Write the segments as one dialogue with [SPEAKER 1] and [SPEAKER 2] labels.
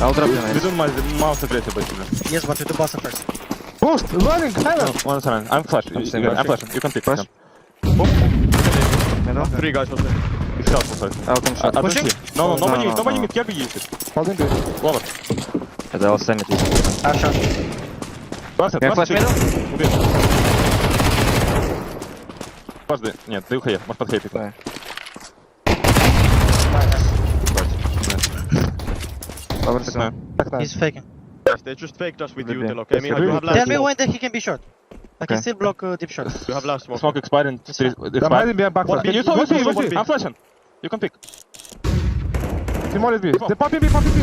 [SPEAKER 1] I'll drop you,
[SPEAKER 2] We
[SPEAKER 1] mate.
[SPEAKER 2] don't mouse aggressive basically.
[SPEAKER 3] Yes, but with the boss first.
[SPEAKER 4] Boost! Running!
[SPEAKER 2] No, one turn. I'm flash.
[SPEAKER 1] I'm staying
[SPEAKER 2] I'm
[SPEAKER 1] back.
[SPEAKER 2] flashing. You can pick
[SPEAKER 1] Flash.
[SPEAKER 2] them. Boom.
[SPEAKER 1] Middle.
[SPEAKER 5] 3 guys was there.
[SPEAKER 2] You shot for first.
[SPEAKER 1] I'll come shot.
[SPEAKER 2] I don't
[SPEAKER 3] Pushing?
[SPEAKER 2] see. No,
[SPEAKER 1] No,
[SPEAKER 2] nobody
[SPEAKER 1] no,
[SPEAKER 2] nobody
[SPEAKER 1] no.
[SPEAKER 2] mid. Carry use it.
[SPEAKER 4] Holding good.
[SPEAKER 2] Lower.
[SPEAKER 1] Yeah, they'll send it.
[SPEAKER 3] Half shot.
[SPEAKER 2] Last
[SPEAKER 1] Yeah, flash middle.
[SPEAKER 2] Убей. Подожди. Нет, ты уходи. Можешь подхейтить.
[SPEAKER 1] Да. Over
[SPEAKER 2] Так,
[SPEAKER 1] still.
[SPEAKER 4] Back nice.
[SPEAKER 3] He's faking.
[SPEAKER 5] Guys, they just faked us with
[SPEAKER 1] Maybe.
[SPEAKER 5] util, okay?
[SPEAKER 4] Yes,
[SPEAKER 5] Miha,
[SPEAKER 4] really.
[SPEAKER 5] you have
[SPEAKER 3] Tell
[SPEAKER 5] last
[SPEAKER 3] me
[SPEAKER 5] smoke.
[SPEAKER 3] when he can be short. I can
[SPEAKER 1] Okay.
[SPEAKER 3] still block deep shot.
[SPEAKER 5] You have last smoke.
[SPEAKER 2] Smoke expiring.
[SPEAKER 4] I'm hiding behind back.
[SPEAKER 5] One
[SPEAKER 2] You
[SPEAKER 5] B.
[SPEAKER 2] saw
[SPEAKER 5] One B,
[SPEAKER 2] me.
[SPEAKER 5] one B.
[SPEAKER 2] I'm flashing. You can pick.
[SPEAKER 4] Demolish B. The popping B, popping B.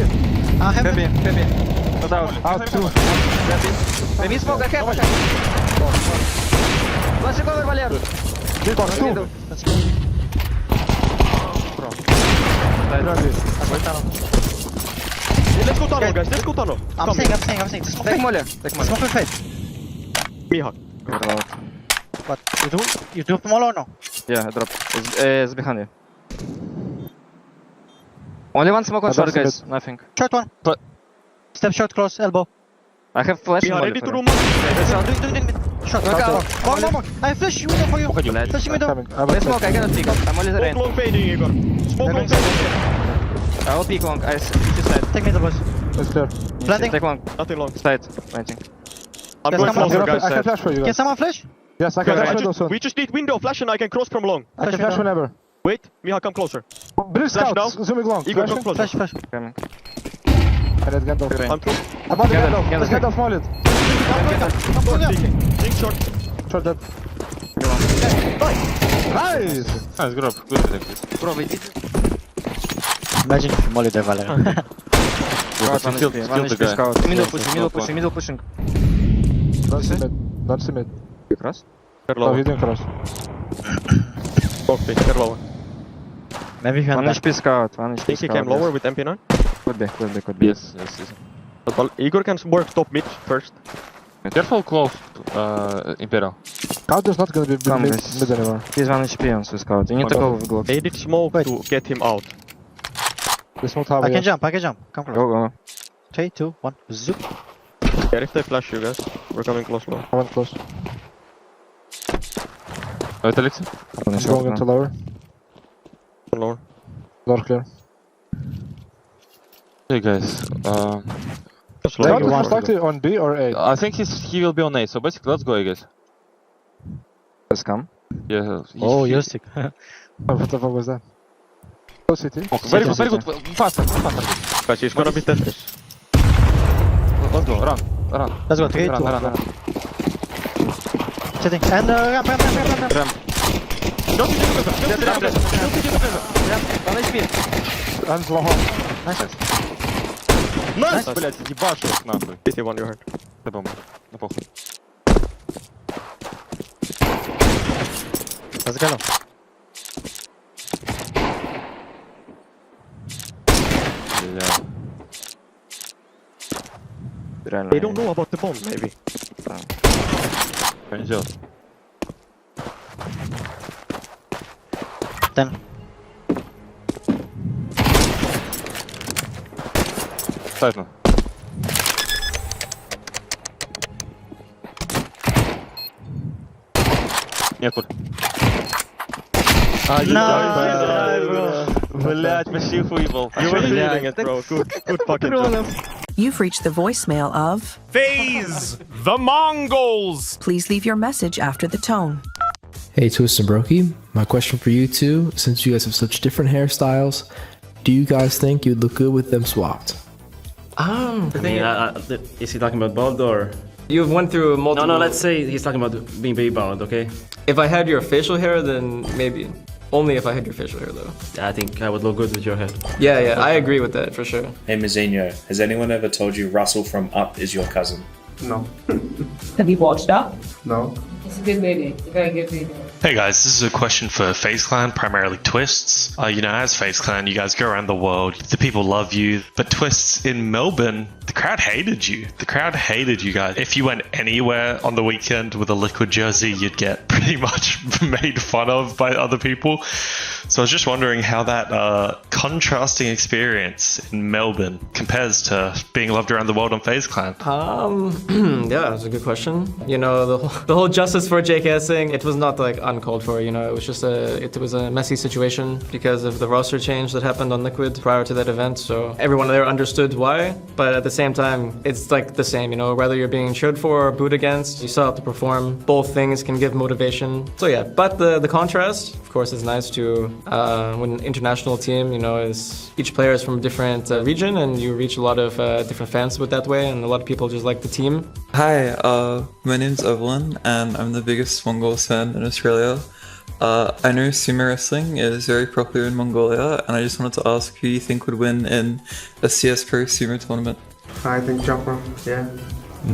[SPEAKER 3] Heaven.
[SPEAKER 1] Heavy. Not out.
[SPEAKER 4] Out two.
[SPEAKER 1] Maybe smoke, I can't watch out. Flash it over, Valer.
[SPEAKER 4] Box two.
[SPEAKER 3] Let's go.
[SPEAKER 5] Let's go tunnel, guys. Let's go tunnel.
[SPEAKER 3] I'm saying. Smoke
[SPEAKER 1] Take
[SPEAKER 3] fade.
[SPEAKER 1] molly. Take molly.
[SPEAKER 3] Smoke will fade.
[SPEAKER 5] Miha.
[SPEAKER 3] What? You do small or no?
[SPEAKER 1] Yeah, I drop. It's behind you. Only one smoke on
[SPEAKER 4] I
[SPEAKER 1] short,
[SPEAKER 4] don't see
[SPEAKER 1] guys. Nothing.
[SPEAKER 3] Short one.
[SPEAKER 2] But-
[SPEAKER 3] Step short, close, elbow.
[SPEAKER 1] I have flash
[SPEAKER 5] Miha,
[SPEAKER 1] molly
[SPEAKER 5] ready
[SPEAKER 1] for
[SPEAKER 5] to
[SPEAKER 1] you.
[SPEAKER 5] room one.
[SPEAKER 3] Doing. Short.
[SPEAKER 1] Look out.
[SPEAKER 3] More. I flash you window for you.
[SPEAKER 2] Уходи.
[SPEAKER 3] Flash you window.
[SPEAKER 4] Coming.
[SPEAKER 1] Let's smoke, I cannot peek. I'm only the
[SPEAKER 5] Smoke
[SPEAKER 1] rain.
[SPEAKER 5] long fading, Igor. Smoke long fading.
[SPEAKER 1] I will peek long. I see side.
[SPEAKER 3] Take middle, boys.
[SPEAKER 4] Let's clear.
[SPEAKER 3] Planting.
[SPEAKER 1] Take long.
[SPEAKER 5] Nothing long.
[SPEAKER 1] Side. Waiting.
[SPEAKER 5] I'm
[SPEAKER 3] Yes,
[SPEAKER 5] going
[SPEAKER 3] come on.
[SPEAKER 5] closer,
[SPEAKER 4] I
[SPEAKER 5] guys.
[SPEAKER 4] can flash for you
[SPEAKER 3] Can
[SPEAKER 4] guys.
[SPEAKER 3] someone flash?
[SPEAKER 4] Yes, I can
[SPEAKER 5] Guys,
[SPEAKER 4] flash window soon.
[SPEAKER 5] we just need window flash and I can cross from long.
[SPEAKER 4] I can flash whenever.
[SPEAKER 5] Wait, Miha, come closer.
[SPEAKER 4] Bridge
[SPEAKER 5] Flash
[SPEAKER 4] scouts.
[SPEAKER 5] now.
[SPEAKER 4] Zooming long.
[SPEAKER 5] Igor, come
[SPEAKER 4] Flashing.
[SPEAKER 5] closer.
[SPEAKER 3] Flash.
[SPEAKER 1] Coming.
[SPEAKER 4] And it's Gandalf.
[SPEAKER 1] Rain.
[SPEAKER 5] I'm close.
[SPEAKER 4] I'm on the
[SPEAKER 1] Gandalf,
[SPEAKER 4] Gandalf.
[SPEAKER 1] Gandalf.
[SPEAKER 4] Let's Gandalf small it.
[SPEAKER 5] Short peeking. Think short.
[SPEAKER 4] Short dead. Nice!
[SPEAKER 2] Nice grab. Good like this.
[SPEAKER 1] Bro, we did.
[SPEAKER 3] Imagine if you molly the Valor.
[SPEAKER 1] Scout, one
[SPEAKER 2] Kill
[SPEAKER 1] HP.
[SPEAKER 2] the
[SPEAKER 1] One HP
[SPEAKER 2] guy.
[SPEAKER 1] scout. Middle
[SPEAKER 2] Yes,
[SPEAKER 1] pushing,
[SPEAKER 2] yes,
[SPEAKER 1] middle
[SPEAKER 2] top
[SPEAKER 1] pushing, middle pushing.
[SPEAKER 4] Don't see mid. Don't see mid.
[SPEAKER 1] You cross?
[SPEAKER 5] They're
[SPEAKER 4] Oh,
[SPEAKER 5] lower.
[SPEAKER 4] he didn't cross.
[SPEAKER 5] Smoke peek. They're lower.
[SPEAKER 3] Maybe if you
[SPEAKER 1] One
[SPEAKER 3] can
[SPEAKER 1] HP scout. One HP
[SPEAKER 5] Think he
[SPEAKER 1] scout.
[SPEAKER 5] came lower with MP9?
[SPEAKER 1] Could be.
[SPEAKER 2] Yes.
[SPEAKER 5] Well, Igor can work top mid first.
[SPEAKER 2] Careful close. Imperial.
[SPEAKER 4] Scout is not gonna be
[SPEAKER 1] Come,
[SPEAKER 4] mid,
[SPEAKER 1] guys.
[SPEAKER 4] mid anymore.
[SPEAKER 1] He's one HP on Swiss scout. You need to go with Glock.
[SPEAKER 5] They did smoke
[SPEAKER 3] Wait.
[SPEAKER 5] to get him out.
[SPEAKER 4] They smoked half
[SPEAKER 3] I can
[SPEAKER 4] again.
[SPEAKER 3] jump. Come close.
[SPEAKER 1] Go.
[SPEAKER 3] 3, 2, 1. Zoop.
[SPEAKER 5] Yeah, if they flash you guys, we're coming close low.
[SPEAKER 4] I went close.
[SPEAKER 2] Wait, Alexei.
[SPEAKER 1] One
[SPEAKER 4] I'm
[SPEAKER 1] short
[SPEAKER 4] going into
[SPEAKER 1] now.
[SPEAKER 4] lower.
[SPEAKER 5] Lower.
[SPEAKER 4] Door clear.
[SPEAKER 2] Hey guys.
[SPEAKER 5] Just
[SPEAKER 4] Scout
[SPEAKER 5] lower.
[SPEAKER 4] is
[SPEAKER 3] one.
[SPEAKER 4] most likely on B or A.
[SPEAKER 2] I think he will be on A. So basically, let's go, I guess.
[SPEAKER 1] Let's come.
[SPEAKER 2] Yeah.
[SPEAKER 3] Oh, you're sick.
[SPEAKER 4] What the fuck was that? Go city.
[SPEAKER 2] Very good. Faster.
[SPEAKER 5] Guys, he's gonna be Tetris.
[SPEAKER 2] Let's go. Run.
[SPEAKER 3] Let's go. 3, 2, 1.
[SPEAKER 2] Run.
[SPEAKER 3] Sitting. And ramp.
[SPEAKER 1] One HP.
[SPEAKER 4] And low.
[SPEAKER 2] Найс, блядь, ебашу их нахуй.
[SPEAKER 5] 51 you heard.
[SPEAKER 2] Да, бомба. Ну похуй.
[SPEAKER 3] Let's go.
[SPEAKER 2] Бля.
[SPEAKER 1] Реально.
[SPEAKER 5] They don't know about the bomb, maybe.
[SPEAKER 2] Пойдет.
[SPEAKER 3] 10.
[SPEAKER 2] Сайдно. Нет, пуль. Блядь, почти хуебал.
[SPEAKER 5] You were feeling it, bro. Good fucking job.
[SPEAKER 6] You've reached the voicemail of
[SPEAKER 7] FaZe, the Mongols.
[SPEAKER 6] please leave your message after the tone.
[SPEAKER 8] Hey Twist and Brokey, my question for you two, since you guys have such different hairstyles, do you guys think you'd look good with them swapped?
[SPEAKER 9] Is he talking about bald or?
[SPEAKER 10] You've went through multiple...
[SPEAKER 9] No, let's say he's talking about being baby bald, okay?
[SPEAKER 10] If I had your facial hair, then maybe. Only if I had your facial hair, though.
[SPEAKER 9] I think I would look good with your head.
[SPEAKER 10] Yeah, I agree with that, for sure.
[SPEAKER 11] Hey Mazzinho, has anyone ever told you Russell from Up is your cousin?
[SPEAKER 12] No.
[SPEAKER 13] Have you watched Up?
[SPEAKER 12] No.
[SPEAKER 13] It's a good movie. It's a very good movie.
[SPEAKER 12] Hey guys, this is a question for FaZe Clan, primarily Twists. As FaZe Clan, you guys go around the world, the people love you, but Twists in Melbourne, the crowd hated you. The crowd hated you guys. If you went anywhere on the weekend with a Liquid jersey, you'd get pretty much made fun of by other people. So I was just wondering how that contrasting experience in Melbourne compares to being loved around the world on FaZe Clan.
[SPEAKER 10] Yeah, that's a good question. The whole justice for JKS thing, it was not like uncalled for, it was just it was a messy situation because of the roster change that happened on Liquid prior to that event. So everyone there understood why, but at the same time, it's like the same, whether you're being cheered for or booed against, you still have to perform. Both things can give motivation. So yeah, but the contrast, of course, is nice to when an international team, is each player is from a different region, and you reach a lot of different fans with that way, and a lot of people just like the team.
[SPEAKER 13] Hi, my name's Evelyn, and I'm the biggest Mongols fan in Australia. I know sumo wrestling is very popular in Mongolia, and I just wanted to ask who you think would win in a CS Pro sumo tournament.
[SPEAKER 14] I think Chopper, yeah.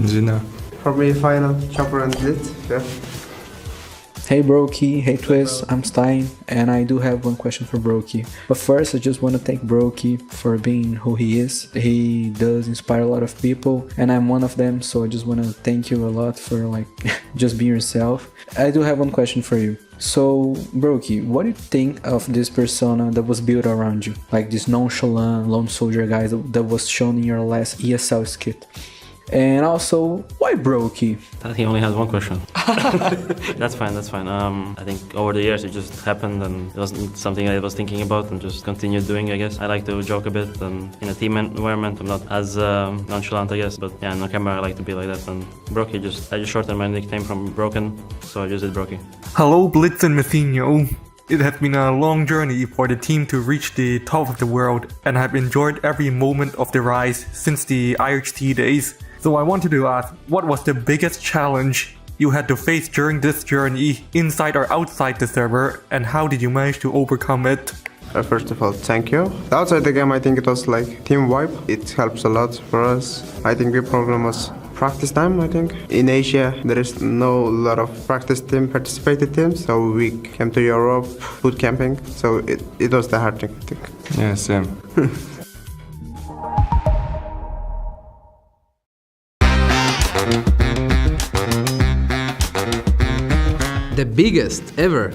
[SPEAKER 5] Zina.
[SPEAKER 14] For me, final, Chopper and Zit, yeah.
[SPEAKER 15] Hey Brokey, hey Twist, I'm Stein, and I do have one question for Brokey. But first, I just want to thank Brokey for being who he is. He does inspire a lot of people, and I'm one of them, so I just want to thank you a lot for just being yourself. I do have one question for you. So, Brokey, what do you think of this persona that was built around you? Like this nonchalant, lone soldier guy that was shown in your last ESL skit? And also, why Brokey?
[SPEAKER 9] He only has one question. That's fine. I think over the years it just happened, and it wasn't something I was thinking about, and just continued doing, I guess. I like to joke a bit, and in a team environment I'm not as nonchalant, I guess, but yeah, on camera I like to be like that. And Brokey, I just shortened my nickname from Broken, so I just did Brokey.
[SPEAKER 16] Hello Blitz and Messinho. It has been a long journey for the team to reach the top of the world, and I've enjoyed every moment of the rise since the IHT days. So I wanted to ask, what was the biggest challenge you had to face during this journey, inside or outside the server, and how did you manage to overcome it?
[SPEAKER 14] First of all, thank you. Outside the game, I think it was like team vibe. It helps a lot for us. I think the problem was practice time, I think. In Asia, there is no lot of practice team, participated teams, so we came to Europe, boot camping, so it was the hard thing, I think.
[SPEAKER 5] Yeah, same.
[SPEAKER 17] The biggest ever.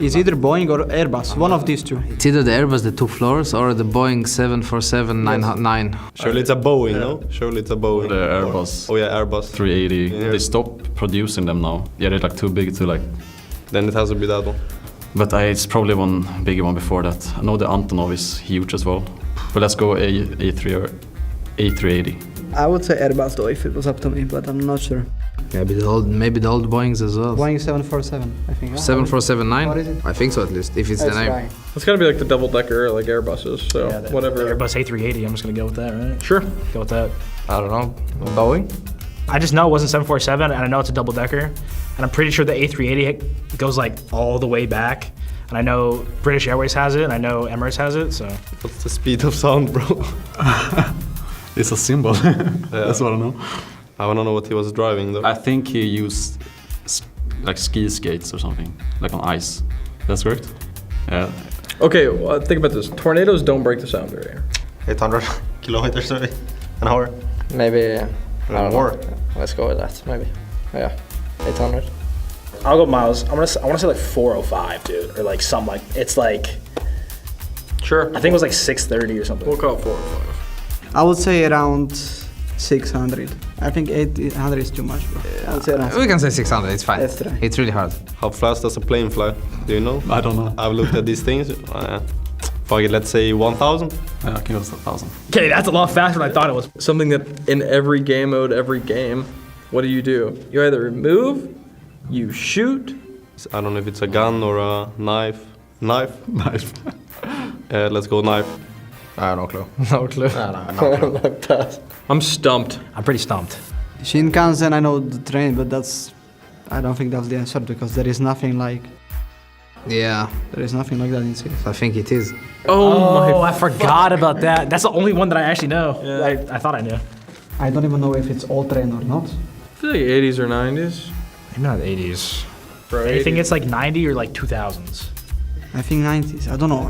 [SPEAKER 3] It's either Boeing or Airbus, one of these two.
[SPEAKER 17] It's either the Airbus, the 2 floors, or the Boeing 747-9.
[SPEAKER 5] Surely it's a Boeing, no? Surely it's a Boeing.
[SPEAKER 18] The Airbus.
[SPEAKER 5] Oh yeah, Airbus.
[SPEAKER 18] 380.
[SPEAKER 5] Yeah.
[SPEAKER 18] They stopped producing them now. Yeah, they're too big to
[SPEAKER 5] Then it has to be that one.
[SPEAKER 18] But it's probably one bigger one before that. I know the Antonov is huge as well. But let's go A3 or A380.
[SPEAKER 3] I would say Airbus though, if it was up to me, but I'm not sure.
[SPEAKER 17] Yeah, maybe the old Boeings as well.
[SPEAKER 3] Boeing 747, I think.
[SPEAKER 17] 747-9?
[SPEAKER 3] What is it?
[SPEAKER 17] I think so at least, if it's the name.
[SPEAKER 3] Right.
[SPEAKER 10] It's gotta be like the double-decker, like Airbuses, so
[SPEAKER 3] Yeah,
[SPEAKER 10] whatever.
[SPEAKER 19] Airbus A380, I'm just gonna go with that, right?
[SPEAKER 10] Sure.
[SPEAKER 19] Go with that.
[SPEAKER 10] I don't know. Boeing?
[SPEAKER 19] I just know it wasn't 747, and I know it's a double-decker, and I'm pretty sure the A380 goes all the way back, and I know British Airways has it, and I know Emirates has it, so.
[SPEAKER 5] What's the speed of sound, bro?
[SPEAKER 18] It's a symbol. That's what I know.
[SPEAKER 5] I don't know what he was driving though.
[SPEAKER 18] I think he used ski skates or something, on ice. That's correct? Yeah.
[SPEAKER 10] Okay, well, think about this. Tornadoes don't break the sound barrier.
[SPEAKER 5] 800 kilometers an hour.
[SPEAKER 10] Maybe,
[SPEAKER 5] more.
[SPEAKER 10] Let's go with that, maybe. Yeah, 800.
[SPEAKER 19] I'll go miles. I want to say 405, dude, or something it's
[SPEAKER 10] Sure.
[SPEAKER 19] I think it was 630 or something.
[SPEAKER 10] We'll call it 405.
[SPEAKER 3] I would say around 600. I think 800 is too much, bro. I would say around
[SPEAKER 17] We can say 600, it's fine.
[SPEAKER 3] Let's try.
[SPEAKER 17] It's really hard.
[SPEAKER 5] How fast does a plane fly? Do you know?
[SPEAKER 18] I don't know.
[SPEAKER 5] I've looked at these things. Fuck it, let's say 1,000.
[SPEAKER 18] Yeah, I can go to 1,000.
[SPEAKER 19] Okay, that's a lot faster than I thought it was.
[SPEAKER 10] Something that in every game mode, every game, what do? You either move, you shoot.
[SPEAKER 5] I don't know if it's a gun or a knife. Knife?
[SPEAKER 18] Knife.
[SPEAKER 5] Let's go knife.
[SPEAKER 10] I have no clue.
[SPEAKER 19] No clue.
[SPEAKER 10] I'm stumped.
[SPEAKER 19] I'm pretty stumped.
[SPEAKER 3] Shinkansen, I know the train, but I don't think that's the answer because there is nothing like.
[SPEAKER 17] Yeah.
[SPEAKER 3] There is nothing like that in CS.
[SPEAKER 17] I think it is.
[SPEAKER 19] Oh I forgot about that. That's the only one that I actually know. Yeah. I thought I knew.
[SPEAKER 3] I don't even know if it's all train or not.
[SPEAKER 10] I feel like 80s or 90s.
[SPEAKER 19] Maybe not the 80s. Anything it's like 90 or like 2000s.
[SPEAKER 3] I think 90s. I don't know.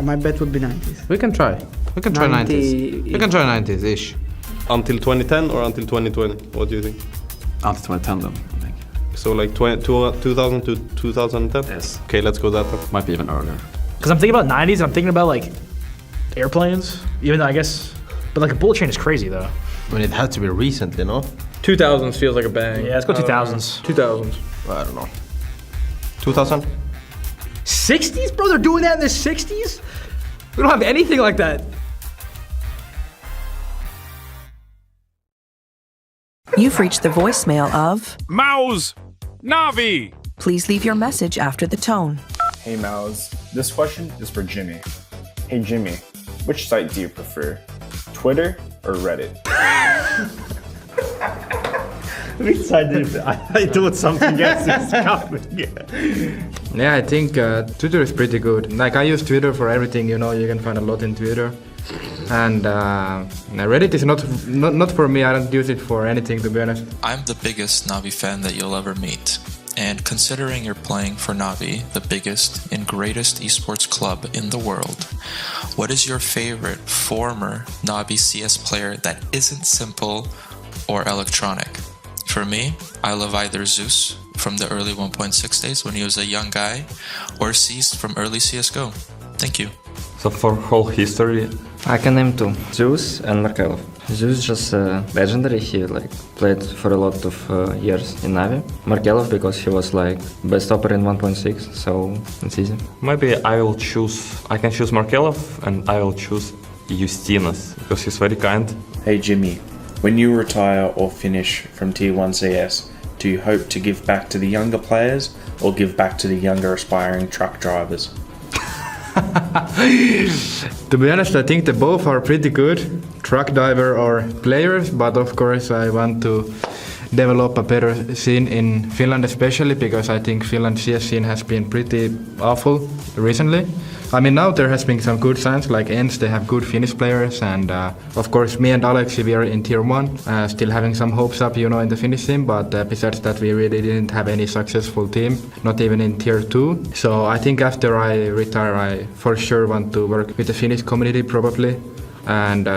[SPEAKER 3] My bet would be 90s.
[SPEAKER 17] We can try. We can try
[SPEAKER 3] 90,
[SPEAKER 17] 90s. We can try 90s-ish.
[SPEAKER 5] Until 2010 or until 2020? What do you think?
[SPEAKER 18] Until 2010 then, I think.
[SPEAKER 5] So like 2000 to 2010?
[SPEAKER 18] Yes.
[SPEAKER 5] Okay, let's go that way.
[SPEAKER 18] Might be even earlier.
[SPEAKER 19] Because I'm thinking about 90s, I'm thinking about like airplanes, even though I guess, but like a bullet train is crazy though.
[SPEAKER 20] I mean, it had to be recent, you know?
[SPEAKER 10] 2000s feels like a bang.
[SPEAKER 19] Yeah, let's go 2000s.
[SPEAKER 10] 2000s.
[SPEAKER 20] I don't know. 2000?
[SPEAKER 19] 60s, bro? They're doing that in the 60s? We don't have anything like that.
[SPEAKER 6] You've reached the voicemail of
[SPEAKER 7] Mouse Navi.
[SPEAKER 6] Please leave your message after the tone.
[SPEAKER 21] Hey Mouse, this question is for Jimmy. Hey Jimmy, which site do you prefer? Twitter or Reddit?
[SPEAKER 20] Which side do you I thought something else is coming.
[SPEAKER 17] Yeah, I think Twitter is pretty good. Like I use Twitter for everything, you know, you can find a lot in Twitter. And Reddit is not for me, I don't use it for anything to be honest.
[SPEAKER 22] I'm the biggest Navi fan that you'll ever meet. And considering you're playing for Navi, the biggest and greatest esports club in the world, what is your favorite former Navi CS player that isn't simple or electronic? For me, I love either Zeus from the early 1.6 days when he was a young guy, or Ceased from early CSGO. Thank you.
[SPEAKER 18] So for whole history,
[SPEAKER 1] I can name two, Zeus and Markelov. Zeus just legendary, he like played for a lot of years in Navi. Markelov because he was like best stopper in 1.6, so it's easy.
[SPEAKER 18] maybe I can choose Markelov and I will choose Justinas because he's very kind.
[SPEAKER 11] Hey Jimmy, when you retire or finish from Tier 1 CS, do you hope to give back to the younger players or give back to the younger aspiring truck drivers?
[SPEAKER 17] To be honest, I think they both are pretty good, truck diver or players, but of course I want to develop a better scene in Finland especially because I think Finland CS scene has been pretty awful recently. I mean now there has been some good signs like ENS, they have good Finnish players and of course me and Alex we are in tier 1, still having some hopes up you know in the Finnish team, but besides that we really didn't have any successful team, not even in tier 2. So I think after I retire I for sure want to work with the Finnish community probably. And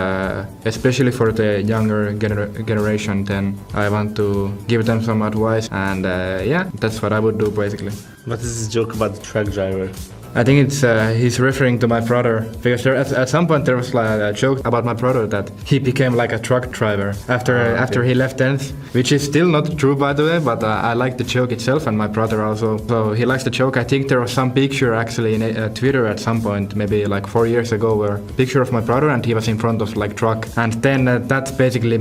[SPEAKER 17] especially for the younger generation, then I want to give them some advice and yeah, that's what I would do basically.
[SPEAKER 20] What is this joke about the truck driver?
[SPEAKER 17] I think it's he's referring to my brother because there, at some point there was like a joke about my brother that he became like a truck driver after he left ENS, which is still not true by the way, but I like the joke itself and my brother also, so he likes the joke. I think there was some picture actually in Twitter at some point, maybe like 4 years ago, where picture of my brother and he was in front of like truck, and then that basically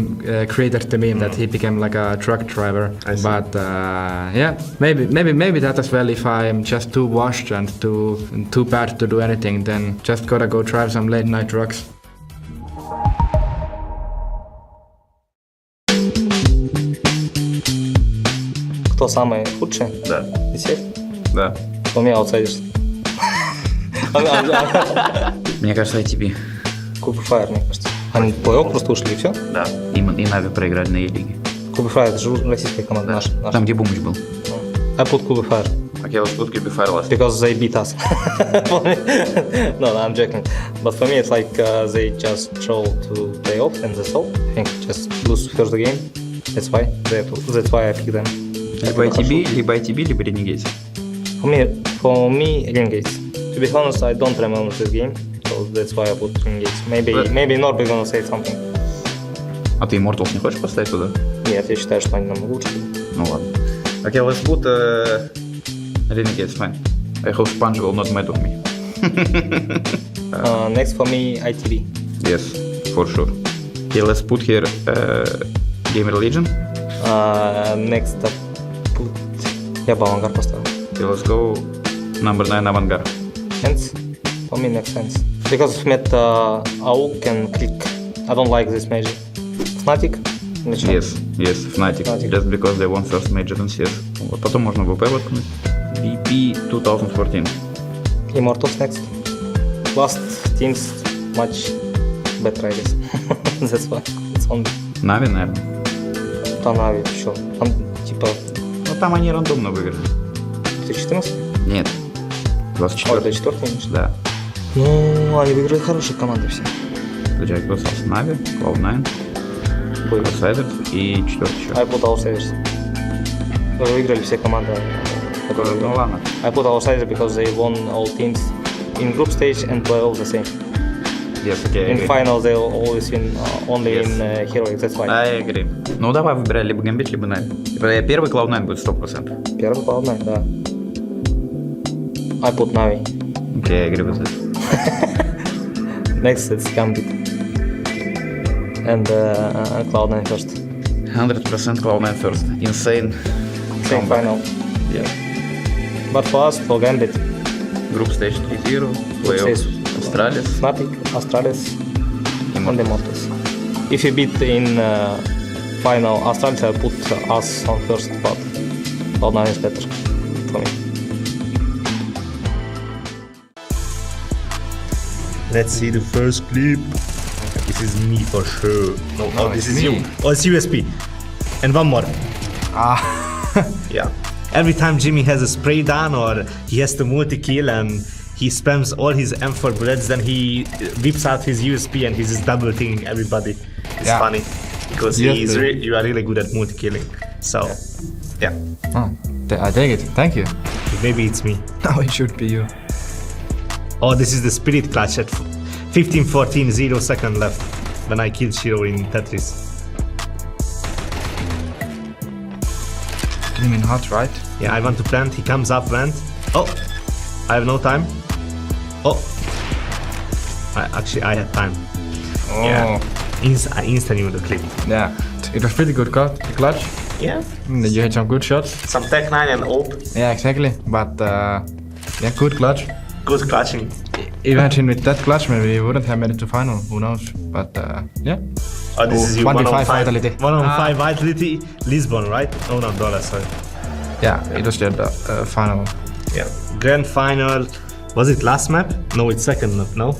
[SPEAKER 17] created the meme that he became like a truck driver. But yeah, maybe that as well. If I'm just too washed and too bad to do anything, then just gotta go drive some late night trucks.
[SPEAKER 23] Кто самый худший?
[SPEAKER 18] Да.
[SPEAKER 23] Из всех?
[SPEAKER 18] Да.
[SPEAKER 23] У меня аутсайдерс.
[SPEAKER 24] Мне кажется, ITB.
[SPEAKER 23] Кубер Файр, мне кажется. Они плей-офф просто ушли и все?
[SPEAKER 24] Да. И Нави проиграли на E-лиге.
[SPEAKER 23] Кубер Файр, это же российская команда наша.
[SPEAKER 24] Там, где Бумыч был.
[SPEAKER 23] I put Кубер Файр.
[SPEAKER 18] Okay, let's put Kubi Fire last.
[SPEAKER 23] Because they beat us. No, I'm joking. But for me, it's like they just troll to play off and that's all. I think just lose first game. That's why I pick them.
[SPEAKER 24] Либо ITB, либо Renegades.
[SPEAKER 23] For me, Renegades. To be honest, I don't remember this game, so that's why I put Renegades. Maybe Norbert gonna say something.
[SPEAKER 24] А ты Immortals не хочешь поставить туда?
[SPEAKER 23] Нет, я считаю, что они намного лучше.
[SPEAKER 24] Ну ладно. Okay, let's put Renegades, fine. I hope Sponge will not mad with me.
[SPEAKER 23] Next for me, ITB.
[SPEAKER 24] Yes, for sure. Okay, let's put here Gamer Legion.
[SPEAKER 23] Next up, put... Я бы Авангард поставил.
[SPEAKER 24] Okay, let's go number 9 Avangard.
[SPEAKER 23] Sense? For me, makes sense. Because met AUK and Click. I don't like this major. Fnatic?
[SPEAKER 24] Yes, Fnatic. Just because they won first major in CS. Вот, потом можно VP воткнуть. VP 2014.
[SPEAKER 23] Immortals next. Last teams much better, I guess. That's why. It's on.
[SPEAKER 24] Нави, наверное.
[SPEAKER 23] Да, Нави, что? Там, типа...
[SPEAKER 24] Ну, там они рандомно выиграли.
[SPEAKER 15] 14?
[SPEAKER 24] Нет. 24.
[SPEAKER 15] 24 именно?
[SPEAKER 24] Да.
[SPEAKER 15] Ну, они выиграли хорошие команды все.
[SPEAKER 24] Jack vs Navi, Cloud9, Outsiders и 4 еще.
[SPEAKER 15] I put Outsiders. Выиграли все команды.
[SPEAKER 24] Ну ладно.
[SPEAKER 15] I put Outsiders because they won all teams in group stage and play all the same.
[SPEAKER 24] Yes, okay,
[SPEAKER 15] In final they'll always win only in Heroic, that's why.
[SPEAKER 24] I agree. Ну давай выбирай либо Gambit, либо Navi. Первый Cloud9 будет 100%.
[SPEAKER 15] Первый Cloud9, да. I put Navi.
[SPEAKER 24] Okay, I agree with this.
[SPEAKER 15] Next it's Gambit. And Cloud9 first.
[SPEAKER 24] 100% Cloud9 first. Insane.
[SPEAKER 15] Same final.
[SPEAKER 24] Yeah.
[SPEAKER 15] But for us, for Gambit.
[SPEAKER 24] Group stage 3-0. Playoffs. Astralis.
[SPEAKER 15] Fnatic, Astralis, and Immortals. If you beat in final Astralis, I put us on first, but Cloud9 is better for me.
[SPEAKER 20] Let's see the first clip. This is me for sure. No, this is you. Oh, it's USP. And one more. Yeah. Every time Jimmy has a spray down or he has to multi-kill and he spams all his M4 bullets, then he whips out his USP and he's just double teaming everybody. It's funny because you are really good at multi-killing. So, yeah.
[SPEAKER 17] Oh, I take it. Thank you.
[SPEAKER 20] Maybe it's me.
[SPEAKER 17] No, it should be you.
[SPEAKER 20] Oh, this is the spirit clutch at 15-14, 0 second left when I killed Shiro in Tetris.
[SPEAKER 17] You mean hot, right?
[SPEAKER 20] Yeah, I want to plant. He comes up, plant. Oh, I have no time. Oh, I had time.
[SPEAKER 17] Oh.
[SPEAKER 20] Yeah, I instantly would have clipped.
[SPEAKER 17] Yeah, it was pretty good clutch.
[SPEAKER 20] Yeah.
[SPEAKER 17] You had some good shots.
[SPEAKER 20] Some Tech 9 and AWP.
[SPEAKER 17] Yeah, exactly. But yeah, good clutch.
[SPEAKER 20] Good clutching.
[SPEAKER 17] Imagine with that clutch, maybe we wouldn't have made it to final. Who knows? But yeah.
[SPEAKER 20] Oh, this is you.
[SPEAKER 17] 1v5 vitality.
[SPEAKER 20] 1-on-5 vitality. Lisbon, right? Oh, no, Dollar, sorry.
[SPEAKER 17] Yeah, it was the final.
[SPEAKER 20] Yeah. Grand final. Was it last map? No, it's second map, no?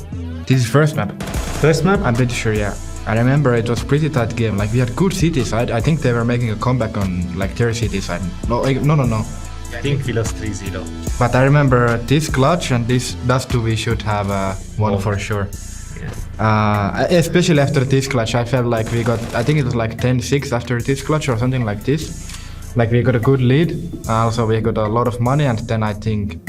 [SPEAKER 17] This is first map.
[SPEAKER 20] First map?
[SPEAKER 17] I'm pretty sure, yeah. I remember it was pretty tight game. Like we had good CT side. I think they were making a comeback on like their CT side. No.
[SPEAKER 20] I think we lost 3-0.
[SPEAKER 17] But I remember this clutch and those two we should have won for sure. Yeah. Especially after this clutch, I felt like we got, I think it was like 10-6 after this clutch or something like this. Like we got a good lead. Also we got a lot of money, and then I think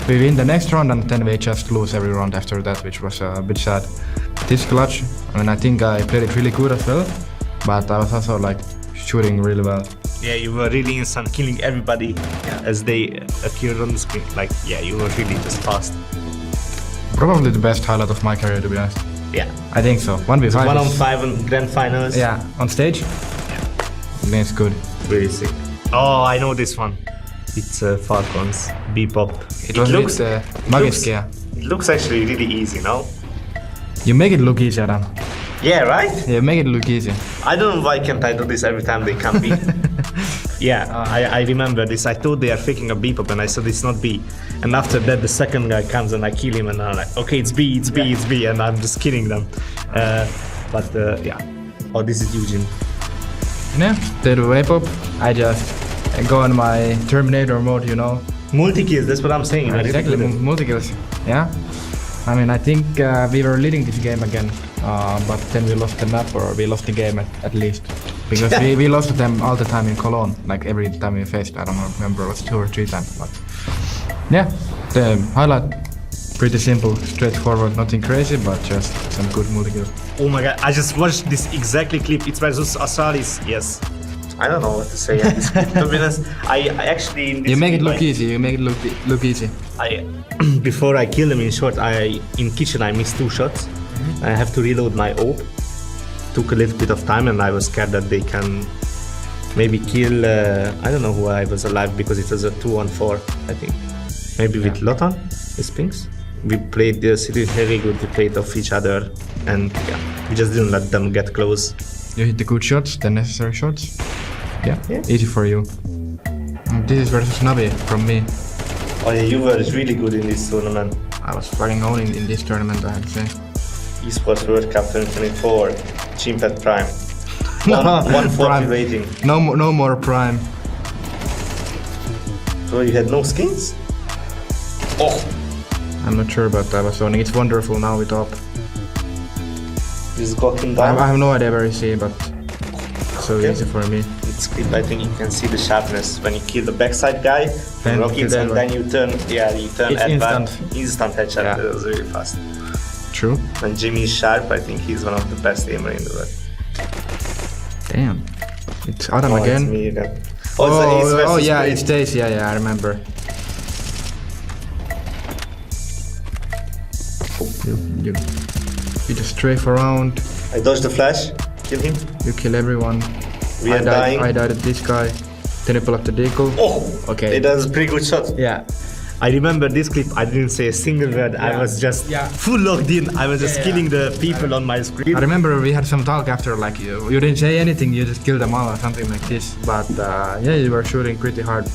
[SPEAKER 17] we win the next round, and then we just lose every round after that, which was a bit sad. This clutch, I mean, I think I played it really good as well, but I was also like shooting really well.
[SPEAKER 20] Yeah, you were really instant, killing everybody as they appeared on the screen. Like, yeah, you were really just fast.
[SPEAKER 17] Probably the best highlight of my career, to be honest.
[SPEAKER 20] Yeah.
[SPEAKER 17] I think so. 1v5.
[SPEAKER 20] 1-on-5 on grand finals.
[SPEAKER 17] Yeah, on stage. Yeah. That's good.
[SPEAKER 20] Really sick. Oh, I know this one. It's Falcons, B-pop.
[SPEAKER 17] It looks Magiskia.
[SPEAKER 20] It looks actually really easy, no?
[SPEAKER 17] You make it look easy, Adam.
[SPEAKER 20] Yeah, right?
[SPEAKER 17] Yeah, make it look easy.
[SPEAKER 20] I don't know why can't I do this every time they come B. Yeah, I remember this. I thought they are faking a B-pop and I said it's not B. And after that the second guy comes and I kill him and I'm like, okay, it's B, it's B, it's B, and I'm just killing them. Yeah. Oh, this is Eugene.
[SPEAKER 17] Yeah, they do A-pop. I just go on my Terminator mode, you know.
[SPEAKER 20] Multi-kills, that's what I'm saying.
[SPEAKER 17] Exactly, multi-kills. Yeah. I mean, I think we were leading this game again, but then we lost the map, or we lost the game at least. Because we lost them all the time in Cologne, like every time we faced, I don't remember, it was 2 or 3 times. But yeah, the highlight, pretty simple, straightforward, nothing crazy, but just some good multi-kills.
[SPEAKER 20] Oh my god, I just watched this exactly clip. It's versus Astralis, yes. I don't know what to say. To be honest, I actually... In this
[SPEAKER 17] you make it look easy, you make it look easy.
[SPEAKER 20] Before I kill them in short, in kitchen I missed 2 shots. I have to reload my AWP. Took a little bit of time and I was scared that they can maybe kill, I don't know who I was alive, because it was a 2-on-4, I think. Maybe with Lotan, his pings. We played this very good, we played off each other, and yeah, we just didn't let them get close.
[SPEAKER 17] You hit the good shots, the necessary shots. Yeah, easy for you. And this is versus Navi from me.
[SPEAKER 20] Oh yeah, you were really good in this tournament.
[SPEAKER 17] I was fucking owning in this tournament, I have to say.
[SPEAKER 20] Esports World Cup 2024, Chimpet Prime. 140
[SPEAKER 17] Prime.
[SPEAKER 20] rating.
[SPEAKER 17] No more Prime.
[SPEAKER 20] So you had no skins? Oh!
[SPEAKER 1] I'm not sure about that, but it's wonderful now with up.
[SPEAKER 20] Just got him down.
[SPEAKER 1] I have no idea where you see, but it's so easy for me.
[SPEAKER 20] It's clip, I think you can see the sharpness when you kill the backside guy,
[SPEAKER 1] Then
[SPEAKER 20] rockets, and then you turn,
[SPEAKER 1] It's
[SPEAKER 20] instant headshot.
[SPEAKER 1] Yeah.
[SPEAKER 20] That was really fast.
[SPEAKER 1] True.
[SPEAKER 20] When Jimmy is sharp, I think he's one of the best aimer in the world.
[SPEAKER 1] Damn. It's Adam again.
[SPEAKER 20] It's me again. It's
[SPEAKER 1] Yeah,
[SPEAKER 20] Spade.
[SPEAKER 1] it's Days. Yeah, I remember. You just strafe around.
[SPEAKER 20] I dodge the flash, kill him.
[SPEAKER 1] You kill everyone.
[SPEAKER 20] We are dying.
[SPEAKER 1] I died at this guy. Then you pull up the decal.
[SPEAKER 20] Oh!
[SPEAKER 1] Okay.
[SPEAKER 20] That was a pretty good shot.
[SPEAKER 1] Yeah.
[SPEAKER 20] I remember this clip, I didn't say a single word. I was just full logged in. I was just killing the people on my screen.
[SPEAKER 1] I remember we had some talk after, like you didn't say anything, you just killed them all or something like this. But yeah, you were shooting pretty hard.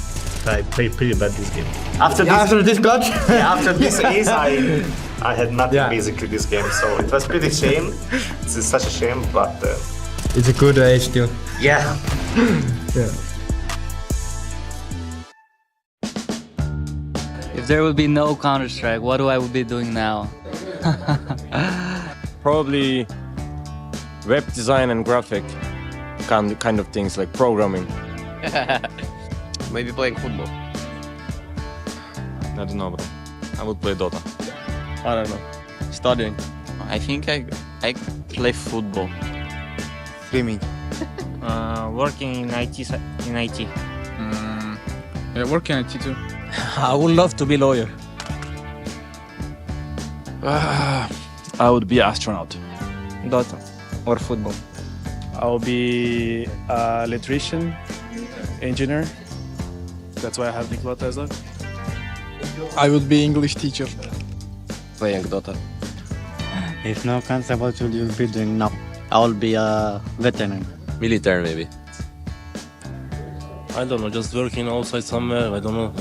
[SPEAKER 20] I played pretty bad this game.
[SPEAKER 1] After this clutch?
[SPEAKER 20] After this ace, I had nothing basically this game. So it was pretty shame. It's such a shame, but
[SPEAKER 1] it's a good ace still.
[SPEAKER 20] Yeah.
[SPEAKER 1] Yeah.
[SPEAKER 2] If there would be no Counter-Strike, what I would be doing now?
[SPEAKER 4] Probably web design and graphic kind of things like programming.
[SPEAKER 8] Maybe playing football.
[SPEAKER 4] I don't know, bro. I would play Dota.
[SPEAKER 8] I don't know. Studying. I think I play football.
[SPEAKER 12] Streaming.
[SPEAKER 25] Working in IT.
[SPEAKER 12] Yeah, working in IT too.
[SPEAKER 8] I would love to be lawyer.
[SPEAKER 26] I would be astronaut.
[SPEAKER 8] Dota or football.
[SPEAKER 26] I'll be electrician, engineer. That's why I have Nicolata as well.
[SPEAKER 12] I would be English teacher.
[SPEAKER 8] Playing Dota.
[SPEAKER 27] If no cancer, what would you be doing now? I will be a veteran.
[SPEAKER 8] Military maybe.
[SPEAKER 4] I don't know, just working outside somewhere, I don't know.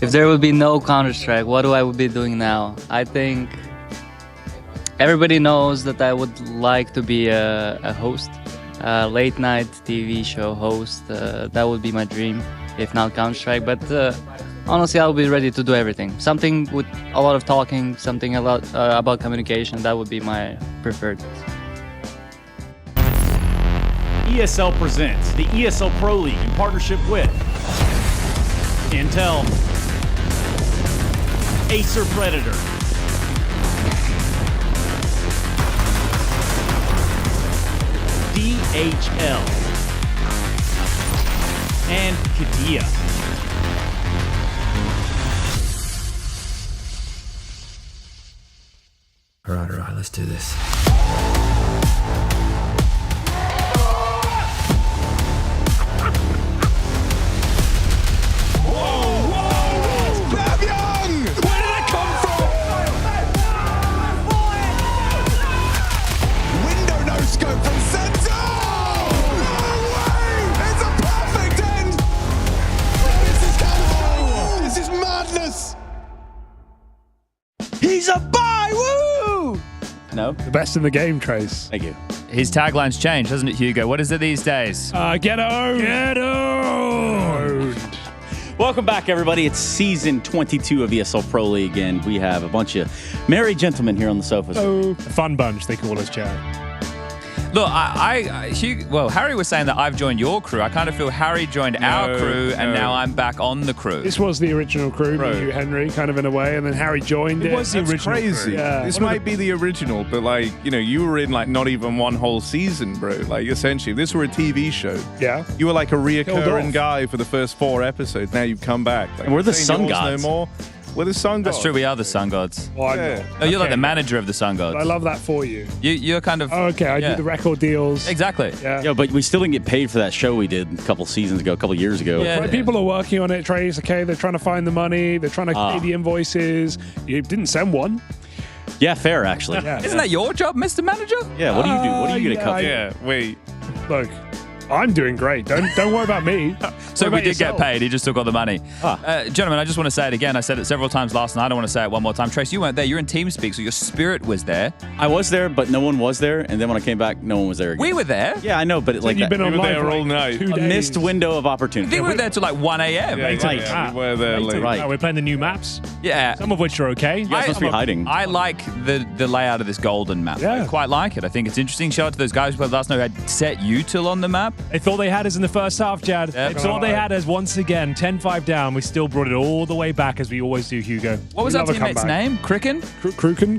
[SPEAKER 2] If there would be no Counter-Strike, what I would be doing now? I think everybody knows that I would like to be a host, a late night TV show host. That would be my dream, if not Counter-Strike. But honestly, I'll be ready to do everything. Something with a lot of talking, something a lot about communication. That would be my preferred.
[SPEAKER 7] ESL presents the ESL Pro League in partnership with Intel, Acer Predator, DHL, and Kadia.
[SPEAKER 28] All right, let's do this.
[SPEAKER 29] He's a buy! Woo!
[SPEAKER 30] No.
[SPEAKER 29] The best in the game, Trace.
[SPEAKER 30] Thank you. His tagline's changed, hasn't it, Hugo? What is it these days?
[SPEAKER 29] Get owned! Get owned!
[SPEAKER 30] Welcome back, everybody. It's season 22 of ESL Pro League, and we have a bunch of merry gentlemen here on the sofas.
[SPEAKER 29] Oh, fun bunch, they call us, Chad.
[SPEAKER 30] Look, Harry was saying that I've joined your crew. I kind of feel Harry joined our crew, and now I'm back on the crew.
[SPEAKER 29] This was the original crew, me, you, Henry, kind of in a way, and then Harry joined it.
[SPEAKER 7] It was the
[SPEAKER 29] That's
[SPEAKER 7] original
[SPEAKER 29] crazy.
[SPEAKER 7] crew.
[SPEAKER 29] Yeah.
[SPEAKER 7] This might be the original, but you were in not even one whole season, bro. Like essentially, if this were a TV show.
[SPEAKER 29] Yeah.
[SPEAKER 7] You were like a
[SPEAKER 29] Killed
[SPEAKER 7] reoccurring
[SPEAKER 29] off.
[SPEAKER 7] guy for the first 4 episodes. Now you've come back. Like,
[SPEAKER 30] And we're the
[SPEAKER 7] saying
[SPEAKER 30] Sun
[SPEAKER 7] yours
[SPEAKER 30] Gods.
[SPEAKER 7] No more. We're the Sun Gods.
[SPEAKER 30] That's true, we are the Sun Gods.
[SPEAKER 29] Well, I'm
[SPEAKER 7] Yeah.
[SPEAKER 29] not.
[SPEAKER 30] No, you're like
[SPEAKER 29] Okay.
[SPEAKER 30] the manager of the Sun Gods.
[SPEAKER 29] I love that for you.
[SPEAKER 30] You're kind of...
[SPEAKER 29] Oh, okay, I
[SPEAKER 30] yeah.
[SPEAKER 29] do the record deals.
[SPEAKER 30] Exactly.
[SPEAKER 29] Yeah.
[SPEAKER 30] but we still didn't get paid for that show we did a couple seasons ago, a couple years ago.
[SPEAKER 29] Right, people are working on it, Trace. Okay, they're trying to find the money. They're trying to pay the invoices. You didn't send one.
[SPEAKER 30] Yeah, fair, actually.
[SPEAKER 29] Yeah.
[SPEAKER 30] Isn't that your job, Mr. Manager?
[SPEAKER 7] Yeah,
[SPEAKER 30] What do you do? What are you going to cover?
[SPEAKER 7] Yeah, wait.
[SPEAKER 29] Look, I'm doing great. Don't worry about me.
[SPEAKER 30] So
[SPEAKER 29] Worry
[SPEAKER 30] we
[SPEAKER 29] about
[SPEAKER 30] did get
[SPEAKER 29] yourself.
[SPEAKER 30] paid. He just took all the money. Gentlemen, I just want to say it again. I said it several times last night. I want to say it one more time. Trace, you weren't there. You're in TeamSpeak, so your spirit was there.
[SPEAKER 3] I was there, but no one was there. And then when I came back, no one was there again.
[SPEAKER 30] We were there.
[SPEAKER 3] Yeah, I know, but
[SPEAKER 29] So you've been
[SPEAKER 7] We
[SPEAKER 29] on
[SPEAKER 7] were
[SPEAKER 29] live
[SPEAKER 7] there
[SPEAKER 29] for
[SPEAKER 7] all night.
[SPEAKER 29] 2
[SPEAKER 3] a
[SPEAKER 29] days.
[SPEAKER 3] missed window of
[SPEAKER 30] I
[SPEAKER 3] opportunity.
[SPEAKER 30] think we were there till like 1 a.m.
[SPEAKER 7] Yeah, we were there late.
[SPEAKER 3] Right.
[SPEAKER 5] We're playing the new maps.
[SPEAKER 30] Yeah.
[SPEAKER 5] Some of which are okay.
[SPEAKER 3] You guys must be hiding.
[SPEAKER 30] I like the layout of this golden map.
[SPEAKER 29] Yeah.
[SPEAKER 30] I quite like it. I think it's interesting. Shout out to those guys who played last night who had set util on the map.
[SPEAKER 5] They thought they had us in the first half, Jad.
[SPEAKER 30] Yep.
[SPEAKER 5] They thought they had us once again. 10-5 down. We still brought it all the way back as we always do, Hugo.
[SPEAKER 30] What was
[SPEAKER 29] We
[SPEAKER 30] our
[SPEAKER 29] love a
[SPEAKER 30] teammate's
[SPEAKER 29] comeback.
[SPEAKER 30] name? Cricken?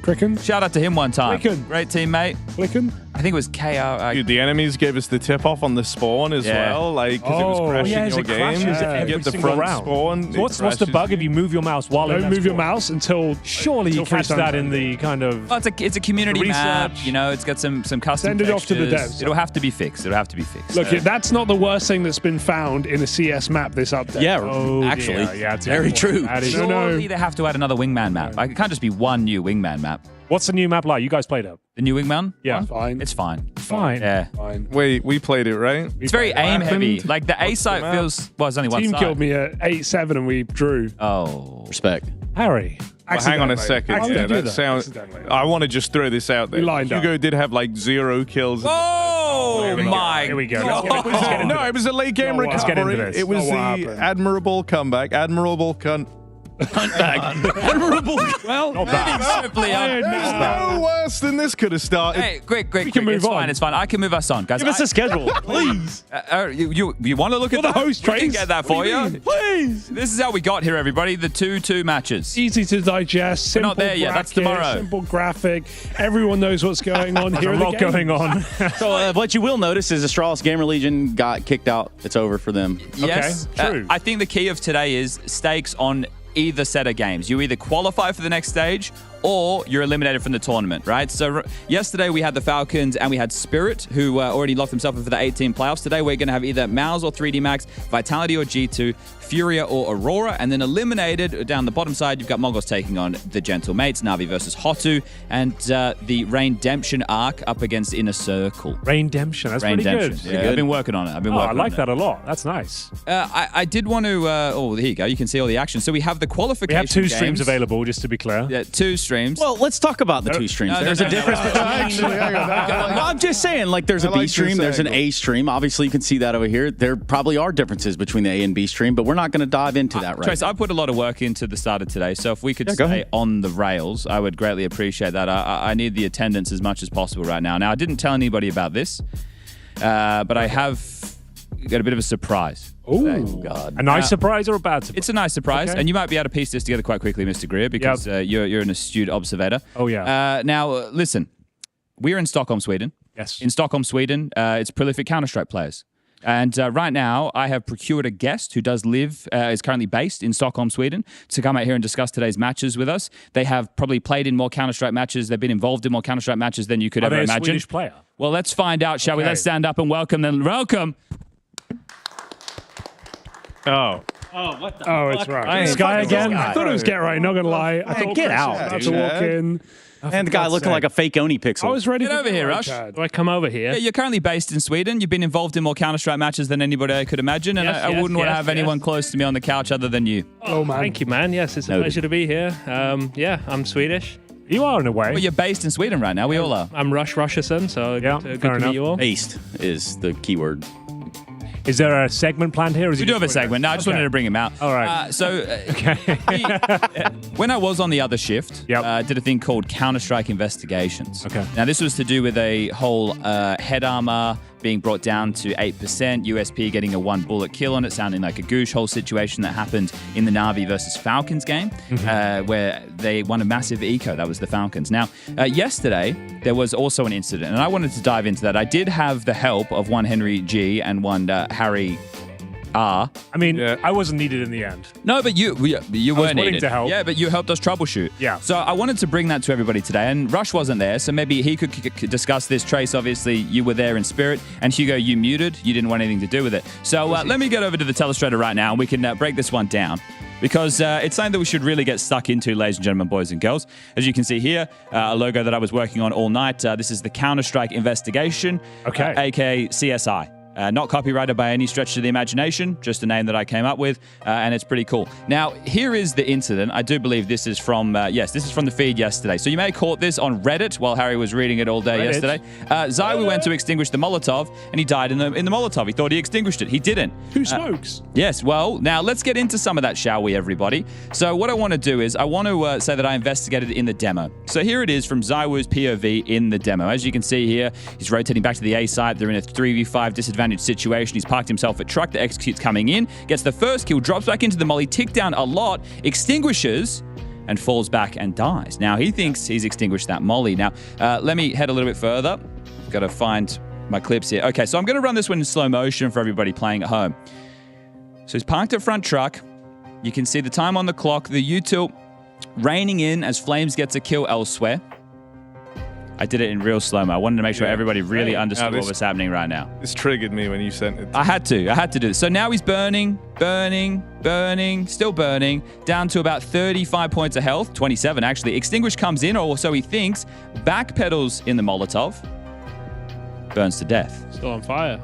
[SPEAKER 29] Cricken.
[SPEAKER 30] Shout out to him one time.
[SPEAKER 29] Cricken.
[SPEAKER 30] Great teammate.
[SPEAKER 29] Cricken.
[SPEAKER 30] I think it was KR.
[SPEAKER 7] Dude, the enemies gave us the tip off on the spawn as
[SPEAKER 30] Yeah.
[SPEAKER 7] well, like because it was crashing
[SPEAKER 5] yeah,
[SPEAKER 7] your
[SPEAKER 5] it
[SPEAKER 7] game.
[SPEAKER 5] crashes
[SPEAKER 7] You
[SPEAKER 5] every
[SPEAKER 7] get the
[SPEAKER 5] single
[SPEAKER 7] front
[SPEAKER 5] round.
[SPEAKER 7] spawn.
[SPEAKER 5] So what's the bug if you move your mouse while in
[SPEAKER 29] Don't
[SPEAKER 5] that
[SPEAKER 29] move your
[SPEAKER 5] spawn?
[SPEAKER 29] mouse until
[SPEAKER 5] Surely you
[SPEAKER 29] until
[SPEAKER 5] catch
[SPEAKER 29] free
[SPEAKER 5] that
[SPEAKER 29] time.
[SPEAKER 5] in the kind of.
[SPEAKER 30] Oh, it's a community map.
[SPEAKER 5] research.
[SPEAKER 30] You know, it's got some custom
[SPEAKER 29] Send it off to the
[SPEAKER 30] textures.
[SPEAKER 29] devs.
[SPEAKER 30] It'll have to be fixed. It'll have to be fixed.
[SPEAKER 29] Look, that's not the worst thing that's been found in a CS map this update.
[SPEAKER 3] Yeah,
[SPEAKER 5] Oh,
[SPEAKER 3] actually.
[SPEAKER 5] yeah, it's
[SPEAKER 3] Very
[SPEAKER 5] important.
[SPEAKER 3] true.
[SPEAKER 5] That is-
[SPEAKER 30] Surely they have to add another wingman map. Like, it can't just be one new wingman map.
[SPEAKER 5] What's the new map like? You guys played it.
[SPEAKER 30] The new wingman?
[SPEAKER 5] Yeah.
[SPEAKER 30] one?
[SPEAKER 29] Fine.
[SPEAKER 30] It's fine.
[SPEAKER 5] Fine.
[SPEAKER 30] Yeah.
[SPEAKER 29] Fine.
[SPEAKER 7] We played it, right?
[SPEAKER 30] It's very aim heavy.
[SPEAKER 29] happened?
[SPEAKER 30] Like the A site
[SPEAKER 7] map?
[SPEAKER 30] feels. Well, it's only one
[SPEAKER 29] Team
[SPEAKER 30] side.
[SPEAKER 29] killed me at 8-7 and we drew.
[SPEAKER 30] Oh.
[SPEAKER 3] Respect.
[SPEAKER 5] Harry.
[SPEAKER 7] Well, hang on a
[SPEAKER 29] Accidentally.
[SPEAKER 7] second.
[SPEAKER 5] Why would
[SPEAKER 7] Yeah,
[SPEAKER 5] you do
[SPEAKER 7] that
[SPEAKER 5] that?
[SPEAKER 7] sounds.
[SPEAKER 29] Accidentally.
[SPEAKER 7] I want to just throw this out there.
[SPEAKER 29] We lined up.
[SPEAKER 7] Hugo did have like 0 kills.
[SPEAKER 30] Oh my!
[SPEAKER 5] Here we go.
[SPEAKER 30] God.
[SPEAKER 5] Let's get into
[SPEAKER 7] No,
[SPEAKER 5] this.
[SPEAKER 7] it was a late game
[SPEAKER 29] Not what
[SPEAKER 7] recovery.
[SPEAKER 5] happened. Let's get into this.
[SPEAKER 7] It was
[SPEAKER 29] Not what
[SPEAKER 7] the
[SPEAKER 29] happened.
[SPEAKER 7] admirable comeback. Admirable cunt.
[SPEAKER 3] Admirable.
[SPEAKER 29] Well,
[SPEAKER 5] Not bad.
[SPEAKER 30] Simply
[SPEAKER 29] There's
[SPEAKER 7] No worse than this could have started.
[SPEAKER 30] Hey, quick.
[SPEAKER 29] can move
[SPEAKER 30] It's
[SPEAKER 29] on.
[SPEAKER 30] fine. It's fine. I can move us on, guys.
[SPEAKER 5] Give us a schedule, please.
[SPEAKER 30] You want to look
[SPEAKER 29] You're
[SPEAKER 30] at
[SPEAKER 29] the
[SPEAKER 30] that?
[SPEAKER 29] host,
[SPEAKER 30] We can
[SPEAKER 29] Trace.
[SPEAKER 30] get that
[SPEAKER 29] What
[SPEAKER 30] for
[SPEAKER 29] do you
[SPEAKER 30] you.
[SPEAKER 29] mean?
[SPEAKER 30] Please. This is how we got here, everybody. The 2-2 matches.
[SPEAKER 29] easy to digest. Simple
[SPEAKER 30] not there yet. That's
[SPEAKER 29] bracket,
[SPEAKER 30] tomorrow.
[SPEAKER 29] Simple graphic. Everyone knows what's going on. Here
[SPEAKER 5] a
[SPEAKER 29] are the
[SPEAKER 5] lot going
[SPEAKER 29] games.
[SPEAKER 5] on.
[SPEAKER 3] So what you will notice is Astralis Gamer Legion got kicked out. It's over for them.
[SPEAKER 30] Yes.
[SPEAKER 5] Okay, true.
[SPEAKER 30] I think the key of today is stakes on either set of games. You either qualify for the next stage or you're eliminated from the tournament, right? So yesterday we had the Falcons and we had Spirit, who already locked themselves in for the 18 playoffs. Today we're going to have either Mouse or 3D Max, Vitality or G2, Furia or Aurora, and then eliminated down the bottom side, you've got Mongols taking on the Gentle Mates, Navi versus Hotu, and the Raindemption arc up against Inner Circle.
[SPEAKER 5] Raindemption. That's pretty
[SPEAKER 30] Raindemption.
[SPEAKER 5] good.
[SPEAKER 30] Yeah, I've been working on it.
[SPEAKER 5] I like that a lot. That's nice.
[SPEAKER 30] I did want to. Oh, here you go. You can see all the action. So we have the
[SPEAKER 5] We
[SPEAKER 30] qualification.
[SPEAKER 5] have 2 streams
[SPEAKER 30] games.
[SPEAKER 5] available, just to be clear.
[SPEAKER 30] Yeah, 2 streams.
[SPEAKER 3] Well, let's talk about the 2 streams. There's a difference between. Well, I'm just saying, like, there's a B stream, there's an A stream. Obviously, you can see that over here. There probably are differences between the A and B stream, but we're not going to dive into that right
[SPEAKER 30] Trace,
[SPEAKER 3] now.
[SPEAKER 30] I put a lot of work into the start of today, so if we could
[SPEAKER 3] go
[SPEAKER 30] stay
[SPEAKER 3] ahead.
[SPEAKER 30] on the rails, I would greatly appreciate that. I need the attendance as much as possible right now. Now, I didn't tell anybody about this, but I have got a bit of a surprise.
[SPEAKER 5] Oh,
[SPEAKER 3] God.
[SPEAKER 5] A nice surprise or a bad surprise?
[SPEAKER 30] It's a nice surprise,
[SPEAKER 5] Okay.
[SPEAKER 30] and you might be able to piece this together quite quickly, Mr. Greer, because you're an astute observator.
[SPEAKER 5] Oh, yeah.
[SPEAKER 30] Now, listen, we're in Stockholm, Sweden.
[SPEAKER 5] Yes.
[SPEAKER 30] In Stockholm, Sweden, it's prolific Counter-Strike players. And right now, I have procured a guest who does live, is currently based in Stockholm, Sweden, to come out here and discuss today's matches with us. They have probably played in more Counter-Strike matches. They've been involved in more Counter-Strike matches than you could
[SPEAKER 5] Are
[SPEAKER 30] ever
[SPEAKER 5] they a
[SPEAKER 30] imagine.
[SPEAKER 5] Swedish player?
[SPEAKER 30] Well, let's find out, shall we?
[SPEAKER 5] Okay.
[SPEAKER 30] Let's stand up and welcome them. Welcome.
[SPEAKER 29] Oh.
[SPEAKER 5] Oh, what the
[SPEAKER 29] Oh, it's right.
[SPEAKER 5] This guy again?
[SPEAKER 29] I thought it was Get Right, not going to lie. I thought
[SPEAKER 3] get
[SPEAKER 29] Chris
[SPEAKER 3] out,
[SPEAKER 29] was about
[SPEAKER 3] dude.
[SPEAKER 29] to walk in.
[SPEAKER 3] And the guy looking like a fake Oni pixel.
[SPEAKER 29] I was ready
[SPEAKER 30] Get
[SPEAKER 29] to
[SPEAKER 30] over
[SPEAKER 29] go,
[SPEAKER 30] here, Rush.
[SPEAKER 29] Chad.
[SPEAKER 5] Do I come over here?
[SPEAKER 30] Yeah, you're currently based in Sweden. You've been involved in more Counter-Strike matches than anybody I could imagine, and
[SPEAKER 5] Yes,
[SPEAKER 30] I wouldn't want to
[SPEAKER 5] yes,
[SPEAKER 30] have anyone close to me on the couch other than you.
[SPEAKER 29] Oh, man.
[SPEAKER 5] Thank you, man. Yes, it's a
[SPEAKER 3] Noted.
[SPEAKER 5] pleasure to be here. Yeah, I'm Swedish. You are in a way.
[SPEAKER 30] Well, you're based in Sweden right now. We all are.
[SPEAKER 5] I'm Rush Rusherson, so
[SPEAKER 29] Yeah,
[SPEAKER 5] good
[SPEAKER 29] fair
[SPEAKER 5] to
[SPEAKER 29] enough.
[SPEAKER 5] meet you all.
[SPEAKER 3] Based is the keyword.
[SPEAKER 5] Is there a segment planned here? Or is
[SPEAKER 30] We
[SPEAKER 5] it
[SPEAKER 30] do
[SPEAKER 5] just
[SPEAKER 30] have a segment. No, I just
[SPEAKER 5] Okay.
[SPEAKER 30] wanted to bring him out.
[SPEAKER 5] All right.
[SPEAKER 30] When I was on the other shift,
[SPEAKER 5] Yep.
[SPEAKER 30] I did a thing called Counter-Strike Investigations.
[SPEAKER 5] Okay.
[SPEAKER 30] Now, this was to do with a whole head armor being brought down to 8%, USP getting a 1-bullet kill on it, sounding like a goosh, whole situation that happened in the Navi versus Falcons game, where they won a massive eco. That was the Falcons. Now, yesterday, there was also an incident, and I wanted to dive into that. I did have the help of one Henry G and one Harry R.
[SPEAKER 5] I mean, I wasn't needed in the end.
[SPEAKER 30] No, but you were
[SPEAKER 5] willing
[SPEAKER 30] needed
[SPEAKER 5] to help.
[SPEAKER 30] Yeah, but you helped us troubleshoot.
[SPEAKER 5] Yeah.
[SPEAKER 30] So I wanted to bring that to everybody today, and Rush wasn't there, so maybe he could discuss this. Trace, obviously, you were there in spirit, and Hugo, you muted. You didn't want anything to do with it. So let me get over to the telestrator right now, and we can break this one down. Because it's something that we should really get stuck into, ladies and gentlemen, boys and girls. As you can see here, a logo that I was working on all night. This is the Counter-Strike Investigation,
[SPEAKER 5] Okay.
[SPEAKER 30] aka CSI. Not copyrighted by any stretch of the imagination, just a name that I came up with, and it's pretty cool. Now, here is the incident. I do believe this is from, this is from the feed yesterday. So you may have caught this on Reddit while Harry was reading it all day yesterday. Zywoo went to extinguish the Molotov, and he died in the Molotov. He thought he extinguished it. He didn't.
[SPEAKER 29] Who smokes?
[SPEAKER 30] Yes, well, now let's get into some of that, shall we, everybody? So what I want to do is I want to say that I investigated in the demo. So here it is from Zywoo's POV in the demo. As you can see here, he's rotating back to the A site. They're in a 3v5 disadvantage situation. He's parked himself at truck that executes coming in, gets the first kill, drops back into the molly, ticked down a lot, extinguishes, and falls back and dies. Now, he thinks he's extinguished that molly. Now, let me head a little bit further. Got to find my clips here. Okay, so I'm going to run this one in slow motion for everybody playing at home. So he's parked at front truck. You can see the time on the clock, the util raining in as Flames gets a kill elsewhere. I did it in real slow-mo. I wanted to make sure everybody really understood what was happening right now.
[SPEAKER 7] This triggered me when you sent it.
[SPEAKER 30] I had to do this. So now he's burning, still burning, down to about 35 points of health, 27 actually. Extinguish comes in, or so he thinks, backpedals in the Molotov, burns to death.
[SPEAKER 29] Still on fire.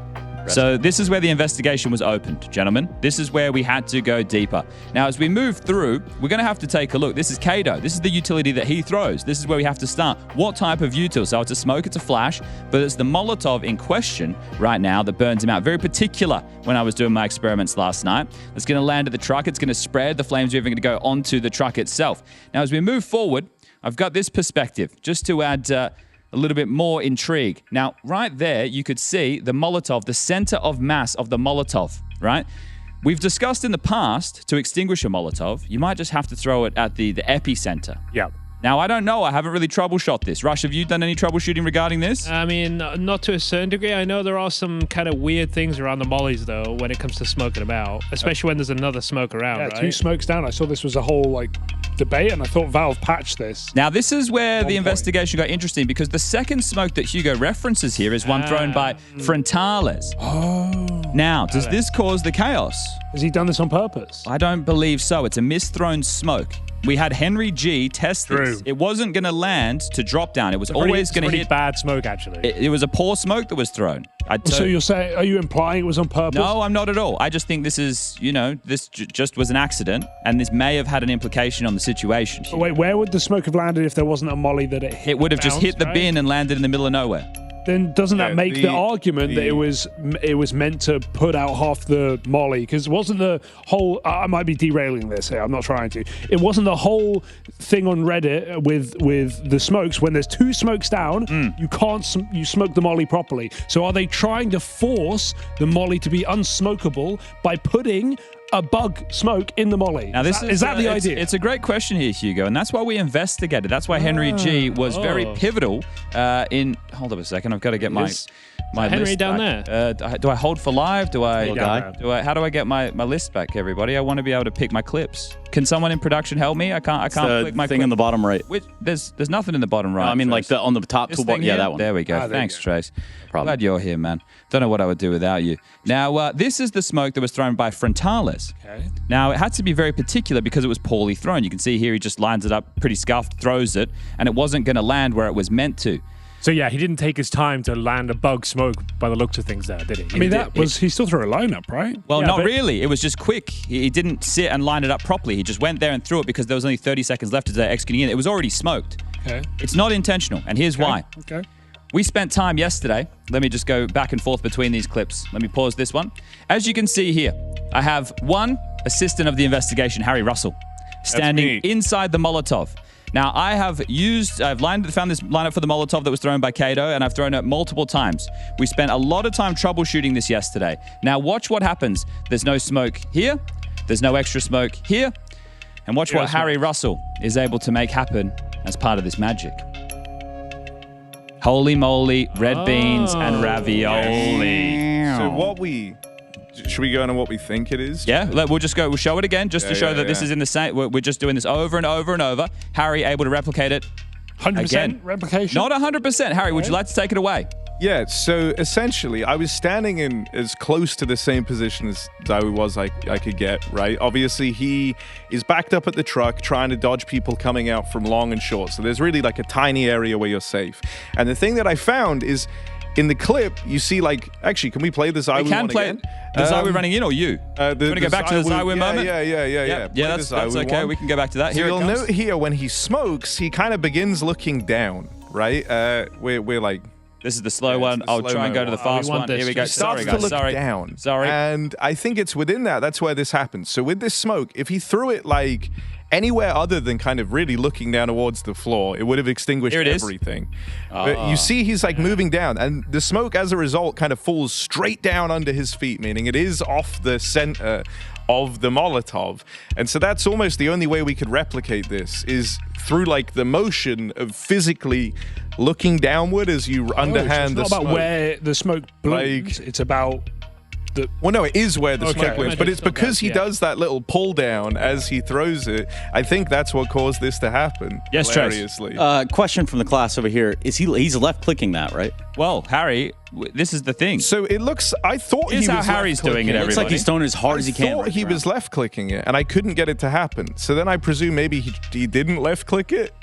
[SPEAKER 30] So this is where the investigation was opened, gentlemen. This is where we had to go deeper. Now, as we move through, we're going to have to take a look. This is Kato. This is the utility that he throws. This is where we have to start. What type of util? So it's a smoke, it's a flash, but it's the Molotov in question right now that burns him out. Very particular when I was doing my experiments last night. It's going to land at the truck. It's going to spread. The flames are even going to go onto the truck itself. Now, as we move forward, I've got this perspective just to add a little bit more intrigue. Now, right there, you could see the Molotov, the center of mass of the Molotov, right? We've discussed in the past, to extinguish a Molotov, you might just have to throw it at the epicenter.
[SPEAKER 29] Yeah.
[SPEAKER 30] Now, I don't know. I haven't really troubleshot this. Rush, have you done any troubleshooting regarding this?
[SPEAKER 29] I mean, not to a certain degree. I know there are some kind of weird things around the mollies, though, when it comes to smoking them out, especially when there's another smoke around, right? 2 smokes down. I saw this was a whole, debate, and I thought Valve patched this.
[SPEAKER 30] Now, this is where the investigation got interesting, because the second smoke that Hugo references here is one thrown by Frontales.
[SPEAKER 29] Oh.
[SPEAKER 30] Now, does this cause the chaos?
[SPEAKER 29] Has he done this on purpose?
[SPEAKER 30] I don't believe so. It's a misthrown smoke. We had Henry G test this. It wasn't going to land to drop down. It was always going to hit.
[SPEAKER 29] Bad smoke, actually.
[SPEAKER 30] It was a poor smoke that was thrown.
[SPEAKER 29] So you're saying, are you implying it was on purpose?
[SPEAKER 30] No, I'm not at all. I just think this is, this just was an accident, and this may have had an implication on the situation.
[SPEAKER 29] But wait, where would the smoke have landed if there wasn't a molly that it hit?
[SPEAKER 30] It would have just hit the bin and landed in the middle of nowhere.
[SPEAKER 29] Then doesn't that make the argument that it was meant to put out half the molly? Because wasn't the whole... I might be derailing this here. I'm not trying to. It wasn't the whole thing on Reddit with the smokes. When there's 2 smokes down, you can't you smoke the molly properly. So are they trying to force the molly to be unsmokable by putting a bug smoke in the molly?
[SPEAKER 30] Now,
[SPEAKER 29] is that the idea?
[SPEAKER 30] It's a great question here, Hugo, and that's why we investigated. That's why Henry G was very pivotal in... Hold up a second. I've got to get my
[SPEAKER 29] Henry
[SPEAKER 30] list
[SPEAKER 29] down
[SPEAKER 30] back.
[SPEAKER 29] there.
[SPEAKER 30] Do I hold for live? How do I get my list back, everybody? I want to be able to pick my clips. Can someone in production help me? I can't click my
[SPEAKER 3] thing
[SPEAKER 30] clip.
[SPEAKER 3] in the bottom right.
[SPEAKER 30] There's nothing in the bottom right.
[SPEAKER 3] No, I mean,
[SPEAKER 30] Trace.
[SPEAKER 3] on the top toolbar. Yeah, that one.
[SPEAKER 30] There we go. Thanks, Trace. Glad you're here, man. Don't know what I would do without you. Now, this is the smoke that was thrown by Frontales.
[SPEAKER 29] Okay.
[SPEAKER 30] Now, it had to be very particular because it was poorly thrown. You can see here he just lines it up pretty scuffed, throws it, and it wasn't going to land where it was meant to.
[SPEAKER 5] So yeah, he didn't take his time to land a bug smoke by the looks of things there, did he?
[SPEAKER 29] I mean, he still threw a lineup, right?
[SPEAKER 30] Well, not really. It was just quick. He didn't sit and line it up properly. He just went there and threw it because there was only 30 seconds left as they're executing it. It was already smoked.
[SPEAKER 29] Okay.
[SPEAKER 30] It's not intentional, and here's why.
[SPEAKER 29] Okay.
[SPEAKER 30] We spent time yesterday. Let me just go back and forth between these clips. Let me pause this one. As you can see here, I have one assistant of the investigation, Harry Russell, standing inside the Molotov. Now, I've found this lineup for the Molotov that was thrown by Kato, and I've thrown it multiple times. We spent a lot of time troubleshooting this yesterday. Now, watch what happens. There's no smoke here. There's no extra smoke here. And watch what Harry Russell is able to make happen as part of this magic. Holy moly, red beans and ravioli.
[SPEAKER 7] So should we go into what we think it is?
[SPEAKER 30] Yeah, we'll show it again just to show that this is in the same. We're just doing this over and over and over. Harry able to replicate it.
[SPEAKER 29] 100% replication?
[SPEAKER 30] Not 100%. Harry, would you like to take it away?
[SPEAKER 7] Yeah, so essentially, I was standing in as close to the same position as Zywoo was I could get, right? Obviously, he is backed up at the truck trying to dodge people coming out from long and short. So there's really like a tiny area where you're safe. And the thing that I found is in the clip, you see like, actually, can we play the Zywoo
[SPEAKER 30] We can
[SPEAKER 7] one
[SPEAKER 30] play
[SPEAKER 7] again?
[SPEAKER 30] the Zywoo running in or you?
[SPEAKER 7] You
[SPEAKER 30] want to go back to the Zywoo moment?
[SPEAKER 7] Yeah.
[SPEAKER 30] Yeah, that's okay. We can go back to that.
[SPEAKER 7] So
[SPEAKER 30] Here
[SPEAKER 7] you'll
[SPEAKER 30] it comes.
[SPEAKER 7] note here when he smokes, he kind of begins looking down, right? We're like...
[SPEAKER 30] This is the slow one. I'll try and go to the fast one. Here we go.
[SPEAKER 7] Starts
[SPEAKER 30] Sorry,
[SPEAKER 7] to
[SPEAKER 30] guys.
[SPEAKER 7] look
[SPEAKER 30] Sorry.
[SPEAKER 7] down.
[SPEAKER 30] Sorry.
[SPEAKER 7] And I think it's within that. That's where this happens. So with this smoke, if he threw it like anywhere other than kind of really looking down towards the floor, it would have extinguished
[SPEAKER 30] Here it is.
[SPEAKER 7] everything. But you see he's like moving down, and the smoke as a result kind of falls straight down under his feet, meaning it is off the center of the Molotov. And so that's almost the only way we could replicate this, is through like the motion of physically looking downward as you underhand the
[SPEAKER 29] it's not
[SPEAKER 7] smoke.
[SPEAKER 29] about where the smoke blooms. It's about the...
[SPEAKER 7] Well, no, it is where the smoke
[SPEAKER 29] Okay.
[SPEAKER 7] blooms, but it's because he does that little pull down as he throws it. I think that's what caused this to happen.
[SPEAKER 3] Yes, Trace.
[SPEAKER 7] hilariously.
[SPEAKER 3] Question from the class over here. He's left clicking that, right?
[SPEAKER 30] Well, Harry, this is the thing.
[SPEAKER 7] So it looks, I thought
[SPEAKER 30] Here's
[SPEAKER 7] he
[SPEAKER 30] how
[SPEAKER 7] was
[SPEAKER 30] Harry's doing it,
[SPEAKER 7] left-clicking.
[SPEAKER 3] It looks like he's throwing as hard as he can.
[SPEAKER 7] I thought he was left clicking it, and I couldn't get it to happen. So then I presume maybe he didn't left click it,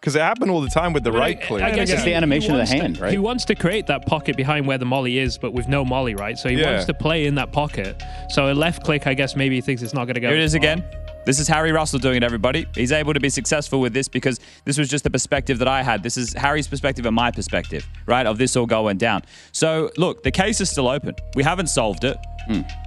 [SPEAKER 7] because it happened all the time with the right click.
[SPEAKER 3] I guess it's the animation of the hand, right?
[SPEAKER 6] He wants to create that pocket behind where the molly is, but with no molly, right? So he wants to play in that pocket. So a left click, I guess maybe he thinks it's not going to go.
[SPEAKER 30] Here it is
[SPEAKER 6] far.
[SPEAKER 30] again. This is Harry Russell doing it, everybody. He's able to be successful with this because this was just the perspective that I had. This is Harry's perspective and my perspective, right, of this all going down. So, look, the case is still open. We haven't solved it.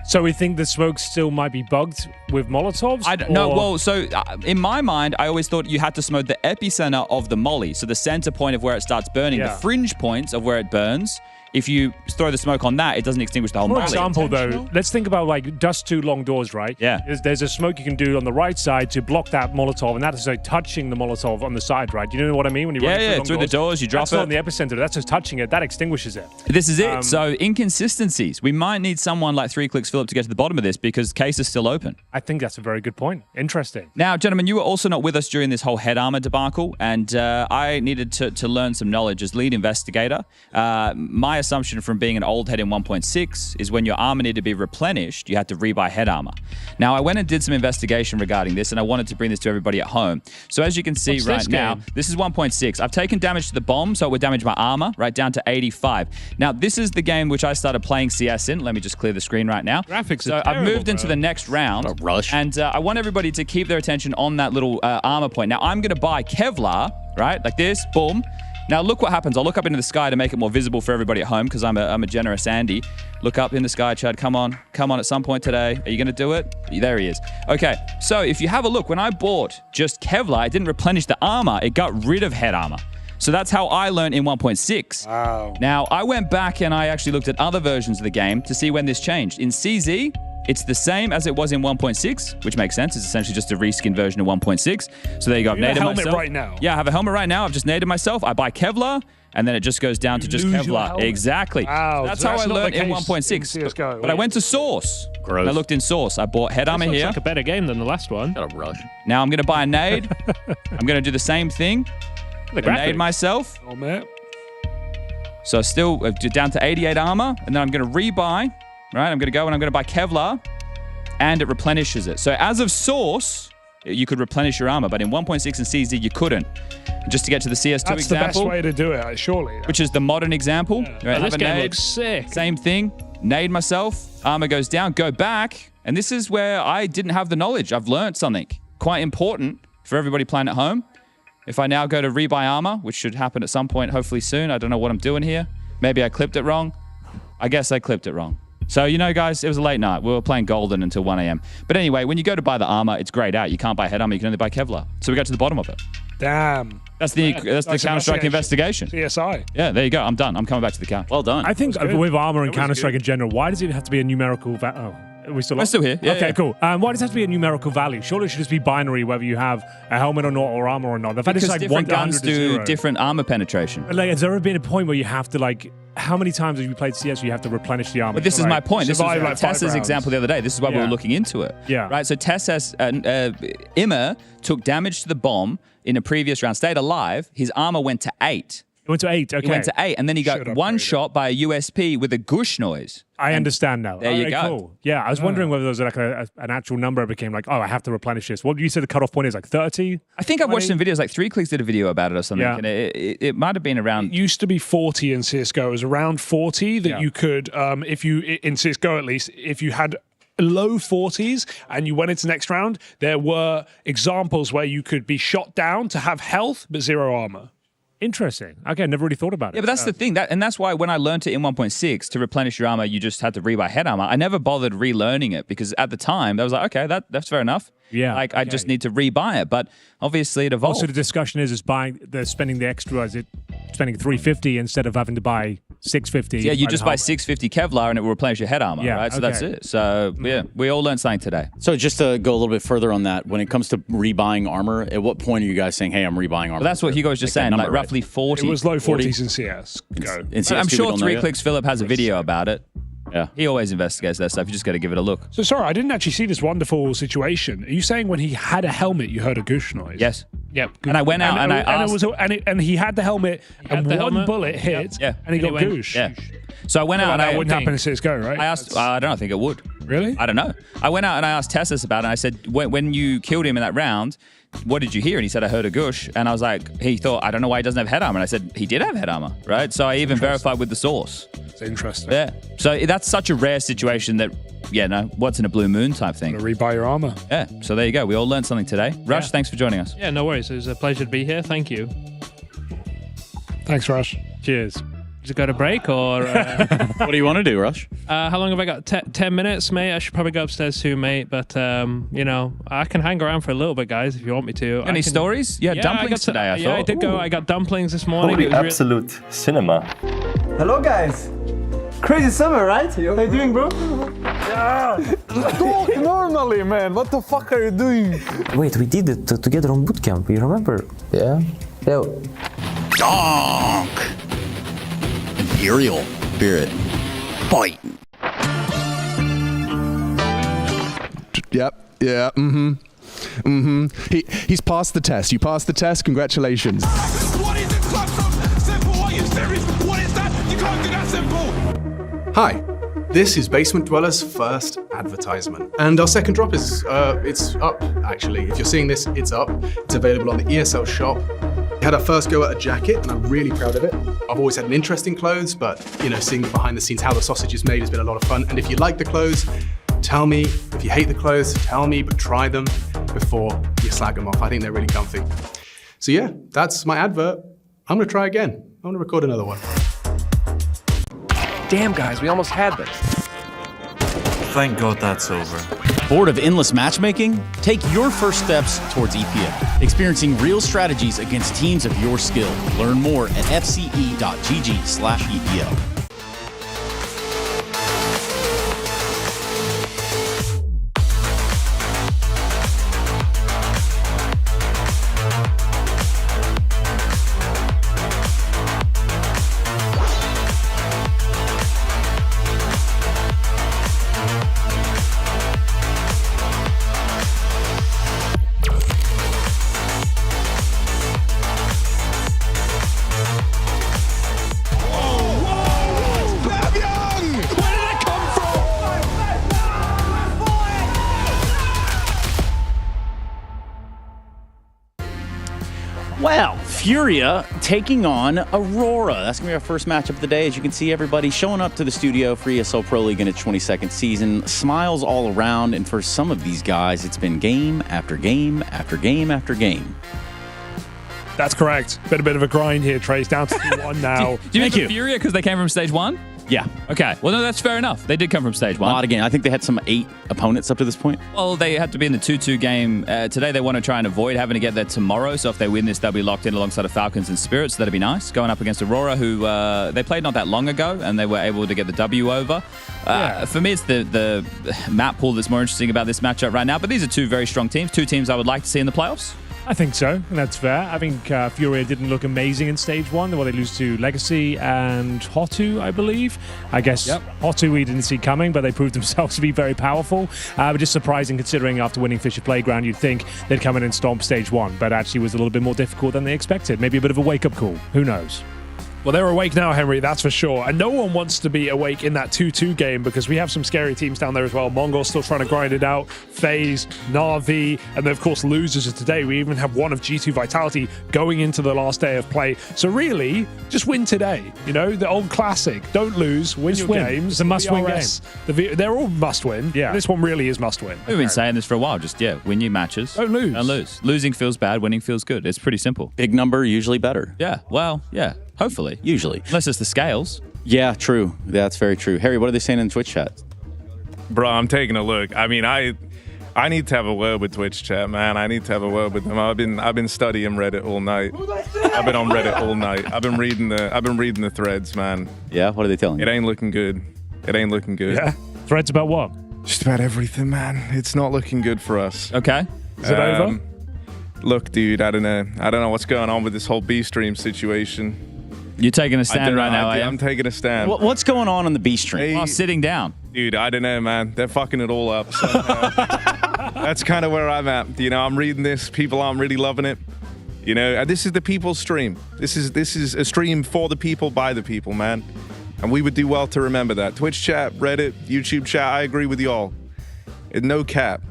[SPEAKER 5] So we think the smoke still might be bugged with Molotovs?
[SPEAKER 30] I don't know. Well, so in my mind, I always thought you had to smoke the epicenter of the molly. So the center point of where it starts burning, the fringe points of where it burns. If you throw the smoke on that, it doesn't extinguish the whole
[SPEAKER 5] For
[SPEAKER 30] molly.
[SPEAKER 5] example, though, let's think about like dust two long doors, right?
[SPEAKER 30] Yeah.
[SPEAKER 5] There's a smoke you can do on the right side to block that Molotov, and that is like touching the Molotov on the side, right? You know what I mean? When you run
[SPEAKER 30] through the doors, you drop
[SPEAKER 5] that's
[SPEAKER 30] it.
[SPEAKER 5] not on the epicenter. That's just touching it. That extinguishes it.
[SPEAKER 30] This is it. So inconsistencies. We might need someone like 3 Clicks Philip to get to the bottom of this because case is still open.
[SPEAKER 5] I think that's a very good point. Interesting.
[SPEAKER 30] Now, gentlemen, you were also not with us during this whole head armor debacle, and I needed to learn some knowledge as lead investigator. My assumption from being an old head in 1.6 is when your armor needed to be replenished, you had to rebuy head armor. Now, I went and did some investigation regarding this, and I wanted to bring this to everybody at home. So as you can see right now, this is 1.6. I've taken damage to the bomb, so it would damage my armor, right down to 85. Now, this is the game which I started playing CS in. Let me just clear the screen right now.
[SPEAKER 6] Graphics
[SPEAKER 30] So
[SPEAKER 6] are
[SPEAKER 30] I've
[SPEAKER 6] terrible,
[SPEAKER 30] moved into
[SPEAKER 6] bro.
[SPEAKER 30] the next round.
[SPEAKER 3] What a rush.
[SPEAKER 30] And I want everybody to keep their attention on that little armor point. Now, I'm going to buy Kevlar, right? Like this, boom. Now, look what happens. I'll look up into the sky to make it more visible for everybody at home because I'm a generous Andy. Look up in the sky, Chad. Come on at some point today. Are you going to do it? There he is. Okay, so if you have a look, when I bought just Kevlar, it didn't replenish the armor. It got rid of head armor. So that's how I learned in 1.6.
[SPEAKER 29] Wow.
[SPEAKER 30] Now, I went back and I actually looked at other versions of the game to see when this changed. In CZ, it's the same as it was in 1.6, which makes sense. It's essentially just a reskin version of 1.6. So there you go. I've
[SPEAKER 29] You have a
[SPEAKER 30] nated
[SPEAKER 29] helmet
[SPEAKER 30] myself.
[SPEAKER 29] right now.
[SPEAKER 30] Yeah, I have a helmet right now. I've just nated myself. I buy Kevlar, and then it just goes down to just
[SPEAKER 29] lose your
[SPEAKER 30] Kevlar.
[SPEAKER 29] helmet?
[SPEAKER 30] Exactly.
[SPEAKER 29] Wow,
[SPEAKER 30] That's
[SPEAKER 29] so
[SPEAKER 30] how
[SPEAKER 29] that's
[SPEAKER 30] I
[SPEAKER 29] not
[SPEAKER 30] learned
[SPEAKER 29] the
[SPEAKER 30] in
[SPEAKER 29] case
[SPEAKER 30] 1.6.
[SPEAKER 29] in CS:GO.
[SPEAKER 30] But I went to Source.
[SPEAKER 3] Gross.
[SPEAKER 30] And I looked in Source. I bought head armor
[SPEAKER 6] Looks
[SPEAKER 30] here.
[SPEAKER 6] like a better game than the last one.
[SPEAKER 3] Got a rush.
[SPEAKER 30] Now I'm going to buy a nade. I'm going to do the same thing.
[SPEAKER 6] The
[SPEAKER 30] Nade
[SPEAKER 6] graphics.
[SPEAKER 30] myself.
[SPEAKER 29] Oh, man.
[SPEAKER 30] So still down to 88 armor, and then I'm going to rebuy, right? I'm going to go and I'm going to buy Kevlar, and it replenishes it. So as of Source, you could replenish your armor, but in 1.6 and CZ, you couldn't. Just to get to the CS2
[SPEAKER 29] That's the
[SPEAKER 30] example,
[SPEAKER 29] best way to do it, surely.
[SPEAKER 30] which is the modern example. Right,
[SPEAKER 6] Oh,
[SPEAKER 30] have
[SPEAKER 6] this
[SPEAKER 30] a
[SPEAKER 6] game
[SPEAKER 30] nade,
[SPEAKER 6] looks sick.
[SPEAKER 30] same thing, nade myself, armor goes down, go back, and this is where I didn't have the knowledge. I've learned something quite important for everybody playing at home. If I now go to rebuy armor, which should happen at some point, hopefully soon. I don't know what I'm doing here. Maybe I clipped it wrong. I guess I clipped it wrong. So, you know, guys, it was a late night. We were playing Golden until 1 a.m. But anyway, when you go to buy the armor, it's grayed out. You can't buy head armor. You can only buy Kevlar. So we got to the bottom of it.
[SPEAKER 29] Damn.
[SPEAKER 30] That's the Counter-Strike investigation.
[SPEAKER 29] CSI.
[SPEAKER 30] Yeah, there you go. I'm done. I'm coming back to the couch.
[SPEAKER 3] Well done.
[SPEAKER 5] I think
[SPEAKER 29] That was good.
[SPEAKER 5] with armor and
[SPEAKER 29] That was
[SPEAKER 5] Counter-Strike
[SPEAKER 29] good.
[SPEAKER 5] in general, why does it have to be a numerical value? Oh, are we still
[SPEAKER 30] We're
[SPEAKER 5] on?
[SPEAKER 30] still here. Yeah,
[SPEAKER 5] okay,
[SPEAKER 30] yeah.
[SPEAKER 5] cool. Why does it have to be a numerical value? Surely it should just be binary, whether you have a helmet or not, or armor or not. The fact
[SPEAKER 30] Because
[SPEAKER 5] it's like
[SPEAKER 30] different
[SPEAKER 5] 1 to 100
[SPEAKER 30] guns
[SPEAKER 5] to
[SPEAKER 30] do
[SPEAKER 5] 0.
[SPEAKER 30] different armor penetration.
[SPEAKER 5] But, like, has there ever been a point where you have to, like, how many times have you played CS where you have to replenish the armor?
[SPEAKER 30] But this is
[SPEAKER 5] Like,
[SPEAKER 30] my point. This is
[SPEAKER 29] survive like 5
[SPEAKER 30] Tessa's
[SPEAKER 29] rounds.
[SPEAKER 30] example the other day. This is why we
[SPEAKER 5] Yeah.
[SPEAKER 30] were looking into it.
[SPEAKER 5] Yeah.
[SPEAKER 30] Right? So Tessa's, Immer took damage to the bomb in a previous round, stayed alive. His armor went to 8.
[SPEAKER 5] He went to 8. Okay.
[SPEAKER 30] He went to 8, and then he got one shot by a USP with a gush noise.
[SPEAKER 5] I understand now.
[SPEAKER 30] There you go.
[SPEAKER 5] Cool. Yeah, I was wondering whether there was like an actual number. It became like, oh, I have to replenish this. What you said the cutoff point is like 30?
[SPEAKER 30] I think I've watched some videos, like 3 Clicks did a video about it or something.
[SPEAKER 5] Yeah.
[SPEAKER 30] And it might have been around.
[SPEAKER 29] It used to be 40 in CSGO. It was around 40 that you could, if you, in CSGO at least, if you had low 40s and you went into the next round, there were examples where you could be shot down to have health but 0 armor.
[SPEAKER 5] Interesting. Okay, I never really thought about it.
[SPEAKER 30] Yeah, but that's the thing. And that's why when I learned it in 1.6, to replenish your armor, you just had to rebuy head armor. I never bothered relearning it because at the time, I was like, okay, that's fair enough.
[SPEAKER 5] Yeah.
[SPEAKER 30] Like, I just need to rebuy it. But obviously it evolved.
[SPEAKER 5] Also, the discussion is spending the extra, spending 350 instead of having to buy 650.
[SPEAKER 30] Yeah, you just buy 650 Kevlar and it will replenish your head armor, right? So that's it. So, yeah, we all learned something today.
[SPEAKER 3] So just to go a little bit further on that, when it comes to rebuying armor, at what point are you guys saying, hey, I'm rebuying armor?
[SPEAKER 30] Well, that's what Hugo was just saying, like roughly 40.
[SPEAKER 29] It was low 40s in CS.
[SPEAKER 30] I'm sure 3 Clicks Philip has a video about it.
[SPEAKER 3] Yeah.
[SPEAKER 30] He always investigates that stuff. You just got to give it a look.
[SPEAKER 29] So sorry, I didn't actually see this wonderful situation. Are you saying when he had a helmet, you heard a goosh noise?
[SPEAKER 30] Yes.
[SPEAKER 29] Yep.
[SPEAKER 30] And I went out and I asked.
[SPEAKER 29] And he had the helmet, and one bullet hit, and he got goosh.
[SPEAKER 30] Yeah. So I went out and
[SPEAKER 29] that wouldn't happen in CSGO, right?
[SPEAKER 30] I asked. I don't think it would.
[SPEAKER 29] Really?
[SPEAKER 30] I don't know. I went out and I asked Tessus about it. And I said, when you killed him in that round, what did you hear? And he said, I heard a gush. And I was like, he thought, I don't know why he doesn't have head armor. And I said, he did have head armor, right? So I even verified with the source.
[SPEAKER 29] It's interesting.
[SPEAKER 30] Yeah. So that's such a rare situation that, once in a blue moon type thing.
[SPEAKER 29] Rebuy your armor.
[SPEAKER 30] Yeah. So there you go. We all learned something today. Rush, thanks for joining us.
[SPEAKER 6] Yeah, no worries. It was a pleasure to be here. Thank you.
[SPEAKER 29] Thanks, Rush.
[SPEAKER 5] Cheers.
[SPEAKER 6] Just go to break or...
[SPEAKER 3] What do you want to do, Rush?
[SPEAKER 6] How long have I got? 10 minutes, mate? I should probably go upstairs soon, mate. But, I can hang around for a little bit, guys, if you want me to.
[SPEAKER 30] Any stories? You had dumplings today, I thought.
[SPEAKER 6] I did go. I got dumplings this morning.
[SPEAKER 9] Holy absolute cinema. Hello, guys. Crazy summer, right? How you doing, bro?
[SPEAKER 10] Yeah. Talk normally, man. What the fuck are you doing?
[SPEAKER 28] Wait, we did it together on bootcamp. You remember? Yeah. Yeah.
[SPEAKER 3] Donk! Imperial spirit. Fight.
[SPEAKER 11] Yep. Yeah. He's passed the test. You passed the test. Congratulations.
[SPEAKER 10] What is it? Simple. Are you serious? What is that? You can't do that simple.
[SPEAKER 13] Hi. This is Basement Dweller's first advertisement. And our second drop is, it's up, actually. If you're seeing this, it's up. It's available on the ESL shop. We had our first go at a jacket, and I'm really proud of it. I've always had an interest in clothes, but, seeing behind the scenes how the sausage is made has been a lot of fun. And if you like the clothes, tell me. If you hate the clothes, tell me, but try them before you slag them off. I think they're really comfy. So yeah, that's my advert. I'm gonna try again. I'm gonna record another one.
[SPEAKER 14] Damn, guys, we almost had this.
[SPEAKER 24] Thank God that's over.
[SPEAKER 3] Bored of endless matchmaking? Take your first steps towards EPL. Experiencing real strategies against teams of your skill. Learn more at fce.gg/EPL. Well, Furia taking on Aurora. That's going to be our first matchup of the day. As you can see, everybody showing up to the studio for ESL Pro League in its 22nd season. Smiles all around, and for some of these guys, it's been game after game after game after game.
[SPEAKER 29] That's correct. Been a bit of a grind here, Trace. Down to 2-1 now.
[SPEAKER 30] Do you mean Furia because they came from stage 1?
[SPEAKER 3] Yeah.
[SPEAKER 30] Okay. Well, no, that's fair enough. They did come from stage 1.
[SPEAKER 3] Not again. I think they had some 8 opponents up to this point.
[SPEAKER 30] Well, they had to be in the 2-2 game. Today, they want to try and avoid having to get there tomorrow. So if they win this, they'll be locked in alongside of Falcons and Spirits. That'd be nice. Going up against Aurora, who they played not that long ago, and they were able to get the W over. For me, it's the map pool that's more interesting about this matchup right now. But these are 2 very strong teams. 2 teams I would like to see in the playoffs.
[SPEAKER 5] I think so, and that's fair. I think Furia didn't look amazing in stage 1. Well, they lose to Legacy and Hotu, I believe. I guess Hotu we didn't see coming, but they proved themselves to be very powerful. But just surprising considering after winning Fisher Playground, you'd think they'd come in and stomp stage 1, but actually was a little bit more difficult than they expected. Maybe a bit of a wake-up call. Who knows?
[SPEAKER 29] Well, they're awake now, Henry, that's for sure. And no one wants to be awake in that 2-2 game because we have some scary teams down there as well. Mongol's still trying to grind it out. FaZe, Na'Vi, and then, of course, losers of today. We even have one of G2 Vitality going into the last day of play. So really, just win today. You know, the old classic. Don't lose, win your games.
[SPEAKER 5] It's a must-win game.
[SPEAKER 29] They're all must-win. Yeah. This one really is must-win.
[SPEAKER 30] We've been saying this for a while. Just, win your matches.
[SPEAKER 29] Don't lose.
[SPEAKER 30] Don't lose. Losing feels bad. Winning feels good. It's pretty simple.
[SPEAKER 3] Big number, usually better.
[SPEAKER 30] Yeah. Well, yeah. Hopefully.
[SPEAKER 3] Usually.
[SPEAKER 30] Unless it's the scales.
[SPEAKER 3] Yeah, true. That's very true. Harry, what are they saying in Twitch chat?
[SPEAKER 7] Bro, I'm taking a look. I mean, I need to have a word with Twitch chat, man. I need to have a word with them. I've been studying Reddit all night. I've been on Reddit all night. I've been reading the threads, man.
[SPEAKER 3] Yeah, what are they telling you?
[SPEAKER 7] It ain't looking good. It ain't looking good.
[SPEAKER 29] Yeah. Threads about what?
[SPEAKER 7] Just about everything, man. It's not looking good for us.
[SPEAKER 30] Okay.
[SPEAKER 29] Is it over?
[SPEAKER 7] Look, dude, I don't know what's going on with this whole B-stream situation.
[SPEAKER 30] You're taking a stand right now,
[SPEAKER 7] I'm taking a stand.
[SPEAKER 3] What's going on the B stream?
[SPEAKER 30] While sitting down.
[SPEAKER 7] Dude, I don't know, man. They're fucking it all up. So, that's kind of where I'm at. You know, I'm reading this. People aren't really loving it. You know, and this is the people's stream. This is a stream for the people, by the people, man. And we would do well to remember that. Twitch chat, Reddit, YouTube chat, I agree with y'all. No cap.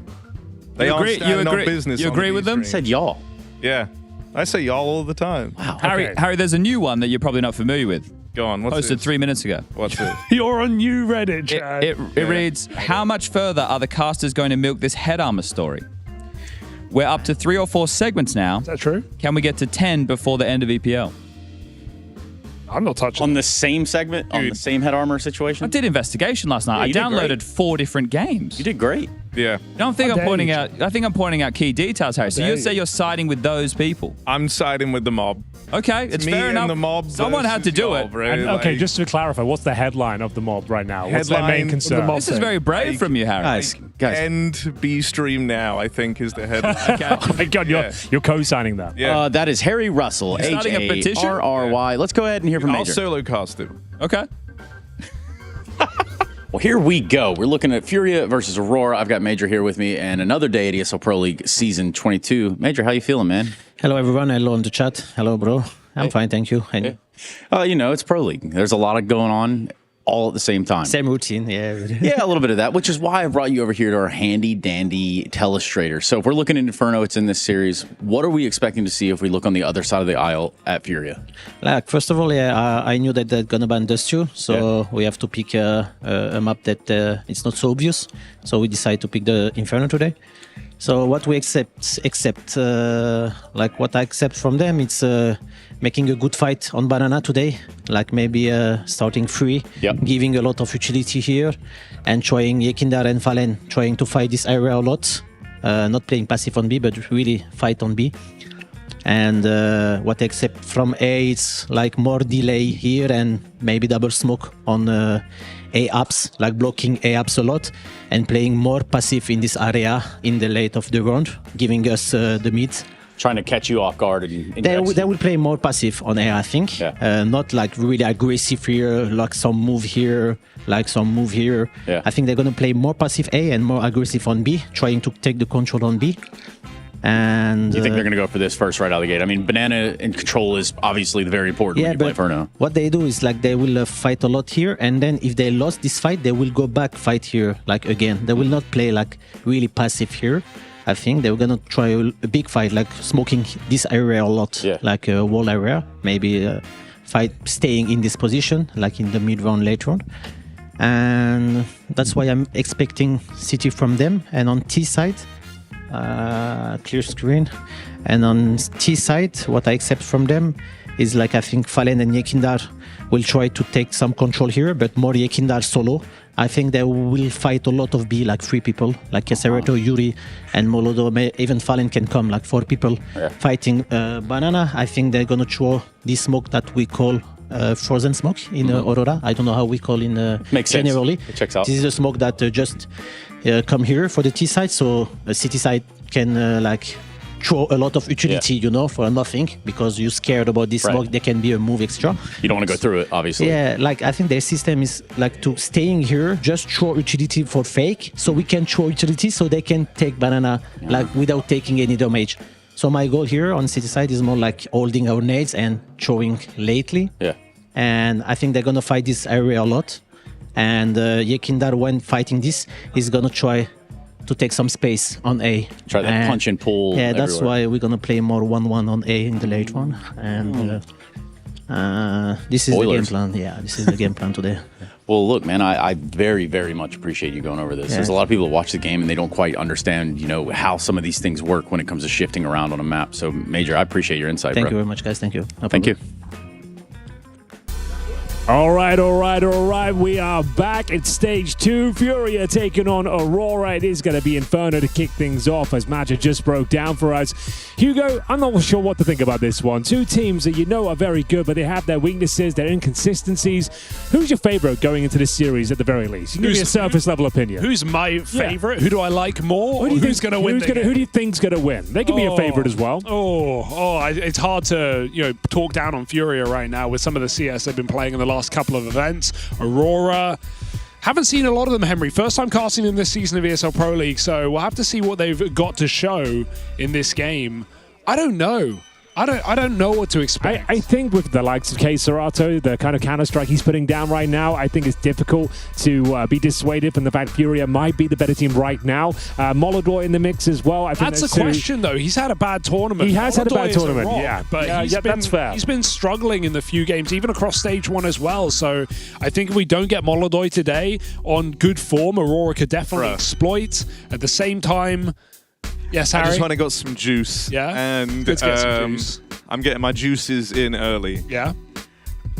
[SPEAKER 7] They aren't standing on business.
[SPEAKER 30] You agree with them?
[SPEAKER 3] Said y'all.
[SPEAKER 7] Yeah. I say y'all all the time.
[SPEAKER 30] Wow. Harry, there's a new one that you're probably not familiar with.
[SPEAKER 7] Go on. What's
[SPEAKER 30] Posted
[SPEAKER 7] this?
[SPEAKER 30] 3 minutes ago.
[SPEAKER 7] What's it?
[SPEAKER 29] You're on new Reddit chat.
[SPEAKER 30] It reads, how much further are the casters going to milk this head armor story? We're up to 3 or 4 segments now.
[SPEAKER 29] Is that true?
[SPEAKER 30] Can we get to 10 before the end of EPL?
[SPEAKER 29] I'm not touching
[SPEAKER 3] on the same segment, on the same head armor situation.
[SPEAKER 30] I did investigation last night. I downloaded 4 different games.
[SPEAKER 3] You did great.
[SPEAKER 7] Yeah.
[SPEAKER 30] I don't think I'm pointing out. I think I'm pointing out key details, Harry. So you say you're siding with those people.
[SPEAKER 7] I'm siding with the mob.
[SPEAKER 30] Okay, it's
[SPEAKER 7] me
[SPEAKER 30] fair
[SPEAKER 7] and
[SPEAKER 30] enough.
[SPEAKER 7] the mob.
[SPEAKER 30] Someone had to do it.
[SPEAKER 7] Right?
[SPEAKER 29] And, okay, just to clarify, what's the headline of the mob right now? What's their main concern?
[SPEAKER 30] This is very brave from you, Harry.
[SPEAKER 3] Guys.
[SPEAKER 7] End B stream now, I think, is the headline.
[SPEAKER 29] Oh my God, you're co-signing that.
[SPEAKER 7] Yeah.
[SPEAKER 3] That is Harry Russell,
[SPEAKER 30] You're starting a petition?
[SPEAKER 3] HARRY. Let's go ahead and hear from
[SPEAKER 7] I'll
[SPEAKER 3] Major.
[SPEAKER 7] solo cast it.
[SPEAKER 30] Okay.
[SPEAKER 3] Well, here we go. We're looking at Furia versus Aurora. I've got Major here with me, and another day at ESL Pro League Season 22. Major, how you feeling, man?
[SPEAKER 28] Hello, everyone. Hello in the chat. Hello, bro. I'm fine, thank you. And
[SPEAKER 3] you know, it's Pro League. There's a lot going on all at the same time.
[SPEAKER 28] same routine, yeah.
[SPEAKER 3] Yeah, a little bit of that, which is why I brought you over here to our handy-dandy telestrator. So if we're looking at Inferno, it's in this series. What are we expecting to see if we look on the other side of the aisle at Furia?
[SPEAKER 28] Like, first of all, I knew that they're gonna ban Dust 2, so we have to pick a map that it's not so obvious. So we decided to pick the Inferno today. So what we accept, like what I accept from them, it's making a good fight on Banana today, like maybe starting free, giving a lot of utility here, and trying Yekindar and Fallen, trying to fight this area a lot, not playing passive on B, but really fight on B. And what I accept from A is like more delay here and maybe double smoke on A apps, like blocking A apps a lot and playing more passive in this area in the late of the round, giving us the mid.
[SPEAKER 3] Trying to catch you off guard.
[SPEAKER 28] They will play more passive on A, I think.
[SPEAKER 3] Yeah.
[SPEAKER 28] Not like really aggressive here, like some move here, like some move here.
[SPEAKER 3] Yeah.
[SPEAKER 28] I think they're going to play more passive A and more aggressive on B, trying to take the control on B. And
[SPEAKER 3] you think they're going to go for this first right out of the gate? I mean, Banana in control is obviously very important when you play Inferno.
[SPEAKER 28] What they do is like they will fight a lot here, and then if they lost this fight, they will go back fight here, like again. They will not play like really passive here. I think they're gonna try a big fight, like smoking this area a lot, like a wall area. Maybe fight staying in this position, like in the mid round, late round. And that's why I'm expecting City from them. And on T side, clear screen. And on T side, what I accept from them is like I think Fallen and Yekindar will try to take some control here, but more Yekindar solo. I think they will fight a lot of B, like 3 people, like Kesereto, Yuri, and Molodo. Even Fallen can come, like 4 people fighting Banana. I think they're gonna throw this smoke that we call frozen smoke in Aurora. I don't know how we call in generally.
[SPEAKER 3] It checks out.
[SPEAKER 28] This is a smoke that just come here for the T side, so the City side can like throw a lot of utility, you know, for nothing, because you're scared about this smoke. There can be a move extra.
[SPEAKER 3] You don't want to go through it, obviously.
[SPEAKER 28] Yeah, like I think their system is like to staying here, just throw utility for fake, so we can throw utility so they can take Banana like without taking any damage. So my goal here on City side is more like holding our nades and throwing lately.
[SPEAKER 3] Yeah.
[SPEAKER 28] and I think they're gonna fight this area a lot. And Yekindar, when fighting this, he's gonna try to take some space on A.
[SPEAKER 3] Try that punch and pull.
[SPEAKER 28] Yeah, that's
[SPEAKER 3] everywhere.
[SPEAKER 28] why we're gonna play more 1-1 on A in the late one. And this is the game plan. Yeah, this is the game plan today.
[SPEAKER 3] Well, look, man, I very, very much appreciate you going over this.
[SPEAKER 28] Yeah.
[SPEAKER 3] There's a lot of people that watch the game and they don't quite understand, how some of these things work when it comes to shifting around on a map. So, Major, I appreciate your insight,
[SPEAKER 28] Thank
[SPEAKER 3] bro.
[SPEAKER 28] you very much, guys. Thank you. No
[SPEAKER 3] Thank you.
[SPEAKER 5] All right. We are back at stage 2. Furia taking on Aurora. It is going to be Inferno to kick things off as Magic just broke down for us. Hugo, I'm not sure what to think about this one. Two teams that are very good, but they have their weaknesses, their inconsistencies. Who's your favorite going into this series at the very least? You can give me a surface level opinion.
[SPEAKER 29] Who's my favorite? Who do I like more? Who's going to win?
[SPEAKER 5] Who do you think's going to win? They can be a favorite as well.
[SPEAKER 29] It's hard to talk down on Furia right now with some of the CS they've been playing in the last couple of events. Aurora, haven't seen a lot of them, Henry. First time casting them this season of ESL Pro League, so we'll have to see what they've got to show in this game. I don't know. I don't know what to expect.
[SPEAKER 5] I think with the likes of K Serato, the kind of counter-strike he's putting down right now, I think it's difficult to be dissuaded from the fact Furia might be the better team right now. Molodor in the mix as well. I think
[SPEAKER 29] that's a question, though. He's had a bad tournament.
[SPEAKER 5] He has had a bad tournament,
[SPEAKER 29] rock,
[SPEAKER 5] yeah.
[SPEAKER 29] But
[SPEAKER 5] that's fair.
[SPEAKER 29] He's been struggling in the few games, even across stage 1 as well. So I think if we don't get Molodor today on good form, Aurora could definitely exploit. At the same time... Yes, Harry?
[SPEAKER 7] I just want to get some juice.
[SPEAKER 29] Yeah?
[SPEAKER 7] And
[SPEAKER 29] Let's get some juice.
[SPEAKER 7] I'm getting my juices in early.
[SPEAKER 29] Yeah?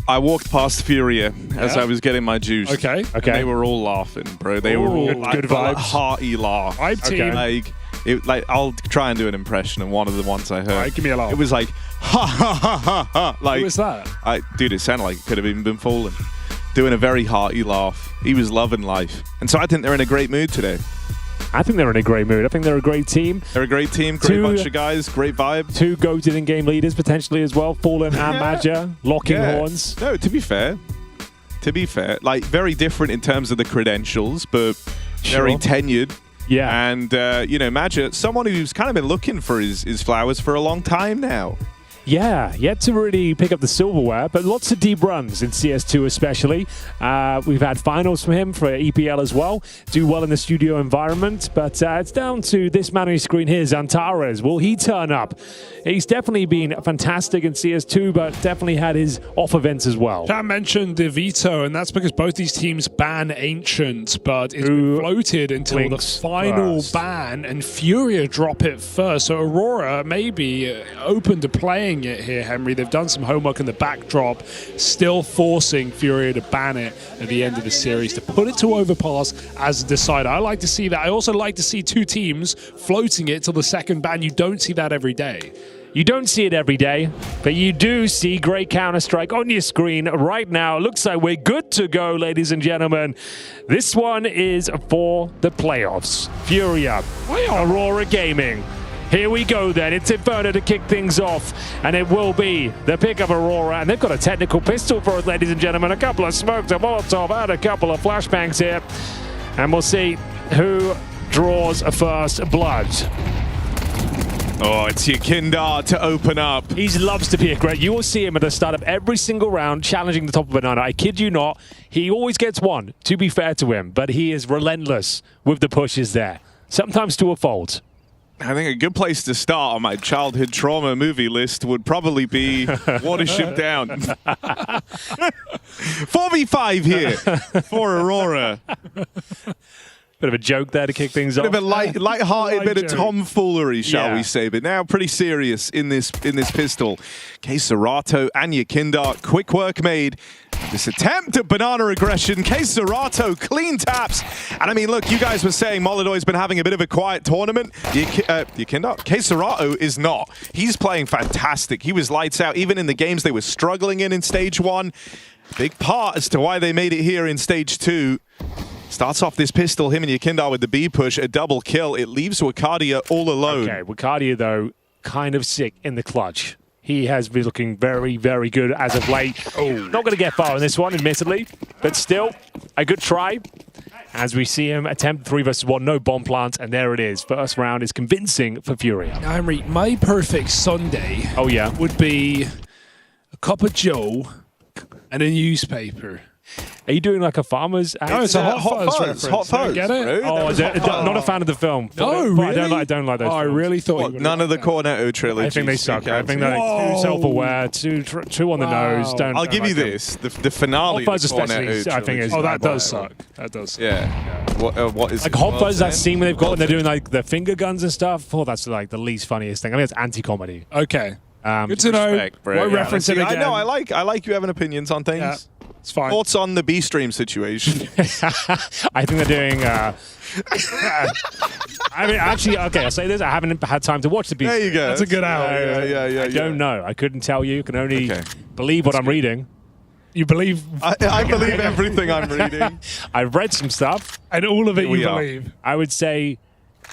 [SPEAKER 7] I walked past Furia as I was getting my juice.
[SPEAKER 29] Okay.
[SPEAKER 7] And they were all laughing, bro. They were all
[SPEAKER 5] good vibes.
[SPEAKER 7] hearty laugh.
[SPEAKER 29] Vibe team.
[SPEAKER 7] I'll try and do an impression of one of the ones I heard.
[SPEAKER 29] All right, give me a laugh.
[SPEAKER 7] It was like, ha ha ha ha ha. Like,
[SPEAKER 29] Who was that?
[SPEAKER 7] Dude, it sounded like it could have even been Fallen. Doing a very hearty laugh. He was loving life. And so I think they're in a great mood today.
[SPEAKER 5] I think they're in a great mood. I think they're a great team.
[SPEAKER 7] They're a great team, great bunch of guys, great vibe.
[SPEAKER 5] Two goated in-game leaders potentially as well, Fallen and Madja, locking horns.
[SPEAKER 7] No, to be fair, like very different in terms of the credentials, but very tenured.
[SPEAKER 5] Yeah.
[SPEAKER 7] And, Madja, someone who's kind of been looking for his flowers for a long time now.
[SPEAKER 5] Yeah, yet to really pick up the silverware, but lots of deep runs in CS2 especially. We've had finals from him for EPL as well. Do well in the studio environment, but it's down to this man on your screen here, Zantares. Will he turn up? He's definitely been fantastic in CS2, but definitely had his off events as well.
[SPEAKER 29] Chat mentioned Devito, and that's because both these teams ban Ancient, but it's been floated until the final ban, and Furia drop it first. So Aurora may be open to playing it here, Henry. They've done some homework in the backdrop, still forcing Furia to ban it at the end of the series to put it to Overpass as a decider. I like to see that. I also like to see two teams floating it till the second ban. You don't see that every day.
[SPEAKER 5] You don't see it every day, but you do see great Counter-Strike on your screen right now. Looks like we're good to go, ladies and gentlemen. This one is for the playoffs. Furia, Aurora Gaming. Here we go then. It's Inferno to kick things off, and it will be the pick of Aurora. And they've got a technical pistol for us, ladies and gentlemen. A couple of smokes, a Molotov, and a couple of flashbangs here. And we'll see who draws a first blood.
[SPEAKER 7] Oh, it's Yakindar to open up.
[SPEAKER 5] He loves to be aggressive. You will see him at the start of every single round challenging the top of Banana. I kid you not. He always gets one, to be fair to him, but he is relentless with the pushes there, sometimes to a fault.
[SPEAKER 7] I think a good place to start on my childhood trauma movie list would probably be Watership Down. 4v5 here for Aurora.
[SPEAKER 5] Bit of a joke there to kick things off.
[SPEAKER 7] Bit of a light-hearted bit of tomfoolery, shall we say, but now pretty serious in this pistol. K Serato and Yakindar, quick work made. This attempt at banana aggression. K Serato, clean taps. And I mean, look, you guys were saying Molodor's been having a bit of a quiet tournament. Yakindar, K Serato is not. He's playing fantastic. He was lights out, even in the games they were struggling in stage 1. Big part as to why they made it here in stage 2. Starts off this pistol, him and Yakindar with the B push, a double kill. It leaves Wakadia all alone.
[SPEAKER 5] Okay, Wakadia, though, kind of sick in the clutch. He has been looking very, very good as of late. Not going to get far on this one, admittedly, but still a good try. As we see him attempt 3 versus 1, no bomb plant, and there it is. First round is convincing for Furia.
[SPEAKER 29] Now, Henry, my perfect Sunday would be a cup of Joe, And a newspaper.
[SPEAKER 5] Are you doing like a farmer's?
[SPEAKER 29] No, it's a Hot Fuzz reference.
[SPEAKER 7] Hot Fuzz.
[SPEAKER 29] Get it?
[SPEAKER 7] Bro.
[SPEAKER 5] Oh, not a fan of the film.
[SPEAKER 29] No,
[SPEAKER 5] But
[SPEAKER 29] really?
[SPEAKER 5] I don't like those.
[SPEAKER 29] Oh, I
[SPEAKER 5] films.
[SPEAKER 29] really thought you would.
[SPEAKER 7] None of the Cornetto trilogy.
[SPEAKER 5] I think they suck. I think they're too self-aware, too on the nose.
[SPEAKER 7] I'll give you this: the finale.
[SPEAKER 5] Hot Fuzz
[SPEAKER 7] of the
[SPEAKER 5] especially,
[SPEAKER 7] Cornetto
[SPEAKER 5] I think, is.
[SPEAKER 7] trilogy.
[SPEAKER 29] Oh, that does suck. That does suck.
[SPEAKER 7] Yeah. What is
[SPEAKER 5] Like
[SPEAKER 7] it?
[SPEAKER 5] Hot Fuzz, that
[SPEAKER 7] World's
[SPEAKER 5] scene where they've got
[SPEAKER 7] End?
[SPEAKER 5] and they're doing like the finger guns and stuff. Oh, that's like the least funniest thing. I mean, it's anti-comedy.
[SPEAKER 29] Okay. Good to know.
[SPEAKER 7] Respect, bro.
[SPEAKER 29] Won't
[SPEAKER 7] Yeah,
[SPEAKER 29] reference it
[SPEAKER 7] let's see.
[SPEAKER 29] again.
[SPEAKER 7] I know. I like you having opinions on things.
[SPEAKER 29] Yeah, it's fine.
[SPEAKER 7] Thoughts on the B stream situation?
[SPEAKER 5] I think they're doing. I mean, actually, okay. I'll say this: I haven't had time to watch the beat.
[SPEAKER 7] There you go.
[SPEAKER 29] That's a good hour.
[SPEAKER 7] Yeah.
[SPEAKER 5] I don't know. I couldn't tell you. Can only believe what I'm reading.
[SPEAKER 29] You believe?
[SPEAKER 7] I believe everything I'm reading.
[SPEAKER 5] I've read some stuff,
[SPEAKER 29] and all of it
[SPEAKER 7] We
[SPEAKER 29] you
[SPEAKER 7] are.
[SPEAKER 29] believe.
[SPEAKER 5] I would say,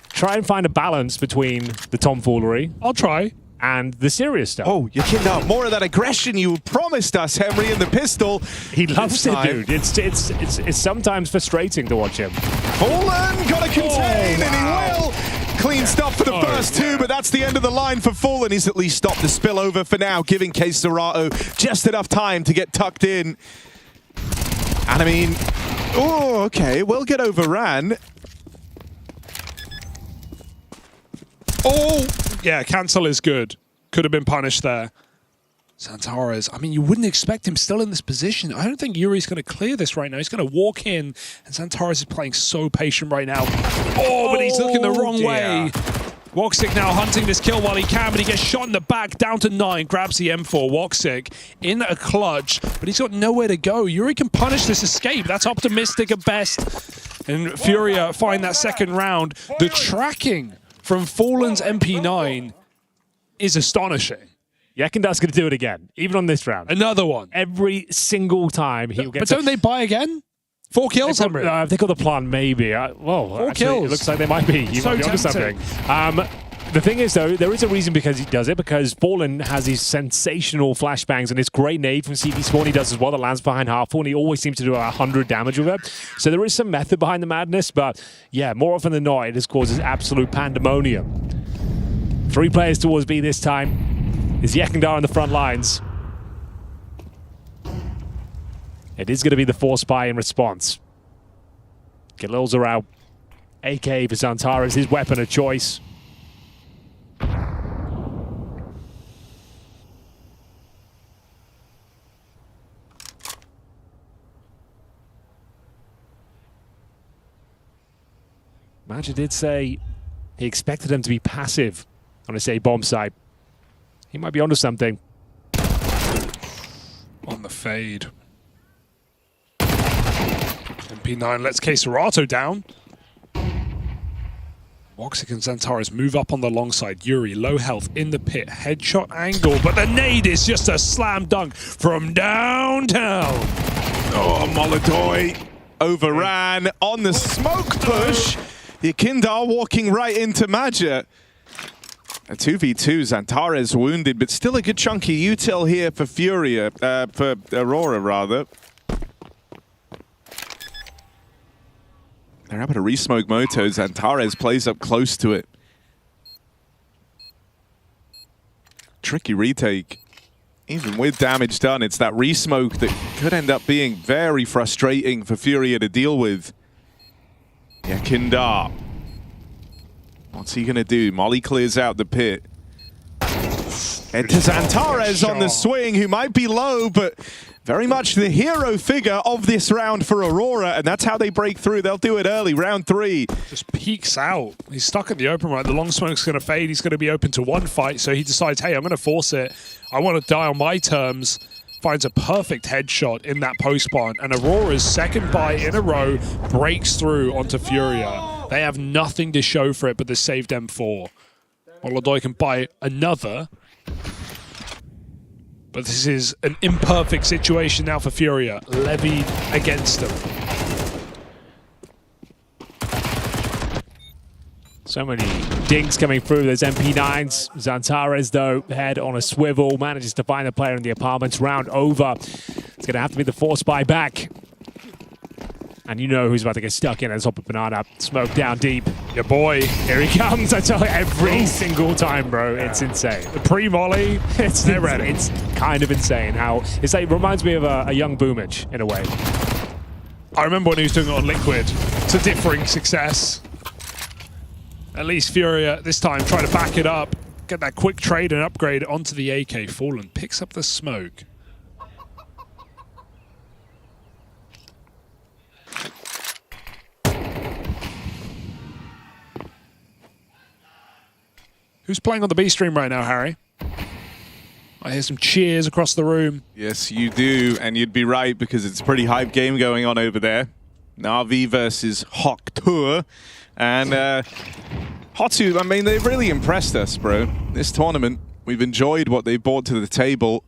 [SPEAKER 5] try and find a balance between the tomfoolery.
[SPEAKER 29] I'll try.
[SPEAKER 5] And the serious stuff.
[SPEAKER 7] Oh, you can more of that aggression you promised us, Henry, in the pistol.
[SPEAKER 5] He loves it, dude. It's sometimes frustrating to watch him.
[SPEAKER 7] Fallen got to contain, and he will. Clean stuff for the first two, but that's the end of the line for Fallen. He's at least stopped the spillover for now, giving Case Serato just enough time to get tucked in. And I mean, oh, okay, we'll get overran.
[SPEAKER 29] Oh, yeah, cancel is good. Could have been punished there. Santares, I mean, you wouldn't expect him still in this position. I don't think Yuri's going to clear this right now. He's going to walk in, and Santares is playing so patient right now. Oh, but he's looking the wrong way. Woxic now hunting this kill while he can, but he gets shot in the back, down to 9, grabs the M4. Woxic in a clutch, but he's got nowhere to go. Yuri can punish this escape. That's optimistic at best. And Furia find that second round. The tracking from Fallen's MP9 is astonishing.
[SPEAKER 5] Yekendar's going to do it again, even on this round.
[SPEAKER 29] Another one.
[SPEAKER 5] Every single time he'll get.
[SPEAKER 29] But don't they buy again? 4 kills, Henry.
[SPEAKER 5] They got the plan, maybe. Well,
[SPEAKER 29] 4
[SPEAKER 5] actually,
[SPEAKER 29] kills.
[SPEAKER 5] It looks like they might be. You
[SPEAKER 29] So
[SPEAKER 5] might be onto
[SPEAKER 29] tempting.
[SPEAKER 5] something. The thing is, though, there is a reason because he does it, because Fallen has these sensational flashbangs and this great nade from CD Spawn he does as well that lands behind Halfwall, and he always seems to do 100 damage with it. So there is some method behind the madness, but yeah, more often than not, it just causes absolute pandemonium. 3 players towards B this time. Is Yekendar on the front lines? It is going to be the 4 spy in response. Galils are out. AK for Zantares, his weapon of choice. Magic did say he expected him to be passive on his A bomb side. He might be onto something.
[SPEAKER 29] On the fade. MP9 lets Serato down. Woxic and Zantares move up on the long side. Yuri, low health, in the pit. Headshot angle, but the nade is just a slam dunk from downtown.
[SPEAKER 7] Oh, Molodoi overran on the smoke push. Yakindar walking right into Maja. A 2v2, Zantares wounded, but still a good chunky util here for Furia, for Aurora rather. They're able to re-smoke Moto. Zantares plays up close to it. Tricky retake. Even with damage done, it's that re-smoke that could end up being very frustrating for Furia to deal with. Yakindar. What's he gonna do? Molly clears out the pit. And to Zantares on the swing, who might be low, but very much the hero figure of this round for Aurora, and that's how they break through. They'll do it early, round 3.
[SPEAKER 29] Just peeks out. He's stuck in the open right. The long smoke's going to fade. He's going to be open to one fight, so he decides, hey, I'm going to force it. I want to die on my terms. Finds a perfect headshot in that post spawn, and Aurora's second buy in a row breaks through onto Furia. They have nothing to show for it but the saved M4. Molodoi can buy another. But this is an imperfect situation now for Furia, levied against them.
[SPEAKER 5] So many dinks coming through. There's MP9s. Zantares, though, head on a swivel, manages to find the player in the apartments. Round over. It's going to have to be the 4 spy back. And you know who's about to get stuck in at the top of banana. Smoke down deep. Your boy, here he comes. I tell you, every single time, bro. Yeah. It's insane.
[SPEAKER 29] The pre-molly, they're ready.
[SPEAKER 5] It's kind of insane how it's like, it reminds me of a young Boomage in a way.
[SPEAKER 29] I remember when he was doing it on Liquid. It's a differing success. At least Furia this time trying to back it up, get that quick trade and upgrade onto the AK. Fallen picks up the smoke. Who's playing on the B stream right now, Harry? I hear some cheers across the room.
[SPEAKER 7] Yes, you do, and you'd be right because it's a pretty hype game going on over there. Na'Vi versus Hawk2, and Hotu, I mean, they've really impressed us, bro. This tournament, we've enjoyed what they've brought to the table.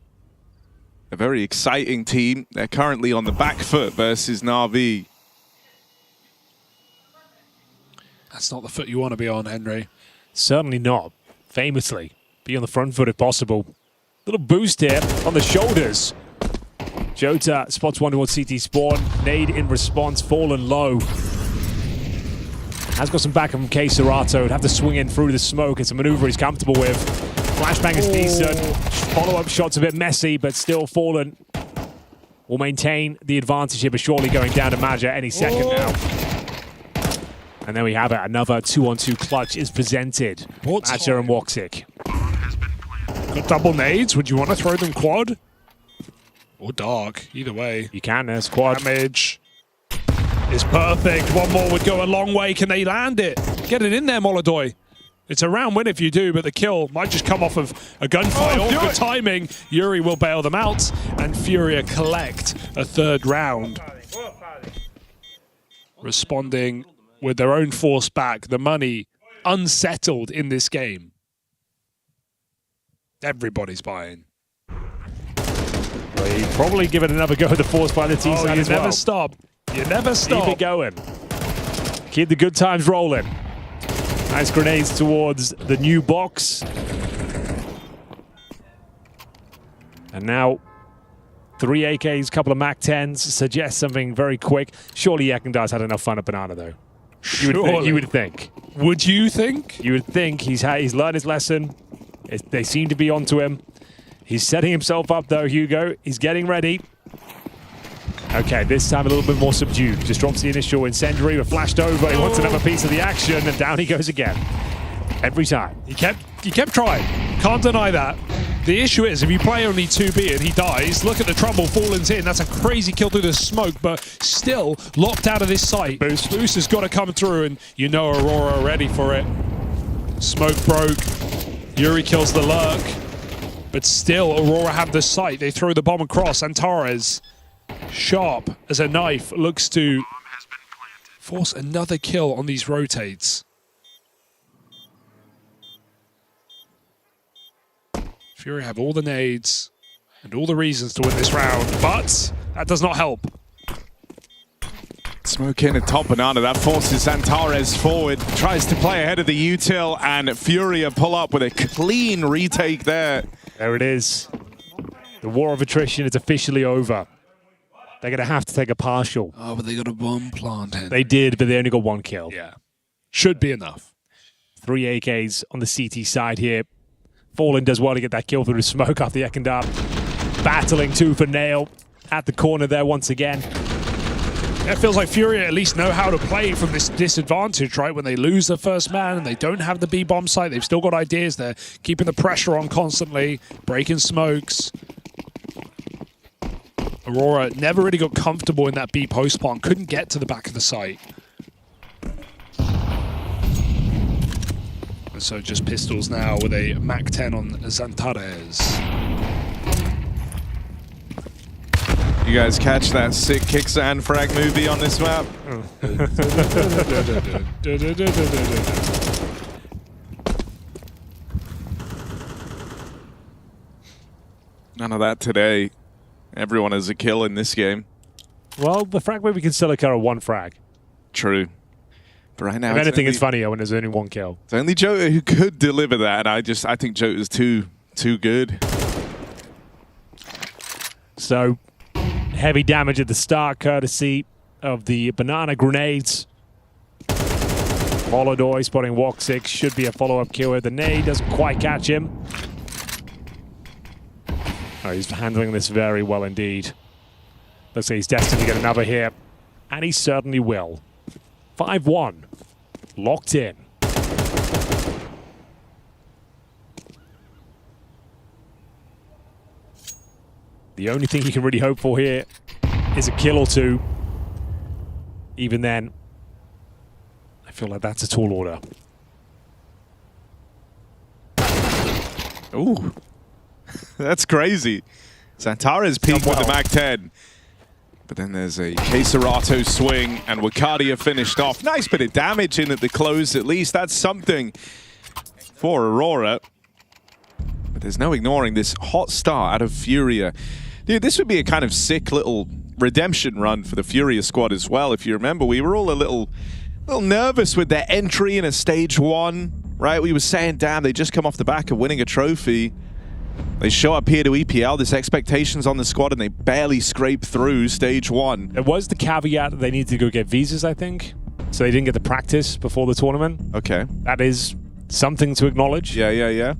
[SPEAKER 7] A very exciting team. They're currently on the back foot versus Na'Vi.
[SPEAKER 29] That's not the foot you want to be on, Henry.
[SPEAKER 5] Certainly not. Famously, be on the front foot if possible. Little boost here on the shoulders. Jota spots one towards CT spawn. Nade in response, Fallen low. Has got some backup from K Serato. Would have to swing in through the smoke. It's a maneuver he's comfortable with. Flashbang is decent. Follow-up shot's a bit messy, but still Fallen will maintain the advantage here, but surely going down to Maja any second now. And there we have it. Another 2-on-2 clutch is presented. Maja and Woxic.
[SPEAKER 29] Got double nades. Would you want to throw them quad? Or dark? Either way.
[SPEAKER 5] You can. There's quad.
[SPEAKER 29] Damage is perfect. One more would go a long way. Can they land it? Get it in there, Molodoy. It's a round win if you do, but the kill might just come off of a gunfight. Oh, good timing. Yuri will bail them out, and Furia collect a third round. Responding with their own force back. The money unsettled in this game. Everybody's buying.
[SPEAKER 5] Well, you probably give it another go at the force by the T side as well.
[SPEAKER 29] You never stop. You never stop.
[SPEAKER 5] Keep it going. Keep the good times rolling. Nice grenades towards the new box. And now 3 AKs, couple of MAC-10s suggest something very quick. Surely Yekendar's had enough fun at Banana, though. You would think.
[SPEAKER 29] Would you think?
[SPEAKER 5] You would think he's learned his lesson. They seem to be onto him. He's setting himself up, though, Hugo. He's getting ready. Okay, this time a little bit more subdued. Just drops the initial incendiary, but flashed over. He wants another piece of the action, and down he goes again. Every time.
[SPEAKER 29] He kept trying. Can't deny that. The issue is, if you play only 2B and he dies, look at the trouble Fallen's in. That's a crazy kill through the smoke, but still locked out of this site. Boost has got to come through, and you know Aurora are ready for it. Smoke broke. Yuri kills the lurk. But still, Aurora have the site. They throw the bomb across. Antares, sharp as a knife, looks to force another kill on these rotates. Fury have all the nades and all the reasons to win this round, but that does not help.
[SPEAKER 7] Smoke in at top banana, that forces Antares forward, tries to play ahead of the util, and Furia pull up with a clean retake there.
[SPEAKER 5] There it is. The war of attrition is officially over. They're going to have to take a partial.
[SPEAKER 29] Oh, but they got a bomb planted.
[SPEAKER 5] They did, but they only got 1 kill.
[SPEAKER 29] Yeah. Should be enough.
[SPEAKER 5] 3 AKs on the CT side here. Fallen does well to get that kill through the smoke after Yekendar. Battling tooth and nail at the corner there once again.
[SPEAKER 29] It feels like Furia at least know how to play from this disadvantage, right? When they lose their first man and they don't have the B-bomb site, they've still got ideas there. Keeping the pressure on constantly, breaking smokes. Aurora never really got comfortable in that B post plant, couldn't get to the back of the site. And so just pistols now with a MAC-10 on Zantares.
[SPEAKER 7] You guys catch that sick kickstand frag movie on this map? None of that today. Everyone has a kill in this game.
[SPEAKER 5] Well, the frag movie can still occur 1 frag.
[SPEAKER 7] True. But right now,
[SPEAKER 5] if anything, it's funnier when there's only 1 kill.
[SPEAKER 7] It's only Jota who could deliver that, and I think Jota's too good.
[SPEAKER 5] So, heavy damage at the start, courtesy of the banana grenades. Molodoi spotting Walk 6. Should be a follow-up kill. The nade doesn't quite catch him. Oh, he's handling this very well indeed. Looks like he's destined to get another here. And he certainly will. 5-1. Locked in. The only thing he can really hope for here is a kill or two. Even then, I feel like that's a tall order.
[SPEAKER 7] Ooh. That's crazy. Santare's peaked with the Mag-10. But then there's a Queserato swing, and Wakadia finished off. Nice bit of damage in at the close, at least. That's something for Aurora. But there's no ignoring this hot start out of Furia. Dude, this would be a kind of sick little redemption run for the Furia squad as well. If you remember, we were all a little nervous with their entry in a stage 1, right? We were saying, damn, they just come off the back of winning a trophy. They show up here to EPL, there's expectations on the squad, and they barely scrape through stage 1.
[SPEAKER 5] There was the caveat that they needed to go get visas, I think. So they didn't get the practice before the tournament.
[SPEAKER 7] Okay.
[SPEAKER 5] That is something to acknowledge.
[SPEAKER 7] Yeah.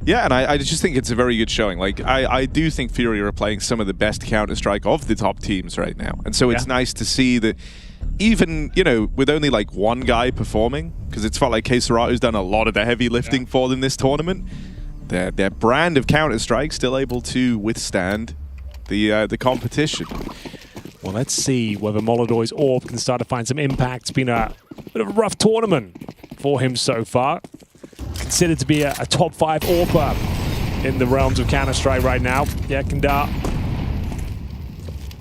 [SPEAKER 7] Yeah, and I just think it's a very good showing. Like, I do think Furia are playing some of the best Counter-Strike of the top teams right now. And so it's nice to see that even, you know, with only like one guy performing, because it's felt like Queserato's done a lot of the heavy lifting for them this tournament. Their brand of Counter-Strike still able to withstand the competition.
[SPEAKER 5] Well, let's see whether Molodoi's Orb can start to find some impact. It's been a bit of a rough tournament for him so far. Considered to be a top 5 AWPer in the realms of Counter-Strike right now. Yakandar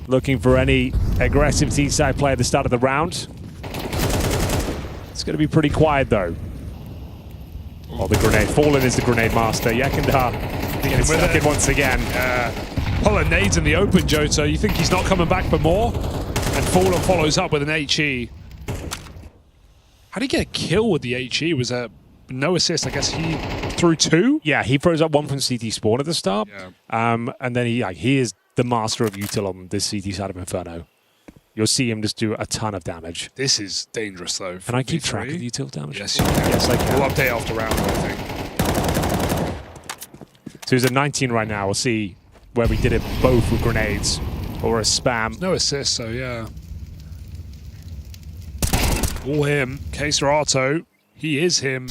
[SPEAKER 5] looking for any aggressive T-side play at the start of the round. It's going to be pretty quiet though. Oh, the grenade. Fallen is the grenade master. Yakandar getting stuck in once again.
[SPEAKER 29] Pulling nades in the open, Jota. You think he's not coming back for more? And Fallen follows up with an HE. How did he get a kill with the HE? Was that no assist? I guess he threw 2?
[SPEAKER 5] Yeah, he throws up 1 from CT spawn at the start. Yeah. And then he is the master of util on this CT side of Inferno. You'll see him just do a ton of damage.
[SPEAKER 29] This is dangerous, though.
[SPEAKER 5] Can I keep track of the util damage?
[SPEAKER 29] Yes, you can.
[SPEAKER 5] Yes, I can.
[SPEAKER 29] We'll update after round, I think.
[SPEAKER 5] So he's at 19 right now. We'll see where we did it both with grenades or a spam.
[SPEAKER 29] No assist, so yeah. All him. Queserato. He is him.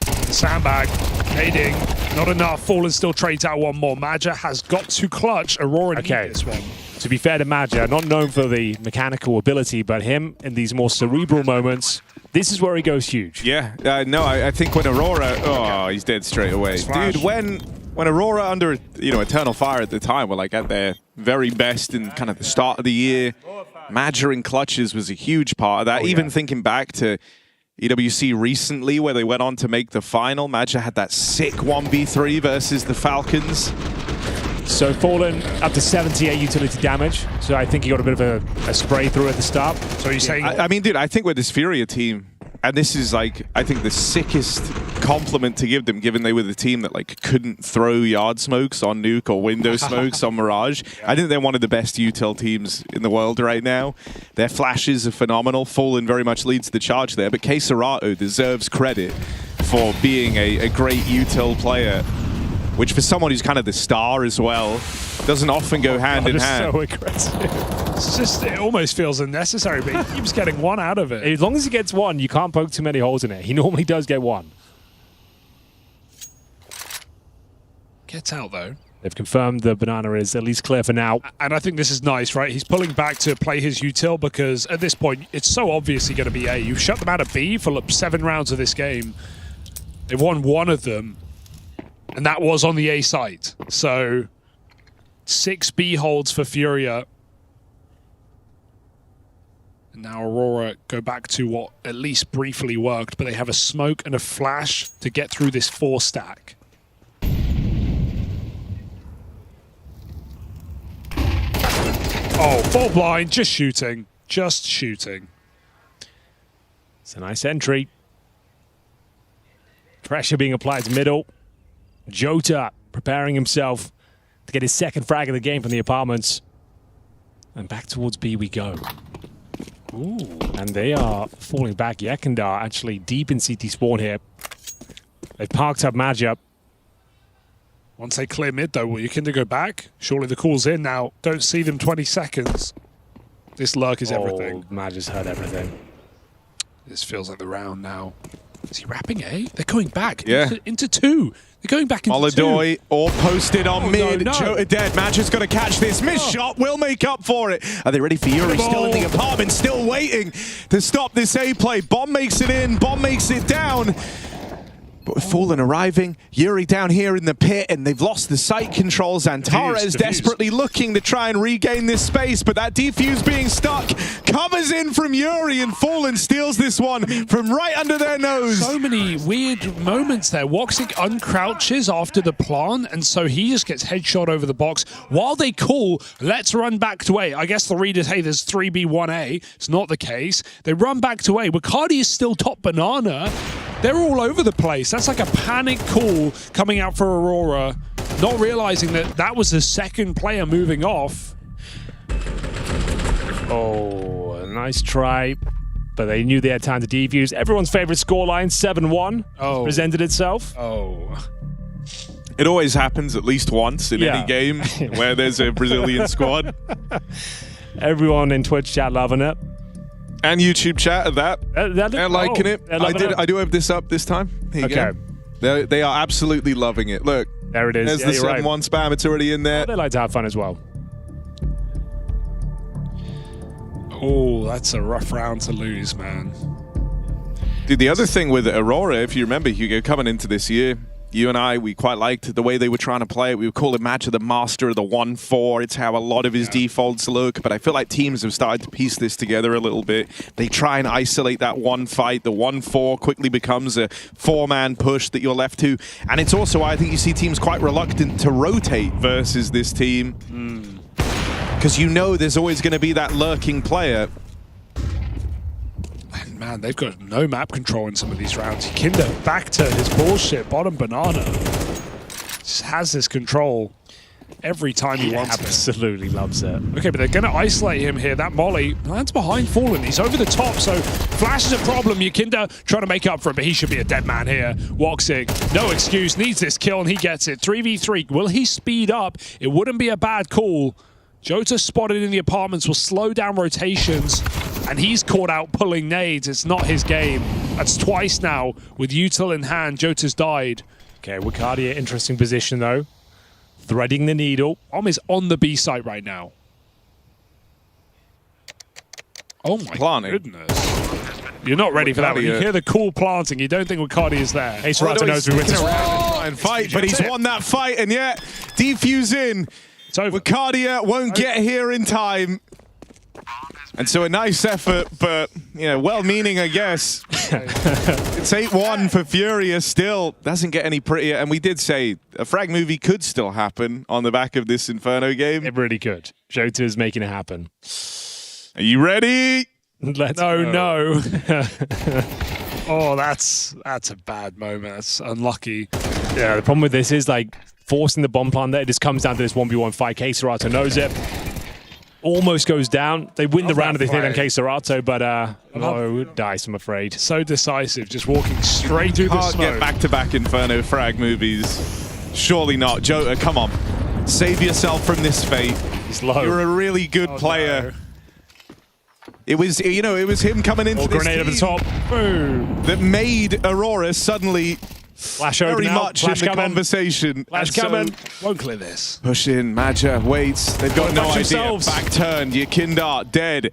[SPEAKER 29] The sandbag. Nading. Not enough. Fallen still trades out one more. Maja has got to clutch. Aurora need this one.
[SPEAKER 5] To be fair to Maja, not known for the mechanical ability, but him in these more cerebral moments, this is where he goes huge.
[SPEAKER 7] Yeah, no, I think when Aurora, oh, he's dead straight away. Dude, when Aurora under, you know, Eternal Fire at the time were like at their very best in kind of the start of the year, Maja in clutches was a huge part of that. Even thinking back to EWC recently where they went on to make the final, Maja had that sick 1v3 versus the Falcons.
[SPEAKER 5] So Fallen up to 78 utility damage. So I think he got a bit of a spray through at the start.
[SPEAKER 29] So you're saying...
[SPEAKER 7] I mean, dude, I think with this Furia team, and this is like, I think the sickest compliment to give them, given they were the team that like couldn't throw yard smokes on Nuke or window smokes on Mirage. I think they're one of the best util teams in the world right now. Their flashes are phenomenal. Fallen very much leads the charge there, but Queserato deserves credit for being a great util player, which for someone who's kind of the star as well, doesn't often go hand in hand.
[SPEAKER 29] So aggressive. It's just, it almost feels unnecessary, but he keeps getting one out of it.
[SPEAKER 5] As long as he gets one, you can't poke too many holes in it. He normally does get one.
[SPEAKER 29] Gets out, though.
[SPEAKER 5] They've confirmed the banana is at least clear for now.
[SPEAKER 29] And I think this is nice, right? He's pulling back to play his util because at this point, it's so obviously going to be A. You've shut them out of B for 7 rounds of this game. They've won 1 of them. And that was on the A site. So 6 B holds for Furia. And now Aurora go back to what at least briefly worked, but they have a smoke and a flash to get through this 4 stack. Oh, full blind, just shooting. Just shooting.
[SPEAKER 5] It's a nice entry. Pressure being applied to middle. Jota preparing himself to get his second frag of the game from the apartments. And back towards B we go. Ooh, and they are falling back. Yekindar actually deep in CT spawn here. They've parked up Magi.
[SPEAKER 29] Once they clear mid, though, will Yukinda go back? Surely the call's in now. Don't see them 20 seconds. This lurk is everything.
[SPEAKER 5] Magi's heard everything.
[SPEAKER 29] This feels like the round now. Is he wrapping A? They're going back into 2. They're going back into
[SPEAKER 7] Holiday
[SPEAKER 29] 2.
[SPEAKER 7] or posted on mid.
[SPEAKER 29] No.
[SPEAKER 7] Jota dead. Magi's got to catch this. Missed shot will make up for it. Are they ready for Yuri? Still in the apartment, still waiting to stop this A play. Bomb makes it in. Bomb makes it down. But with Fallen arriving, Yuri down here in the pit, and they've lost the sight controls. Antares desperately looking to try and regain this space, but that defuse being stuck covers in from Yuri, and Fallen steals this one from right under their nose.
[SPEAKER 29] So many weird moments there. Woxic uncrouches after the plant, and so he just gets headshot over the box. While they call, let's run back to A. I guess the read is, hey, there's 3B, 1A. It's not the case. They run back to A. Bacardi is still top banana. They're all over the place. That's like a panic call coming out for Aurora, not realizing that that was the second player moving off.
[SPEAKER 5] Oh, a nice try, but they knew they had time to defuse. Everyone's favorite scoreline, 7-1, presented itself.
[SPEAKER 7] It always happens at least once in any game where there's a Brazilian squad.
[SPEAKER 5] Everyone in Twitch chat loving it.
[SPEAKER 7] And YouTube chat at that. They're liking it. I do have this up this time. Here you go. They are absolutely loving it. Look.
[SPEAKER 5] There it is.
[SPEAKER 7] There's the 7-1 spam. It's already in there.
[SPEAKER 5] They like to have fun as well.
[SPEAKER 29] Oh, that's a rough round to lose, man.
[SPEAKER 7] Dude, the other thing with Aurora, if you remember, Hugo, coming into this year, you and I, we quite liked the way they were trying to play it. We would call it Match of the Master of the 1-4. It's how a lot of his defaults look. But I feel like teams have started to piece this together a little bit. They try and isolate that one fight. The 1-4 quickly becomes a 4-man push that you're left to. And it's also why I think you see teams quite reluctant to rotate versus this team. Because you know there's always going to be that lurking player.
[SPEAKER 29] Man, they've got no map control in some of these rounds. Kinder back to his bullshit. Bottom banana just has this control every time he wants it.
[SPEAKER 5] Absolutely loves it.
[SPEAKER 29] Okay, but they're going to isolate him here. That Molly lands behind Fallen. He's over the top, so Flash is a problem. Yukinda trying to make up for it, but he should be a dead man here. Woxic, no excuse, needs this kill, and he gets it. 3v3. Will he speed up? It wouldn't be a bad call. Jota spotted in the apartments will slow down rotations, and he's caught out pulling nades. It's not his game. That's twice now with util in hand. Jota's died.
[SPEAKER 5] Okay, Wicardia, interesting position though. Threading the needle.
[SPEAKER 29] Om is on the B site right now. Oh my goodness. You're not ready for that one. You hear the cool planting. You don't think Wicardia is there.
[SPEAKER 5] Ace Rato knows we win this round.
[SPEAKER 7] And fight, but he's won that fight, and yet defuse in.
[SPEAKER 29] It's over.
[SPEAKER 7] Wicardia won't get here in time. And so a nice effort, but, you know, well-meaning, I guess. It's 8-1 for Furious still. Doesn't get any prettier. And we did say a frag movie could still happen on the back of this Inferno game.
[SPEAKER 5] It really could. Jota is making it happen.
[SPEAKER 7] Are you ready?
[SPEAKER 5] Let's
[SPEAKER 29] go.
[SPEAKER 5] No.
[SPEAKER 29] Oh, that's a bad moment. That's unlucky.
[SPEAKER 5] Yeah, the problem with this is, like, forcing the bomb plant there. It just comes down to this 1v1 fight. K-Serato knows it. Almost goes down. They win the round if they think on K-Serato, but no dice, I'm afraid.
[SPEAKER 29] So decisive, just walking straight through the smoke.
[SPEAKER 7] Can't get back-to-back Inferno frag movies. Surely not. Jota, come on. Save yourself from this fate.
[SPEAKER 5] He's low.
[SPEAKER 7] You're a really good player. No. It was, you know, it was him coming into this
[SPEAKER 5] grenade over the top.
[SPEAKER 29] Boom.
[SPEAKER 7] That made Aurora suddenly
[SPEAKER 5] Flash
[SPEAKER 7] very
[SPEAKER 5] now.
[SPEAKER 7] much
[SPEAKER 5] Flash
[SPEAKER 7] in the
[SPEAKER 5] coming.
[SPEAKER 7] conversation.
[SPEAKER 5] Flash coming.
[SPEAKER 29] Won't clear this.
[SPEAKER 7] Push in, Maja waits. They've got no idea.
[SPEAKER 5] themselves.
[SPEAKER 7] Back turned. Yakindar dead.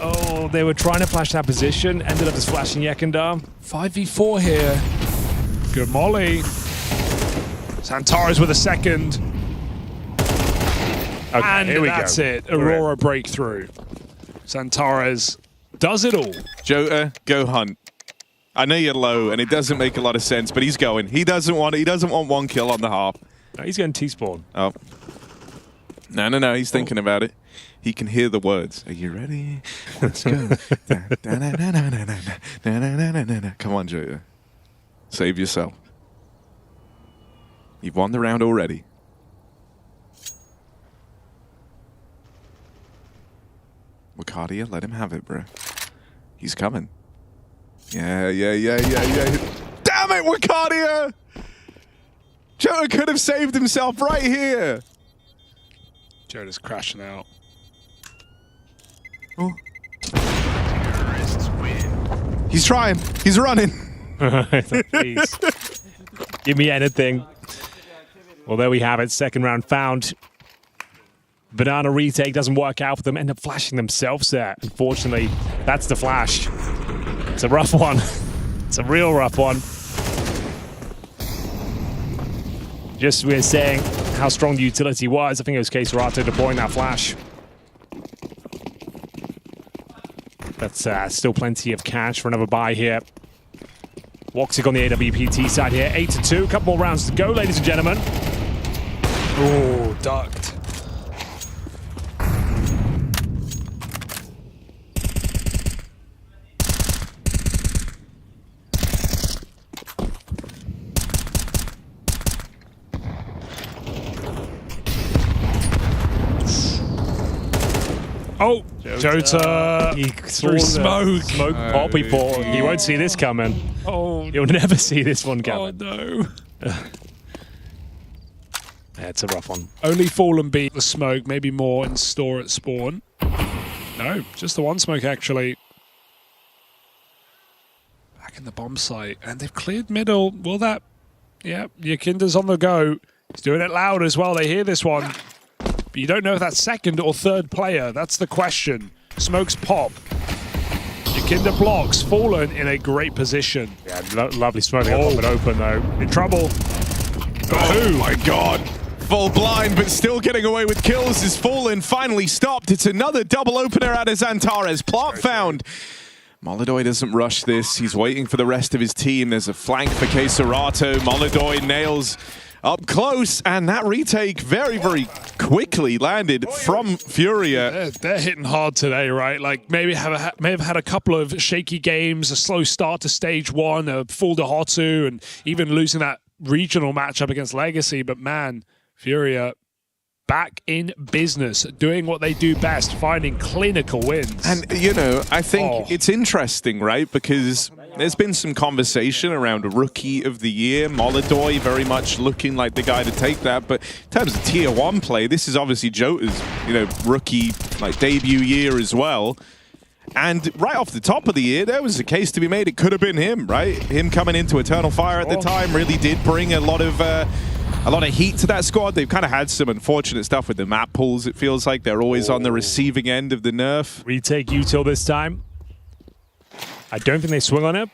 [SPEAKER 5] Oh, they were trying to flash that position. Ended up just flashing Yakindar.
[SPEAKER 29] 5v4 here. Good molly. Santaras with a second.
[SPEAKER 5] Okay,
[SPEAKER 29] and
[SPEAKER 5] here we
[SPEAKER 29] that's
[SPEAKER 5] go.
[SPEAKER 29] it. Aurora breakthrough. Santaras does it all.
[SPEAKER 7] Jota, go hunt. I know you're low, and it doesn't make a lot of sense, but he's going. He doesn't want one kill on the half.
[SPEAKER 5] No, he's going T-spawn.
[SPEAKER 7] Oh. No. He's thinking about it. He can hear the words. Are you ready? Let's go. Come on, Jota. Save yourself. You've won the round already. Wakadia, let him have it, bro. He's coming. Yeah. Damn it, Wakadia! Jota could have saved himself right here.
[SPEAKER 29] Jota's crashing out.
[SPEAKER 7] Oh. He's trying. He's running.
[SPEAKER 5] Please. Give me anything. Well, there we have it. Second round found. Banana retake doesn't work out for them. End up flashing themselves there. Unfortunately, that's the flash. It's a rough one. It's a real rough one. Just we're saying how strong the utility was. I think it was K-Serato deploying that flash. That's still plenty of cash for another buy here. Woxic on the AWPT side here. 8-2. A couple more rounds to go, ladies and gentlemen.
[SPEAKER 29] Oh, ducked. Oh, Jota.
[SPEAKER 5] He
[SPEAKER 29] threw smoke.
[SPEAKER 5] Smoke pop. He thought he won't see this coming.
[SPEAKER 29] Oh,
[SPEAKER 5] You'll never see this one coming.
[SPEAKER 29] Oh, no.
[SPEAKER 5] It's a rough one.
[SPEAKER 29] Only Fallen beat the smoke, maybe more in store at spawn. No, just the one smoke, actually. Back in the bomb site. And they've cleared middle. Will that... Yeah, Yakinda's on the go. He's doing it loud as well. They hear this one. But you don't know if that's second or third player. That's the question. Smokes pop. Yakinda blocks. Fallen in a great position.
[SPEAKER 5] Yeah, lovely smoke. They'll pop it open, though. In trouble.
[SPEAKER 7] Oh my god. Full blind, but still getting away with kills is Fallen. Finally stopped. It's another double opener out of Xantares. Plot found. Molidoy doesn't rush this. He's waiting for the rest of his team. There's a flank for K-Serato. Molidoy nails up close, and that retake very, very quickly landed from Furia.
[SPEAKER 29] They're hitting hard today, right? Like may have had a couple of shaky games, a slow start to stage one, a full Dohotu, and even losing that regional matchup against Legacy. But man, Furia back in business, doing what they do best, finding clinical wins.
[SPEAKER 7] And, you know, I think it's interesting, right? Because there's been some conversation around Rookie of the Year. Molidoy very much looking like the guy to take that. But in terms of Tier 1 play, this is obviously Jota's, you know, rookie, like, debut year as well. And right off the top of the year, there was a case to be made. It could have been him, right? Him coming into Eternal Fire at the time really did bring a lot of heat to that squad. They've kind of had some unfortunate stuff with the map pulls. It feels like they're always on the receiving end of the nerf.
[SPEAKER 5] Retake util this time. I don't think they swing on it.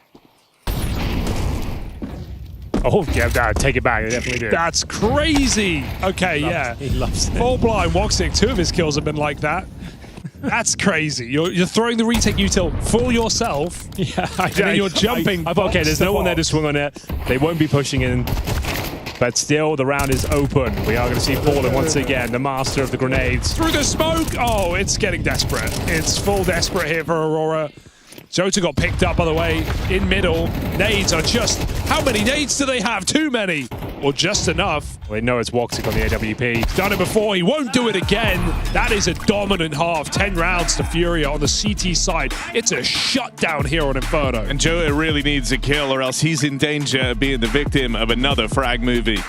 [SPEAKER 5] Oh, yeah, take it back. They definitely do.
[SPEAKER 29] That's crazy. Okay, yeah.
[SPEAKER 5] He loves it.
[SPEAKER 29] Full blind Woxic. 2 of his kills have been like that. That's crazy. You're throwing the retake util for yourself.
[SPEAKER 5] Yeah,
[SPEAKER 29] and then you're jumping.
[SPEAKER 5] Okay, there's no one there to swing on it. They won't be pushing in. But still, the round is open. We are going to see Fallen once again, the master of the grenades.
[SPEAKER 29] Through the smoke. Oh, it's getting desperate. It's full desperate here for Aurora. Jota got picked up, by the way, in middle. Nades are just... How many nades do they have? Too many. Or just enough.
[SPEAKER 5] Well, they know it's Woxic on the AWP.
[SPEAKER 29] Done it before. He won't do it again. That is a dominant half. 10 rounds to Furia on the CT side. It's a shutdown here on Inferno.
[SPEAKER 7] And Jota really needs a kill or else he's in danger of being the victim of another frag movie.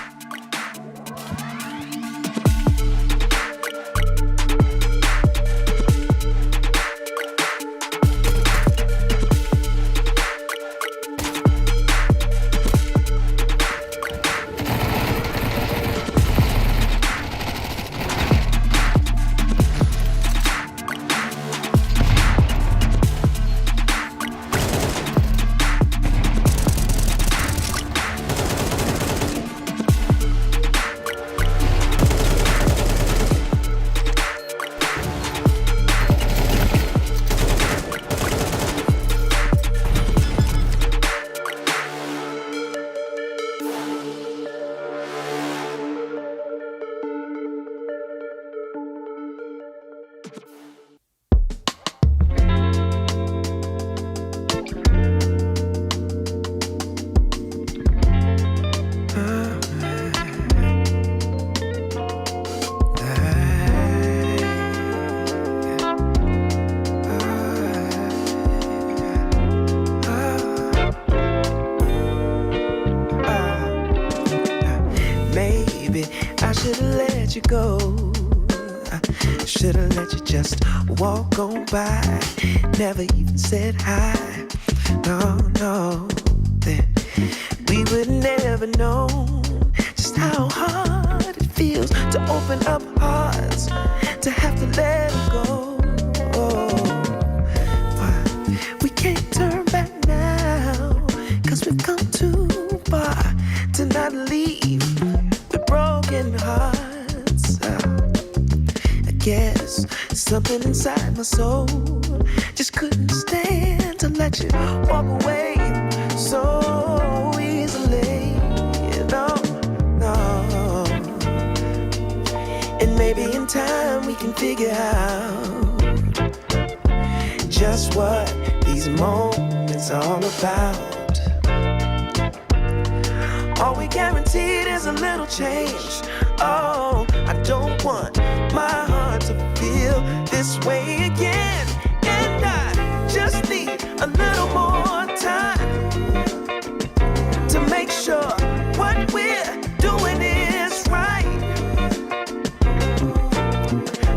[SPEAKER 14] walk on by, never even said hi. No, then we would never know just how hard it feels to open up hearts, to have to let go. But we can't turn back now, 'cause we've come too far to not leave with broken hearts. I guess something inside my soul just couldn't stand to let you walk away so easily. No. And maybe in time we can figure out just what these moments are all about. All we guaranteed is a little change. Oh, I don't want my heart to feel this way again. And I just need a little more time to make sure what we're doing is right.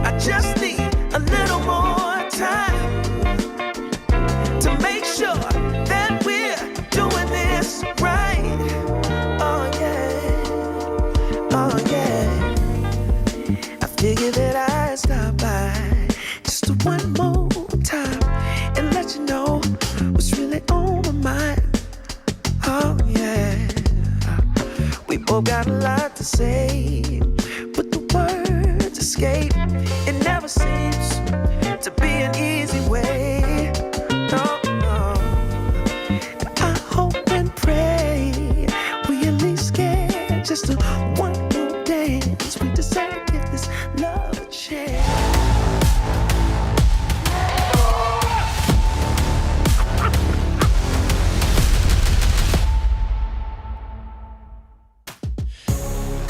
[SPEAKER 14] I just need a little more time to make sure that we're doing this right. Oh yeah. I figured that I'd stop by just one more time and let you know what's really on my mind. Oh yeah. We both got a lot to say, but the words escape. It never seems to be an easy way. No. I hope and pray we at least get just one more dance. We decide to give this love a chance.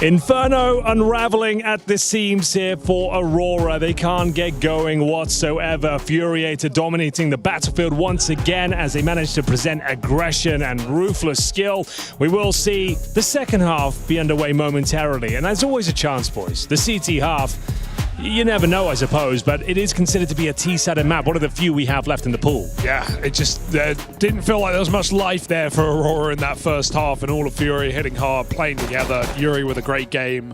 [SPEAKER 5] Inferno unraveling at the seams here for Aurora. They can't get going whatsoever. Furiator dominating the battlefield once again as they manage to present aggression and ruthless skill. We will see the second half be underway momentarily. And there's always a chance, boys. The CT half, you never know, I suppose, but it is considered to be a T-sided map. One of the few we have left in the pool.
[SPEAKER 29] Yeah, it just didn't feel like there was much life there for Aurora in that first half, and all of Fury hitting hard, playing together. Yuri with a great game.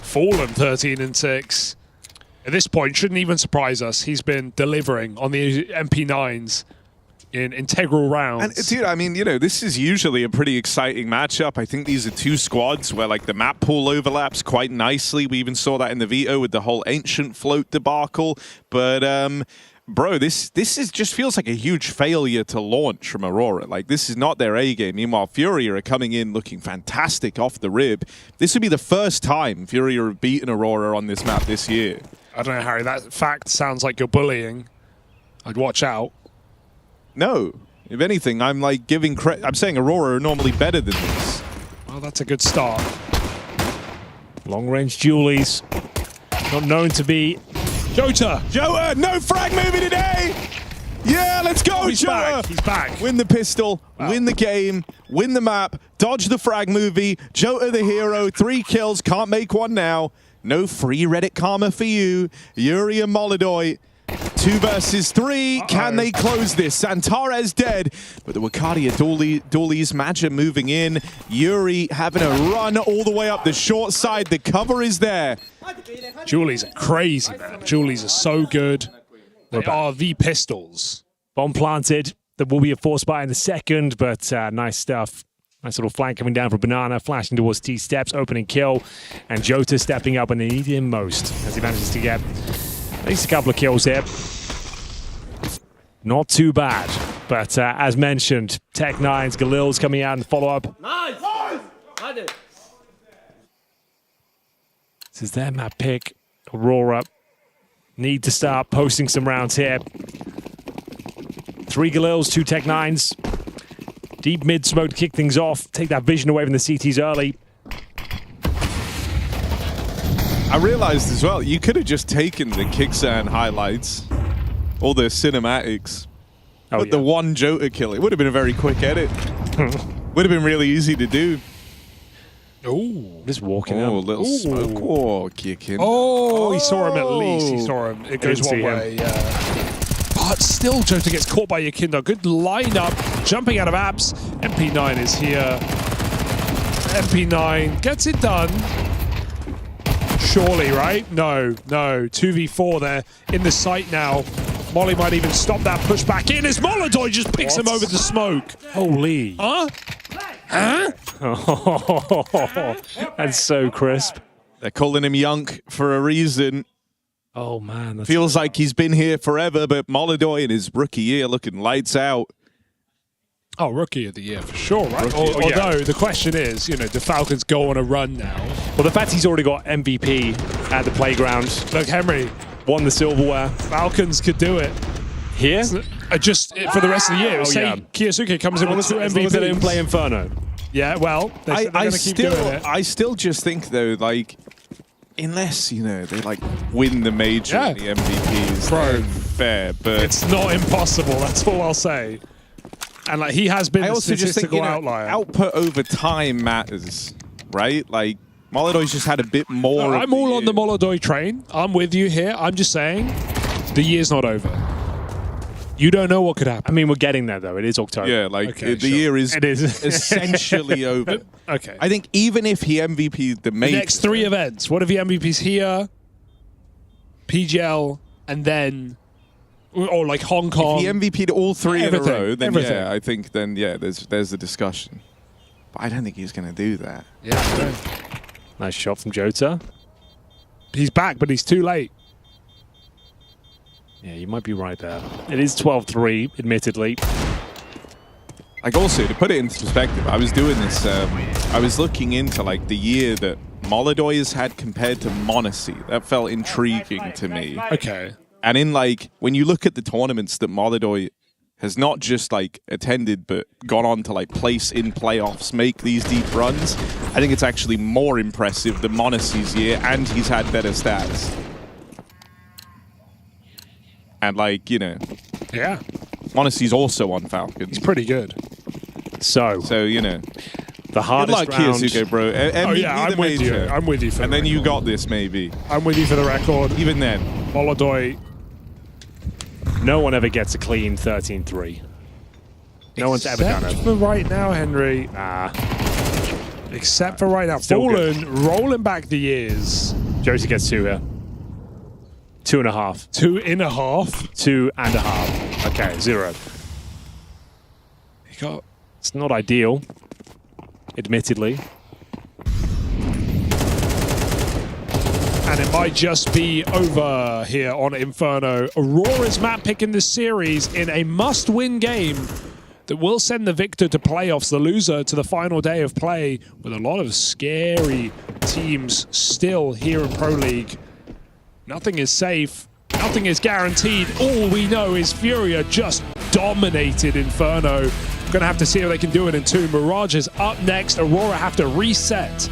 [SPEAKER 29] Fallen 13-6. At this point, shouldn't even surprise us. He's been delivering on the MP9s in integral rounds.
[SPEAKER 7] And dude, I mean, this is usually a pretty exciting matchup. I think these are two squads where like the map pool overlaps quite nicely. We even saw that in the Veto with the whole Ancient Float debacle. But bro, this is just feels like a huge failure to launch from Aurora. Like, this is not their A game. Meanwhile, Fury are coming in looking fantastic off the rib. This would be the first time Fury have beaten Aurora on this map this year.
[SPEAKER 29] I don't know, Harry. That fact sounds like you're bullying. I'd watch out.
[SPEAKER 7] No. If anything, I'm like giving credit. I'm saying Aurora are normally better than this.
[SPEAKER 29] Well, that's a good start.
[SPEAKER 5] Long-range dualies. Not known to be...
[SPEAKER 7] Jota, no frag movie today! Yeah, let's go,
[SPEAKER 29] oh, he's
[SPEAKER 7] Jota!
[SPEAKER 29] Back. He's back.
[SPEAKER 7] Win the pistol, win the game, win the map, dodge the frag movie. Jota the hero, 3 kills, can't make one now. No free Reddit karma for you. Yuri and Molidoy. 2 versus 3. Can they close this? Santares dead, but the Wakadia Doolies Matcha moving in. Yuri having a run all the way up the short side. The cover is there.
[SPEAKER 29] Julies are crazy, man. Julies are so good. They are the pistols.
[SPEAKER 5] Bomb planted. There will be a force buy in the second, but nice stuff. Nice little flank coming down from Banana, flashing towards T-steps, opening kill, and Jota stepping up when they need him most as he manages to get at least a couple of kills here. Not too bad, but as mentioned, Tech9's Galil's coming out in follow-up.
[SPEAKER 9] Nice!
[SPEAKER 5] This is their map pick. Aurora need to start posting some rounds here. 3 Galils, 2 Tech9s. Deep mid smoke to kick things off. Take that vision away from the CTs early.
[SPEAKER 7] I realized as well, you could have just taken the Kicksan highlights, all the cinematics, but the one Jota kill, it would have been a very quick edit. Would have been really easy to do.
[SPEAKER 5] Ooh, just walking
[SPEAKER 7] out.
[SPEAKER 5] Oh,
[SPEAKER 7] a little smoke war kicking.
[SPEAKER 29] Oh, he saw him at least. He saw him. It goes one way. Yeah. But still, Jota gets caught by Yakindo. Good lineup, jumping out of apps. MP9 is here. MP9 gets it done. Surely, right? No. 2v4 there in the site now. Molly might even stop that push back in as Molodoy just picks him over the smoke.
[SPEAKER 5] Holy.
[SPEAKER 29] Huh?
[SPEAKER 5] Oh, that's so crisp.
[SPEAKER 7] They're calling him Yunk for a reason.
[SPEAKER 5] Oh, man.
[SPEAKER 7] Feels like he's been here forever, but Molodoy in his rookie year looking lights out.
[SPEAKER 29] Oh, rookie of the year for sure, right?
[SPEAKER 5] Rookie,
[SPEAKER 29] Although the question is, do Falcons go on a run now?
[SPEAKER 5] Well, the fact he's already got MVP at the playground.
[SPEAKER 29] Look, Henry
[SPEAKER 5] won the silverware.
[SPEAKER 29] Falcons could do it.
[SPEAKER 5] Here?
[SPEAKER 29] Just for the rest of the year. Say Kiyosuke comes in with 2 MVPs.
[SPEAKER 5] They didn't play Inferno.
[SPEAKER 29] Yeah, well, they're going to keep doing it.
[SPEAKER 7] I still just think, though, like, unless, they, like, win the major and the MVPs,
[SPEAKER 29] Bro,
[SPEAKER 7] fair, but...
[SPEAKER 29] It's not impossible, that's all I'll say. And, like, he has been a statistical outlier.
[SPEAKER 7] Output over time matters, right? Like, Molodoy's just had a bit more.
[SPEAKER 29] I'm all on the Molodoy train. I'm with you here. I'm just saying, the year's not over. You don't know what could happen.
[SPEAKER 5] I mean, we're getting there, though. It is October.
[SPEAKER 7] Yeah, like, the year is essentially over.
[SPEAKER 29] Okay.
[SPEAKER 7] I think even if he MVP'd the major...
[SPEAKER 29] The next 3 events. What if he MVPs here, PGL, and then... Or like Hong Kong.
[SPEAKER 7] If he MVP'd all 3 in a row, then
[SPEAKER 29] everything.
[SPEAKER 7] yeah, I think then, yeah, there's a discussion. But I don't think he's going to do that.
[SPEAKER 29] Yeah,
[SPEAKER 5] nice shot from Jota.
[SPEAKER 29] He's back, but he's too late.
[SPEAKER 5] Yeah, you might be right there. It is 12-3, admittedly.
[SPEAKER 7] Like, also, to put it into perspective, I was doing this, I was looking into, like, the year that Molodoy has had compared to Monacy. That felt intriguing to me.
[SPEAKER 29] Okay.
[SPEAKER 7] And in, like, when you look at the tournaments that Molodoy has not just, like, attended, but gone on to, like, place in playoffs, make these deep runs, I think it's actually more impressive than Monacy's year, and he's had better stats. And, like,
[SPEAKER 29] Yeah.
[SPEAKER 7] Monacy's also on Falcons.
[SPEAKER 29] He's pretty good.
[SPEAKER 5] So the hardest
[SPEAKER 7] good luck,
[SPEAKER 5] round.
[SPEAKER 7] Kiyosuke, bro.
[SPEAKER 29] I'm with you. I'm with you for
[SPEAKER 7] and
[SPEAKER 29] the
[SPEAKER 7] then
[SPEAKER 29] record.
[SPEAKER 7] you got this, maybe.
[SPEAKER 29] I'm with you for the record.
[SPEAKER 7] Even then.
[SPEAKER 29] Molodoy.
[SPEAKER 5] No one ever gets a clean 13-3. No one's ever done it.
[SPEAKER 29] Except for right now, Henry. Except for right now.
[SPEAKER 5] Still
[SPEAKER 29] Fallen, rolling back the years.
[SPEAKER 5] Josie gets 2 here. 2.5.
[SPEAKER 29] 2.5.
[SPEAKER 5] 2.5. Okay, 0. It's not ideal, admittedly.
[SPEAKER 29] And it might just be over here on Inferno. Aurora's map pick in this series in a must-win game that will send the victor to playoffs, the loser to the final day of play, with a lot of scary teams still here in Pro League. Nothing is safe. Nothing is guaranteed. All we know is Furia just dominated Inferno. We're going to have to see if they can do it in 2. Mirage is up next. Aurora have to reset.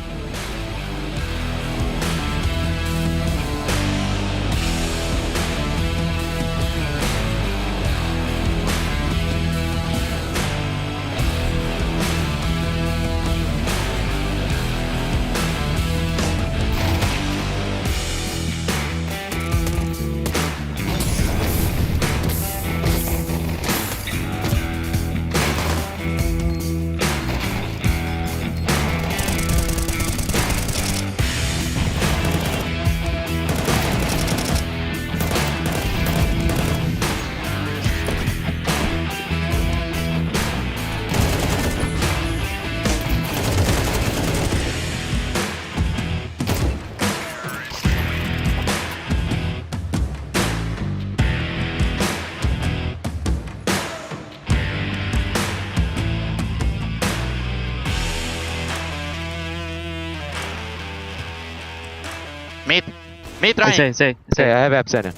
[SPEAKER 1] Me trying.
[SPEAKER 15] Say. I have absent.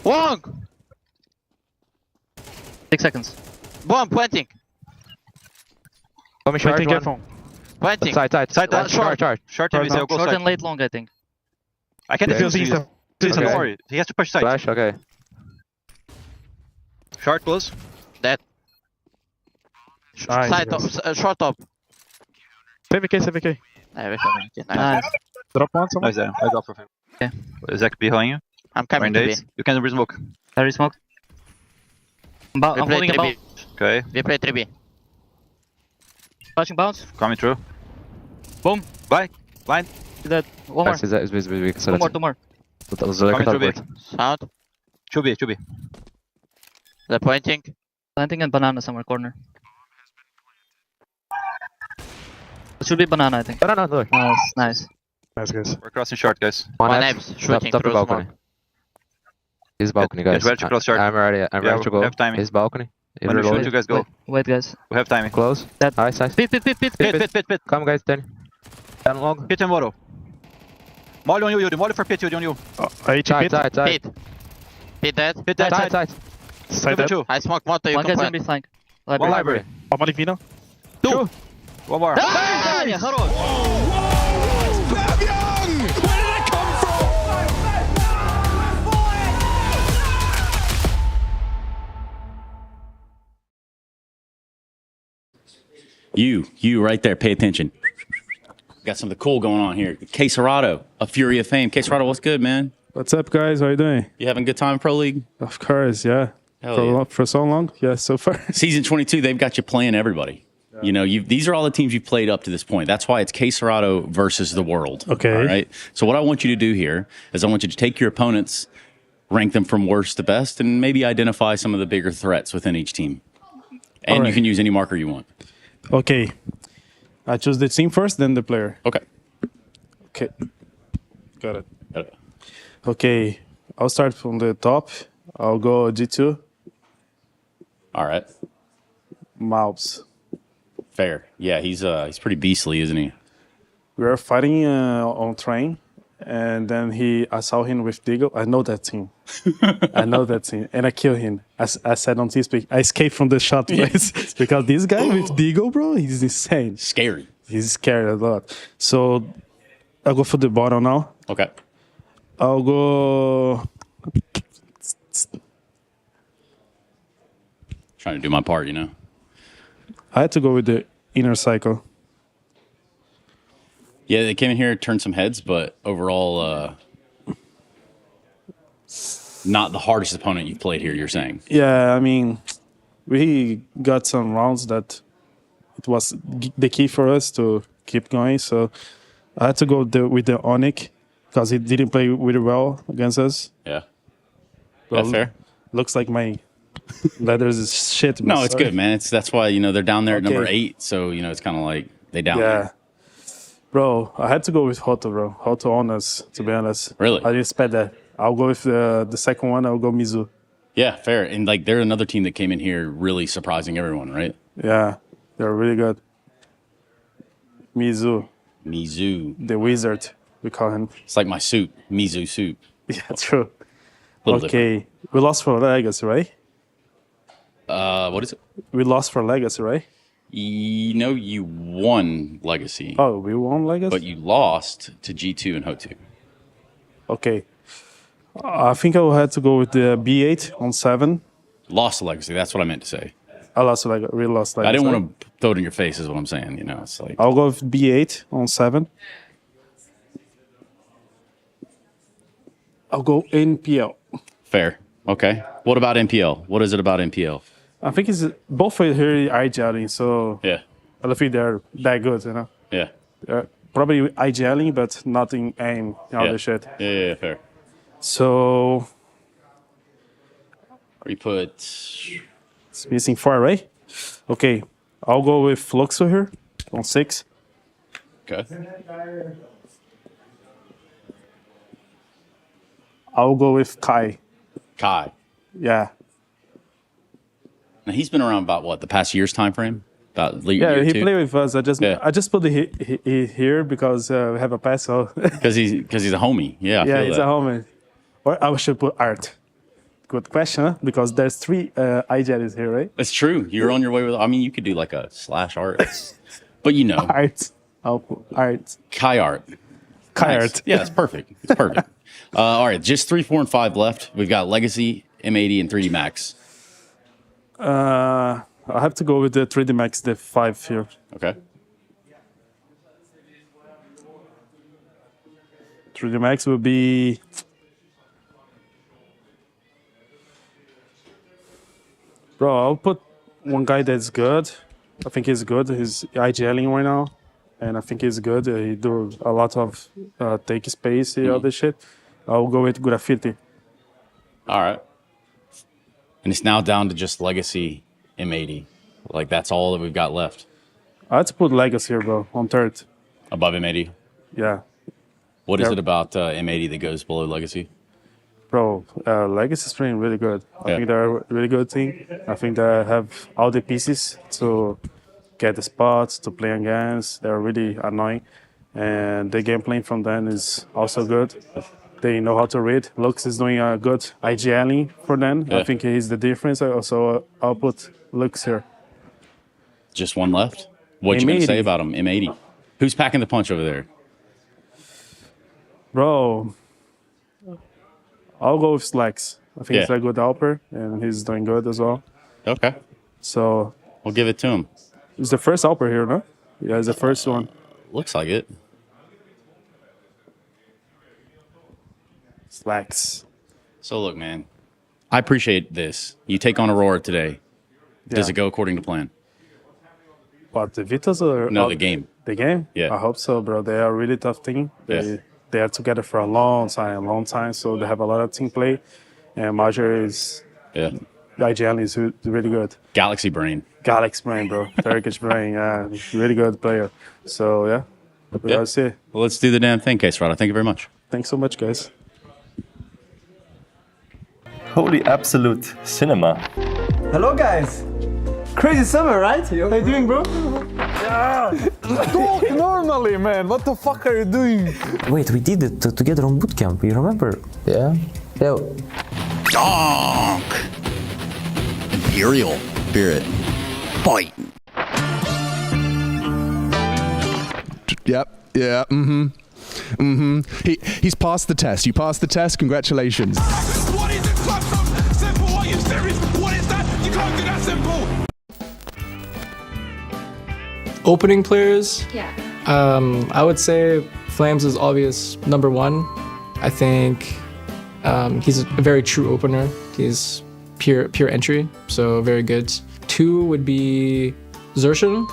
[SPEAKER 1] Wong!
[SPEAKER 15] 6 seconds.
[SPEAKER 1] Bomb, planting.
[SPEAKER 15] Coming short, careful.
[SPEAKER 1] Planting.
[SPEAKER 15] Side.
[SPEAKER 1] Short.
[SPEAKER 15] Short and late long, I think.
[SPEAKER 1] I can defuse these. Don't worry. He has to push side.
[SPEAKER 15] Flash, okay.
[SPEAKER 1] Short close. Dead.
[SPEAKER 15] Nice.
[SPEAKER 1] Side top. Short top.
[SPEAKER 15] 7k.
[SPEAKER 1] Nice.
[SPEAKER 15] Drop one, someone.
[SPEAKER 1] Nice there. I got for him.
[SPEAKER 15] Okay.
[SPEAKER 1] Zach behind you. I'm coming to B. You can resmoke.
[SPEAKER 15] I resmoked. I'm holding a bounce.
[SPEAKER 1] Okay.
[SPEAKER 15] We play 3B. Flashing bounce.
[SPEAKER 1] Coming through.
[SPEAKER 15] Boom.
[SPEAKER 1] Blind. Blind.
[SPEAKER 15] Dead. One more. Two more.
[SPEAKER 1] Coming through B.
[SPEAKER 15] Sound.
[SPEAKER 1] 2B. 2B.
[SPEAKER 15] They're pointing. Planting and banana somewhere corner. It should be banana, I think.
[SPEAKER 9] Banana, look.
[SPEAKER 15] Nice.
[SPEAKER 9] Nice, guys.
[SPEAKER 1] We're crossing short, guys.
[SPEAKER 15] One apps shooting
[SPEAKER 9] top
[SPEAKER 15] through
[SPEAKER 9] balcony.
[SPEAKER 15] smoke.
[SPEAKER 9] His balcony, guys.
[SPEAKER 1] Get ready to cross short.
[SPEAKER 9] I'm ready to go.
[SPEAKER 1] We have timing.
[SPEAKER 9] His balcony.
[SPEAKER 1] When you shoot, you guys go.
[SPEAKER 15] Wait, guys.
[SPEAKER 1] We have timing.
[SPEAKER 9] Close.
[SPEAKER 15] Dead.
[SPEAKER 9] Nice.
[SPEAKER 15] Pit.
[SPEAKER 9] Come, guys, Danny. Down long.
[SPEAKER 1] Pit and Moro. Molly on you, Yuri. Molly for Pit, Yuri on you.
[SPEAKER 9] Side.
[SPEAKER 15] Pit dead.
[SPEAKER 1] Pit dead.
[SPEAKER 9] Side dead.
[SPEAKER 15] I smoke motor, you
[SPEAKER 1] One
[SPEAKER 15] can
[SPEAKER 1] guy's
[SPEAKER 15] plant.
[SPEAKER 1] gonna
[SPEAKER 15] Library.
[SPEAKER 1] One library.
[SPEAKER 9] Молли Vino.
[SPEAKER 1] Two. One more.
[SPEAKER 15] Даня, хорош!
[SPEAKER 3] You right there. Pay attention. Got something cool going on here. Quesarado, a Fury of Fame. Quesarado, what's good, man?
[SPEAKER 16] What's up, guys? How you doing?
[SPEAKER 3] You having a good time in Pro League?
[SPEAKER 16] Of course, yeah. For so long, yeah, so far.
[SPEAKER 3] Season 22, they've got you playing everybody. Yeah. You know, these are all the teams you've played up to this point. That's why it's Quesarado versus the world.
[SPEAKER 16] Okay.
[SPEAKER 3] All right. So what I want you to do here is I want you to take your opponents, rank them from worst to best, and maybe identify some of the bigger threats within each team. And you can use any marker you want.
[SPEAKER 16] Okay. I choose the team first, then the player.
[SPEAKER 3] Okay.
[SPEAKER 16] Got it. Okay. I'll start from the top. I'll go G2.
[SPEAKER 3] All right.
[SPEAKER 16] Mouse.
[SPEAKER 3] Fair. Yeah, he's pretty beastly, isn't he?
[SPEAKER 16] We are fighting on train, and then I saw him with Deagle. I know that team. And I kill him. I said on TeamSpeak, I escaped from the shot place because this guy with Deagle, bro, he's insane.
[SPEAKER 3] Scary.
[SPEAKER 16] He's scared a lot. So I'll go for the bottom now.
[SPEAKER 3] Okay.
[SPEAKER 16] I'll go.
[SPEAKER 3] Trying to do my part, you know.
[SPEAKER 16] I had to go with the inner cycle.
[SPEAKER 3] Yeah, they came in here, turned some heads, but overall, not the hardest opponent you've played here, you're saying?
[SPEAKER 16] Yeah, I mean, we got some rounds that it was the key for us to keep going. So I had to go with the Onyx because he didn't play really well against us.
[SPEAKER 3] Yeah.
[SPEAKER 16] Well,
[SPEAKER 3] That's fair.
[SPEAKER 16] Looks like my leathers is shit.
[SPEAKER 3] No, it's good, man. That's why, they're down there at number 8. So, it's kind of like they down there.
[SPEAKER 16] Bro, I had to go with Hoto, bro. Hoto on us, to be honest.
[SPEAKER 3] Really?
[SPEAKER 16] I didn't expect that. I'll go with the second one. I'll go Mizu.
[SPEAKER 3] Yeah, fair. And they're another team that came in here really surprising everyone, right?
[SPEAKER 16] Yeah, they're really good. Mizu.
[SPEAKER 3] The
[SPEAKER 16] wizard, we call him.
[SPEAKER 3] It's like my suit, Mizu suit.
[SPEAKER 16] Yeah, true.
[SPEAKER 3] Okay,
[SPEAKER 16] different. We lost for Legacy, right?
[SPEAKER 3] What is it?
[SPEAKER 16] We lost for Legacy, right?
[SPEAKER 3] You won Legacy.
[SPEAKER 16] Oh, we won Legacy?
[SPEAKER 3] But you lost to G2 and Hotu.
[SPEAKER 16] Okay. I think I will have to go with the B8 on 7.
[SPEAKER 3] Lost to Legacy, that's what I meant to say.
[SPEAKER 16] We lost Legacy.
[SPEAKER 3] I didn't want to throw it in your face is what I'm saying, It's like
[SPEAKER 16] I'll go with B8 on 7. I'll go NPL.
[SPEAKER 3] Fair. Okay. What about NPL? What is it about NPL?
[SPEAKER 16] I think it's both are here IGLing, so
[SPEAKER 3] yeah.
[SPEAKER 16] I don't think they're that good,
[SPEAKER 3] Yeah.
[SPEAKER 16] Probably IGLing, but not in aim, the shit.
[SPEAKER 3] Yeah, fair.
[SPEAKER 16] So
[SPEAKER 3] we put
[SPEAKER 16] it's missing 4, right? Okay. I'll go with Fluxo here on 6.
[SPEAKER 3] Okay.
[SPEAKER 16] I'll go with Kai. Yeah.
[SPEAKER 3] Now he's been around about what, the past year's time frame? About
[SPEAKER 16] year he played with us. I just put he here because we have a pass. So
[SPEAKER 3] because he's a homie. Yeah.
[SPEAKER 16] He's a homie. Or I should put Art. Good question, huh? Because there's 3 IJs here, right?
[SPEAKER 3] That's true. You're on your way with. I mean, you could do like a /art, but
[SPEAKER 16] Art. I'll put Art.
[SPEAKER 3] Kai Art. Yeah, that's perfect. It's perfect. All right, just 3, 4, and 5 left. We've got Legacy, M80, and 3D Max.
[SPEAKER 16] I have to go with the 3D Max, the 5 here.
[SPEAKER 3] Okay.
[SPEAKER 16] 3D Max will be. Bro, I'll put one guy that's good. I think he's good. He's IGLing right now, and I think he's good. He do a lot of take space and all this shit. I'll go with Graffiti.
[SPEAKER 3] All right. And it's now down to just Legacy M80. Like, that's all that we've got left.
[SPEAKER 16] I had to put Legacy here, bro, on third.
[SPEAKER 3] Above M80?
[SPEAKER 16] Yeah.
[SPEAKER 3] What is it about M80 that goes below Legacy?
[SPEAKER 16] Bro, Legacy is playing really good. I think they're a really good team. I think they have all the pieces to get the spots, to play against. They're really annoying. And the game plan from them is also good. They know how to read. Lux is doing a good IGLing for them.
[SPEAKER 3] Yeah.
[SPEAKER 16] I think he's the difference. So I'll put Lux here.
[SPEAKER 3] Just one left? What you going to say about him, M80? Who's packing the punch over there?
[SPEAKER 16] Bro, I'll go with Slacks. I think
[SPEAKER 3] Yeah.
[SPEAKER 16] he's a good helper, and he's doing good as well.
[SPEAKER 3] Okay.
[SPEAKER 16] So
[SPEAKER 3] we'll give it to him.
[SPEAKER 16] He's the first helper here, no? Yeah, he's the first one.
[SPEAKER 3] Looks like it.
[SPEAKER 16] Slacks.
[SPEAKER 3] So look, man, I appreciate this. You take on Aurora today. Does
[SPEAKER 16] Yeah.
[SPEAKER 3] it go according to plan?
[SPEAKER 16] What, the Vitas or
[SPEAKER 3] No, the game.
[SPEAKER 16] The game?
[SPEAKER 3] Yeah.
[SPEAKER 16] I hope so, bro. They are a really tough team. They are together for a long time. So they have a lot of team play. And Major is IGL is really good.
[SPEAKER 3] Galaxy Brain.
[SPEAKER 16] Galaxy Brain, bro. Turkish Brain, yeah. Really good player. So yeah. We'll see.
[SPEAKER 3] Well, let's do the damn thing, Case Rada. Thank you very much.
[SPEAKER 16] Thanks so much, guys.
[SPEAKER 9] Holy absolute cinema. Hello guys. Crazy summer, right? How are you doing, bro?
[SPEAKER 10] Talk normally, man. What the fuck are you doing?
[SPEAKER 12] Wait, we did it together on bootcamp. You remember? Yeah. Yeah.
[SPEAKER 3] Donk! Imperial Spirit. Fight!
[SPEAKER 11] Yep. Yeah. Mm-hmm. Mm-hmm. He's passed the test. You passed the test. Congratulations.
[SPEAKER 10] What is it? Simple. Are you serious? What is that? You can't do that simple.
[SPEAKER 17] Opening players?
[SPEAKER 18] Yeah.
[SPEAKER 17] I would say Flames is obvious number one. I think he's a very true opener. He's pure entry, so very good. Two would be Zershin,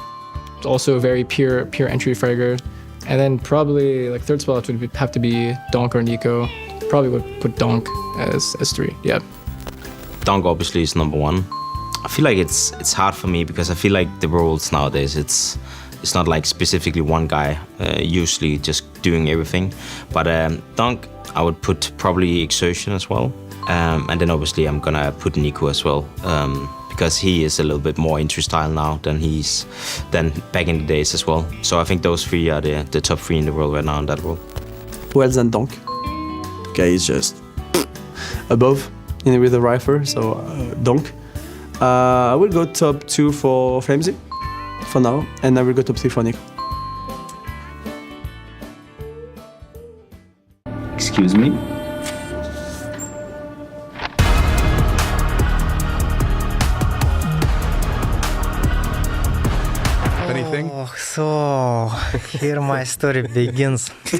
[SPEAKER 17] also a very pure entry fragger. And then probably like third spot would have to be Donk or Nico. Probably would put Donk as three. Yeah.
[SPEAKER 19] Donk obviously is number one. I feel like it's hard for me because I feel like the roles nowadays it's not like specifically one guy usually just doing everything. But Donk I would put probably Exertion as well, and then obviously I'm gonna put Nico as well because he is a little bit more entry style now than back in the days as well. So I think those three are the top three in the world right now in that role.
[SPEAKER 20] Well than Donk. Guy is just above with the rifle, so Donk. I will go top 2 for Flamesy for now, and I will go top 3 for Nico.
[SPEAKER 24] Excuse me?
[SPEAKER 11] Anything?
[SPEAKER 21] Oh, so here my story begins.
[SPEAKER 10] He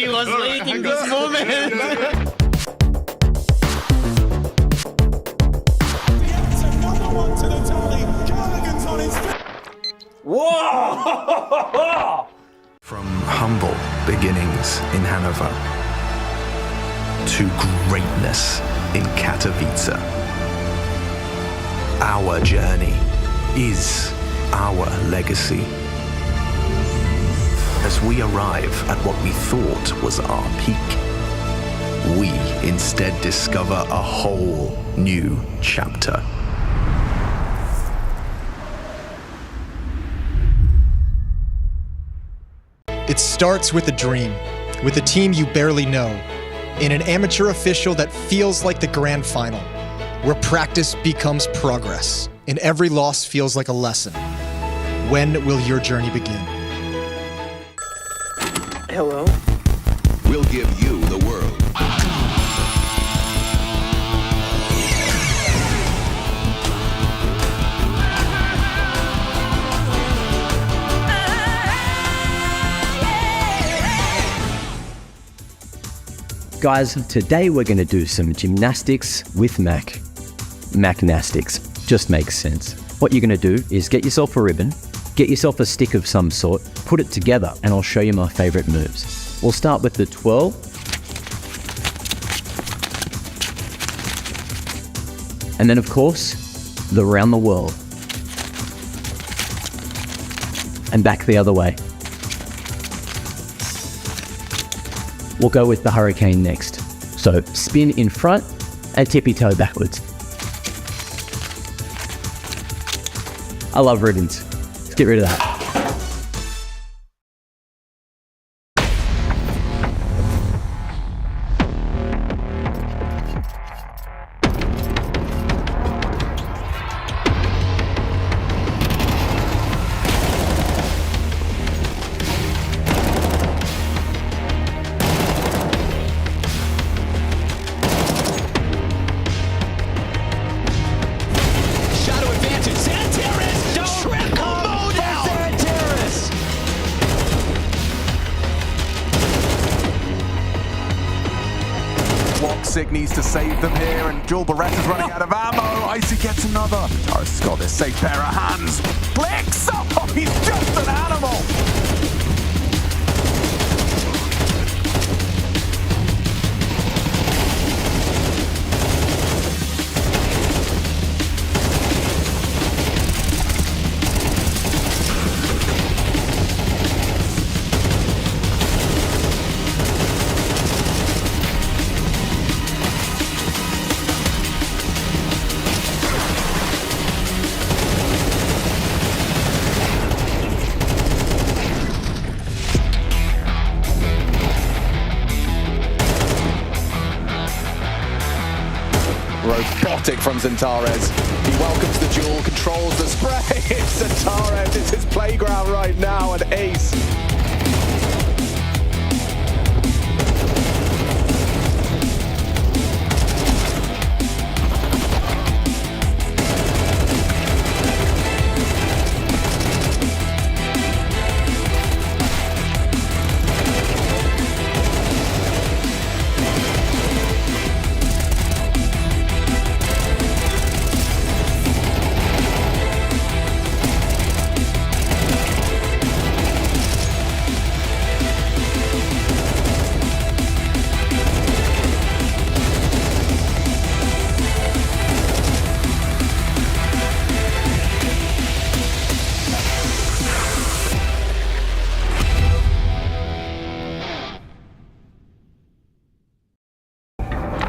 [SPEAKER 10] was waiting this moment. Whoa!
[SPEAKER 13] From humble beginnings in Hanover to greatness in Katowice, our journey is our legacy. As we arrive at what we thought was our peak, we instead discover a whole new chapter.
[SPEAKER 22] It starts with a dream, with a team you barely know, in an amateur official that feels like the grand final, where practice becomes progress, and every loss feels like a lesson. When will your journey begin? Hello.
[SPEAKER 10] We'll give you the world.
[SPEAKER 21] Guys, today we're going to do some gymnastics with Mac.
[SPEAKER 2] Macnastics. Just makes sense. What you're going to do is get yourself a ribbon, get yourself a stick of some sort, put it together, and I'll show you my favorite moves. We'll start with the twirl. And then, of course, the round the world. And back the other way. We'll go with the hurricane next. So spin in front and tippy toe backwards. I love ribbons. Let's get rid of that.
[SPEAKER 4] Sick needs to save them here, and Jewel Beretta's running out of ammo. Icy gets another. Taras has got this safe pair of hands. Flicks! Oh, he's just an animal! Robotic from Xantares. He welcomes the duel, controls the spray. It's Xantares, it's his playground right now, and ace.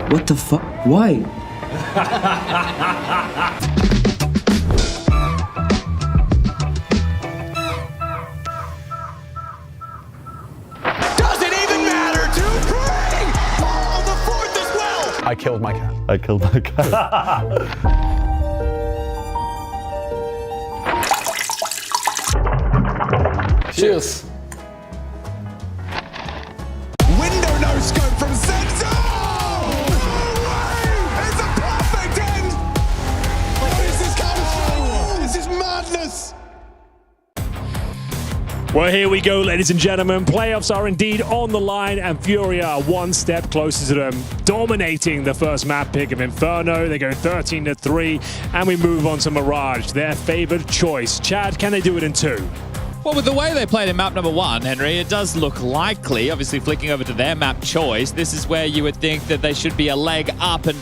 [SPEAKER 6] What the fuck? Why?
[SPEAKER 4] Doesn't even matter, dude! Bring! Oh, the fourth as well!
[SPEAKER 11] I killed my cat.
[SPEAKER 2] I killed my cat.
[SPEAKER 4] Cheers. Window no scope from Senzo! No way! It's a perfect end! What is this counter? This is madness!
[SPEAKER 5] Well, here we go, ladies and gentlemen. Playoffs are indeed on the line, and Furia are one step closer to them, dominating the first map pick of Inferno. They go 13-3, and we move on to Mirage, their favored choice. Chad, can they do it in 2?
[SPEAKER 8] Well, with the way they played in map number 1, Henry, it does look likely. Obviously, flicking over to their map choice, this is where you would think that they should be a leg up, and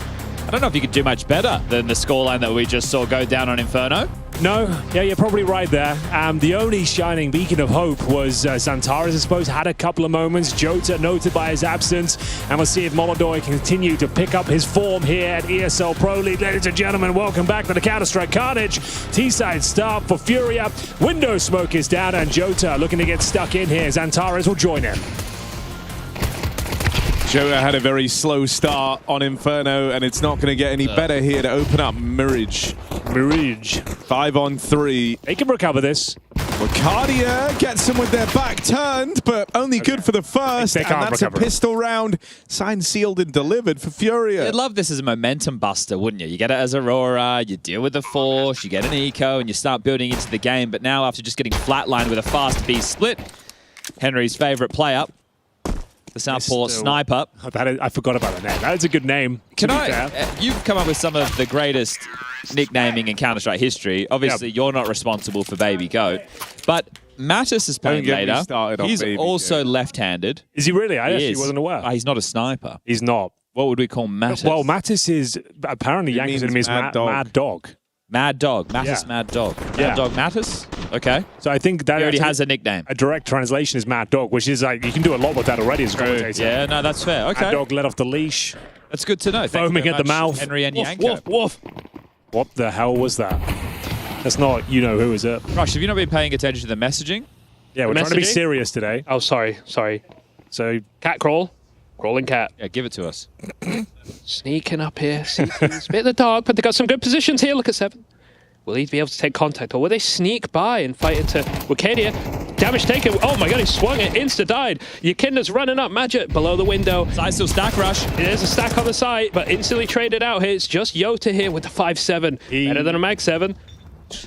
[SPEAKER 8] I don't know if you could do much better than the scoreline that we just saw go down on Inferno.
[SPEAKER 5] No, yeah, you're probably right there. The only shining beacon of hope was Xantares, I suppose, had a couple of moments. Jota noted by his absence, and we'll see if Molodoi can continue to pick up his form here at ESL Pro League. Ladies and gentlemen, welcome back to the Counter-Strike Carnage. T-side start for Furia. Window smoke is down, and Jota looking to get stuck in here. Xantares will join him.
[SPEAKER 7] Jota had a very slow start on Inferno, and it's not going to get any better here to open up Mirage. 5-on-3.
[SPEAKER 5] They can recover this.
[SPEAKER 7] Cardia gets them with their back turned, but only good for the first, and that's recover. A pistol round. Signed, sealed, and delivered for Furia.
[SPEAKER 8] You'd love this as a momentum buster, wouldn't you? You get it as Aurora, you deal with the Force, you get an eco, and you start building into the game. But now, after just getting flatlined with a fast B split, Henry's favorite player the Southpaw sniper.
[SPEAKER 5] I forgot about that name. That is a good name.
[SPEAKER 8] Can you've come up with some of the greatest nicknaming in Counter-Strike history. Obviously, you're not responsible for Baby Goat, but Mattis is playing later. He's also left-handed.
[SPEAKER 5] Is he really? I actually wasn't aware.
[SPEAKER 8] He's not a sniper.
[SPEAKER 5] He's not.
[SPEAKER 8] What would we call Mattis?
[SPEAKER 5] Well, Mattis is apparently Yankees enemy is Mad Dog.
[SPEAKER 8] Mad Dog. Mattis Mad Dog. Mad Dog Mattis? Okay.
[SPEAKER 5] So I think that
[SPEAKER 8] he already has a nickname.
[SPEAKER 5] A direct translation is Mad Dog, which is like, you can do a lot with that already as a commentator.
[SPEAKER 8] Yeah, no, that's fair. Okay.
[SPEAKER 5] Mad Dog let off the leash.
[SPEAKER 8] That's good to know.
[SPEAKER 5] Foaming at the mouth.
[SPEAKER 8] Henry and
[SPEAKER 5] woof,
[SPEAKER 8] Yanko.
[SPEAKER 5] Woof, woof. What the hell was that? That's not you-know-who, is it?
[SPEAKER 8] Rush, have you not been paying attention to the messaging?
[SPEAKER 5] Yeah, we're trying to be serious today.
[SPEAKER 1] Oh, sorry. So, cat crawl. Crawling cat.
[SPEAKER 8] Yeah, give it to us.
[SPEAKER 1] Sneaking up here. It's a bit of the dark, but they got some good positions here. Look at 7. Will he be able to take contact, or will they sneak by and fight into Wicadia? Damage taken. Oh my god, he swung it. Insta died. Yakinda's running up. Magic below the window.
[SPEAKER 8] Side still stack rush.
[SPEAKER 1] There's a stack on the side, but instantly traded out here. It's just Yota here with the 5-7. Better than a Mag 7.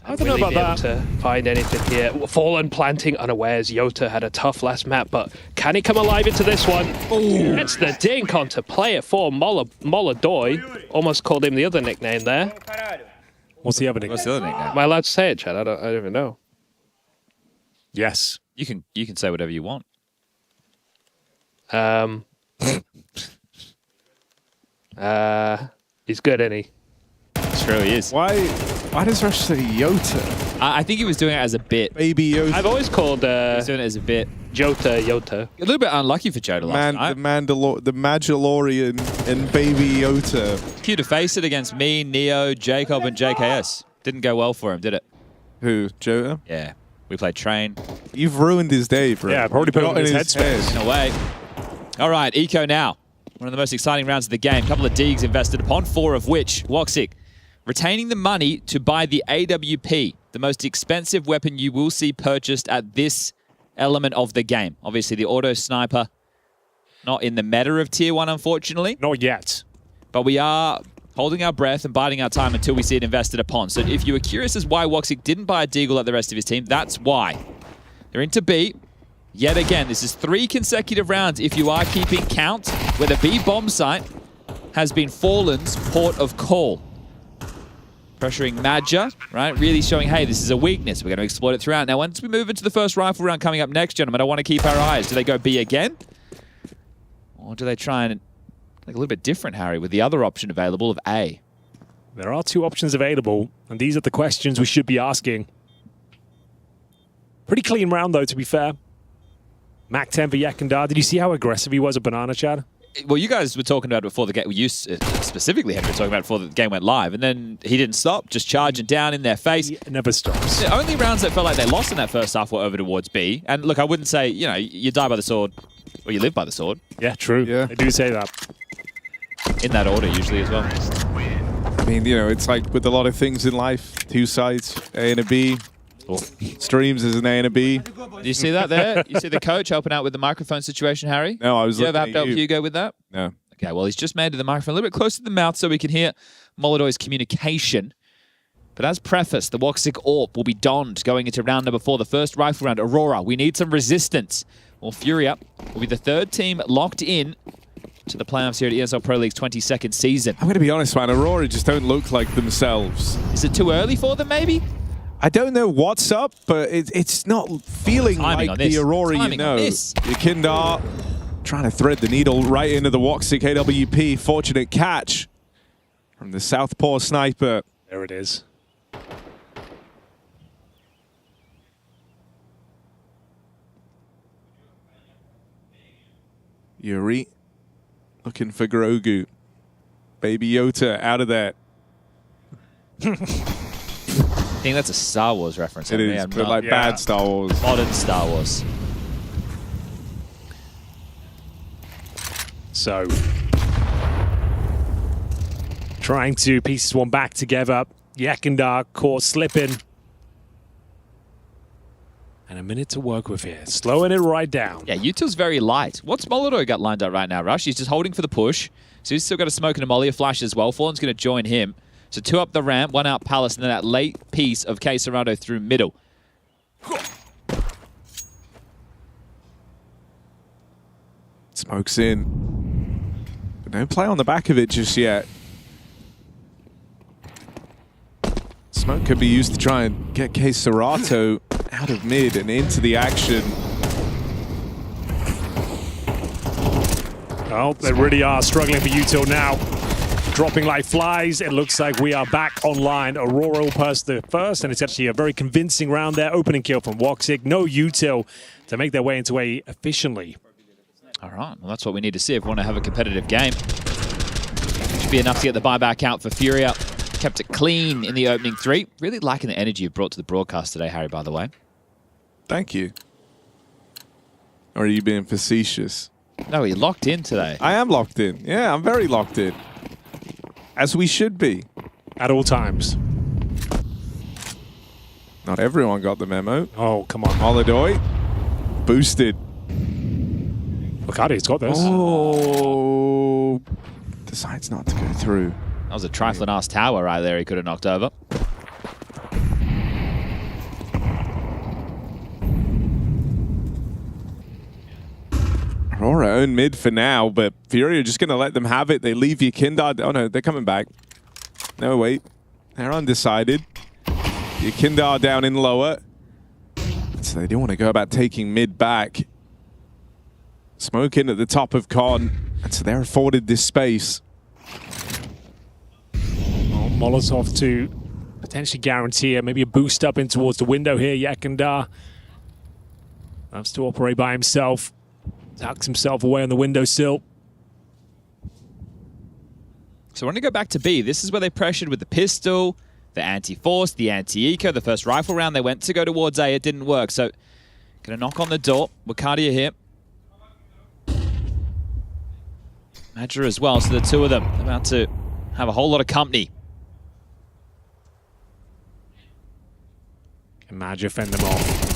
[SPEAKER 5] I don't know about that.
[SPEAKER 1] To find anything here. Fallen planting unawares. Yota had a tough last map, but can he come alive into this one? Ooh. It's the dink on to play it for Moladoy. Almost called him the other nickname there.
[SPEAKER 5] What's the other nickname?
[SPEAKER 8] What's the other nickname?
[SPEAKER 1] Am I allowed to say it, Chad? I don't even know.
[SPEAKER 5] Yes.
[SPEAKER 8] You can say whatever you want.
[SPEAKER 1] He's good, isn't he?
[SPEAKER 8] True, he is.
[SPEAKER 11] Why does Rush say Yota?
[SPEAKER 8] I think he was doing it as a bit.
[SPEAKER 11] Baby Yota.
[SPEAKER 1] I've always called
[SPEAKER 8] he's doing it as a bit.
[SPEAKER 1] Yota.
[SPEAKER 8] A little bit unlucky for Jota last night.
[SPEAKER 7] The Mandalorian and Baby Yota.
[SPEAKER 8] Cue to face it against me, Neo, Jacob, and JKS. Didn't go well for him, did it?
[SPEAKER 7] Who? Jota?
[SPEAKER 8] Yeah. We played Train.
[SPEAKER 7] You've ruined his day, bro.
[SPEAKER 5] Yeah, I've already put him in his headspace.
[SPEAKER 8] No way. All right, Eco now. One of the most exciting rounds of the game. Couple of digs invested upon, 4 of which Woxic retaining the money to buy the AWP, the most expensive weapon you will see purchased at this element of the game. Obviously, the auto sniper, not in the meta of Tier 1, unfortunately.
[SPEAKER 5] Not yet.
[SPEAKER 8] But we are holding our breath and biding our time until we see it invested upon. So if you were curious as why Woxic didn't buy a Deagle like the rest of his team, that's why. They're into B. Yet again, this is 3 consecutive rounds if you are keeping count, where the B bomb site has been Fallen's port of call. Pressuring Madja, right? Really showing, hey, this is a weakness. We're going to exploit it throughout. Now, once we move into the first rifle round coming up next, gentlemen, I want to keep our eyes. Do they go B again? Or do they try and like a little bit different, Harry, with the other option available of A?
[SPEAKER 5] There are 2 options available, and these are the questions we should be asking. Pretty clean round, though, to be fair. Mac 10 for Yakandar. Did you see how aggressive he was at Banana, Chad?
[SPEAKER 8] Well, you guys were talking about it before the game. You specifically, Henry, were talking about it before the game went live, and then he didn't stop, just charging down in their face.
[SPEAKER 5] He never stops.
[SPEAKER 8] The only rounds that felt like they lost in that first half were over towards B. And look, I wouldn't say, you know, you die by the sword, or you live by the sword.
[SPEAKER 5] Yeah, true. Yeah. They do say that.
[SPEAKER 8] In that order, usually, as well.
[SPEAKER 7] I mean, you know, it's like with a lot of things in life, 2 sides, A and a B. Streams is an A and a B.
[SPEAKER 8] Do you see that there? You see the coach helping out with the microphone situation, Harry?
[SPEAKER 7] No, I was looking
[SPEAKER 8] ever have
[SPEAKER 7] at
[SPEAKER 8] to help
[SPEAKER 7] you.
[SPEAKER 8] Hugo with that?
[SPEAKER 7] No.
[SPEAKER 8] Okay, well, he's just made the microphone a little bit closer to the mouth so we can hear Moladoy's communication. But as preface, the Woxic AWP will be donned going into round number 4, the first rifle round. Aurora, we need some resistance. Well, Furia will be the 3rd team locked in to the playoffs here at ESL Pro League's 22nd season.
[SPEAKER 7] I'm going to be honest, man. Aurora just don't look like themselves.
[SPEAKER 8] Is it too early for them, maybe?
[SPEAKER 7] I don't know what's up, but it's not feeling like the Aurora you know. Yakindar trying to thread the needle right into the Woxic AWP. Fortunate catch from the Southpaw sniper.
[SPEAKER 5] There it is.
[SPEAKER 7] Yuri looking for Grogu. Baby Yota out of that.
[SPEAKER 8] I think that's a Star Wars reference.
[SPEAKER 7] It is, but like bad Star Wars.
[SPEAKER 8] Modern Star Wars.
[SPEAKER 5] So, trying to piece this one back together. Yakandar caught slipping. And a minute to work with here. Slowing it right down.
[SPEAKER 8] Yeah, Util's very light. What's Moladoy got lined up right now, Rush? He's just holding for the push. So he's still got a smoke and a molly, a flash as well. Fallen's going to join him. So 2 up the ramp, 1 out Palace, and then that late piece of K Serrano through middle.
[SPEAKER 7] Smokes in. But don't play on the back of it just yet. Smoke could be used to try and get Case Serato out of mid and into the action.
[SPEAKER 5] Oh, they really are struggling for util now. Dropping like flies. It looks like we are back online. Aurora will pass the first, and it's actually a very convincing round there. Opening kill from Woxic. No util to make their way into A efficiently.
[SPEAKER 8] All right, well, that's what we need to see if we want to have a competitive game. Should be enough to get the buyback out for Furia. Kept it clean in the opening 3. Really liking the energy you've brought to the broadcast today, Harry, by the way.
[SPEAKER 7] Thank you. Or are you being facetious?
[SPEAKER 8] No, you're locked in today.
[SPEAKER 7] I am locked in. Yeah, I'm very locked in. As we should be.
[SPEAKER 5] At all times.
[SPEAKER 7] Not everyone got the memo.
[SPEAKER 5] Oh, come on.
[SPEAKER 7] Holiday. Boosted.
[SPEAKER 5] Bacardi's got this.
[SPEAKER 7] Oh. Decides not to go through.
[SPEAKER 8] That was a trifling ass tower right there he could have knocked over.
[SPEAKER 7] Aurora own mid for now, but Fury are just going to let them have it. They leave you Kindar. Oh no, they're coming back. No, wait. They're undecided. Your Kindar down in lower. So they do want to go about taking mid back. Smoke in at the top of Con. And so they're afforded this space.
[SPEAKER 5] Molotov to potentially guarantee maybe a boost up in towards the window here. Yakandar loves to operate by himself. Tucks himself away on the windowsill.
[SPEAKER 8] So we're going to go back to B. This is where they pressured with the pistol, the anti-force, the anti-eco. The first rifle round they went to go towards A. It didn't work. So going to knock on the door. Wakadia here. Madra as well. So the two of them about to have a whole lot of company.
[SPEAKER 5] Can Madra fend them off?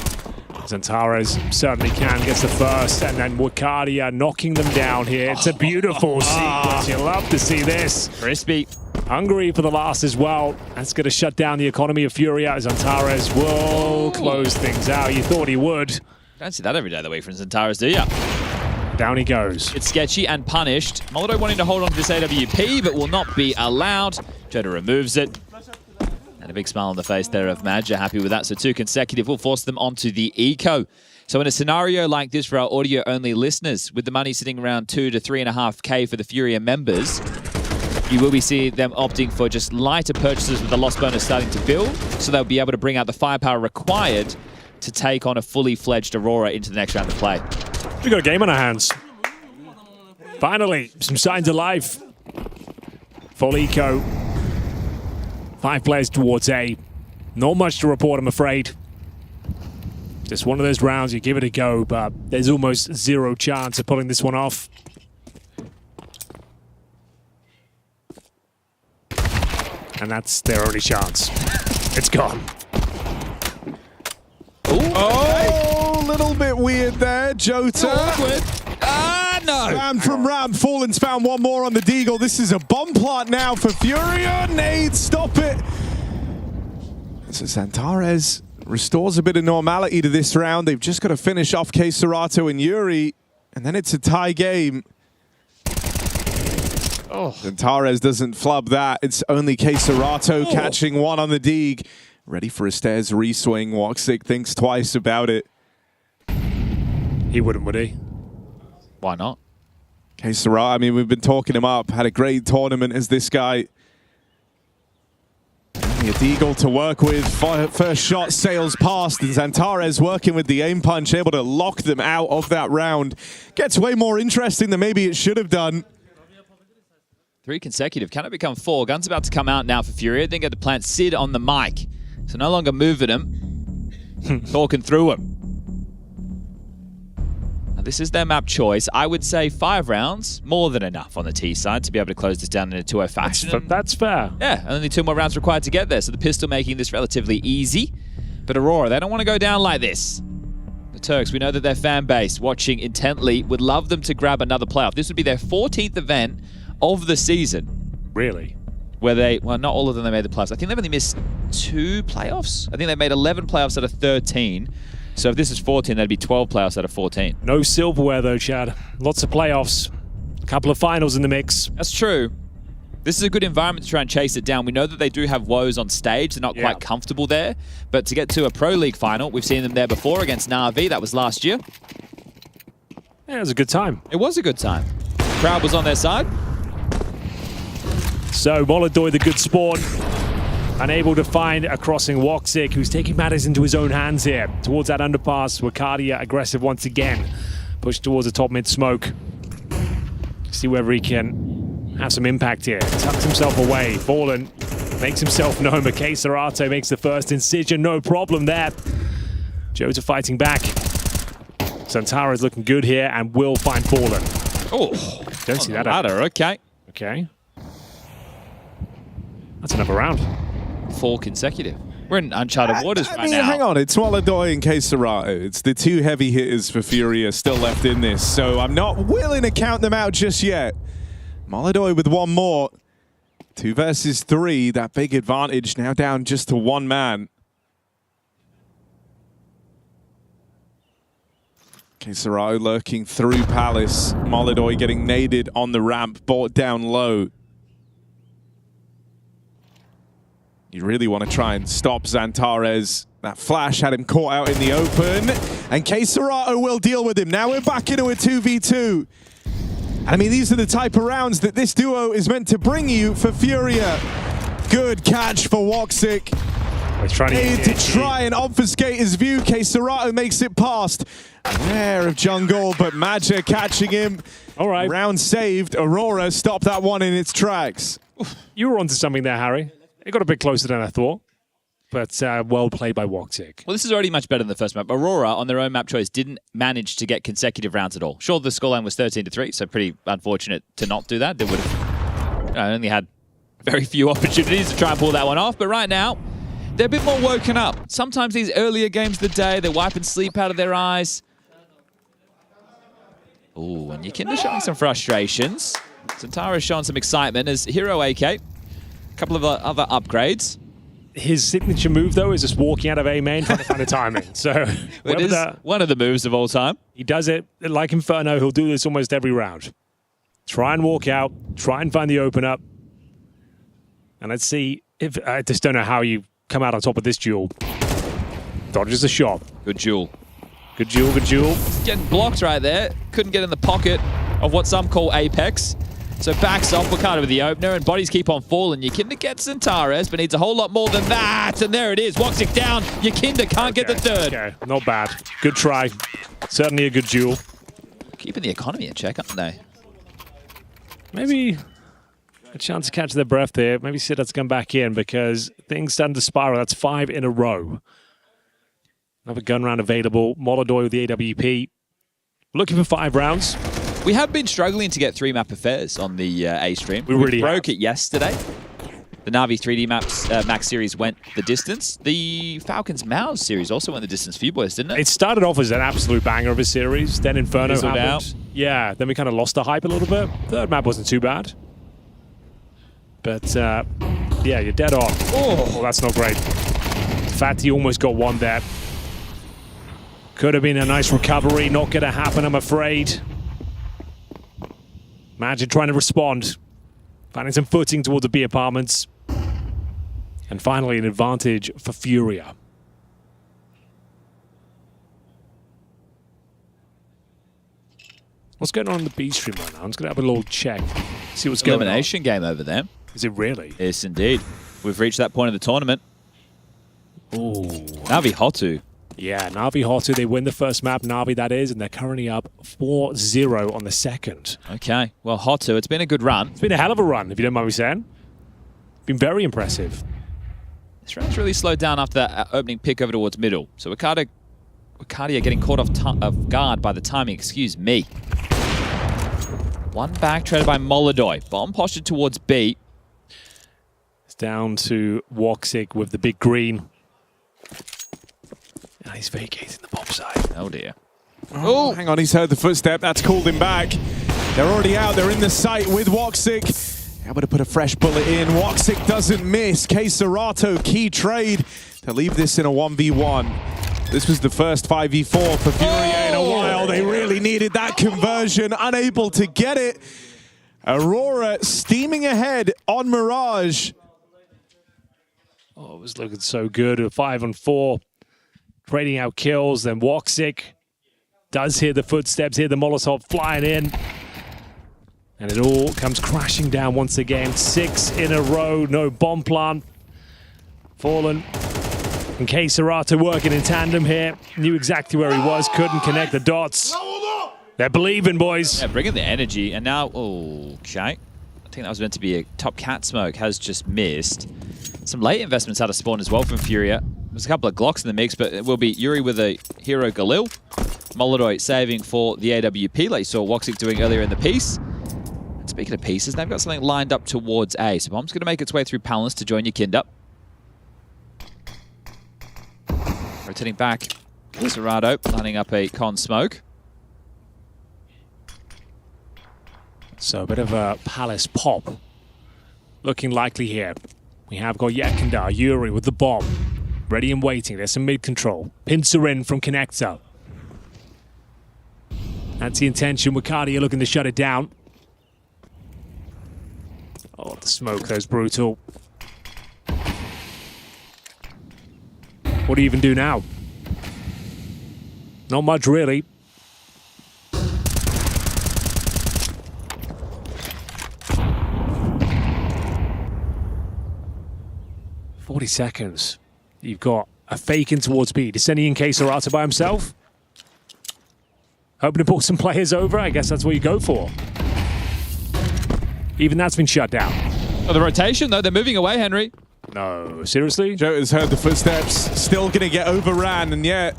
[SPEAKER 5] Zantares certainly can, gets the first, and then Wakadia knocking them down here. It's a beautiful sequence. You love to see this.
[SPEAKER 8] Crispy.
[SPEAKER 5] Hungry for the last as well. That's going to shut down the economy of Furia. Zantares will close things out. You thought he would.
[SPEAKER 8] Don't see that every day of the week from Zantares, do ya?
[SPEAKER 5] Down he goes.
[SPEAKER 8] It's sketchy and punished. Molotov wanting to hold on to this AWP, but will not be allowed. Jota removes it. And a big smile on the face there of Madja, happy with that. So 2 consecutive will force them onto the eco. So in a scenario like this for our audio-only listeners, with the money sitting around 2 to 3.5K for the Furia members, you will be seeing them opting for just lighter purchases with the loss bonus starting to build, so they'll be able to bring out the firepower required to take on a fully fledged Aurora into the next round of play.
[SPEAKER 5] We got a game on our hands. Finally, some signs of life. Full eco. 5 players towards A. Not much to report, I'm afraid. Just one of those rounds, you give it a go, but there's almost zero chance of pulling this one off. And that's their only chance. It's gone.
[SPEAKER 7] Oh, a little bit weird there, Jota.
[SPEAKER 8] Awkward. No.
[SPEAKER 7] Rammed from Ram. Fallen's found one more on the Deagle. This is a bomb plant now for Furia. Nade, stop it. So Zantares restores a bit of normality to this round. They've just got to finish off Case Serato and Yuri, and then it's a tie game.
[SPEAKER 5] Oh.
[SPEAKER 7] Zantares doesn't flub that. It's only Case Serato catching one on the Deag. Ready for a stairs reswing. Woxic thinks twice about it.
[SPEAKER 5] He wouldn't, would he?
[SPEAKER 8] Why not?
[SPEAKER 7] Case Serato, I mean, we've been talking him up. Had a great tournament as this guy. A Deagle to work with. First shot sails past, and Zantares working with the aim punch, able to lock them out of that round. Gets way more interesting than maybe it should have done.
[SPEAKER 8] 3 consecutive. Can it become 4? Gun's about to come out now for Furia. Then get to plant Sid on the mic. So no longer moving him. Talking through him. Now this is their map choice. I would say 5 rounds, more than enough on the T side to be able to close this down in a 2-0 fashion.
[SPEAKER 5] That's fair.
[SPEAKER 8] Yeah, only 2 more rounds required to get there. So the pistol making this relatively easy. But Aurora, they don't want to go down like this. The Turks, we know that their fan base, watching intently, would love them to grab another playoff. This would be their 14th event of the season.
[SPEAKER 5] Really?
[SPEAKER 8] Where they, well, not all of them they made the playoffs. I think they've only missed 2 playoffs. I think they made 11 playoffs out of 13. So if this is 14, that'd be 12 playoffs out of 14.
[SPEAKER 5] No silverware though, Chad. Lots of playoffs. A couple of finals in the mix.
[SPEAKER 8] That's true. This is a good environment to try and chase it down. We know that they do have woes on stage. They're not quite comfortable there. But to get to a Pro League final, we've seen them there before against Na'Vi. That was last year.
[SPEAKER 5] Yeah, it was a good time.
[SPEAKER 8] It was a good time. Crowd was on their side.
[SPEAKER 5] So Molodoy, the good spawn, unable to find a crossing Woxic, who's taking matters into his own hands here. Towards that underpass, Wakadia aggressive once again. Pushed towards the top mid smoke. See whether he can have some impact here. Tucks himself away. Fallen makes himself known, but Serato makes the first incision. No problem there. Jota fighting back. Santara is looking good here and will find Fallen.
[SPEAKER 8] Oh,
[SPEAKER 5] don't see that.
[SPEAKER 8] Ladder, okay.
[SPEAKER 5] Okay. That's another round.
[SPEAKER 8] 4 consecutive. We're in uncharted waters right now.
[SPEAKER 7] Hang on, it's Molodoy and Serato. It's the 2 heavy hitters for Furia still left in this, so I'm not willing to count them out just yet. Molodoy with 1 more. 2 versus 3, that big advantage now down just to 1 man. Serato lurking through Palace. Molodoy getting naded on the ramp, brought down low. You really want to try and stop Xantares. That flash had him caught out in the open. And Serato will deal with him. Now we're back into a 2v2. I mean, these are the type of rounds that this duo is meant to bring you for Furia. Good catch for Woxic. Made to try and obfuscate his view. Serato makes it past. Aware of jungle, but Magic catching him.
[SPEAKER 5] All right.
[SPEAKER 7] Round saved. Aurora stopped that one in its tracks.
[SPEAKER 5] You were onto something there, Harry. It got a bit closer than I thought. But well played by Woxic.
[SPEAKER 8] Well, this is already much better than the first map. Aurora, on their own map choice, didn't manage to get consecutive rounds at all. Sure, the scoreline was 13-3, so pretty unfortunate to not do that. They would have only had very few opportunities to try and pull that one off. But right now, they're a bit more woken up. Sometimes these earlier games of the day, they're wiping sleep out of their eyes. Ooh, and Yakinda showing some frustrations. Santara's showing some excitement as Hero AK. A couple of other upgrades.
[SPEAKER 5] His signature move, though, is just walking out of A main, trying to find the timing. So
[SPEAKER 8] it is one of the moves of all time.
[SPEAKER 5] He does it like Inferno. He'll do this almost every round. Try and walk out. Try and find the open up. And let's see if I just don't know how you come out on top of this duel. Dodges a shot.
[SPEAKER 8] Good duel.
[SPEAKER 5] Good duel. Good duel.
[SPEAKER 8] Getting blocked right there. Couldn't get in the pocket of what some call Apex. So backs off Wakanda with the opener, and bodies keep on falling. Yakinda gets Xantares, but needs a whole lot more than that. And there it is. Woxic down. Yakinda can't get the third.
[SPEAKER 5] Okay, not bad. Good try. Certainly a good duel.
[SPEAKER 8] Keeping the economy in check, aren't they?
[SPEAKER 5] Maybe a chance to catch their breath there. Maybe Siddarth's come back in because things starting to spiral. That's 5 in a row. Another gun round available. Molodoy with the AWP. Looking for 5 rounds.
[SPEAKER 8] We have been struggling to get 3-map affairs on the A stream.
[SPEAKER 5] We really
[SPEAKER 8] broke it yesterday. The Na'Vi 3D Max series went the distance. The Falcons Mouse series also went the distance for you boys, didn't it?
[SPEAKER 5] It started off as an absolute banger of a series. Then Inferno happened.
[SPEAKER 8] Out.
[SPEAKER 5] Yeah, then we kind of lost the hype a little bit. Third map wasn't too bad. But, yeah, you're dead on. Oh, that's not great. Fatty almost got one there. Could have been a nice recovery. Not going to happen, I'm afraid. Magic trying to respond. Finding some footing towards the B apartments. And finally, an advantage for Furia. What's going on in the B stream right now? I'm just going to have a little check. See what's going on.
[SPEAKER 8] Elimination game over there.
[SPEAKER 5] Is it really?
[SPEAKER 8] Yes, indeed. We've reached that point of the tournament.
[SPEAKER 5] Ooh.
[SPEAKER 8] Na'Vi Hotu.
[SPEAKER 5] Yeah, Na'Vi Hotu, they win the first map, Na'Vi that is, and they're currently up 4-0 on the second.
[SPEAKER 8] Okay, well, Hotu, it's been a good run.
[SPEAKER 5] It's been a hell of a run, if you don't mind me saying. Been very impressive.
[SPEAKER 8] This round's really slowed down after that opening pick over towards middle. So Wakadia getting caught off guard by the timing, excuse me. One back, traded by Molodoy. Bomb postured towards B.
[SPEAKER 5] It's down to Woxic with the big green. And he's vacating the bomb side.
[SPEAKER 8] Oh dear.
[SPEAKER 7] Oh, hang on, he's heard the footstep. That's called him back. They're already out. They're in the site with Woxic. Able to put a fresh bullet in. Woxic doesn't miss. Serato, key trade to leave this in a 1v1.
[SPEAKER 14] This was the first 5v4 for Furia in a while. They really needed that conversion, unable to get it. Aurora steaming ahead on Mirage.
[SPEAKER 5] Oh, it was looking so good. A 5-on-4, trading out kills. Then Woxic does hear the footsteps, hear the Molotov flying in. And it all comes crashing down once again. 6 in a row, no bomb plant. Fallen and K-Serata working in tandem here. Knew exactly where he was, couldn't connect the dots. They're believing, boys.
[SPEAKER 8] Yeah, bringing the energy. And now, okay. I think that was meant to be a top cat smoke, has just missed. Some late investments out of spawn as well from Furia. There's a couple of Glocks in the mix, but it will be Yuri with a hero Galil. Molodoi saving for the AWP, like you saw Woxic doing earlier in the piece. And speaking of pieces, they've got something lined up towards A. So Bomb's going to make its way through Palace to join Yakinda. Rotating back, Serrado lining up a con smoke.
[SPEAKER 5] So a bit of a Palace pop looking likely here. We have got Yakinda, Yuri with the bomb. Ready and waiting. There's some mid control. Pincer in from Connector. That's the intention. Wakadia looking to shut it down. Oh, the smoke, that's brutal. What do you even do now? Not much, really. "40 seconds. You've got a fake in towards B. Descending in K-Serata by himself. Hoping to pull some players over. I guess that's what you go for. Even that's been shut down.
[SPEAKER 8] Oh, the rotation, though. They're moving away, Henry.
[SPEAKER 5] No, seriously?
[SPEAKER 14] Jota's heard the footsteps. Still going to get overran, and yet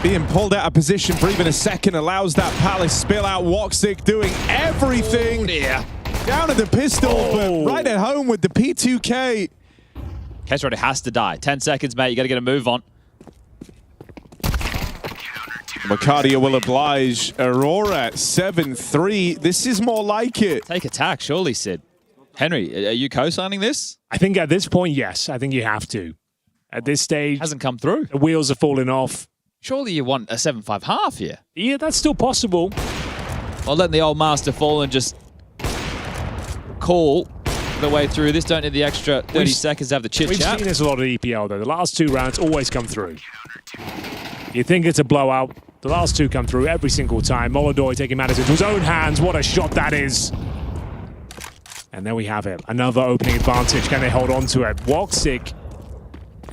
[SPEAKER 14] being pulled out of position for even a second allows that Palace spill out. Woxic doing everything.
[SPEAKER 8] Oh, dear.
[SPEAKER 14] Down at the pistol, but right at home with the P2K.
[SPEAKER 8] K-Serrado has to die. 10 seconds, mate. You got to get a move on.
[SPEAKER 14] Macadia will oblige. Aurora 7-3. This is more like it.
[SPEAKER 8] Take attack, surely, Sid. Henry, are you co-signing this?
[SPEAKER 5] I think at this point, yes. I think you have to. At this stage,
[SPEAKER 8] hasn't come through.
[SPEAKER 5] The wheels are falling off.
[SPEAKER 8] Surely you want a 7-5 half here.
[SPEAKER 5] Yeah, that's still possible.
[SPEAKER 8] Well, letting the old master fall and just call the way through this. Don't need the extra 30 seconds to have the chit-chat.
[SPEAKER 5] We've seen this a lot at EPL, though. The last 2 rounds always come through. You think it's a blowout. The last 2 come through every single time. Molodoi taking matters into his own hands. What a shot that is. And there we have it. Another opening advantage. Can they hold on to it? Woxic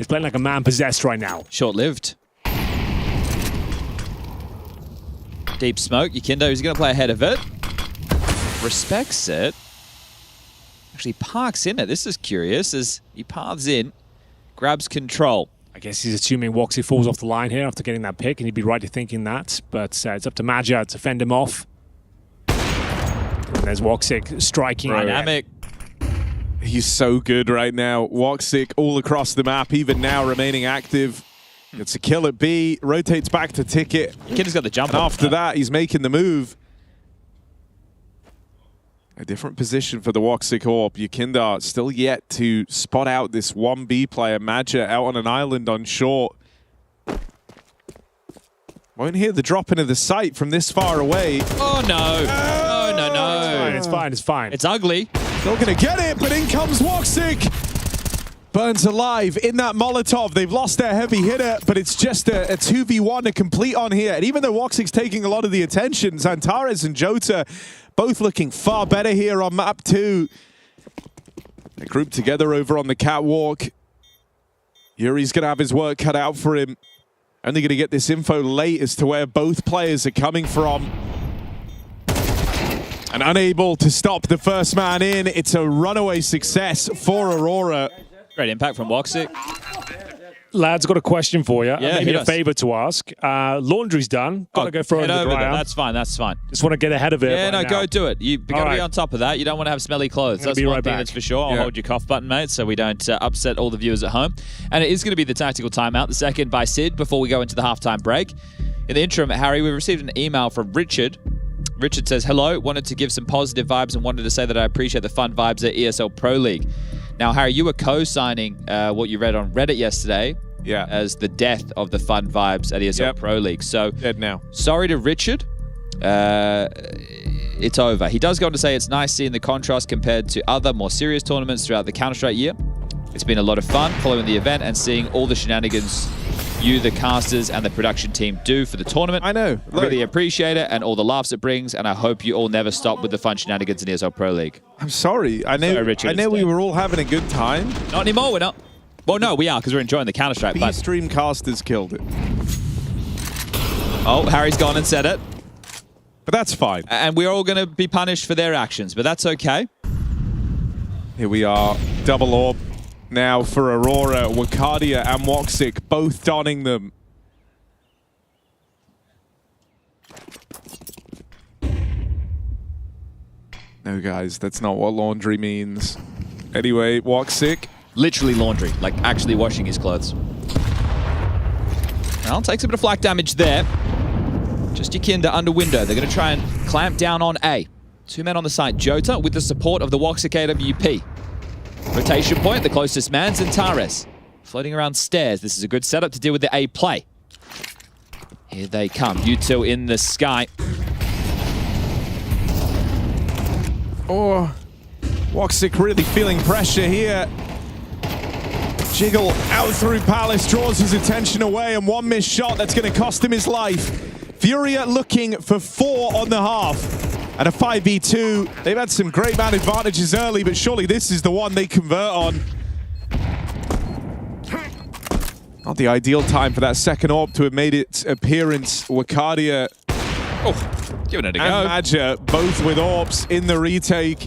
[SPEAKER 5] is playing like a man possessed right now.
[SPEAKER 8] Short-lived. Deep smoke. Yakinda, who's going to play ahead of it. Respects it. Actually parks in it. This is curious as he paths in, grabs control.
[SPEAKER 5] I guess he's assuming Woxic falls off the line here after getting that pick, and he'd be right to thinking that. But it's up to Maja to fend him off. And there's Woxic striking.
[SPEAKER 8] Dynamic.
[SPEAKER 14] He's so good right now. Woxic all across the map, even now remaining active. It's a kill at B, rotates back to Ticket.
[SPEAKER 8] Kid's got the jump.
[SPEAKER 14] And after that, he's making the move. A different position for the Woxic Orb. Yakinda still yet to spot out this 1B player. Maja out on an island on short. Won't hear the drop into the sight from this far away.
[SPEAKER 8] Oh, no. Oh, no, no.
[SPEAKER 5] It's fine, it's fine.
[SPEAKER 8] It's ugly.
[SPEAKER 14] Still going to get it, but in comes Woxic. Burns alive in that Molotov. They've lost their heavy hitter, but it's just a 2v1 to complete on here. And even though Woxic's taking a lot of the attention, Xantares and Jota both looking far better here on map 2. They're grouped together over on the catwalk. Yuri's going to have his work cut out for him. Only going to get this info late as to where both players are coming from. And unable to stop the first man in. It's a runaway success for Aurora.
[SPEAKER 8] Great impact from Woxic.
[SPEAKER 5] Lads, got a question for you.
[SPEAKER 8] Yeah,
[SPEAKER 5] maybe a favor to ask. Laundry's done. Got to go throw it in the dryer.
[SPEAKER 8] That's fine, that's fine.
[SPEAKER 5] Just want to get ahead of it.
[SPEAKER 8] Yeah,
[SPEAKER 5] right
[SPEAKER 8] no,
[SPEAKER 5] now.
[SPEAKER 8] go do it. You've got to be on top of that. You don't want to have smelly clothes. That's one thing that's for sure. I'll hold your cough button, mate, so we don't upset all the viewers at home. And it is going to be the tactical timeout, the second by Sid, before we go into the halftime break. In the interim, Harry, we received an email from Richard. Richard says, hello, wanted to give some positive vibes and wanted to say that I appreciate the fun vibes at ESL Pro League. Now, Harry, you were co-signing what you read on Reddit yesterday. as the death of the fun vibes at ESL Pro League. So
[SPEAKER 7] dead now.
[SPEAKER 8] Sorry to Richard. It's over. He does go on to say it's nice seeing the contrast compared to other more serious tournaments throughout the Counter-Strike year. It's been a lot of fun following the event and seeing all the shenanigans you, the casters, and the production team do for the tournament.
[SPEAKER 7] I know.
[SPEAKER 8] I really appreciate it and all the laughs it brings, and I hope you all never stop with the fun shenanigans in ESL Pro League.
[SPEAKER 7] I'm sorry. I know we were all having a good time.
[SPEAKER 8] Not anymore, we're not. Well, no, we are, because we're enjoying the Counter-Strike.
[SPEAKER 7] The stream casters killed it.
[SPEAKER 8] Oh, Harry's gone and said it.
[SPEAKER 7] But that's fine.
[SPEAKER 8] And we're all going to be punished for their actions, but that's okay.
[SPEAKER 7] Here we are. Double orb now for Aurora, Wakadia, and Woxic, both donning them. No, guys, that's not what laundry means. Anyway, Woxic.
[SPEAKER 8] Literally laundry, like actually washing his clothes. Well, takes a bit of flak damage there. Just Yakinda under window. They're going to try and clamp down on A. 2 men on the side. Jota with the support of the Woxic AWP. Rotation point, the closest man, Zintares. Floating around stairs. This is a good setup to deal with the A play. Here they come. U2 in the sky.
[SPEAKER 7] Oh, Woxic really feeling pressure here. Jiggle out through Palace, draws his attention away, and one missed shot that's going to cost him his life. Furia looking for 4 on the half. And a 5v2. They've had some great man advantages early, but surely this is the one they convert on. Not the ideal time for that second orb to have made its appearance. Wakadia
[SPEAKER 8] giving it a go.
[SPEAKER 7] And Maja both with orbs in the retake.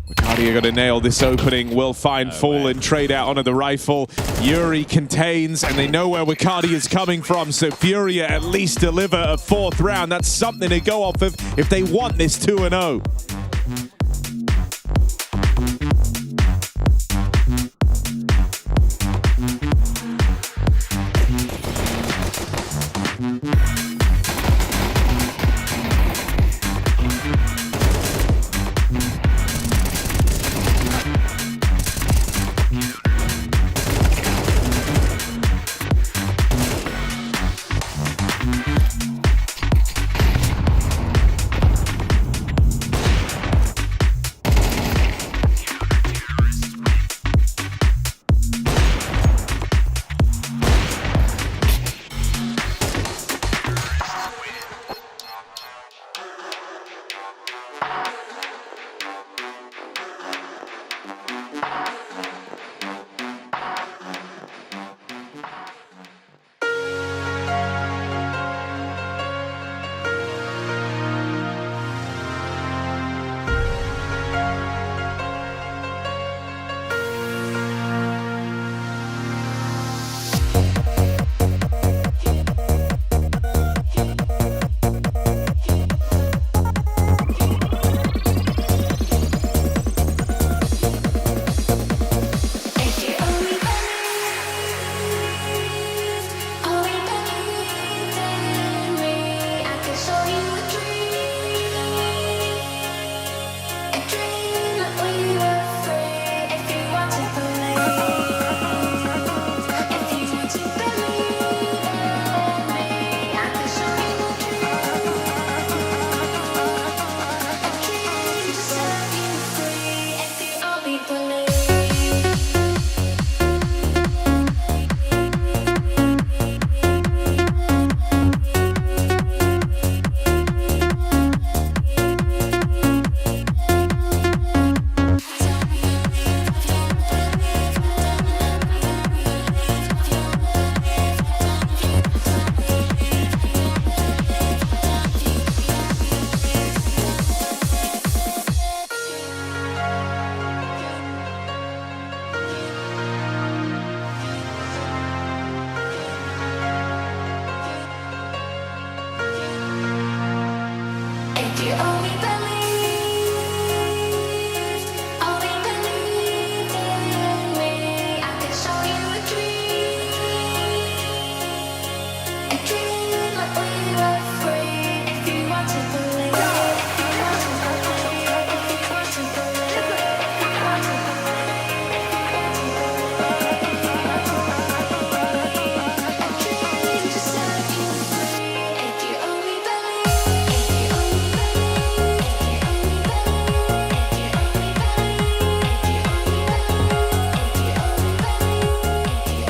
[SPEAKER 7] Wakadia got to nail this opening. Will find Fallen, trade out onto the rifle. Yuri contains, and they know where Wakadia is coming from, so Furia at least deliver a 4th round. That's something to go off of if they want this 2-0.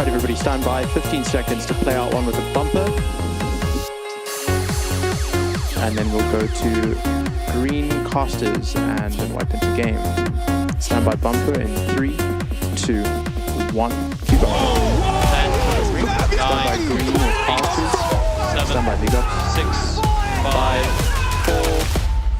[SPEAKER 15] Right, everybody stand by. 15 seconds to play out one with a bumper. And then we'll go to green casters and then wipe into game. Stand by bumper in 3, 2, 1. Keep going. Stand by green with casters. Stand by lead up. 6, 5,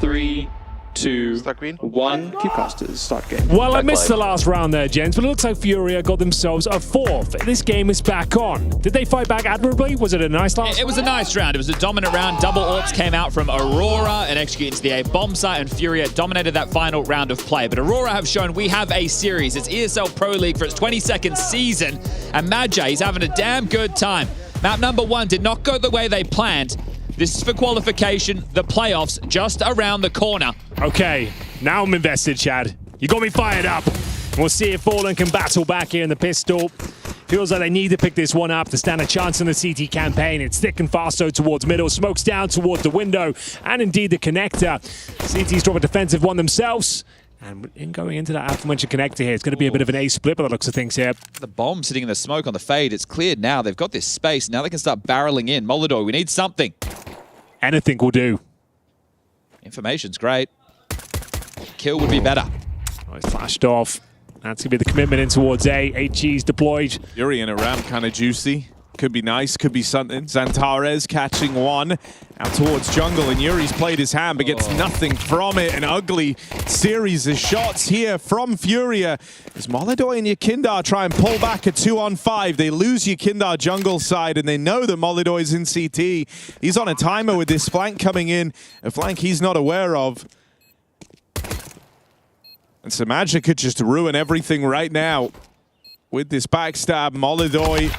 [SPEAKER 15] 4, 3, 2, 1. Keep casters. Start game.
[SPEAKER 5] Well, I missed the last round there, gents, but it looks like Furia got themselves a 4th. This game is back on. Did they fight back admirably? Was it a nice last
[SPEAKER 8] It was a nice round. It was a dominant round. Double AWPs came out from Aurora and executed into the A bomb site, and Furia dominated that final round of play. But Aurora have shown we have a series. It's ESL Pro League for its 22nd season, and Magi, he's having a damn good time. Map number 1 did not go the way they planned. This is for qualification, the playoffs just around the corner.
[SPEAKER 5] Okay, now I'm invested, Chad. You got me fired up. We'll see if Fallen can battle back here in the pistol. Feels like they need to pick this one up to stand a chance in the CT campaign. It's thick and fast so towards middle, smokes down towards the window, and indeed the connector. CT's drop a defensive one themselves. And in going into that aforementioned connector here, it's going to be a bit of an A split by the looks of things here.
[SPEAKER 8] The bomb sitting in the smoke on the fade. It's cleared now. They've got this space. Now they can start barreling in. Molodor, we need something.
[SPEAKER 5] Anything will do.
[SPEAKER 8] Information's great. Kill would be better.
[SPEAKER 5] Oh, it's flashed off. That's going to be the commitment in towards A. HG's deployed.
[SPEAKER 14] Yuri in a ramp, kind of juicy. Could be nice, could be something. Xantares catching one out towards jungle, and Yuri's played his hand, but gets nothing from it. An ugly series of shots here from Furia. As Molodor and Yakindar try and pull back a 2-on-5. They lose Yakindar jungle side, and they know that Molodor is in CT. He's on a timer with this flank coming in, a flank he's not aware of. And so Magic could just ruin everything right now with this backstab. Molodor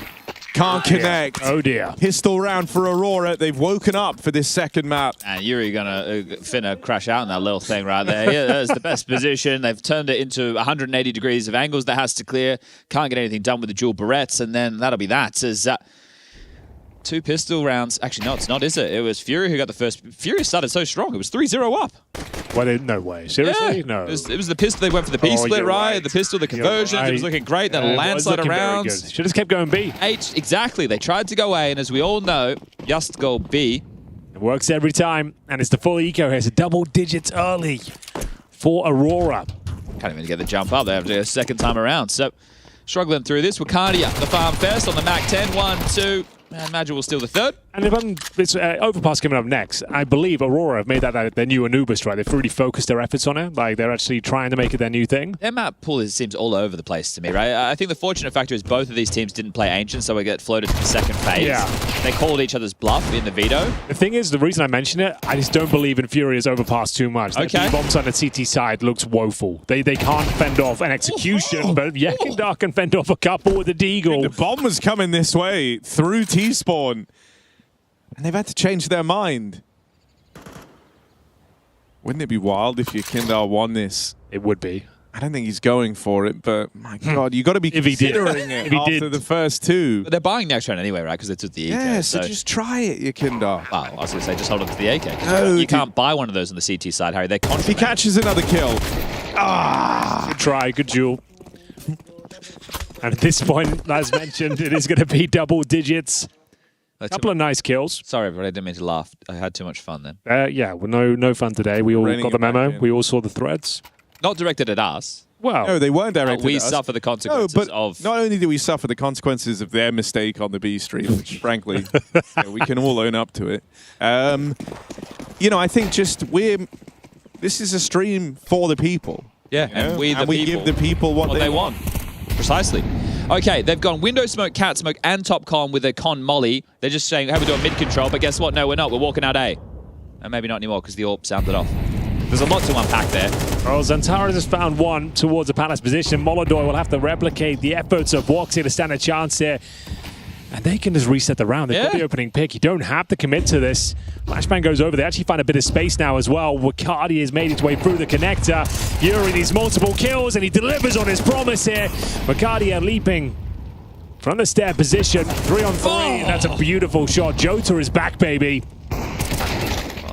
[SPEAKER 14] can't connect.
[SPEAKER 5] Oh dear.
[SPEAKER 14] Pistol round for Aurora. They've woken up for this second map.
[SPEAKER 8] And Yuri gonna finna crash out in that little thing right there. Yeah, that's the best position. They've turned it into 180 degrees of angles that has to clear. Can't get anything done with the dual barrettes, and then that'll be that. As 2 pistol rounds. Actually, no, it's not, is it? It was Fury who got the first. Fury started so strong. It was 3-0 up.
[SPEAKER 5] Well, no way. Seriously?
[SPEAKER 8] Yeah.
[SPEAKER 5] No.
[SPEAKER 8] It was the pistol. They went for the P split, right? The pistol, the conversion. It was looking great. Then a landslide around.
[SPEAKER 5] Should have kept going B.
[SPEAKER 8] Exactly. They tried to go A, and as we all know, just go B.
[SPEAKER 5] It works every time, and it's the full eco here. It's double digits early for Aurora.
[SPEAKER 8] Can't even get the jump up there after a second time around. So, struggling through this. Wakandia, the Farm Fest on the Mac 10. 1, 2. And Magic will steal the 3rd.
[SPEAKER 5] And if it's Overpass coming up next, I believe Aurora have made that their new Anubis, right? They've really focused their efforts on it. Like, they're actually trying to make it their new thing.
[SPEAKER 8] Their map pool seems all over the place to me, right? I think the fortunate factor is both of these teams didn't play Ancient, so we get floated to the second phase. Yeah. They called each other's bluff in the veto.
[SPEAKER 5] The thing is, the reason I mention it, I just don't believe in Furia's Overpass too much.
[SPEAKER 8] Okay.
[SPEAKER 5] The bombs on the CT side looks woeful. They can't fend off an execution, but Yakindar can fend off a couple with a Deagle.
[SPEAKER 14] The bomb was coming this way through T-Spawn. And they've had to change their mind. Wouldn't it be wild if Yakindar won this?
[SPEAKER 5] It would be.
[SPEAKER 14] I don't think he's going for it, but my God, you got to be considering it after the first 2.
[SPEAKER 8] But they're buying next round anyway, right? Because they took the EK.
[SPEAKER 14] Yeah, so just try it, Yakindar.
[SPEAKER 8] Well, I was going to say, just hold on to the AK. You can't buy one of those on the CT side, Harry. They're contraband.
[SPEAKER 14] He catches another kill.
[SPEAKER 5] Good try, good duel. And at this point, as mentioned, it is going to be double digits. A couple of nice kills.
[SPEAKER 8] Sorry, everybody, I didn't mean to laugh. I had too much fun then.
[SPEAKER 5] Yeah, well, no fun today. We all got the memo. We all saw the threads.
[SPEAKER 8] Not directed at us.
[SPEAKER 5] Well,
[SPEAKER 14] no, they weren't directed
[SPEAKER 8] we
[SPEAKER 14] at us.
[SPEAKER 8] suffer the consequences of...
[SPEAKER 14] Not only do we suffer the consequences of their mistake on the B stream, which frankly, we can all own up to it. You know, I think this is a stream for the people.
[SPEAKER 8] Yeah, and we
[SPEAKER 14] give the people what they want.
[SPEAKER 8] Precisely. Okay, they've gone window smoke, cat smoke, and top con with a con molly. They're just saying, how we doing mid control? But guess what? No, we're not. We're walking out A. And maybe not anymore because the AWP sounded off. There's a lot to unpack there.
[SPEAKER 5] Well, Xantares has found one towards the Palace position. Molodor will have to replicate the efforts of Woxy to stand a chance here. And they can just reset the round. They've got the opening pick. You don't have to commit to this. Flashbang goes over. They actually find a bit of space now as well. Wakardi has made its way through the connector. Yuri needs multiple kills, and he delivers on his promise here. Wakardi leaping from the stair position. 3-on-3. That's a beautiful shot. Jota is back, baby.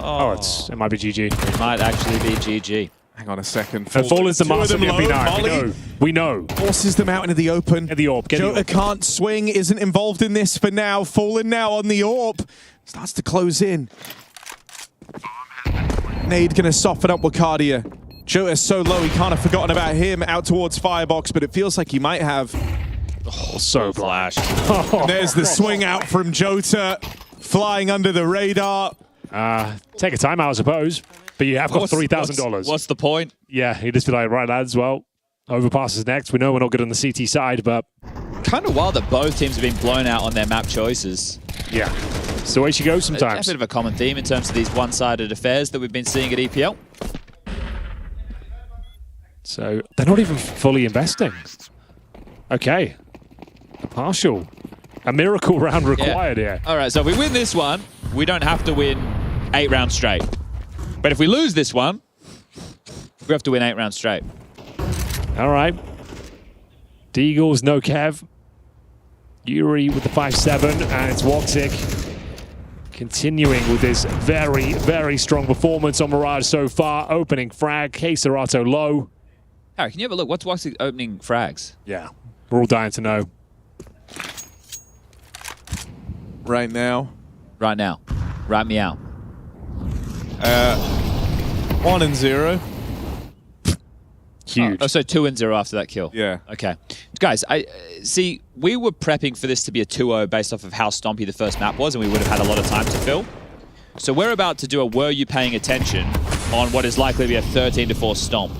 [SPEAKER 5] It might be GG.
[SPEAKER 8] It might actually be GG.
[SPEAKER 7] Hang on a second.
[SPEAKER 5] Fallen's the master of the MP9.
[SPEAKER 7] Molly
[SPEAKER 5] We know.
[SPEAKER 7] forces them out into the open.
[SPEAKER 5] Get the orb. Get the
[SPEAKER 7] Jota
[SPEAKER 5] orb.
[SPEAKER 7] can't swing, isn't involved in this for now. Fallen now on the orb. Starts to close in. Nade going to soften up Wakadia. Jota's so low, he can't have forgotten about him out towards Firebox, but it feels like he might have.
[SPEAKER 5] Oh, so flash.
[SPEAKER 7] And there's the swing out from Jota, flying under the radar.
[SPEAKER 5] Take a timeout, I suppose. But you have got $3,000.
[SPEAKER 8] What's the point?
[SPEAKER 5] Yeah, you just be like, right, lads, well, overpass is next. We know we're not good on the CT side, but...
[SPEAKER 8] Kind of wild that both teams have been blown out on their map choices.
[SPEAKER 5] Yeah, it's the way she goes sometimes.
[SPEAKER 8] A bit of a common theme in terms of these one-sided affairs that we've been seeing at EPL.
[SPEAKER 5] So they're not even fully investing. Okay. A partial. A miracle round required here.
[SPEAKER 8] All right, so if we win this one, we don't have to win 8 rounds straight. But if we lose this one, we have to win 8 rounds straight.
[SPEAKER 5] All right. Deagles, no Kev. Yuri with the 5-7, and it's Woxic continuing with this very, very strong performance on Mirage so far. Opening frag, K-Serato low.
[SPEAKER 8] Harry, can you have a look? What's Woxic opening frags?
[SPEAKER 5] Yeah, we're all dying to know.
[SPEAKER 7] Right now.
[SPEAKER 8] Right now. Write me out.
[SPEAKER 7] 1-0.
[SPEAKER 5] Huge.
[SPEAKER 8] Oh, so 2-0 after that kill.
[SPEAKER 7] Yeah.
[SPEAKER 8] Okay. Guys, I see, we were prepping for this to be a 2-0 based off of how stompy the first map was, and we would have had a lot of time to fill. So we're about to do a were you paying attention on what is likely to be a 13-4 stomp.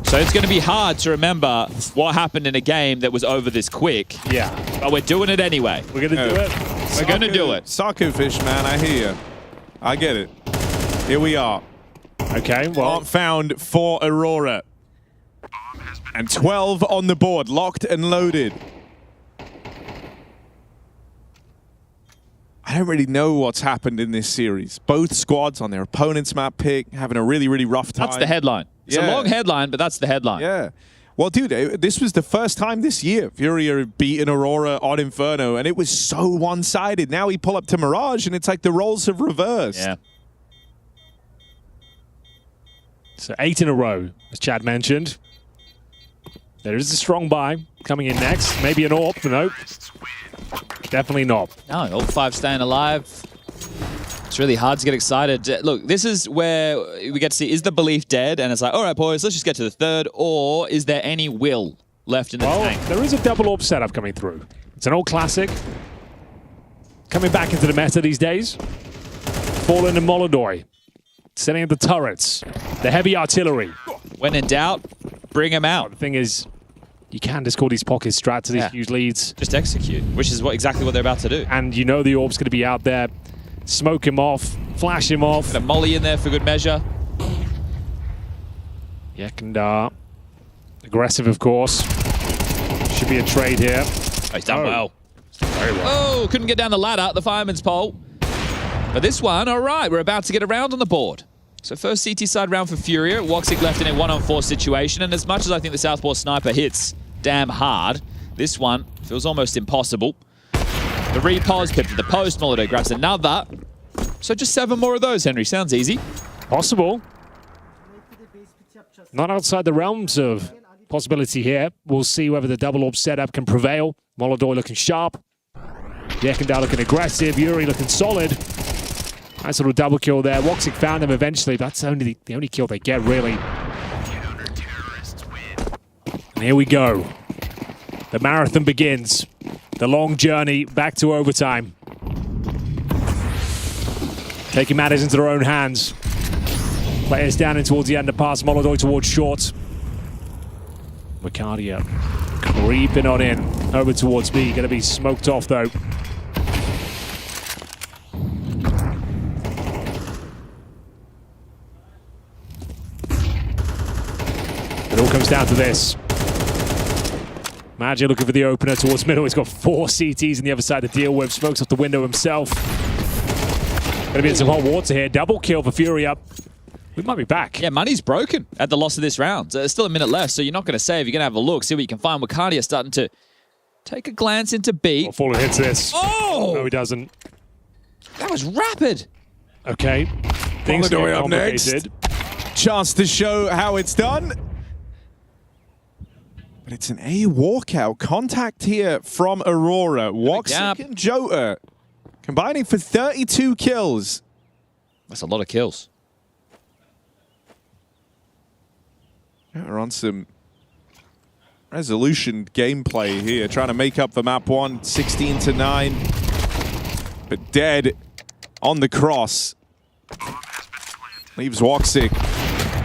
[SPEAKER 8] So it's going to be hard to remember what happened in a game that was over this quick.
[SPEAKER 5] Yeah.
[SPEAKER 8] But we're doing it anyway.
[SPEAKER 5] We're going to do it.
[SPEAKER 8] We're going to do it.
[SPEAKER 7] Saku Fish, man, I hear you. I get it. Here we are.
[SPEAKER 5] Okay, well.
[SPEAKER 7] Not found for Aurora. And 12 on the board, locked and loaded. I don't really know what's happened in this series. Both squads on their opponent's map pick, having a really, really rough time.
[SPEAKER 8] That's the headline. It's a long headline, but that's the headline.
[SPEAKER 7] Yeah. Well, dude, this was the first time this year Furia had beaten Aurora on Inferno, and it was so one-sided. Now we pull up to Mirage, and it's like the roles have reversed.
[SPEAKER 8] Yeah.
[SPEAKER 5] So 8 in a row, as Chad mentioned. There is a strong buy coming in next. Maybe an AWP, nope. Definitely not.
[SPEAKER 8] No, all 5 staying alive. It's really hard to get excited. Look, this is where we get to see, is the belief dead? And it's like, all right, boys, let's just get to the third. Or is there any will left in the tank?
[SPEAKER 5] There is a double AWP setup coming through. It's an old classic. Coming back into the meta these days. Fallen and Molodoi. Setting up the turrets. The heavy artillery.
[SPEAKER 8] When in doubt, bring them out.
[SPEAKER 5] The thing is, you can just call these pocket strats to these huge leads.
[SPEAKER 8] Just execute, which is exactly what they're about to do.
[SPEAKER 5] And you know the orb's going to be out there. Smoke him off, flash him off.
[SPEAKER 8] Put a molly in there for good measure.
[SPEAKER 5] Yekandar. Aggressive, of course. Should be a trade here.
[SPEAKER 8] Oh, he's done well.
[SPEAKER 5] Very well.
[SPEAKER 8] Oh, couldn't get down the ladder, the fireman's pole. But this one, all right, we're about to get a round on the board. So first CT side round for Furia. Woxic left in a 1-on-4 situation, and as much as I think the Southpaw sniper hits damn hard, this one feels almost impossible. The repos, pip to the post, Molodoi grabs another. So just 7 more of those, Henry. Sounds easy.
[SPEAKER 5] Possible. Not outside the realms of possibility here. We'll see whether the double AWP setup can prevail. Molodoi looking sharp. Yekandar looking aggressive. Yuri looking solid. Nice little double kill there. Woxic found him eventually. That's only the only kill they get, really. And here we go. The marathon begins. The long journey back to overtime. Taking matters into their own hands. Players down in towards the underpass. Molodoi towards short. Wakadia creeping on in. Over towards B. Going to be smoked off, though. It all comes down to this. Magi looking for the opener towards middle. He's got 4 CTs on the other side to deal with. Smokes off the window himself. Gonna be in some hot water here. Double kill for Furia. We might be back.
[SPEAKER 8] Yeah, money's broken at the loss of this round. There's still a minute left, so you're not going to save. You're going to have a look, see what you can find. Wakadia starting to take a glance into B.
[SPEAKER 5] Fallen hits this.
[SPEAKER 8] Oh!
[SPEAKER 5] No, he doesn't.
[SPEAKER 8] That was rapid.
[SPEAKER 5] Okay. Things are complicated.
[SPEAKER 14] chance to show how it's done. But it's an A walkout. Contact here from Aurora. Woxic and Jota combining for 32 kills.
[SPEAKER 8] That's a lot of kills.
[SPEAKER 14] We're on some resolution gameplay here, trying to make up for map 1, 16-9. But dead on the cross. Leaves Woxic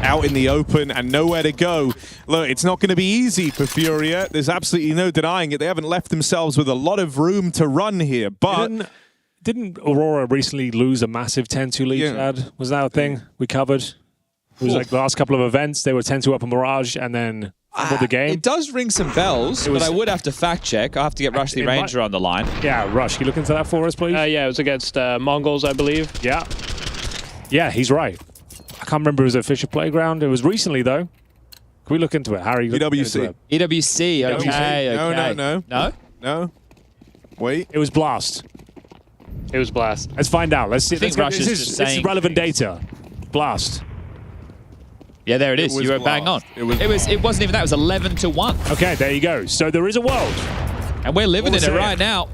[SPEAKER 14] out in the open and nowhere to go. Look, it's not going to be easy for Furia. There's absolutely no denying it. They haven't left themselves with a lot of room to run here, but...
[SPEAKER 5] Didn't Aurora recently lose a massive 10-2 lead, Chad? Was that a thing we covered? It was like the last couple of events, they were 10-2 up on Mirage and then for the game.
[SPEAKER 8] It does ring some bells, but I would have to fact check. I'll have to get Rush the Ranger on the line.
[SPEAKER 5] Yeah, Rush, can you look into that for us, please?
[SPEAKER 1] Yeah, it was against Mongols, I believe.
[SPEAKER 5] Yeah. Yeah, he's right. I can't remember his official playground. It was recently, though. Can we look into it? Harry,
[SPEAKER 14] EWC.
[SPEAKER 8] EWC, okay.
[SPEAKER 14] No. Wait.
[SPEAKER 5] It was Blast.
[SPEAKER 1] It was Blast.
[SPEAKER 5] Let's find out. Let's see.
[SPEAKER 8] I think Rush is just saying...
[SPEAKER 5] This is relevant data. Blast.
[SPEAKER 8] Yeah, there it is. You were bang on. It wasn't even that. It was 11-1.
[SPEAKER 5] Okay, there you go. So there is a world.
[SPEAKER 8] And we're living in it right now.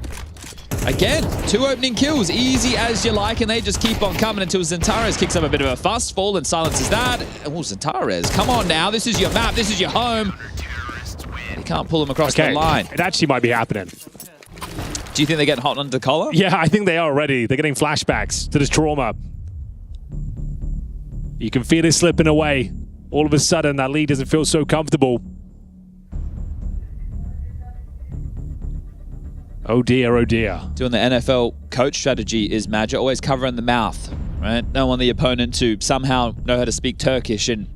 [SPEAKER 8] Again, 2 opening kills, easy as you like, and they just keep on coming until Zentares kicks up a bit of a fuss. Fall and silences that. Oh, Zentares, come on now. This is your map. This is your home. You can't pull them across the line.
[SPEAKER 5] It actually might be happening.
[SPEAKER 8] Do you think they're getting hot under the collar?
[SPEAKER 5] Yeah, I think they are already. They're getting flashbacks to this trauma. You can feel it slipping away. All of a sudden, that lead doesn't feel so comfortable. Oh dear, oh dear.
[SPEAKER 8] Doing the NFL coach strategy is magic, always covering the mouth, right? Don't want the opponent to somehow know how to speak Turkish and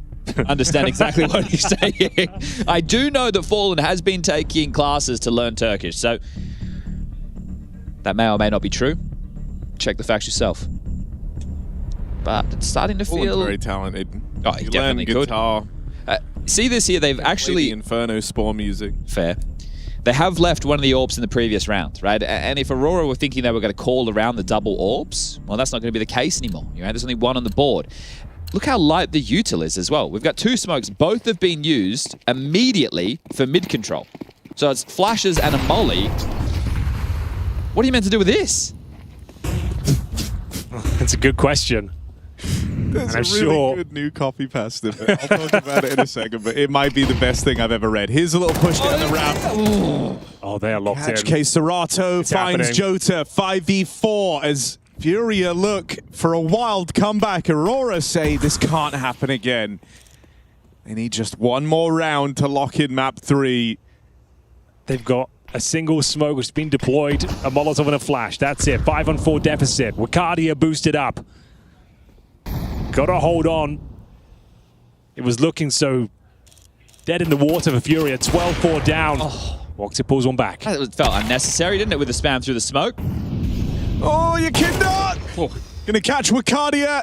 [SPEAKER 8] understand exactly what he's saying. I do know that Fallen has been taking classes to learn Turkish, so that may or may not be true. Check the facts yourself. But it's starting to feel...
[SPEAKER 14] very talented.
[SPEAKER 8] Oh, he definitely could. See this here, they've actually...
[SPEAKER 14] the Inferno Spore music.
[SPEAKER 8] Fair. They have left one of the orbs in the previous round, right? And if Aurora were thinking they were going to call around the double orbs, well, that's not going to be the case anymore. Right? There's only one on the board. Look how light the util is as well. We've got 2 smokes. Both have been used immediately for mid control. So it's flashes and a molly. What are you meant to do with this?
[SPEAKER 5] That's a good question.
[SPEAKER 14] There's
[SPEAKER 5] and
[SPEAKER 14] a really good new copy pasta. I'll talk about it in a second, but it might be the best thing I've ever read. Here's a little push down the ramp.
[SPEAKER 5] Oh, they are locked
[SPEAKER 14] Catch
[SPEAKER 5] in.
[SPEAKER 14] K Serato finds Jota 5v4 as Furia look for a wild comeback. Aurora say this can't happen again. They need just one more round to lock in map 3.
[SPEAKER 5] They've got a single smoke which has been deployed, a Molotov and a flash. That's it. 5-on-4 deficit. Wicardia boosted up. Gotta hold on. It was looking so dead in the water for Furia. 12-4 down. Woxic pulls one back.
[SPEAKER 8] That felt unnecessary, didn't it, with the spam through the smoke?
[SPEAKER 14] Oh, you kidnap! Gonna catch Wicardia.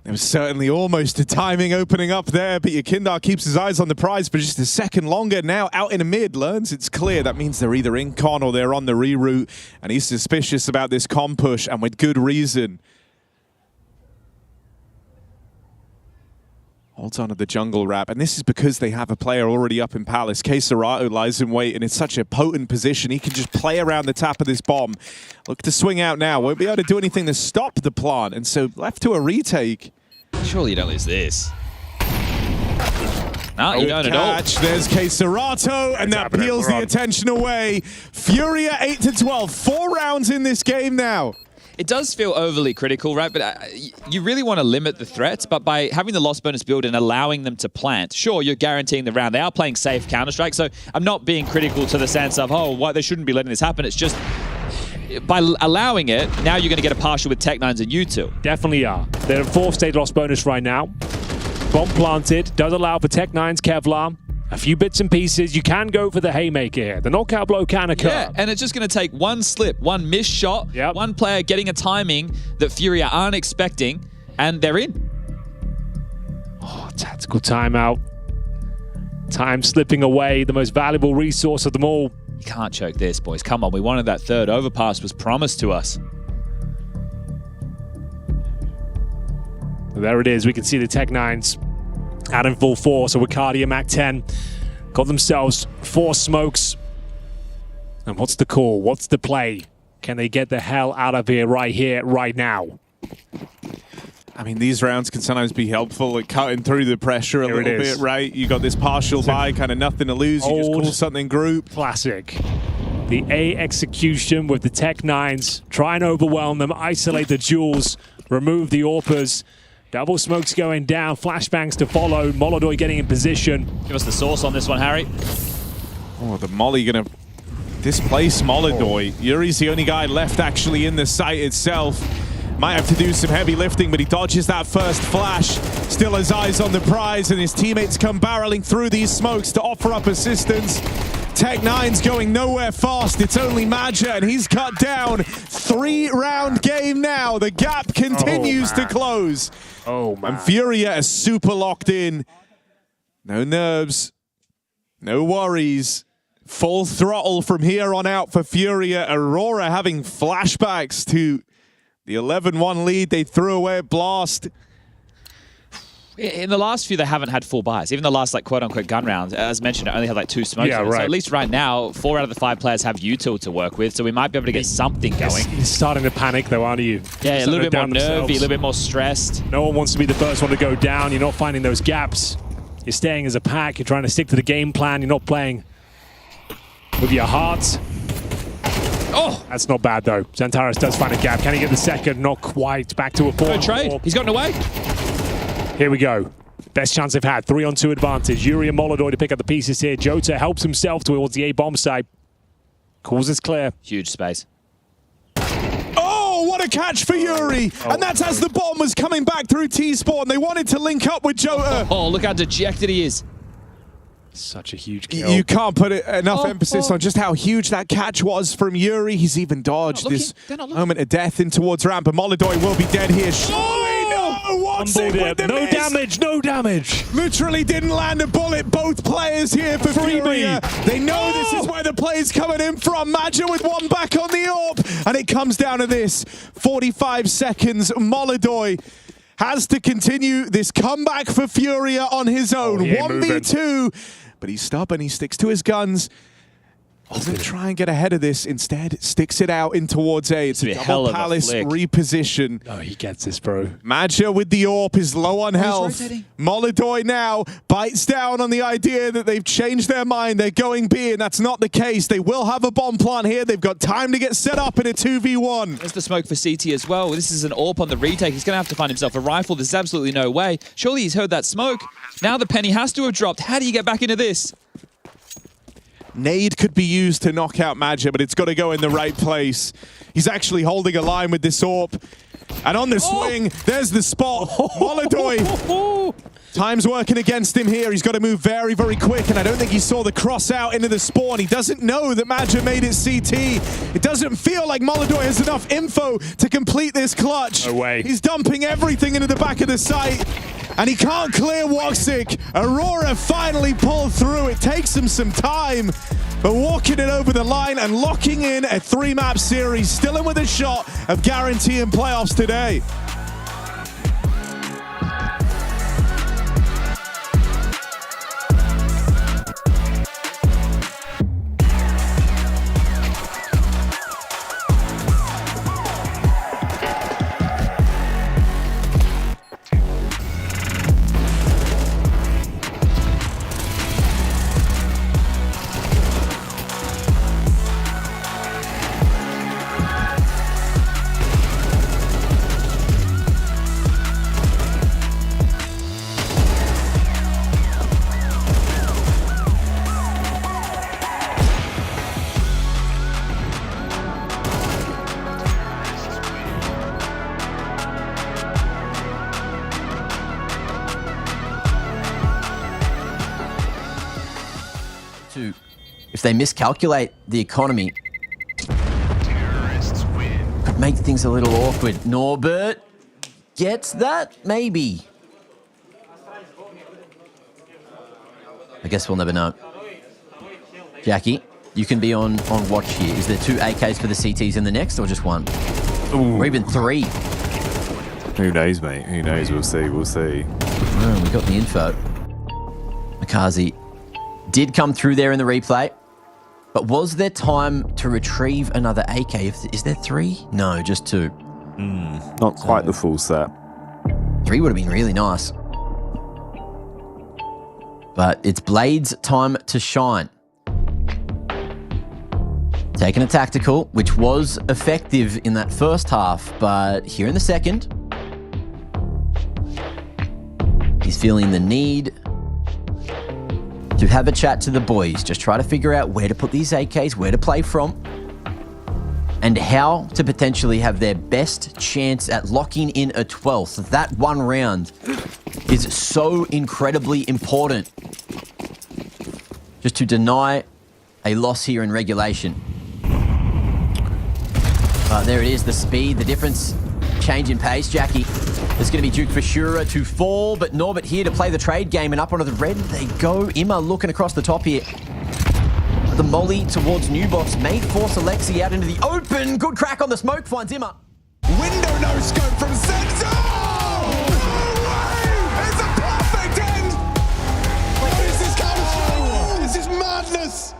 [SPEAKER 14] There was certainly almost a timing opening up there, but Yakindar keeps his eyes on the prize for just a second longer. Now out in the mid, learns it's clear. That means they're either in con or they're on the reroute, and he's suspicious about this con push, and with good reason. Holds on to the jungle wrap, and this is because they have a player already up in Palace. K Serato lies in wait, and it's such a potent position. He can just play around the tap of this bomb. Look to swing out now. Won't be able to do anything to stop the plant, and so left to a retake.
[SPEAKER 8] Surely you don't lose this. No, you don't at all.
[SPEAKER 14] There's K Serato, and that peels the attention away. Furia 8-12. 4 rounds in this game now.
[SPEAKER 8] It does feel overly critical, right? But you really want to limit the threats, but by having the loss bonus build and allowing them to plant, sure, you're guaranteeing the round. They are playing safe Counter-Strike, so I'm not being critical to the sense of, oh, why they shouldn't be letting this happen. It's just, by allowing it, now you're going to get a partial with Tech9s and U2.
[SPEAKER 5] Definitely are. They're in 4th state loss bonus right now. Bomb planted, does allow for Tech9's Kevlar. A few bits and pieces. You can go for the haymaker here. The knockout blow can occur.
[SPEAKER 8] Yeah, and it's just going to take one slip, one missed shot, one player getting a timing that Furia aren't expecting, and they're in.
[SPEAKER 5] Oh, tactical timeout. Time slipping away, the most valuable resource of them all.
[SPEAKER 8] You can't choke this, boys. Come on, we wanted that third overpass was promised to us.
[SPEAKER 5] There it is. We can see the Tech9s out in full force. So Wicardia, Mac 10 got themselves 4 smokes. And what's the call? What's the play? Can they get the hell out of here, right now?
[SPEAKER 14] I mean, these rounds can sometimes be helpful at cutting through the pressure a little bit, right? You got this partial buy, kind of nothing to lose. You just call something group.
[SPEAKER 5] Classic. The A execution with the Tech 9s. Try and overwhelm them, isolate the Jules, remove the AWPers. Double smokes going down, flashbangs to follow. Molodoi getting in position.
[SPEAKER 8] Give us the source on this one, Harry.
[SPEAKER 14] Oh, the Molly gonna displace Molodoi. Yuri's the only guy left actually in the site itself. Might have to do some heavy lifting, but he dodges that first flash. Still has eyes on the prize, and his teammates come barreling through these smokes to offer up assistance. Tech 9's going nowhere fast. It's only Maja, and he's cut down. 3-round game now. The gap continues to close.
[SPEAKER 5] Oh, man.
[SPEAKER 14] And Furia is super locked in. No nerves. No worries. Full throttle from here on out for Furia. Aurora having flashbacks to the 11-1 lead they threw away at Blast.
[SPEAKER 8] In the last few, they haven't had full buys. Even the last, like, quote-unquote gun round, as mentioned, it only had like 2 smokes.
[SPEAKER 5] Yeah,
[SPEAKER 8] in it.
[SPEAKER 5] right.
[SPEAKER 8] So at least right now, 4 out of the 5 players have util to work with, so we might be able to get something going.
[SPEAKER 5] You're starting to panic, though, aren't you?
[SPEAKER 8] Yeah, a little bit more nervy, a little bit more stressed.
[SPEAKER 5] No one wants to be the first one to go down. You're not finding those gaps. You're staying as a pack. You're trying to stick to the game plan. You're not playing with your hearts. Oh! That's not bad, though. Xantares does find a gap. Can he get the second? Not quite. Back to a 4.
[SPEAKER 8] No trade. He's gotten away.
[SPEAKER 5] Here we go. Best chance they've had. 3-on-2 advantage. Yuri and Molodoi to pick up the pieces here. Jota helps himself towards the A-bomb side. Calls is clear.
[SPEAKER 8] Huge space.
[SPEAKER 14] Oh, what a catch for Yuri! And that's as the bomb was coming back through T-spawn. They wanted to link up with Jota.
[SPEAKER 8] Oh, look how dejected he is.
[SPEAKER 5] Such a huge kill.
[SPEAKER 14] You can't put enough emphasis on just how huge that catch was from Yuri. He's even dodged this moment of death in towards ramp, but Molodoi will be dead here.
[SPEAKER 5] No damage, no damage.
[SPEAKER 14] Literally didn't land a bullet. Both players here for Furia. They know this is where the play's coming in from. Maja with 1 back on the AWP, and it comes down to this. 45 seconds. Molodoi has to continue this comeback for Furia on his own. 1v2, but he's stubborn. He sticks to his guns. Doesn't try and get ahead of this. Instead, sticks it out in towards A. It's a double Palace reposition.
[SPEAKER 5] Oh, he gets this, bro.
[SPEAKER 14] Maja with the AWP is low on health. Molodoi now bites down on the idea that they've changed their mind. They're going B, and that's not the case. They will have a bomb plant here. They've got time to get set up in a 2v1.
[SPEAKER 8] There's the smoke for CT as well. This is an AWP on the retake. He's going to have to find himself a rifle. There's absolutely no way. Surely he's heard that smoke. Now the penny has to have dropped. How do you get back into this?
[SPEAKER 14] Nade could be used to knock out Maja, but it's got to go in the right place. He's actually holding a line with this AWP. And on the swing, there's the spot. Molodoi. Time's working against him here. He's got to move very, very quick, and I don't think he saw the cross out into the spawn. He doesn't know that Maja made it CT. It doesn't feel like Molodoi has enough info to complete this clutch.
[SPEAKER 5] No way.
[SPEAKER 14] He's dumping everything into the back of the site, and he can't clear Woxic. Aurora finally pulled through. It takes him some time, but walking it over the line and locking in a 3-map series, still in with a shot of guaranteeing playoffs today.
[SPEAKER 2] If they miscalculate the economy, could make things a little awkward. Norbert gets that? Maybe. I guess we'll never know. Jackie, you can be on watch here. Is there 2 AKs for the CTs in the next, or just 1? Ooh. Or even 3?
[SPEAKER 14] Who knows, mate? Who knows? We'll see. We'll see.
[SPEAKER 2] Oh, we got the info. Makazi did come through there in the replay. But was there time to retrieve another AK? Is there 3? No, just 2.
[SPEAKER 9] Not quite the full set.
[SPEAKER 2] 3 would have been really nice. But it's Blade's time to shine. Taking a tactical, which was effective in that first half, but here in the second, he's feeling the need to have a chat to the boys. Just try to figure out where to put these AKs, where to play from, and how to potentially have their best chance at locking in a 12th. That one round is so incredibly important just to deny a loss here in regulation. There it is, the speed, the difference, change in pace. Jackie, there's going to be Duke for Shura to fall, but Norbert here to play the trade game, and up onto the red they go. Ima looking across the top here. The molly towards Newbox may force Alexi out into the open. Good crack on the smoke, finds Ima.
[SPEAKER 4] Window no scope from Senzo! No way! It's a perfect end! What is this counter? This is madness!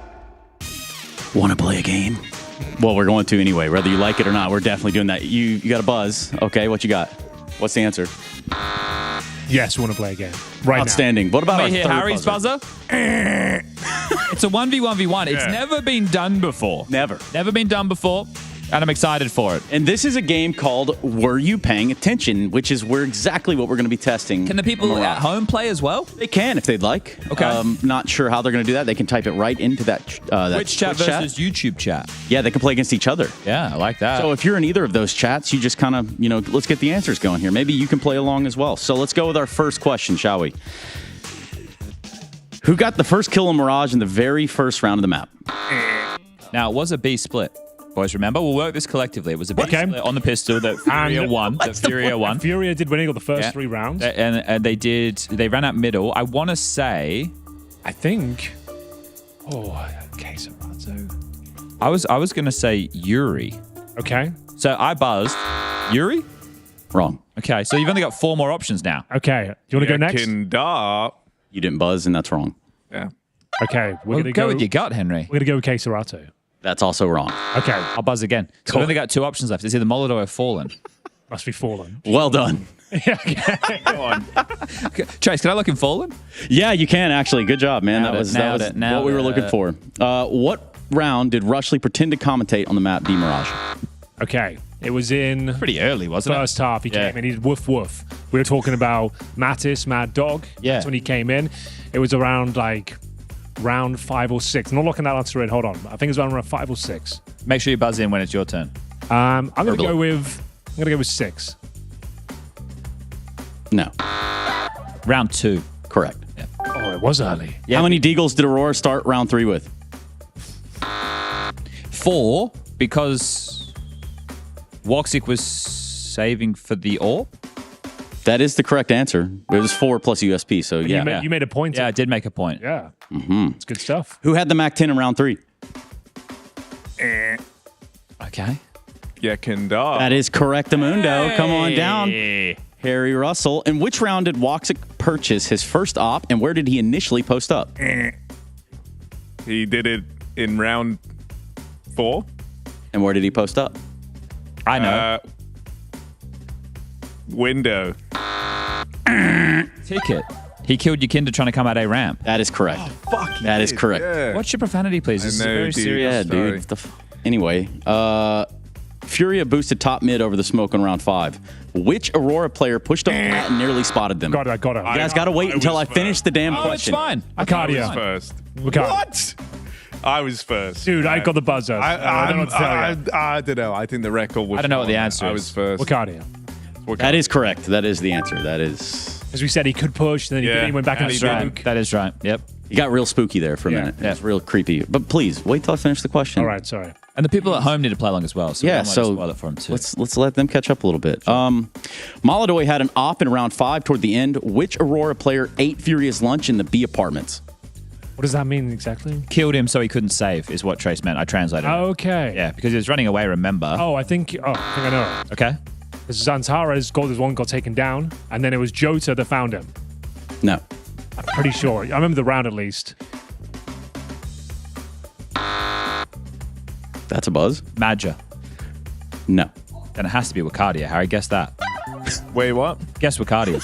[SPEAKER 3] Want to play a game? Well, we're going to anyway, whether you like it or not. We're definitely doing that. You got a buzz. Okay, what you got? What's the answer?
[SPEAKER 5] Yes, we want to play a game. Right
[SPEAKER 3] Outstanding.
[SPEAKER 5] now.
[SPEAKER 3] What about our
[SPEAKER 8] hear
[SPEAKER 3] third
[SPEAKER 8] Harry's buzzer? It's a 1v1v1. It's never been done before.
[SPEAKER 3] Never
[SPEAKER 8] been done before. And I'm excited for it.
[SPEAKER 3] And this is a game called Were You Paying Attention, which is exactly what we're going to be testing.
[SPEAKER 8] Can the people at home play as well?
[SPEAKER 3] They can if they'd like.
[SPEAKER 8] Okay.
[SPEAKER 3] Not sure how they're going to do that. They can type it right into that
[SPEAKER 8] Twitch chat versus YouTube chat.
[SPEAKER 3] Yeah, they can play against each other.
[SPEAKER 8] Yeah, I like that.
[SPEAKER 3] So if you're in either of those chats, you just kind of, let's get the answers going here. Maybe you can play along as well. So let's go with our first question, shall we? Who got the first kill on Mirage in the very first round of the map?
[SPEAKER 8] Now, it was a B split. Boys, remember, we'll work this collectively. It was a big split on the pistol that Furia won.
[SPEAKER 5] Furia did winning all the first 3 rounds.
[SPEAKER 8] And they ran out middle. I want to say...
[SPEAKER 5] okay, Serato.
[SPEAKER 8] I was going to say Yuri.
[SPEAKER 5] Okay.
[SPEAKER 8] So I buzzed. Yuri?
[SPEAKER 3] Wrong.
[SPEAKER 8] Okay, so you've only got 4 more options now.
[SPEAKER 5] Okay. Do you want to go next?
[SPEAKER 3] You didn't buzz, and that's wrong.
[SPEAKER 7] Yeah.
[SPEAKER 5] Okay. We're going to
[SPEAKER 8] go with your gut, Henry.
[SPEAKER 5] We're going to go with K Serato.
[SPEAKER 3] That's also wrong.
[SPEAKER 5] Okay.
[SPEAKER 8] I'll buzz again. So we've only got 2 options left. It's either Molotov or Fallen.
[SPEAKER 5] Must be Fallen.
[SPEAKER 3] Well done.
[SPEAKER 8] Go on. Trace, can I look in Fallen?
[SPEAKER 3] Yeah, you can actually. Good job, man.
[SPEAKER 8] Nailed
[SPEAKER 3] That was what we were looking for. What round did Rushley pretend to commentate on the map B Mirage?
[SPEAKER 5] Okay. It was in...
[SPEAKER 8] Pretty early, wasn't it?
[SPEAKER 5] First half. He came in. He did woof woof. We were talking about Mattis, Mad Dog.
[SPEAKER 8] Yeah.
[SPEAKER 5] That's when he came in. It was around round 5 or 6. I'm not looking at answer it. Hold on. I think it was around 5 or 6.
[SPEAKER 8] Make sure you buzz in when it's your turn.
[SPEAKER 5] I'm going to go with 6.
[SPEAKER 3] No.
[SPEAKER 8] Round 2.
[SPEAKER 3] Correct.
[SPEAKER 8] Yeah.
[SPEAKER 5] Oh, it was early.
[SPEAKER 3] Yeah. How many Deagles did Aurora start round 3 with?
[SPEAKER 8] 4, because Woxic was saving for the AWP.
[SPEAKER 3] That is the correct answer. It was 4 plus USP, so yeah.
[SPEAKER 5] You made a point.
[SPEAKER 8] Yeah, I did make a point.
[SPEAKER 5] Yeah.
[SPEAKER 3] Mm-hmm.
[SPEAKER 5] It's good stuff.
[SPEAKER 3] Who had the MAC-10 in round 3?
[SPEAKER 8] Okay.
[SPEAKER 7] Yeah, Kendall.
[SPEAKER 3] That is correct, Amundo. Hey. Come on down. Harry Russell. In which round did Woxic purchase his first op, and where did he initially post up?
[SPEAKER 7] He did it in round 4.
[SPEAKER 3] And where did he post up?
[SPEAKER 8] I know.
[SPEAKER 7] Window.
[SPEAKER 8] Ticket. He killed your kinder trying to come out a ramp.
[SPEAKER 3] That is correct.
[SPEAKER 7] Fuck.
[SPEAKER 3] That is correct.
[SPEAKER 7] Yeah.
[SPEAKER 8] What's your profanity, please? This is a very serious.
[SPEAKER 3] Yeah, dude. Anyway, Furia boosted top mid over the smoke on round 5. Which Aurora player pushed up and nearly spotted them?
[SPEAKER 5] Got it.
[SPEAKER 3] You guys got to wait until I finish the damn question.
[SPEAKER 8] It's fine.
[SPEAKER 5] Arcadia.
[SPEAKER 7] I was first.
[SPEAKER 5] Arcadia.
[SPEAKER 7] What? I was first.
[SPEAKER 5] Dude, I got the buzzer. I don't know what to tell you.
[SPEAKER 7] I don't know. I think the record was
[SPEAKER 8] I don't know what the
[SPEAKER 7] wrong.
[SPEAKER 8] answer is.
[SPEAKER 7] I was first.
[SPEAKER 5] Arcadia.
[SPEAKER 3] That is correct. That is the answer. That is...
[SPEAKER 5] As we said, he could push, then he didn't. He went back in the smoke.
[SPEAKER 8] That is right. Yep.
[SPEAKER 3] You got real spooky there for a minute.
[SPEAKER 8] Yeah.
[SPEAKER 3] It's real creepy. But please, wait till I finish the question.
[SPEAKER 5] All right, sorry.
[SPEAKER 8] And the people at home need to play along as well. So
[SPEAKER 3] yeah, so
[SPEAKER 8] spoil it for them too.
[SPEAKER 3] Let's let them catch up a little bit. Molodoy had an op in round 5 toward the end. Which Aurora player ate Furia's lunch in the B apartments?
[SPEAKER 5] What does that mean exactly?
[SPEAKER 8] Killed him so he couldn't save is what Trace meant. I translated it.
[SPEAKER 5] Okay.
[SPEAKER 8] Yeah, because he was running away, remember?
[SPEAKER 5] Oh, I think I know.
[SPEAKER 8] Okay.
[SPEAKER 5] Zantara's one got taken down, and then it was Jota that found him.
[SPEAKER 3] No.
[SPEAKER 5] I'm pretty sure. I remember the round at least.
[SPEAKER 3] That's a buzz.
[SPEAKER 8] Madja.
[SPEAKER 3] No.
[SPEAKER 8] Then it has to be Wakadia. Harry, guess that.
[SPEAKER 7] Wait, what?
[SPEAKER 8] Guess Wakadia.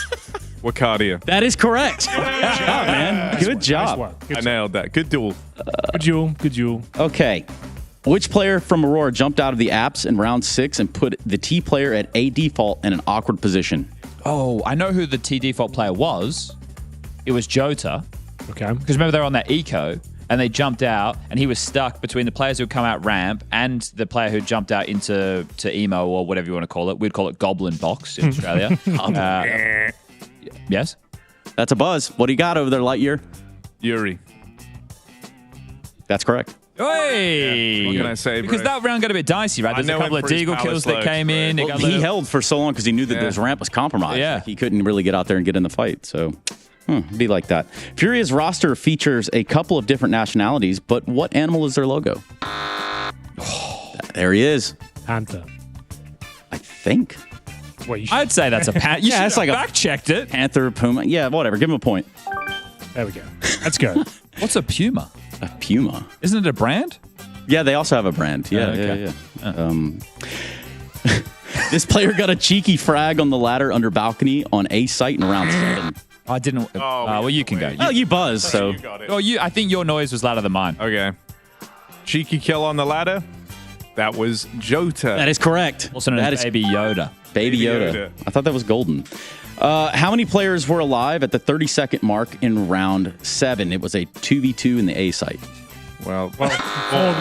[SPEAKER 7] Wakadia.
[SPEAKER 3] That is correct. Good job, man. Good job.
[SPEAKER 7] I nailed that. Good duel.
[SPEAKER 5] Good duel. Good duel.
[SPEAKER 3] Okay. Which player from Aurora jumped out of the apps in round 6 and put the T player at A default in an awkward position?
[SPEAKER 8] Oh, I know who the T default player was. It was Jota.
[SPEAKER 5] Okay.
[SPEAKER 8] Because remember, they were on that eco, and they jumped out, and he was stuck between the players who had come out ramp and the player who jumped out into emo, or whatever you want to call it. We'd call it Goblin Box in Australia. Yes?
[SPEAKER 3] That's a buzz. What do you got over there, Lightyear?
[SPEAKER 7] Yuri.
[SPEAKER 3] That's correct.
[SPEAKER 8] Hey!
[SPEAKER 7] What can I say, bro?
[SPEAKER 8] Because that round got a bit dicey, right? There's a couple of Deagle kills that came in.
[SPEAKER 3] Well, he held for so long because he knew that this ramp was compromised.
[SPEAKER 8] Yeah.
[SPEAKER 3] Like, he couldn't really get out there and get in the fight. So, be like that. Furia's roster features a couple of different nationalities, but what animal is their logo? There he is.
[SPEAKER 5] Panther.
[SPEAKER 3] I think.
[SPEAKER 8] I'd say that's a panther. You should have fact-checked it.
[SPEAKER 3] Panther, puma. Yeah, whatever. Give him a point.
[SPEAKER 5] There we go. Let's go.
[SPEAKER 8] What's a puma?
[SPEAKER 3] A puma.
[SPEAKER 8] Isn't it a brand?
[SPEAKER 3] Yeah, they also have a brand. Yeah,
[SPEAKER 8] okay.
[SPEAKER 3] This player got a cheeky frag on the ladder under balcony on A site in round 7.
[SPEAKER 8] I didn't. Well, you can go.
[SPEAKER 3] Oh, you buzz, so.
[SPEAKER 7] You got it.
[SPEAKER 8] Well, I think your noise was louder than mine.
[SPEAKER 7] Okay. Cheeky kill on the ladder. That was Jota.
[SPEAKER 3] That is correct.
[SPEAKER 8] Also known as Baby Yoda.
[SPEAKER 3] Baby Yoda. I thought that was golden. How many players were alive at the 30-second mark in round 7? It was a 2v2 in the A site.
[SPEAKER 7] Well,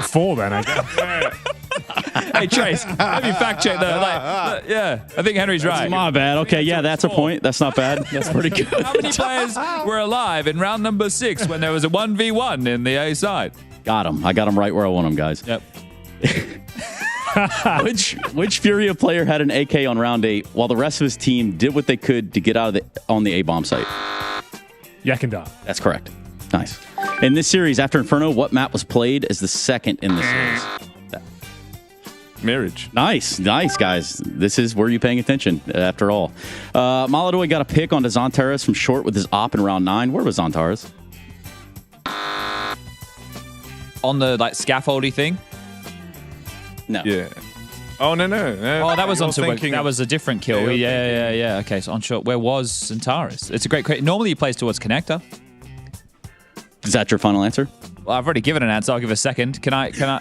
[SPEAKER 5] four then, I guess.
[SPEAKER 8] Hey, Trace, let me fact check that. Yeah, I think Henry's right.
[SPEAKER 3] My bad. Okay, yeah, that's a point. That's not bad. That's pretty good.
[SPEAKER 8] How many players were alive in round number 6 when there was a 1v1 in the A side?
[SPEAKER 3] Got him. I got him right where I want him, guys.
[SPEAKER 8] Yep.
[SPEAKER 3] Which Furia player had an AK on round 8 while the rest of his team did what they could to get out of on the A-bomb site?
[SPEAKER 5] Yakandar.
[SPEAKER 3] That's correct. Nice. In this series, after Inferno, what map was played as the second in the series?
[SPEAKER 7] Mirage.
[SPEAKER 3] Nice, guys. This is where you're paying attention, after all. Maladoy got a pick onto Zontaras from short with his op in round 9. Where was Zontaras?
[SPEAKER 8] On the scaffoldy thing?
[SPEAKER 3] No.
[SPEAKER 7] Yeah. Oh, no.
[SPEAKER 8] Oh, that was that was a different kill.
[SPEAKER 7] Yeah,
[SPEAKER 8] Yeah. Okay, so on short, where was Zontaras? It's a great question. Normally he plays towards connector.
[SPEAKER 3] Is that your final answer?
[SPEAKER 8] Well, I've already given an answer. I'll give a second. Can I go?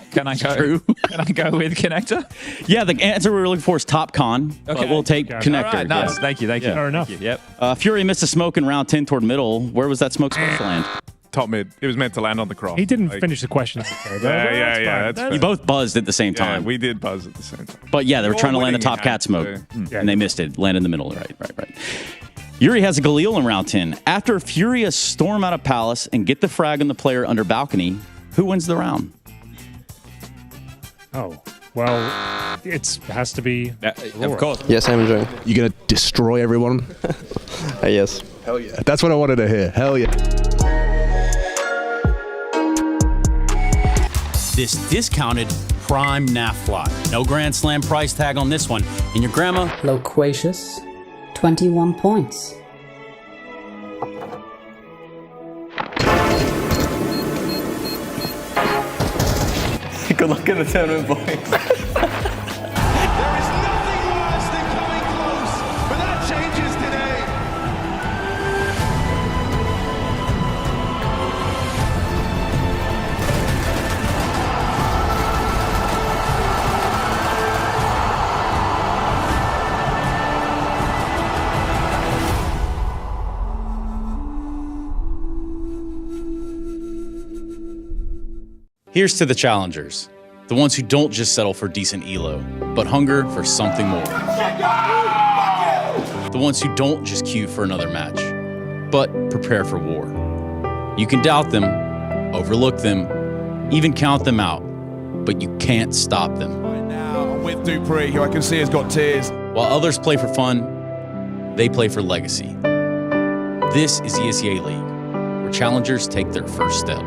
[SPEAKER 3] True.
[SPEAKER 8] Can I go with connector?
[SPEAKER 3] Yeah, the answer we're looking for is top con.
[SPEAKER 8] Okay.
[SPEAKER 3] But we'll take connector.
[SPEAKER 8] All right, nice.
[SPEAKER 3] Yeah.
[SPEAKER 8] Thank you.
[SPEAKER 5] Fair enough.
[SPEAKER 8] Yep.
[SPEAKER 3] Fury missed a smoke in round 10 toward middle. Where was that smoke supposed to land?
[SPEAKER 7] Top mid. It was meant to land on the cross.
[SPEAKER 5] He didn't finish the question.
[SPEAKER 7] That's
[SPEAKER 3] You both buzzed at the same
[SPEAKER 7] Yeah,
[SPEAKER 3] time.
[SPEAKER 7] we did buzz at the same time.
[SPEAKER 3] But yeah, they were
[SPEAKER 7] We're
[SPEAKER 3] trying to
[SPEAKER 7] all
[SPEAKER 3] land the
[SPEAKER 7] winning
[SPEAKER 3] top
[SPEAKER 7] in
[SPEAKER 3] cat
[SPEAKER 7] hand,
[SPEAKER 3] smoke,
[SPEAKER 7] so-
[SPEAKER 3] and they missed it. Landed in the middle. Right. Yuri has a Galil in round 10. After Furia storm out of Palace and get the frag on the player under balcony, who wins the round?
[SPEAKER 5] Oh, well, it has to be.
[SPEAKER 8] Of course.
[SPEAKER 6] Yes, I'm enjoying.
[SPEAKER 11] You're going to destroy everyone?
[SPEAKER 6] Yes.
[SPEAKER 11] Hell yeah. That's what I wanted to hear. Hell yeah.
[SPEAKER 3] This discounted prime NAF fly. No Grand Slam price tag on this one. And your grandma?
[SPEAKER 12] Loquacious, 21 points.
[SPEAKER 6] Good luck in the tournament, boys.
[SPEAKER 10] There is nothing worse than coming close, but that changes today.
[SPEAKER 3] Here's to the challengers. The ones who don't just settle for decent elo, but hunger for something more. The ones who don't just queue for another match, but prepare for war. You can doubt them, overlook them, even count them out, but you can't stop them.
[SPEAKER 14] Right now, I'm with Dupree, who I can see has got tears.
[SPEAKER 3] While others play for fun, they play for legacy. This is ESEA League, where challengers take their first step.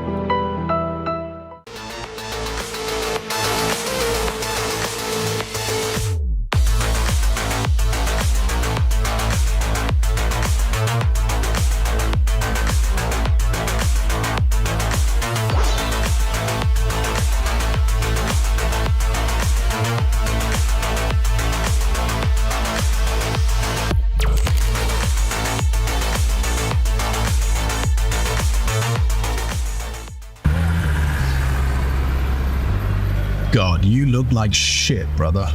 [SPEAKER 13] God, you look like shit, brother.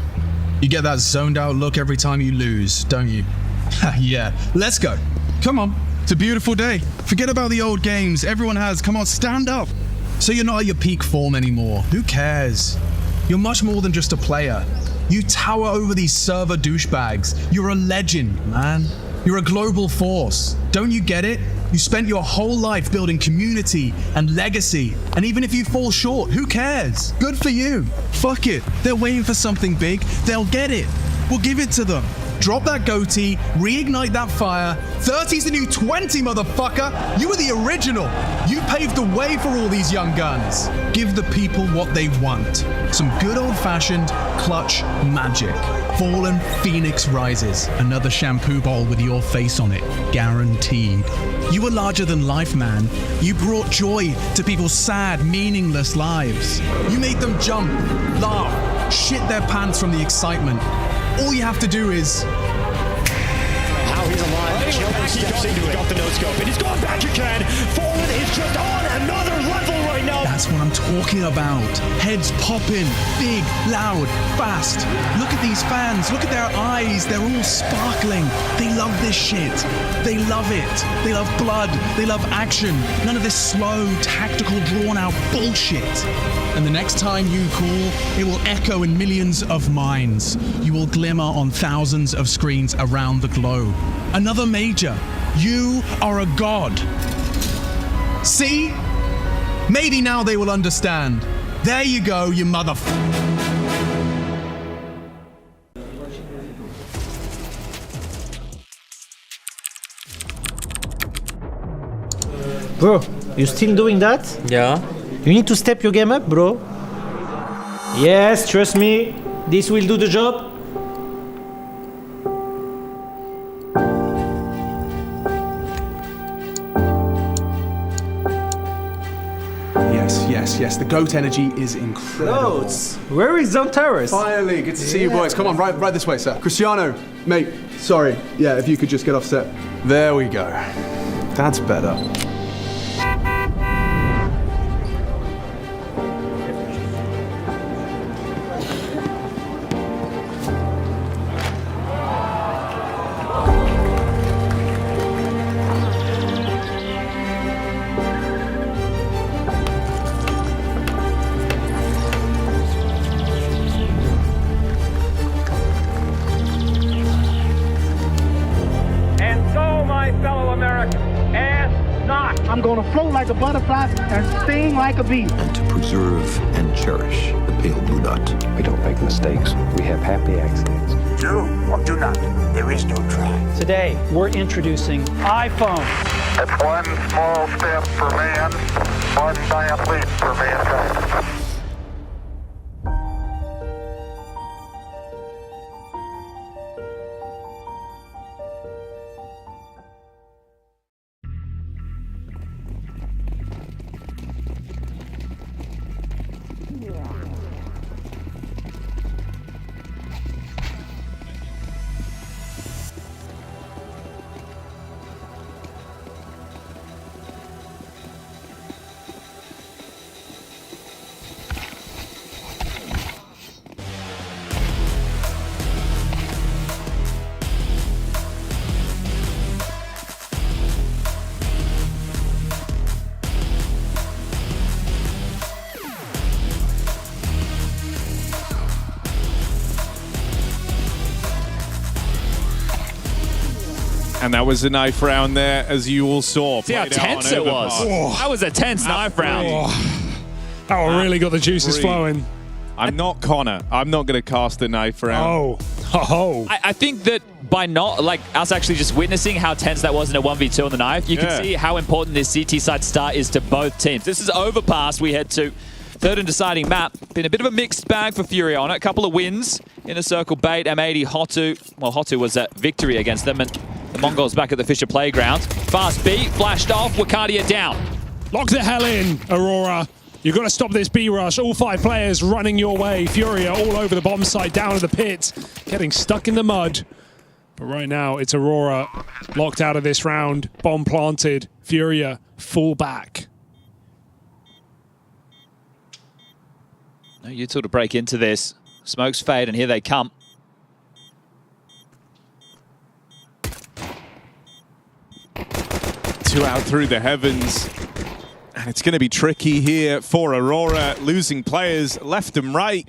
[SPEAKER 13] You get that zoned out look every time you lose, don't you? Yeah, let's go. Come on. It's a beautiful day. Forget about the old games everyone has. Come on, stand up. So you're not at your peak form anymore. Who cares? You're much more than just a player. You tower over these server douchebags. You're a legend, man. You're a global force. Don't you get it? You spent your whole life building community and legacy. And even if you fall short, who cares? Good for you. Fuck it. They're waiting for something big. They'll get it. We'll give it to them. Drop that goatee, reignite that fire. 30's the new 20, motherfucker. You were the original. You paved the way for all these young guns. Give the people what they want. Some good old-fashioned clutch magic. Fallen Phoenix rises. Another shampoo bowl with your face on it. Guaranteed. You were larger than life, man. You brought joy to people's sad, meaningless lives. You made them jump, laugh, shit their pants from the excitement. All you have to do is...
[SPEAKER 16] How he's alive. Children steps into it. Got the no-scope, and he's gone back again. Fallen is just on another level right now.
[SPEAKER 13] That's what I'm talking about. Heads popping, big, loud, fast. Look at these fans. Look at their eyes. They're all sparkling. They love this shit. They love it. They love blood. They love action. None of this slow, tactical, drawn-out bullshit. And the next time you call, it will echo in millions of minds. You will glimmer on thousands of screens around the globe. Another major. You are a god. See? Maybe now they will understand. There you go, you
[SPEAKER 17] Bro, you still doing that?
[SPEAKER 18] Yeah.
[SPEAKER 17] You need to step your game up, bro. Yes, trust me. This will do the job.
[SPEAKER 11] Yes. The GOAT energy is incredible.
[SPEAKER 17] Goats. Where is Zontaris?
[SPEAKER 11] Finally, good to see you boys. Come on, right this way, sir. Cristiano, mate, sorry. Yeah, if you could just get off set. There we go. That's better.
[SPEAKER 23] I'm gonna float like a butterfly and sting like a bee.
[SPEAKER 25] And to preserve and cherish the pale blue dot.
[SPEAKER 26] We don't make mistakes. We have happy accidents.
[SPEAKER 27] Do or do not. There is no try.
[SPEAKER 28] Today, we're introducing iPhone.
[SPEAKER 27] It's one small step for man, one giant leap for mankind.
[SPEAKER 7] And that was a knife round there, as you all saw.
[SPEAKER 8] See how tense it was. Oh. That was a tense knife round.
[SPEAKER 5] Oh, really got the juices flowing.
[SPEAKER 7] I'm not Connor. I'm not going to cast the knife round.
[SPEAKER 8] I think that by not, like, us actually just witnessing how tense that was in a 1v2 on the knife, you can see how important this CT side start is to both teams. This is Overpass. We head to third and deciding map. Been a bit of a mixed bag for Fury on it. A couple of wins in a circle bait. M80, Hotu. Well, Hotu was a victory against them. And the Mongols back at the Fisher Playground. Fast B, flashed off, Wakadia down.
[SPEAKER 5] Lock the hell in, Aurora. You've got to stop this B-rush. All 5 players running your way. Furia all over the bomb site, down to the pit, getting stuck in the mud. But right now, it's Aurora locked out of this round. Bomb planted. Furia full back.
[SPEAKER 8] No util to break into this. Smokes fade, and here they come.
[SPEAKER 14] Two out through the heavens. And it's going to be tricky here for Aurora, losing players left and right.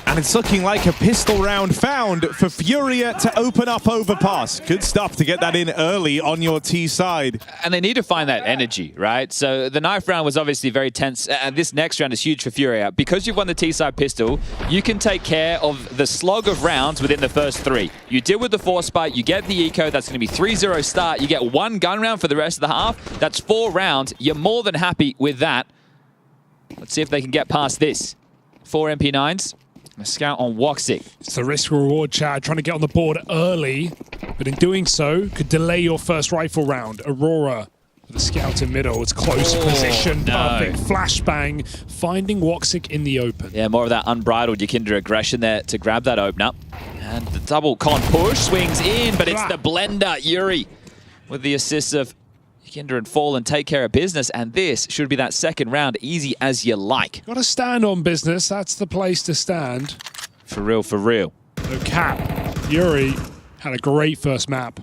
[SPEAKER 14] And it's looking like a pistol round found for Furia to open up overpass. Good stuff to get that in early on your T side.
[SPEAKER 8] And they need to find that energy, right? So the knife round was obviously very tense, and this next round is huge for Furia. Because you've won the T side pistol, you can take care of the slog of rounds within the first 3. You deal with the 4 spike, you get the eco, that's going to be 3-0 start. You get 1 gun round for the rest of the half. That's 4 rounds. You're more than happy with that. Let's see if they can get past this. 4 MP9s. A scout on Woxic.
[SPEAKER 5] It's the risk-reward, Chad, trying to get on the board early, but in doing so, could delay your first rifle round. Aurora with a scout in middle. It's close position, perfect flashbang, finding Woxic in the open.
[SPEAKER 8] Yeah, more of that unbridled Yekindra aggression there to grab that opener. And the double con push swings in, but it's the blender, Yuri, with the assists of Yekindra and Fall and take care of business. And this should be that second round, easy as you like.
[SPEAKER 5] Got to stand on business. That's the place to stand.
[SPEAKER 8] For real, for real.
[SPEAKER 5] So Cap, Yuri had a great first map.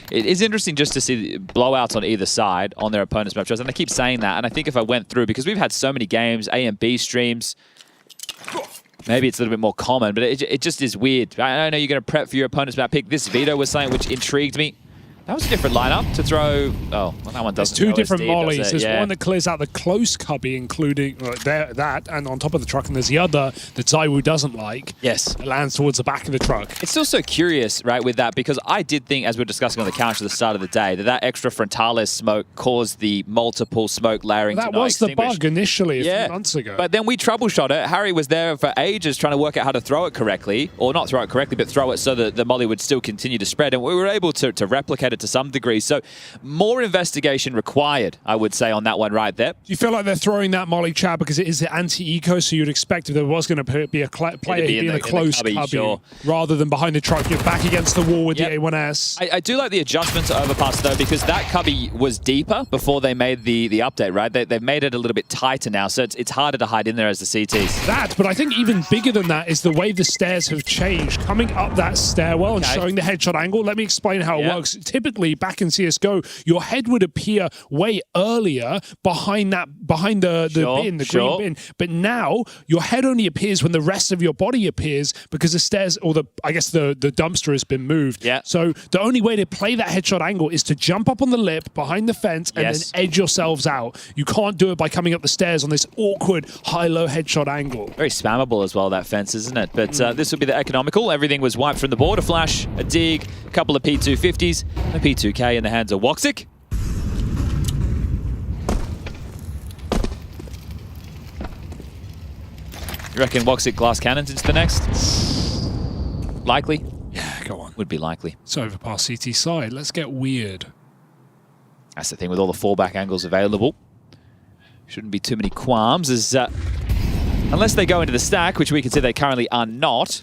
[SPEAKER 8] It is interesting just to see blowouts on either side on their opponent's map choice. And I keep saying that. And I think if I went through, because we've had so many games, A and B streams, maybe it's a little bit more common, but it just is weird. I know you're going to prep for your opponent's map pick. This Vito was something which intrigued me. That was a different lineup to throw. Oh, well, that one doesn't.
[SPEAKER 5] There's 2 different
[SPEAKER 8] OSD,
[SPEAKER 5] mollies. There's
[SPEAKER 8] yeah.
[SPEAKER 5] one that clears out the close cubby, including that, and on top of the truck, and there's the other that Zaiwu doesn't like.
[SPEAKER 8] Yes.
[SPEAKER 5] It lands towards the back of the truck.
[SPEAKER 8] It's still so curious, right, with that, because I did think, as we were discussing on the couch at the start of the day, that extra frontalis smoke caused the multiple smoke layering
[SPEAKER 5] That
[SPEAKER 8] to not
[SPEAKER 5] was the
[SPEAKER 8] extinguish.
[SPEAKER 5] bug initially a few months ago.
[SPEAKER 8] But then we troubleshot it. Harry was there for ages trying to work out how to throw it correctly, or not throw it correctly, but throw it so that the molly would still continue to spread, and we were able to replicate it to some degree. So more investigation required, I would say, on that one right there.
[SPEAKER 5] Do you feel like they're throwing that molly, Chad, because it is the anti-eco, so you'd expect if there was going to be a player in a close cubby,
[SPEAKER 8] sure.
[SPEAKER 5] rather than behind the truck, you're back against the wall with the A1S.
[SPEAKER 8] I do like the adjustment to overpass, though, because that cubby was deeper before they made the update, right? They've made it a little bit tighter now, so it's harder to hide in there as the CTs.
[SPEAKER 5] But I think even bigger than that is the way the stairs have changed. Coming up that stairwell and showing the headshot angle, let me explain how it works. Typically, back in CSGO, your head would appear way earlier behind the bin, the green bin. But now, your head only appears when the rest of your body appears because the stairs, or the dumpster has been moved.
[SPEAKER 8] Yeah.
[SPEAKER 5] So the only way to play that headshot angle is to jump up on the lip behind the fence and then edge yourselves out. You can't do it by coming up the stairs on this awkward high-low headshot angle.
[SPEAKER 8] Very spammable as well, that fence, isn't it? But this would be the economical. Everything was wiped from the board. A flash, a dig, a couple of P250s, a P2K in the hands of Woxic. You reckon Woxic glass cannons into the next? Likely?
[SPEAKER 5] Yeah, go on.
[SPEAKER 8] Would be likely.
[SPEAKER 5] It's overpass CT side. Let's get weird.
[SPEAKER 8] That's the thing with all the fallback angles available. Shouldn't be too many qualms, as unless they go into the stack, which we can see they currently are not,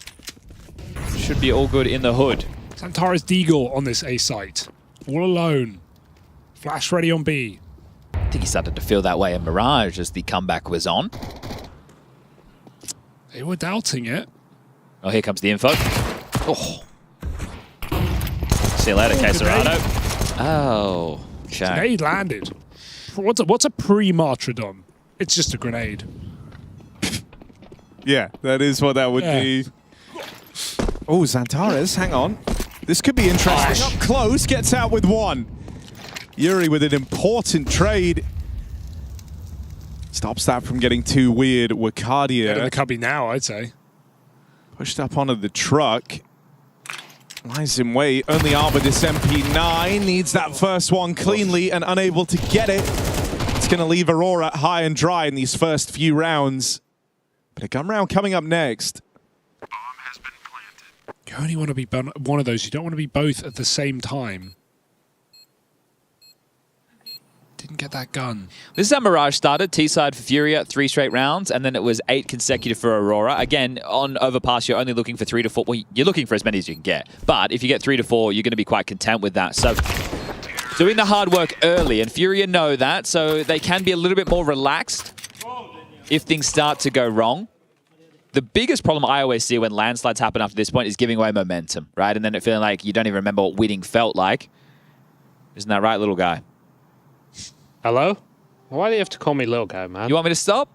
[SPEAKER 8] should be all good in the hood.
[SPEAKER 5] Xantares Deagle on this A site. All alone. Flash ready on B.
[SPEAKER 8] I think he started to feel that way in Mirage as the comeback was on.
[SPEAKER 5] They were doubting it.
[SPEAKER 8] Oh, here comes the info. Oh. See you later, Caserado. Oh, Jack.
[SPEAKER 5] Grenade landed. What's a pre-martyrdom? It's just a grenade.
[SPEAKER 14] Yeah, that is what that would be. Oh, Xantares, hang on. This could be interesting. Up close, gets out with 1. Yuri with an important trade. Stops that from getting too weird. Wakadia.
[SPEAKER 5] Better the cubby now, I'd say.
[SPEAKER 14] Pushed up onto the truck. Lies in wait. Only Arbor-Dis MP9 needs that first one cleanly and unable to get it. It's going to leave Aurora high and dry in these first few rounds. But a gun round coming up next.
[SPEAKER 5] You only want to be one of those. You don't want to be both at the same time. Didn't get that gun.
[SPEAKER 8] This is how Mirage started. T-side for Furia, 3 straight rounds, and then it was 8 consecutive for Aurora. Again, on Overpass, you're only looking for 3 to 4. Well, you're looking for as many as you can get. But if you get 3 to 4, you're going to be quite content with that. So doing the hard work early, and Furia know that, so they can be a little bit more relaxed if things start to go wrong, the biggest problem I always see when landslides happen after this point is giving away momentum, right? And then it feeling like you don't even remember what winning felt like. Isn't that right, little guy?
[SPEAKER 1] Hello? Why do you have to call me little guy, man?
[SPEAKER 8] You want me to stop?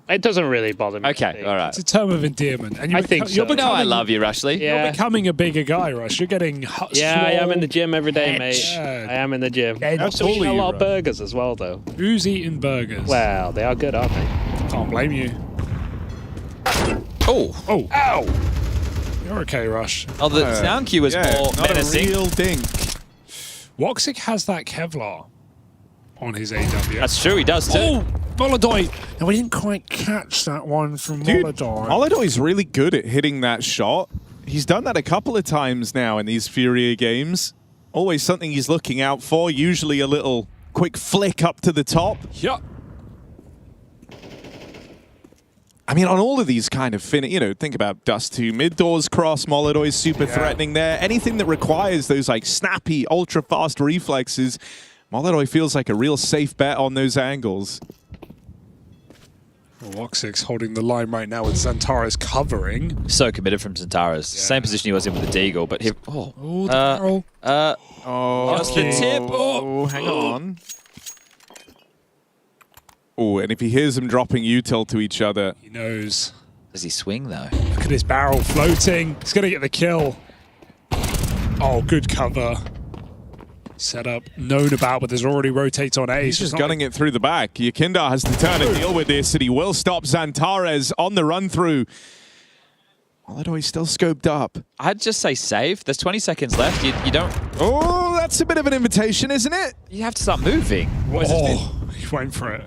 [SPEAKER 1] It doesn't really bother me.
[SPEAKER 8] Okay, all right.
[SPEAKER 5] It's a term of endearment. And
[SPEAKER 1] I think so.
[SPEAKER 8] No, I love you, Rushley.
[SPEAKER 1] Yeah.
[SPEAKER 5] You're becoming a bigger guy, Rush. You're getting
[SPEAKER 1] Yeah, I am in the gym every day,
[SPEAKER 5] Edge.
[SPEAKER 1] mate.
[SPEAKER 5] Yeah.
[SPEAKER 1] I am in the gym.
[SPEAKER 5] Edge.
[SPEAKER 1] I'm still eating a lot of burgers as well, though.
[SPEAKER 5] Who's eating burgers?
[SPEAKER 1] Well, they are good, aren't they?
[SPEAKER 5] Can't blame you.
[SPEAKER 8] Oh.
[SPEAKER 5] Oh. Ow. You're okay, Rush.
[SPEAKER 8] Oh, the sound cue was more
[SPEAKER 14] not
[SPEAKER 8] menacing.
[SPEAKER 14] a real dink.
[SPEAKER 5] Woxic has that Kevlar on his AW.
[SPEAKER 8] That's true, he does too.
[SPEAKER 5] Oh, Molodoy. Now, we didn't quite catch that one from Molodoy.
[SPEAKER 14] Molodoy's really good at hitting that shot. He's done that a couple of times now in these Furia games. Always something he's looking out for, usually a little quick flick up to the top.
[SPEAKER 5] Yup.
[SPEAKER 14] I mean, on all of these kind of think about Dust 2, mid-doors cross, Molodoy's super threatening there. Anything that requires those like snappy, ultra-fast reflexes, Molodoy feels like a real safe bet on those angles.
[SPEAKER 5] Well, Woxic's holding the line right now with Xantares covering.
[SPEAKER 8] So committed from Xantares. Same position he was in with the Deagle, but he...
[SPEAKER 5] Oh, the barrel.
[SPEAKER 8] Just the tip.
[SPEAKER 14] Oh, hang on. Oh, and if he hears them dropping util to each other...
[SPEAKER 5] He knows.
[SPEAKER 8] Does he swing, though?
[SPEAKER 5] Look at his barrel floating. He's going to get the kill. Oh, good cover. Setup known about, but there's already rotates on A.
[SPEAKER 14] He's just gunning it through the back. Yakindar has to turn and deal with this, and he will stop Xantares on the run-through. Molodoy's still scoped up.
[SPEAKER 8] I'd just say save. There's 20 seconds left. You don't...
[SPEAKER 14] Oh, that's a bit of an invitation, isn't it?
[SPEAKER 8] You have to start moving.
[SPEAKER 5] He went for it.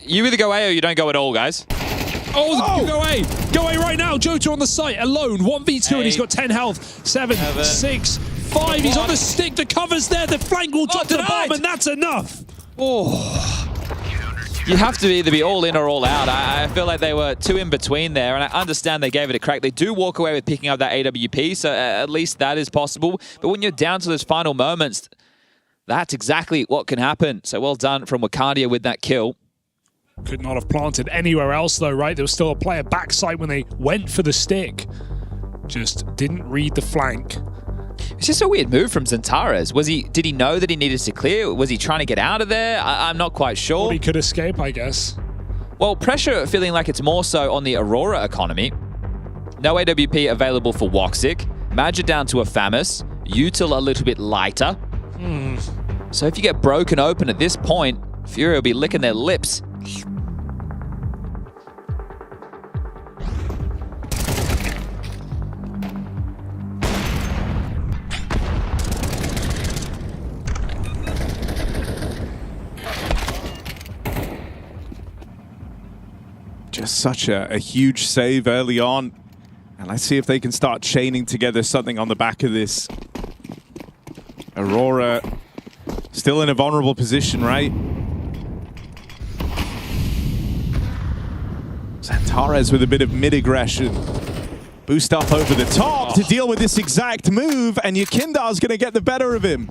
[SPEAKER 8] You either go A or you don't go at all, guys.
[SPEAKER 5] Oh, go A. Go A right now. Jota on the site alone. 1v2 and he's got 10 health. 7, 6, 5. He's on the stick. The cover's there. The flank will drop to the bomb, and that's enough.
[SPEAKER 8] You have to either be all in or all out. I feel like they were two in between there, and I understand they gave it a crack. They do walk away with picking up that AWP, so at least that is possible. But when you're down to those final moments, that's exactly what can happen. So well done from Wakandia with that kill.
[SPEAKER 5] Could not have planted anywhere else, though, right? There was still a player backside when they went for the stick. Just didn't read the flank.
[SPEAKER 8] It's just a weird move from Xantares. Did he know that he needed to clear? Was he trying to get out of there? I'm not quite sure.
[SPEAKER 5] Or he could escape, I guess.
[SPEAKER 8] Well, pressure feeling like it's more so on the Aurora economy. No AWP available for Woxic. Madja down to a Famus. Util a little bit lighter. So if you get broken open at this point, Fury will be licking their lips.
[SPEAKER 14] Just such a huge save early on. And let's see if they can start chaining together something on the back of this. Aurora still in a vulnerable position, right? Xantares with a bit of mid-aggression. Boost up over the top to deal with this exact move, and Yakindar's going to get the better of him.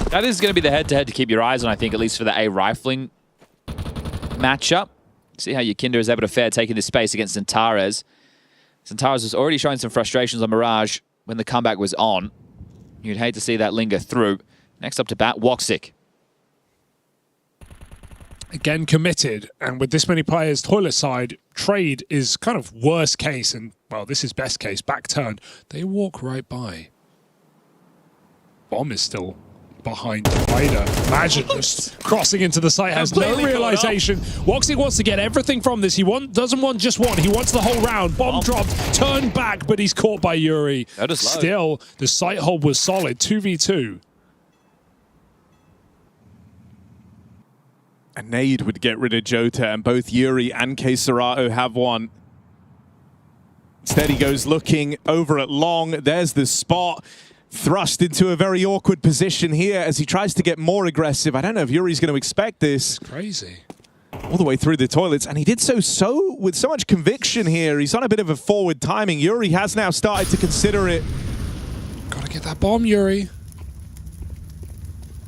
[SPEAKER 8] That is going to be the head-to-head to keep your eyes on, I think, at least for the A rifling matchup. See how Yakindar is able to fare taking this space against Xantares. Xantares was already showing some frustrations on Mirage when the comeback was on. You'd hate to see that linger through. Next up to bat, Woxic.
[SPEAKER 5] Again, committed. And with this many players, toilet side, trade is kind of worst case. And, well, this is best case. Back turn. They walk right by. Bomb is still behind Divider. Imagine just crossing into the site, has no realization. Woxic wants to get everything from this. He doesn't want just one. He wants the whole round. Bomb dropped, turned back, but he's caught by Yuri. Still, the site hold was solid. 2v2.
[SPEAKER 14] A nade would get rid of Jota, and both Yuri and Keserato have one. Instead, he goes looking over at Long. There's the spot. Thrust into a very awkward position here as he tries to get more aggressive. I don't know if Yuri's going to expect this.
[SPEAKER 5] It's crazy.
[SPEAKER 14] All the way through the toilets, and he did so with so much conviction here. He's on a bit of a forward timing. Yuri has now started to consider it.
[SPEAKER 5] Gotta get that bomb, Yuri.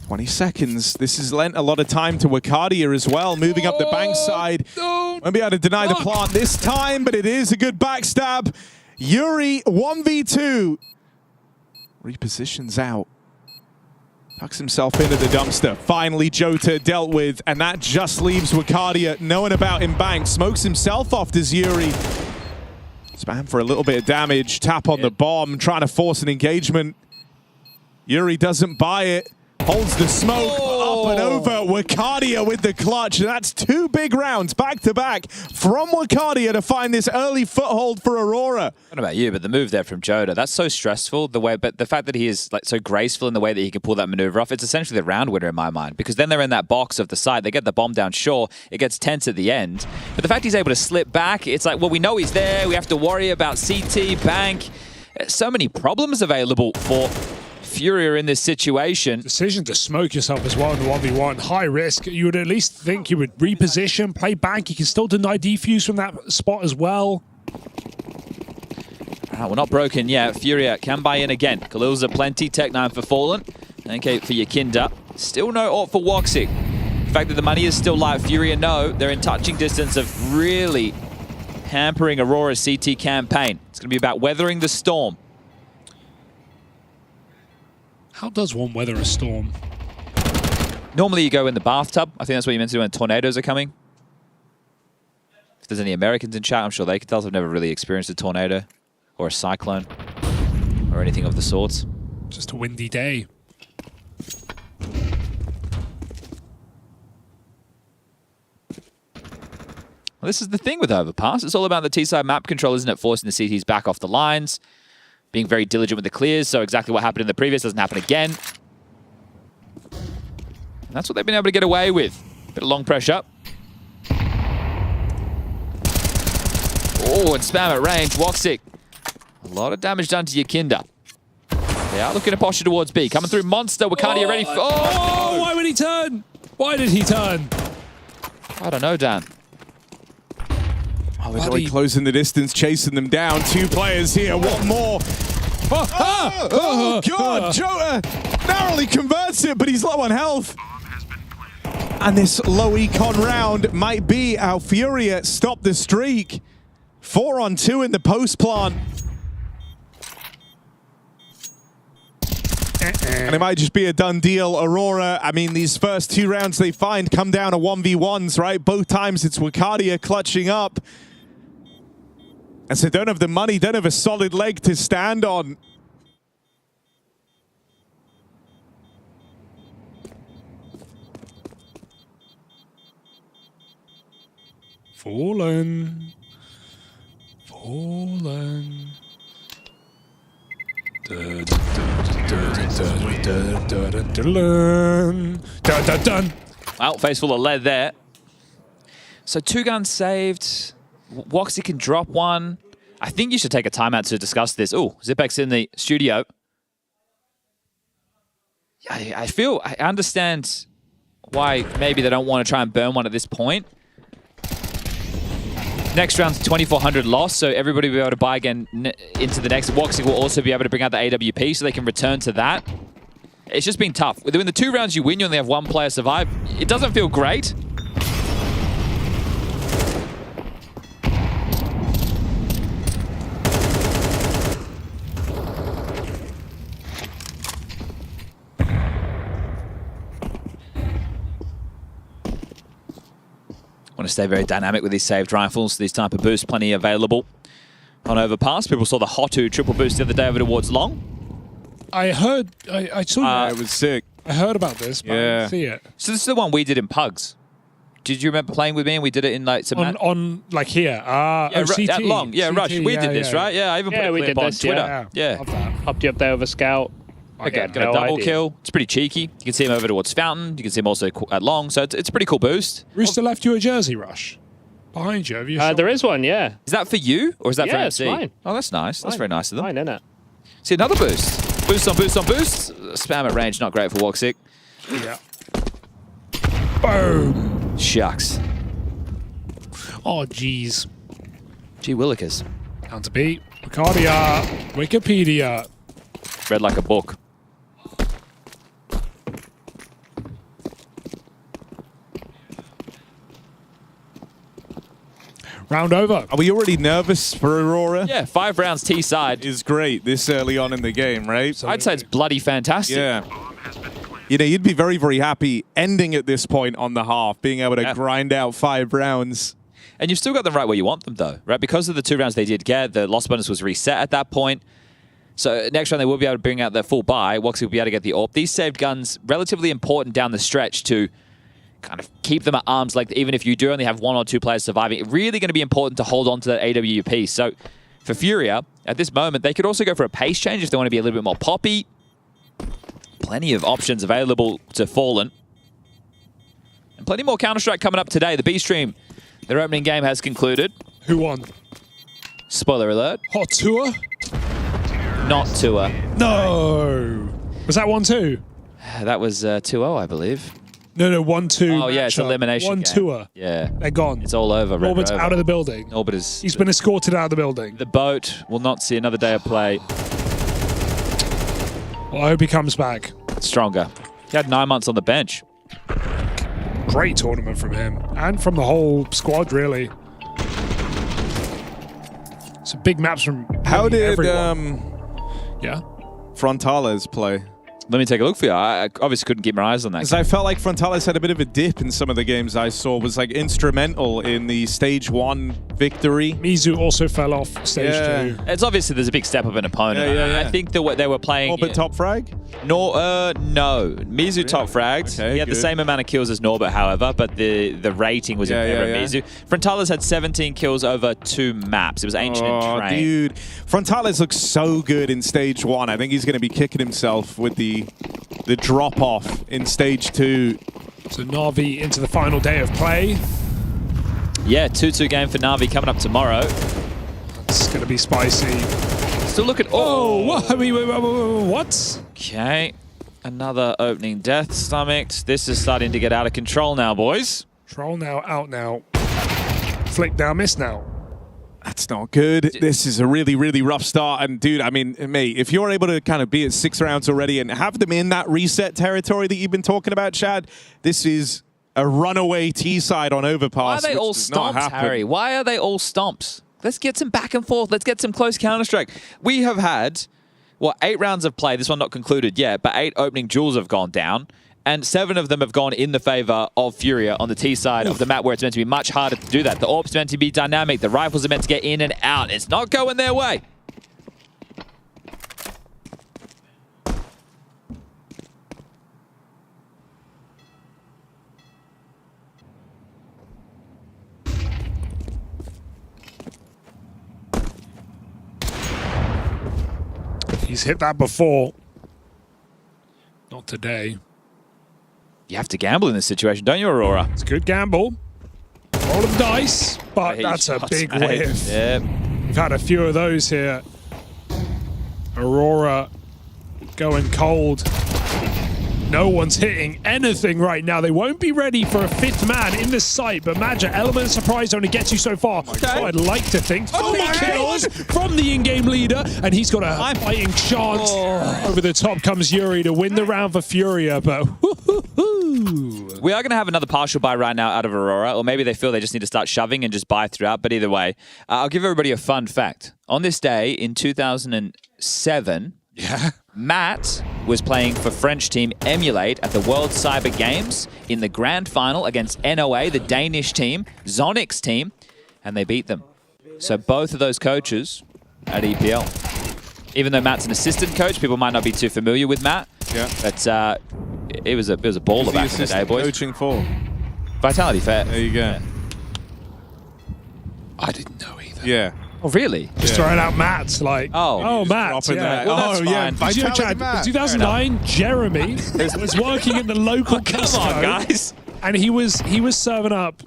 [SPEAKER 14] 20 seconds. This has lent a lot of time to Wakadia as well, moving up the bank side. Won't be able to deny the plant this time, but it is a good backstab. Yuri, 1v2. Repositions out. Tucks himself into the dumpster. Finally, Jota dealt with, and that just leaves Wakadia knowing about in bank. Smokes himself off to Yuri. Spam for a little bit of damage. Tap on the bomb, trying to force an engagement. Yuri doesn't buy it. Holds the smoke up and over. Wakadia with the clutch. And that's 2 big rounds back to back from Wakadia to find this early foothold for Aurora.
[SPEAKER 8] I don't know about you, but the move there from Jota, that's so stressful. But the fact that he is like so graceful in the way that he can pull that maneuver off, it's essentially the round winner in my mind. Because then they're in that box of the side. They get the bomb down, sure, it gets tense at the end. But the fact he's able to slip back, it's like, well, we know he's there. We have to worry about CT, bank. So many problems available for Furia in this situation.
[SPEAKER 5] Decision to smoke yourself as well in the 1v1. High risk. You would at least think you would reposition, play bank. You can still deny defuse from that spot as well.
[SPEAKER 8] We're not broken yet. Furia can buy in again. Khalil's a plenty. Tech 9 for Fallen. Okay, for Yakinda. Still no ult for Woxic. The fact that the money is still live. Furia know they're in touching distance of really hampering Aurora's CT campaign. It's going to be about weathering the storm.
[SPEAKER 5] How does one weather a storm?
[SPEAKER 8] Normally you go in the bathtub. I think that's what you meant to do when tornadoes are coming. If there's any Americans in chat, I'm sure they could tell us. I've never really experienced a tornado or a cyclone or anything of the sorts.
[SPEAKER 5] Just a windy day.
[SPEAKER 8] Well, this is the thing with Overpass. It's all about the T-side map control, isn't it? Forcing the CTs back off the lines. Being very diligent with the clears, so exactly what happened in the previous doesn't happen again. And that's what they've been able to get away with. Bit of long pressure. Oh, and spam at range. Woxic. A lot of damage done to Yakinda. They are looking to posture towards B. Coming through Monster. Wakadia ready for...
[SPEAKER 5] Oh, why would he turn? Why did he turn?
[SPEAKER 8] I don't know, Dan.
[SPEAKER 14] Oh, they're really closing the distance, chasing them down. 2 players here, one more. Oh, God, Jota narrowly converts it, but he's low on health. And this low econ round might be how Furia stop the streak. 4 on 2 in the post plant. And it might just be a done deal. Aurora, I mean, these first 2 rounds they find come down to 1v1s, right? Both times it's Wakadia clutching up. And so don't have the money, don't have a solid leg to stand on.
[SPEAKER 5] Fallen. Fallen.
[SPEAKER 8] Well, face full of lead there. So 2 guns saved. Woxy can drop 1. I think you should take a timeout to discuss this. Oh, Zipex in the studio. I understand why maybe they don't want to try and burn one at this point. Next round's 2,400 loss, so everybody will be able to buy again into the next. Woxic will also be able to bring out the AWP, so they can return to that. It's just been tough. When the 2 rounds you win, you only have 1 player survive. It doesn't feel great. Want to stay very dynamic with these saved rifles. These type of boosts, plenty available on Overpass. People saw the Hotu triple boost the other day over towards Long.
[SPEAKER 5] I heard, I saw
[SPEAKER 14] it was sick.
[SPEAKER 5] I heard about this, but I didn't see it.
[SPEAKER 8] So this is the one we did in Pugs. Did you remember playing with me and we did it in like some...
[SPEAKER 5] On like here?
[SPEAKER 8] CT. At Long. Yeah,
[SPEAKER 5] CT,
[SPEAKER 8] Rush. We did this, right? Yeah, I even put a clip on Twitter. Yeah.
[SPEAKER 1] Popped you up there with a scout.
[SPEAKER 8] Okay, got a double kill. It's pretty cheeky. You can see him over towards Fountain. You can see him also at Long. So it's a pretty cool boost.
[SPEAKER 5] Rooster left you a jersey, Rush. Behind you. Have you
[SPEAKER 1] there is one, yeah.
[SPEAKER 8] Is that for you or is that for MC?
[SPEAKER 1] Yeah, it's mine.
[SPEAKER 8] Oh, that's nice. That's very nice of them.
[SPEAKER 1] Mine, isn't it?
[SPEAKER 8] See, another boost. Boost on boost on boost. Spam at range, not great for Woxic.
[SPEAKER 5] Yeah. Boom.
[SPEAKER 8] Shucks.
[SPEAKER 5] Oh, jeez.
[SPEAKER 8] Gee willikers.
[SPEAKER 5] Down to beat. Wikipedia. Wikipedia.
[SPEAKER 8] Read like a book.
[SPEAKER 5] Round over.
[SPEAKER 14] Are we already nervous for Aurora?
[SPEAKER 8] Yeah, 5 rounds T-side.
[SPEAKER 14] Is great this early on in the game, right?
[SPEAKER 8] I'd say it's bloody fantastic.
[SPEAKER 14] Yeah. You know, you'd be very, very happy ending at this point on the half, being able to grind out 5 rounds.
[SPEAKER 8] And you've still got them right where you want them, though, right? Because of the 2 rounds they did get, the loss bonus was reset at that point. So next round they will be able to bring out their full buy. Woxy will be able to get the AWP. These saved guns, relatively important down the stretch to kind of keep them at arm's length, even if you do only have 1 or 2 players surviving. It's really going to be important to hold on to that AWP. So for Furia, at this moment, they could also go for a pace change if they want to be a little bit more poppy. Plenty of options available to Fallen. And plenty more Counter-Strike coming up today. The B-Stream, their opening game has concluded.
[SPEAKER 5] Who won?
[SPEAKER 8] Spoiler alert.
[SPEAKER 5] Hot Tour?
[SPEAKER 8] Not Tour.
[SPEAKER 5] No! Was that 1-2?
[SPEAKER 8] That was 2-0, I believe.
[SPEAKER 5] No, 1-2.
[SPEAKER 8] Oh, yeah, it's elimination
[SPEAKER 5] 1
[SPEAKER 8] game.
[SPEAKER 5] Tour.
[SPEAKER 8] Yeah.
[SPEAKER 5] They're gone.
[SPEAKER 8] It's all over.
[SPEAKER 5] Norbert's out of the building.
[SPEAKER 8] Norbert is...
[SPEAKER 5] He's been escorted out of the building.
[SPEAKER 8] The boat will not see another day of play.
[SPEAKER 5] Well, I hope he comes back.
[SPEAKER 8] Stronger. He had 9 months on the bench.
[SPEAKER 5] Great tournament from him. And from the whole squad, really. Some big maps from
[SPEAKER 14] How did
[SPEAKER 5] yeah,
[SPEAKER 14] Frontales play?
[SPEAKER 8] Let me take a look for you. I obviously couldn't keep my eyes on that.
[SPEAKER 14] Because I felt like Frontales had a bit of a dip in some of the games I saw. Was like instrumental in the stage 1 victory.
[SPEAKER 5] Mizu also fell off stage 2.
[SPEAKER 8] It's obviously there's a big step of an opponent.
[SPEAKER 14] Yeah.
[SPEAKER 8] I think that they were playing.
[SPEAKER 14] Norbert top frag?
[SPEAKER 8] No. Mizu top fragged.
[SPEAKER 14] Okay,
[SPEAKER 8] he had the same amount of kills as Norbert, however, but the rating was in favor of Mizu. Frontales had 17 kills over 2 maps. It was Ancient and Train.
[SPEAKER 14] Dude. Frontales looks so good in stage 1. I think he's going to be kicking himself with the drop-off in stage 2.
[SPEAKER 5] So Na'Vi into the final day of play.
[SPEAKER 8] Yeah, 2-2 game for Na'Vi coming up tomorrow.
[SPEAKER 5] It's going to be spicy.
[SPEAKER 8] Still look at...
[SPEAKER 5] what?
[SPEAKER 8] Okay. Another opening death stomached. This is starting to get out of control now, boys.
[SPEAKER 5] Troll now, out now. Flick now, miss now.
[SPEAKER 14] That's not good. This is a really, really rough start. And dude, I mean, mate, if you're able to kind of be at 6 rounds already and have them in that reset territory that you've been talking about, Chad, this is a runaway T-side on Overpass.
[SPEAKER 8] Why are they all stomps, Harry? Why are they all stomps? Let's get some back and forth. Let's get some close Counter-Strike. We have had, 8 rounds of play. This one not concluded yet, but 8 opening duels have gone down. And 7 of them have gone in the favor of Furia on the T side of the map, where it's meant to be much harder to do that. The AWP's meant to be dynamic. The rifles are meant to get in and out. It's not going their way.
[SPEAKER 5] He's hit that before. Not today.
[SPEAKER 8] You have to gamble in this situation, don't you, Aurora?
[SPEAKER 5] It's a good gamble. Roll of dice, but that's a big whiff.
[SPEAKER 8] Yep.
[SPEAKER 5] We've had a few of those here. Aurora going cold. No one's hitting anything right now. They won't be ready for a 5th man in this site, but Magic, element of surprise only gets you so far. So I'd like to think 3 kills from the in-game leader, and he's got a fighting chance. Over the top comes Yuri to win the round for Furia, but
[SPEAKER 8] we are going to have another partial buy right now out of Aurora, or maybe they feel they just need to start shoving and just buy throughout, but either way, I'll give everybody a fun fact. On this day in 2007, Matt was playing for French team Emulate at the World Cyber Games in the grand final against NOA, the Danish team, Zonix team, and they beat them. So both of those coaches at EPL. Even though Matt's an assistant coach, people might not be too familiar with Matt. Yeah. But it was a baller back in the day, boys.
[SPEAKER 14] Coaching for
[SPEAKER 8] Vitality Fair.
[SPEAKER 14] There you go.
[SPEAKER 8] Yeah.
[SPEAKER 5] I didn't know either.
[SPEAKER 14] Yeah.
[SPEAKER 8] Oh, really?
[SPEAKER 5] Just throwing out Matt's like, Matt.
[SPEAKER 14] Yeah.
[SPEAKER 8] Well, that's fine.
[SPEAKER 5] Did you know, Chad, in 2009, Jeremy was working in the local Costco.
[SPEAKER 8] Come on, guys.
[SPEAKER 5] And he was serving up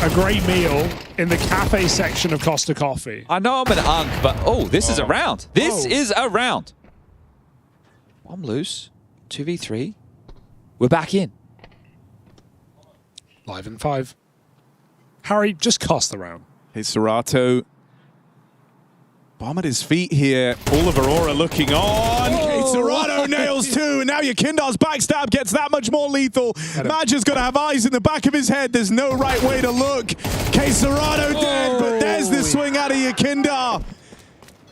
[SPEAKER 5] a great meal in the cafe section of Costa Coffee.
[SPEAKER 8] I know I'm an unk, but this is a round. This is a round. I'm loose. 2v3. We're back in.
[SPEAKER 5] Live in 5. Harry, just cast the round.
[SPEAKER 14] Hey, Serato. Bomb at his feet here. All of Aurora looking on. Serrano nails 2, and now Yakindar's backstab gets that much more lethal. Madge's got to have eyes in the back of his head. There's no right way to look. Serrano dead, but there's the swing out of Yakindar.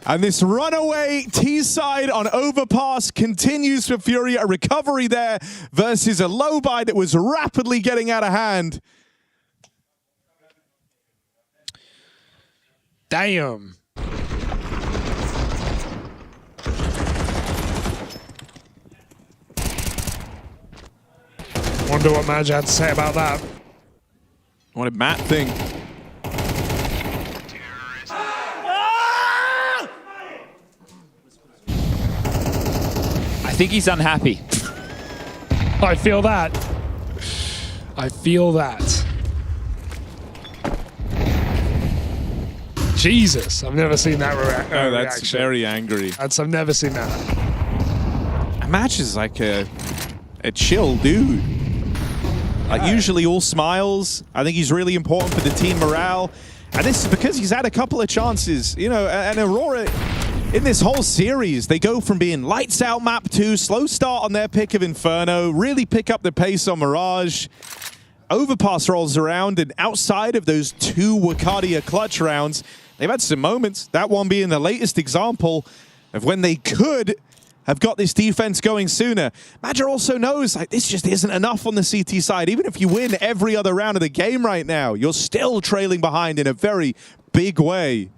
[SPEAKER 14] And this runaway T-side on overpass continues for Fury. A recovery there versus a low buy that was rapidly getting out of hand.
[SPEAKER 5] Damn. Wonder what Madge had to say about that.
[SPEAKER 14] What did Matt think?
[SPEAKER 8] I think he's unhappy.
[SPEAKER 5] I feel that. I feel that. Jesus, I've never seen that reaction.
[SPEAKER 14] Oh, that's very angry.
[SPEAKER 5] I've never seen that.
[SPEAKER 14] Madge is like a chill dude. Like usually all smiles. I think he's really important for the team morale. And this is because he's had a couple of chances, you know, and Aurora in this whole series, they go from being lights out map 2, slow start on their pick of Inferno, really pick up the pace on Mirage. Overpass rolls around, and outside of those 2 Wakadia clutch rounds, they've had some moments, that one being the latest example of when they could have got this defense going sooner. Madger also knows like this just isn't enough on the CT side. Even if you win every other round of the game right now, you're still trailing behind in a very big way.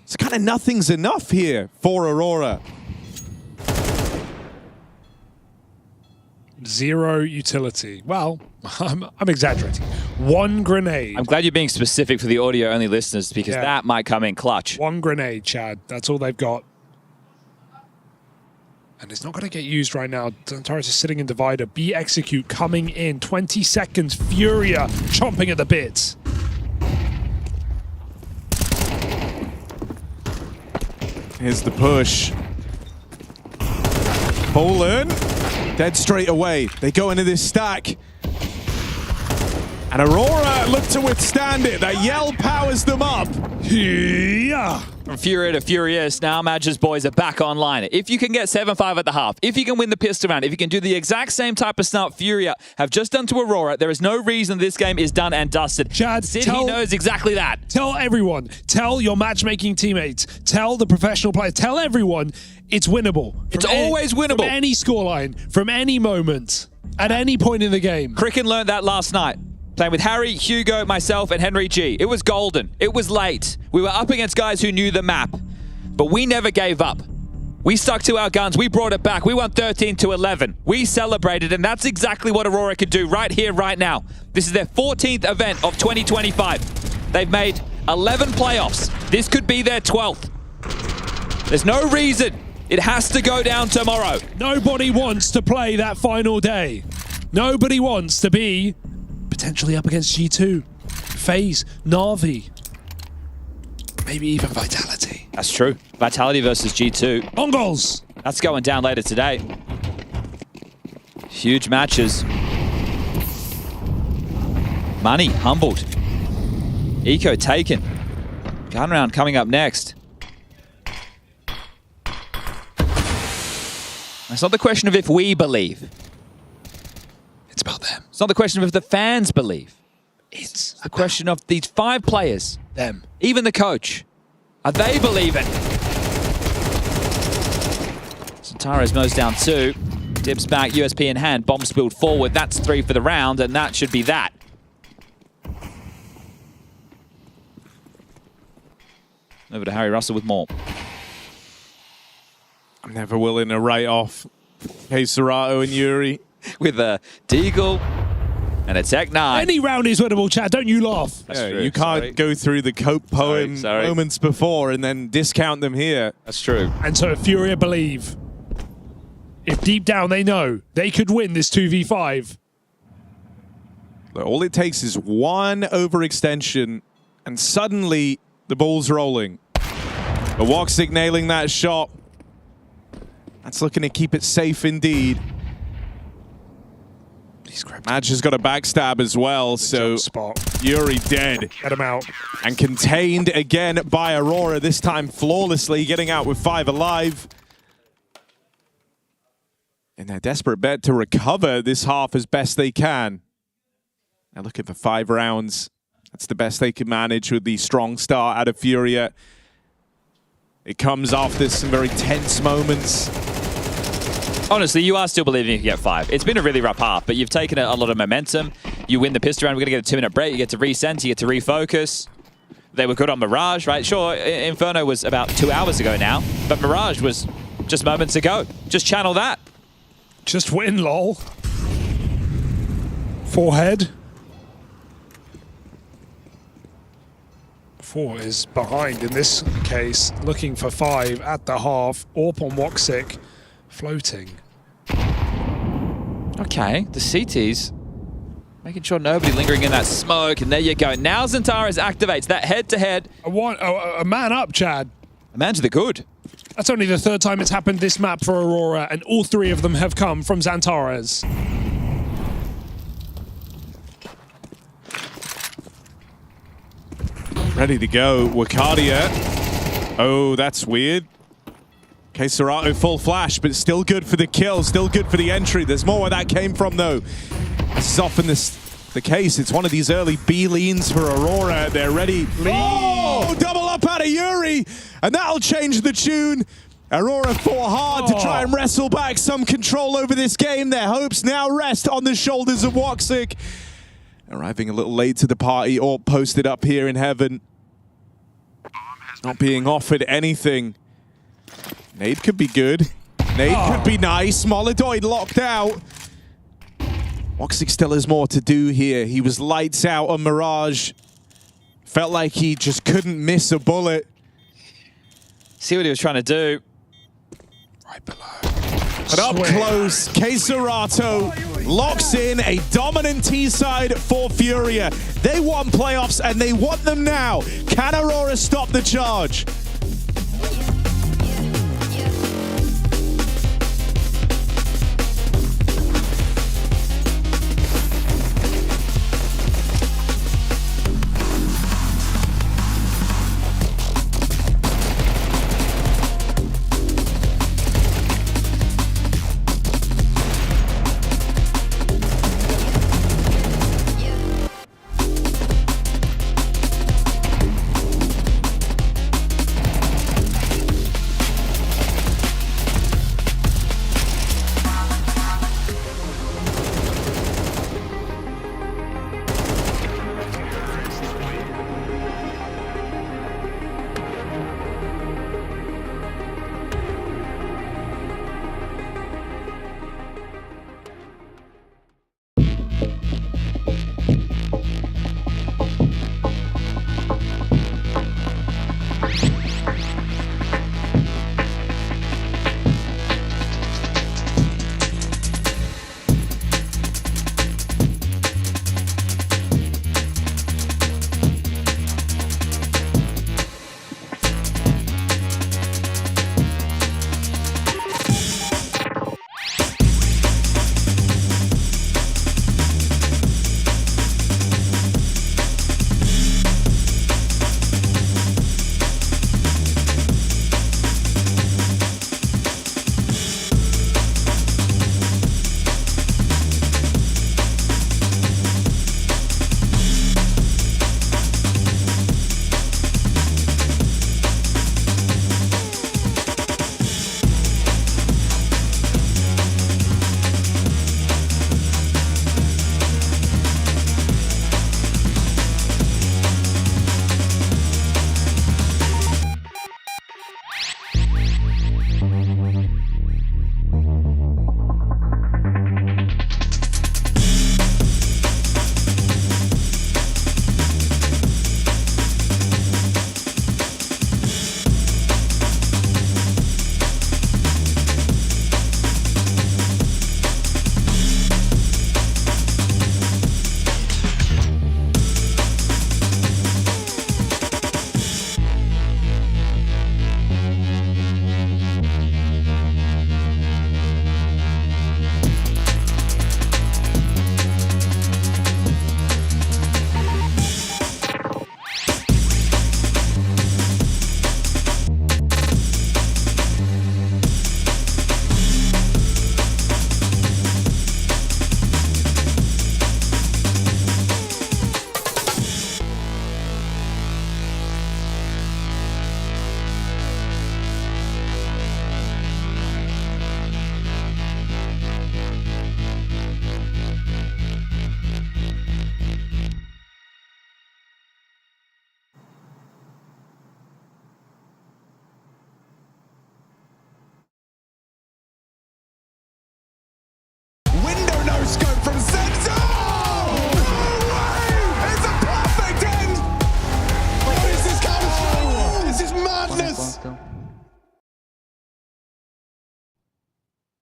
[SPEAKER 14] So kind of nothing's enough here for Aurora.
[SPEAKER 5] 0 utility. Well, I'm exaggerating. 1 grenade.
[SPEAKER 8] I'm glad you're being specific for the audio-only listeners because that might come in clutch.
[SPEAKER 5] 1 grenade, Chad. That's all they've got. And it's not going to get used right now. Antares is sitting in Divider. B-Execute coming in. 20 seconds. Furia chomping at the bits.
[SPEAKER 14] Here's the push. Poland, dead straight away. They go into this stack. And Aurora look to withstand it. That yell powers them up.
[SPEAKER 5] Yeah.
[SPEAKER 8] From Furia to Furious, now Madge's boys are back online. If you can get 7-5 at the half, if you can win the pistol round, if you can do the exact same type of stuff Furia have just done to Aurora, there is no reason this game is done and dusted.
[SPEAKER 5] Chad,
[SPEAKER 8] Sid, he knows exactly that.
[SPEAKER 5] Tell everyone. Tell your matchmaking teammates. Tell the professional players. Tell everyone it's winnable.
[SPEAKER 8] It's always winnable.
[SPEAKER 5] From any scoreline, from any moment, at any point in the game.
[SPEAKER 8] Cricken learned that last night. Playing with Harry, Hugo, myself, and Henry G. It was golden. It was late. We were up against guys who knew the map. But we never gave up. We stuck to our guns. We brought it back. We won 13-11. We celebrated, and that's exactly what Aurora can do right here, right now. This is their 14th event of 2025. They've made 11 playoffs. This could be their 12th. There's no reason it has to go down tomorrow.
[SPEAKER 5] Nobody wants to play that final day. Nobody wants to be potentially up against G2, FaZe, Na'Vi, maybe even Vitality.
[SPEAKER 8] That's true. Vitality versus G2.
[SPEAKER 5] Mongols!
[SPEAKER 8] That's going down later today. Huge matches. Money humbled. Eco taken. Gun round coming up next. It's not the question of if we believe.
[SPEAKER 5] It's about them.
[SPEAKER 8] It's not the question of if the fans believe. It's the question of these 5 players.
[SPEAKER 5] Them.
[SPEAKER 8] Even the coach. Are they believing? Santares mows down 2. Dips back, USP in hand. Bomb spilled forward. That's 3 for the round, and that should be that. Over to Harry Russell with more.
[SPEAKER 14] I'm never willing to write off Serato and Yuri.
[SPEAKER 8] With a Deagle and a Tech 9.
[SPEAKER 5] Any round is winnable, Chad. Don't you laugh.
[SPEAKER 14] Yeah, you can't go through the Cope poem moments before and then discount them here.
[SPEAKER 8] That's true.
[SPEAKER 5] And so if Furia believe, if deep down they know they could win this 2v5.
[SPEAKER 14] Look, all it takes is one overextension and suddenly the ball's rolling. But Woxic nailing that shot. That's looking to keep it safe indeed. Madge has got a backstab as well, so Yuri dead.
[SPEAKER 5] Get him out.
[SPEAKER 14] And contained again by Aurora, this time flawlessly, getting out with 5 alive. in their desperate bet to recover this half as best they can. They're looking for 5 rounds. That's the best they can manage with the strong start out of Furia. It comes after some very tense moments.
[SPEAKER 8] Honestly, you are still believing you can get 5. It's been a really rough half, but you've taken a lot of momentum. You win the pistol round. We're going to get a 2-minute break. You get to recenter. You get to refocus. They were good on Mirage, right? Sure, Inferno was about 2 hours ago now, but Mirage was just moments ago. Just channel that.
[SPEAKER 5] Just win, lol. Forehead. 4 is behind in this case, looking for 5 at the half. AWP on Woxic, floating.
[SPEAKER 8] Okay, the CTs making sure nobody lingering in that smoke, and there you go. Now Xantares activates that head-to-head.
[SPEAKER 5] A man up, Chad.
[SPEAKER 8] A man to the good.
[SPEAKER 5] That's only the 3rd time it's happened this map for Aurora, and all 3 of them have come from Xantares.
[SPEAKER 14] Ready to go, Wakadia. Oh, that's weird. Okay, Serato full flash, but still good for the kill, still good for the entry. There's more where that came from, though. This is often the case. It's one of these early B leans for Aurora. They're ready. Oh, double up out of Yuri, and that'll change the tune. Aurora fought hard to try and wrestle back some control over this game. Their hopes now rest on the shoulders of Woxic. Arriving a little late to the party, all posted up here in heaven. Not being offered anything. Nade could be good. Nade could be nice. Molodoid locked out. Woxic still has more to do here. He was lights out on Mirage. Felt like he just couldn't miss a bullet.
[SPEAKER 8] See what he was trying to do.
[SPEAKER 5] Right below.
[SPEAKER 14] But up close, K-Serato locks in a dominant T-side for Furia. They want playoffs and they want them now. Can Aurora stop the charge?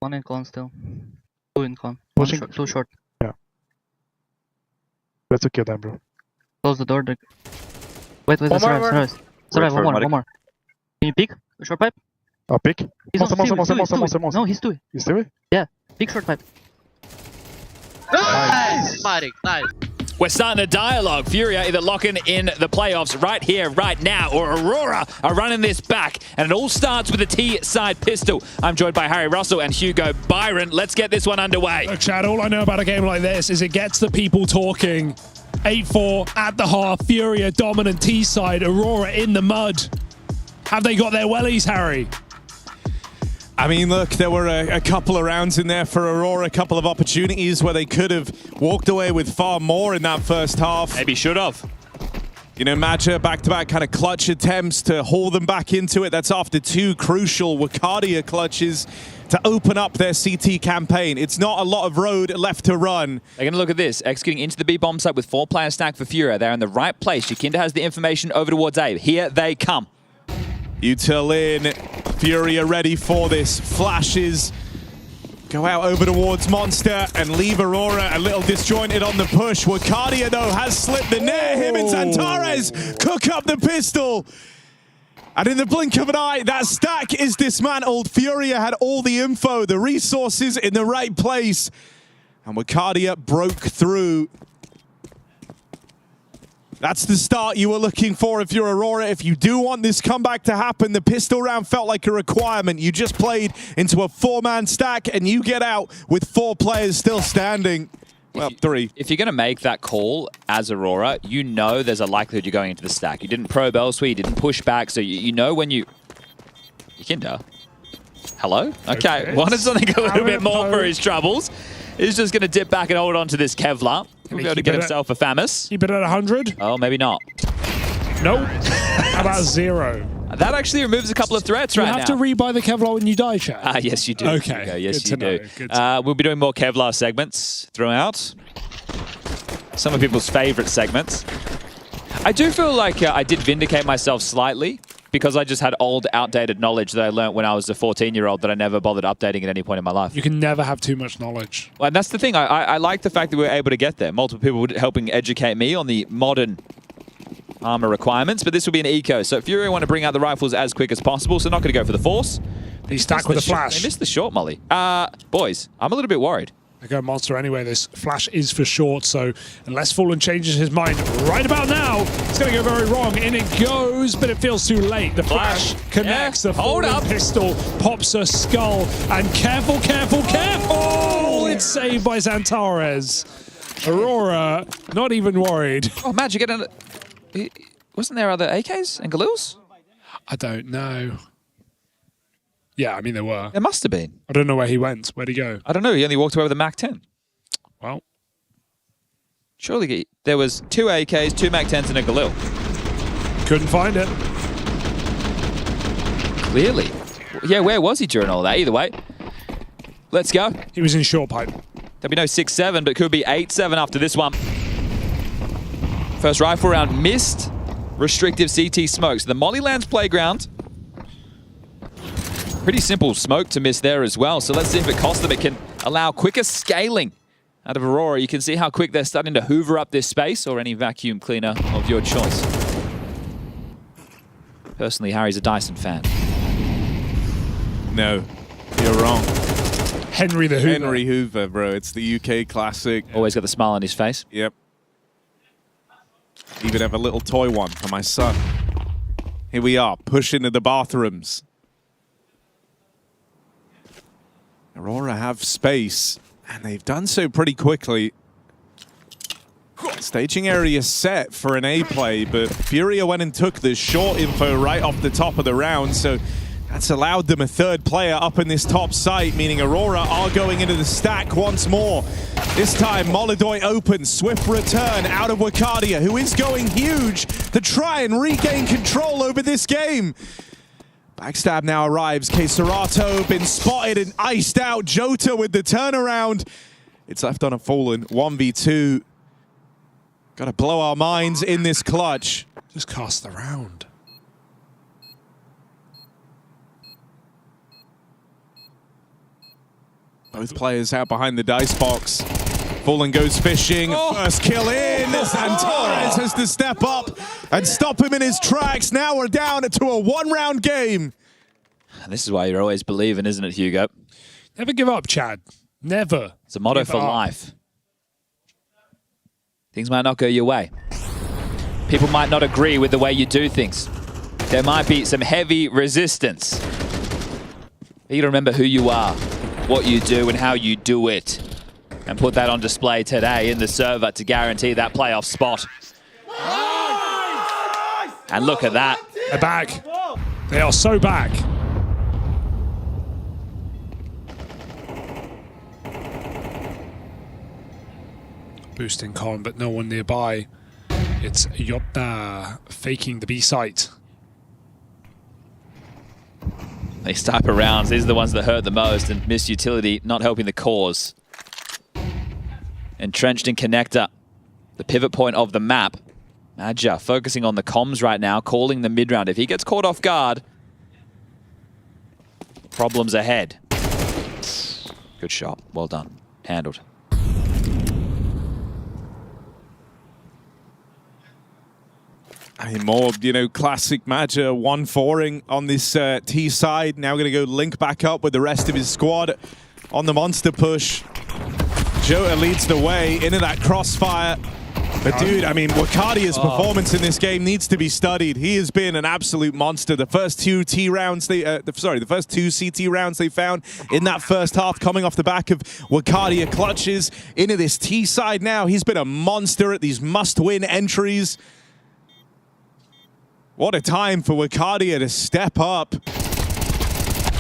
[SPEAKER 9] One in con still. Two in con.
[SPEAKER 15] Pushing.
[SPEAKER 9] Too short.
[SPEAKER 15] Yeah. Let's kill them, bro.
[SPEAKER 9] Close the door. Wait, survive. One more. Can you peek? Short pipe?
[SPEAKER 15] I'll pick.
[SPEAKER 9] He's
[SPEAKER 15] Monster.
[SPEAKER 9] No, he's two.
[SPEAKER 15] He's two?
[SPEAKER 9] Yeah. Peek short pipe.
[SPEAKER 18] Nice! Nice.
[SPEAKER 8] We're starting a dialogue. Furia either locking in the playoffs right here, right now, or Aurora are running this back. And it all starts with a T-side pistol. I'm joined by Harry Russell and Hugo Byron. Let's get this one underway.
[SPEAKER 5] Look, Chad, all I know about a game like this is it gets the people talking. 8-4 at the half. Furia dominant T-side. Aurora in the mud. Have they got their wellies, Harry?
[SPEAKER 14] I mean, look, there were a couple of rounds in there for Aurora, a couple of opportunities where they could have walked away with far more in that first half.
[SPEAKER 8] Maybe should have.
[SPEAKER 14] You know, Madja back-to-back kind of clutch attempts to haul them back into it. That's after two crucial Wakadia clutches to open up their CT campaign. It's not a lot of road left to run.
[SPEAKER 8] They're going to look at this. Executing into the B bomb site with 4-player stack for Furia. They're in the right place. Yakinda has the information over towards A. Here they come.
[SPEAKER 14] Util in. Furia ready for this. Flashes. Go out over towards Monster and leave Aurora a little disjointed on the push. Wakadia, though, has slipped the net. Him and Zantares cook up the pistol. And in the blink of an eye, that stack is dismantled. Furia had all the info, the resources in the right place. And Wakadia broke through. That's the start you were looking for if you're Aurora. If you do want this comeback to happen, the pistol round felt like a requirement. You just played into a 4-man stack and you get out with 4 players still standing. Well, 3.
[SPEAKER 8] If you're going to make that call as Aurora, you know there's a likelihood you're going into the stack. You didn't probe elsewhere, you didn't push back, so you know when you... Yakinda? Hello? Okay, wanted something a little bit more for his troubles. He's just going to dip back and hold on to this Kevlar. He'll be able to get himself a Famis.
[SPEAKER 5] Keep it at 100?
[SPEAKER 8] Oh, maybe not.
[SPEAKER 5] Nope. How about 0?
[SPEAKER 8] That actually removes a couple of threats right now.
[SPEAKER 5] You have to rebuy the Kevlar when you die, Chad.
[SPEAKER 8] Yes, you do.
[SPEAKER 5] Okay.
[SPEAKER 8] Yes,
[SPEAKER 5] Good
[SPEAKER 8] you
[SPEAKER 5] to
[SPEAKER 8] do.
[SPEAKER 5] know.
[SPEAKER 8] We'll be doing more Kevlar segments throughout. Some of people's favorite segments. I do feel like I did vindicate myself slightly because I just had old, outdated knowledge that I learned when I was a 14-year-old that I never bothered updating at any point in my life.
[SPEAKER 5] You can never have too much knowledge.
[SPEAKER 8] Well, and that's the thing. I like the fact that we were able to get there. Multiple people helping educate me on the modern armor requirements, but this will be an eco. So Furia want to bring out the rifles as quick as possible, so not going to go for the force.
[SPEAKER 5] He's stacked with a flash.
[SPEAKER 8] They missed the short molly. Boys, I'm a little bit worried.
[SPEAKER 5] They go Monster anyway. This flash is for short, so unless Fallen changes his mind right about now, it's going to go very wrong. In it goes, but it feels too late. The flash connects. The Fallen pistol pops a skull. And careful! It's saved by Zantares. Aurora, not even worried.
[SPEAKER 8] Oh, Madge, you getting... Wasn't there other AKs and Galils?
[SPEAKER 5] I don't know. Yeah, I mean, there were.
[SPEAKER 8] There must have been.
[SPEAKER 5] I don't know where he went. Where'd he go?
[SPEAKER 8] I don't know. He only walked away with a MAC-10.
[SPEAKER 5] Well.
[SPEAKER 8] Surely there was 2 AKs, 2 MAC-10s, and a Galil.
[SPEAKER 5] Couldn't find it.
[SPEAKER 8] Clearly. Yeah, where was he during all that? Either way. Let's go.
[SPEAKER 5] He was in short pipe.
[SPEAKER 8] There'll be no 6-7, but could be 8-7 after this one. First rifle round missed. Restrictive CT smokes. The Mollylands playground. Pretty simple smoke to miss there as well. So let's see if it costs them. It can allow quicker scaling out of Aurora. You can see how quick they're starting to hoover up this space, or any vacuum cleaner of your choice. Personally, Harry's a Dyson fan.
[SPEAKER 14] No, you're wrong.
[SPEAKER 5] Henry the Hoover.
[SPEAKER 14] Henry Hoover, bro. It's the UK classic.
[SPEAKER 8] Always got the smile on his face.
[SPEAKER 14] Yep. Even have a little toy one for my son. Here we are, push into the bathrooms. Aurora have space, and they've done so pretty quickly. Staging area set for an A play, but Furia went and took the short info right off the top of the round, so that's allowed them a 3rd player up in this top site, meaning Aurora are going into the stack once more. This time, Molodoy opens, swift return out of Wakadia, who is going huge to try and regain control over this game. Backstab now arrives. Keserato been spotted and iced out. Jota with the turnaround. It's left on a Fallen. 1v2. Got to blow our minds in this clutch.
[SPEAKER 5] Just cast the round.
[SPEAKER 14] Both players out behind the dice box. Fallen goes fishing. First kill in. Santares has to step up and stop him in his tracks. Now we're down to a one-round game.
[SPEAKER 8] And this is why you're always believing, isn't it, Hugo?
[SPEAKER 5] Never give up, Chad. Never.
[SPEAKER 8] It's a motto for life. Things might not go your way. People might not agree with the way you do things. There might be some heavy resistance. But you remember who you are, what you do, and how you do it. And put that on display today in the server to guarantee that playoff spot. And look at that.
[SPEAKER 5] They're back. They are so back. Boosting Con, but no one nearby. It's Yotta faking the B site.
[SPEAKER 8] These type of rounds, these are the ones that hurt the most, and missed utility not helping the cause. Entrenched in connector, the pivot point of the map. Madja focusing on the comms right now, calling the mid-round. If he gets caught off guard, problems ahead. Good shot, well done, handled.
[SPEAKER 14] I mean, more, you know, classic Madja 1-4ing on this T side. Now going to go link back up with the rest of his squad on the monster push. Jota leads the way into that crossfire. But dude, I mean, Wakadia's performance in this game needs to be studied. He has been an absolute monster. The first two the first two CT rounds they found in that first half, coming off the back of Wakadia clutches into this T side now. He's been a monster at these must-win entries. What a time for Wakadia to step up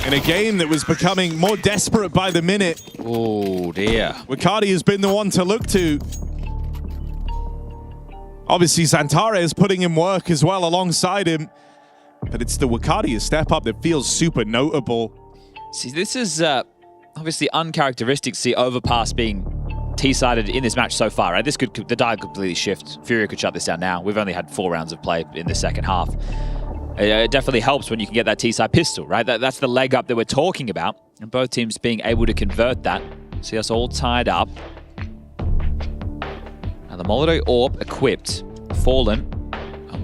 [SPEAKER 14] in a game that was becoming more desperate by the minute.
[SPEAKER 8] Oh dear.
[SPEAKER 14] Wakadia has been the one to look to. Obviously, Santares putting in work as well alongside him. But it's the Wakadia step up that feels super notable.
[SPEAKER 8] See, this is obviously uncharacteristic to see Overpass being T-sided in this match so far, right? This could, the dial completely shift. Furia could shut this down now. We've only had 4 rounds of play in the second half. It definitely helps when you can get that T-side pistol, right? That's the leg up that we're talking about. And both teams being able to convert that. See us all tied up. Now the Molotov Orb equipped. Fallen,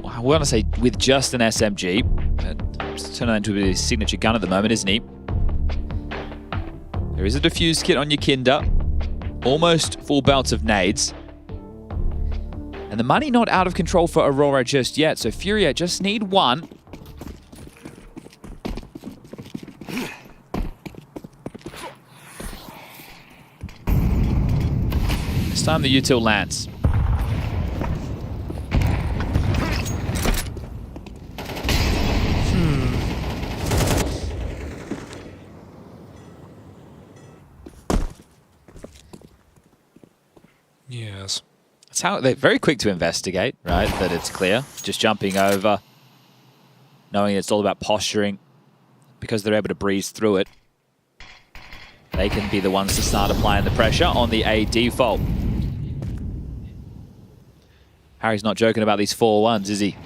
[SPEAKER 8] I want to say with just an SMG. It's turning into his signature gun at the moment, isn't he? There is a defuse kit on your Kinder. Almost full belts of nades. And the money not out of control for Aurora just yet, so Furia just need one. This time the util lands.
[SPEAKER 5] Yes.
[SPEAKER 8] That's how they're very quick to investigate, right? That it's clear. Just jumping over, knowing it's all about posturing, because they're able to breeze through it. They can be the ones to start applying the pressure on the A default. Harry's not joking about these 4-1s, is he?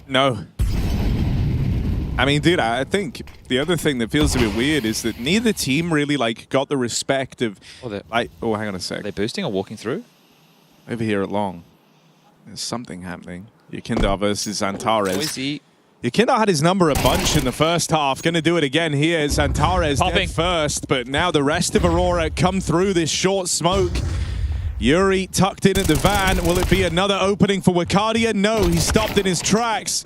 [SPEAKER 14] No. I mean, dude, I think the other thing that feels a bit weird is that neither team really got the respect of hang on a sec.
[SPEAKER 8] Are they boosting or walking through?
[SPEAKER 14] Over here at long. There's something happening. Yekindar versus Santares. Yekindar had his number a bunch in the first half. Going to do it again here. Santares dead first, but now the rest of Aurora come through this short smoke. Yuri tucked in at the van. Will it be another opening for Wakadia? No, he stopped in his tracks.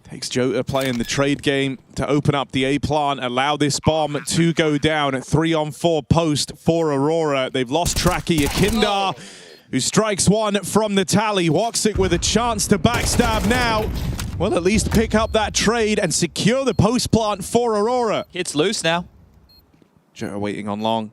[SPEAKER 14] Takes Jota playing the trade game to open up the A plant, allow this bomb to go down at 3-on-4 post for Aurora. They've lost track of Yekindar, who strikes one from the tally. Woxic with a chance to backstab now. Will at least pick up that trade and secure the post plant for Aurora.
[SPEAKER 8] It's loose now.
[SPEAKER 14] Jota waiting on long.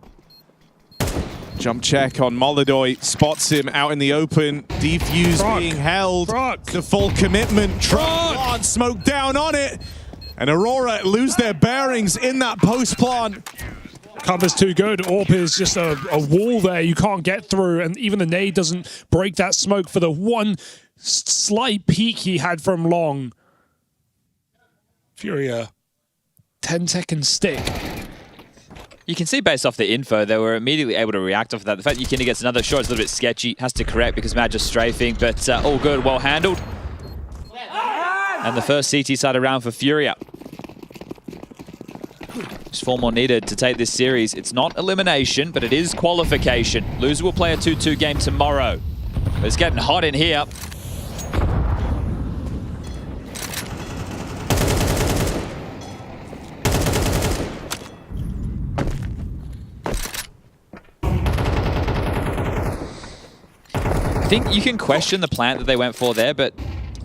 [SPEAKER 14] Jump check on Molodoi, spots him out in the open. Defuse being held. The full commitment. Truck plant, smoke down on it. And Aurora lose their bearings in that post plant.
[SPEAKER 5] Cover's too good. Orp is just a wall there you can't get through, and even the nade doesn't break that smoke for the one slight peek he had from long. Furia, 10-second stick.
[SPEAKER 8] You can see based off the info, they were immediately able to react off that. The fact that Yikinda gets another shot is a little bit sketchy. Has to correct because Mad just strafing, but all good, well handled. And the first CT side around for Furia. Just 4 more needed to take this series. It's not elimination, but it is qualification. Loser will play a 2-2 game tomorrow. But it's getting hot in here. I think you can question the plant that they went for there, but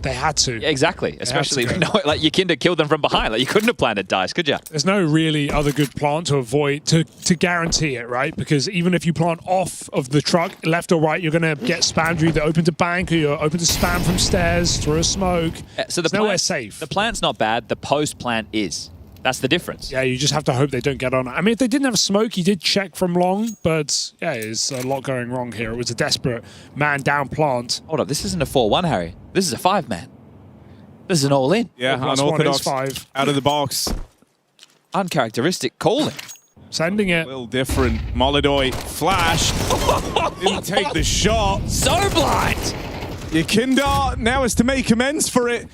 [SPEAKER 5] they had to.
[SPEAKER 8] Exactly, especially like Yikinda killed them from behind. Like you couldn't have planted dice, could you?
[SPEAKER 5] There's no really other good plant to avoid to guarantee it, right? Because even if you plant off of the truck, left or right, you're going to get spammed. You're either open to bank or you're open to spam from stairs through a smoke.
[SPEAKER 8] So the
[SPEAKER 5] nowhere safe.
[SPEAKER 8] The plant's not bad. The post plant is. That's the difference.
[SPEAKER 5] Yeah, you just have to hope they don't get on. I mean, if they didn't have smoke, he did check from long, but yeah, there's a lot going wrong here. It was a desperate man down plant.
[SPEAKER 8] Hold up, this isn't a 4-1, Harry. This is a 5-man. This is an all-in.
[SPEAKER 14] Yeah, unorthodox,
[SPEAKER 5] 5.
[SPEAKER 14] out of the box.
[SPEAKER 8] Uncharacteristic calling.
[SPEAKER 5] Sending it.
[SPEAKER 14] A little different. Molidoy flash. Didn't take the shot.
[SPEAKER 8] So blind.
[SPEAKER 14] Yikinda now is to make amends for it.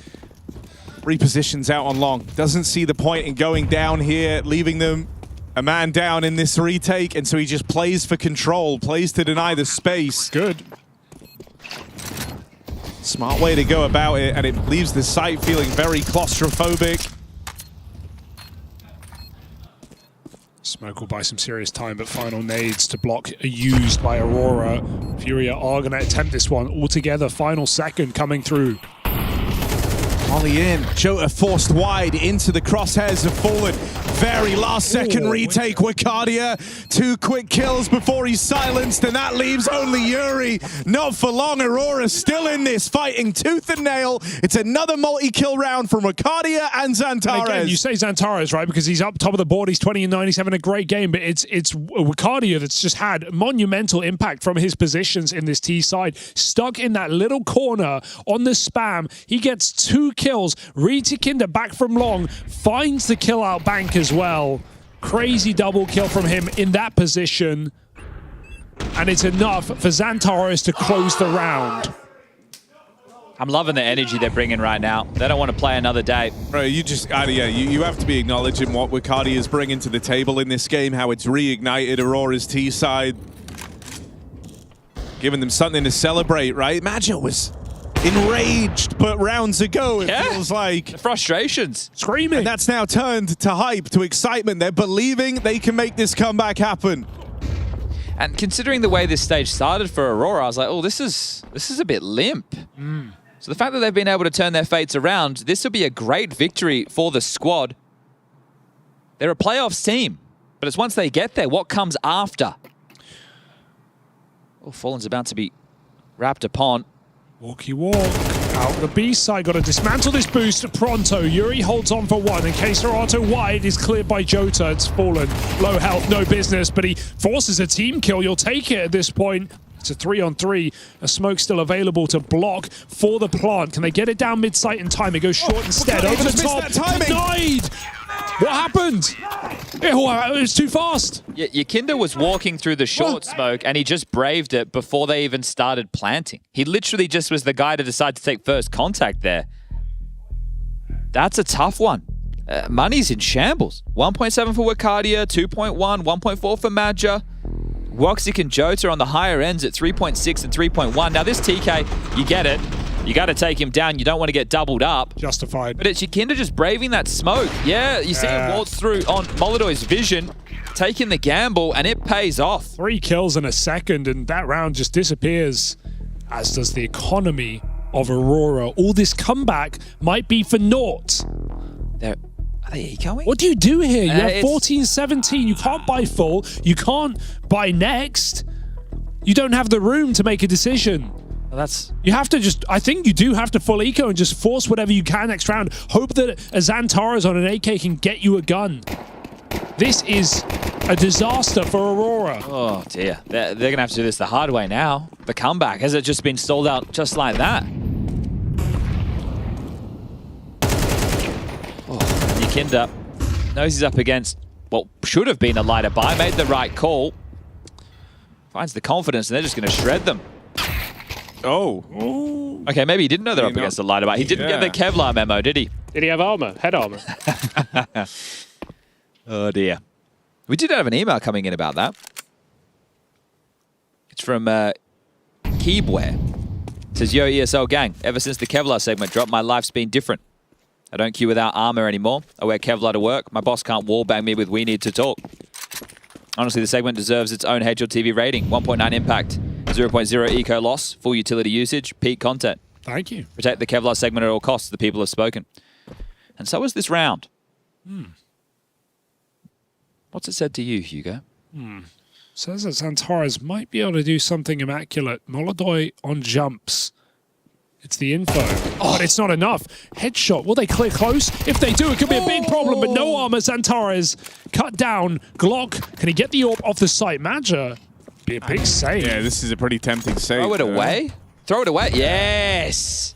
[SPEAKER 14] Repositions out on long. Doesn't see the point in going down here, leaving them a man down in this retake, and so he just plays for control, plays to deny the space.
[SPEAKER 5] Good.
[SPEAKER 14] Smart way to go about it, and it leaves the site feeling very claustrophobic.
[SPEAKER 5] Smoke will buy some serious time, but final nades to block are used by Aurora. Furia are going to attempt this one altogether. Final second coming through.
[SPEAKER 14] Molly in. Jota forced wide into the crosshairs of Fallen. Very last second retake. Wakadia, 2 quick kills before he's silenced, and that leaves only Yuri. Not for long. Aurora still in this, fighting tooth and nail. It's another multi-kill round from Wakadia and Xantares.
[SPEAKER 5] And again, you say Xantares, right? Because he's up top of the board. He's 20 and 9. He's having a great game, but it's Wakadia that's just had monumental impact from his positions in this T side. Stuck in that little corner on the spam. He gets 2 kills. Yikinda back from long, finds the kill out bank as well. Crazy double kill from him in that position. And it's enough for Xantares to close the round.
[SPEAKER 8] I'm loving the energy they're bringing right now. They don't want to play another day.
[SPEAKER 14] Bro, you just, you have to be acknowledging what Wakadia is bringing to the table in this game, how it's reignited Aurora's T side. Giving them something to celebrate, right? Maggio was enraged, but rounds ago, it feels like.
[SPEAKER 8] The frustrations.
[SPEAKER 5] Screaming.
[SPEAKER 14] And that's now turned to hype, to excitement. They're believing they can make this comeback happen.
[SPEAKER 8] And considering the way this stage started for Aurora, I was like, oh, this is a bit limp. So the fact that they've been able to turn their fates around, this will be a great victory for the squad. They're a playoffs team, but it's once they get there, what comes after? Oh, Fallen's about to be wrapped upon.
[SPEAKER 5] Walkie walk. Out the B side. Got to dismantle this boost pronto. Yuri holds on for 1. And Keserato wide is cleared by Jota. It's Fallen. Low health, no business, but he forces a team kill. You'll take it at this point. It's a 3-on-3. A smoke still available to block for the plant. Can they get it down mid-site in time? It goes short instead. Over the top. Denied. What happened? It was too fast.
[SPEAKER 8] Yeah, Yikinda was walking through the short smoke and he just braved it before they even started planting. He literally just was the guy to decide to take first contact there. That's a tough one. Money's in shambles. 1.7 for Wakadia, 2.1, 1.4 for Madja. Woxic and Jota on the higher ends at 3.6 and 3.1. Now this TK, you get it. You got to take him down. You don't want to get doubled up.
[SPEAKER 5] Justified.
[SPEAKER 8] But it's Yikinda just braving that smoke. Yeah, you see him waltz through on Molidoy's vision, taking the gamble, and it pays off.
[SPEAKER 5] 3 kills in a second, and that round just disappears, as does the economy of Aurora. All this comeback might be for naught.
[SPEAKER 8] Are they ecoing?
[SPEAKER 5] What do you do here? You have 14-17. You can't buy full. You can't buy next. You don't have the room to make a decision. You have to just, I think you do have to full eco and just force whatever you can next round. Hope that a Xantares on an AK can get you a gun. This is a disaster for Aurora.
[SPEAKER 8] Oh dear. They're going to have to do this the hard way now. The comeback, has it just been stalled out just like that? Oh, Yikinda knows he's up against what should have been a lighter buy, made the right call. Finds the confidence, and they're just going to shred them.
[SPEAKER 14] Oh.
[SPEAKER 8] Okay, maybe he didn't know they're up against a lighter buy. He didn't get the Kevlar memo, did he?
[SPEAKER 1] Did he have armor? Head armor?
[SPEAKER 8] Oh, dear. We did have an email coming in about that. It's from Keebware. It says, yo, ESL gang, ever since the Kevlar segment dropped, my life's been different. I don't queue without armor anymore. I wear Kevlar to work. My boss can't wallbang me with we need to talk. Honestly, the segment deserves its own HLTV rating. 1.9 impact, 0.0 eco loss, full utility usage, peak content.
[SPEAKER 5] Thank you.
[SPEAKER 8] Protect the Kevlar segment at all costs. The people have spoken. And so is this round. What's it said to you, Hugo?
[SPEAKER 5] Says that Xantares might be able to do something immaculate. Molodoi on jumps. It's the info. But it's not enough. Headshot. Will they clear close? If they do, it could be a big problem, but no armor. Xantares cut down. Glock. Can he get the AWP off the site? Madger. Be a big save.
[SPEAKER 14] Yeah, this is a pretty tempting save.
[SPEAKER 8] Throw it away? Throw it away? Yes!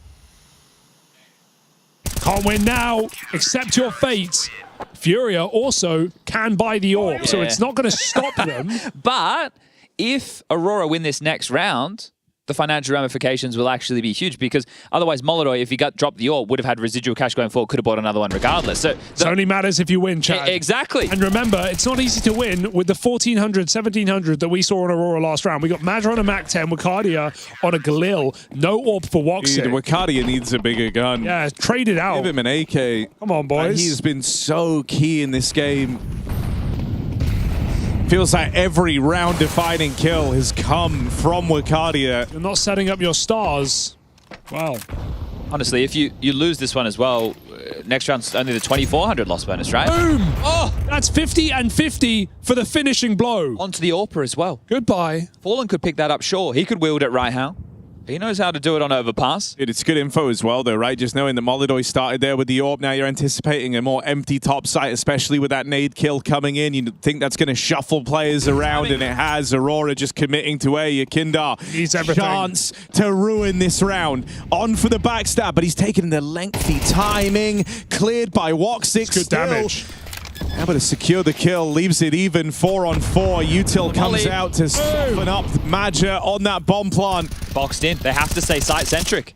[SPEAKER 5] Can't win now. Accept your fate. Furia also can buy the AWP, so it's not going to stop them.
[SPEAKER 8] But if Aurora win this next round, the financial ramifications will actually be huge, because otherwise Molodoi, if he got dropped the AWP, would have had residual cash going forward, could have bought another one regardless. So
[SPEAKER 5] it only matters if you win, Chad.
[SPEAKER 8] Exactly.
[SPEAKER 5] And remember, it's not easy to win with the 1400, 1700 that we saw on Aurora last round. We got Madra on a Mac 10, Wakadia on a Galil, no AWP for Woxic.
[SPEAKER 14] Dude, Wakadia needs a bigger gun.
[SPEAKER 5] Yeah, trade it out.
[SPEAKER 14] Give him an AK.
[SPEAKER 5] Come on, boys.
[SPEAKER 14] And he's been so key in this game. Feels like every round-defining kill has come from Wakadia.
[SPEAKER 5] You're not setting up your stars. Wow.
[SPEAKER 8] Honestly, if you lose this one as well, next round's only the 2400 loss bonus, right?
[SPEAKER 5] Boom!
[SPEAKER 8] Oh!
[SPEAKER 5] That's 50 and 50 for the finishing blow.
[SPEAKER 8] Onto the AWPer as well.
[SPEAKER 5] Goodbye.
[SPEAKER 8] Fallen could pick that up, sure. He could wield it right how. He knows how to do it on overpass.
[SPEAKER 14] Dude, it's good info as well, though, right? Just knowing that Molodoi started there with the AWP, now you're anticipating a more empty top site, especially with that nade kill coming in. You think that's going to shuffle players around, and it has. Aurora just committing to A. Yakindar, chance to ruin this round. On for the backstab, but he's taken the lengthy timing. Cleared by Woxic.
[SPEAKER 5] Good damage.
[SPEAKER 14] Able to secure the kill, leaves it even 4-on-4. Util comes out to soften up Madja on that bomb plant.
[SPEAKER 8] Boxed in. They have to stay site-centric.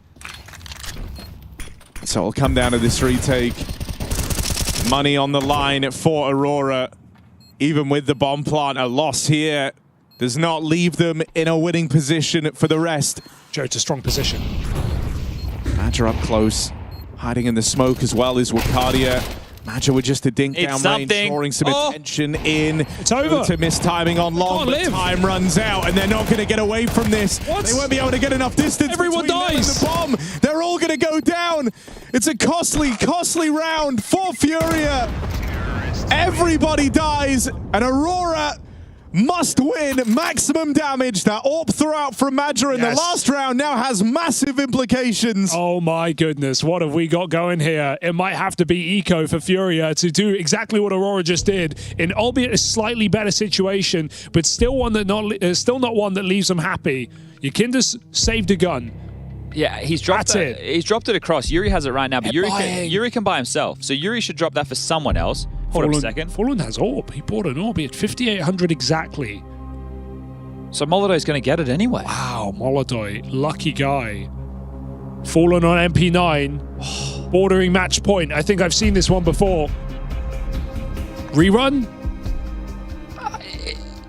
[SPEAKER 14] So it'll come down to this retake. Money on the line for Aurora. Even with the bomb plant, a loss here does not leave them in a winning position for the rest.
[SPEAKER 5] Joe, it's a strong position.
[SPEAKER 14] Madja up close. Hiding in the smoke as well as Wakadia. Madja with just a dink down range, drawing some attention in.
[SPEAKER 5] It's over.
[SPEAKER 14] To miss timing on long, but time runs out, and they're not going to get away from this.
[SPEAKER 5] What?
[SPEAKER 14] They won't be able to get enough distance.
[SPEAKER 5] Everyone dies.
[SPEAKER 14] The bomb. They're all going to go down. It's a costly, costly round for Furia. Everybody dies, and Aurora must win maximum damage. That AWP throughout from Madja in the last round now has massive implications.
[SPEAKER 5] Oh my goodness, what have we got going here? It might have to be eco for Furia to do exactly what Aurora just did, in albeit a slightly better situation, but still one that still not one that leaves them happy. Yakinda's saved a gun.
[SPEAKER 8] Yeah, he's dropped it. He's dropped it across. Yuri has it right now, but Yuri can buy himself. So Yuri should drop that for someone else. Hold on a second.
[SPEAKER 5] Fallen has AWP. He bought an AWP at 5,800 exactly.
[SPEAKER 8] So Molodoi's going to get it anyway.
[SPEAKER 5] Wow, Molodoi, lucky guy. Fallen on MP9, bordering match point. I think I've seen this one before. Rerun?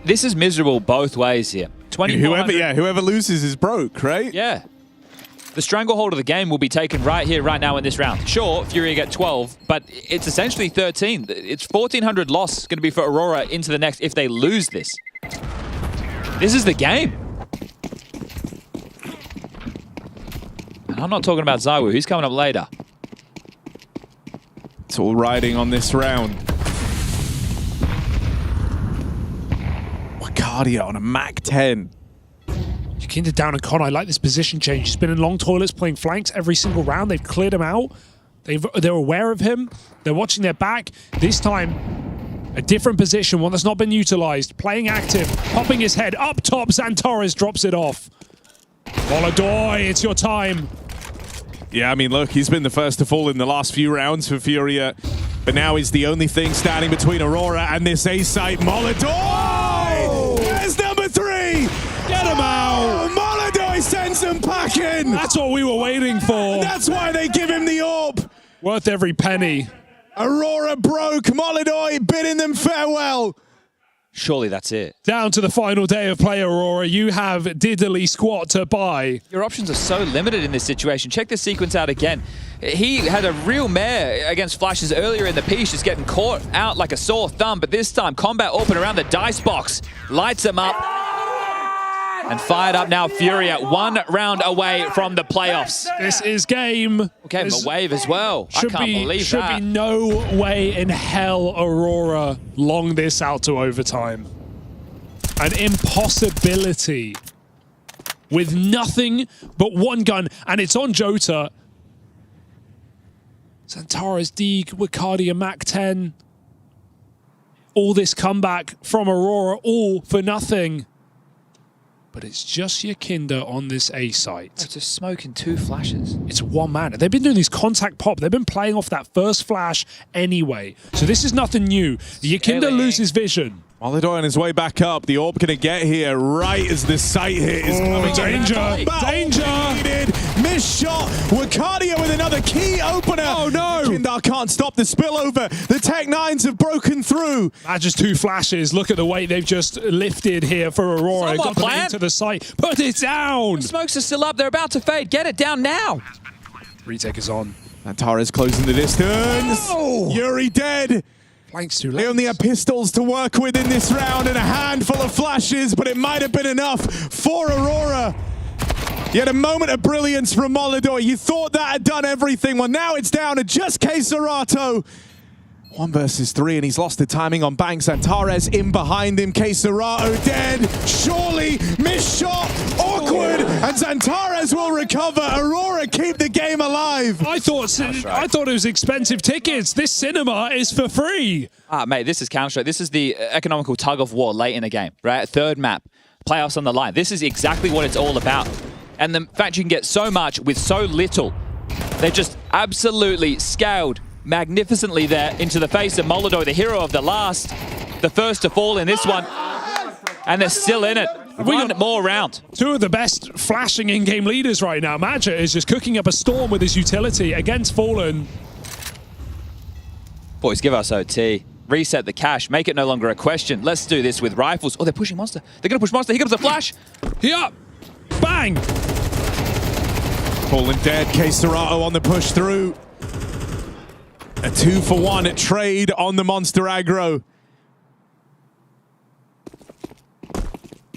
[SPEAKER 8] This is miserable both ways here.
[SPEAKER 14] Whoever loses is broke, right?
[SPEAKER 8] Yeah. The stranglehold of the game will be taken right here, right now in this round. Sure, Fury get 12, but it's essentially 13. It's 1,400 loss going to be for Aurora into the next if they lose this. This is the game. And I'm not talking about Zaiwu. He's coming up later.
[SPEAKER 14] It's all riding on this round. Wakadia on a Mac 10.
[SPEAKER 5] Yakinda down and Con. I like this position change. He's been in long toilets playing flanks every single round. They've cleared him out. They're aware of him. They're watching their back. This time, a different position, one that's not been utilized. Playing active, popping his head up top. Xantares drops it off. Molodoi, it's your time.
[SPEAKER 14] Yeah, I mean, look, he's been the first to fall in the last few rounds for Furia. But now is the only thing standing between Aurora and this A-site. Molodoi! There's number 3!
[SPEAKER 5] Get him out!
[SPEAKER 14] Molodoi sends him packing!
[SPEAKER 5] That's what we were waiting for.
[SPEAKER 14] And that's why they give him the AWP.
[SPEAKER 5] Worth every penny.
[SPEAKER 14] Aurora broke. Molodoi bidding them farewell.
[SPEAKER 8] Surely that's it.
[SPEAKER 5] Down to the final day of play, Aurora. You have diddly squat to buy.
[SPEAKER 8] Your options are so limited in this situation. Check this sequence out again. He had a real mare against Flashes earlier in the piece, just getting caught out like a sore thumb. But this time, Combat open around the dice box. Lights him up. And fired up now, Furia, 1 round away from the playoffs.
[SPEAKER 5] This is game.
[SPEAKER 8] Okay, a wave as well. I can't believe
[SPEAKER 5] should
[SPEAKER 8] that.
[SPEAKER 5] Be no way in hell Aurora long this out to overtime. An impossibility. With nothing but one gun, and it's on Jota. Xantares, Deeg, Wicardia, Mac 10. All this comeback from Aurora, all for nothing. But it's just Yakinda on this A site.
[SPEAKER 8] It's just smoking 2 flashes.
[SPEAKER 5] It's one man. They've been doing these contact pop. They've been playing off that first flash anyway. So this is nothing new. Yakinda loses vision.
[SPEAKER 14] Molodoi on his way back up. The AWP gonna get here right as the sight hit is coming.
[SPEAKER 5] Danger! Danger!
[SPEAKER 14] Missed shot. Wicardia with another key opener.
[SPEAKER 5] Oh no!
[SPEAKER 14] Yakinda can't stop the spillover. The Tech 9s have broken through.
[SPEAKER 5] That's just 2 flashes. Look at the weight they've just lifted here for Aurora. Got them into the site. Put it down!
[SPEAKER 8] The smokes are still up. They're about to fade. Get it down now.
[SPEAKER 5] Retake is on.
[SPEAKER 14] Antares closing the distance.
[SPEAKER 5] Oh!
[SPEAKER 14] Yuri dead.
[SPEAKER 5] Flanks too late.
[SPEAKER 14] They only have pistols to work with in this round and a handful of flashes, but it might have been enough for Aurora. You had a moment of brilliance from Molodoi. You thought that had done everything. Well, now it's down to just Queserato. 1 versus 3, and he's lost the timing on Banks. Antares in behind him. Queserato dead. Surely, missed shot. Awkward. And Antares will recover. Aurora keep the game alive.
[SPEAKER 5] I thought it was expensive tickets. This cinema is for free.
[SPEAKER 8] Mate, this is Counter-Strike. This is the economical tug of war late in the game, right? 3rd map. Playoffs on the line. This is exactly what it's all about. And the fact you can get so much with so little. They just absolutely scaled magnificently there into the face of Molodoi, the hero of the last, the first to fall in this one, and they're still in it. One more round.
[SPEAKER 5] 2 of the best flashing in-game leaders right now. Madja is just cooking up a storm with his utility against Fallen.
[SPEAKER 8] Boys, give us OT. Reset the cache. Make it no longer a question. Let's do this with rifles. Oh, they're pushing Monster. They're going to push Monster. Here comes the flash.
[SPEAKER 5] Yup. Bang.
[SPEAKER 14] Fallen dead. Queserato on the push through. A 2-for-1 trade on the Monster aggro.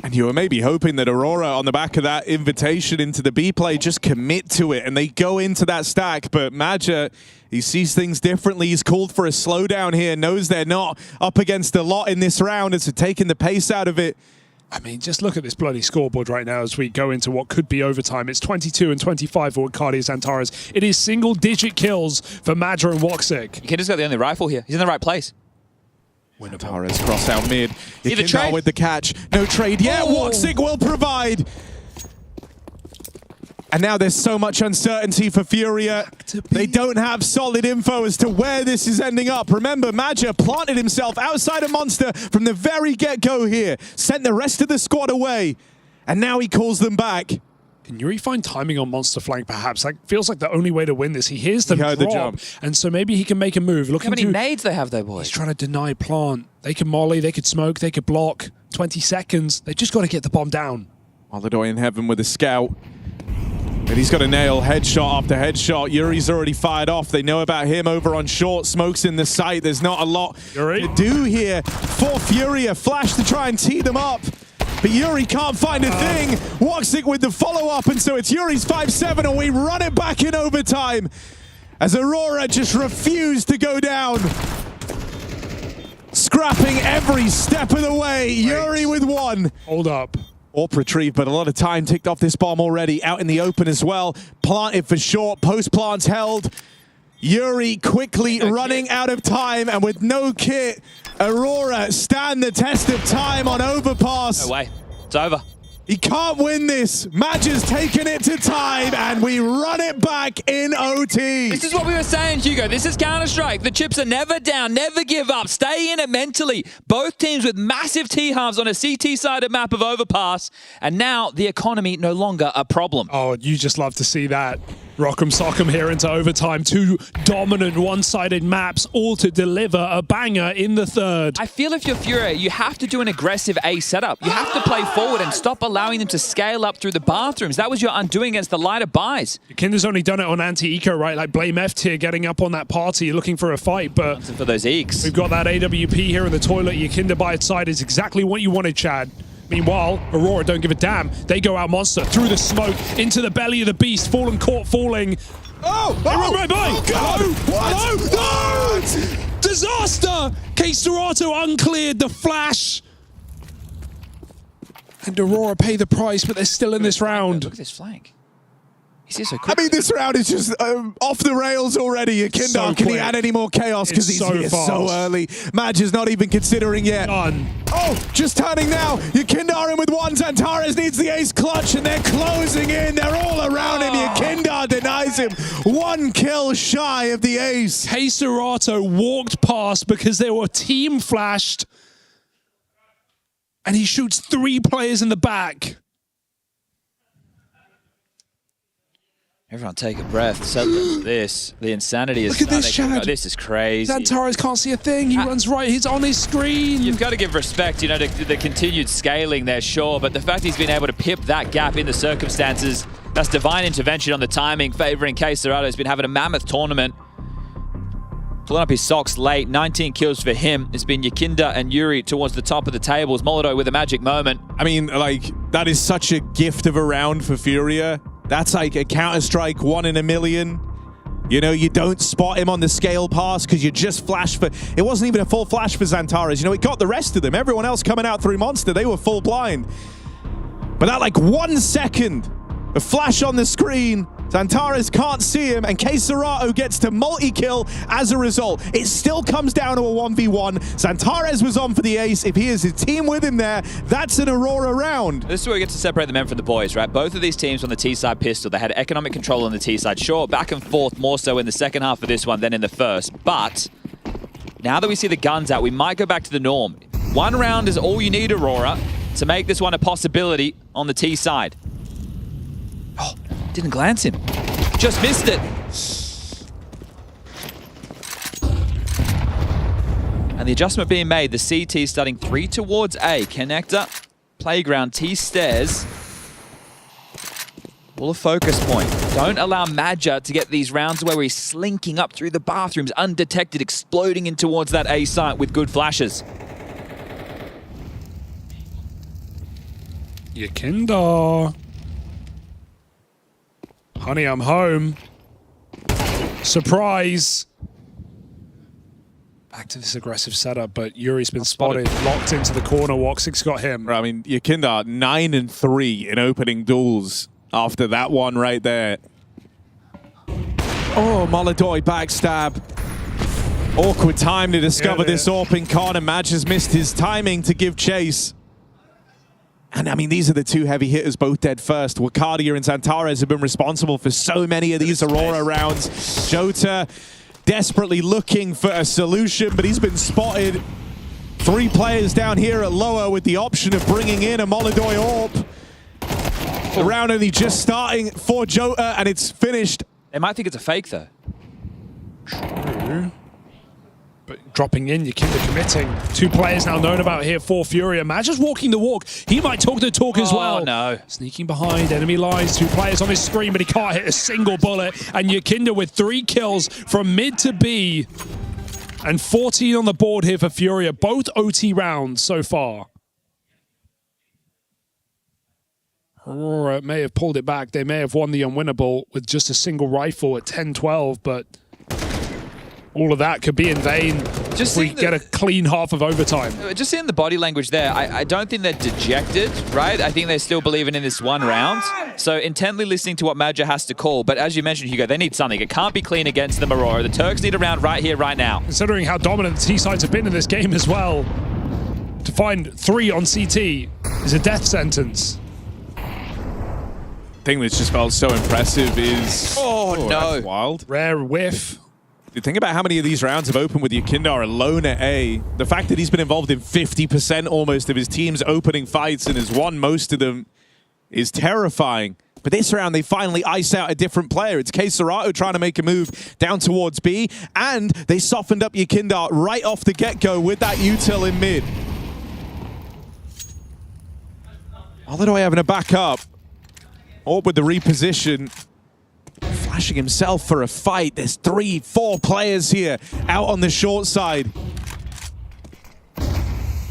[SPEAKER 14] And you were maybe hoping that Aurora, on the back of that invitation into the B play, just commit to it and they go into that stack. But Madja, he sees things differently. He's called for a slowdown here, knows they're not up against a lot in this round, and so taking the pace out of it.
[SPEAKER 5] I mean, just look at this bloody scoreboard right now as we go into what could be overtime. It's 22 and 25 for Wicardia Antares. It is single-digit kills for Madja and Woxic.
[SPEAKER 8] Yakinda's got the only rifle here. He's in the right place.
[SPEAKER 14] Antares cross out mid.
[SPEAKER 8] Either trade
[SPEAKER 14] with the catch. No trade yet.
[SPEAKER 5] Oh.
[SPEAKER 14] Woxic will provide. And now there's so much uncertainty for Furia. They don't have solid info as to where this is ending up. Remember, Madja planted himself outside of Monster from the very get-go here. Sent the rest of the squad away. And now he calls them back.
[SPEAKER 5] Can Yuri find timing on Monster flank, perhaps? That feels like the only way to win this. He hears them drop,
[SPEAKER 14] the jump.
[SPEAKER 5] and so maybe he can make a move.
[SPEAKER 8] Look how many nades they have, though, boys.
[SPEAKER 5] He's trying to deny plant. They can molly, they could smoke, they could block. 20 seconds. They just got to get the bomb down.
[SPEAKER 14] Molodoi in heaven with a scout. And he's got a nail, headshot after headshot. Yuri's already fired off. They know about him over on short. Smoke's in the sight. There's not a lot to do here for Furia. Flash to try and tee them up. But Yuri can't find a thing. Woxic with the follow-up, and so it's Yuri's 5-7, and we run it back in overtime as Aurora just refused to go down. Scrapping every step of the way. Yuri with 1.
[SPEAKER 5] Hold up.
[SPEAKER 14] AWP retrieved, but a lot of time ticked off this bomb already. Out in the open as well. Planted for short. Post plants held. Yuri quickly running out of time, and with no kit, Aurora stand the test of time on overpass.
[SPEAKER 8] No way. It's over.
[SPEAKER 14] He can't win this. Madge has taken it to time, and we run it back in OT.
[SPEAKER 8] This is what we were saying, Hugo. This is Counter-Strike. The chips are never down, never give up. Stay in it mentally. Both teams with massive T-halves on a CT-sided map of Overpass, and now the economy no longer a problem.
[SPEAKER 5] Oh, you just love to see that. Rock'em Sock'em here into overtime. 2 dominant one-sided maps, all to deliver a banger in the third.
[SPEAKER 8] I feel if you're Furia, you have to do an aggressive A setup. You have to play forward and stop allowing them to scale up through the bathrooms. That was your undoing against the lighter buys.
[SPEAKER 5] Kinder's only done it on anti-eco, right? Like Blame F tier getting up on that party, looking for a fight, but
[SPEAKER 8] for those eeks.
[SPEAKER 5] We've got that AWP here in the toilet. Yakinda by its side is exactly what you wanted, Chad. Meanwhile, Aurora don't give a damn. They go out monster through the smoke into the belly of the beast. Fallen caught falling.
[SPEAKER 14] Oh!
[SPEAKER 5] They run right by.
[SPEAKER 14] Oh, God!
[SPEAKER 5] What?
[SPEAKER 14] No!
[SPEAKER 5] Disaster! Case Dorato uncleared the flash. And Aurora pay the price, but they're still in this round.
[SPEAKER 8] Look at this flank. He's just so quick.
[SPEAKER 14] I mean, this round is just off the rails already. Yakinda,
[SPEAKER 5] So
[SPEAKER 14] can he
[SPEAKER 5] quick.
[SPEAKER 14] add any more chaos? Because he's here so early. Madge is not even considering yet.
[SPEAKER 5] Done.
[SPEAKER 14] Oh, just turning now. Yakinda are in with one. Zantares needs the ace clutch, and they're closing in. They're all around him. Yakinda denies him. 1 kill shy of the ace.
[SPEAKER 5] Case Dorato walked past because they were team flashed. And he shoots 3 players in the back.
[SPEAKER 8] Everyone take a breath. Settle this. The insanity is
[SPEAKER 5] Look at this,
[SPEAKER 8] starting.
[SPEAKER 5] Chad.
[SPEAKER 8] This is crazy.
[SPEAKER 5] Zantares can't see a thing. He runs right. He's on his screen.
[SPEAKER 8] You've got to give respect, you know, to the continued scaling there, sure, but the fact he's been able to pip that gap in the circumstances, that's divine intervention on the timing, favoring Case Dorato. He's been having a mammoth tournament. Pulling up his socks late, 19 kills for him. It's been Yakinda and Yuri towards the top of the tables. Molotov with a magic moment.
[SPEAKER 14] I mean, like, that is such a gift of a round for Furia. That's like a Counter-Strike 1 in a million. You know, you don't spot him on the scale pass because you just flash for... It wasn't even a full flash for Zantares. You know, it got the rest of them. Everyone else coming out through Monster, they were full blind. But that, like, 1 second, a flash on the screen, Zantares can't see him, and Case Dorato gets to multi-kill as a result. It still comes down to a 1v1. Zantares was on for the ace. If he has his team with him there, that's an Aurora round.
[SPEAKER 8] This is where we get to separate the men from the boys, right? Both of these teams on the T-side pistol, they had economic control on the T-side. Sure, back and forth more so in the second half of this one than in the first. But now that we see the guns out, we might go back to the norm. 1 round is all you need, Aurora, to make this one a possibility on the T-side. Oh, didn't glance him. Just missed it. And the adjustment being made, the CT starting 3 towards A. Connector, playground, T stairs. All a focus point. Don't allow Madja to get these rounds where he's slinking up through the bathrooms, undetected, exploding in towards that A site with good flashes.
[SPEAKER 5] Yakinda. Honey, I'm home. Surprise. Back to this aggressive setup, but Yuri's been spotted, locked into the corner. Woxic's got him.
[SPEAKER 14] I mean, Yakinda 9-3 in opening duels after that one right there. Oh, Molodoi backstab. Awkward time to discover this AWP in Con, and Madge has missed his timing to give chase. And I mean, these are the 2 heavy hitters, both dead first. Wakadia and Zantares have been responsible for so many of these Aurora rounds. Jota desperately looking for a solution, but he's been spotted. 3 players down here at lower with the option of bringing in a Molodoi AWP. The round only just starting for Jota, and it's finished.
[SPEAKER 8] They might think it's a fake, though.
[SPEAKER 5] True. But dropping in, Yakinda committing. 2 players now known about here for Furia. Madge just walking the walk. He might talk the talk as well.
[SPEAKER 8] Oh, no.
[SPEAKER 5] Sneaking behind, enemy lines. 2 players on his screen, but he can't hit a single bullet. And Yakinda with 3 kills from mid to B. And 14 on the board here for Furia. Both OT rounds so far. Aurora may have pulled it back. They may have won the unwinnable with just a single rifle at 10-12, but all of that could be in vain if we get a clean half of overtime.
[SPEAKER 8] Just seeing the body language there, I don't think they're dejected, right? I think they're still believing in this 1 round. So intently listening to what Madja has to call. But as you mentioned, Hugo, they need something. It can't be clean against them, Aurora. The Turks need a round right here, right now.
[SPEAKER 5] Considering how dominant the T-sides have been in this game as well, to find 3 on CT is a death sentence.
[SPEAKER 14] thing that's just felt so impressive is...
[SPEAKER 8] Oh, no.
[SPEAKER 14] That's wild.
[SPEAKER 5] Rare whiff.
[SPEAKER 14] Think about how many of these rounds have opened with Yakindar alone at A. The fact that he's been involved in 50% almost of his team's opening fights and has won most of them is terrifying. But this round, they finally ice out a different player. It's Keiserato trying to make a move down towards B, and they softened up Yakindar right off the get-go with that util in mid. Molidoy having a back up. Orb with the reposition. Flashing himself for a fight. There's 3-4 players here out on the short side.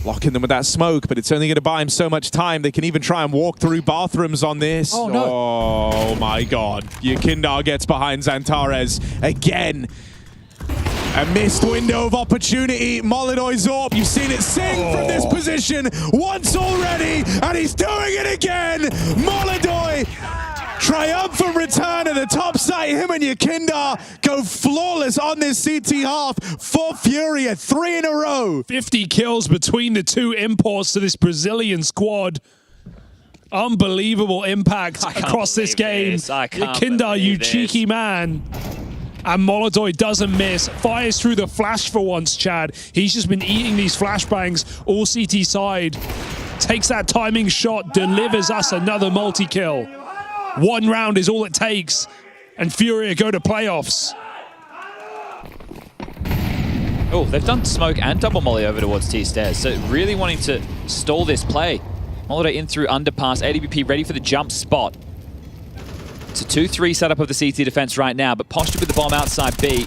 [SPEAKER 14] Locking them with that smoke, but it's only going to buy him so much time. They can even try and walk through bathrooms on this.
[SPEAKER 8] Oh, no.
[SPEAKER 14] Oh, my God. Yakindar gets behind Xantares again. A missed window of opportunity. Molidoy's up. You've seen it sing from this position once already, and he's doing it again. Molidoy, triumphant return at the top site. Him and Yakindar go flawless on this CT half for Furia. 3 in a row.
[SPEAKER 5] 50 kills between the two imports to this Brazilian squad. Unbelievable impact across this game. Yakindar, you cheeky man. And Molidoy doesn't miss. Fires through the flash for once, Chad. He's just been eating these flashbangs all CT side. Takes that timing shot, delivers us another multi-kill. 1 round is all it takes, and Furia go to playoffs.
[SPEAKER 8] Oh, they've done smoke and double molly over towards T-stairs, so really wanting to stall this play. Molidoy in through underpass, AWP ready for the jump spot. It's a 2-3 setup of the CT defense right now, but postured with the bomb outside B. They're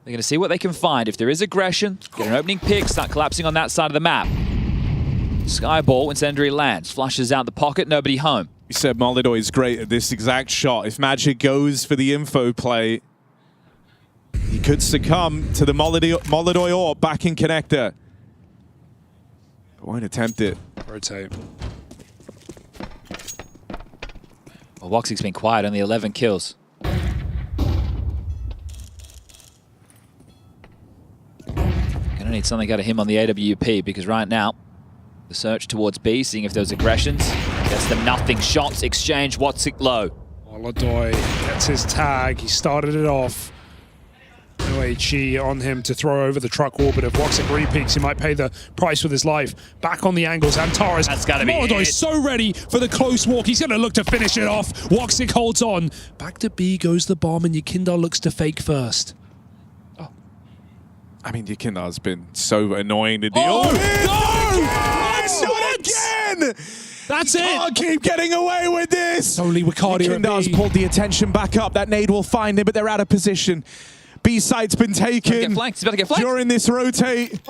[SPEAKER 8] going to see what they can find. If there is aggression, get an opening pick, start collapsing on that side of the map. Skyball, incendiary lands, flushes out the pocket, nobody home.
[SPEAKER 14] You said Molidoy is great at this exact shot. If Magic goes for the info play, he could succumb to the Molidoy orb back in connector. But won't attempt it.
[SPEAKER 5] Rotate.
[SPEAKER 8] Well, Woxic's been quiet, only 11 kills. Gonna need something out of him on the AWP, because right now, the search towards B, seeing if there's aggressions. Gets them nothing. Shots exchange. Woxic low.
[SPEAKER 5] Molidoy gets his tag. He started it off. No HE on him to throw over the truck wall, but if Woxic repeats, he might pay the price with his life. Back on the angles, Antares.
[SPEAKER 8] That's gotta be
[SPEAKER 5] Molidoy
[SPEAKER 8] it.
[SPEAKER 5] so ready for the close walk. He's gonna look to finish it off. Woxic holds on. Back to B goes the bomb, and Yakindar looks to fake first.
[SPEAKER 14] I mean, Yakindar's been so annoying to deal
[SPEAKER 5] Oh,
[SPEAKER 14] with.
[SPEAKER 5] no!
[SPEAKER 14] Not again!
[SPEAKER 5] That's
[SPEAKER 14] You
[SPEAKER 5] it!
[SPEAKER 14] can't keep getting away with this!
[SPEAKER 5] Only Wicardia at
[SPEAKER 14] Yakindar's
[SPEAKER 5] B.
[SPEAKER 14] pulled the attention back up. That nade will find him, but they're out of position. B-side's been taken
[SPEAKER 8] He's about to get flanked.
[SPEAKER 14] during this rotate.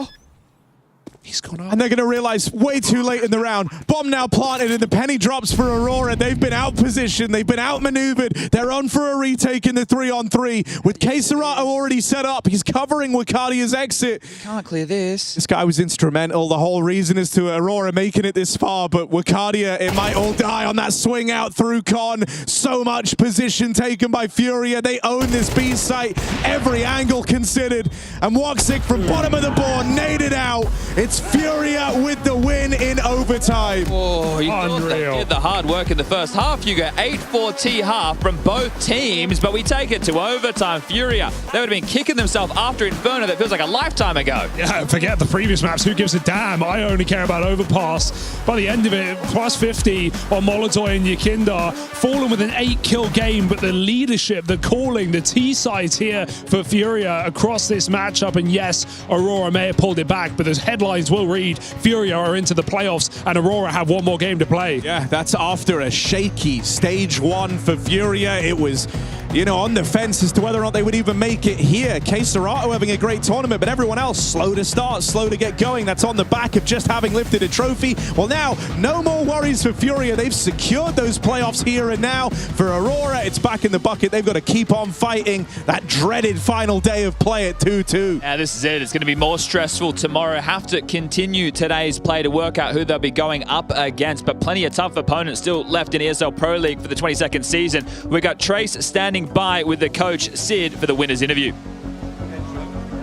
[SPEAKER 5] He's gone up.
[SPEAKER 14] And they're going to realize way too late in the round. Bomb now planted and the penny drops for Aurora. They've been out-positioned. They've been outmaneuvered. They're on for a retake in the 3-on-3. With Keiserato already set up, he's covering Wicardia's exit.
[SPEAKER 8] Can't clear this.
[SPEAKER 14] This guy was instrumental. The whole reason is to Aurora making it this far, but Wicardia, it might all die on that swing out through Con. So much position taken by Furia. They own this B site, every angle considered. And Woxic from bottom of the board, naded out. It's Furia with the win in overtime.
[SPEAKER 8] Oh, you thought they
[SPEAKER 5] Unreal.
[SPEAKER 8] did the hard work in the first half. You got 8-4 T-half from both teams, but we take it to overtime. Furia, they would have been kicking themselves after Inferno. That feels like a lifetime ago.
[SPEAKER 5] Yeah, forget the previous maps. Who gives a damn? I only care about Overpass. By the end of it, plus 50 on Molidoy and Yakindar. Fallen with an 8-kill game, but the leadership, the calling, the T-sides here for Furia across this matchup. And yes, Aurora may have pulled it back, but the headlines will read Furia are into the playoffs and Aurora have one more game to play.
[SPEAKER 14] Yeah, that's after a shaky stage 1 for Furia. It was, you know, on the fence as to whether or not they would even make it here. Keiserato having a great tournament, but everyone else slow to start, slow to get going. That's on the back of just having lifted a trophy. Well, now, no more worries for Furia. They've secured those playoffs here and now. For Aurora, it's back in the bucket. They've got to keep on fighting that dreaded final day of play at 2-2.
[SPEAKER 8] Yeah, this is it. It's going to be more stressful tomorrow. Have to continue today's play to work out who they'll be going up against, but plenty of tough opponents still left in ESL Pro League for the 22nd season. We got Trace standing by with the coach Sid for the winner's interview.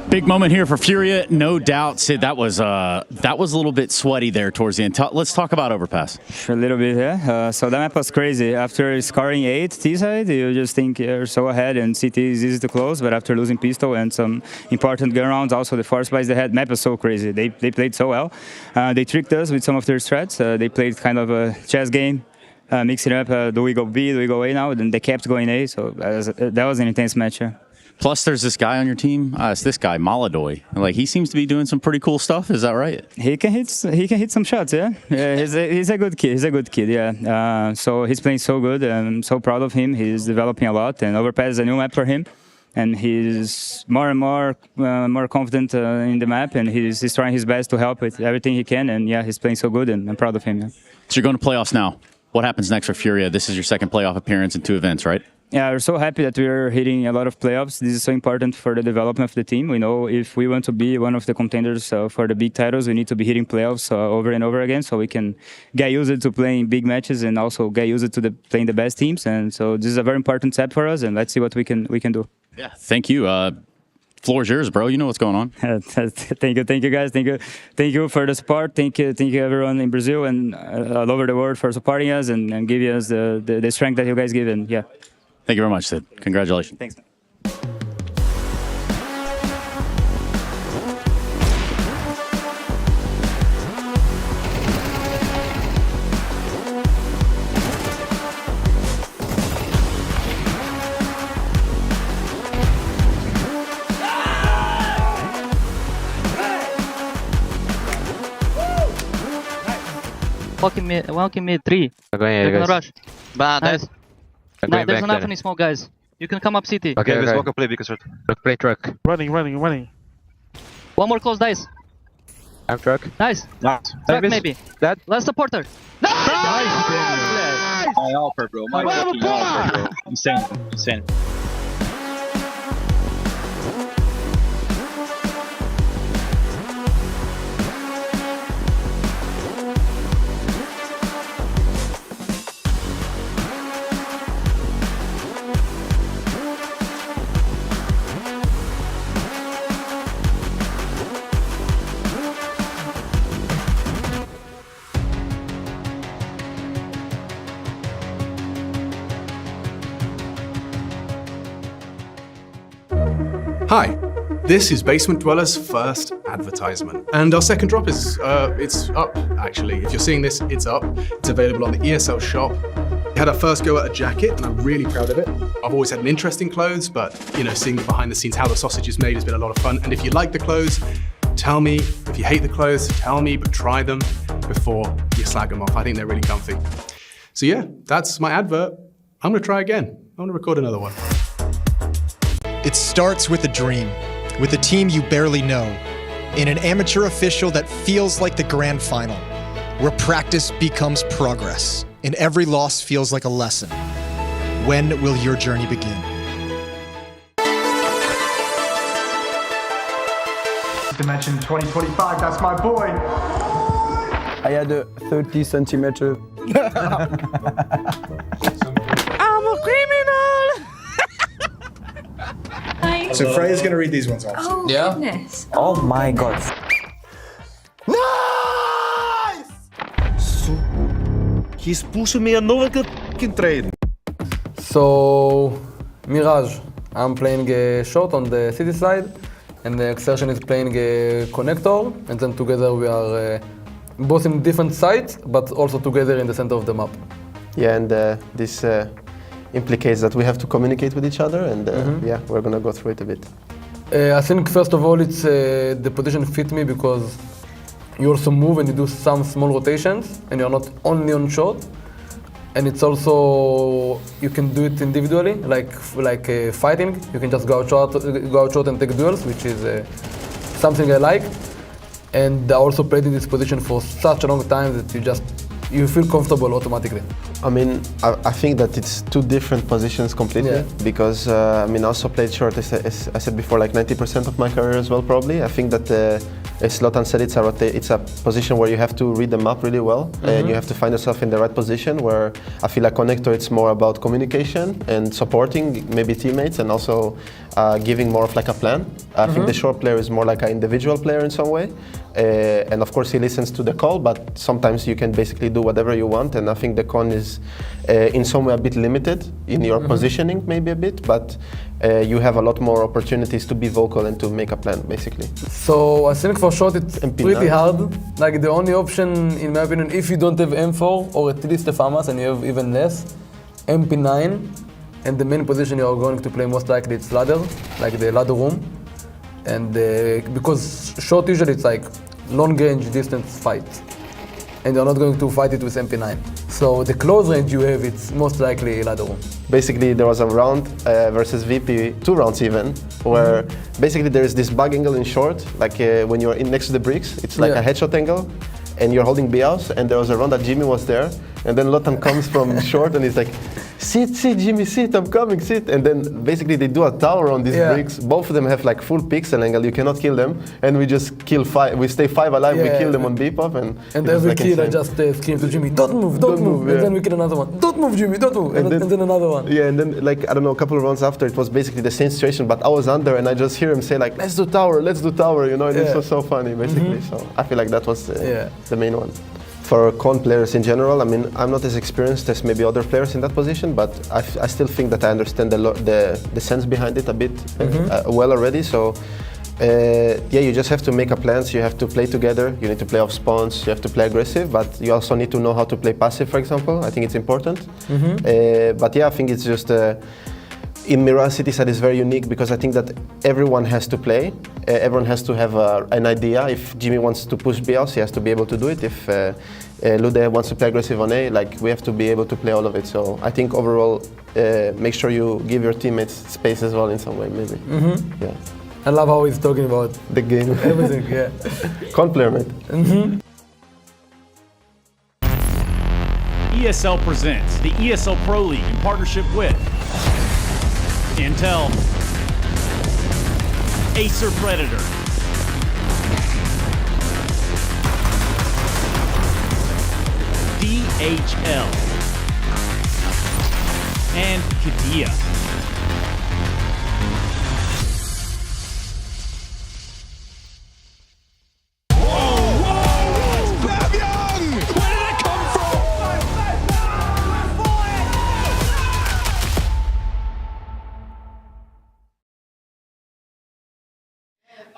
[SPEAKER 3] Big moment here for Furia, no doubt. Sid, that was a little bit sweaty there towards the end. Let's talk about Overpass.
[SPEAKER 2] A little bit, yeah. So that map was crazy. After scoring 8 T-side, you just think you're so ahead and CT is easy to close, but after losing pistol and some important gun rounds, also the force buys they had, map was so crazy. They played so well. They tricked us with some of their strats. They played kind of a chess game, mixing up, do we go B, do we go A now? Then they kept going A, so that was an intense match, yeah.
[SPEAKER 3] Plus, there's this guy on your team. It's this guy, Maladoy. Like, he seems to be doing some pretty cool stuff. Is that right?
[SPEAKER 2] He can hit some shots. Yeah, he's a good kid. He's a good kid. Yeah. So he's playing so good. I'm so proud of him. He's developing a lot. And Overpass is a new map for him. And he's more and more confident in the map. And he's trying his best to help with everything he can. And yeah, he's playing so good. And I'm proud of him. Yeah.
[SPEAKER 3] So you're going to playoffs now. What happens next for Furia? This is your second playoff appearance in 2 events, right?
[SPEAKER 2] Yeah, we're so happy that we're hitting a lot of playoffs. This is so important for the development of the team. We know if we want to be one of the contenders for the big titles, we need to be hitting playoffs over and over again so we can get used to playing big matches and also get used to playing the best teams. And so this is a very important step for us, and let's see what we can do.
[SPEAKER 3] Yeah, thank you. Floor's yours, bro. You know what's going on.
[SPEAKER 2] Thank you, guys. Thank you for the support. Thank you, everyone in Brazil and all over the world for supporting us and giving us the strength that you guys give. And yeah.
[SPEAKER 3] Thank you very much, Sid. Congratulations.
[SPEAKER 2] Thanks. Walking mid 3. They're gonna rush. Nice. No, there's an Anthony smoke, guys. You can come up CT.
[SPEAKER 15] Okay, let's walk and play because play truck.
[SPEAKER 28] Running.
[SPEAKER 9] One more close dice.
[SPEAKER 15] I'm truck.
[SPEAKER 9] Nice. Truck maybe.
[SPEAKER 15] That.
[SPEAKER 9] Last supporter.
[SPEAKER 15] Nice! My offer, bro. My fucking offer, bro. Insane.
[SPEAKER 13] Hi, this is Basement Dweller's first advertisement. And our second drop is, it's up, actually. If you're seeing this, it's up. It's available on the ESL shop. We had our first go at a jacket, and I'm really proud of it. I've always had an interest in clothes, but, you know, seeing behind the scenes how the sausage is made has been a lot of fun. And if you like the clothes, tell me. If you hate the clothes, tell me, but try them before you slag them off. I think they're really comfy. So yeah, that's my advert. I'm gonna try again. I'm gonna record another one.
[SPEAKER 18] It starts with a dream, with a team you barely know, in an amateur official that feels like the grand final, where practice becomes progress, and every loss feels like a lesson. When will your journey begin?
[SPEAKER 23] Dimension 2025, that's my boy.
[SPEAKER 6] I had a 30 centimeter.
[SPEAKER 23] I'm a criminal.
[SPEAKER 18] So Freya's gonna read these ones off.
[SPEAKER 19] Oh,
[SPEAKER 18] yeah?
[SPEAKER 19] Goodness.
[SPEAKER 6] Oh my god.
[SPEAKER 23] Nice! So, he's pushing me another fucking trade.
[SPEAKER 6] So, Mirage, I'm playing a short on the city side, and the Exertion is playing a connector, and then together we are both in different sides, but also together in the center of the map.
[SPEAKER 20] Yeah, and this implicates that we have to communicate with each other, and yeah, we're gonna go through it a bit.
[SPEAKER 6] I think first of all, it's the position fit me because you also move and you do some small rotations, and you're not only on short. And it's also you can do it individually, like fighting. You can just go out short and take duels, which is something I like. And I also played in this position for such a long time that you feel comfortable automatically.
[SPEAKER 20] I mean, I think that it's two different positions completely, because I mean, I also played short, as I said before, like 90% of my career as well, probably. I think that As Zlatan said, it's a position where you have to read the map really well, and you have to find yourself in the right position, where I feel like connector, it's more about communication and supporting maybe teammates, and also giving more of like a plan. I think the short player is more like an individual player in some way. And of course he listens to the call, but sometimes you can basically do whatever you want, and I think the con is in some way a bit limited in your positioning, maybe a bit, but you have a lot more opportunities to be vocal and to make a plan, basically.
[SPEAKER 6] So I think for short it's pretty hard. Like the only option, in my opinion, if you don't have M4 or at least the FAMAS and you have even less, MP9, and the main position you are going to play most likely it's ladder, like the ladder room. And because short usually it's like long range distance fight, and you're not going to fight it with MP9. So the close range you have, it's most likely ladder room.
[SPEAKER 20] Basically there was a round versus VP, 2 rounds even, where basically there is this bug angle in short, like when you're in next to the bricks, it's like a headshot angle, and you're holding B-house, and there was a round that Jimmy was there, and then Lotan comes from short and he's like, sit, Jimmy, sit, I'm coming, sit. And then basically they do a tower on these bricks. Both of them have like full pixel angle, you cannot kill them. And we just kill 5, we stay 5 alive, we kill them on B-pop. And
[SPEAKER 6] every kill I just scream to Jimmy, don't move, don't move. And then we kill another one, don't move Jimmy, don't move. And then another one.
[SPEAKER 20] Yeah, and then like, I don't know, a couple of rounds after, it was basically the same situation, but I was under and I just hear him say like, let's do tower, you know, and it was so funny basically. So I feel like that was the main one. For con players in general, I mean, I'm not as experienced as maybe other players in that position, but I still think that I understand the sense behind it a bit well already. So yeah, you just have to make a plan. So you have to play together. You need to play off spawns. You have to play aggressive, but you also need to know how to play passive, for example. I think it's important. But yeah, I think it's just in Mirage City side is very unique because I think that everyone has to play. Everyone has to have an idea. If Jimmy wants to push B house, he has to be able to do it. If Lude wants to play aggressive on A, like we have to be able to play all of it. So I think overall, make sure you give your teammates space as well in some way, maybe. Yeah.
[SPEAKER 6] I love how he's talking about
[SPEAKER 20] the game.
[SPEAKER 6] Everything, yeah.
[SPEAKER 20] Con player, mate.
[SPEAKER 4] ESL presents the ESL Pro League in partnership with Intel, Acer Predator, DHL, and Kadia.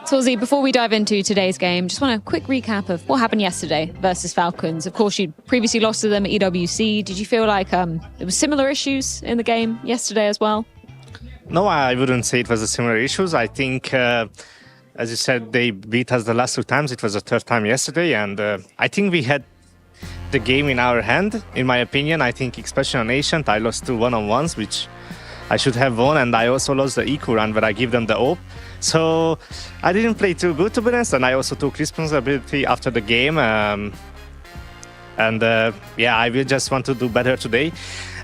[SPEAKER 10] Tulsi, before we dive into today's game, just want a quick recap of what happened yesterday versus Falcons. Of course, you previously lost to them at EWC. Did you feel like there were similar issues in the game yesterday as well?
[SPEAKER 1] No, I wouldn't say it was a similar issues. I think, as you said, they beat us the last 2 times. It was the 3rd time yesterday, and I think we had the game in our hand, in my opinion. I think, especially on Ancient, I lost 2 one-on-ones, which I should have won, and I also lost the eco run where I give them the AWP. So I didn't play too good, to be honest, and I also took responsibility after the game. Yeah, I will just want to do better today.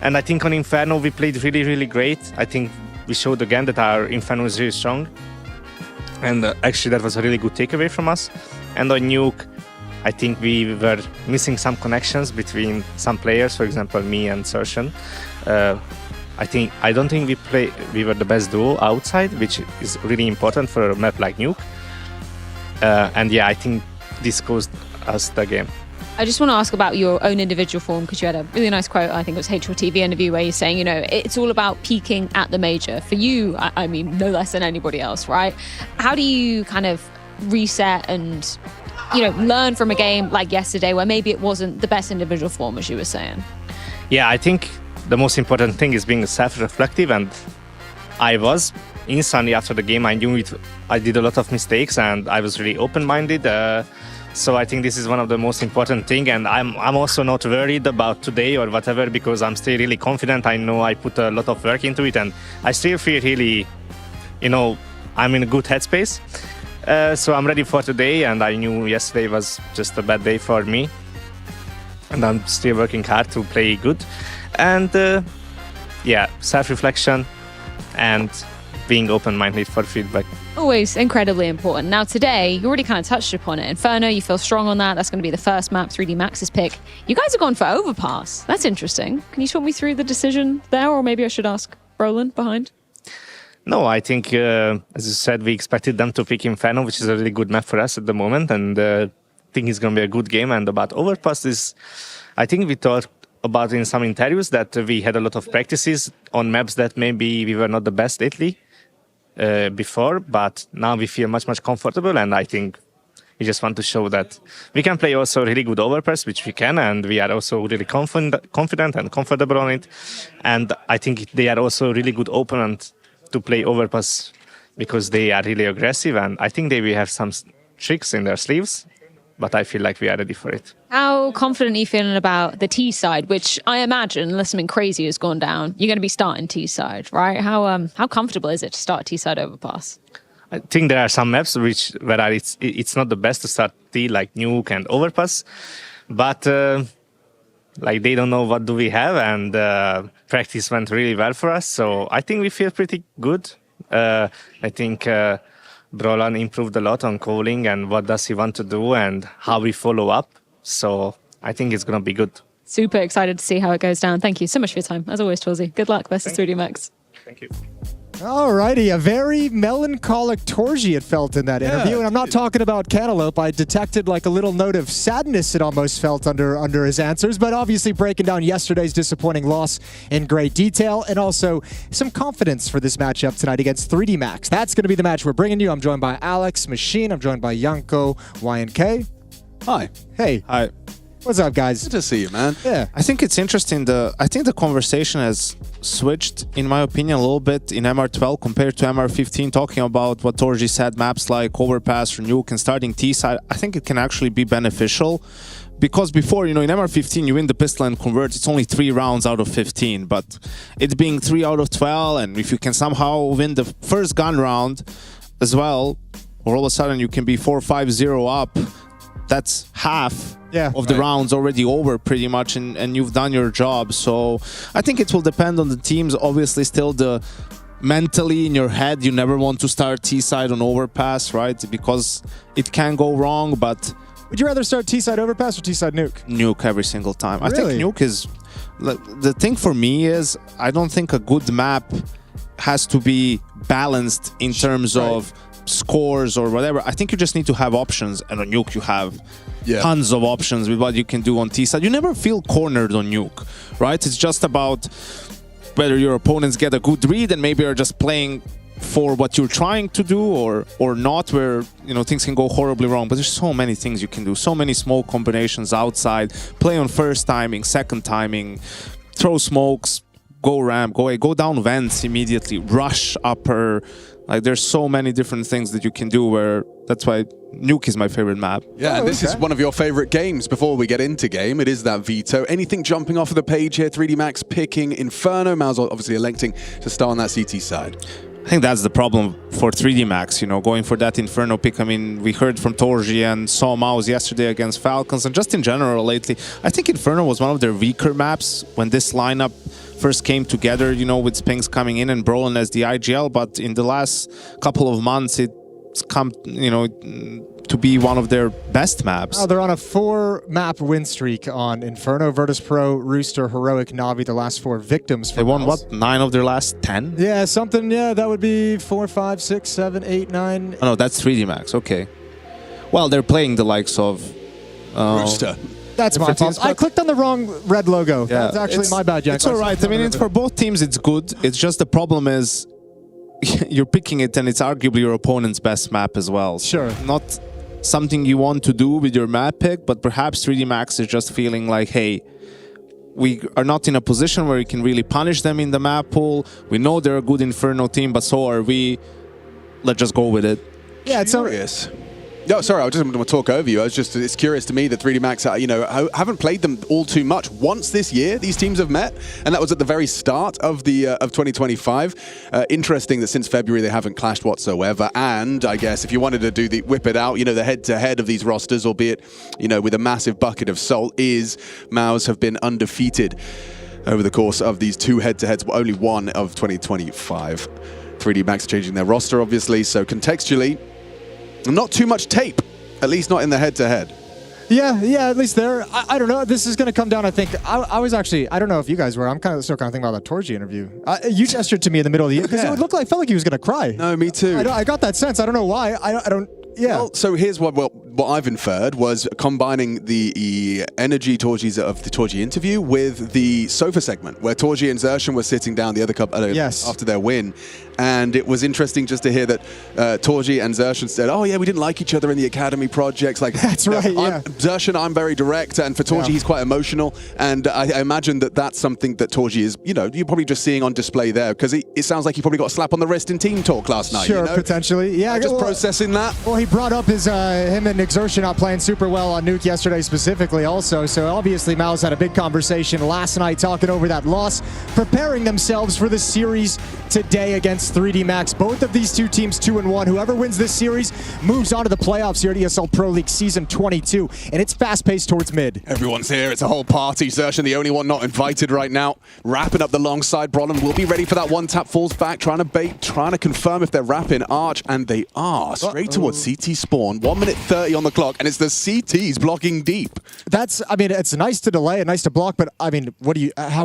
[SPEAKER 1] And I think on Inferno we played really, really great. I think we showed again that our Inferno is really strong. And actually that was a really good takeaway from us. And on Nuke, I think we were missing some connections between some players, for example, me and Sershan. I don't think we were the best duo outside, which is really important for a map like Nuke. And yeah, I think this cost us the game.
[SPEAKER 10] I just want to ask about your own individual form, because you had a really nice quote, I think it was HLTV interview, where you're saying, you know, it's all about peaking at the major. For you, I mean, no less than anybody else, right? How do you kind of reset and, you know, learn from a game like yesterday where maybe it wasn't the best individual form, as you were saying?
[SPEAKER 1] Yeah, I think the most important thing is being self-reflective, and I was. Instantly after the game, I knew it. I did a lot of mistakes, and I was really open-minded. So I think this is one of the most important thing, and I'm also not worried about today or whatever, because I'm still really confident. I know I put a lot of work into it, and I still feel really, you know, I'm in a good headspace. So I'm ready for today, and I knew yesterday was just a bad day for me, and I'm still working hard to play good. And yeah, self-reflection and being open-minded for feedback.
[SPEAKER 10] Always incredibly important. Now today, you already kind of touched upon it. Inferno, you feel strong on that. That's going to be the first map 3D Max's pick. You guys have gone for Overpass. That's interesting. Can you talk me through the decision there? Or maybe I should ask Roland behind?
[SPEAKER 1] No, I think, as you said, we expected them to pick Inferno, which is a really good map for us at the moment. And I think it's going to be a good game. And about Overpass is, I think we thought about in some interviews that we had a lot of practices on maps that maybe we were not the best lately. Before, but now we feel much comfortable, and I think we just want to show that we can play also really good overpass, which we can, and we are also really confident and comfortable on it. And I think they are also really good opponent to play overpass because they are really aggressive, and I think they will have some tricks in their sleeves, but I feel like we are ready for it.
[SPEAKER 10] How confident are you feeling about the T side, which I imagine, unless something crazy has gone down, you're going to be starting T side, right? How comfortable is it to start T side overpass?
[SPEAKER 1] I think there are some maps where it's not the best to start T, like Nuke and overpass, but like they don't know what do we have, and practice went really well for us, so I think we feel pretty good. I think Brolan improved a lot on calling and what does he want to do and how we follow up. So I think it's going to be good.
[SPEAKER 10] Super excited to see how it goes down. Thank you so much for your time. As always, Torzy. Good luck versus 3D Max.
[SPEAKER 1] Thank you.
[SPEAKER 18] Alrighty, a very melancholic Torzy it felt in that interview, and I'm not talking about Cantaloupe. I detected like a little note of sadness it almost felt under his answers, but obviously breaking down yesterday's disappointing loss in great detail, and also some confidence for this matchup tonight against 3D Max. That's going to be the match we're bringing you. I'm joined by Alex, Machine, I'm joined by Yanko, YNK.
[SPEAKER 11] Hi.
[SPEAKER 18] Hey.
[SPEAKER 11] Hi.
[SPEAKER 18] What's up, guys?
[SPEAKER 11] Good to see you, man.
[SPEAKER 18] Yeah.
[SPEAKER 14] I think it's interesting. I think the conversation has switched, in my opinion, a little bit in MR12 compared to MR15, talking about what Torzy said, maps like Overpass or Nuke and starting T-side. I think it can actually be beneficial because before, in MR15, you win the pistol and convert, it's only 3 rounds out of 15, but it being 3 out of 12, and if you can somehow win the first gun round as well, or all of a sudden you can be 4-5-0 up, that's half of the rounds already over pretty much, and you've done your job. So I think it will depend on the teams. Obviously, still mentally in your head, you never want to start T-side on Overpass, right? Because it can go wrong, but...
[SPEAKER 18] Would you rather start T-side Overpass or T-side Nuke?
[SPEAKER 14] Nuke every single time.
[SPEAKER 18] Really?
[SPEAKER 14] I think Nuke is... The thing for me is, I don't think a good map has to be balanced in terms of scores or whatever. I think you just need to have options, and on Nuke you have tons of options with what you can do on T-side. You never feel cornered on Nuke, right? It's just about whether your opponents get a good read and maybe are just playing for what you're trying to do or not, where things can go horribly wrong. But there's so many things you can do, so many smoke combinations outside, play on first timing, second timing, throw smokes, go ramp, go away, go down vents immediately, rush upper. Like, there's so many different things that you can do, where that's why Nuke is my favorite map.
[SPEAKER 11] Yeah, and this is one of your favorite games. Before we get into game, it is that veto. Anything jumping off of the page here? 3D Max picking Inferno. Mao's obviously electing to start on that CT side.
[SPEAKER 14] I think that's the problem for 3D Max, going for that Inferno pick. I mean, we heard from Torzy and saw Mao's yesterday against Falcons, and just in general lately, I think Inferno was one of their weaker maps when this lineup first came together, with Spinks coming in and Brolan as the IGL, but in the last couple of months, it's come, to be one of their best maps.
[SPEAKER 18] Oh, they're on a 4-map win streak on Inferno, Virtus Pro, Rooster, Heroic, Na'Vi, the last 4 victims.
[SPEAKER 14] They won, what, 9 of their last 10?
[SPEAKER 18] Yeah, something, that would be 4, 5, 6, 7, 8, 9.
[SPEAKER 14] Oh, no, that's 3D Max, okay. Well, they're playing the likes of...
[SPEAKER 11] Rooster.
[SPEAKER 18] That's my fault. I clicked on the wrong red logo. Yeah, that's actually my bad, Jack.
[SPEAKER 14] It's all right. I mean, it's for both teams, it's good. It's just the problem is you're picking it and it's arguably your opponent's best map as well.
[SPEAKER 18] Sure.
[SPEAKER 14] Not something you want to do with your map pick, but perhaps 3D Max is just feeling like, hey, we are not in a position where we can really punish them in the map pool. We know they're a good Inferno team, but so are we. Let's just go with it.
[SPEAKER 18] Yeah, it's
[SPEAKER 11] curious. No, sorry, I just want to talk over you. It's curious to me that 3D Max, haven't played them all too much. Once this year, these teams have met, and that was at the very start of the of 2025. Interesting that since February they haven't clashed whatsoever. And I guess if you wanted to do the whip it out, the head-to-head of these rosters, albeit with a massive bucket of salt, is Mao's have been undefeated over the course of these 2 head-to-heads, only one of 2025. 3D Max changing their roster, obviously, so contextually, not too much tape, at least not in the head-to-head.
[SPEAKER 12] Yeah, at least there. I don't know. This is going to come down, I think. I was actually, I don't know if you guys were. I'm still kind of thinking about that Torji interview. You gestured to me in the middle of the year because it felt like he was going to cry.
[SPEAKER 11] No, me too.
[SPEAKER 12] I got that sense. I don't know why. I don't. Yeah.
[SPEAKER 11] Well, so here's what I've inferred was combining the energy Torji's of the Torji interview with the sofa segment where Torji and Zershan were sitting down the other couple after their win. And it was interesting just to hear that Torji and Zershan said, oh yeah, we didn't like each other in the academy projects. Like,
[SPEAKER 12] that's right, yeah.
[SPEAKER 11] Zershan, I'm very direct, and for Torji, he's quite emotional. And I imagine that that's something that Torji is, you're probably just seeing on display there, because it sounds like he probably got a slap on the wrist in team talk last night.
[SPEAKER 12] Sure, potentially. Yeah,
[SPEAKER 11] just processing that.
[SPEAKER 12] Well, he brought up his him and Exertion not playing super well on Nuke yesterday specifically also. So obviously Mao's had a big conversation last night talking over that loss, preparing themselves for the series today against 3D Max. Both of these two teams 2-1. Whoever wins this series moves on to the playoffs here at ESL Pro League Season 22. And it's fast-paced towards mid.
[SPEAKER 11] Everyone's here. It's a whole party. Zershan, the only one not invited right now. Wrapping up the long side. Brolin will be ready for that one tap. Falls back, trying to bait, trying to confirm if they're wrapping Arch. And they are. Straight towards CT spawn. 1 minute 30 on the clock. And it's the CTs blocking deep.
[SPEAKER 12] It's nice to delay and nice to block, but how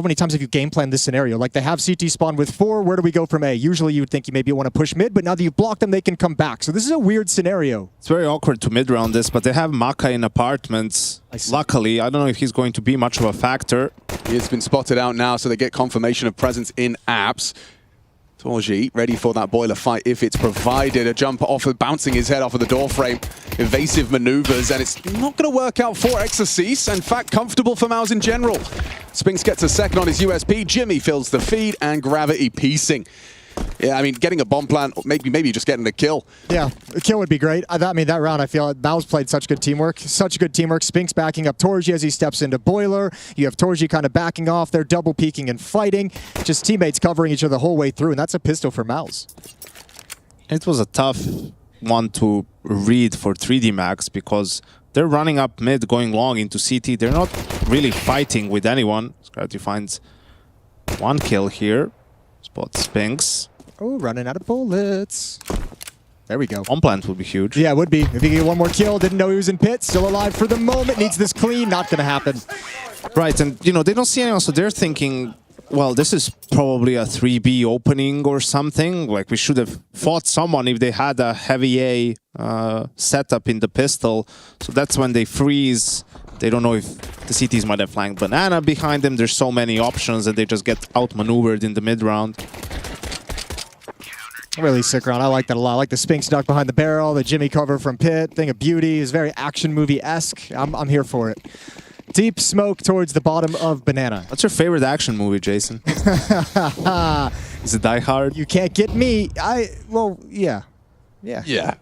[SPEAKER 12] many times have you game planned this scenario? Like, they have CT spawn with 4. Where do we go from A? Usually you would think you maybe want to push mid, but now that you've blocked them, they can come back. So this is a weird scenario.
[SPEAKER 14] It's very awkward to mid-round this, but they have Maka in apartments. Luckily, I don't know if he's going to be much of a factor.
[SPEAKER 11] He has been spotted out now, so they get confirmation of presence in apps. Torji ready for that boiler fight if it's provided. A jump off of bouncing his head off of the door frame. Evasive maneuvers, and it's not going to work out for Exorcist. In fact, comfortable for Mouse in general. Spinks gets a second on his USP. Jimmy fills the feed, and Gravity piecing. Yeah, getting a bomb plant, maybe just getting a kill.
[SPEAKER 12] Yeah, a kill would be great. That round, I feel like Mao's played such good teamwork. Such good teamwork. Spinks backing up Torji as he steps into Boiler. You have Torji kind of backing off. They're double peeking and fighting. Just teammates covering each other the whole way through, and that's a pistol for Mao's.
[SPEAKER 14] It was a tough one to read for 3D Max because they're running up mid, going long into CT. They're not really fighting with anyone. Gravity finds one kill here. Spot Spinks.
[SPEAKER 12] Oh, running out of bullets. There we go.
[SPEAKER 14] One plant would be huge.
[SPEAKER 12] Yeah, it would be. If he get one more kill, didn't know he was in pit, still alive for the moment, needs this clean, not going to happen.
[SPEAKER 14] Right, and they don't see anyone, so they're thinking, well, this is probably a 3B opening or something. Like, we should have fought someone if they had a heavy A setup in the pistol. So that's when they freeze. They don't know if the CTs might have flanked Banana behind them. There's so many options that they just get outmaneuvered in the mid-round.
[SPEAKER 12] Really sick round. I like that a lot. I like the Spinks duck behind the barrel, the Jimmy cover from pit. Thing of beauty is very action movie-esque. I'm here for it. Deep smoke towards the bottom of Banana.
[SPEAKER 14] What's your favorite action movie, Jason? Is it Die Hard?
[SPEAKER 12] You can't get me. Yeah.
[SPEAKER 11] Yeah.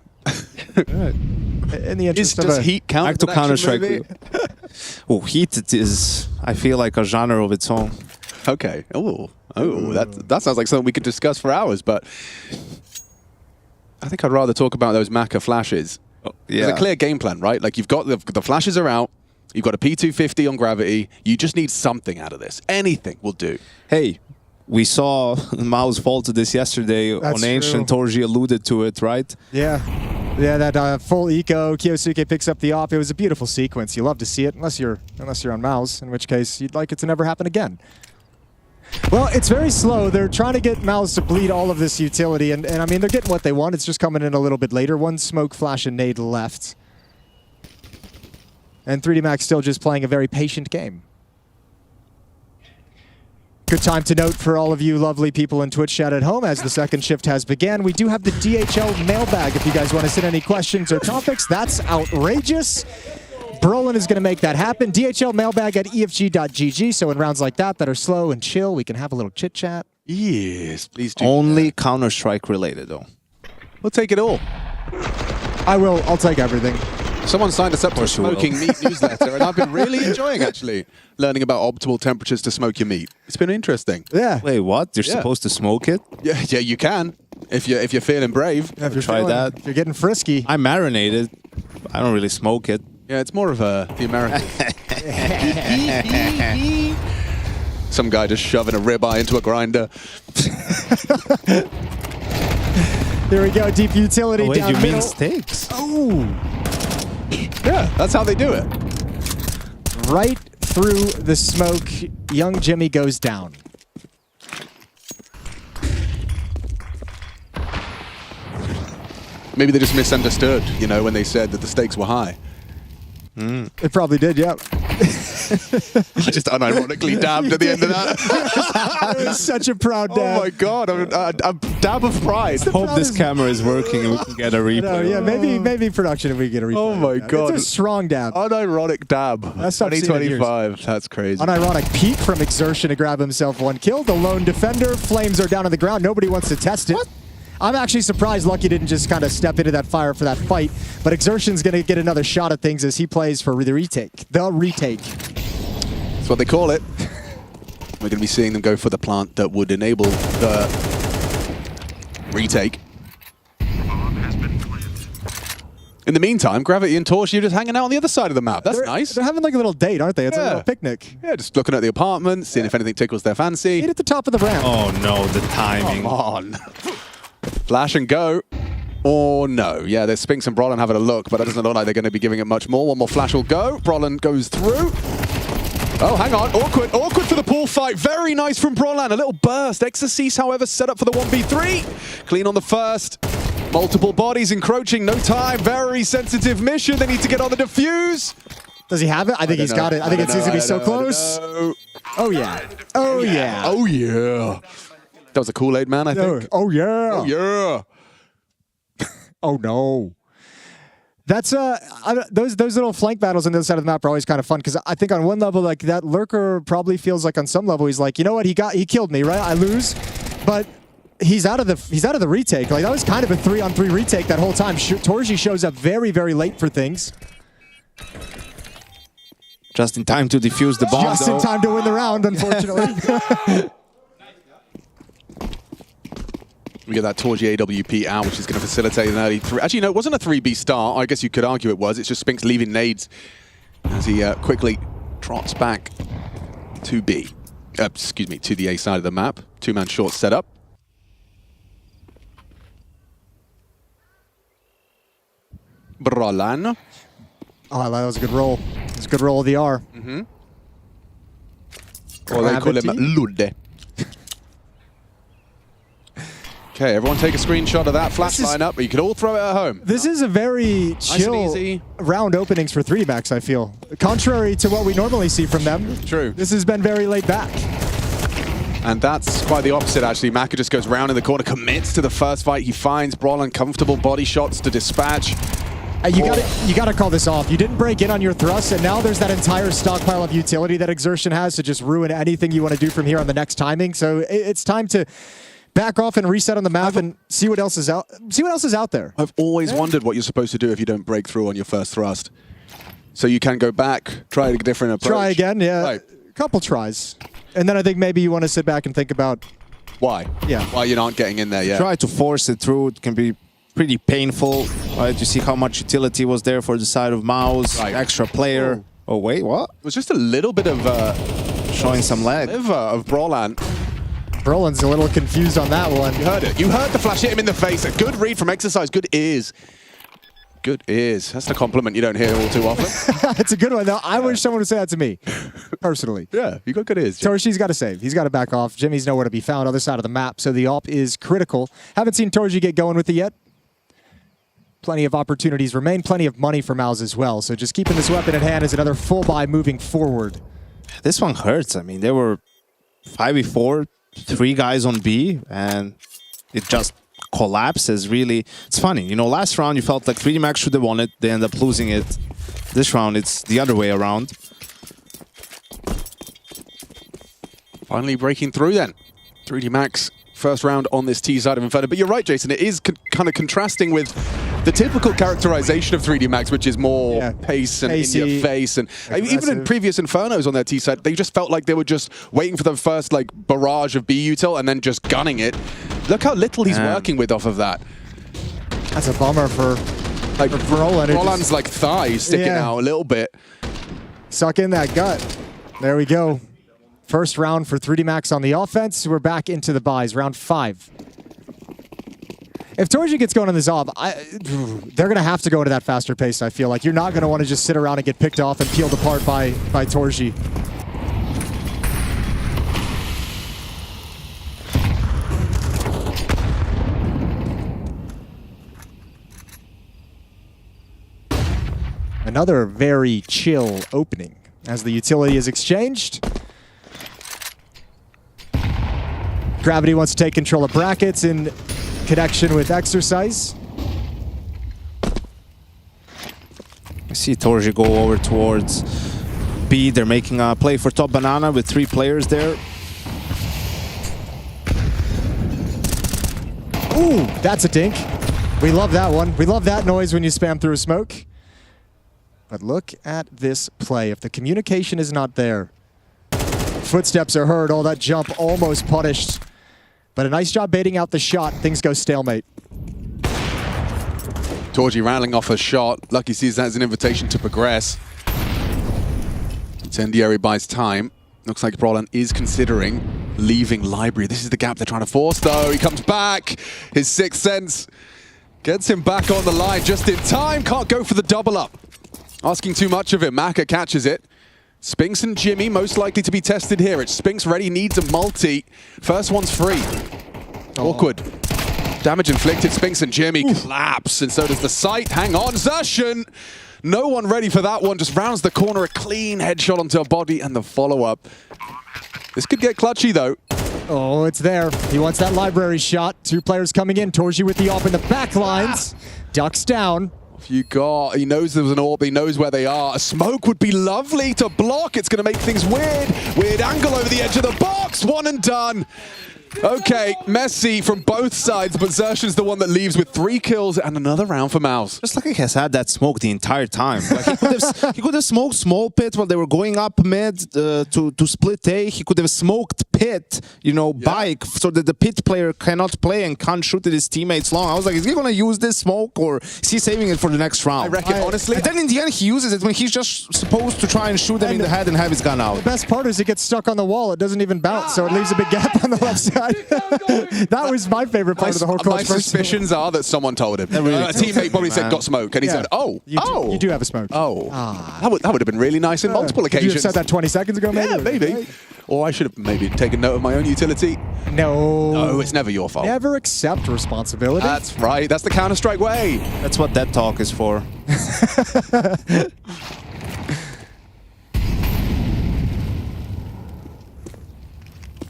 [SPEAKER 12] In the interest
[SPEAKER 11] does Heat count?
[SPEAKER 14] Back to Counter-Strike. Oh, Heat is, I feel like, a genre of its own.
[SPEAKER 11] Okay. Oh, that sounds like something we could discuss for hours, but I think I'd rather talk about those Maka flashes.
[SPEAKER 14] Oh, yeah.
[SPEAKER 11] There's a clear game plan, right? Like, you've got the flashes are out, you've got a P250 on Gravity, you just need something out of this. Anything will do.
[SPEAKER 14] Hey, we saw Mao's fall to this yesterday.
[SPEAKER 12] That's
[SPEAKER 14] on Ancient.
[SPEAKER 12] true.
[SPEAKER 14] Torji alluded to it, right?
[SPEAKER 12] Yeah. Yeah, that full eco, Kiyosuke picks up the op. It was a beautiful sequence. You love to see it, unless you're on Mao's, in which case you'd like it to never happen again. Well, it's very slow. They're trying to get Mao's to bleed all of this utility, and they're getting what they want. It's just coming in a little bit later. One smoke, flash, and nade left. And 3D Max still just playing a very patient game. Good time to note for all of you lovely people in Twitch chat at home as the second shift has begun. We do have the DHL mailbag if you guys want to send any questions or topics. That's outrageous. Brolin is going to make that happen. DHL mailbag at efg.gg. So in rounds like that are slow and chill, we can have a little chit chat.
[SPEAKER 11] Yes, please do.
[SPEAKER 14] Only Counter-Strike related, though.
[SPEAKER 11] We'll take it all.
[SPEAKER 12] I'll take everything.
[SPEAKER 11] Someone signed us up to a smoking meat newsletter, and I've been really enjoying, actually, learning about optimal temperatures to smoke your meat. It's been interesting.
[SPEAKER 12] Yeah.
[SPEAKER 14] Wait, what? You're supposed to smoke it?
[SPEAKER 11] Yeah, you can. If you're feeling brave.
[SPEAKER 12] Yeah, if you're
[SPEAKER 14] try that.
[SPEAKER 12] If you're getting frisky.
[SPEAKER 14] I marinate it. I don't really smoke it.
[SPEAKER 11] Yeah, it's more of the American. Some guy just shoving a ribeye into a grinder.
[SPEAKER 12] There we go, deep utility
[SPEAKER 14] Wait,
[SPEAKER 12] down
[SPEAKER 14] you mean
[SPEAKER 12] middle.
[SPEAKER 14] stakes?
[SPEAKER 12] Oh!
[SPEAKER 11] Yeah, that's how they do it.
[SPEAKER 12] Right through the smoke, young Jimmy goes down.
[SPEAKER 11] Maybe they just misunderstood, you know, when they said that the stakes were high.
[SPEAKER 12] It probably did, yeah.
[SPEAKER 11] I just unironically dabbed at the end of that.
[SPEAKER 12] It was such a proud dab.
[SPEAKER 11] Oh my god, a dab of pride.
[SPEAKER 14] I hope this camera is working and we can get a replay.
[SPEAKER 12] No, yeah, maybe production if we get a replay.
[SPEAKER 11] Oh my god.
[SPEAKER 12] It's a strong dab.
[SPEAKER 11] Unironic dab.
[SPEAKER 12] That's not seen in years.
[SPEAKER 11] 2025. That's crazy.
[SPEAKER 12] Unironic peek from Exertion to grab himself one kill. The lone defender. Flames are down on the ground. Nobody wants to test it. What? I'm actually surprised Lucky didn't just kind of step into that fire for that fight. But Exertion's going to get another shot at things as he plays for the retake. The retake.
[SPEAKER 11] That's what they call it. We're going to be seeing them go for the plant that would enable the retake. In the meantime, Gravity and Torch, you're just hanging out on the other side of the map. That's nice.
[SPEAKER 12] They're having like a little date, aren't they? It's a little picnic.
[SPEAKER 11] Yeah, just looking at the apartment, seeing if anything tickles their fancy.
[SPEAKER 12] Eat at the top of the ramp.
[SPEAKER 14] Oh no, the timing.
[SPEAKER 11] Come on. Flash and go. Or no. Yeah, there's Spinks and Brolin having a look, but it doesn't look like they're going to be giving it much more. One more flash will go. Brolin goes through. Oh, hang on. Awkward for the pool fight. Very nice from Brolin. A little burst. Exorcise, however, set up for the 1v3. Clean on the first. Multiple bodies encroaching. No time. Very sensitive mission. They need to get on the defuse.
[SPEAKER 12] Does he have it? I think he's got it. I think it seems to be so close. Oh, yeah. Oh, yeah.
[SPEAKER 11] Oh, yeah. That was a Kool-Aid man, I think.
[SPEAKER 12] Oh, yeah.
[SPEAKER 11] Oh, yeah.
[SPEAKER 12] Oh, no. That's those little flank battles on the other side of the map are always kind of fun because I think on one level, like that lurker probably feels like on some level he's like, you know what, he killed me, right? I lose, but he's out of the retake. Like that was kind of a 3-on-3 retake that whole time. Torji shows up very, very late for things.
[SPEAKER 14] Just in time to defuse the bomb.
[SPEAKER 12] Just in time to win the round, unfortunately.
[SPEAKER 11] We get that Torji AWP out, which is going to facilitate an early 3. Actually, no, it wasn't a 3B start. I guess you could argue it was. It's just Spinks leaving nades as he quickly trots back to B. Excuse me, to the A side of the map. Two-man short setup. Brolin.
[SPEAKER 12] Oh, that was a good roll. It was a good roll of the R.
[SPEAKER 11] Mm-hmm. Or they call him Ludde. Okay, everyone take a screenshot of that flash lineup, but you can all throw it at home.
[SPEAKER 12] This is a very chill round openings for 3D Max, I feel. Contrary to what we normally see from them.
[SPEAKER 11] True.
[SPEAKER 12] This has been very laid back.
[SPEAKER 11] And that's quite the opposite, actually. Maka just goes round in the corner, commits to the first fight. He finds Brolin comfortable body shots to dispatch.
[SPEAKER 12] You gotta call this off. You didn't break in on your thrust, and now there's that entire stockpile of utility that Exertion has to just ruin anything you want to do from here on the next timing. So it's time to back off and reset on the map and see what else is out. See what else is out there.
[SPEAKER 11] I've always wondered what you're supposed to do if you don't break through on your first thrust. So you can go back, try a different approach.
[SPEAKER 12] Try again, yeah.
[SPEAKER 11] Right.
[SPEAKER 12] A couple tries. And then I think maybe you want to sit back and think about
[SPEAKER 11] why.
[SPEAKER 12] Yeah.
[SPEAKER 11] Why you're not getting in there yet.
[SPEAKER 14] Try to force it through. It can be pretty painful. Right? You see how much utility was there for the side of Mouse. Right. Extra player. Oh, wait, what?
[SPEAKER 11] It was just a little bit of
[SPEAKER 14] showing some leg.
[SPEAKER 11] Liver of Brolin.
[SPEAKER 12] Brolin's a little confused on that one.
[SPEAKER 11] You heard it. You heard the flash hit him in the face. A good read from Exercise. Good ears. Good ears. That's a compliment you don't hear all too often.
[SPEAKER 12] It's a good one, though. I wish someone would say that to me, personally.
[SPEAKER 11] Yeah, you got good ears.
[SPEAKER 12] Torshi's got to save. He's got to back off. Jimmy's nowhere to be found, other side of the map, so the op is critical. Haven't seen Torji get going with it yet. Plenty of opportunities remain. Plenty of money for Mouse as well, so just keeping this weapon at hand is another full buy moving forward.
[SPEAKER 14] This one hurts. I mean, there were 5v4, 3 guys on B, and it just collapses, really. It's funny, you know, last round you felt like 3D Max should have won it, they end up losing it. This round it's the other way around.
[SPEAKER 11] Finally breaking through then. 3D Max first round on this T side of Inferno. But you're right, Jason, it is kind of contrasting with the typical characterization of 3D Max, which is more pace and in your face. And even in previous Infernos on their T side, they just felt like they were just waiting for the first like barrage of B util and then just gunning it. Look how little he's working with off of that.
[SPEAKER 12] That's a bummer for Brolin.
[SPEAKER 11] Brolin's like thigh sticking out a little bit.
[SPEAKER 12] Suck in that gut. There we go. First round for 3D Max on the offense. We're back into the buys, round 5. If Torji gets going on this off, they're going to have to go into that faster pace, I feel like. You're not going to want to just sit around and get picked off and peeled apart by Torji. Another very chill opening as the utility is exchanged. Gravity wants to take control of brackets in connection with Exercise.
[SPEAKER 1] I see Torji go over towards B. They're making a play for top banana with 3 players there.
[SPEAKER 12] Ooh, that's a dink. We love that one. We love that noise when you spam through a smoke. But look at this play. If the communication is not there, footsteps are heard, all that jump almost punished. But a nice job baiting out the shot. Things go stalemate.
[SPEAKER 11] Torji rattling off a shot. Lucky sees that as an invitation to progress. Incendiary buys time. Looks like Brolin is considering leaving Library. This is the gap they're trying to force, though. He comes back. His sixth sense gets him back on the line just in time. Can't go for the double up. Asking too much of him. Maka catches it. Spinks and Jimmy most likely to be tested here. It's Spinks ready, needs a multi. First one's free. Awkward. Damage inflicted. Spinks and Jimmy collapse, and so does the site. Hang on, Zershan. No one ready for that one. Just rounds the corner, a clean headshot onto a body, and the follow-up. This could get clutchy, though.
[SPEAKER 12] Oh, it's there. He wants that Library shot. 2 players coming in. Torji with the AWP in the back lines. Ducks down.
[SPEAKER 11] He knows there was an AWP, he knows where they are. A smoke would be lovely to block. It's going to make things weird. Weird angle over the edge of the box. One and done. Okay, messy from both sides, but Zershan's the one that leaves with 3 kills and another round for Mouse.
[SPEAKER 1] Just like he has had that smoke the entire time. Like he could have smoked small pit while they were going up mid to split A. He could have smoked pit, bike, so that the pit player cannot play and can't shoot at his teammates long. I was like, is he going to use this smoke or is he saving it for the next round?
[SPEAKER 11] I reckon, honestly.
[SPEAKER 1] And then in the end, he uses it when he's just supposed to try and shoot them in the head and have his gun out.
[SPEAKER 12] The best part is it gets stuck on the wall. It doesn't even bounce, so it leaves a big gap on the left side. That was my favorite part of the whole course.
[SPEAKER 11] My suspicions are that someone told him. Really a teammate probably said, got smoke, and he said,
[SPEAKER 12] you do have a smoke.
[SPEAKER 11] That would have been really nice in multiple occasions.
[SPEAKER 12] You have said that 20 seconds ago, maybe?
[SPEAKER 11] Yeah, maybe. Right? Or I should have maybe taken note of my own utility. No, it's never your fault.
[SPEAKER 12] Never accept responsibility.
[SPEAKER 11] That's right. That's the Counter-Strike way.
[SPEAKER 1] That's what that talk is for.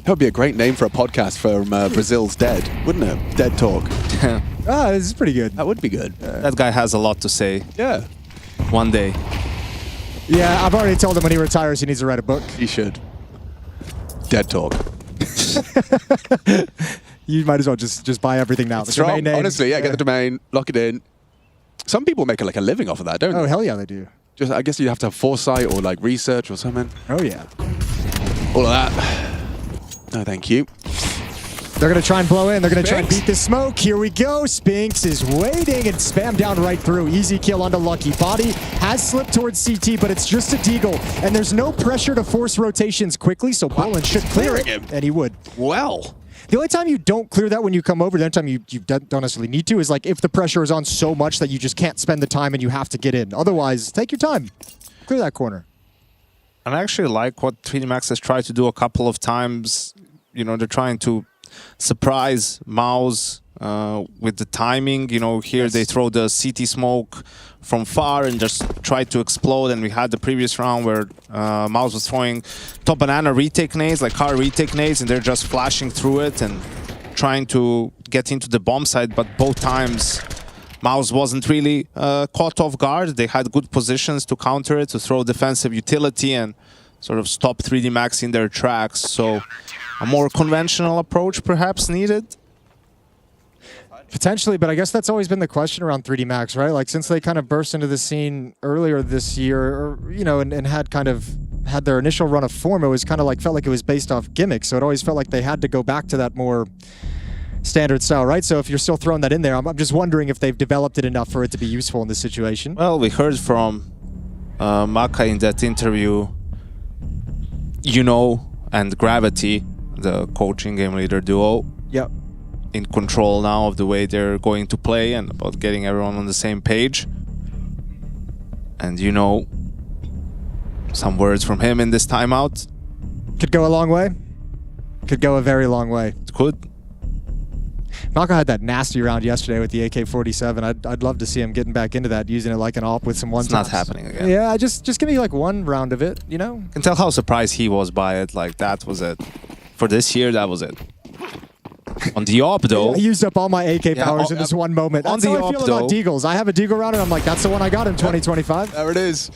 [SPEAKER 11] That would be a great name for a podcast from Brazil's Dead, wouldn't it? Dead Talk.
[SPEAKER 12] This is pretty good.
[SPEAKER 11] That would be good.
[SPEAKER 1] That guy has a lot to say.
[SPEAKER 11] Yeah.
[SPEAKER 1] One day.
[SPEAKER 12] Yeah, I've already told him when he retires he needs to write a book.
[SPEAKER 11] He should. Dead Talk.
[SPEAKER 12] You might as well just buy everything now.
[SPEAKER 11] The domain name. Honestly, get the domain, lock it in. Some people make like a living off of that, don't they?
[SPEAKER 12] Oh, hell yeah, they do.
[SPEAKER 11] Just, I guess you have to have foresight or like research or something.
[SPEAKER 12] Oh, yeah.
[SPEAKER 11] All of that. No, thank you.
[SPEAKER 12] They're going to try and blow in. They're going to try and beat the smoke. Here we go. Spinks is waiting and spam down right through. Easy kill onto Lucky. Body has slipped towards CT, but it's just a deagle. And there's no pressure to force rotations quickly, so Brolin should clear it. And he would.
[SPEAKER 11] Well.
[SPEAKER 12] The only time you don't clear that when you come over, the only time you don't necessarily need to, is like if the pressure is on so much that you just can't spend the time and you have to get in. Otherwise, take your time. Clear that corner.
[SPEAKER 1] And I actually like what 3D Max has tried to do a couple of times. They're trying to surprise Mouse with the timing. Here they throw the CT smoke from far and just try to explode. And we had the previous round where Mouse was throwing top banana retake nades, like car retake nades, and they're just flashing through it and trying to get into the bomb site. But both times, Mouse wasn't really caught off guard. They had good positions to counter it, to throw defensive utility and sort of stop 3D Max in their tracks. So a more conventional approach perhaps needed.
[SPEAKER 12] Potentially, but I guess that's always been the question around 3D Max, right? Like since they kind of burst into the scene earlier this year, or, and had their initial run of form, it was kind of like, felt like it was based off gimmicks. So it always felt like they had to go back to that more standard style, right? So if you're still throwing that in there, I'm just wondering if they've developed it enough for it to be useful in this situation.
[SPEAKER 1] Well, we heard from Maka in that interview, and Gravity, the coaching game leader duo.
[SPEAKER 12] Yep.
[SPEAKER 1] in control now of the way they're going to play and about getting everyone on the same page. And you know, some words from him in this timeout.
[SPEAKER 12] Could go a long way. Could go a very long way.
[SPEAKER 1] It could.
[SPEAKER 12] Malco had that nasty round yesterday with the AK-47. I'd love to see him getting back into that, using it like an AWP with some one.
[SPEAKER 1] It's not happening again.
[SPEAKER 12] Yeah, just give me like one round of it, you know?
[SPEAKER 1] You can tell how surprised he was by it. Like, that was it. For this year, that was it. On the AWP, though...
[SPEAKER 12] I used up all my AK powers in this one moment. That's how I feel about Deagles. I have a Deagle round, and I'm like, that's the one I got in 2025.
[SPEAKER 11] There it is.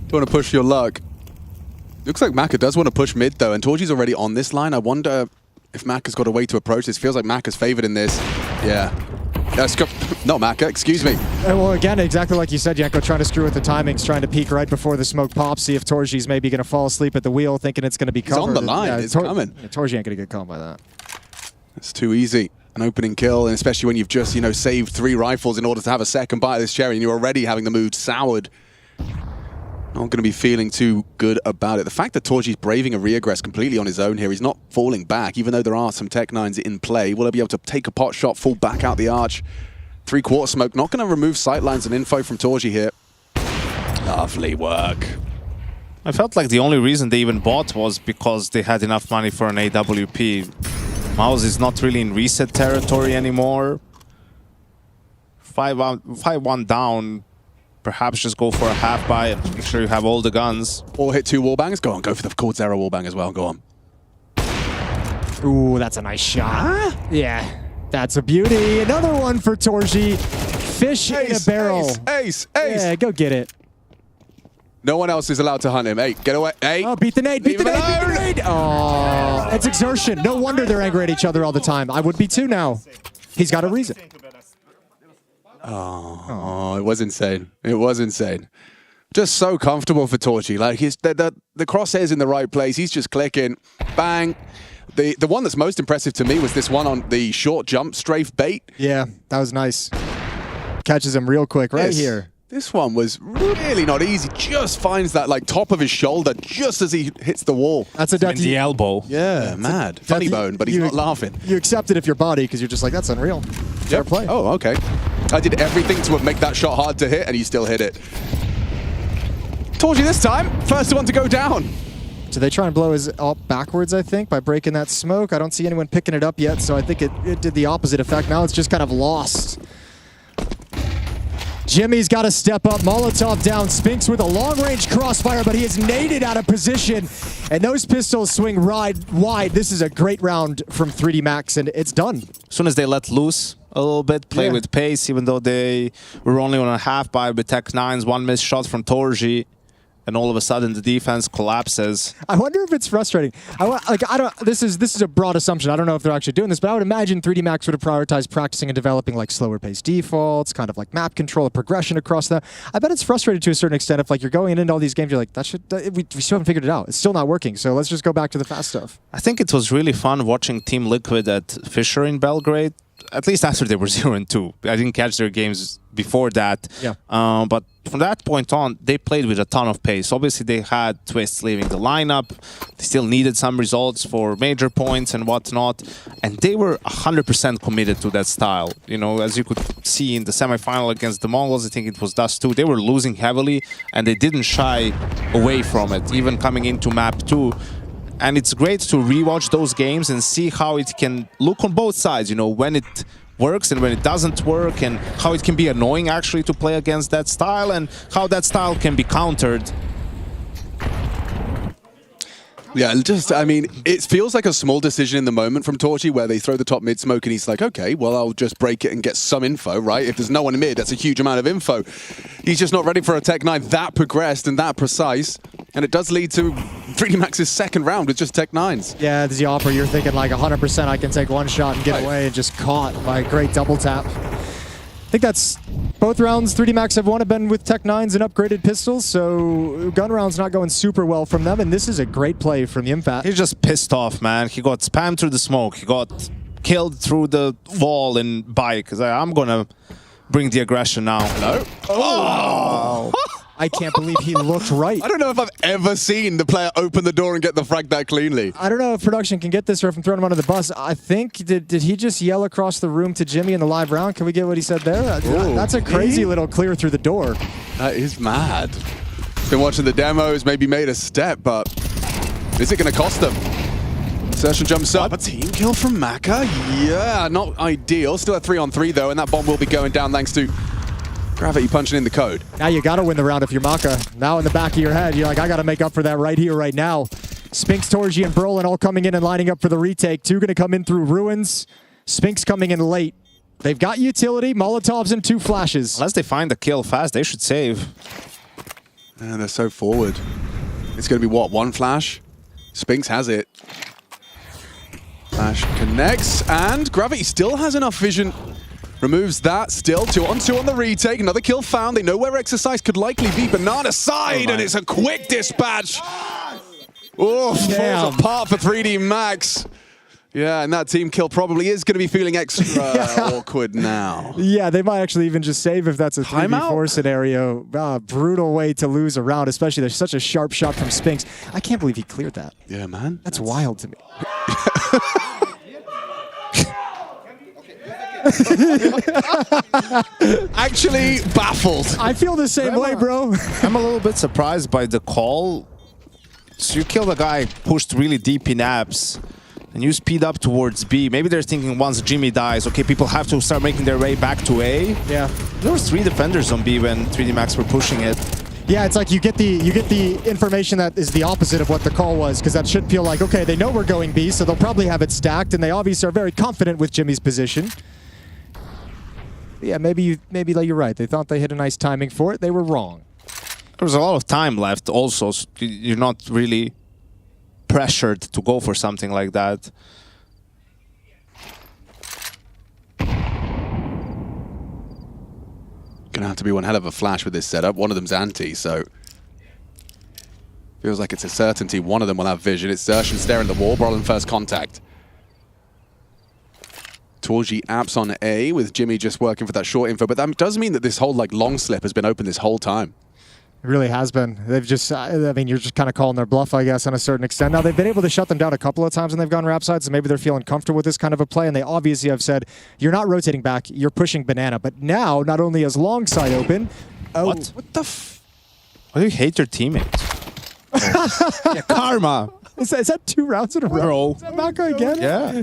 [SPEAKER 11] Don't want to push your luck. Looks like Maka does want to push mid, though, and Torgy's already on this line. I wonder if Maka's got a way to approach this. Feels like Maka's favored in this. Yeah. Not Maka, excuse me.
[SPEAKER 12] Well, again, exactly like you said, Janko, trying to screw with the timings, trying to peek right before the smoke pops, see if Torgy's maybe going to fall asleep at the wheel, thinking it's going to be covered.
[SPEAKER 11] He's on the line.
[SPEAKER 12] Yeah,
[SPEAKER 11] it's coming.
[SPEAKER 12] Yeah, Torgy ain't going to get caught by that.
[SPEAKER 11] It's too easy. An opening kill, and especially when you've just, you know, saved 3 rifles in order to have a second bite of this cherry, and you're already having the mood soured. Not going to be feeling too good about it. The fact that Torgy's braving a reaggress completely on his own here, he's not falling back, even though there are some Tech-9s in play. Will he be able to take a pot shot, fall back out the arch? 3-quarter smoke, not going to remove sightlines and info from Torgy here. Lovely work.
[SPEAKER 1] I felt like the only reason they even bought was because they had enough money for an AWP. Mouse is not really in reset territory anymore. 5-1 down. Perhaps just go for a half buy and make sure you have all the guns.
[SPEAKER 11] Or hit 2 wallbangs. Go on, go for the Cord Zero wallbang as well. Go on.
[SPEAKER 12] Ooh, that's a nice shot. Yeah, that's a beauty. Another one for Torgy. Fish in a barrel.
[SPEAKER 11] Ace.
[SPEAKER 12] Yeah, go get it.
[SPEAKER 11] No one else is allowed to hunt him. Hey, get away. Hey.
[SPEAKER 12] Oh, beat the nade. Beat the nade. Beat the nade. Oh, it's exertion. No wonder they're angry at each other all the time. I would be too now. He's got a reason.
[SPEAKER 11] Oh, it was insane. It was insane. Just so comfortable for Torgy. Like, the crosshair's in the right place. He's just clicking. Bang. The one that's most impressive to me was this one on the short jump strafe bait.
[SPEAKER 12] Yeah, that was nice. Catches him real quick right here.
[SPEAKER 11] This one was really not easy. Just finds that like top of his shoulder just as he hits the wall.
[SPEAKER 12] That's a
[SPEAKER 1] in the elbow.
[SPEAKER 11] Yeah, mad. Funny bone, but he's not laughing.
[SPEAKER 12] You accept it if your body, because you're just like, that's unreal. Fair play.
[SPEAKER 11] Oh, okay. I did everything to make that shot hard to hit, and he still hit it. Torgy this time, first one to go down.
[SPEAKER 12] So they try and blow his up backwards, I think, by breaking that smoke. I don't see anyone picking it up yet, so I think it did the opposite effect. Now it's just kind of lost. Jimmy's got to step up. Molotov down. Spinks with a long-range crossfire, but he is naded out of position. And those pistols swing wide. This is a great round from 3D Max, and it's done.
[SPEAKER 1] As soon as they let loose a little bit, play with pace, even though they were only on a half buy with Tech-9s, one missed shot from Torgy, and all of a sudden the defense collapses.
[SPEAKER 12] I wonder if it's frustrating. This is a broad assumption. I don't know if they're actually doing this, but I would imagine 3D Max would have prioritized practicing and developing like slower pace defaults, kind of like map control, progression across that. I bet it's frustrating to a certain extent if like you're going into all these games, you're like, we still haven't figured it out. It's still not working, so let's just go back to the fast stuff.
[SPEAKER 1] I think it was really fun watching Team Liquid at Fisher in Belgrade, at least after they were 0-2. I didn't catch their games before that.
[SPEAKER 12] Yeah.
[SPEAKER 1] But from that point on, they played with a ton of pace. Obviously, they had Twists leaving the lineup. They still needed some results for major points and whatnot. And they were 100% committed to that style. You know, as you could see in the semifinal against the Mongols, I think it was Dust 2. They were losing heavily, and they didn't shy away from it, even coming into map 2. And it's great to rewatch those games and see how it can look on both sides, you know, when it works and when it doesn't work, and how it can be annoying actually to play against that style, and how that style can be countered.
[SPEAKER 11] Yeah, I mean, it feels like a small decision in the moment from Torgy where they throw the top mid smoke and he's like, okay, well, I'll just break it and get some info, right? If there's no one mid, that's a huge amount of info. He's just not ready for a Tech-9 that progressed and that precise. And it does lead to 3D Max's second round with just Tech-9s.
[SPEAKER 12] Yeah, the Opera, you're thinking like 100% I can take one shot and get away, and just caught by a great double tap. I think that's both rounds 3D Max have won have been with Tech-9s and upgraded pistols, so gun rounds not going super well from them, and this is a great play from Yimfat.
[SPEAKER 1] He's just pissed off, man. He got spammed through the smoke. He got killed through the wall in bike. I'm gonna bring the aggression now.
[SPEAKER 11] Hello? Oh!
[SPEAKER 12] I can't believe he looked right.
[SPEAKER 11] I don't know if I've ever seen the player open the door and get the frag that cleanly.
[SPEAKER 12] I don't know if production can get this or if I'm throwing him under the bus. I think, did he just yell across the room to Jimmy in the live round? Can we get what he said there? That's a crazy little clear through the door.
[SPEAKER 11] That is mad. Been watching the demos, maybe made a step, but is it going to cost them? Session jumps up. A team kill from Maka. Yeah, not ideal. Still a 3-on-3 though, and that bomb will be going down thanks to Gravity punching in the code.
[SPEAKER 12] Now you got to win the round if you're Maka. Now in the back of your head, you're like, I got to make up for that right here, right now. Spinks, Torji, and Brolin all coming in and lining up for the retake. 2 going to come in through Ruins. Spinks coming in late. They've got utility, Molotovs, and 2 flashes.
[SPEAKER 1] Unless they find the kill fast, they should save.
[SPEAKER 11] And they're so forward. It's going to be what, 1 flash? Spinks has it. Flash connects, and Gravity still has enough vision. Removes that, still 2-on-2 on the retake. Another kill found. They know where Exercise could likely be. Banana side, and it's a quick dispatch. Oh, falls apart for 3D Max. Yeah, and that team kill probably is going to be feeling extra awkward now.
[SPEAKER 12] Yeah, they might actually even just save if that's a 3v4 scenario. Brutal way to lose a round, especially there's such a sharp shot from Spinks. I can't believe he cleared that.
[SPEAKER 11] Yeah, man.
[SPEAKER 12] That's wild to me.
[SPEAKER 11] Actually baffled.
[SPEAKER 12] I feel the same way, bro.
[SPEAKER 1] I'm a little bit surprised by the call. So you kill the guy pushed really deep in apps, and you speed up towards B. Maybe they're thinking once Jimmy dies, okay, people have to start making their way back to A.
[SPEAKER 12] Yeah.
[SPEAKER 1] There was 3 defenders on B when 3D Max were pushing it.
[SPEAKER 12] Yeah, it's like you get the information that is the opposite of what the call was, because that should feel like, okay, they know we're going B, so they'll probably have it stacked, and they obviously are very confident with Jimmy's position. Yeah, maybe you're right. They thought they hit a nice timing for it. They were wrong.
[SPEAKER 1] There was a lot of time left also, so you're not really pressured to go for something like that.
[SPEAKER 11] Gonna have to be one hell of a flash with this setup. One of them's anti, so feels like it's a certainty one of them will have vision. It's Zershan staring at the wall. Brolin first contact. Torji apps on A with Jimmy just working for that short info, but that does mean that this whole long slip has been open this whole time.
[SPEAKER 12] It really has been. They've just, I mean, you're just kind of calling their bluff, I guess, on a certain extent. Now, they've been able to shut them down a couple of times when they've gone rap side, so maybe they're feeling comfortable with this kind of a play, and they obviously have said, you're not rotating back, you're pushing Banana. But now, not only is long side open...
[SPEAKER 1] What? What the f... Why do you hate your teammates? Yeah, karma.
[SPEAKER 12] Is that 2 rounds in a row?
[SPEAKER 1] Bro.
[SPEAKER 12] Is that Maka again?
[SPEAKER 1] Yeah.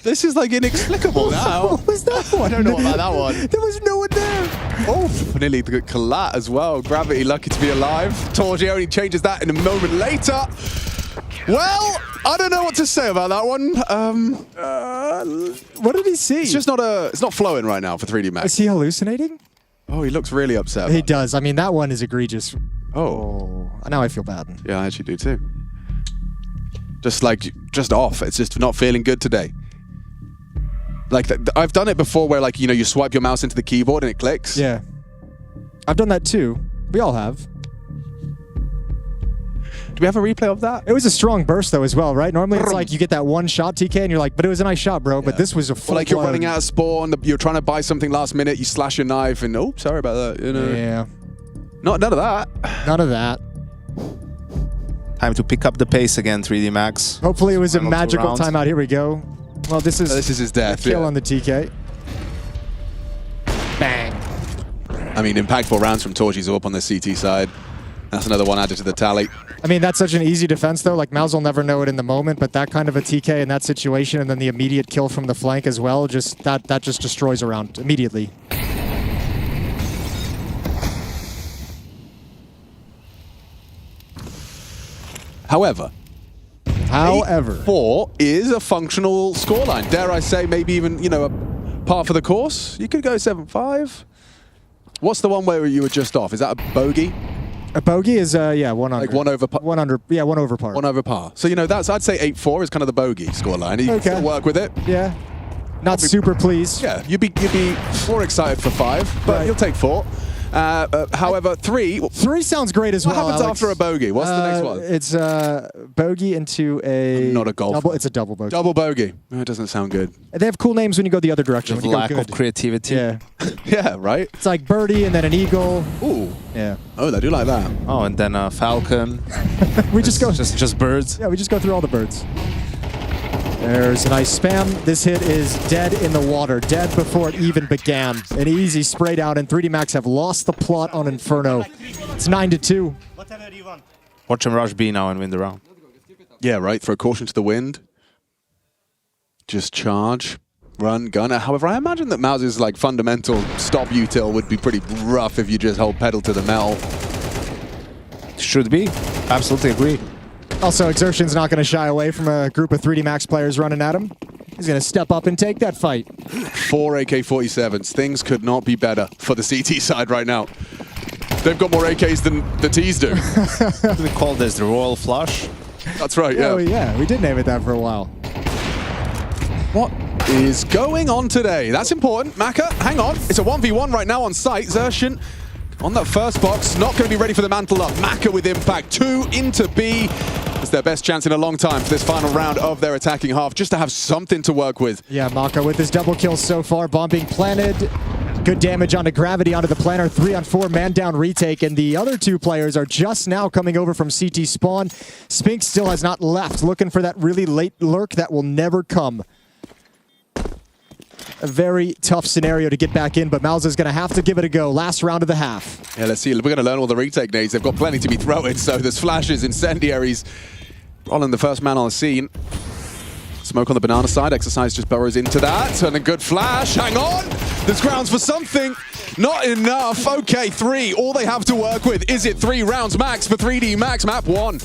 [SPEAKER 11] This is inexplicable now.
[SPEAKER 12] What was that one?
[SPEAKER 11] I don't know about that one.
[SPEAKER 12] There was no one there.
[SPEAKER 11] Oh, nearly the collat as well. Gravity lucky to be alive. Torji only changes that in a moment later. Well, I don't know what to say about that one.
[SPEAKER 12] What did he see?
[SPEAKER 11] It's just it's not flowing right now for 3D Max.
[SPEAKER 12] Is he hallucinating?
[SPEAKER 11] Oh, he looks really upset.
[SPEAKER 12] He does. I mean, that one is egregious.
[SPEAKER 11] Oh.
[SPEAKER 12] Now I feel bad.
[SPEAKER 11] Yeah, I actually do too. Just off. It's just not feeling good today. I've done it before where you swipe your mouse into the keyboard and it clicks.
[SPEAKER 12] Yeah. I've done that too. We all have.
[SPEAKER 11] Do we have a replay of that?
[SPEAKER 12] It was a strong burst though as well, right? Normally it's like you get that one shot, TK, and you're like, but it was a nice shot, bro. Yeah. But this was a full
[SPEAKER 11] you're running out of spawn, you're trying to buy something last minute, you slash your knife, and oh, sorry about that.
[SPEAKER 12] Yeah.
[SPEAKER 11] None of that.
[SPEAKER 12] None of that.
[SPEAKER 1] Time to pick up the pace again, 3D Max.
[SPEAKER 12] Hopefully it was a magical timeout. Here we go. Well, this is
[SPEAKER 11] his death.
[SPEAKER 12] Kill on the TK. Bang.
[SPEAKER 11] I mean, impactful rounds from Torji's up on the CT side. That's another one added to the tally.
[SPEAKER 12] I mean, that's such an easy defense, though. Mouse will never know it in the moment, but that kind of a TK in that situation, and then the immediate kill from the flank as well, just that just destroys a round immediately.
[SPEAKER 11] However, 8-4 is a functional scoreline. Dare I say, maybe even, a par for the course? You could go 7-5. What's the one where you were just off? Is that a bogey?
[SPEAKER 12] A bogey is, yeah, 1 under.
[SPEAKER 11] 1 over par?
[SPEAKER 12] 1 under, yeah, 1 over par.
[SPEAKER 11] 1 over par. So, that's, I'd say 8-4 is kind of the bogey scoreline. You can still work with it.
[SPEAKER 12] Yeah. Not super pleased.
[SPEAKER 11] Yeah, you'd be more excited for 5, but you'll take 4. However, 3...
[SPEAKER 12] 3 sounds great as
[SPEAKER 11] what
[SPEAKER 12] well,
[SPEAKER 11] What happens
[SPEAKER 12] Alex?
[SPEAKER 11] after a bogey? What's the next one?
[SPEAKER 12] It's bogey into a...
[SPEAKER 11] Not a golf.
[SPEAKER 12] Double, it's a double bogey.
[SPEAKER 11] Double bogey. Oh, it doesn't sound good.
[SPEAKER 12] They have cool names when you go the other direction.
[SPEAKER 14] The
[SPEAKER 12] when you
[SPEAKER 14] lack
[SPEAKER 12] go good.
[SPEAKER 14] of creativity.
[SPEAKER 12] Yeah.
[SPEAKER 11] Yeah, right?
[SPEAKER 12] It's like birdie and then an eagle.
[SPEAKER 11] Ooh.
[SPEAKER 12] Yeah.
[SPEAKER 11] Oh, they do like that.
[SPEAKER 14] Oh, and then a falcon.
[SPEAKER 12] We just go...
[SPEAKER 14] Just birds.
[SPEAKER 12] Yeah, we just go through all the birds. There's a nice spam. This hit is dead in the water. Dead before it even began. An easy spray down, and 3D Max have lost the plot on Inferno. It's 9-2.
[SPEAKER 14] Watch him rush B now and win the round.
[SPEAKER 11] Yeah, right. Throw caution to the wind. Just charge. Run, gun. However, I imagine that Mouse's like fundamental stop util would be pretty rough if you just hold pedal to the metal.
[SPEAKER 14] Should be. Absolutely agree.
[SPEAKER 12] Also, Exertion's not going to shy away from a group of 3D Max players running at him. He's going to step up and take that fight.
[SPEAKER 11] 4 AK-47s. Things could not be better for the CT side right now. They've got more AKs than the Ts do.
[SPEAKER 14] We call this the Royal Flush.
[SPEAKER 11] That's right, yeah.
[SPEAKER 12] Oh, yeah. We did name it that for a while.
[SPEAKER 11] What is going on today? That's important. Maka, hang on. It's a 1v1 right now on site. Xertion on that first box, not going to be ready for the mantle up. Maka with impact. 2 into B. It's their best chance in a long time for this final round of their attacking half, just to have something to work with.
[SPEAKER 12] Yeah, Maka with his double kills so far. Bomb being planted. Good damage onto Gravity, onto the planner. 3-on-4 man down retake. And the other 2 players are just now coming over from CT spawn. Spinks still has not left, looking for that really late lurk that will never come. A very tough scenario to get back in, but Malza's going to have to give it a go. Last round of the half.
[SPEAKER 11] Yeah, let's see. We're going to learn all the retake nades. They've got plenty to be throwing, so there's flashes, incendiaries. Rolling the first man on the scene. Smoke on the banana side. Exercise just burrows into that. And a good flash. Hang on! There's grounds for something. Not enough. Okay, 3. All they have to work with. Is it 3 rounds max for 3D Max? Map 1.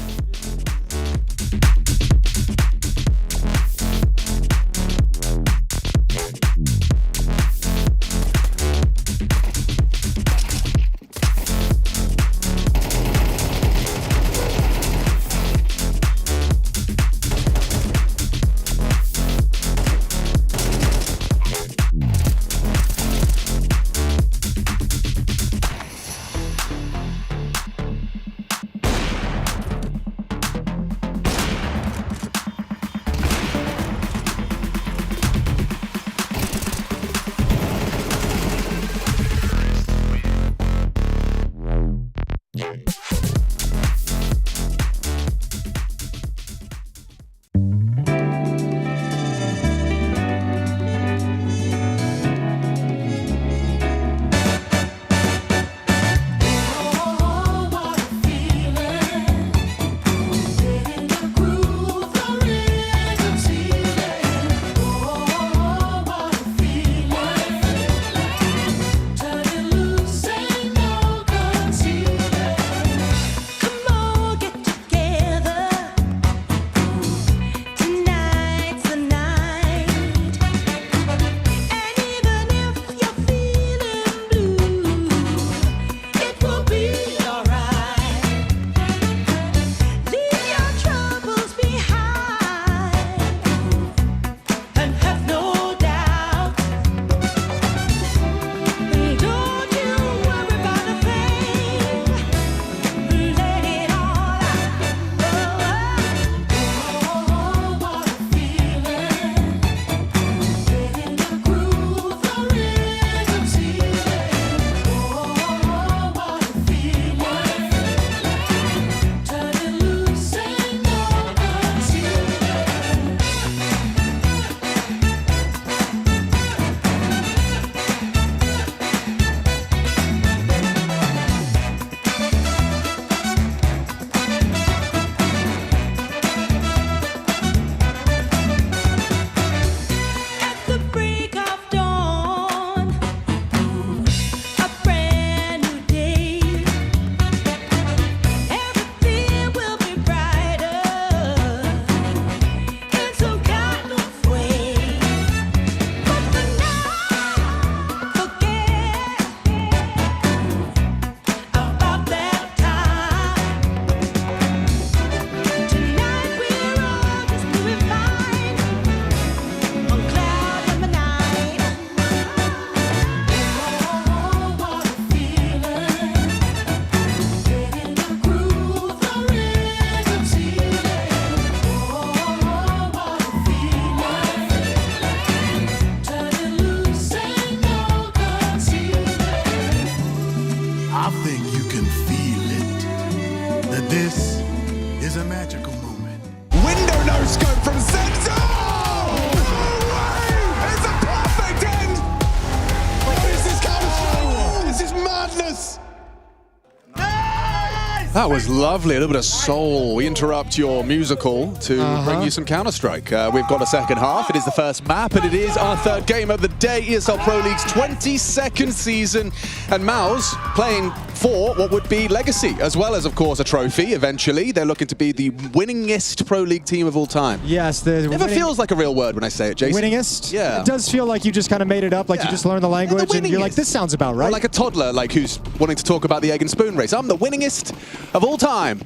[SPEAKER 11] That was lovely, a little bit of soul. We interrupt your musical to bring you some Counter-Strike. We've got a second half. It is the first map, and it is our third game of the day. ESL Pro League's 22nd season, and Mao's playing for what would be Legacy, as well as, of course, a trophy eventually. They're looking to be the winningest Pro League team of all time.
[SPEAKER 12] Yes, the
[SPEAKER 11] Never feels like a real word when I say it, Jason.
[SPEAKER 12] Winningest?
[SPEAKER 11] Yeah.
[SPEAKER 12] It does feel like you just kind of made it up, like you just learned the language, and you're like, this sounds about right.
[SPEAKER 11] Or like a toddler, like who's wanting to talk about the egg and spoon race. I'm the winningest of all time.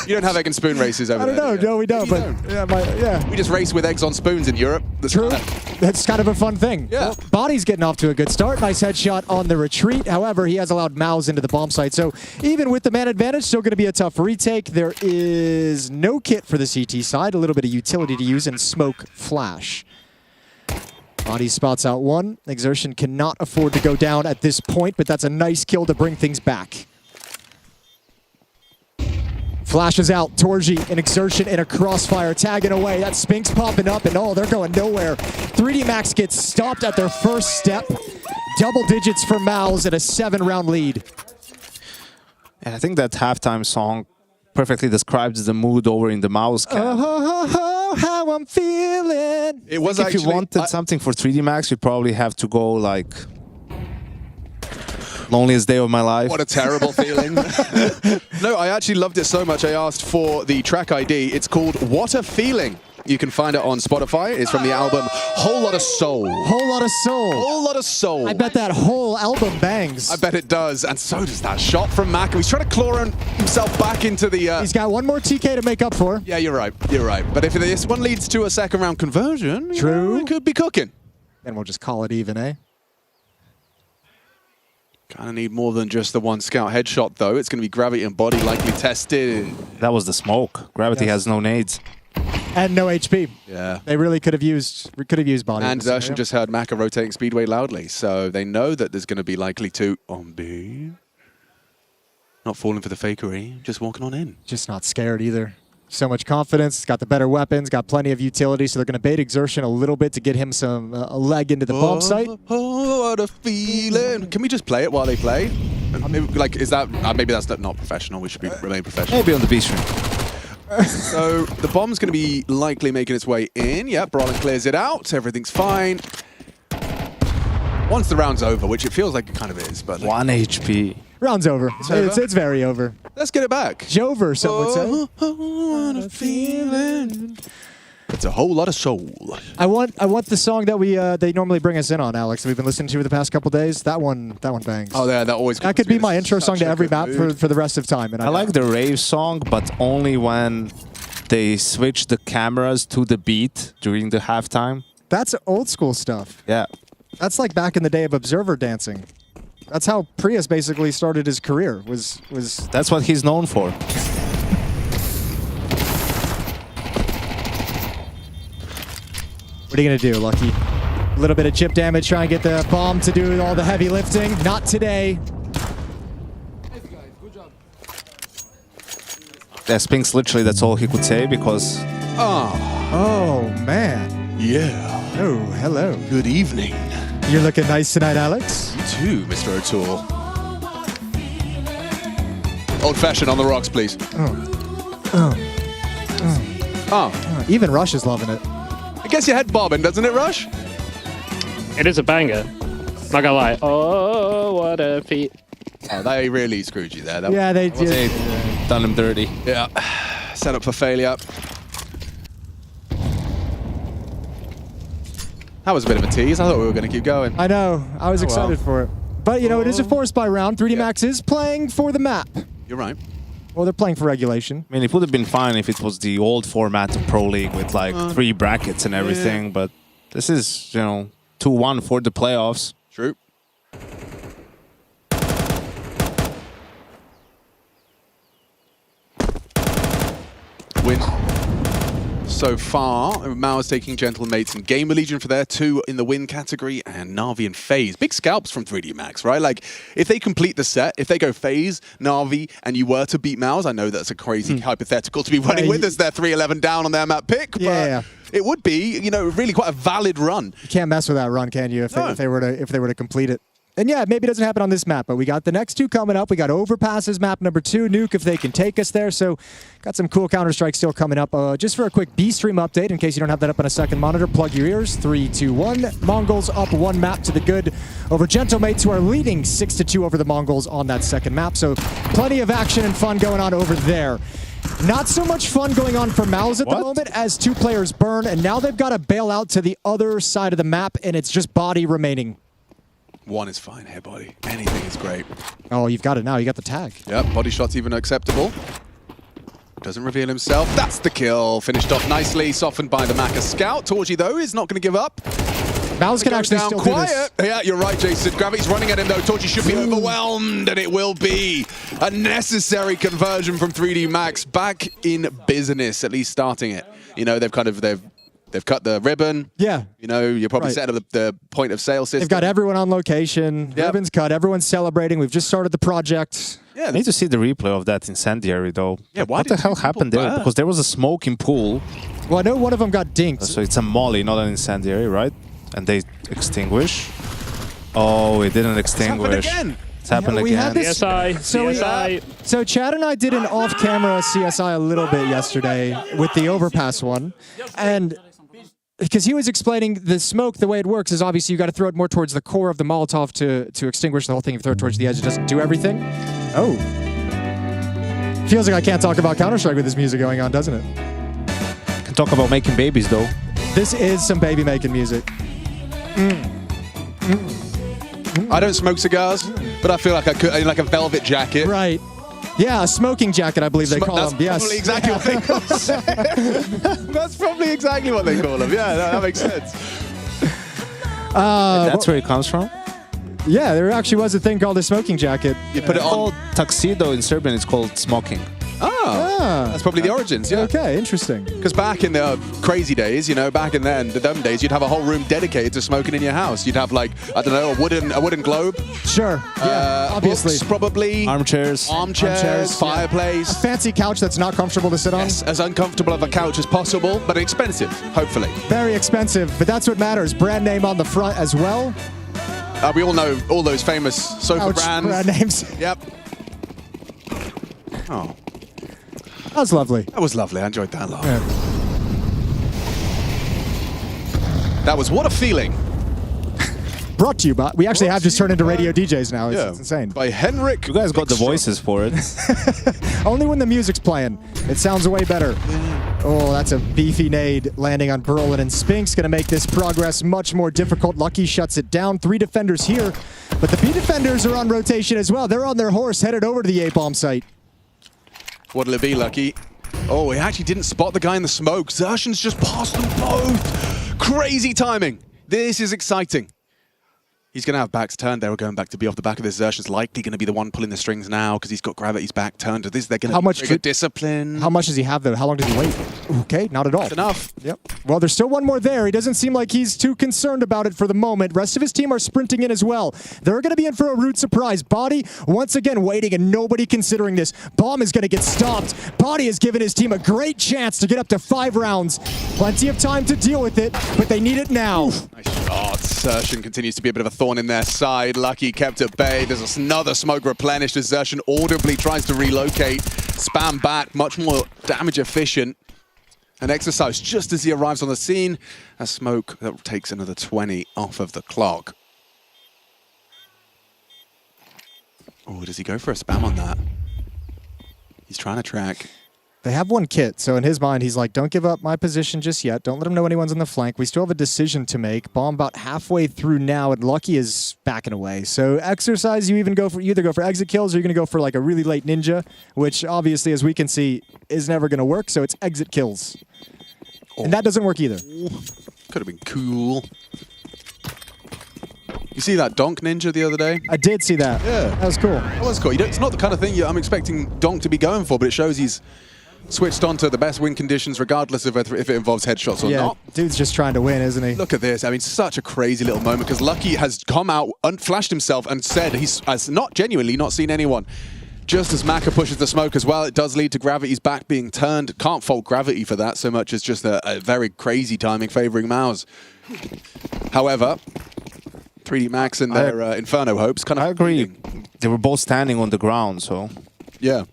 [SPEAKER 11] You don't have egg and spoon races over there.
[SPEAKER 12] I don't know. No, we don't. But
[SPEAKER 11] we just race with eggs on spoons in Europe.
[SPEAKER 12] True. That's kind of a fun thing.
[SPEAKER 11] Yeah.
[SPEAKER 12] Well, Body's getting off to a good start. Nice headshot on the retreat. However, he has allowed Mao's into the bomb site. So even with the man advantage, still going to be a tough retake. There is no kit for the CT side. A little bit of utility to use and smoke flash. Body spots out one. Exertion cannot afford to go down at this point, but that's a nice kill to bring things back. Flashes out, Torji, an Exertion in a crossfire, tagging away. That Spinks popping up, and they're going nowhere. 3D Max gets stopped at their first step. Double digits for Mao's at a 7-round lead.
[SPEAKER 1] And I think that halftime song perfectly describes the mood over in the Mao's camp.
[SPEAKER 12] How I'm feeling.
[SPEAKER 11] It was
[SPEAKER 1] if you wanted something for 3D Max, you probably have to go like loneliest day of my life.
[SPEAKER 11] What a terrible feeling. No, I actually loved it so much I asked for the track ID. It's called What a Feeling. You can find it on Spotify. It's from the album Whole Lot of Soul.
[SPEAKER 12] Whole Lot of Soul.
[SPEAKER 11] Whole Lot of Soul.
[SPEAKER 12] I bet that whole album bangs.
[SPEAKER 11] I bet it does, and so does that shot from Mac. He's trying to claw himself back into the...
[SPEAKER 12] He's got one more TK to make up for.
[SPEAKER 11] Yeah, you're right. You're right. But if this one leads to a second round conversion,
[SPEAKER 12] True.
[SPEAKER 11] It could be cooking.
[SPEAKER 12] And we'll just call it even, eh?
[SPEAKER 11] Kind of need more than just the one scout headshot, though. It's going to be gravity and body likely tested.
[SPEAKER 1] That was the smoke. Gravity has no nades.
[SPEAKER 12] And no HP.
[SPEAKER 11] Yeah.
[SPEAKER 12] They really could have used body.
[SPEAKER 11] And Desertion just heard Maka rotating Speedway loudly, so they know that there's going to be likely to on B. Not falling for the fakery, just walking on in.
[SPEAKER 12] Just not scared either. So much confidence, got the better weapons, got plenty of utility, so they're going to bait Exertion a little bit to get him some a leg into the bomb site.
[SPEAKER 11] Oh, what a feeling. Can we just play it while they play? Maybe, like, is that, maybe that's not professional, we should remain professional.
[SPEAKER 1] Maybe on the B stream.
[SPEAKER 11] So the bomb's going to be likely making its way in. Yeah, Brolin clears it out. Everything's fine. Once the round's over, which it feels like it kind of is. But
[SPEAKER 1] 1 HP.
[SPEAKER 12] Round's over. It's very over.
[SPEAKER 11] Let's get it back.
[SPEAKER 12] Jover, some would say.
[SPEAKER 11] What a feeling. It's a whole lot of soul.
[SPEAKER 12] I want the song that they normally bring us in on, Alex, that we've been listening to the past couple days. That one bangs.
[SPEAKER 11] Oh, yeah, that
[SPEAKER 12] could be my intro song to every map for the rest of time. And
[SPEAKER 1] I like the rave song, but only when they switch the cameras to the beat during the halftime.
[SPEAKER 12] That's old school stuff.
[SPEAKER 1] Yeah.
[SPEAKER 12] That's like back in the day of observer dancing. That's how Prius basically started his career. Was
[SPEAKER 1] That's what he's known for.
[SPEAKER 12] What are you gonna do, Lucky? A little bit of chip damage, try and get the bomb to do all the heavy lifting. Not today.
[SPEAKER 1] Yeah, Spinks, literally, that's all he could say because...
[SPEAKER 12] Oh, man.
[SPEAKER 11] Yeah.
[SPEAKER 12] Oh, hello.
[SPEAKER 11] Good evening.
[SPEAKER 12] You're looking nice tonight, Alex.
[SPEAKER 11] You too, Mr. O'Toole. Old-fashioned on the rocks, please.
[SPEAKER 12] Even Rush is loving it.
[SPEAKER 11] I guess your head bobbing, doesn't it, Rush?
[SPEAKER 16] It is a banger. Not gonna lie. Oh, what a feat.
[SPEAKER 11] Oh, they really screwed you there.
[SPEAKER 12] Yeah, they did.
[SPEAKER 1] Done him dirty.
[SPEAKER 11] Yeah. Set up for failure. That was a bit of a tease. I thought we were going to keep going.
[SPEAKER 12] I know. I was excited for it. But, you know, it is a forced by round. 3D Max is playing for the map.
[SPEAKER 11] You're right.
[SPEAKER 12] Well, they're playing for regulation.
[SPEAKER 1] I mean, it would have been fine if it was the old format of Pro League with, like, 3 brackets and everything. But this is, you know, 2-1 for the playoffs.
[SPEAKER 11] True. Win so far. Mao's taking Gentlemates and Gamer Legion for their 2 in the win category, and Na'Vi and FaZe. Big scalps from 3D Max, right? Like, if they complete the set, if they go FaZe, Na'Vi, and you were to beat Mao's, I know that's a crazy hypothetical to be running with as they're 3-11 down on their map pick, but it would be, you know, really quite a valid run.
[SPEAKER 12] You can't mess with that run, can you? If they were to complete it. And yeah, maybe it doesn't happen on this map, but we got the next two coming up. We got Overpasses map number 2, Nuke if they can take us there. So got some cool Counter-Strike still coming up. Just for a quick B-Stream update, in case you don't have that up on a second monitor, plug your ears. 3, 2, 1. Mongols up 1 map to the good over Gentlemates, who are leading 6-2 over the Mongols on that second map. So plenty of action and fun going on over there. Not so much fun going on for Mouse at the moment as 2 players burn, and now they've got to bail out to the other side of the map, and it's just Body remaining.
[SPEAKER 11] 1 is fine here, Body. Anything is great.
[SPEAKER 12] Oh, you've got it now. You got the tag.
[SPEAKER 11] Yep, Body shot's even acceptable. Doesn't reveal himself. That's the kill. Finished off nicely, softened by the Maka scout. Torji, though, is not going to give up.
[SPEAKER 12] Mouse can actually still do this.
[SPEAKER 11] Yeah, you're right, Jason. Gravity's running at him, though. Torji should be overwhelmed, and it will be a necessary conversion from 3D Max. Back in business, at least starting it. You know, they've cut the ribbon.
[SPEAKER 12] Yeah.
[SPEAKER 11] You know, you're probably set up the point of sale system.
[SPEAKER 12] They've got everyone on location. Yep. Ribbon's cut. Everyone's celebrating. We've just started the project.
[SPEAKER 1] Yeah, I need to see the replay of that incendiary, though.
[SPEAKER 11] Yeah,
[SPEAKER 1] what the hell happened there? Because there was a smoking pool.
[SPEAKER 12] Well, I know one of them got dinked.
[SPEAKER 1] So it's a molly, not an incendiary, right? And they extinguish. Oh, it didn't extinguish. It's happened again.
[SPEAKER 12] We had this,
[SPEAKER 16] CSI.
[SPEAKER 12] So Chad and I did an off-camera CSI a little bit yesterday with the Overpass one. And because he was explaining the smoke, the way it works is obviously you got to throw it more towards the core of the Molotov to extinguish the whole thing. If you throw it towards the edge, it doesn't do everything. Oh. Feels like I can't talk about Counter-Strike with this music going on, doesn't it?
[SPEAKER 1] Can talk about making babies, though.
[SPEAKER 12] This is some baby-making music.
[SPEAKER 11] I don't smoke cigars, but I feel like I could, like a velvet jacket.
[SPEAKER 12] Right. Yeah, a smoking jacket, I believe they call them. Yes.
[SPEAKER 11] Probably exactly what they call them. That's probably exactly what they call them. Yeah, that makes sense.
[SPEAKER 1] That's where it comes from?
[SPEAKER 12] Yeah, there actually was a thing called a smoking jacket.
[SPEAKER 11] You put it on.
[SPEAKER 1] Tuxedo in Serbian, it's called smoking.
[SPEAKER 11] That's probably the origins, yeah.
[SPEAKER 12] Okay, interesting.
[SPEAKER 11] Because back in the crazy days, you know, back in them days, you'd have a whole room dedicated to smoking in your house. You'd have, like, I don't know, a wooden globe.
[SPEAKER 12] Sure, yeah, obviously.
[SPEAKER 11] Books, probably.
[SPEAKER 1] Armchairs,
[SPEAKER 11] fireplace.
[SPEAKER 12] A fancy couch that's not comfortable to sit on.
[SPEAKER 11] Yes, as uncomfortable of a couch as possible, but expensive, hopefully.
[SPEAKER 12] Very expensive, but that's what matters. Brand name on the front as well.
[SPEAKER 11] We all know all those famous sofa brands.
[SPEAKER 12] Brand names.
[SPEAKER 11] Yep. Oh.
[SPEAKER 12] That was lovely.
[SPEAKER 11] That was lovely. I enjoyed that a lot. Yeah. That was What a Feeling.
[SPEAKER 12] Brought to you by... We actually have just turned into radio DJs now. It's insane.
[SPEAKER 11] By Henrik.
[SPEAKER 1] You guys got the voices for it.
[SPEAKER 12] Only when the music's playing. It sounds way better. Oh, that's a beefy nade landing on Berlin, and Spink's going to make this progress much more difficult. Lucky shuts it down. 3 defenders here, but the B defenders are on rotation as well. They're on their horse, headed over to the A-bomb site.
[SPEAKER 11] What'll it be, Lucky? Oh, he actually didn't spot the guy in the smoke. Zershan's just passed them both. Crazy timing. This is exciting. He's going to have backs turned. They're going back to be off the back of this. Zershan's likely going to be the one pulling the strings now because he's got Gravity's back turned to this. They're going to trigger discipline.
[SPEAKER 12] How much does he have, though? How long does he wait? Okay, not at all.
[SPEAKER 11] That's enough.
[SPEAKER 12] Yep. Well, there's still one more there. He doesn't seem like he's too concerned about it for the moment. Rest of his team are sprinting in as well. They're going to be in for a rude surprise. Body, once again, waiting and nobody considering this. Bomb is going to get stopped. Body has given his team a great chance to get up to 5 rounds. Plenty of time to deal with it, but they need it now.
[SPEAKER 11] Nice shot. Zershan continues to be a bit of a thorn in their side. Lucky kept at bay. There's another smoke replenished as Zershan audibly tries to relocate. Spam back, much more damage efficient. An exercise just as he arrives on the scene. A smoke that takes another 20 off of the clock. Oh, does he go for a spam on that? He's trying to track.
[SPEAKER 12] They have one kit, so in his mind, he's like, don't give up my position just yet. Don't let him know anyone's on the flank. We still have a decision to make. Bomb about halfway through now, and Lucky is backing away. So exercise, you either go for exit kills, or you're going to go for like a really late ninja, which obviously, as we can see, is never going to work, so it's exit kills. Oh. And that doesn't work either.
[SPEAKER 11] Could have been cool. You see that Donk ninja the other day?
[SPEAKER 12] I did see that.
[SPEAKER 11] Yeah.
[SPEAKER 12] That was cool.
[SPEAKER 11] That was cool. It's not the kind of thing I'm expecting Donk to be going for, but it shows he's switched on to the best win conditions, regardless of if it involves headshots or not.
[SPEAKER 12] Dude's just trying to win, isn't he?
[SPEAKER 11] Look at this. I mean, such a crazy little moment, because Lucky has come out, flashed himself, and said has not genuinely not seen anyone. Just as Maka pushes the smoke as well, it does lead to Gravity's back being turned. Can't fault Gravity for that so much as just a very crazy timing favoring Mouse. However, 3D Max and their Inferno hopes. Kind of.
[SPEAKER 17] I agree. They were both standing on the ground, so.
[SPEAKER 11] Yeah,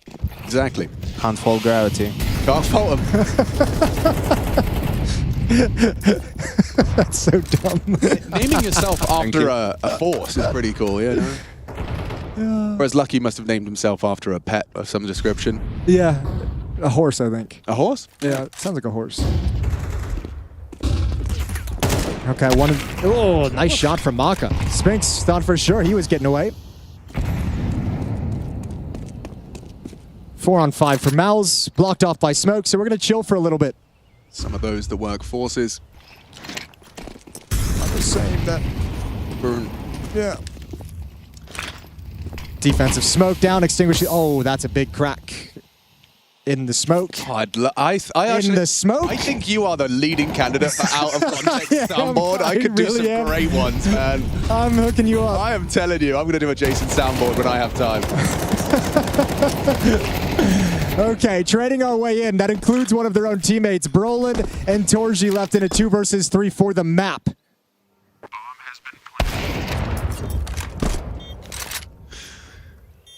[SPEAKER 11] exactly.
[SPEAKER 17] Can't fault gravity.
[SPEAKER 11] Can't fault them.
[SPEAKER 12] That's so dumb.
[SPEAKER 11] Naming yourself after a horse is pretty cool, yeah. Whereas Lucky must have named himself after a pet of some description.
[SPEAKER 12] Yeah, a horse, I think.
[SPEAKER 11] A horse?
[SPEAKER 12] Yeah, it sounds like a horse. Okay, oh, nice shot from Maka. Spinks thought for sure he was getting away. 4 on 5 for Mal's, blocked off by Smoke, so we're going to chill for a little bit.
[SPEAKER 11] Some of those that work forces. Not the same, that burn. Yeah.
[SPEAKER 12] Defensive Smoke down, extinguish the... Oh, that's a big crack. In the smoke.
[SPEAKER 11] I actually,
[SPEAKER 12] in the smoke.
[SPEAKER 11] I think you are the leading candidate for out of context soundboard. I could do some great ones, man.
[SPEAKER 12] I'm hooking you up.
[SPEAKER 11] I am telling you, I'm going to do a Jason soundboard when I have time.
[SPEAKER 12] Okay, trading our way in. That includes one of their own teammates. Brolin and Torji left in a 2 versus 3 for the map.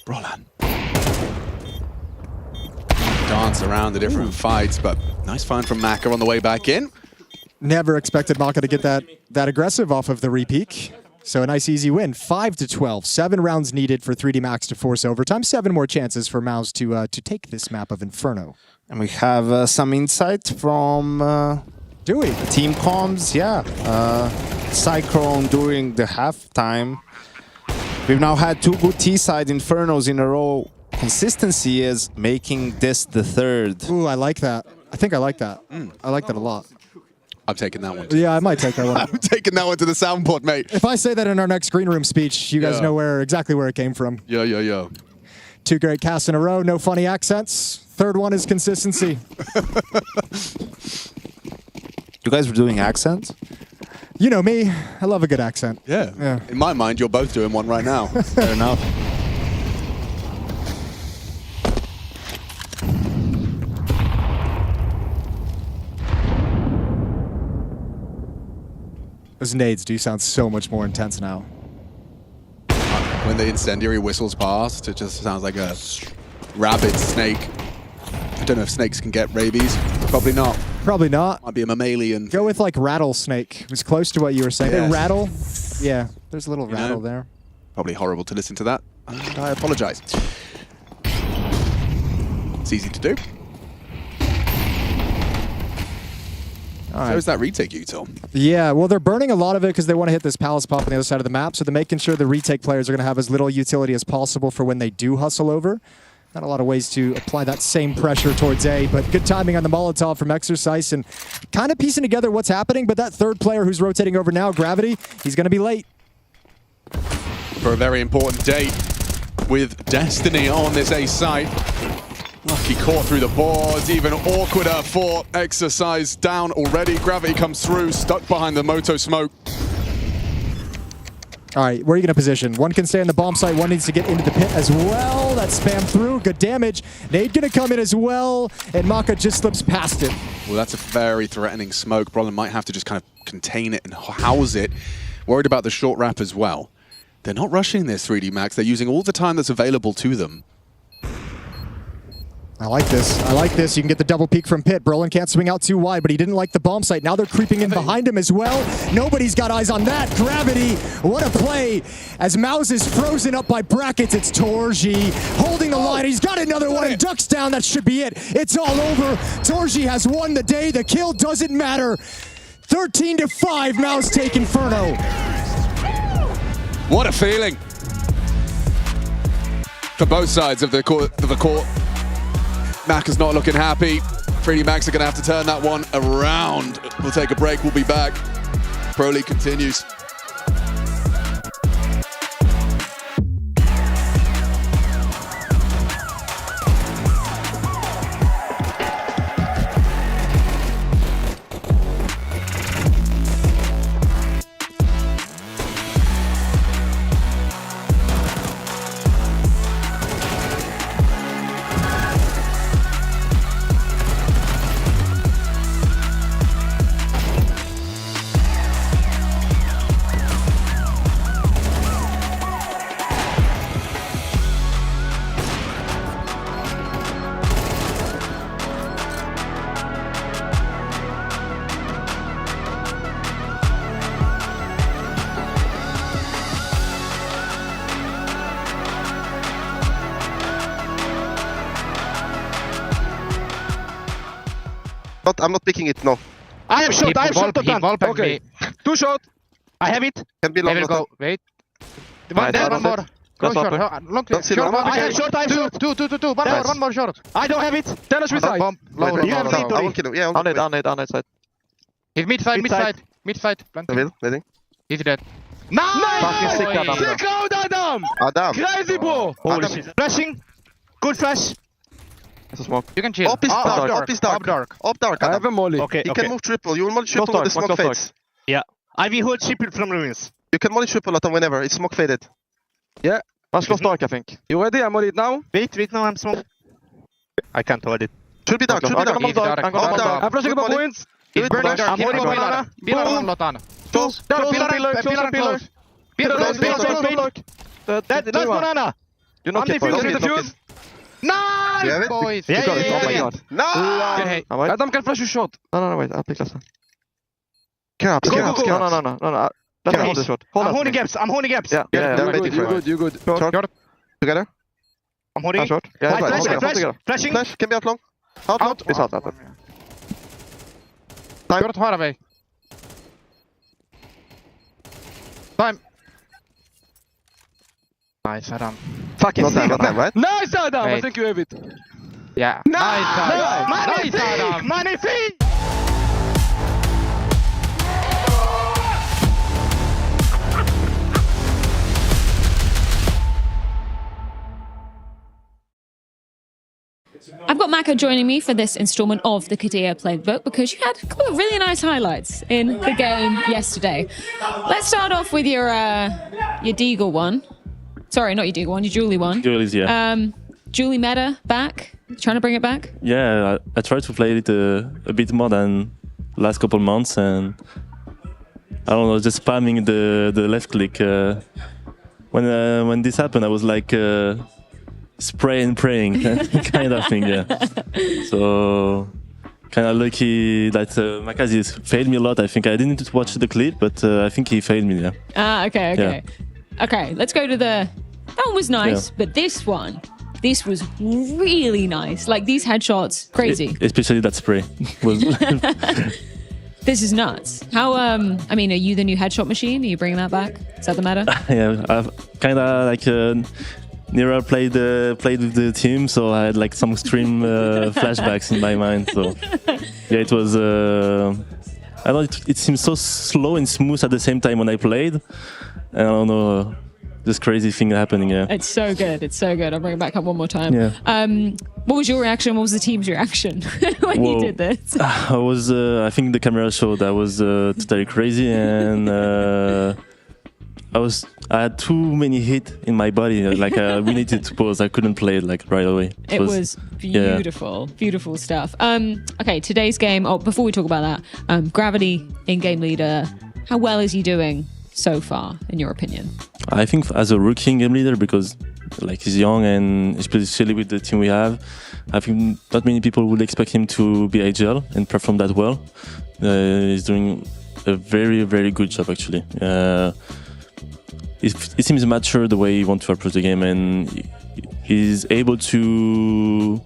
[SPEAKER 11] Brolin. Dance around the different fights, but nice find from Maka on the way back in.
[SPEAKER 12] Never expected Maka to get that aggressive off of the repeak. So a nice easy win, 5-12. 7 rounds needed for 3D Max to force overtime. 7 more chances for Mouse to take this map of Inferno.
[SPEAKER 17] And we have some insight from
[SPEAKER 12] do we?
[SPEAKER 17] Team Comms, yeah. Cyclone during the halftime. We've now had 2 good T-side Infernos in a row. Consistency is making this the 3rd.
[SPEAKER 12] Ooh, I like that. I think I like that. I like that a lot.
[SPEAKER 11] I'm taking that one.
[SPEAKER 12] Yeah, I might take that one.
[SPEAKER 11] I'm taking that one to the soundboard, mate.
[SPEAKER 12] If I say that in our next green room speech, you guys know exactly where it came from.
[SPEAKER 11] Yeah.
[SPEAKER 12] 2 great casts in a row, no funny accents. 3rd one is consistency.
[SPEAKER 17] You guys were doing accents?
[SPEAKER 12] You know me. I love a good accent.
[SPEAKER 11] Yeah. In my mind, you're both doing one right now.
[SPEAKER 17] Fair enough.
[SPEAKER 12] Those nades do sound so much more intense now.
[SPEAKER 11] When the incendiary whistles past, it just sounds like a rabid snake. I don't know if snakes can get rabies. Probably not.
[SPEAKER 12] Probably not.
[SPEAKER 11] Might be a mammalian.
[SPEAKER 12] Go with like rattlesnake. It was close to what you were saying.
[SPEAKER 11] Yes.
[SPEAKER 12] They rattle. Yeah, there's a little rattle there.
[SPEAKER 11] Probably horrible to listen to that. And I apologize. It's easy to do. How's that retake, you, Tom?
[SPEAKER 12] Yeah, well, they're burning a lot of it because they want to hit this palace pop on the other side of the map, so they're making sure the retake players are going to have as little utility as possible for when they do hustle over. Not a lot of ways to apply that same pressure towards A, but good timing on the Molotov from Exercise and kind of piecing together what's happening, but that 3rd player who's rotating over now, Gravity, he's going to be late.
[SPEAKER 11] For a very important date with Destiny on this A site. Lucky caught through the boards, even awkwarder for Exercise down already. Gravity comes through, stuck behind the Moto smoke.
[SPEAKER 12] All right, where are you going to position? One can stay on the bomb site, one needs to get into the pit as well. That spam through, good damage. Nade going to come in as well, and Maka just slips past it.
[SPEAKER 11] Well, that's a very threatening smoke. Brolin might have to just kind of contain it and house it. Worried about the short wrap as well. They're not rushing this 3D Max. They're using all the time that's available to them.
[SPEAKER 12] I like this. I like this. You can get the double peek from Pit. Brolin can't swing out too wide, but he didn't like the bomb site. Now they're creeping in behind him as well. Nobody's got eyes on that. Gravity, what a play. As Mouse is frozen up by brackets, it's Torji holding the line. He's got another one and ducks down. That should be it. It's all over. Torji has won the day. The kill doesn't matter. 13-5, Mouse take Inferno.
[SPEAKER 11] What a feeling. For both sides of the court. Maka's not looking happy. 3D Max are going to have to turn that one around. We'll take a break. We'll be back. Pro League continues.
[SPEAKER 20] I'm not picking it, no.
[SPEAKER 7] I am shot, Okay. 2 shot. I have it.
[SPEAKER 20] Can be long.
[SPEAKER 7] They will go. Wait. One more. Go short. Long short. I have short. I have short. Two. One more short. I don't have it. Tell us which side. You have it.
[SPEAKER 20] I will kill him. Yeah,
[SPEAKER 7] on it side. He's mid side.
[SPEAKER 20] Waiting.
[SPEAKER 7] He's dead. Nice! Sick out, Adam! Crazy, bro!
[SPEAKER 1] Holy shit.
[SPEAKER 7] Flashing. Good flash.
[SPEAKER 15] That's a smoke.
[SPEAKER 7] You can chill.
[SPEAKER 20] Up is dark. Up dark.
[SPEAKER 7] I have a molly.
[SPEAKER 1] Okay,
[SPEAKER 20] You can move triple. You will molly triple when the smoke fades.
[SPEAKER 1] Yeah. I will hold triple from ruins.
[SPEAKER 20] You can molly triple Atom whenever. It's smoke faded.
[SPEAKER 7] Yeah. Let's go dark, I think. You ready? I'm on it now.
[SPEAKER 1] Wait, now I'm smoke. I can't hold it.
[SPEAKER 20] Should be dark.
[SPEAKER 7] I'm flashing above ruins.
[SPEAKER 20] It's
[SPEAKER 7] burning dark. I'm holding banana. Pillar one, Lotan. Pillar close. That's banana.
[SPEAKER 15] You knock it, boys.
[SPEAKER 7] Defuse. Nice, boys.
[SPEAKER 15] You got it. Oh my god.
[SPEAKER 20] No!
[SPEAKER 7] Adam can flash you shot.
[SPEAKER 15] No, wait. I'll pick last one.
[SPEAKER 20] Cap.
[SPEAKER 15] No. Let me hold this shot.
[SPEAKER 7] I'm holding gaps.
[SPEAKER 15] Yeah.
[SPEAKER 7] You good.
[SPEAKER 20] Short. Together.
[SPEAKER 1] I'm holding.
[SPEAKER 15] Short.
[SPEAKER 7] Yeah, flashing.
[SPEAKER 20] Flash. Can be out long. Out.
[SPEAKER 15] It's out.
[SPEAKER 7] Short far away. Time. Nice, Adam.
[SPEAKER 20] Fucking not time, right?
[SPEAKER 7] Nice, Adam. I think you have it. Yeah. Nice, Adam. Nice, Adam. Magnifique.
[SPEAKER 10] I've got Mako joining me for this installment of the Kadir Playbook because you had a couple of really nice highlights in the game yesterday. Let's start off with your Deagle one. Sorry, not your Deagle one, your Julie one.
[SPEAKER 19] Julie's, yeah.
[SPEAKER 10] Julie meta back, trying to bring it back?
[SPEAKER 19] Yeah, I tried to play it a bit more than last couple months, and I don't know, just spamming the left click. When this happened, I was like spray and praying kind of thing, yeah. So kind of lucky that Makazi failed me a lot. I think I didn't watch the clip, but I think he failed me, yeah.
[SPEAKER 10] Okay.
[SPEAKER 19] Yeah.
[SPEAKER 10] Okay, let's go to that one was nice, but this was really nice. Like these headshots, crazy.
[SPEAKER 19] Especially that spray.
[SPEAKER 10] This is nuts. How, are you the new headshot machine? Are you bringing that back? Is that the meta?
[SPEAKER 19] Yeah, I've kind of like Nira played with the team, so I had like some extreme flashbacks in my mind. So yeah, it was. I don't know. It seemed so slow and smooth at the same time when I played. And I don't know. This crazy thing happening. Yeah.
[SPEAKER 10] It's so good. I'll bring it back up one more time.
[SPEAKER 19] Yeah.
[SPEAKER 10] What was your reaction? What was the team's reaction when you did this?
[SPEAKER 19] I was. I think the camera showed I was totally crazy, and I had too many hits in my body. Like we needed to pause. I couldn't play it like right away.
[SPEAKER 10] It was beautiful, beautiful stuff. Okay, today's game. Oh, before we talk about that, Gravity in-game leader. How well is he doing so far, in your opinion?
[SPEAKER 19] I think as a rookie game leader, because like he's young and especially with the team we have, I think not many people would expect him to be agile and perform that well. He's doing a very, very good job actually. It seems mature the way he wants to approach the game, and he's able to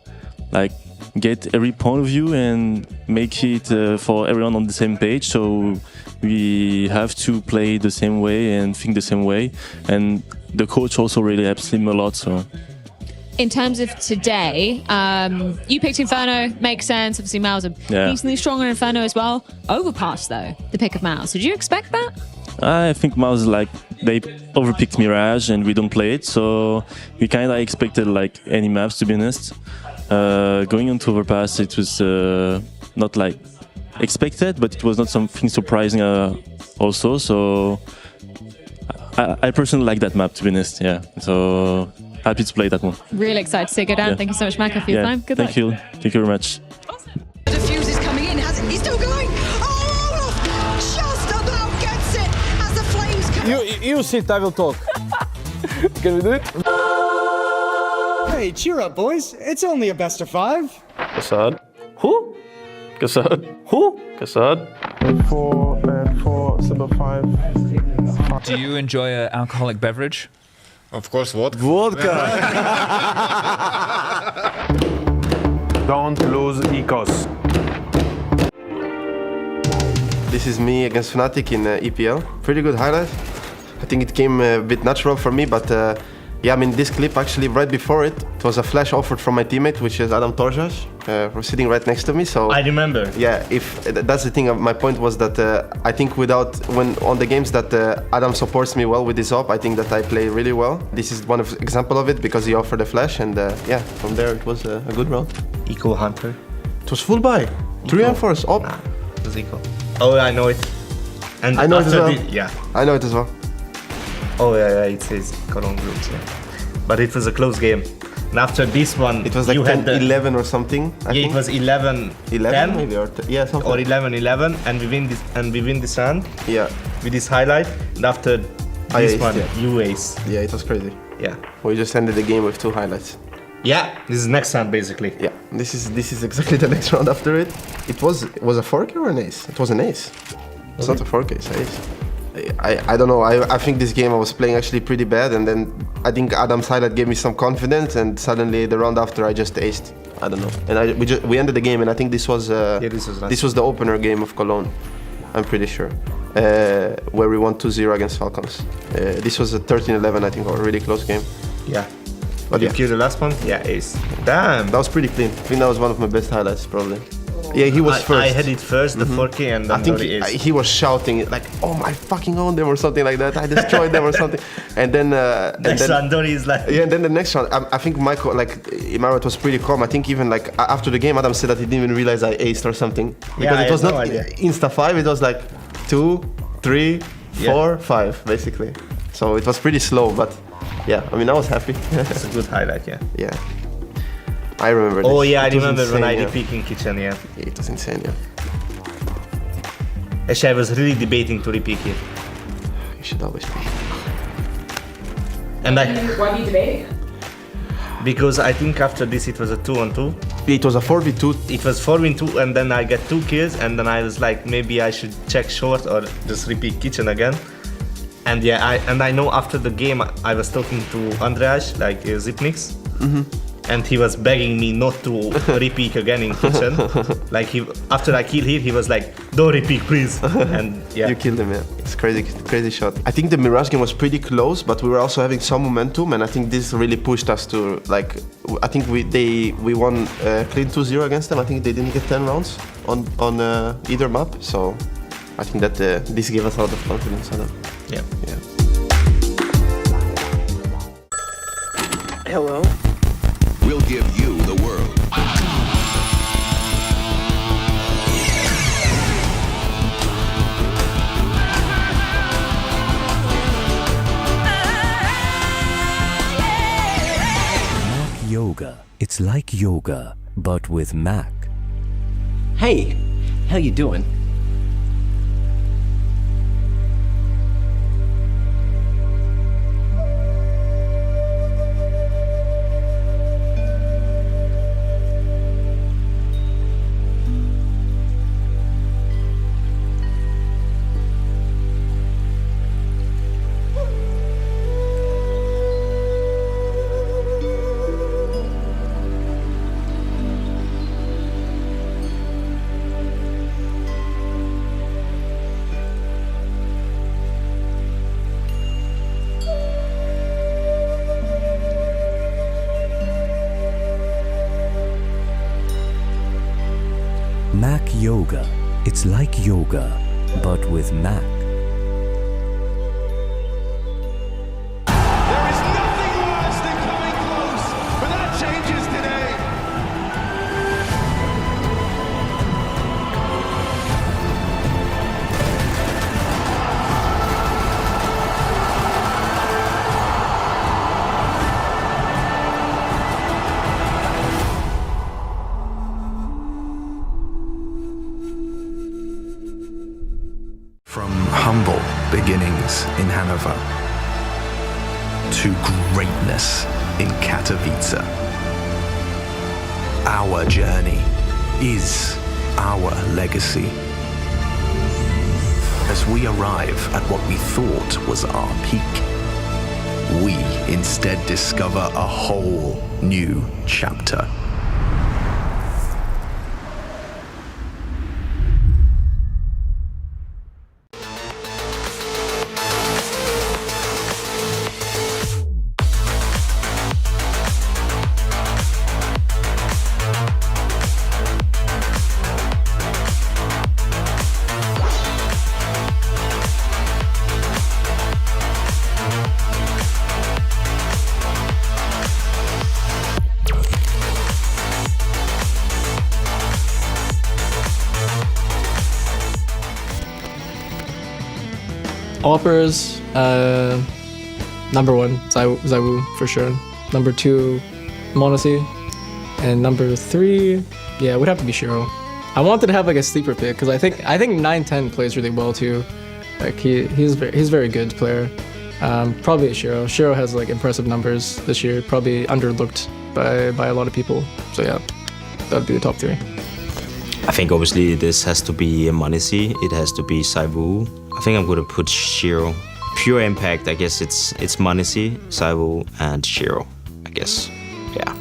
[SPEAKER 19] like get every point of view and make it for everyone on the same page. So we have to play the same way and think the same way, and the coach also really helps him a lot. So
[SPEAKER 10] in terms of today, you picked Inferno, makes sense. Obviously, Mao's decently stronger in Inferno as well. Overpass though, the pick of Mao. So did you expect that?
[SPEAKER 19] I think Mao's like they overpicked Mirage and we don't play it, so we kind of expected like any maps, to be honest. Going into Overpass, it was not like expected, but it was not something surprising also. So I personally like that map, to be honest. Yeah, so happy to play that one.
[SPEAKER 10] Really excited to see it go down.
[SPEAKER 19] Yeah.
[SPEAKER 10] Thank you so much, Maka, for your time. Good luck.
[SPEAKER 19] Thank you. Thank you very much.
[SPEAKER 21] The defuse is coming in. He's still going. Oh, just about gets it as the flames come.
[SPEAKER 6] You sit, I will talk. Can we do it?
[SPEAKER 18] Hey, cheer up, boys. It's only a best of 5.
[SPEAKER 22] Kassad. Who? Kassad. Who? Kassad. 4, silver 5.
[SPEAKER 24] Do you enjoy an alcoholic beverage?
[SPEAKER 22] Of course, vodka. Don't lose Ecos.
[SPEAKER 20] This is me against Fnatic in EPL. Pretty good highlight. I think it came a bit natural for me, but yeah, I mean, this clip actually, right before it was a flash offered from my teammate, which is Adam Torjas, who's sitting right next to me. So
[SPEAKER 1] I remember.
[SPEAKER 20] Yeah, if that's the thing. My point was that I think when on the games that Adam supports me well with his op, I think that I play really well. This is one example of it because he offered a flash, and yeah, from there it was a good round.
[SPEAKER 1] Eco Hunter.
[SPEAKER 20] It was full buy. 3 and 4s op.
[SPEAKER 1] Nah, it was Eco. Oh, I know it. And
[SPEAKER 20] I know it as well.
[SPEAKER 1] Yeah.
[SPEAKER 20] I know it as well.
[SPEAKER 1] Oh yeah, it says Cologne groups, yeah. But it was a close game. And after this one,
[SPEAKER 20] it was like 10-11 or something. I think.
[SPEAKER 1] It was 11-10
[SPEAKER 20] maybe, or yeah, something.
[SPEAKER 1] Or 11-11, and we win this round.
[SPEAKER 20] Yeah.
[SPEAKER 1] With this highlight, and after this one, you ace.
[SPEAKER 20] Yeah, it was crazy.
[SPEAKER 1] Yeah.
[SPEAKER 20] We just ended the game with 2 highlights.
[SPEAKER 1] Yeah, this is next round basically.
[SPEAKER 20] Yeah, this is exactly the next round after it. It was a 4K or an ace? It was an ace. It's not a 4K, it's an ace. I don't know. I think this game I was playing actually pretty bad, and then I think Adam's highlight gave me some confidence, and suddenly the round after I just aced. I don't know. And we ended the game, and I think this was this was the opener game of Cologne. I'm pretty sure, where we won 2-0 against Falcons. This was a 13-11, I think, or a really close game.
[SPEAKER 1] Yeah. But you killed the last one? Yeah, ace. Damn.
[SPEAKER 20] That was pretty clean. I think that was one of my best highlights, probably. Yeah, he was first.
[SPEAKER 1] I had it first, the 4K, and then
[SPEAKER 20] I think
[SPEAKER 1] the ace.
[SPEAKER 20] he was shouting like, "Oh, my fucking own them" or something like that. I destroyed them or something. And then
[SPEAKER 1] next round, Dori is like.
[SPEAKER 20] Yeah, and then the next round, I think Michael, like Imarat was pretty calm. I think even like after the game, Adam said that he didn't even realize I aced or something because it was not insta 5. It was like 2, 3, 4, 5 basically. So it was pretty slow, but yeah, I mean, I was happy.
[SPEAKER 1] It's a good highlight, yeah.
[SPEAKER 20] Yeah. I remember this.
[SPEAKER 1] Oh yeah, I remember when I repeat in kitchen, yeah.
[SPEAKER 20] It was insane, yeah.
[SPEAKER 1] Actually, I was really debating to repeat it.
[SPEAKER 20] You should always peek.
[SPEAKER 1] And
[SPEAKER 10] why are you debating?
[SPEAKER 1] Because I think after this it was a 2-on-2.
[SPEAKER 20] It was a 4v2.
[SPEAKER 1] It was 4v2, and then I got 2 kills, and then I was like, maybe I should check short or just repeat kitchen again. And yeah, I know after the game I was talking to Andreas, like Zipnix. And he was begging me not to repeat again in kitchen. Like after I killed him, he was like, "Don't repeat, please." And yeah,
[SPEAKER 20] you killed him. Yeah, it's crazy shot. I think the Mirage game was pretty close, but we were also having some momentum, and I think this really pushed us to like. I think we won clean 2-0 against them. I think they didn't get 10 rounds on either map, so I think that this gave us a lot of confidence.
[SPEAKER 1] Yeah.
[SPEAKER 2] Hello.
[SPEAKER 3] We'll give you the world.
[SPEAKER 5] Mac Yoga. It's like yoga, but with Mac.
[SPEAKER 2] Hey, how you doing?
[SPEAKER 5] Mac Yoga. It's like yoga, but with Mac.
[SPEAKER 8] There is nothing worse than coming close, but that changes today.
[SPEAKER 25] From humble beginnings in Hanover to greatness in Katowice, our journey is our legacy. As we arrive at what we thought was our peak, we instead discover a whole new chapter.
[SPEAKER 4] Oppers, number 1, Zaiwu for sure. Number 2, Monacy. And number 3, yeah, it would have to be Shiro. I wanted to have like a sleeper pick because I think 9-10 plays really well too. Like he's very good player. Probably Shiro. Shiro has like impressive numbers this year. Probably underlooked by a lot of people. So yeah, that would be the top 3.
[SPEAKER 9] I think obviously this has to be Monacy. It has to be Zaiwu. I think I'm gonna put Shiro. Pure impact, I guess it's Monacy, Zaiwu, and Shiro. I guess, yeah.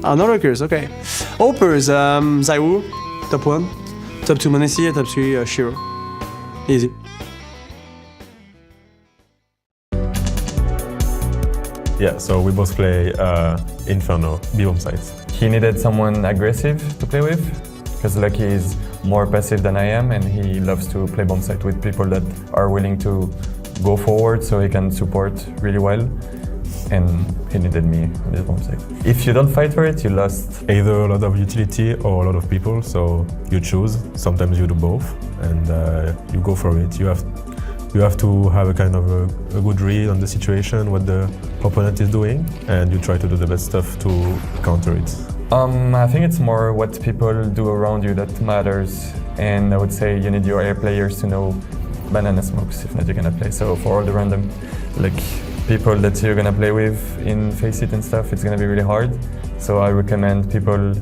[SPEAKER 13] No Rockers, okay. Oppers, Zaiwu, top 1. Top 2 Monacy, and top 3 Shiro. Easy.
[SPEAKER 14] Yeah, so we both play Inferno, B-bomb sites. He needed someone aggressive to play with, because Lucky is more passive than I am, and he loves to play bomb site with people that are willing to go forward so he can support really well. And he needed me on this bomb site. If you don't fight for it, you lost. Either a lot of utility or a lot of people, so you choose. Sometimes you do both, and you go for it. You have to have a kind of a good read on the situation, what the opponent is doing, and you try to do the best stuff to counter it. I think it's more what people do around you that matters, and I would say you need your air players to know banana smokes, if not you're gonna play. So for all the random people that you're gonna play with in Face It and stuff, it's gonna be really hard. So I recommend people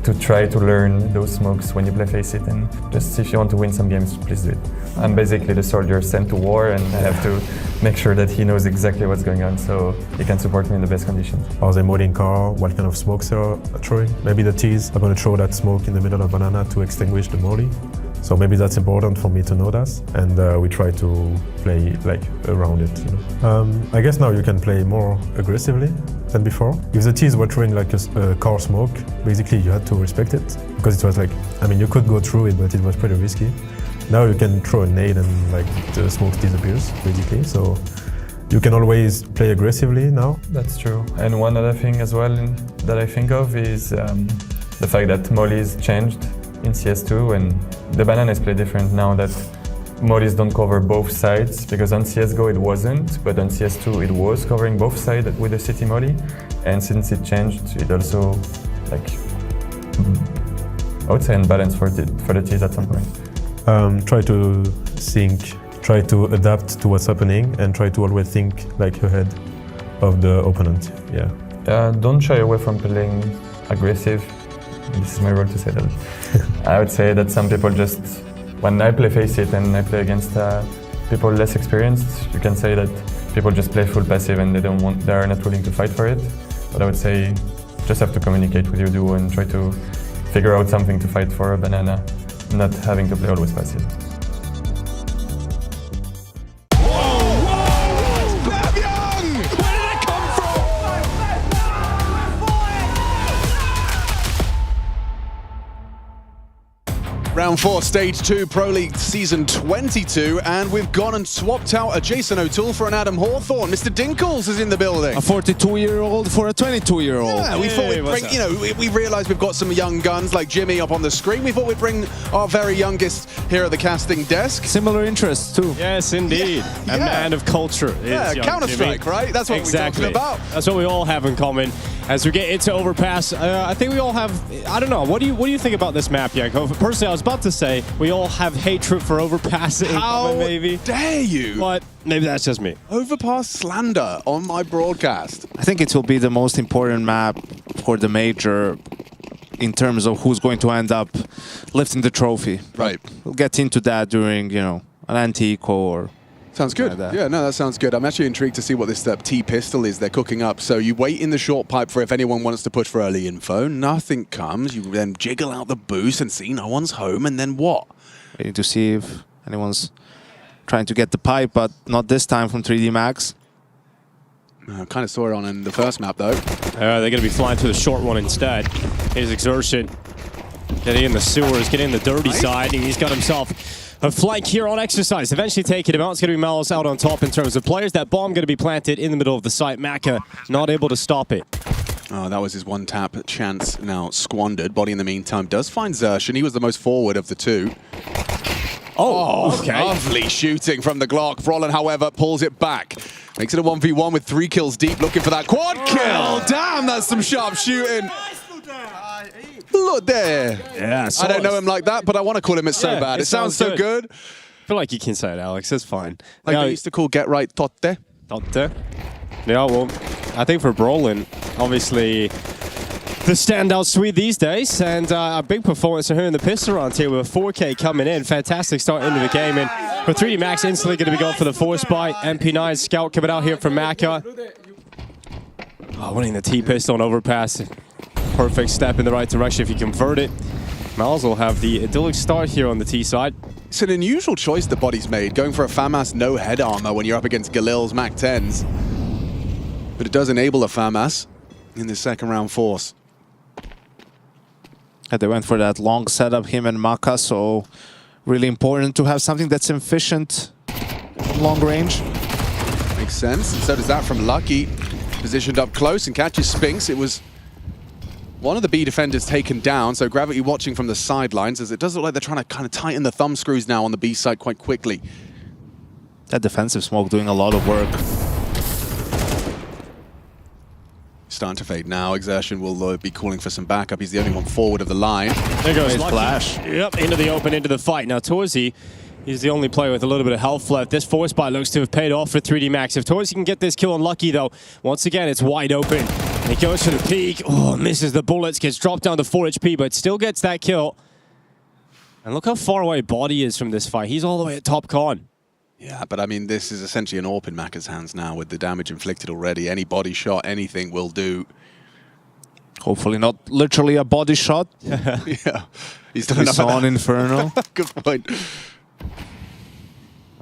[SPEAKER 14] to try to learn those smokes when you play Face It, and just if you want to win some games, please do it. I'm basically the soldier sent to war, and I have to make sure that he knows exactly what's going on so he can support me in the best conditions. Are they modding car? What kind of smokes they are throwing? Maybe the T's are going to throw that smoke in the middle of banana to extinguish the molly. So maybe that's important for me to know that, and we try to play around it. You know? I guess now you can play more aggressively than before. If the T's were throwing a car smoke, basically you had to respect it, because it was you could go through it, but it was pretty risky. Now you can throw a nade and the smoke disappears, basically. So you can always play aggressively now. That's true. And one other thing as well that I think of is the fact that mollies changed in CS2, and the bananas play different now that mollies don't cover both sides, because on CSGO it wasn't, but on CS2 it was covering both sides with the city molly, and since it changed, it also I would say unbalanced for the T's at some point. Try to think, try to adapt to what's happening, and try to always think ahead of the opponent. Yeah. Don't shy away from playing aggressive. This is my role to say that. I would say that some people just, when I play Face It and I play against people less experienced, you can say that people just play full passive and they are not willing to fight for it. But I would say just have to communicate with your duo and try to figure out something to fight for a banana, not having to play always passive.
[SPEAKER 11] Round 4, Stage 2, Pro League Season 22, and we've gone and swapped out a Jason O'Toole for an Adam Hawthorne. Mr. Dinkles is in the building.
[SPEAKER 17] A 42-year-old for a 22-year-old.
[SPEAKER 11] Yeah, we thought we'd bring, we realised we've got some young guns like Jimmy up on the screen. We thought we'd bring our very youngest here at the casting desk.
[SPEAKER 17] Similar interests too.
[SPEAKER 23] Yes, indeed. A man of culture.
[SPEAKER 11] Yeah, Counter-Strike, right? That's what we're talking about.
[SPEAKER 23] That's what we all have in common. As we get into Overpass, I think we all have, I don't know, what do you think about this map, Yanko? Personally, I was about to say we all have hatred for Overpass in common, maybe.
[SPEAKER 11] How dare you?
[SPEAKER 23] But maybe that's just me.
[SPEAKER 11] Overpass slander on my broadcast.
[SPEAKER 17] I think it will be the most important map for the major in terms of who's going to end up lifting the trophy.
[SPEAKER 11] Right.
[SPEAKER 17] We'll get into that during, an anti-eco or...
[SPEAKER 11] Sounds good. Yeah, no, that sounds good. I'm actually intrigued to see what this T-pistol is they're cooking up. So you wait in the short pipe for if anyone wants to push for early info. Nothing comes. You then jiggle out the boost and see no one's home. And then what?
[SPEAKER 17] Waiting to see if anyone's trying to get the pipe, but not this time from 3D Max.
[SPEAKER 11] Kind of saw it on in the first map, though.
[SPEAKER 23] They're going to be flying to the short one instead. Here's Exertion. Getting in the sewers, getting in the dirty side, and he's got himself a flank here on Exercise. Eventually taking him out. It's going to be Malus out on top in terms of players. That bomb going to be planted in the middle of the site. Maka not able to stop it.
[SPEAKER 11] Oh, that was his one-tap chance now squandered. Body in the meantime does find Zersh, and he was the most forward of the two.
[SPEAKER 23] Oh, okay.
[SPEAKER 11] Lovely shooting from the Glock. Brolin, however, pulls it back. Makes it a 1v1 with 3 kills deep, looking for that quad kill. Damn, that's some sharp shooting. Look there.
[SPEAKER 23] Yeah,
[SPEAKER 11] I don't know him like that, but I want to call him it so bad. It sounds so good.
[SPEAKER 23] I feel like you can say it, Alex. It's fine.
[SPEAKER 11] Like they used to call Get Right Totte.
[SPEAKER 23] Totte. Yeah, well, I think for Brolin, obviously the standout Swede these days, and a big performance here in the pistol round here with a 4K coming in. Fantastic start into the game, and for 3D Max instantly going to be going for the force buy. MP9 Scout coming out here from Maka. Oh, winning the T-pistol and overpass. Perfect step in the right direction if you convert it. Miles will have the idyllic start here on the T side.
[SPEAKER 11] It's an unusual choice that Body's made, going for a FAMAS no head armor when you're up against Galil's Mac 10s. But it does enable a FAMAS in the second round force.
[SPEAKER 17] Yeah, they went for that long setup, him and Maka, so really important to have something that's efficient from long range.
[SPEAKER 11] Makes sense, and so does that from Lucky. Positioned up close and catches Spinks. It was one of the B defenders taken down, so Gravity watching from the sidelines, as it does look like they're trying to kind of tighten the thumb screws now on the B side quite quickly.
[SPEAKER 17] That defensive smoke doing a lot of work.
[SPEAKER 11] Starting to fade now. Exertion will be calling for some backup. He's the only one forward of the line.
[SPEAKER 23] There goes Lucky.
[SPEAKER 11] Flash.
[SPEAKER 23] Yep, into the open, into the fight. Now Torzy, he's the only player with a little bit of health left. This force buy looks to have paid off for 3D Max. If Torzy can get this kill on Lucky, though, once again, it's wide open. He goes for the peak. Oh, misses the bullets, gets dropped down to 4 HP, but still gets that kill. And look how far away Body is from this fight. He's all the way at top con.
[SPEAKER 11] Yeah, but I mean, this is essentially an AWP in Maka's hands now with the damage inflicted already. Any body shot, anything will do.
[SPEAKER 17] Hopefully not literally a body shot.
[SPEAKER 11] Yeah. He's done
[SPEAKER 17] we
[SPEAKER 11] enough
[SPEAKER 17] saw
[SPEAKER 11] of
[SPEAKER 17] on
[SPEAKER 11] that.
[SPEAKER 17] Inferno.
[SPEAKER 11] Good point.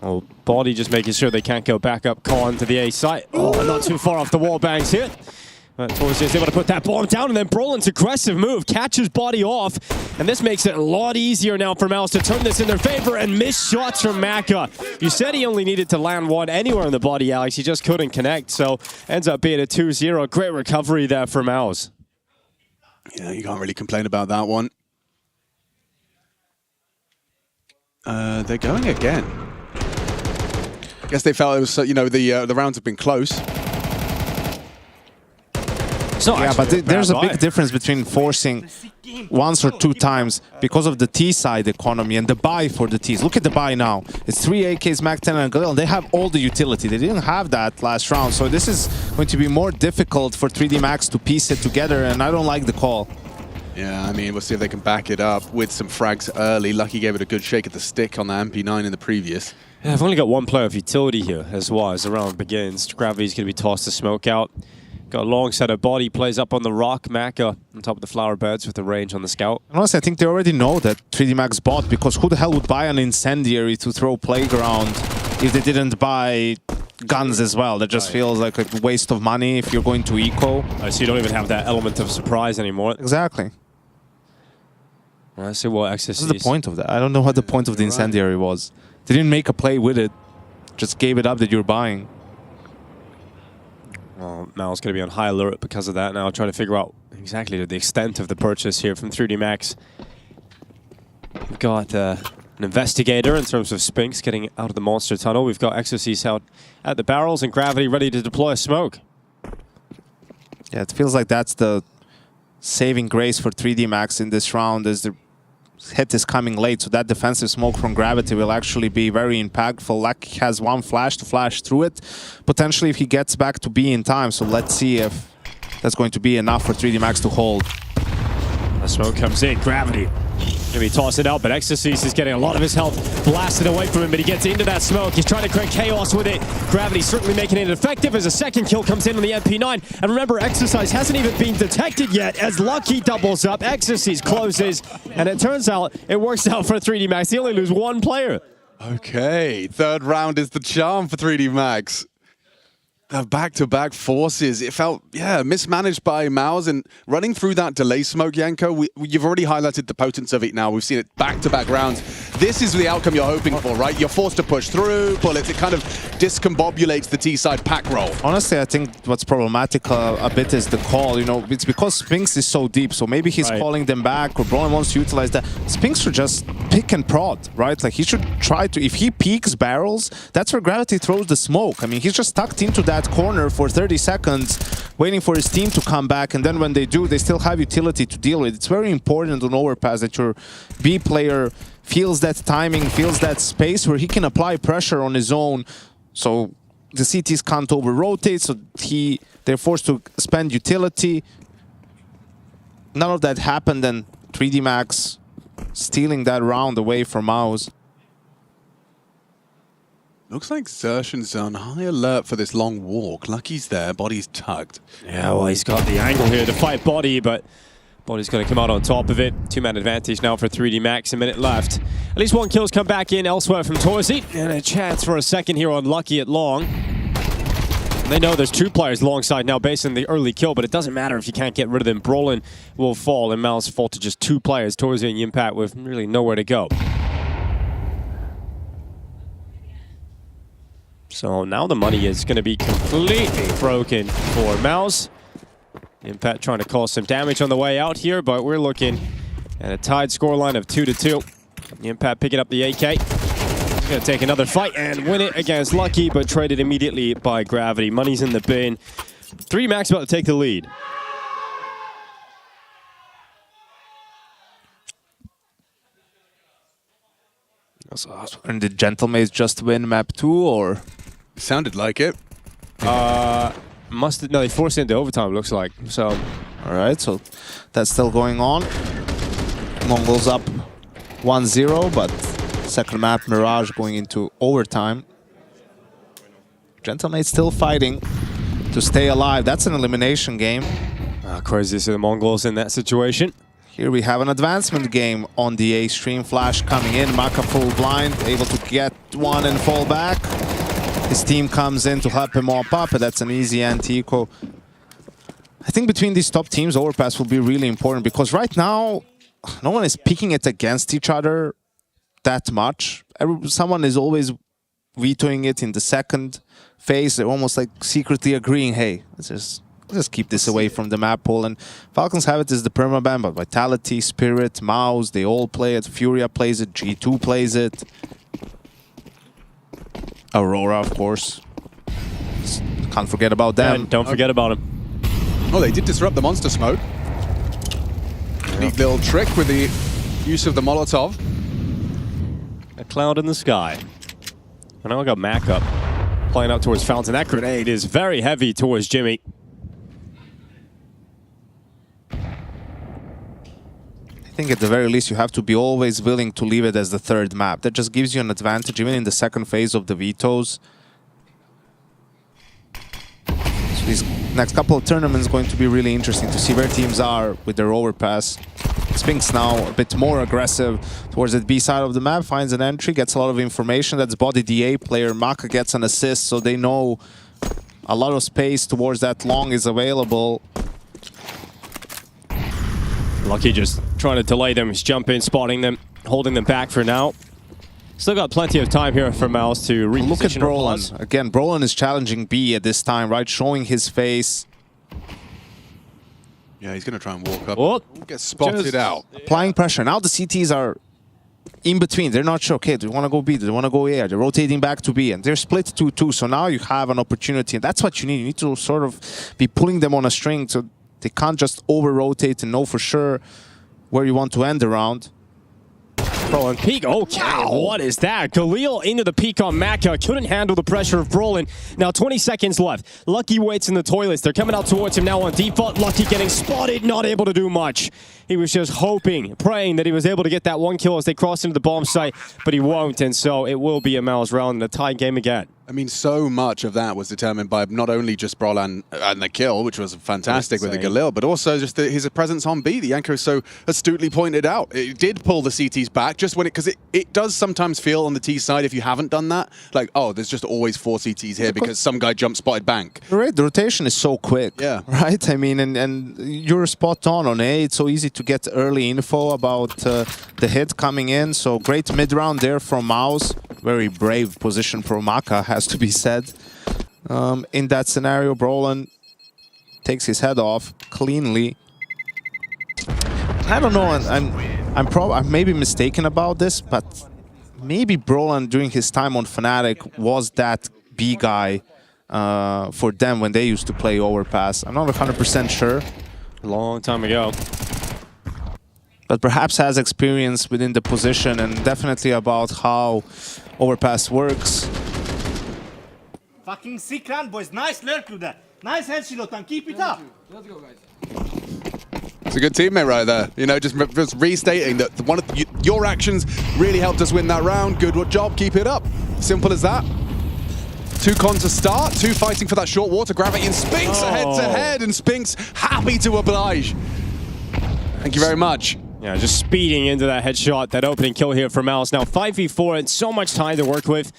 [SPEAKER 23] Oh, Body just making sure they can't go back up con to the A site. Oh, not too far off the wall bangs here. Torzy is able to put that bomb down, and then Brolin's aggressive move catches Body off, and this makes it a lot easier now for Mouse to turn this in their favor, and missed shots from Maka. You said he only needed to land one anywhere in the body, Alex. He just couldn't connect, so ends up being a 2-0. Great recovery there for Mouse.
[SPEAKER 11] Yeah, you can't really complain about that one. They're going again. I guess they felt it was, you know, the rounds have been close.
[SPEAKER 17] Yeah, but there's a big difference between forcing once or 2 times because of the T side economy and the buy for the Ts. Look at the buy now. It's 3 AKs, Mac 10 and Galil. They have all the utility. They didn't have that last round. So this is going to be more difficult for 3D Max to piece it together, and I don't like the call.
[SPEAKER 11] Yeah, I mean, we'll see if they can back it up with some frags early. Lucky gave it a good shake at the stick on the MP9 in the previous.
[SPEAKER 23] Yeah, I've only got one player of utility here as well as the round begins. Gravity's going to be tossed to smoke out. Got a long set of Body, plays up on the rock. Maka on top of the flower beds with the range on the scout.
[SPEAKER 17] Honestly, I think they already know that 3D Max bought, because who the hell would buy an incendiary to throw playground if they didn't buy guns as well? That just feels like a waste of money if you're going to eco.
[SPEAKER 23] Oh, so you don't even have that element of surprise anymore.
[SPEAKER 17] Exactly.
[SPEAKER 23] Well, let's see what XS
[SPEAKER 17] What's the point of that? I don't know what the point of the incendiary was. They didn't make a play with it. Just gave it up that you're buying.
[SPEAKER 23] Well, Mal's going to be on high alert because of that now, trying to figure out exactly the extent of the purchase here from 3D Max. We've got an investigator in terms of Spinks getting out of the monster tunnel. We've got Exorcist out at the barrels and Gravity ready to deploy a smoke.
[SPEAKER 17] Yeah, it feels like that's the saving grace for 3D Max in this round, as the hit is coming late, so that defensive smoke from Gravity will actually be very impactful. Lucky has one flash to flash through it, potentially if he gets back to B in time, so let's see if that's going to be enough for 3D Max to hold.
[SPEAKER 23] The smoke comes in, Gravity maybe toss it out, but Exorcist is getting a lot of his health blasted away from him, but he gets into that smoke. He's trying to create chaos with it. Gravity certainly making it effective as a second kill comes in on the MP9. And remember, Exercise hasn't even been detected yet as Lucky doubles up. Exorcist closes, and it turns out it works out for 3D Max. They only lose one player.
[SPEAKER 11] Okay, third round is the charm for 3D Max. the back-to-back forces. It felt, mismanaged by Mouse, and running through that delay smoke, Yanko, you've already highlighted the potence of it now. We've seen it back-to-back rounds. This is the outcome you're hoping for, right? You're forced to push through bullets. It kind of discombobulates the T-side pack roll.
[SPEAKER 17] Honestly, I think what's problematic a bit is the call. You know, it's because Spinks is so deep, so maybe he's calling them back, or Brolin wants to utilize that. Spinks should just pick and prod, right? Like, he should try to, if he peeks barrels, that's where Gravity throws the smoke. I mean, he's just tucked into that corner for 30 seconds, waiting for his team to come back, and then when they do, they still have utility to deal with. It's very important on overpass that your B player feels that timing, feels that space where he can apply pressure on his own, so the CTs can't over-rotate, so they're forced to spend utility. None of that happened, and 3D Max stealing that round away from Mouse.
[SPEAKER 11] Looks like Xertion's on high alert for this long walk. Lucky's there, body's tucked.
[SPEAKER 23] Yeah, well, he's got the angle here to fight Body, but Body's going to come out on top of it. Two-man advantage now for 3D Max, a minute left. At least one kill's come back in elsewhere from Torsi, and a chance for a second here on Lucky at long. They know there's two players long side now based on the early kill, but it doesn't matter if you can't get rid of them. Brolin will fall, and Mal's fall to just two players, Torsi and Yimpat, with really nowhere to go. So now the money is going to be completely broken for Mouse. Impact trying to cause some damage on the way out here, but we're looking at a tied scoreline of 2-2. Impact picking up the AK. He's going to take another fight and win it against Lucky, but traded immediately by Gravity. Money's in the bin. 3D Max about to take the lead.
[SPEAKER 17] And did Gentlemates just win map 2, or?
[SPEAKER 11] Sounded like it.
[SPEAKER 23] No, they forced it into overtime, looks like. So,
[SPEAKER 17] all right, so that's still going on. Mongols up 1-0, but second map, Mirage, going into overtime. Gentlemates still fighting to stay alive. That's an elimination game.
[SPEAKER 23] Crazy to see the Mongols in that situation.
[SPEAKER 17] Here we have an advancement game on the A stream. Flash coming in, Maka full blind, able to get one and fall back. His team comes in to help him mop up, but that's an easy anti-eco. I think between these top teams, overpass will be really important, because right now, no one is picking it against each other that much. Someone is always vetoing it in the second phase. They're almost like secretly agreeing, hey, let's just keep this away from the map pool. And Falcons have it as the permaban, but Vitality, Spirit, Mouse, they all play it. Furia plays it, G2 plays it. Aurora, of course. Can't forget about them.
[SPEAKER 23] And don't forget about him.
[SPEAKER 11] Oh, they did disrupt the monster smoke. Neat little trick with the use of the Molotov.
[SPEAKER 23] A cloud in the sky. And now I got Mac up, playing out towards Fountain. That grenade is very heavy towards Jimmy.
[SPEAKER 17] I think at the very least you have to be always willing to leave it as the third map. That just gives you an advantage even in the second phase of the vetoes. So these next couple of tournaments going to be really interesting to see where teams are with their overpass. Spinks now a bit more aggressive towards the B side of the map, finds an entry, gets a lot of information. That's Body DA player. Maka gets an assist, so they know a lot of space towards that long is available.
[SPEAKER 23] Lucky just trying to delay them. He's jumping, spotting them, holding them back for now. Still got plenty of time here for Mouse to reposition.
[SPEAKER 17] Look at Brolin. Again, Brolin is challenging B at this time, right? Showing his face.
[SPEAKER 11] Yeah, he's going to try and walk up.
[SPEAKER 23] Oh,
[SPEAKER 11] get spotted out.
[SPEAKER 17] Applying pressure. Now the CTs are in between. They're not sure, okay, do they want to go B? Do they want to go A? They're rotating back to B, and they're split 2-2. So now you have an opportunity, and that's what you need. You need to sort of be pulling them on a string so they can't just over-rotate and know for sure where you want to end the round.
[SPEAKER 23] Brolin peek. Okay, what is that? Khalil into the peek on Maka. Couldn't handle the pressure of Brolin. Now 20 seconds left. Lucky waits in the toilets. They're coming out towards him now on default. Lucky getting spotted, not able to do much. He was just hoping, praying that he was able to get that one kill as they crossed into the bomb site, but he won't, and so it will be a Mouse round and a tie game again.
[SPEAKER 11] I mean, so much of that was determined by not only just Brolan and the kill, which was fantastic with the Galil, but also just his presence on B. The Yanko so astutely pointed out. It did pull the CTs back just when because it does sometimes feel on the T side, if you haven't done that, like, oh, there's just always 4 CTs here because some guy jump spotted bank.
[SPEAKER 17] Right, the rotation is so quick.
[SPEAKER 11] Yeah.
[SPEAKER 17] Right? I mean, and you're spot on A. It's so easy to get early info about the hit coming in. So great mid-round there from Mouse. Very brave position for Maka, has to be said. In that scenario, Brolan takes his head off cleanly. I don't know, I'm maybe mistaken about this, but maybe Brolan during his time on Fnatic was that B guy for them when they used to play Overpass. I'm not 100% sure.
[SPEAKER 23] A long time ago.
[SPEAKER 17] But perhaps has experience within the position and definitely about how Overpass works.
[SPEAKER 7] Fucking sick run, boys. Nice lurk to that. Nice head, Shilotan. Keep it up. Let's go, guys.
[SPEAKER 11] It's a good teammate right there. You know, just restating that one of your actions really helped us win that round. Good job. Keep it up. Simple as that. 2 con to start. 2 fighting for that short water. Gravity and Spinks head-to-head. And Spinks happy to oblige. Thank you very much.
[SPEAKER 23] Yeah, just speeding into that headshot, that opening kill here for Mouse. Now 5v4 and so much time to work with.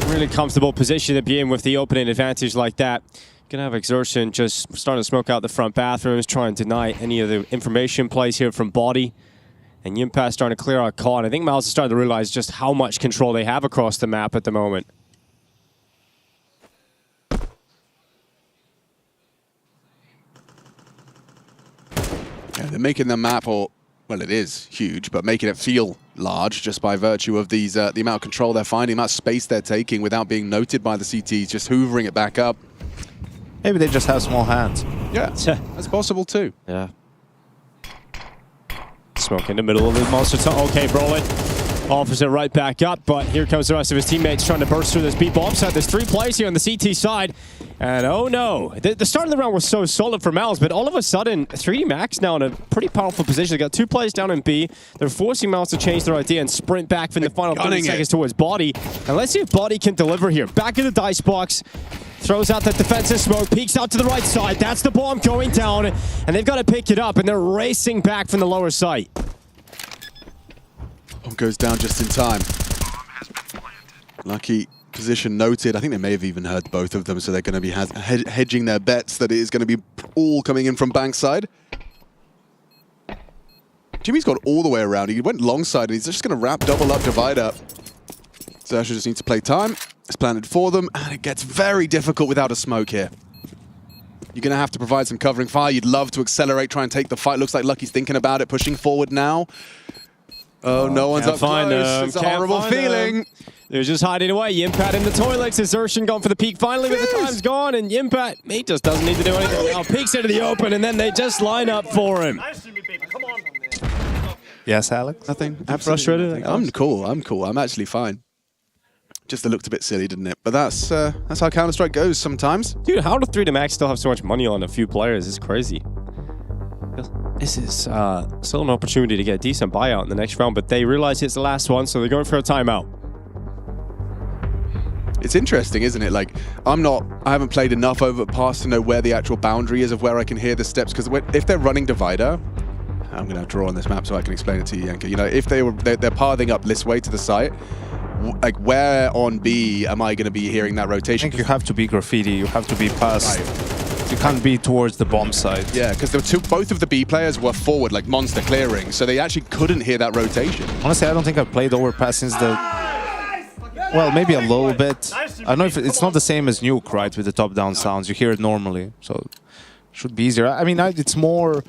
[SPEAKER 23] Really comfortable position to be in with the opening advantage like that. Gonna have Exertion just starting to smoke out the front bathrooms, trying to deny any of the information plays here from Body. And Yimpa starting to clear out Con. I think Mouse is starting to realize just how much control they have across the map at the moment.
[SPEAKER 11] Yeah, they're making the map, well, it is huge, but making it feel large just by virtue of these the amount of control they're finding, the amount of space they're taking without being noted by the CTs, just hoovering it back up.
[SPEAKER 17] Maybe they just have small hands.
[SPEAKER 11] Yeah, that's possible too.
[SPEAKER 23] Yeah. Smoke in the middle of the monster. Okay, Brolan offers it right back up, but here comes the rest of his teammates trying to burst through this B bomb site. There's 3 plays here on the CT side. And oh no, the start of the round was so solid for Mouse, but all of a sudden, 3D Max now in a pretty powerful position. They got 2 plays down in B. They're forcing Mouse to change their idea and sprint back from the final 30 seconds towards Body. And let's see if Body can deliver here. Back in the dice box, throws out that defensive smoke, peeks out to the right side. That's the bomb going down, and they've got to pick it up, and they're racing back from the lower site.
[SPEAKER 11] Bomb goes down just in time. Lucky position noted. I think they may have even heard both of them, so they're going to be hedging their bets that it is going to be all coming in from bankside. Jimmy's gone all the way around. He went long side, and he's just going to wrap double up, divide up. So Asher just needs to play time. It's planted for them, and it gets very difficult without a smoke here. You're going to have to provide some covering fire. You'd love to accelerate, try and take the fight. Looks like Lucky's thinking about it, pushing forward now. Oh, no one's up close. It's a horrible feeling.
[SPEAKER 23] They're just hiding away. Yimpat in the toilets. Exertion gone for the peak finally, but the time's gone, and Yimpat, he just doesn't need to do anything now. Peeks into the open, and then they just line up for him.
[SPEAKER 17] Yes, Alex?
[SPEAKER 11] Nothing.
[SPEAKER 23] Frustrated?
[SPEAKER 11] I'm cool. I'm actually fine. Just it looked a bit silly, didn't it? But that's how Counter-Strike goes sometimes.
[SPEAKER 23] Dude, how do 3D Max still have so much money on a few players? It's crazy. This is still an opportunity to get a decent buyout in the next round, but they realize it's the last one, so they're going for a timeout.
[SPEAKER 11] It's interesting, isn't it? Like, I haven't played enough Overpass to know where the actual boundary is of where I can hear the steps, because if they're running Divider, I'm going to draw on this map so I can explain it to you, Yanka. You know, if they're pathing up this way to the site, like, where on B am I going to be hearing that rotation?
[SPEAKER 17] I think you have to be graffiti, you have to be past. Right. You can't be towards the bomb side.
[SPEAKER 11] Yeah, because both of the B players were forward, like monster clearing, so they actually couldn't hear that rotation.
[SPEAKER 17] Honestly, I don't think I've played Overpass since the... Well, maybe a little bit. I don't know if it's not the same as Nuke, right, with the top-down sounds. You hear it normally, so it should be easier. I mean, it's more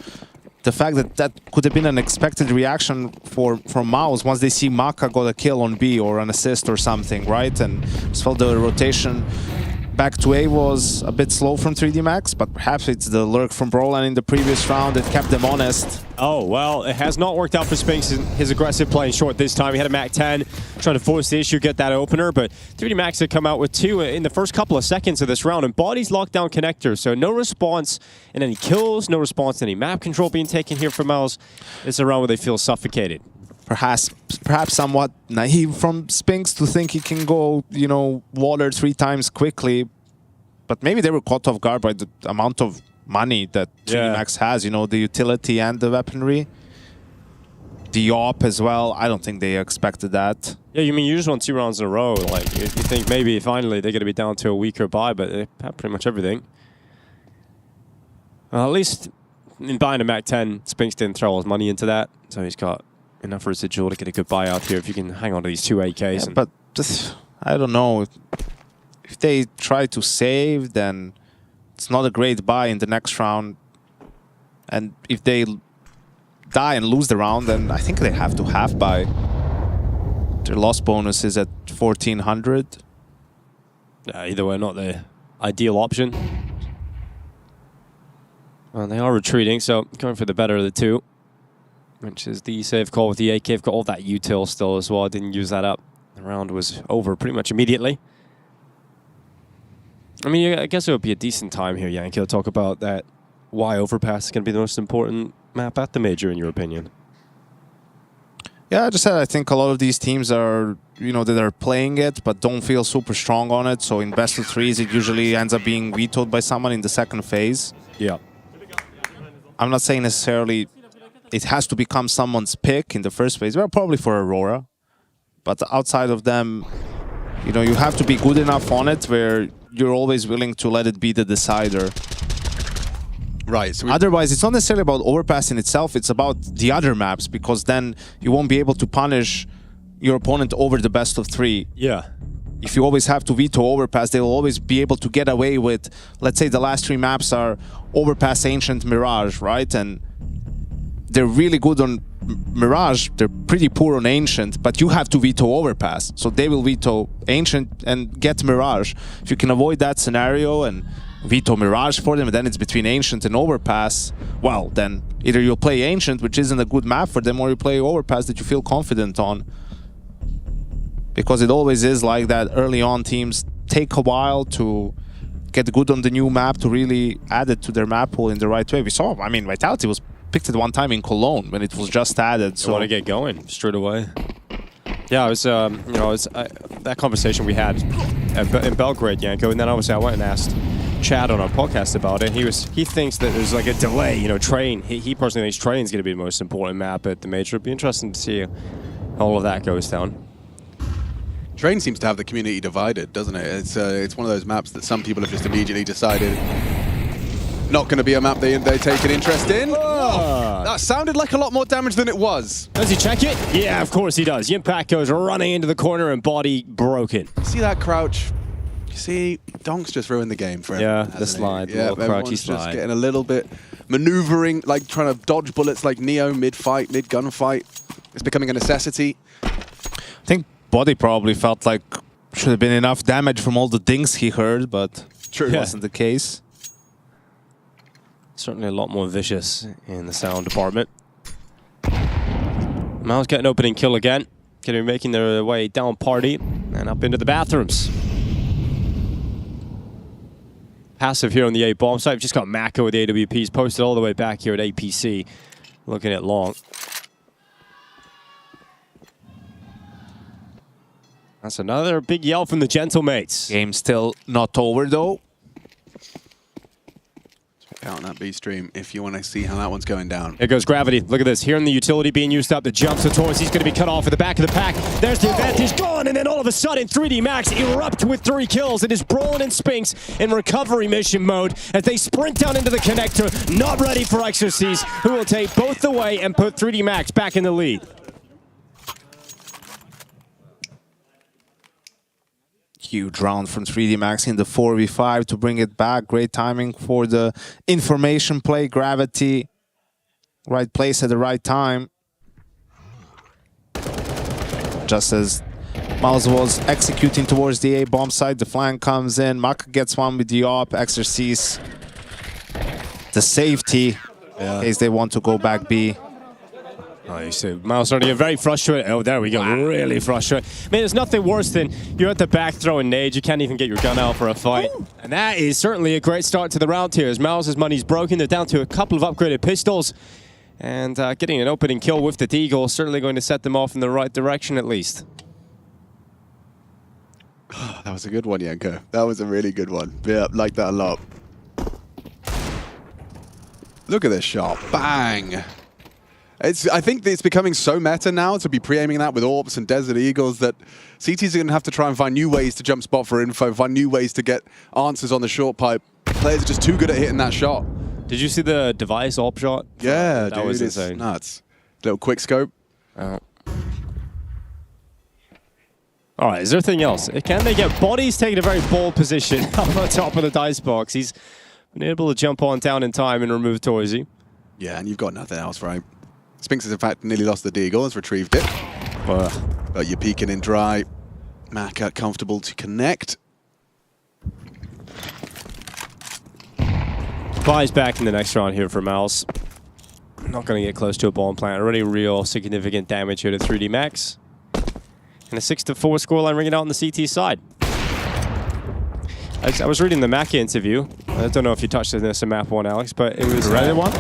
[SPEAKER 17] the fact that could have been an expected reaction from Mouse once they see Maka got a kill on B or an assist or something, right? And just felt the rotation back to A was a bit slow from 3D Max, but perhaps it's the lurk from Brolan in the previous round that kept them honest.
[SPEAKER 23] Oh, well, it has not worked out for Spinks. His aggressive play in short this time. He had a Mac 10, trying to force the issue, get that opener, but 3D Max had come out with 2 in the first couple of seconds of this round, and Body's locked down connector, so no response in any kills, no response to any map control being taken here from Miles. It's a round where they feel suffocated.
[SPEAKER 17] perhaps somewhat naive from Spinks to think he can go, you know, water 3 times quickly. But maybe they were caught off guard by the amount of money that 3D Max has, you know, the utility and the weaponry. The op as well, I don't think they expected that.
[SPEAKER 23] Yeah, you mean you just won 2 rounds in a row. Like, you think maybe finally they're going to be down to a weaker buy, but they have pretty much everything. Well, at least in buying a Mac 10, Spinks didn't throw all his money into that. So he's got enough residual to get a good buyout here if you can hang on to these 2 AKs.
[SPEAKER 17] Yeah, but just, I don't know. If they try to save, then it's not a great buy in the next round. And if they die and lose the round, then I think they have to half buy. Their loss bonus is at 1400.
[SPEAKER 23] Yeah, either way, not the ideal option. Well, they are retreating, so going for the better of the 2, which is the save call with the AK. They've got all that util still as well. I didn't use that up. The round was over pretty much immediately. I mean, I guess it would be a decent time here, Yankee, to talk about that. Why Overpass is going to be the most important map at the Major, in your opinion?
[SPEAKER 17] Yeah, I just said I think a lot of these teams are, you know, that are playing it, but don't feel super strong on it. So in best of 3s, it usually ends up being vetoed by someone in the second phase.
[SPEAKER 23] Yeah.
[SPEAKER 17] I'm not saying necessarily it has to become someone's pick in the first phase. Well, probably for Aurora. But outside of them, you know, you have to be good enough on it where you're always willing to let it be the decider.
[SPEAKER 11] Right. So
[SPEAKER 17] otherwise, it's not necessarily about Overpass in itself. It's about the other maps, because then you won't be able to punish your opponent over the best of 3.
[SPEAKER 23] Yeah.
[SPEAKER 17] If you always have to veto Overpass, they will always be able to get away with, let's say the last 3 maps are Overpass, Ancient, Mirage, right? And they're really good on Mirage, they're pretty poor on Ancient, but you have to veto Overpass. So they will veto Ancient and get Mirage. If you can avoid that scenario and veto Mirage for them, and then it's between Ancient and Overpass, well, then either you'll play Ancient, which isn't a good map for them, or you play Overpass that you feel confident on. Because it always is like that. Early on, teams take a while to get good on the new map, to really add it to their map pool in the right way. We saw, I mean, Vitality was picked at one time in Cologne when it was just added. So
[SPEAKER 23] you want to get going straight away. Yeah, it was, you know, that conversation we had in Belgrade, Yanko, and then obviously I went and asked Chad on our podcast about it. He thinks that there's like a delay, you know, Train. He personally thinks Train's going to be the most important map at the Major. It'd be interesting to see how all of that goes down.
[SPEAKER 11] Train seems to have the community divided, doesn't it? It's one of those maps that some people have just immediately decided not going to be a map they take an interest in. Oh, that sounded like a lot more damage than it was.
[SPEAKER 23] Does he check it? Yeah, of course he does. Impact goes running into the corner and body broken.
[SPEAKER 11] See that crouch? You see, Donk's just ruined the game for everyone.
[SPEAKER 23] Yeah, the slide, the
[SPEAKER 11] yeah,
[SPEAKER 23] little crouchy slide.
[SPEAKER 11] Just getting a little bit maneuvering, like trying to dodge bullets like Neo mid-fight, mid-gunfight. It's becoming a necessity.
[SPEAKER 17] I think Body probably felt like should have been enough damage from all the dings he heard, but it wasn't the case.
[SPEAKER 23] Certainly a lot more vicious in the sound department. Miles getting opening kill again. Going to be making their way down party and up into the bathrooms. Passive here on the A bomb site. We've just got Mako with the AWPs posted all the way back here at APC. Looking at long. That's another big yell from the Gentlemates.
[SPEAKER 17] Game still not over though.
[SPEAKER 11] Check out that B stream if you want to see how that one's going down.
[SPEAKER 23] Here goes Gravity. Look at this. Here in the utility being used up. The jumps to Taurus. He's going to be cut off at the back of the pack. There's the advantage gone. And then all of a sudden, 3D Max erupt with 3 kills. It is Brolin and Spinks in recovery mission mode as they sprint down into the connector. Not ready for Exorcies, who will take both the way and put 3D Max back in the lead.
[SPEAKER 17] Huge round from 3D Max in the 4v5 to bring it back. Great timing for the information play. Gravity, right place at the right time. Just as Miles was executing towards the A bomb site, the flank comes in. Maka gets one with the op. Exorcise the safety in case they want to go back B.
[SPEAKER 23] Oh, you see, Miles starting to get very frustrated. Oh, there we go. Wow. Really frustrated. I mean, there's nothing worse than you're at the back throwing nades. You can't even get your gun out for a fight. Ooh. And that is certainly a great start to the round here as Miles' money's broken. They're down to a couple of upgraded pistols. And getting an opening kill with the Deagle is certainly going to set them off in the right direction at least.
[SPEAKER 11] That was a good one, Yanko. That was a really good one. Yeah, like that a lot. Look at this shot. Bang! I think it's becoming so meta now to be pre-aiming that with AWPs and Desert Eagles that CTs are going to have to try and find new ways to jump spot for info, find new ways to get answers on the short pipe. Players are just too good at hitting that shot.
[SPEAKER 23] Did you see the device AWP shot?
[SPEAKER 11] Yeah,
[SPEAKER 23] that
[SPEAKER 11] dude,
[SPEAKER 23] was
[SPEAKER 11] it's
[SPEAKER 23] insane.
[SPEAKER 11] Nuts. Little quick scope.
[SPEAKER 23] All right, is there anything else? Can they get Body's taking a very bold position up on top of the dice box. He's been able to jump on down in time and remove Torzy.
[SPEAKER 11] Yeah, and you've got nothing else, right? Spinks has in fact nearly lost the Deagle, has retrieved it. But you're peeking in dry. Maka comfortable to connect.
[SPEAKER 23] Buys back in the next round here for Mouse. Not going to get close to a bomb plant. Already real significant damage here to 3D Max. And a 6-4 scoreline ringing out on the CT side. I was reading the Maka interview. I don't know if you touched on this in map 1, Alex, but it was...
[SPEAKER 11] The Reddit one?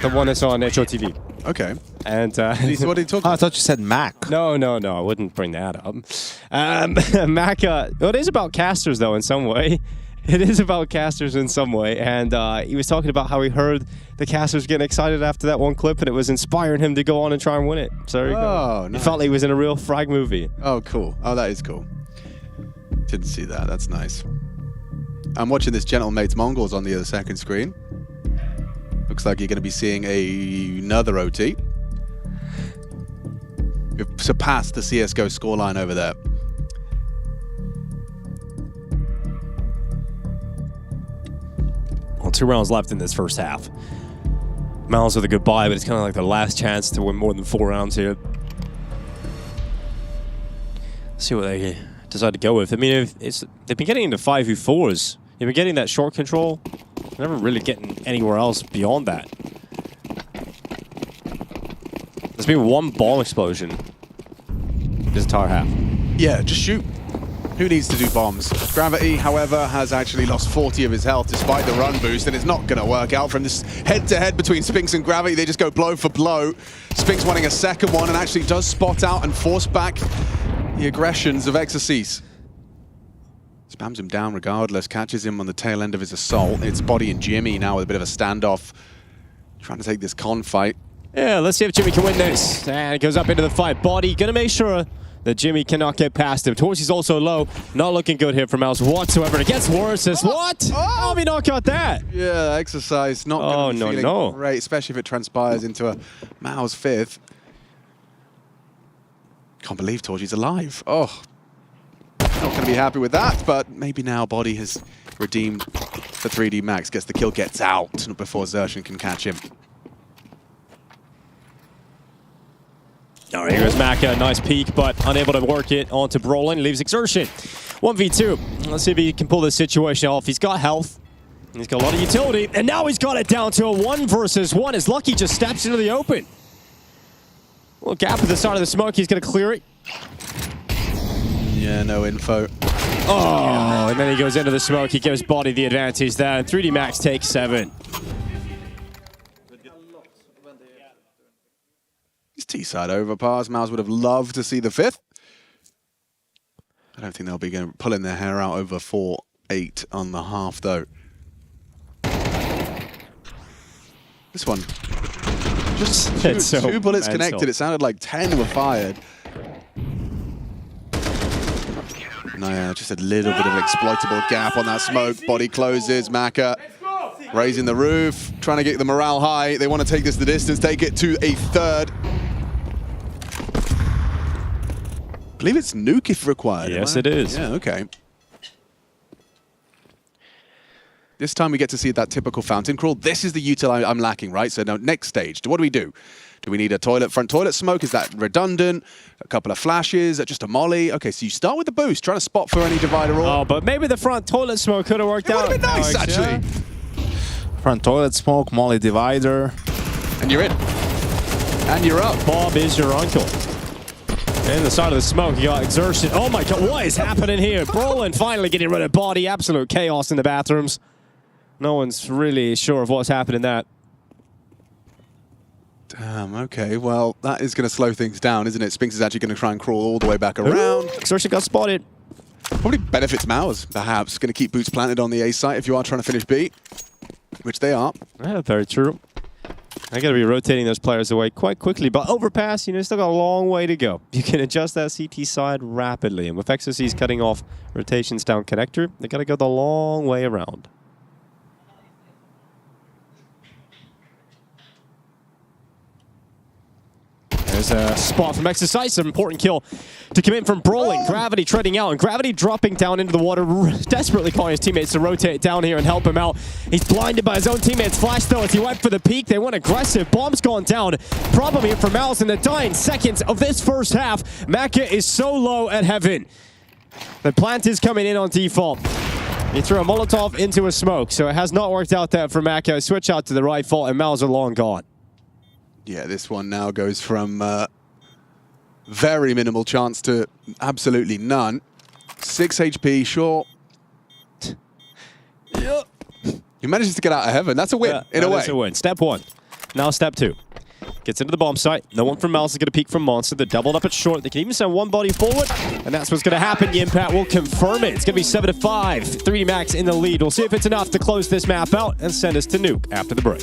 [SPEAKER 23] The one that's on HOTV.
[SPEAKER 11] Okay.
[SPEAKER 23] And
[SPEAKER 11] what did he talk about?
[SPEAKER 17] I thought you said Mac.
[SPEAKER 23] No, I wouldn't bring that up. Maka, well, it is about casters though in some way. It is about casters in some way, and he was talking about how he heard the casters getting excited after that one clip, and it was inspiring him to go on and try and win it. So there you go.
[SPEAKER 11] Nice.
[SPEAKER 23] He felt like he was in a real frag movie.
[SPEAKER 11] Oh, cool. Oh, that is cool. Didn't see that. That's nice. I'm watching this Gentlemates Mongols on the other second screen. Looks like you're going to be seeing another OT. We've surpassed the CSGO scoreline over there.
[SPEAKER 23] Well, 2 rounds left in this first half. Miles with a good buy, but it's kind of like their last chance to win more than 4 rounds here. Let's see what they decide to go with. I mean, they've been getting into 5v4s. They've been getting that short control. Never really getting anywhere else beyond that. There's been one bomb explosion this entire half.
[SPEAKER 11] Yeah, just shoot. Who needs to do bombs? Gravity, however, has actually lost 40 of his health despite the run boost, and it's not going to work out from this head-to-head between Spinks and Gravity. They just go blow for blow. Spinks wanting a second one and actually does spot out and force back the aggressions of Exorcise. Spams him down regardless, catches him on the tail end of his assault. It's Body and Jimmy now with a bit of a standoff, trying to take this con fight.
[SPEAKER 23] Yeah, let's see if Jimmy can win this. And it goes up into the fight. Body gonna make sure that Jimmy cannot get past him. Torsy's also low. Not looking good here for Mouse whatsoever. It gets worse. What? How have we not got that?
[SPEAKER 11] Yeah, Exercise not going to be feeling great, especially if it transpires into a Mao's 5th. Can't believe Torsy's alive. Oh, not going to be happy with that, but maybe now Body has redeemed the 3D Max. Gets the kill, gets out before Zershin can catch him.
[SPEAKER 23] All right, here's Maka. Nice peek, but unable to work it onto Brolin. Leaves Exertion. 1v2. Let's see if he can pull this situation off. He's got health. He's got a lot of utility. And now he's got it down to a 1 versus 1 as Lucky just steps into the open. Little gap at the side of the smoke. He's going to clear it.
[SPEAKER 11] Yeah, no info.
[SPEAKER 23] Oh, and then he goes into the smoke. He gives Body the advantage there. And 3D Max takes 7.
[SPEAKER 11] He's T-side overpass. Mouse would have loved to see the 5th. I don't think they'll be pulling their hair out over 4-8 on the half, though. This one. Just two bullets connected. It sounded like 10 were fired. No, yeah, just a little bit of an exploitable gap on that smoke. Body closes. Maka raising the roof, trying to get the morale high. They want to take this the distance, take it to a 3rd. I believe it's nuke if required.
[SPEAKER 23] Yes, it is.
[SPEAKER 11] Yeah, okay. This time we get to see that typical fountain crawl. This is the util I'm lacking, right? So now next stage, what do? Do we need a front toilet smoke? Is that redundant? A couple of flashes? Just a molly? Okay, so you start with the boost, trying to spot for any divider or...
[SPEAKER 23] Oh, but maybe the front toilet smoke could have worked out.
[SPEAKER 11] It would have been nice, actually.
[SPEAKER 23] Yeah.
[SPEAKER 17] Front toilet smoke, molly divider.
[SPEAKER 11] And you're in. And you're up.
[SPEAKER 23] Bob is your uncle. In the side of the smoke, you got Exertion. Oh my god, what is happening here? Brolin finally getting rid of Body. Absolute chaos in the bathrooms. No one's really sure of what's happening in that.
[SPEAKER 11] Damn, okay. Well, that is going to slow things down, isn't it? Spinks is actually going to try and crawl all the way back around.
[SPEAKER 23] Exertion got spotted.
[SPEAKER 11] Probably benefits Mowers, perhaps. Going to keep boots planted on the A site if you are trying to finish B, which they are.
[SPEAKER 23] Yeah, very true. I got to be rotating those players away quite quickly, but overpass, you know, still got a long way to go. You can adjust that CT side rapidly, and with XOC's cutting off rotations down connector, they got to go the long way around. There's a spot from Exercise, an important kill to come in from Brolin. Gravity treading out, and Gravity dropping down into the water, desperately calling his teammates to rotate down here and help him out. He's blinded by his own teammates. Flash though, as he went for the peak, they went aggressive. Bomb's gone down. Problem here for Mouse in the dying seconds of this first half. Maka is so low at heaven. The plant is coming in on default. He threw a Molotov into a smoke, so it has not worked out there for Maka. Switch out to the rifle, and Mouse are long gone.
[SPEAKER 11] Yeah, this one now goes from very minimal chance to absolutely none. 6 HP, sure.
[SPEAKER 23] Yeah.
[SPEAKER 11] He manages to get out of heaven. That's a win, in a way.
[SPEAKER 23] That's a win. Step one. Now step two. Gets into the bomb site. No one from Mouse is going to peek from Monster. They're doubled up at short. They can even send one body forward, and that's what's going to happen. Impact will confirm it. It's going to be 7-5. 3D Max in the lead. We'll see if it's enough to close this map out and send us to Nuke after the break.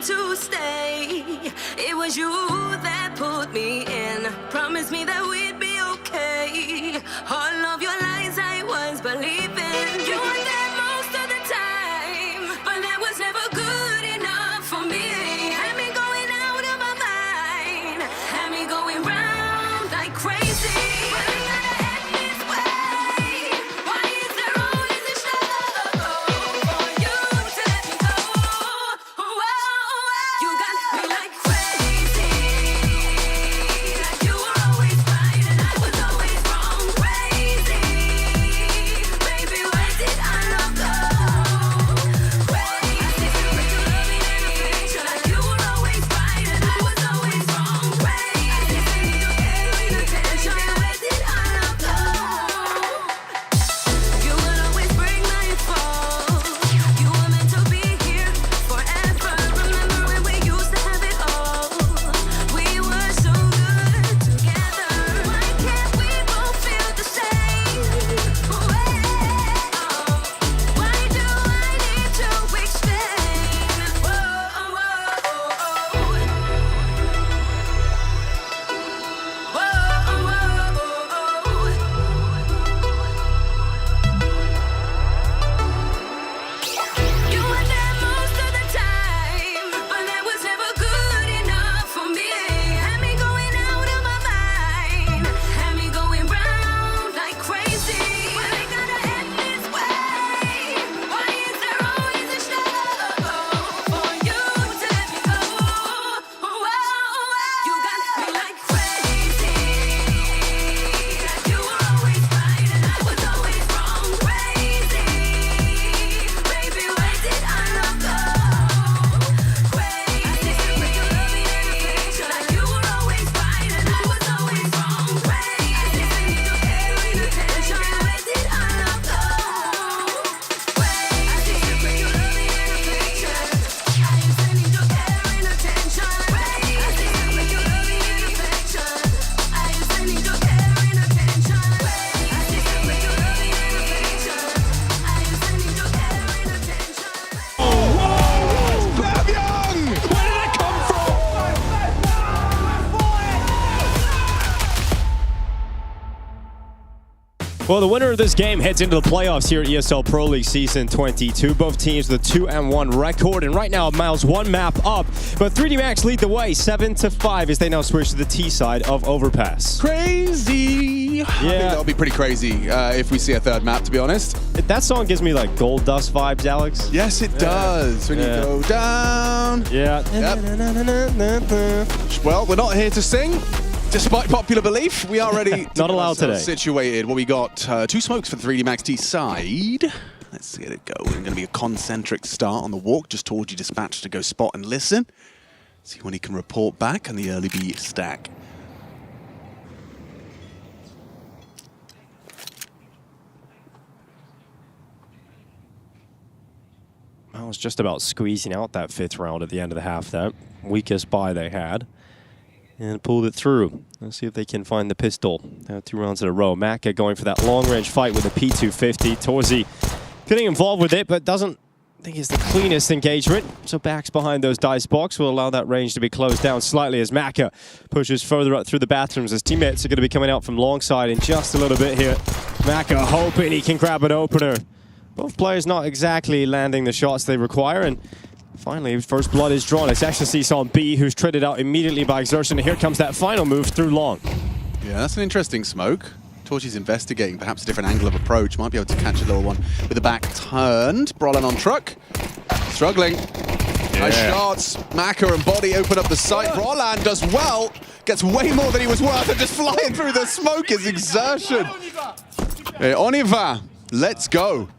[SPEAKER 12] To stay, it was you that put me in. Promised me that we'd be okay. All of your lies I was believing. You were there most of the time, but that was never good enough for me. Had me going out of my mind, had me going round like crazy. But I gotta end this way. Why is there always a struggle for you to let me go? You got me like crazy, like you were always right and I was always wrong. Crazy,
[SPEAKER 23] Well, the winner of this game heads into the playoffs here at ESL Pro League Season 22. Both teams with a 2-1 record, and right now Miles one map up, but 3D Max lead the way 7-5 as they now switch to the T side of Overpass.
[SPEAKER 11] Crazy! I think that'll be pretty crazy if we see a third map, to be honest.
[SPEAKER 23] That song gives me like Gold Dust vibes, Alex.
[SPEAKER 11] Yes, it does. When you go down.
[SPEAKER 23] Yeah.
[SPEAKER 11] Yep. Well, we're not here to sing. Despite popular belief, we are ready to
[SPEAKER 23] Not allowed today.
[SPEAKER 11] situated. Well, we got 2 smokes for the 3D Max T side. Let's get it go. It's going to be a concentric start on the walk. Just told you dispatched to go spot and listen. See when he can report back on the early B stack.
[SPEAKER 23] I was just about squeezing out that 5th round at the end of the half. That weakest buy they had. And pulled it through. Let's see if they can find the pistol. 2 rounds in a row. Maka going for that long-range fight with a P250. Torzy getting involved with it, but doesn't think it's the cleanest engagement. So backs behind those dice box will allow that range to be closed down slightly as Maka pushes further up through the bathrooms. His teammates are going to be coming out from long side in just a little bit here. Maka hoping he can grab an opener. Both players not exactly landing the shots they require, and finally, first blood is drawn. It's Exorcist on B, who's traded out immediately by Exertion. And here comes that final move through long.
[SPEAKER 11] Yeah, that's an interesting smoke. Torchy's investigating perhaps a different angle of approach. Might be able to catch a little one with the back turned. Brolin on truck. Struggling. Nice shots. Maka and Body open up the sight. Brolin does well. Gets way more than he was worth and just flying through the smoke is Exertion. Hey, on y va. Let's go.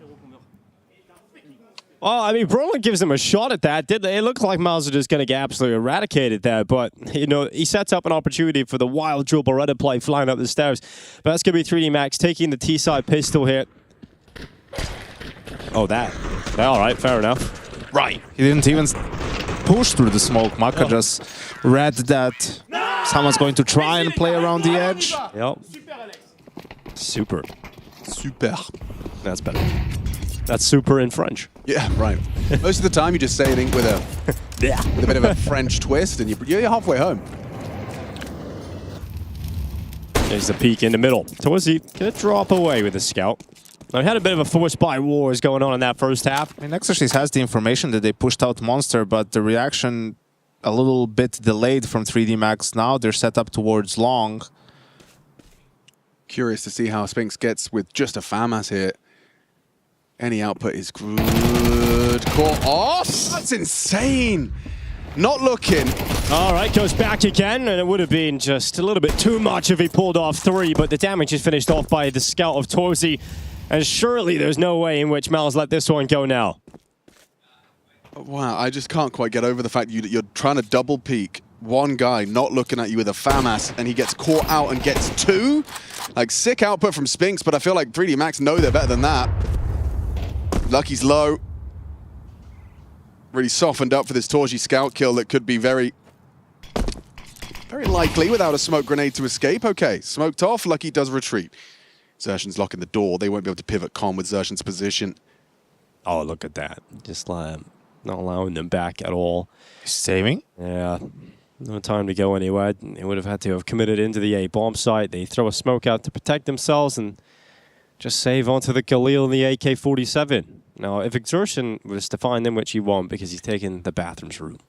[SPEAKER 23] Well, I mean, Brolin gives him a shot at that. It looked like Miles was just going to get absolutely eradicated there, but, you know, he sets up an opportunity for the wild Drill Beretta play flying up the stairs. But that's going to be 3D Max taking the T-side pistol here. Oh, that. All right, fair enough.
[SPEAKER 17] Right. He didn't even push through the smoke. Maka just read that someone's going to try and play around the edge.
[SPEAKER 23] Yep. Super.
[SPEAKER 11] Super.
[SPEAKER 23] That's better. That's super in French.
[SPEAKER 11] Yeah, right. Most of the time you just say it with a bit of a French twist and you're halfway home.
[SPEAKER 23] There's the peek in the middle. Torzy gonna drop away with the scout. Now, we had a bit of a forced buy wars going on in that first half.
[SPEAKER 17] I mean, Exorcist has the information that they pushed out Monster, but the reaction a little bit delayed from 3D Max. Now they're set up towards long.
[SPEAKER 11] Curious to see how Spinks gets with just a FAMAS here. Any output is good. Caught off. That's insane. Not looking.
[SPEAKER 23] All right, goes back again, and it would have been just a little bit too much if he pulled off 3, but the damage is finished off by the scout of Torzy, and surely there's no way in which Mal's let this one go now.
[SPEAKER 11] Wow, I just can't quite get over the fact that you're trying to double peek one guy not looking at you with a FAMAS, and he gets caught out and gets 2. Like, sick output from Spinks, but I feel like 3D Max know they're better than that. Lucky's low. Really softened up for this Torzy scout kill that could be very likely without a smoke grenade to escape. Okay, smoked off. Lucky does retreat. Xertion's locking the door. They won't be able to pivot con with Xertion's position.
[SPEAKER 23] Oh, look at that. Just not allowing them back at all.
[SPEAKER 17] Saving?
[SPEAKER 23] Yeah. No time to go anywhere. They would have had to have committed into the A bomb site. They throw a smoke out to protect themselves and just save onto the Galil and the AK-47. Now, if Exertion was to find them, which he won't because he's taken the bathrooms route.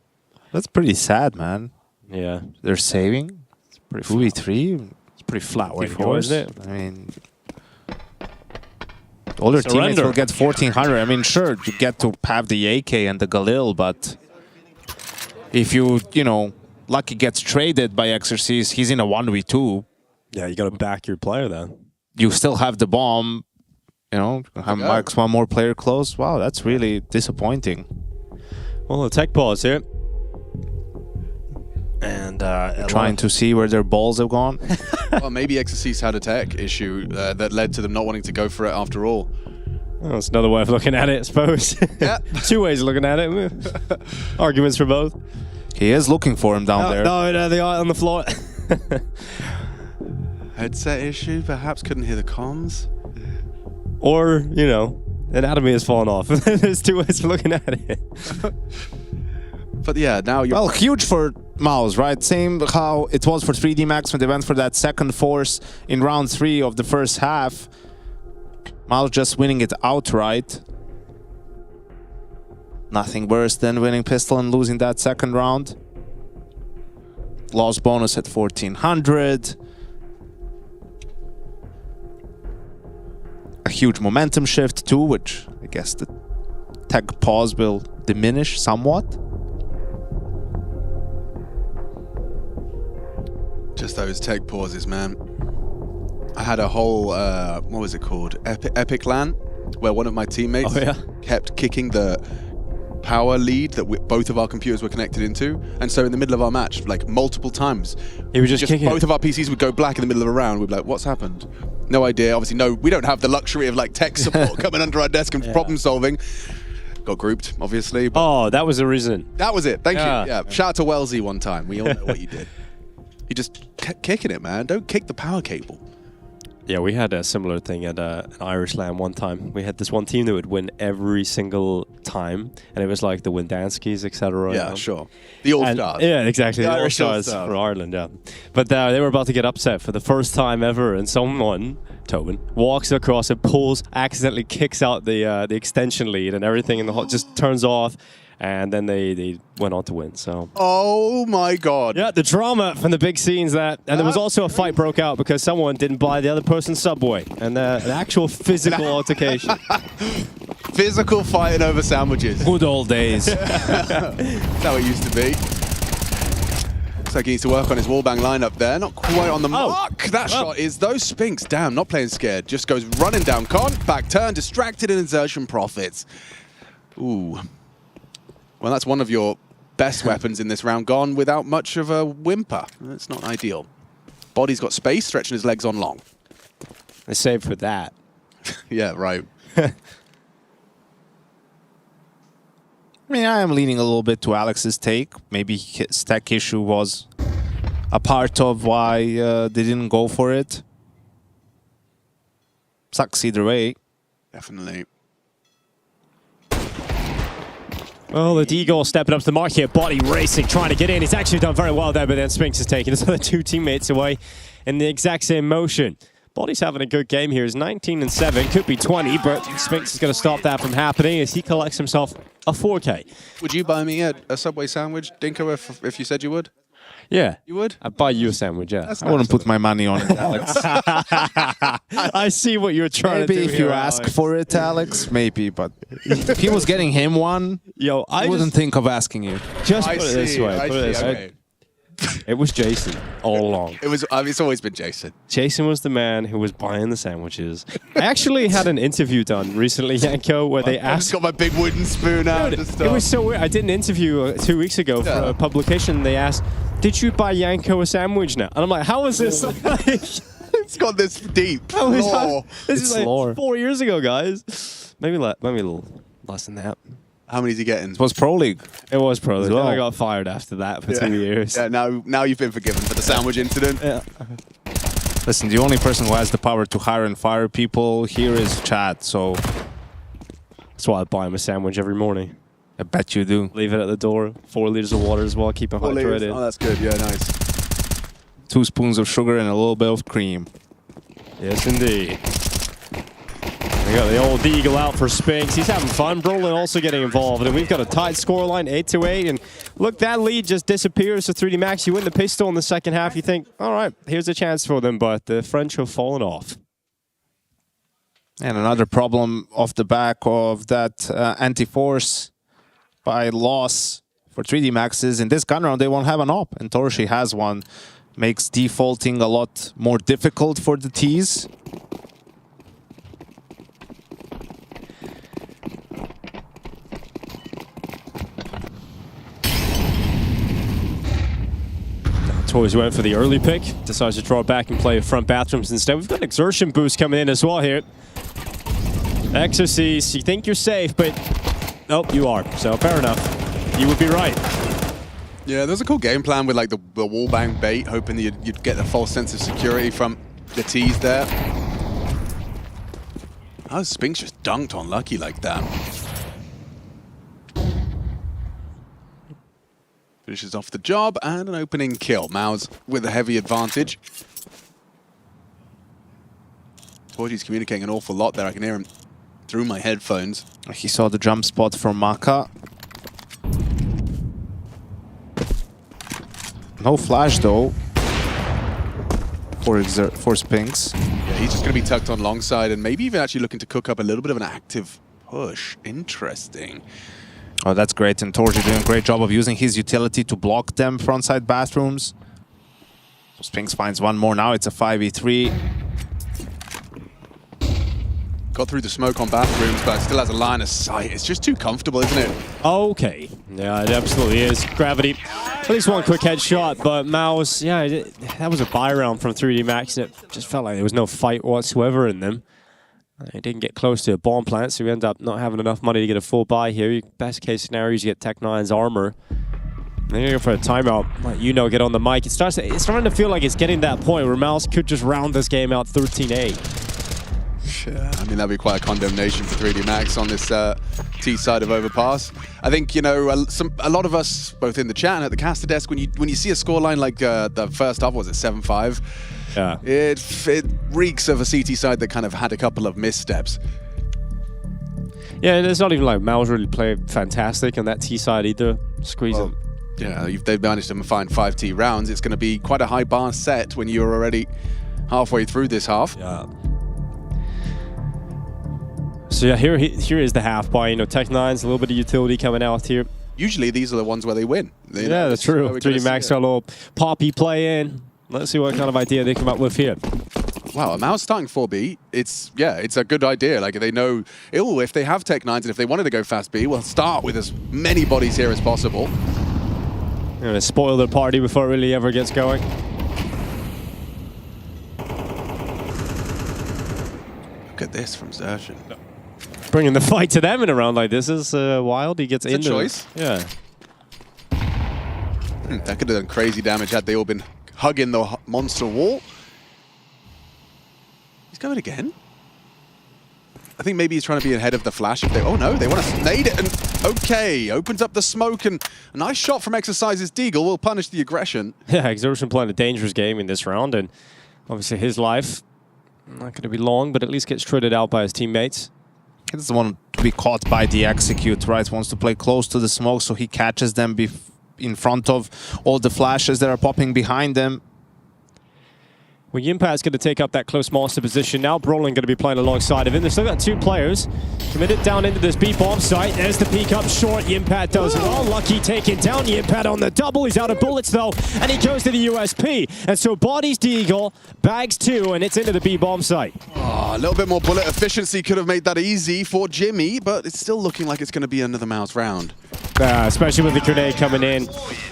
[SPEAKER 17] That's pretty sad, man.
[SPEAKER 23] Yeah.
[SPEAKER 17] They're saving.
[SPEAKER 23] It's pretty
[SPEAKER 17] 2v3.
[SPEAKER 23] It's pretty flat way to go, isn't it?
[SPEAKER 17] I mean, all their teammates will get 1,400. I mean, sure, you get to have the AK and the Galil, but if you know, Lucky gets traded by Exorcist, he's in a 1v2.
[SPEAKER 23] Yeah, you got to back your player then.
[SPEAKER 17] You still have the bomb. You know, have Max one more player close. Wow, that's really disappointing.
[SPEAKER 23] Well, the tech pause here. And
[SPEAKER 17] trying to see where their balls have gone.
[SPEAKER 11] Well, maybe Exorcist had a tech issue that led to them not wanting to go for it after all.
[SPEAKER 23] Well, that's another way of looking at it, I suppose.
[SPEAKER 11] Yeah.
[SPEAKER 23] 2 ways of looking at it. Arguments for both.
[SPEAKER 17] He is looking for him down there.
[SPEAKER 23] No, they are on the floor.
[SPEAKER 11] Headset issue, perhaps couldn't hear the comms.
[SPEAKER 23] Or, you know, anatomy has fallen off. There's 2 ways of looking at it.
[SPEAKER 11] But yeah, now you're...
[SPEAKER 17] Well, huge for Mouse, right? Same how it was for 3D Max when they went for that second force in round 3 of the first half. Mal just winning it outright. Nothing worse than winning pistol and losing that second round. Loss bonus at 1400. A huge momentum shift too, which I guess the tech pause will diminish somewhat.
[SPEAKER 11] Just those tech pauses, man. I had a whole, what was it called? Epic LAN, where one of my teammates kept kicking the power lead that both of our computers were connected into. And so in the middle of our match, like multiple times,
[SPEAKER 23] he was just kicking
[SPEAKER 11] both of our PCs would go black in the middle of a round. We'd be like, what's happened? No idea. Obviously, no, we don't have the luxury of like tech support coming under our desk and problem solving. Got grouped, obviously.
[SPEAKER 23] Oh, that was the reason.
[SPEAKER 11] That was it. Thank you. Yeah. Shout out to Wellesley one time. We all know what you did. You just kept kicking it, man. Don't kick the power cable.
[SPEAKER 23] Yeah, we had a similar thing at an Irish LAN one time. We had this one team that would win every single time, and it was like the Windanskis, etc.
[SPEAKER 11] Yeah, sure. The All-Stars.
[SPEAKER 23] Yeah, exactly. The
[SPEAKER 11] Irish
[SPEAKER 23] All-Stars for Ireland, yeah. But they were about to get upset for the first time ever, and someone, Tobin, walks across and accidentally kicks out the extension lead, and everything in the hall just turns off. And then they went on to win. So.
[SPEAKER 11] Oh my God!
[SPEAKER 23] Yeah, the drama from the big scenes and there was also a fight broke out because someone didn't buy the other person's Subway, and an actual physical altercation.
[SPEAKER 11] Physical fighting over sandwiches.
[SPEAKER 23] Good old days.
[SPEAKER 11] That's how it used to be. Looks like he needs to work on his wallbang lineup there. Not quite on the mark. That shot is those Spinks. Damn, not playing scared. Just goes running down con, back turn, distracted and insertion profits. Ooh. Well, that's one of your best weapons in this round gone without much of a whimper. That's not ideal. Body's got space, stretching his legs on long.
[SPEAKER 23] They saved for that.
[SPEAKER 11] Yeah, right.
[SPEAKER 17] I mean, I am leaning a little bit to Alex's take. Maybe his tech issue was a part of why they didn't go for it. Sucks either way.
[SPEAKER 11] Definitely.
[SPEAKER 23] Well, the D-Goal stepping up to the mark here. Body racing, trying to get in. He's actually done very well there, but then Spinks is taking his other two teammates away in the exact same motion. Body's having a good game here. He's 19 and 7, could be 20, but Spinks is going to stop that from happening as he collects himself a 4K.
[SPEAKER 11] Would you buy me a Subway sandwich, Dinko, if you said you would?
[SPEAKER 23] Yeah.
[SPEAKER 11] You would?
[SPEAKER 23] I'd buy you a sandwich, yeah.
[SPEAKER 17] I wouldn't put my money on it, Alex.
[SPEAKER 23] I see what you're trying to do.
[SPEAKER 17] Maybe if you ask for it, Alex, maybe, but if he was getting him one, I wouldn't think of asking you.
[SPEAKER 23] Just put it this way. It was Jason all along.
[SPEAKER 11] It's always been Jason.
[SPEAKER 23] Jason was the man who was buying the sandwiches. I actually had an interview done recently, Yanko, where they asked...
[SPEAKER 11] I just got my big wooden spoon out.
[SPEAKER 23] It was so weird. I did an interview 2 weeks ago for a publication. They asked, did you buy Yanko a sandwich now? And I'm like, how is this?
[SPEAKER 11] It's got this deep lore.
[SPEAKER 23] This is like 4 years ago, guys. Maybe a little less than that.
[SPEAKER 11] How many is he getting?
[SPEAKER 17] It was Pro League.
[SPEAKER 23] It was Pro League.
[SPEAKER 17] Well.
[SPEAKER 23] I got fired after that for 2 years.
[SPEAKER 11] Yeah, now you've been forgiven for the sandwich incident.
[SPEAKER 23] Yeah.
[SPEAKER 17] Listen, the only person who has the power to hire and fire people here is Chad, so...
[SPEAKER 23] That's why I buy him a sandwich every morning.
[SPEAKER 17] I bet you do.
[SPEAKER 23] Leave it at the door. 4 liters of water as well. Keep it hydrated.
[SPEAKER 11] Oh, that's good. Yeah, nice.
[SPEAKER 17] 2 spoons of sugar and a little bit of cream.
[SPEAKER 23] Yes, indeed. We got the old Eagle out for Spinks. He's having fun. Brolin also getting involved. And we've got a tied scoreline, 8-8. And look, that lead just disappears to 3D Max. You win the pistol in the second half. You think, all right, here's a chance for them. But the French have fallen off.
[SPEAKER 17] And another problem off the back of that anti-force by loss for 3D Max is in this gun round they won't have an op. And Torshi has one. Makes defaulting a lot more difficult for the T's.
[SPEAKER 23] Toys went for the early pick. Decides to draw back and play front bathrooms instead. We've got an exertion boost coming in as well here. Exorcies, you think you're safe, but nope, you are. So fair enough. You would be right.
[SPEAKER 11] Yeah, there's a cool game plan with like the wallbang bait, hoping that you'd get the false sense of security from the T's there. Oh, Spinks just dunked on Lucky like that. Finishes off the job and an opening kill. Mao's with a heavy advantage. Torji's communicating an awful lot there. I can hear him through my headphones.
[SPEAKER 17] He saw the jump spot from Maka. No flash though for Spinks.
[SPEAKER 11] Yeah, he's just going to be tucked on long side and maybe even actually looking to cook up a little bit of an active push. Interesting.
[SPEAKER 17] Oh, that's great. And Torji doing a great job of using his utility to block them frontside bathrooms. So Spinks finds one more now. It's a 5v3.
[SPEAKER 11] Got through the smoke on bathrooms, but still has a line of sight. It's just too comfortable, isn't it?
[SPEAKER 23] Okay. Yeah, it absolutely is. Gravity. At least one quick headshot, but Mouse, yeah, that was a buy round from 3D Max. It just felt like there was no fight whatsoever in them. They didn't get close to a bomb plant, so we end up not having enough money to get a full buy here. Best case scenario is you get Tech9's armor. Then you go for a timeout. Let you know, get on the mic. It's starting to feel like it's getting that point where Mouse could just round this game out 13-8.
[SPEAKER 11] Yeah, I mean, that'd be quite a condemnation for 3D Max on this T side of Overpass. I think, you know, a lot of us, both in the chat and at the caster desk, when you see a scoreline like the first half, was it 7-5?
[SPEAKER 23] Yeah.
[SPEAKER 11] It reeks of a CT side that kind of had a couple of missteps.
[SPEAKER 23] Yeah, and it's not even like Mal's really played fantastic on that T side either. Squeezing.
[SPEAKER 11] Yeah, if they've managed to find 5 T rounds, it's going to be quite a high bar set when you're already halfway through this half.
[SPEAKER 23] Yeah. So yeah, here is the half buy. You know, Tech9's a little bit of utility coming out here.
[SPEAKER 11] Usually these are the ones where they win.
[SPEAKER 23] Yeah, that's true. 3D Max got a little poppy play in. Let's see what kind of idea they come up with here.
[SPEAKER 11] Wow, Mao's starting 4B. It's a good idea. Like, they know, if they have Tech9s and if they wanted to go fast B, well, start with as many bodies here as possible.
[SPEAKER 23] They're going to spoil the party before it really ever gets going.
[SPEAKER 11] Look at this from Xerxin.
[SPEAKER 23] Bringing the fight to them in a round like this is wild. He gets into
[SPEAKER 11] choice.
[SPEAKER 23] Yeah.
[SPEAKER 11] That could have done crazy damage had they all been hugging the monster wall. He's going again. I think maybe he's trying to be ahead of the flash. Oh no, they want to nade it. And okay, opens up the smoke, and a nice shot from Exercise's Deagle will punish the aggression.
[SPEAKER 23] Yeah, Xerxin playing a dangerous game in this round, and obviously his life not going to be long, but at least gets treated out by his teammates.
[SPEAKER 17] He doesn't want to be caught by the execute, right? Wants to play close to the smoke so he catches them in front of all the flashes that are popping behind them.
[SPEAKER 23] Well, Yimpat's going to take up that close monster position. Now Brolin going to be playing alongside of him. They've still got 2 players committed down into this B-bomb site. There's the peek up short. Yimpat does well. Lucky taking down Yimpat on the double. He's out of bullets, though, and he goes to the USP. And so bodies Deagle, bags 2, and it's into the B-bomb site.
[SPEAKER 11] Oh, a little bit more bullet efficiency could have made that easy for Jimmy, but it's still looking like it's going to be another Mouse round.
[SPEAKER 23] Especially with the grenade coming in,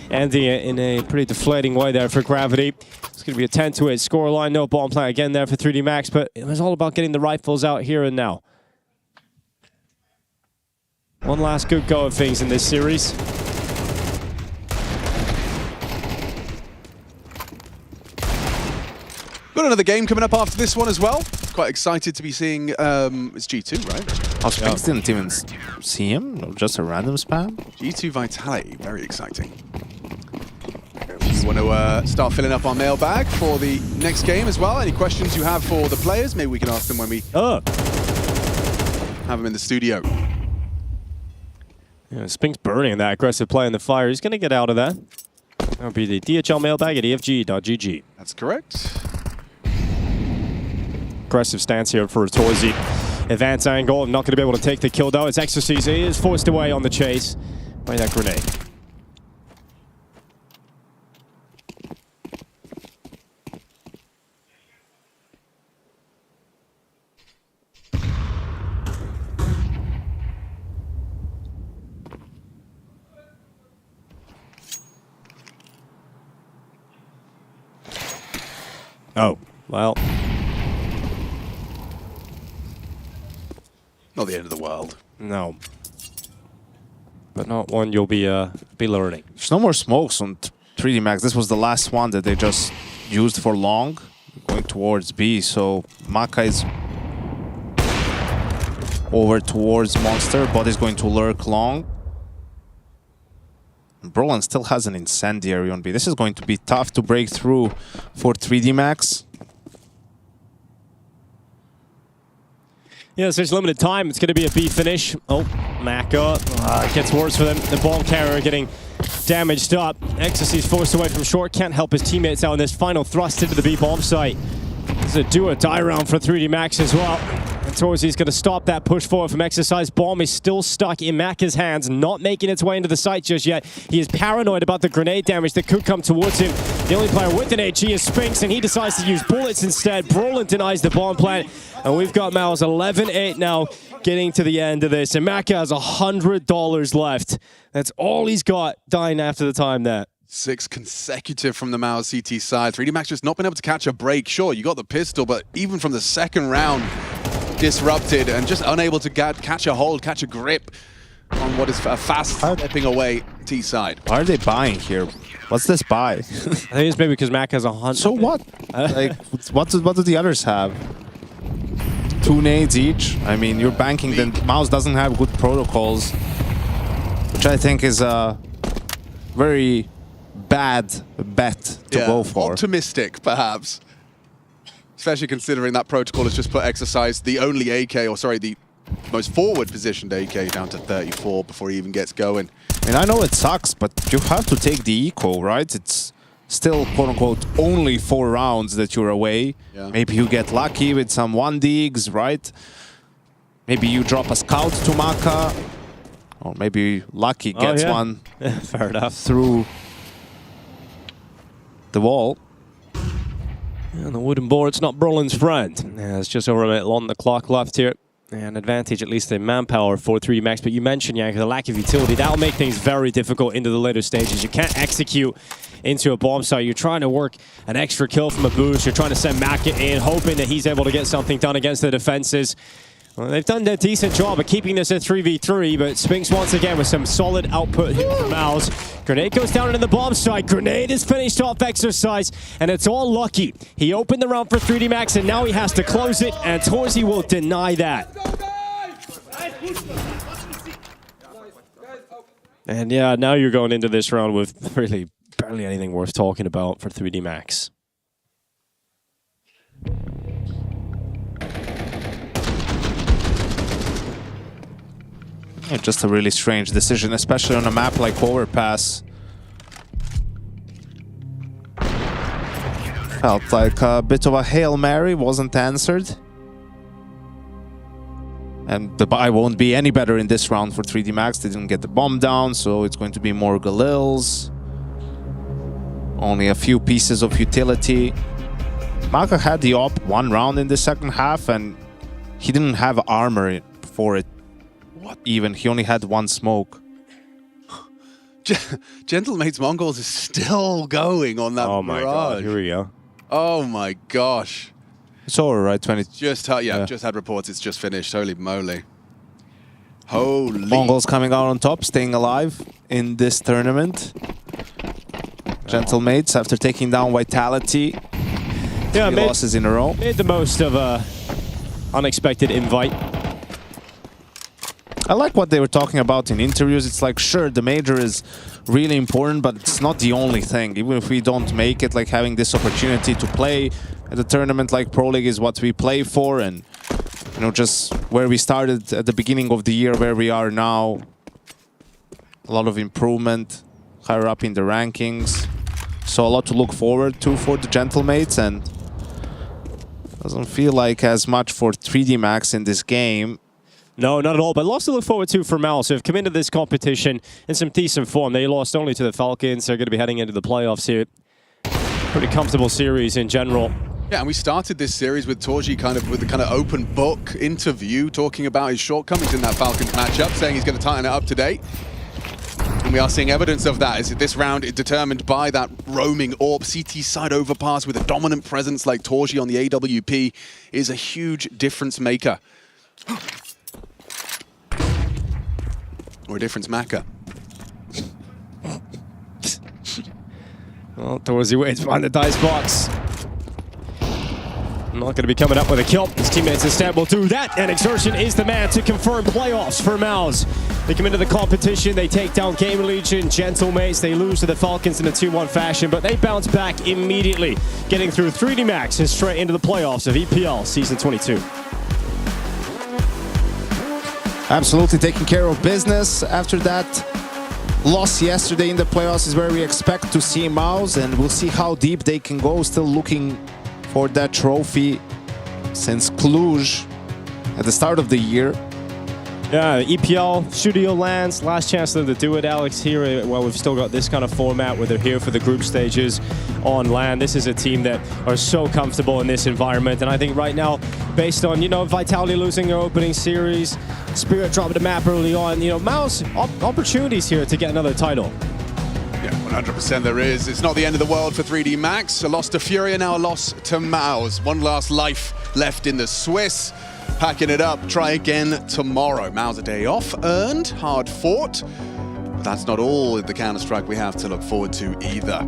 [SPEAKER 23] ending it in a pretty deflating way there for Gravity. It's going to be a 10-8 scoreline. No bomb plant again there for 3D Max, but it was all about getting the rifles out here and now. One last good go of things in this series.
[SPEAKER 11] Got another game coming up after this one as well. Quite excited to be seeing, it's G2, right?
[SPEAKER 17] Oh, Spinks didn't even see him? Just a random spam?
[SPEAKER 11] G2 Vitality, very exciting. We want to start filling up our mailbag for the next game as well. Any questions you have for the players, maybe we can ask them when we have them in the studio.
[SPEAKER 23] Yeah, Spink's burning that aggressive play in the fire. He's going to get out of that. That'll be the DHL mailbag at efg.gg.
[SPEAKER 11] That's correct.
[SPEAKER 23] Aggressive stance here for Torzi. Advance angle, not going to be able to take the kill though. It's Exorcise. He is forced away on the chase by that grenade. Oh, well.
[SPEAKER 11] Not the end of the world.
[SPEAKER 23] No. But not one you'll be learning.
[SPEAKER 17] There's no more smokes on 3D Max. This was the last one that they just used for long, going towards B. So Maka is over towards Monster. Body's going to lurk long. Brolin still has an incendiary on B. This is going to be tough to break through for 3D Max.
[SPEAKER 23] Yeah, so it's limited time. It's going to be a B finish. Oh, Maka. It gets worse for them. The bomb carrier getting damaged up. Ecstasy's forced away from short. Can't help his teammates out in this final thrust into the B bomb site. It's a do or die round for 3D Max as well. And Torzy's going to stop that push forward from Exercise. Bomb is still stuck in Maka's hands, not making its way into the site just yet. He is paranoid about the grenade damage that could come towards him. The only player with an HE is Spinks, and he decides to use bullets instead. Brolin denies the bomb plant, and we've got Mouse 11-8 now, getting to the end of this. And Maka has $100 left. That's all he's got, dying after the time there.
[SPEAKER 11] 6 consecutive from the Mao CT side. 3D Max just not been able to catch a break. Sure, you got the pistol, but even from the second round, disrupted and just unable to catch a hold, catch a grip on what is a fast stepping away T side.
[SPEAKER 17] Why are they buying here? What's this buy?
[SPEAKER 23] I think it's maybe because Mac has 100.
[SPEAKER 17] So what? Like, what do the others have? 2 nades each. I mean, you're banking. Then Mouse doesn't have good protocols, which I think is a very bad bet to go for.
[SPEAKER 11] Optimistic, perhaps. Especially considering that protocol has just put Exercise, the only AK, or sorry, the most forward-positioned AK, down to 34 before he even gets going.
[SPEAKER 17] I mean, I know it sucks, but you have to take the eco, right? It's still, quote-unquote, only 4 rounds that you're away. Yeah. Maybe you get lucky with some 1-digs, right? Maybe you drop a scout to Maka. Or maybe Lucky gets one
[SPEAKER 23] fair enough
[SPEAKER 17] through the wall.
[SPEAKER 23] And the wooden board's not Brolin's friend. Yeah, it's just over a minute on the clock left here. An advantage, at least in manpower for 3D Max. But you mentioned, Yank, the lack of utility. That'll make things very difficult into the later stages. You can't execute into a bomb site. You're trying to work an extra kill from a boost. You're trying to send Maka in, hoping that he's able to get something done against the defenses. Well, they've done a decent job of keeping this at 3v3, but Spinks once again with some solid output here from Mouse. Grenade goes down into the bomb site. Grenade is finished off Exercise, and it's all Lucky. He opened the round for 3D Max, and now he has to close it, and Torzy will deny that. And yeah, now you're going into this round with really barely anything worth talking about for 3D Max.
[SPEAKER 17] Just a really strange decision, especially on a map like Overpass. Felt like a bit of a Hail Mary wasn't answered. And the buy won't be any better in this round for 3D Max. They didn't get the bomb down, so it's going to be more Galils. Only a few pieces of utility. Maka had the op 1 round in the second half, and he didn't have armor for it. What? Even he only had 1 smoke.
[SPEAKER 11] Gentlemates Mongols is still going on that
[SPEAKER 23] Oh my god, here we go.
[SPEAKER 11] Oh my gosh.
[SPEAKER 17] It's over, right? 20.
[SPEAKER 11] Just had reports it's just finished. Holy moly. Holy.
[SPEAKER 17] Mongols coming out on top, staying alive in this tournament. Gentlemates after taking down Vitality.
[SPEAKER 23] Yeah,
[SPEAKER 17] 3 losses in a row.
[SPEAKER 23] Made the most of a unexpected invite.
[SPEAKER 17] I like what they were talking about in interviews. It's like, sure, the major is really important, but it's not the only thing. Even if we don't make it, like having this opportunity to play at a tournament like Pro League is what we play for. And, you know, just where we started at the beginning of the year, where we are now, a lot of improvement, higher up in the rankings. So a lot to look forward to for the Gentlemates, and doesn't feel like as much for 3D Max in this game.
[SPEAKER 23] No, not at all, but lots to look forward to for Mal. So have come into this competition in some decent form. They lost only to the Falcons. They're going to be heading into the playoffs here. Pretty comfortable series in general.
[SPEAKER 11] Yeah, and we started this series with Torji with the kind of open book interview, talking about his shortcomings in that Falcons matchup, saying he's going to tighten it up today. And we are seeing evidence of that. Is this round is determined by that roaming AWP. CT side overpass with a dominant presence like Torji on the AWP is a huge difference maker. Or a difference maker.
[SPEAKER 23] Well, Torzy waits behind the dice box. Not going to be coming up with a kill. His teammates instead will do that, and Exertion is the man to confirm playoffs for Mouse. They come into the competition, they take down Gamer Legion, Gentlemates, they lose to the Falcons in a 2-1 fashion, but they bounce back immediately, getting through 3D Max and straight into the playoffs of EPL Season 22.
[SPEAKER 17] Absolutely taking care of business. After that loss yesterday in the playoffs is where we expect to see Mouse, and we'll see how deep they can go. Still looking for that trophy since Cluj at the start of the year.
[SPEAKER 23] Yeah, EPL, Studio Lands, last chance for them to do it, Alex, here. Well, we've still got this kind of format where they're here for the group stages on LAN. This is a team that are so comfortable in this environment. And I think right now, based on, Vitality losing their opening series, Spirit dropping the map early on, Mouse, opportunities here to get another title.
[SPEAKER 11] Yeah, 100% there is. It's not the end of the world for 3D Max. A loss to Furia, now a loss to Mouse. One last life left in the Swiss. Packing it up, try again tomorrow. Mouse a day off, earned, hard fought. But that's not all in the Counter-Strike we have to look forward to either.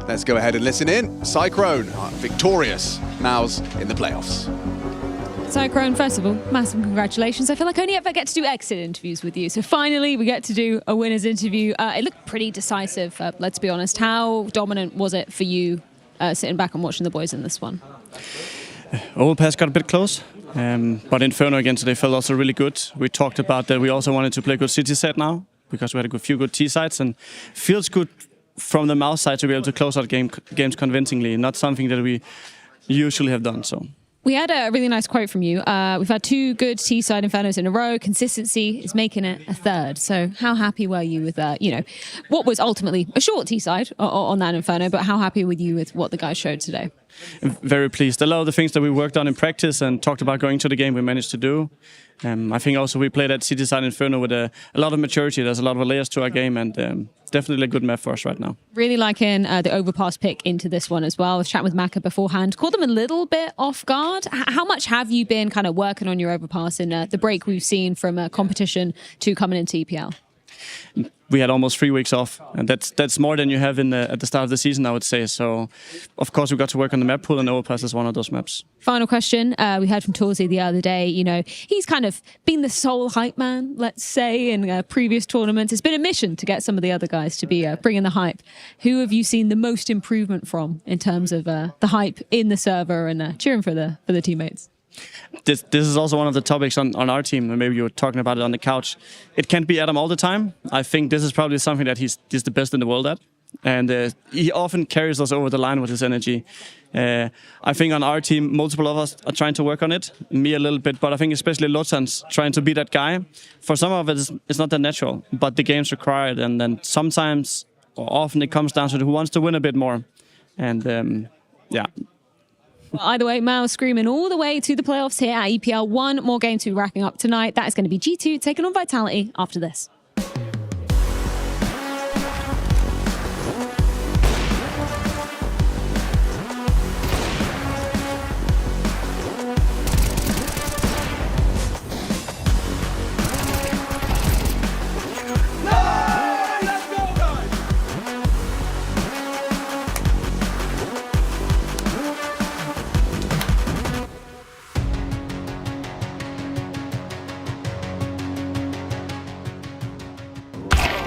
[SPEAKER 11] Let's go ahead and listen in. Cyclone, victorious. Mouse in the playoffs.
[SPEAKER 10] Cyclone, first of all, massive congratulations. I feel like I only ever get to do exit interviews with you. So finally, we get to do a winner's interview. It looked pretty decisive, let's be honest. How dominant was it for you sitting back and watching the boys in this one?
[SPEAKER 6] Overpass got a bit close, but Inferno again today felt also really good. We talked about that we also wanted to play good city set now because we had a few good T sides, and feels good from the Mouse side to be able to close out games convincingly, not something that we usually have done. So.
[SPEAKER 10] We had a really nice quote from you. We've had 2 good T-side Infernos in a row. Consistency is making it a third. So how happy were you with, what was ultimately a short T-side on that Inferno, but how happy were you with what the guys showed today?
[SPEAKER 6] Very pleased. A lot of the things that we worked on in practice and talked about going to the game, we managed to do. I think also we played at City Side Inferno with a lot of maturity. There's a lot of layers to our game, and it's definitely a good map for us right now.
[SPEAKER 10] Really liking the overpass pick into this one as well. I was chatting with Maka beforehand. Caught them a little bit off guard. How much have you been kind of working on your overpass in the break we've seen from competition to coming into EPL?
[SPEAKER 6] We had almost 3 weeks off, and that's more than you have at the start of the season, I would say. So, of course, we got to work on the map pool, and Overpass is one of those maps.
[SPEAKER 10] Final question. We heard from Torzi the other day, he's kind of been the sole hype man, let's say, in previous tournaments. It's been a mission to get some of the other guys to be bringing the hype. Who have you seen the most improvement from in terms of the hype in the server and cheering for the teammates?
[SPEAKER 6] This is also one of the topics on our team, and maybe you were talking about it on the couch. It can't be Adam all the time. I think this is probably something that he's the best in the world at, and he often carries us over the line with his energy. I think on our team, multiple of us are trying to work on it, me a little bit, but I think especially Lotan's trying to be that guy. For some of it, it's not that natural, but the game's required, and then sometimes, or often, it comes down to who wants to win a bit more. And yeah.
[SPEAKER 10] Either way, Mao screaming all the way to the playoffs here at EPL. One more game to be wrapping up tonight. That is going to be G2 taking on Vitality after this.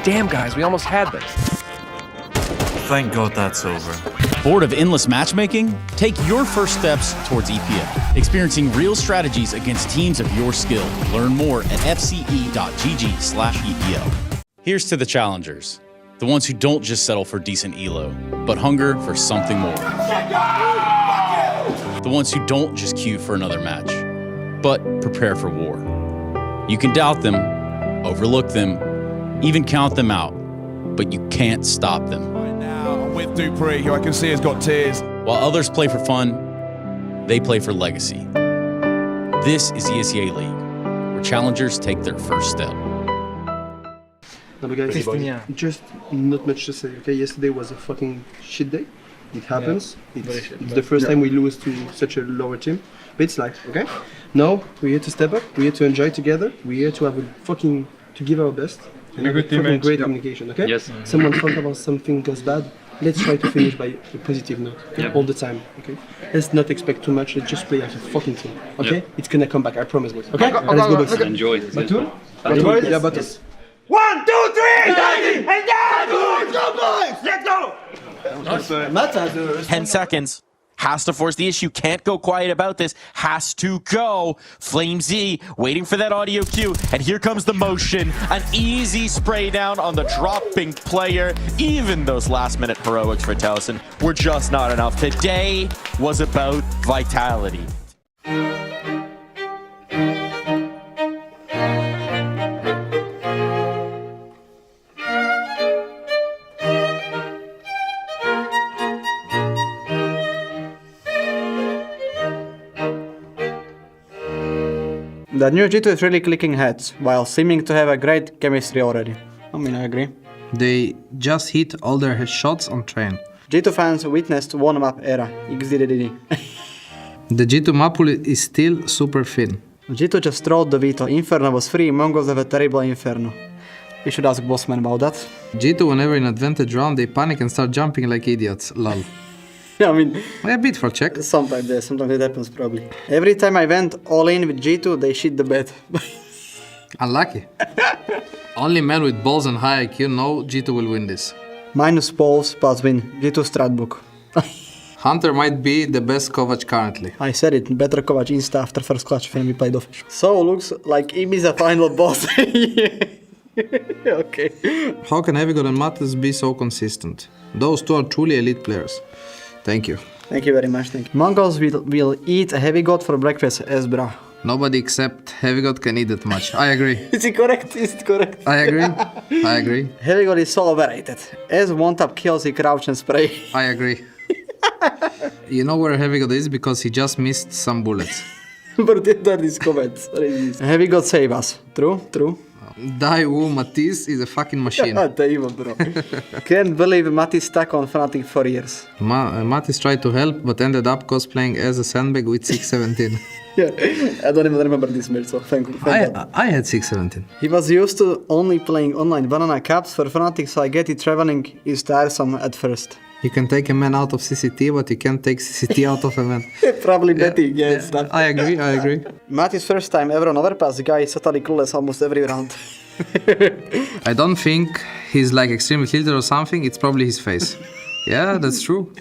[SPEAKER 15] Damn, guys, we almost had this.
[SPEAKER 16] Thank God that's over.
[SPEAKER 19] Bored of endless matchmaking? Take your first steps towards EPL, experiencing real strategies against teams of your skill. Learn more at fce.gg/EPL. Here's to the challengers, the ones who don't just settle for decent elo, but hunger for something more. The ones who don't just queue for another match, but prepare for war. You can doubt them, overlook them, even count them out, but you can't stop them.
[SPEAKER 8] Right now, I'm with Dupree, who I can see has got tears.
[SPEAKER 19] While others play for fun, they play for legacy. This is ESL League, where challengers take their first step.
[SPEAKER 20] No, guys, just not much to say, okay? Yesterday was a fucking shit day. It happens. Yeah. It's the first time we lose to such a lower team. But it's life, okay? Now, we're here to step up. We're here to enjoy together. We're here to have to give our best. And a good teammate. Great communication, okay? Yes. Someone talk about something goes bad. Let's try to finish by a positive note, okay? All the time, okay? Let's not expect too much. Let's just play as a fucking team, okay? It's gonna come back, I promise, boys. Okay? Let's go, boys.
[SPEAKER 16] Enjoy.
[SPEAKER 20] Batul? Yeah, Batul.
[SPEAKER 8] 1, 2, 3! And go, boys! Let's go!
[SPEAKER 19] 10 seconds.
[SPEAKER 1] has to force the issue, can't go quiet about this, has to go. Flame Z waiting for that audio cue, and here comes the motion. An easy spray down on the dropping player. Even those last minute heroics for Towson were just not enough. Today was about vitality.
[SPEAKER 18] The new G2 is really clicking heads, while seeming to have a great chemistry already. I mean, I agree.
[SPEAKER 21] They just hit all their shots on train.
[SPEAKER 18] G2 fans witnessed one map era, XDDD.
[SPEAKER 21] The G2 map pool is still super thin.
[SPEAKER 18] G2 just trolled the veto, Inferno was free, Mongols have a terrible Inferno. We should ask Bossman about that.
[SPEAKER 21] G2, whenever in advantage round, they panic and start jumping like idiots, lol.
[SPEAKER 18] Yeah, I mean...
[SPEAKER 21] A bit for check.
[SPEAKER 18] Sometimes, yeah, sometimes it happens probably. Every time I went all in with G2, they shit the bed.
[SPEAKER 21] Unlucky. Only man with balls and high IQ know G2 will win this.
[SPEAKER 18] Minus balls, plus win. G2 strat book.
[SPEAKER 21] Hunter might be the best Kovac currently.
[SPEAKER 18] I said it, better Kovac insta after first clutch when we played official. So looks like Im is a final boss. Okay.
[SPEAKER 21] How can Heavy God and Mattes be so consistent? Those two are truly elite players. Thank you.
[SPEAKER 18] Thank you very much, thank you. Mongols will eat a Heavy God for breakfast as bra.
[SPEAKER 21] Nobody except Heavy God can eat that much. I agree.
[SPEAKER 18] Is it correct? Is it correct?
[SPEAKER 21] I agree. I agree.
[SPEAKER 18] Heavy God is so overrated. As one-tap kills, he crouch and spray.
[SPEAKER 21] I agree. You know where Heavy God is because he just missed some bullets.
[SPEAKER 18] But that is comments. Heavy God save us. True, true.
[SPEAKER 21] Daewoo Matisse is a fucking machine.
[SPEAKER 18] Daewoo, bro. Can't believe Matisse stuck on Fnatic for years.
[SPEAKER 21] Matisse tried to help, but ended up cosplaying as a sandbag with 617.
[SPEAKER 18] Yeah, I don't even remember this match, so thank God.
[SPEAKER 21] I had 617.
[SPEAKER 18] He was used to only playing online banana caps for Fnatic, so I get it, traveling is tiresome at first.
[SPEAKER 21] You can take a man out of CCT, but you can't take CCT out of a man.
[SPEAKER 18] Probably betting, yeah.
[SPEAKER 21] I agree, I agree.
[SPEAKER 18] Matisse first time ever on overpass, the guy is totally clueless almost every round.
[SPEAKER 21] I don't think he's like extremely tilted or something, it's probably his face. Yeah, that's true.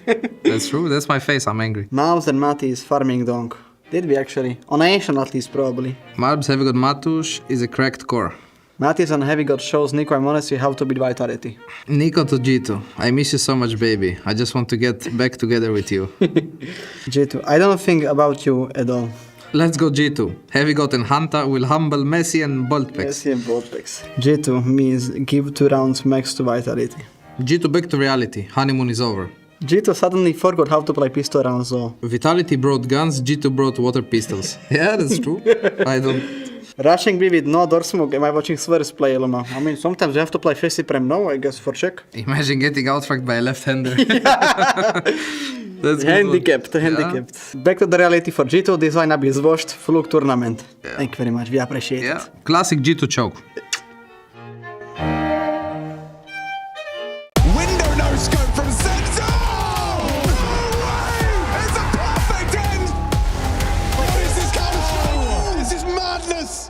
[SPEAKER 21] That's true, that's my face, I'm angry.
[SPEAKER 18] Mouse and Matisse farming donk. Did we actually? On Asian at least, probably.
[SPEAKER 21] Marbs Heavy God Matush is a cracked core.
[SPEAKER 18] Matisse on Heavy God shows Nico and Monesi how to beat Vitality.
[SPEAKER 21] Nico to G2, I miss you so much, baby. I just want to get back together with you.
[SPEAKER 18] G2, I don't think about you at all.
[SPEAKER 21] Let's go G2. Heavy God and Hanta will humble Messi and Boltpex.
[SPEAKER 18] Messi and Boltpex. G2 means give 2 rounds max to Vitality.
[SPEAKER 21] G2 back to reality. Honeymoon is over.
[SPEAKER 18] G2 suddenly forgot how to play pistol rounds though.
[SPEAKER 21] Vitality brought guns, G2 brought water pistols. Yeah, that's true. I don't...
[SPEAKER 18] Rushing B with no door smoke, am I watching Swears play Luma? I mean, sometimes you have to play Facey Prem, no, I guess, for check.
[SPEAKER 21] Imagine getting outfragged by a left-hander. That's
[SPEAKER 18] handicapped, handicapped. Back to the reality for G2, this lineup is washed, fluke tournament. Yeah. Thank you very much, we appreciate it.
[SPEAKER 21] Classic G2 choke.
[SPEAKER 8] Window no scope from Senzo! No way! It's a perfect end! What is this culture? This is madness!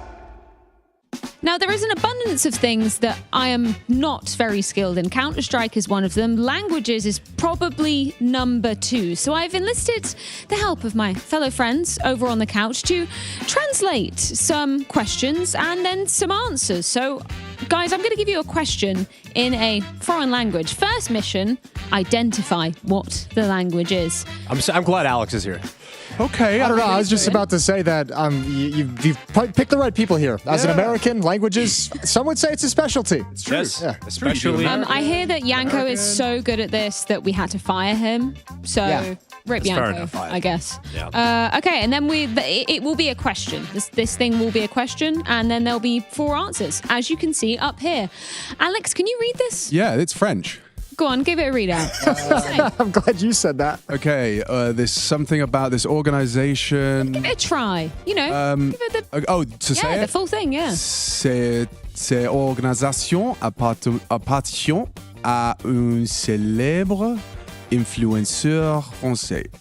[SPEAKER 10] Now, there is an abundance of things that I am not very skilled in. Counter-Strike is one of them. Languages is probably number 2. So I've enlisted the help of my fellow friends over on the couch to translate some questions and then some answers. So, guys, I'm going to give you a question in a foreign language. First mission, identify what the language is.
[SPEAKER 23] I'm glad Alex is here.
[SPEAKER 22] Okay, I don't know. I was just about to say that you've picked the right people here. As an American, languages, some would say it's a specialty. It's
[SPEAKER 23] true. Yes, yeah. Especially.
[SPEAKER 10] I hear that Yanko is so good at this that we had to fire him. So rip Yanko, I guess.
[SPEAKER 23] Yeah.
[SPEAKER 10] Okay, and then it will be a question. This thing will be a question, and then there'll be 4 answers, as you can see up here. Alex, can you read this?
[SPEAKER 11] Yeah, it's French.
[SPEAKER 10] Go on, give it a read out.
[SPEAKER 22] I'm glad you said that.
[SPEAKER 11] Okay, there's something about this organization.
[SPEAKER 10] Give it a try. You know, give it
[SPEAKER 11] to say it?
[SPEAKER 10] The full thing, yeah.
[SPEAKER 11] C'est organisation appartient à un célèbre influenceur français.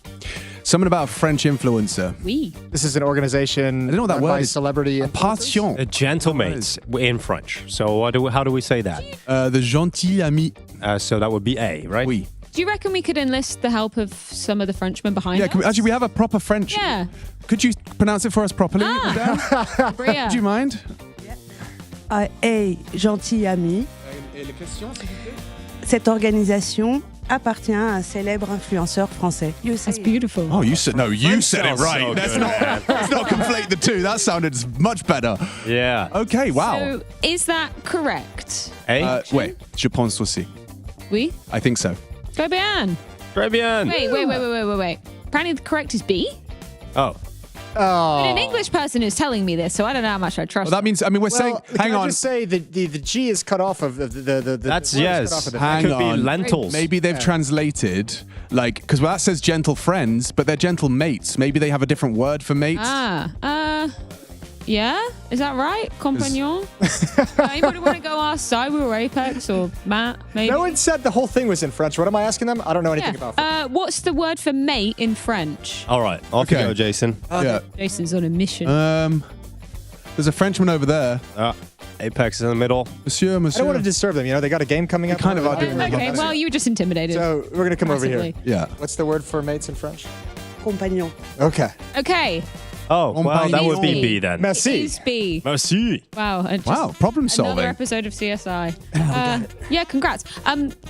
[SPEAKER 11] Something about a French influencer.
[SPEAKER 10] Oui.
[SPEAKER 22] This is an organization.
[SPEAKER 11] I don't know what that word is.
[SPEAKER 22] Celebrity
[SPEAKER 11] Passion.
[SPEAKER 23] Gentlemates in French. So how do we say that?
[SPEAKER 11] The gentil ami.
[SPEAKER 23] So that would be A, right?
[SPEAKER 11] Oui.
[SPEAKER 10] Do you reckon we could enlist the help of some of the Frenchmen behind us?
[SPEAKER 11] Actually, we have a proper French.
[SPEAKER 10] Yeah.
[SPEAKER 11] Could you pronounce it for us properly?
[SPEAKER 10] Bria.
[SPEAKER 11] Do you mind?
[SPEAKER 2] Hey, gentil ami. Cette organisation appartient à un célèbre influenceur français.
[SPEAKER 10] That's beautiful.
[SPEAKER 11] Oh, you said you said it
[SPEAKER 23] sounds
[SPEAKER 11] right.
[SPEAKER 23] so
[SPEAKER 11] Let's
[SPEAKER 23] good, man.
[SPEAKER 11] not conflate the two. That sounded much better.
[SPEAKER 23] Yeah.
[SPEAKER 11] Okay. Wow.
[SPEAKER 10] So, is that correct?
[SPEAKER 23] Hey?
[SPEAKER 11] Wait. Je pense aussi.
[SPEAKER 10] Oui?
[SPEAKER 11] I think so.
[SPEAKER 10] Très bien.
[SPEAKER 23] Très bien.
[SPEAKER 10] Wait. Apparently the correct is B.
[SPEAKER 23] Oh.
[SPEAKER 10] But an English person is telling me this, so I don't know how much I trust.
[SPEAKER 11] Well, that means, I mean, we're saying, hang
[SPEAKER 22] Can I
[SPEAKER 11] on.
[SPEAKER 22] just say the G is cut off of the
[SPEAKER 23] That's
[SPEAKER 22] the word is
[SPEAKER 23] yes.
[SPEAKER 22] cut off of the
[SPEAKER 11] Hang
[SPEAKER 23] Could
[SPEAKER 11] on.
[SPEAKER 23] be lentils.
[SPEAKER 11] Maybe they've translated, like, because that says gentle friends, but they're gentle mates. Maybe they have a different word for mates.
[SPEAKER 10] Yeah? Is that right? Compagnon? Anybody want to go ask Cyber or Apex or Matt, maybe?
[SPEAKER 22] No one said the whole thing was in French. What am I asking them? I don't know anything about French.
[SPEAKER 10] What's the word for mate in French?
[SPEAKER 23] All right. Off you
[SPEAKER 11] Okay.
[SPEAKER 23] go, Jason.
[SPEAKER 11] Yeah.
[SPEAKER 10] Jason's on a mission.
[SPEAKER 11] There's a Frenchman over there.
[SPEAKER 23] Apex is in the middle.
[SPEAKER 11] Monsieur.
[SPEAKER 22] I don't want to disturb them. You know, they got a game coming up.
[SPEAKER 11] kind of are doing that.
[SPEAKER 10] Okay, well, you were just intimidated.
[SPEAKER 22] So we're going to come over
[SPEAKER 10] Massively.
[SPEAKER 22] here.
[SPEAKER 11] Yeah.
[SPEAKER 22] What's the word for mates in French?
[SPEAKER 2] Compagnon.
[SPEAKER 22] Okay.
[SPEAKER 10] Okay.
[SPEAKER 23] Oh, well, that would be
[SPEAKER 10] Easy.
[SPEAKER 23] B then.
[SPEAKER 22] Merci.
[SPEAKER 10] Is B.
[SPEAKER 23] Merci.
[SPEAKER 10] Wow. Just
[SPEAKER 11] Wow, problem solving.
[SPEAKER 10] Another episode of CSI. Yeah, congrats.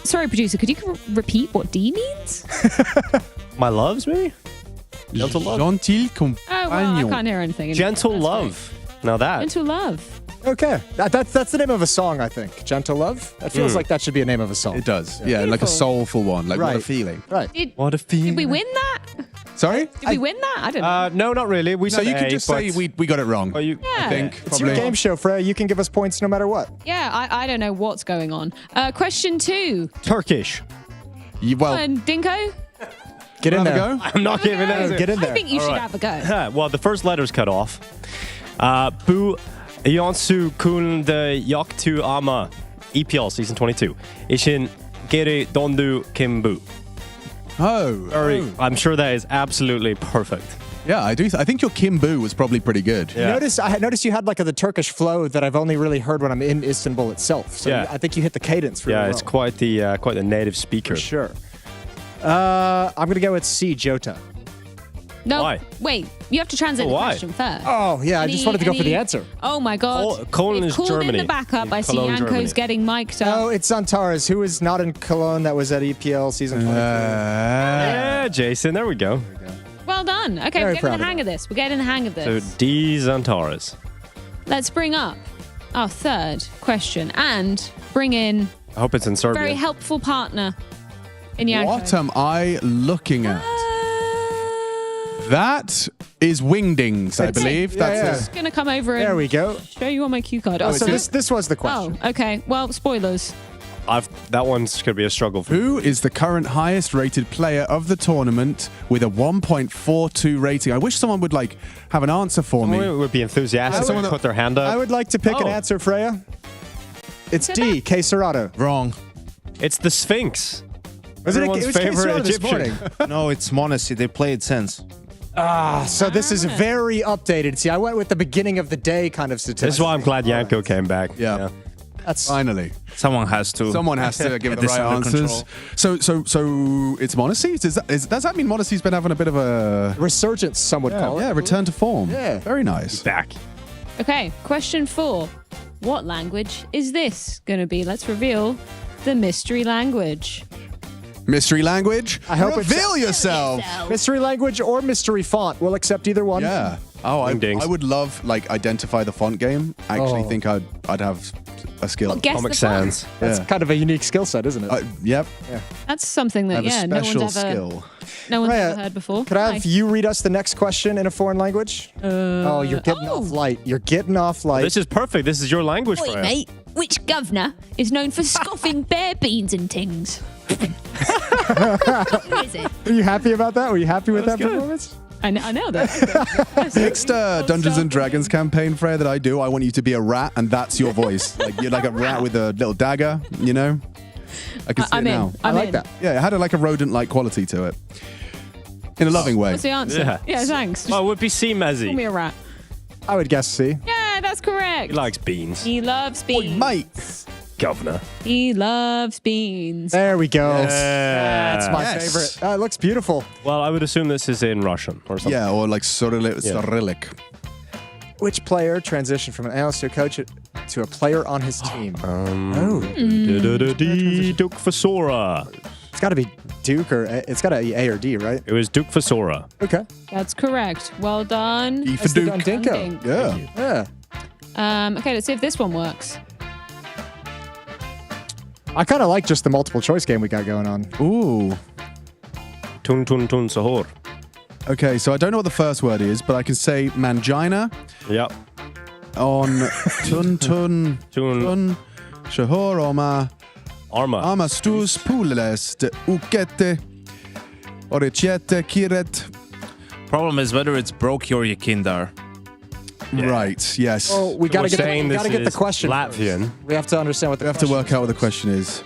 [SPEAKER 10] Sorry, producer, could you repeat what D means?
[SPEAKER 23] My loves, maybe? Gentle love.
[SPEAKER 11] Gentil
[SPEAKER 10] Oh, well, I
[SPEAKER 11] compagnon.
[SPEAKER 10] can't hear anything.
[SPEAKER 23] Gentle
[SPEAKER 10] That's
[SPEAKER 23] love. Now that.
[SPEAKER 10] Gentle love.
[SPEAKER 22] Okay. That's the name of a song, I think. Gentle Love. That feels like that should be a name of a song.
[SPEAKER 11] It does. Yeah, like a
[SPEAKER 10] Beautiful.
[SPEAKER 11] soulful one. Like, what a
[SPEAKER 22] Right.
[SPEAKER 11] feeling.
[SPEAKER 22] Right.
[SPEAKER 23] What a feeling.
[SPEAKER 10] Did we win that?
[SPEAKER 11] Sorry?
[SPEAKER 10] Did we win that? I don't know.
[SPEAKER 23] No, not really. We
[SPEAKER 11] No,
[SPEAKER 23] said
[SPEAKER 11] you
[SPEAKER 23] A,
[SPEAKER 11] can just
[SPEAKER 23] but-
[SPEAKER 11] say we got it wrong.
[SPEAKER 23] Well, you,
[SPEAKER 10] Yeah.
[SPEAKER 11] I think.
[SPEAKER 22] It's your game show, Freya. You can give us points no matter what.
[SPEAKER 10] Yeah, I don't know what's going on. Question 2.
[SPEAKER 23] Turkish.
[SPEAKER 11] Well,
[SPEAKER 10] And Dinko?
[SPEAKER 22] Get in
[SPEAKER 11] have a
[SPEAKER 22] there.
[SPEAKER 11] go?
[SPEAKER 23] I'm not giving it.
[SPEAKER 22] Get in
[SPEAKER 10] I
[SPEAKER 22] there.
[SPEAKER 10] think you should have a go.
[SPEAKER 23] Well, the first letter's cut off. Bu Yonsu kun de yaktu ama EPL season 22. Ishin geri dondu kimbu.
[SPEAKER 11] Oh.
[SPEAKER 23] I'm sure that is absolutely perfect.
[SPEAKER 11] Yeah, I do. I think your Kimbu was probably pretty good.
[SPEAKER 23] Yeah.
[SPEAKER 22] I noticed you had like the Turkish flow that I've only really heard when I'm in Istanbul itself. So
[SPEAKER 23] Yeah.
[SPEAKER 22] I think you hit the cadence really
[SPEAKER 23] Yeah,
[SPEAKER 22] well.
[SPEAKER 23] it's quite the native speaker.
[SPEAKER 22] For sure. I'm gonna go with C, Jota.
[SPEAKER 10] No,
[SPEAKER 23] Why?
[SPEAKER 10] wait. You have to translate
[SPEAKER 23] Oh,
[SPEAKER 10] the
[SPEAKER 23] why?
[SPEAKER 10] question first.
[SPEAKER 22] Oh yeah, I just wanted to go for the answer.
[SPEAKER 10] Oh my God.
[SPEAKER 23] Cologne
[SPEAKER 10] They've
[SPEAKER 23] is
[SPEAKER 10] called
[SPEAKER 23] Germany.
[SPEAKER 10] in the backup. I see
[SPEAKER 23] Cologne,
[SPEAKER 10] Yanko's
[SPEAKER 23] Germany.
[SPEAKER 10] getting mic'd up.
[SPEAKER 22] Oh, it's Antares, who is not in Cologne. That was at EPL season 22.
[SPEAKER 23] Yeah, Jason, there we go.
[SPEAKER 10] Well done. Okay,
[SPEAKER 22] Very
[SPEAKER 10] we're getting
[SPEAKER 22] proud
[SPEAKER 10] the
[SPEAKER 22] of
[SPEAKER 10] hang of this. We're getting the hang of
[SPEAKER 23] So
[SPEAKER 10] this.
[SPEAKER 23] D's Antares.
[SPEAKER 10] Let's bring up our third question and bring in
[SPEAKER 23] I hope it's in
[SPEAKER 10] a
[SPEAKER 23] Serbian.
[SPEAKER 10] very helpful partner in Yanko.
[SPEAKER 11] What am I looking at? That is Wingdings, I believe.
[SPEAKER 22] Yeah,
[SPEAKER 11] That's
[SPEAKER 22] yeah.
[SPEAKER 11] it.
[SPEAKER 10] I'm just going to come over and
[SPEAKER 22] There we go.
[SPEAKER 10] show you on my cue card.
[SPEAKER 22] Oh, so
[SPEAKER 10] it's
[SPEAKER 22] this was the question.
[SPEAKER 10] Oh, okay. Well, spoilers.
[SPEAKER 23] That one's going to be a struggle for
[SPEAKER 11] Who is the current highest rated player of the tournament with a 1.42 rating? I wish someone would have an answer for me.
[SPEAKER 23] Would be enthusiastic.
[SPEAKER 11] Someone
[SPEAKER 23] Someone put their hand up.
[SPEAKER 22] I would like to pick an
[SPEAKER 23] Oh.
[SPEAKER 22] answer, Freya. It's D, K Serrato.
[SPEAKER 11] Wrong.
[SPEAKER 23] It's the Sphinx.
[SPEAKER 22] Was it
[SPEAKER 23] Everyone's
[SPEAKER 22] was K
[SPEAKER 23] favorite
[SPEAKER 22] Serrato this
[SPEAKER 23] Egyptian.
[SPEAKER 22] morning?
[SPEAKER 17] No, it's Monesi. They played since.
[SPEAKER 22] So this is very updated. See, I went with the beginning of the day kind of statistics.
[SPEAKER 23] This is why I'm glad Yanko came back.
[SPEAKER 11] Yeah.
[SPEAKER 22] That's
[SPEAKER 11] Finally.
[SPEAKER 16] Someone has to.
[SPEAKER 11] Someone has to give
[SPEAKER 16] get
[SPEAKER 11] the
[SPEAKER 16] this
[SPEAKER 11] right
[SPEAKER 16] under
[SPEAKER 11] answers.
[SPEAKER 16] control.
[SPEAKER 11] So it's Monacy? Does that mean Monacy's been having a bit of a
[SPEAKER 22] resurgence, some would call it.
[SPEAKER 11] Yeah, return to form.
[SPEAKER 22] Yeah.
[SPEAKER 11] Very nice.
[SPEAKER 23] Back.
[SPEAKER 10] Okay, question 4. What language is this going to be? Let's reveal the mystery language.
[SPEAKER 11] Mystery language?
[SPEAKER 22] I hope it's
[SPEAKER 11] Reveal yourself.
[SPEAKER 22] mystery language or mystery font. We'll accept either one.
[SPEAKER 11] Yeah. Oh, I
[SPEAKER 23] Dings.
[SPEAKER 11] would love identify the font game. I actually think I'd have a skill.
[SPEAKER 10] Well, guess
[SPEAKER 23] Comic
[SPEAKER 10] the font.
[SPEAKER 23] Sans.
[SPEAKER 22] That's kind of a unique skill set, isn't it?
[SPEAKER 11] Yep.
[SPEAKER 10] That's something
[SPEAKER 11] I
[SPEAKER 10] that,
[SPEAKER 11] have a
[SPEAKER 10] no
[SPEAKER 11] special
[SPEAKER 10] one's ever
[SPEAKER 11] skill.
[SPEAKER 10] no one's
[SPEAKER 22] Rhea,
[SPEAKER 10] ever heard before.
[SPEAKER 22] Could I have
[SPEAKER 10] Nice.
[SPEAKER 22] you read us the next question in a foreign language? Oh, you're getting off light. You're getting off light.
[SPEAKER 23] This is perfect. This is your language,
[SPEAKER 10] Oi,
[SPEAKER 23] Freya.
[SPEAKER 10] mate, which governor is known for scoffing bare beans and tings? Who is it?
[SPEAKER 22] Are you happy about that? Were you happy with that
[SPEAKER 23] good.
[SPEAKER 22] performance?
[SPEAKER 10] I know that.
[SPEAKER 11] Next Dungeons and Dragons campaign, Freya, that I do, I want you to be a rat, and that's your voice. You're like a rat with a little dagger, you know? I can see
[SPEAKER 10] I'm
[SPEAKER 11] it
[SPEAKER 10] in.
[SPEAKER 11] now.
[SPEAKER 10] I'm
[SPEAKER 22] I like
[SPEAKER 10] in.
[SPEAKER 22] that.
[SPEAKER 11] Yeah, it had a rodent-like quality to it. In a loving way.
[SPEAKER 10] What's the answer?
[SPEAKER 23] Yeah.
[SPEAKER 10] Thanks.
[SPEAKER 23] Well, it would be C
[SPEAKER 10] Call me
[SPEAKER 23] Mezzy.
[SPEAKER 10] a rat.
[SPEAKER 22] I would guess C.
[SPEAKER 10] Yeah, that's correct.
[SPEAKER 23] He likes beans.
[SPEAKER 10] He loves beans.
[SPEAKER 11] Mate.
[SPEAKER 23] Governor.
[SPEAKER 10] He loves beans.
[SPEAKER 22] There we go.
[SPEAKER 23] Yes.
[SPEAKER 22] That's my
[SPEAKER 23] Yes.
[SPEAKER 22] favorite. It looks beautiful.
[SPEAKER 23] Well, I would assume this is in Russian or something.
[SPEAKER 11] Yeah, or like Cyrillic.
[SPEAKER 22] Which player transitioned from an analyst to a coach to a player on his team?
[SPEAKER 23] Duke Fasora.
[SPEAKER 22] It's got to be Duke or it's got to be A or D, right?
[SPEAKER 23] It was Duke Fasora.
[SPEAKER 22] Okay.
[SPEAKER 10] That's correct. Well done.
[SPEAKER 22] E for Duke.
[SPEAKER 10] Dinko.
[SPEAKER 22] Yeah.
[SPEAKER 10] Okay, let's see if this one works.
[SPEAKER 22] I kind of like just the multiple choice game we got going on.
[SPEAKER 11] Ooh.
[SPEAKER 23] Tun tun tun sahur.
[SPEAKER 11] Okay, so I don't know what the first word is, but I can say mangina.
[SPEAKER 23] Yep.
[SPEAKER 11] On tun tun tun shahor arma stus pulest ukete orechete kiret.
[SPEAKER 3] Problem is whether it's broke or Yakindar.
[SPEAKER 11] Right, yes.
[SPEAKER 22] Well, we got to get the question.
[SPEAKER 23] Latvian.
[SPEAKER 22] We have to understand what the
[SPEAKER 11] We have to work out what the question is.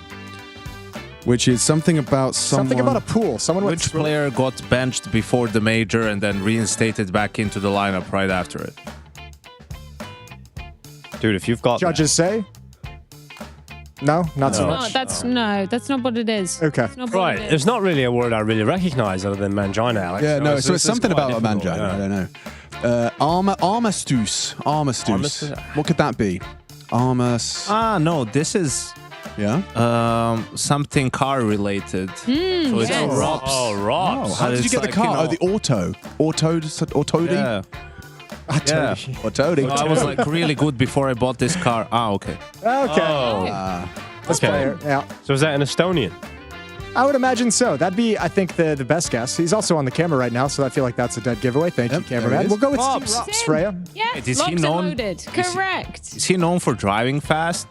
[SPEAKER 11] Which is something about someone...
[SPEAKER 22] Something about a pool. Someone
[SPEAKER 3] Which player got benched before the major and then reinstated back into the lineup right after it?
[SPEAKER 23] Dude, if you've got
[SPEAKER 22] Judges say? No, not so
[SPEAKER 10] No,
[SPEAKER 22] much.
[SPEAKER 10] that's not what it is.
[SPEAKER 22] Okay.
[SPEAKER 10] It's not what
[SPEAKER 23] Right,
[SPEAKER 10] it is.
[SPEAKER 23] there's not really a word I really recognize other than mangina, Alex.
[SPEAKER 11] Yeah, no, so
[SPEAKER 23] this
[SPEAKER 11] it's
[SPEAKER 23] is
[SPEAKER 11] something
[SPEAKER 23] quite
[SPEAKER 11] about a
[SPEAKER 23] difficult,
[SPEAKER 11] mangina.
[SPEAKER 23] yeah.
[SPEAKER 11] I don't know. Armastus. What could that be? Armas.
[SPEAKER 3] No, this is something car related. So it's
[SPEAKER 10] yes.
[SPEAKER 3] ROPS.
[SPEAKER 23] Oh, ROPS.
[SPEAKER 11] How did you get the car? The auto. Autodi?
[SPEAKER 3] Yeah.
[SPEAKER 11] Yeah. Autodi.
[SPEAKER 3] So I was like really good before I bought this car. Okay.
[SPEAKER 22] Okay. Let's play it. Yeah.
[SPEAKER 23] So is that an Estonian?
[SPEAKER 22] I would imagine so. That'd be, I think, the best guess. He's also on the camera right now, so I feel like that's a dead giveaway. Thank you, cameraman. We'll go with
[SPEAKER 3] Rops.
[SPEAKER 22] Rops, Freya.
[SPEAKER 10] Yes,
[SPEAKER 3] Wait, is he
[SPEAKER 10] locked and
[SPEAKER 3] known-
[SPEAKER 10] loaded. Correct.
[SPEAKER 3] Is he known for driving fast?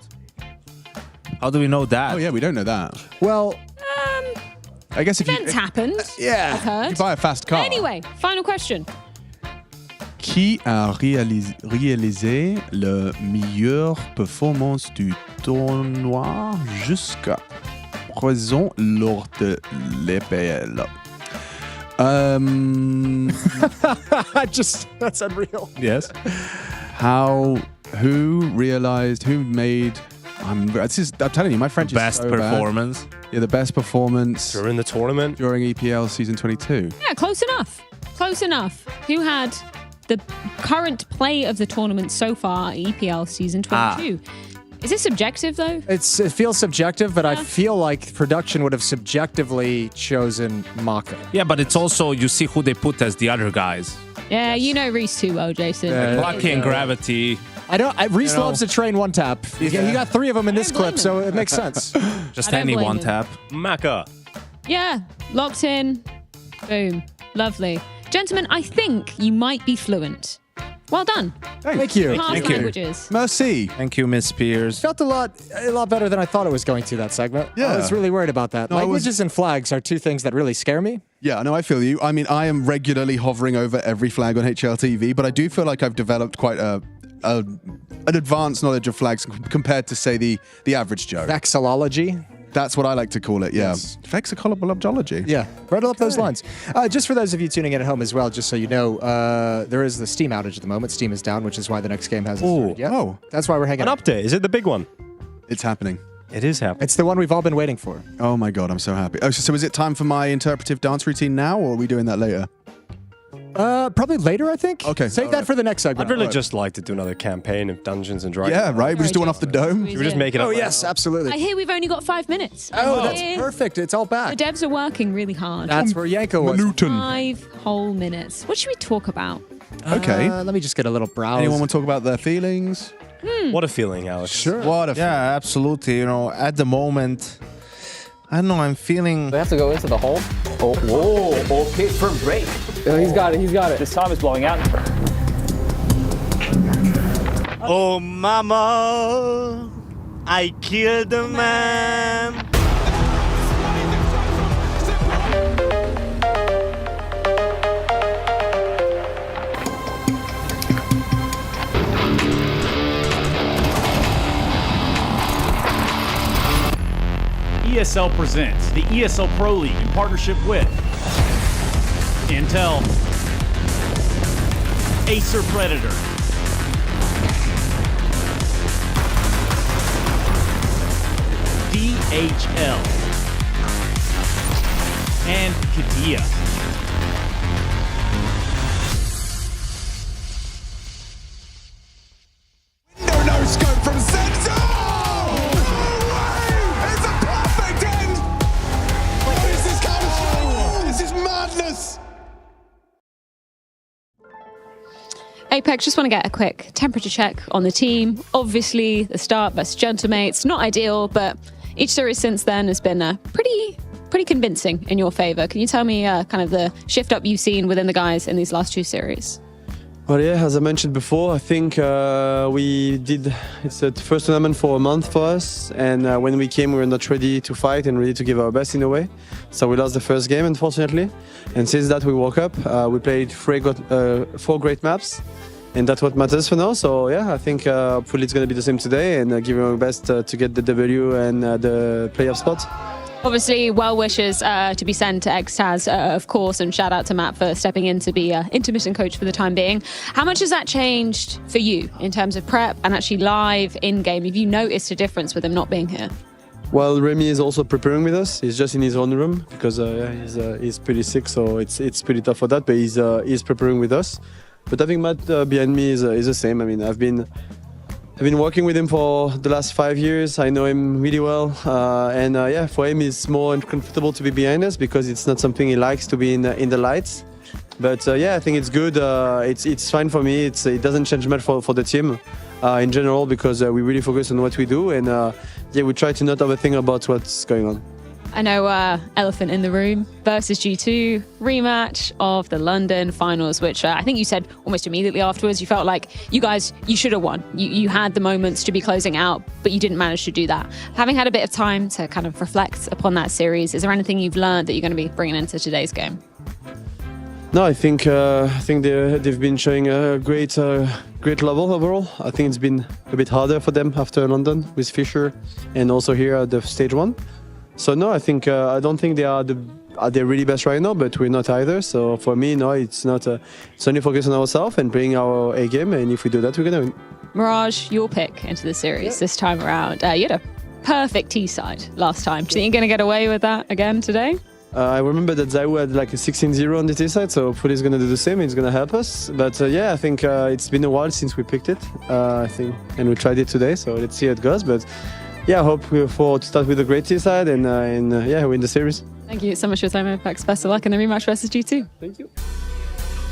[SPEAKER 3] How do we know that?
[SPEAKER 11] Oh, yeah, we don't know that.
[SPEAKER 22] Well,
[SPEAKER 11] I guess if you...
[SPEAKER 10] Events happened.
[SPEAKER 11] Yeah.
[SPEAKER 10] I've heard.
[SPEAKER 11] You buy a fast car.
[SPEAKER 10] Anyway, final question.
[SPEAKER 11] Qui a réalisé la meilleure performance du tournoi jusqu'à présent lors de l'EPL?
[SPEAKER 22] That's unreal.
[SPEAKER 11] Yes. Who made... I'm telling you, my French
[SPEAKER 3] Best
[SPEAKER 11] is so bad.
[SPEAKER 3] performance.
[SPEAKER 11] Yeah, the best performance
[SPEAKER 23] during the tournament?
[SPEAKER 11] During EPL season 22.
[SPEAKER 10] Yeah, close enough. Close enough. Who had the current play of the tournament so far, EPL season 22? Is it subjective, though?
[SPEAKER 22] It feels subjective, but I feel like production would have subjectively chosen Maka.
[SPEAKER 3] Yeah, but it's also, you see who they put as the other guys.
[SPEAKER 10] Yeah, you know Reese too well, Jason.
[SPEAKER 3] Lucky and Gravity.
[SPEAKER 22] Reese loves to train one tap. He got 3 of them in this clip, so it makes sense.
[SPEAKER 3] Just
[SPEAKER 10] I don't
[SPEAKER 3] any
[SPEAKER 10] blame
[SPEAKER 3] one
[SPEAKER 10] him.
[SPEAKER 3] tap.
[SPEAKER 23] Maka.
[SPEAKER 10] Yeah, locked in. Boom. Lovely. Gentlemen, I think you might be fluent. Well done.
[SPEAKER 22] Thank you.
[SPEAKER 10] Past languages.
[SPEAKER 11] Merci.
[SPEAKER 3] Thank you, Miss Spears.
[SPEAKER 22] Felt a lot better than I thought it was going to, that segment.
[SPEAKER 11] Yeah.
[SPEAKER 22] I was really worried about that.
[SPEAKER 11] No,
[SPEAKER 22] Languages and flags are 2 things that really scare me.
[SPEAKER 11] Yeah, no, I feel you. I mean, I am regularly hovering over every flag on HLTV, but I do feel like I've developed quite an advanced knowledge of flags compared to, say, the average Joe.
[SPEAKER 22] Vexillology.
[SPEAKER 11] That's what I like to call it, yeah.
[SPEAKER 22] Yes.
[SPEAKER 11] Vexillology.
[SPEAKER 22] Yeah, right up those lines. Just for those of you tuning in at home as well, just so you know, there is the Steam outage at the moment. Steam is down, which is why the next game hasn't started yet.
[SPEAKER 11] Oh.
[SPEAKER 22] That's why we're hanging
[SPEAKER 23] An
[SPEAKER 22] out.
[SPEAKER 23] update. Is it the big one?
[SPEAKER 11] It's happening.
[SPEAKER 23] It is happening.
[SPEAKER 22] It's the one we've all been waiting for.
[SPEAKER 11] Oh my God, I'm so happy. Oh, so is it time for my interpretive dance routine now, or are we doing that later?
[SPEAKER 22] Probably later, I think.
[SPEAKER 11] Okay.
[SPEAKER 22] Save that for the next segment.
[SPEAKER 23] I'd really just like to do another campaign of Dungeons and Dragons.
[SPEAKER 11] Yeah, right? We just do one off the dome?
[SPEAKER 23] Should we just make it up?
[SPEAKER 22] Oh, yes, absolutely.
[SPEAKER 10] I hear we've only got 5 minutes.
[SPEAKER 22] Oh, that's
[SPEAKER 10] Yeah.
[SPEAKER 22] perfect. It's all
[SPEAKER 10] The
[SPEAKER 22] back.
[SPEAKER 10] devs are working really hard.
[SPEAKER 22] That's where Yanko was.
[SPEAKER 10] 5 whole minutes. What should we talk about?
[SPEAKER 11] Okay.
[SPEAKER 22] Let me just get a little browse.
[SPEAKER 11] Anyone want to talk about their feelings?
[SPEAKER 23] What a feeling, Alex.
[SPEAKER 22] Sure.
[SPEAKER 11] What a
[SPEAKER 3] Yeah, absolutely. You know, at the moment, I don't know, I'm feeling...
[SPEAKER 4] They have to go into the hole. Oh, whoa, okay, firm break. He's got it, he's got it. This time is blowing out.
[SPEAKER 7] Oh, mama, I killed a man.
[SPEAKER 5] ESL presents the ESL Pro League in partnership with Intel, Acer Predator, VHL. And Kadia.
[SPEAKER 8] No scope from Senzo! No way! It's a perfect end! What is this counter? This is madness!
[SPEAKER 10] Apex, just want to get a quick temperature check on the team. Obviously, the start versus Gentlemates, not ideal, but each series since then has been pretty convincing in your favor. Can you tell me kind of the shift up you've seen within the guys in these last 2 series?
[SPEAKER 9] Well, yeah, as I mentioned before, I think it's the first tournament for a month for us, and when we came, we were not ready to fight and ready to give our best in a way. So we lost the first game, unfortunately. And since that, we woke up. We played 4 great maps, and that's what matters for now. So yeah, I think hopefully it's going to be the same today, and give our best to get the W and the playoff spot.
[SPEAKER 10] Obviously, well wishes to be sent to Extaz, of course, and shout out to Matt for stepping in to be intermittent coach for the time being. How much has that changed for you in terms of prep and actually live in-game? Have you noticed a difference with him not being here?
[SPEAKER 9] Well, Remy is also preparing with us. He's just in his own room because he's pretty sick, so it's pretty tough for that, but he's preparing with us. But I think Matt behind me is the same. I mean, I've been working with him for the last 5 years. I know him really well. And yeah, for him, it's more uncomfortable to be behind us because it's not something he likes to be in the lights. But yeah, I think it's good. It's fine for me. It doesn't change much for the team in general because we really focus on what we do. And yeah, we try to not overthink about what's going on.
[SPEAKER 10] I know elephant in the room versus G2 rematch of the London finals, which I think you said almost immediately afterwards. You felt like you should have won. You had the moments to be closing out, but you didn't manage to do that. Having had a bit of time to kind of reflect upon that series, is there anything you've learned that you're going to be bringing into today's game?
[SPEAKER 9] No, I think they've been showing a great level overall. I think it's been a bit harder for them after London with Fisher and also here at the stage 1. So no, I don't think they are the really best right now, but we're not either. So for me, no, it's not. It's only focus on ourselves and playing our A game, and if we do that, we're gonna win.
[SPEAKER 10] Mirage, your pick into the series this time around. You had a perfect T side last time. Do you think you're gonna get away with that again today?
[SPEAKER 9] I remember that Zaiwu had like a 16-0 on the T side, so hopefully he's gonna do the same. He's gonna help us. But yeah, I think it's been a while since we picked it. I think, and we tried it today, so let's see how it goes. But yeah, I hope to start with a great T side and yeah, win the series.
[SPEAKER 10] Thank you so much for your time, Apex. Best of luck in the rematch versus G2.
[SPEAKER 9] Thank you.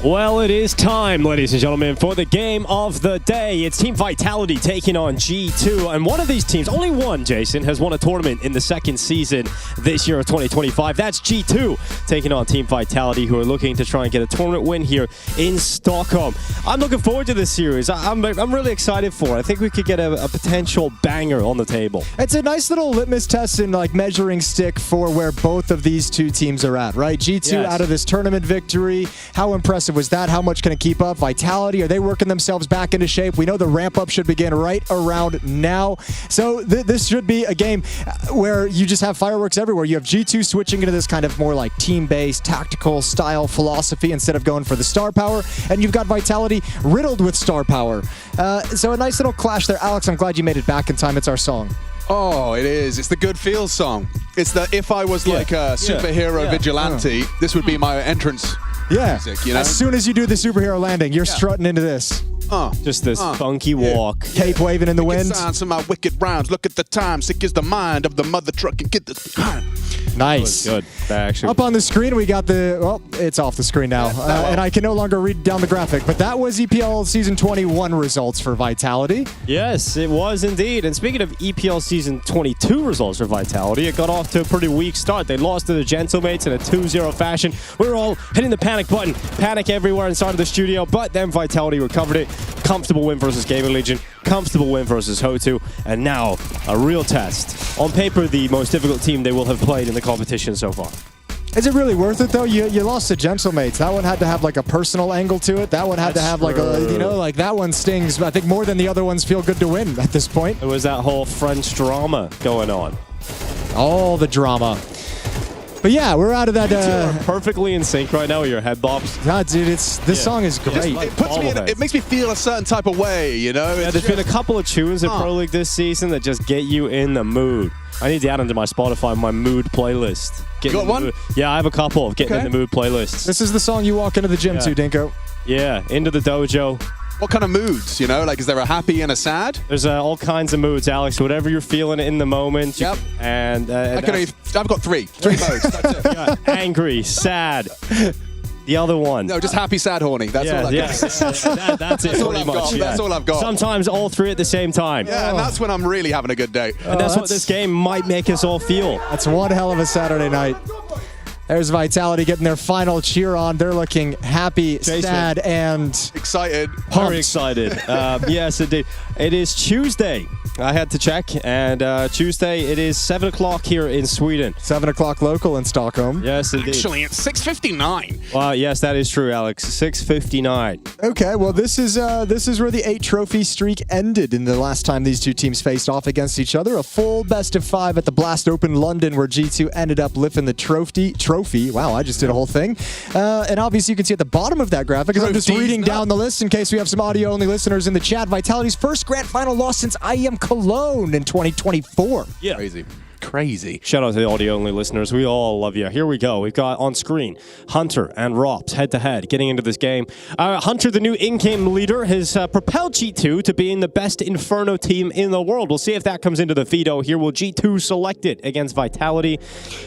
[SPEAKER 23] Well, it is time, ladies and gentlemen, for the game of the day. It's Team Vitality taking on G2. And one of these teams, only one, Jason, has won a tournament in the second season this year of 2025. That's G2 taking on Team Vitality, who are looking to try and get a tournament win here in Stockholm. I'm looking forward to this series. I'm really excited for it. I think we could get a potential banger on the table.
[SPEAKER 22] It's a nice little litmus test and like measuring stick for where both of these two teams are at, right? G2 out of this tournament victory. How impressive was that? How much can it keep up? Vitality, are they working themselves back into shape? We know the ramp up should begin right around now. So this should be a game where you just have fireworks everywhere. You have G2 switching into this kind of more like team-based, tactical style philosophy instead of going for the star power. And you've got Vitality riddled with star power. So a nice little clash there. Alex, I'm glad you made it back in time. It's our song.
[SPEAKER 11] Oh, it is. It's the Good Feels song. It's the if I was like a superhero vigilante, this would be my entrance.
[SPEAKER 22] Yeah,
[SPEAKER 11] music, you know?
[SPEAKER 22] As soon as you do the superhero landing, you're strutting into this.
[SPEAKER 23] Just this funky walk.
[SPEAKER 22] Cape waving in the wind.
[SPEAKER 11] Sounds of my wicked rhymes. Look at the time. Sick is the mind of the mother truck and get this behind.
[SPEAKER 22] Nice.
[SPEAKER 23] Good. That actually
[SPEAKER 22] up on the screen, we got the, well, it's off the screen now, and I can no longer read down the graphic, but that was EPL Season 21 results for Vitality.
[SPEAKER 23] Yes, it was indeed. And speaking of EPL Season 22 results for Vitality, it got off to a pretty weak start. They lost to the Gentlemates in a 2-0 fashion. We were all hitting the panic button. Panic everywhere inside of the studio, but then Vitality recovered it. Comfortable win versus Gaming Legion. Comfortable win versus Hotu. And now, a real test. On paper, the most difficult team they will have played in the competition so far.
[SPEAKER 22] Is it really worth it though? You lost to Gentlemates. That one had to have like a personal angle to it. That one had to have like a, you know, like that one stings. I think more than the other ones feel good to win at this point.
[SPEAKER 23] There was that whole French drama going on.
[SPEAKER 22] All the drama. But But yeah, we're out of that.
[SPEAKER 23] You two are perfectly in sync right now with your head bobs.
[SPEAKER 22] Nah, dude, this song is great.
[SPEAKER 11] It makes me feel a certain type of way, you know?
[SPEAKER 23] Yeah, there's been a couple of tunes in Pro League this season that just get you in the mood. I need to add them to my Spotify, my mood playlist.
[SPEAKER 11] You got one?
[SPEAKER 23] Yeah, I have a couple of getting in the mood playlists.
[SPEAKER 22] This is the song you walk into the gym to, Dinko.
[SPEAKER 23] Yeah, into the dojo.
[SPEAKER 11] What kind of moods, you know? Like, is there a happy and a sad?
[SPEAKER 23] There's all kinds of moods, Alex. Whatever you're feeling in the moment.
[SPEAKER 11] Yep.
[SPEAKER 23] And
[SPEAKER 11] I've got three modes. That's it.
[SPEAKER 23] Yeah, angry, sad. The other one.
[SPEAKER 11] No, just happy, sad, horny. That's all I've got.
[SPEAKER 23] That's it.
[SPEAKER 11] That's all I've got. That's all I've got.
[SPEAKER 23] Sometimes all three at the same time.
[SPEAKER 11] Yeah, and that's when I'm really having a good day.
[SPEAKER 23] And that's what this game might make us all feel.
[SPEAKER 22] That's one hell of a Saturday night. There's Vitality getting their final cheer on. They're looking happy, sad, and
[SPEAKER 11] excited.
[SPEAKER 23] Very excited. Yes, indeed. It is Tuesday. I had to check, and Tuesday it is 7 o'clock here in Sweden.
[SPEAKER 22] 7 o'clock local in Stockholm.
[SPEAKER 23] Yes, indeed.
[SPEAKER 11] Actually, it's 6:59.
[SPEAKER 23] Well, yes, that is true, Alex. 6:59.
[SPEAKER 22] Okay, well, this is where the 8-trophy streak ended in the last time these two teams faced off against each other. A full best of 5 at the Blast Open London, where G2 ended up lifting the trophy. Wow, I just did a whole thing. And obviously, you can see at the bottom of that graphic, because I'm just reading down the list in case we have some audio-only listeners in the chat. Vitality's first grand final loss since IEM Cologne in 2024.
[SPEAKER 23] Yeah.
[SPEAKER 11] Crazy.
[SPEAKER 23] Shout out to the audio-only listeners. We all love you. Here we go. We've got on screen Hunter and Rops head-to-head getting into this game. Hunter, the new in-game leader, has propelled G2 to being the best Inferno team in the world. We'll see if that comes into the Fido here. Will G2 select it against Vitality?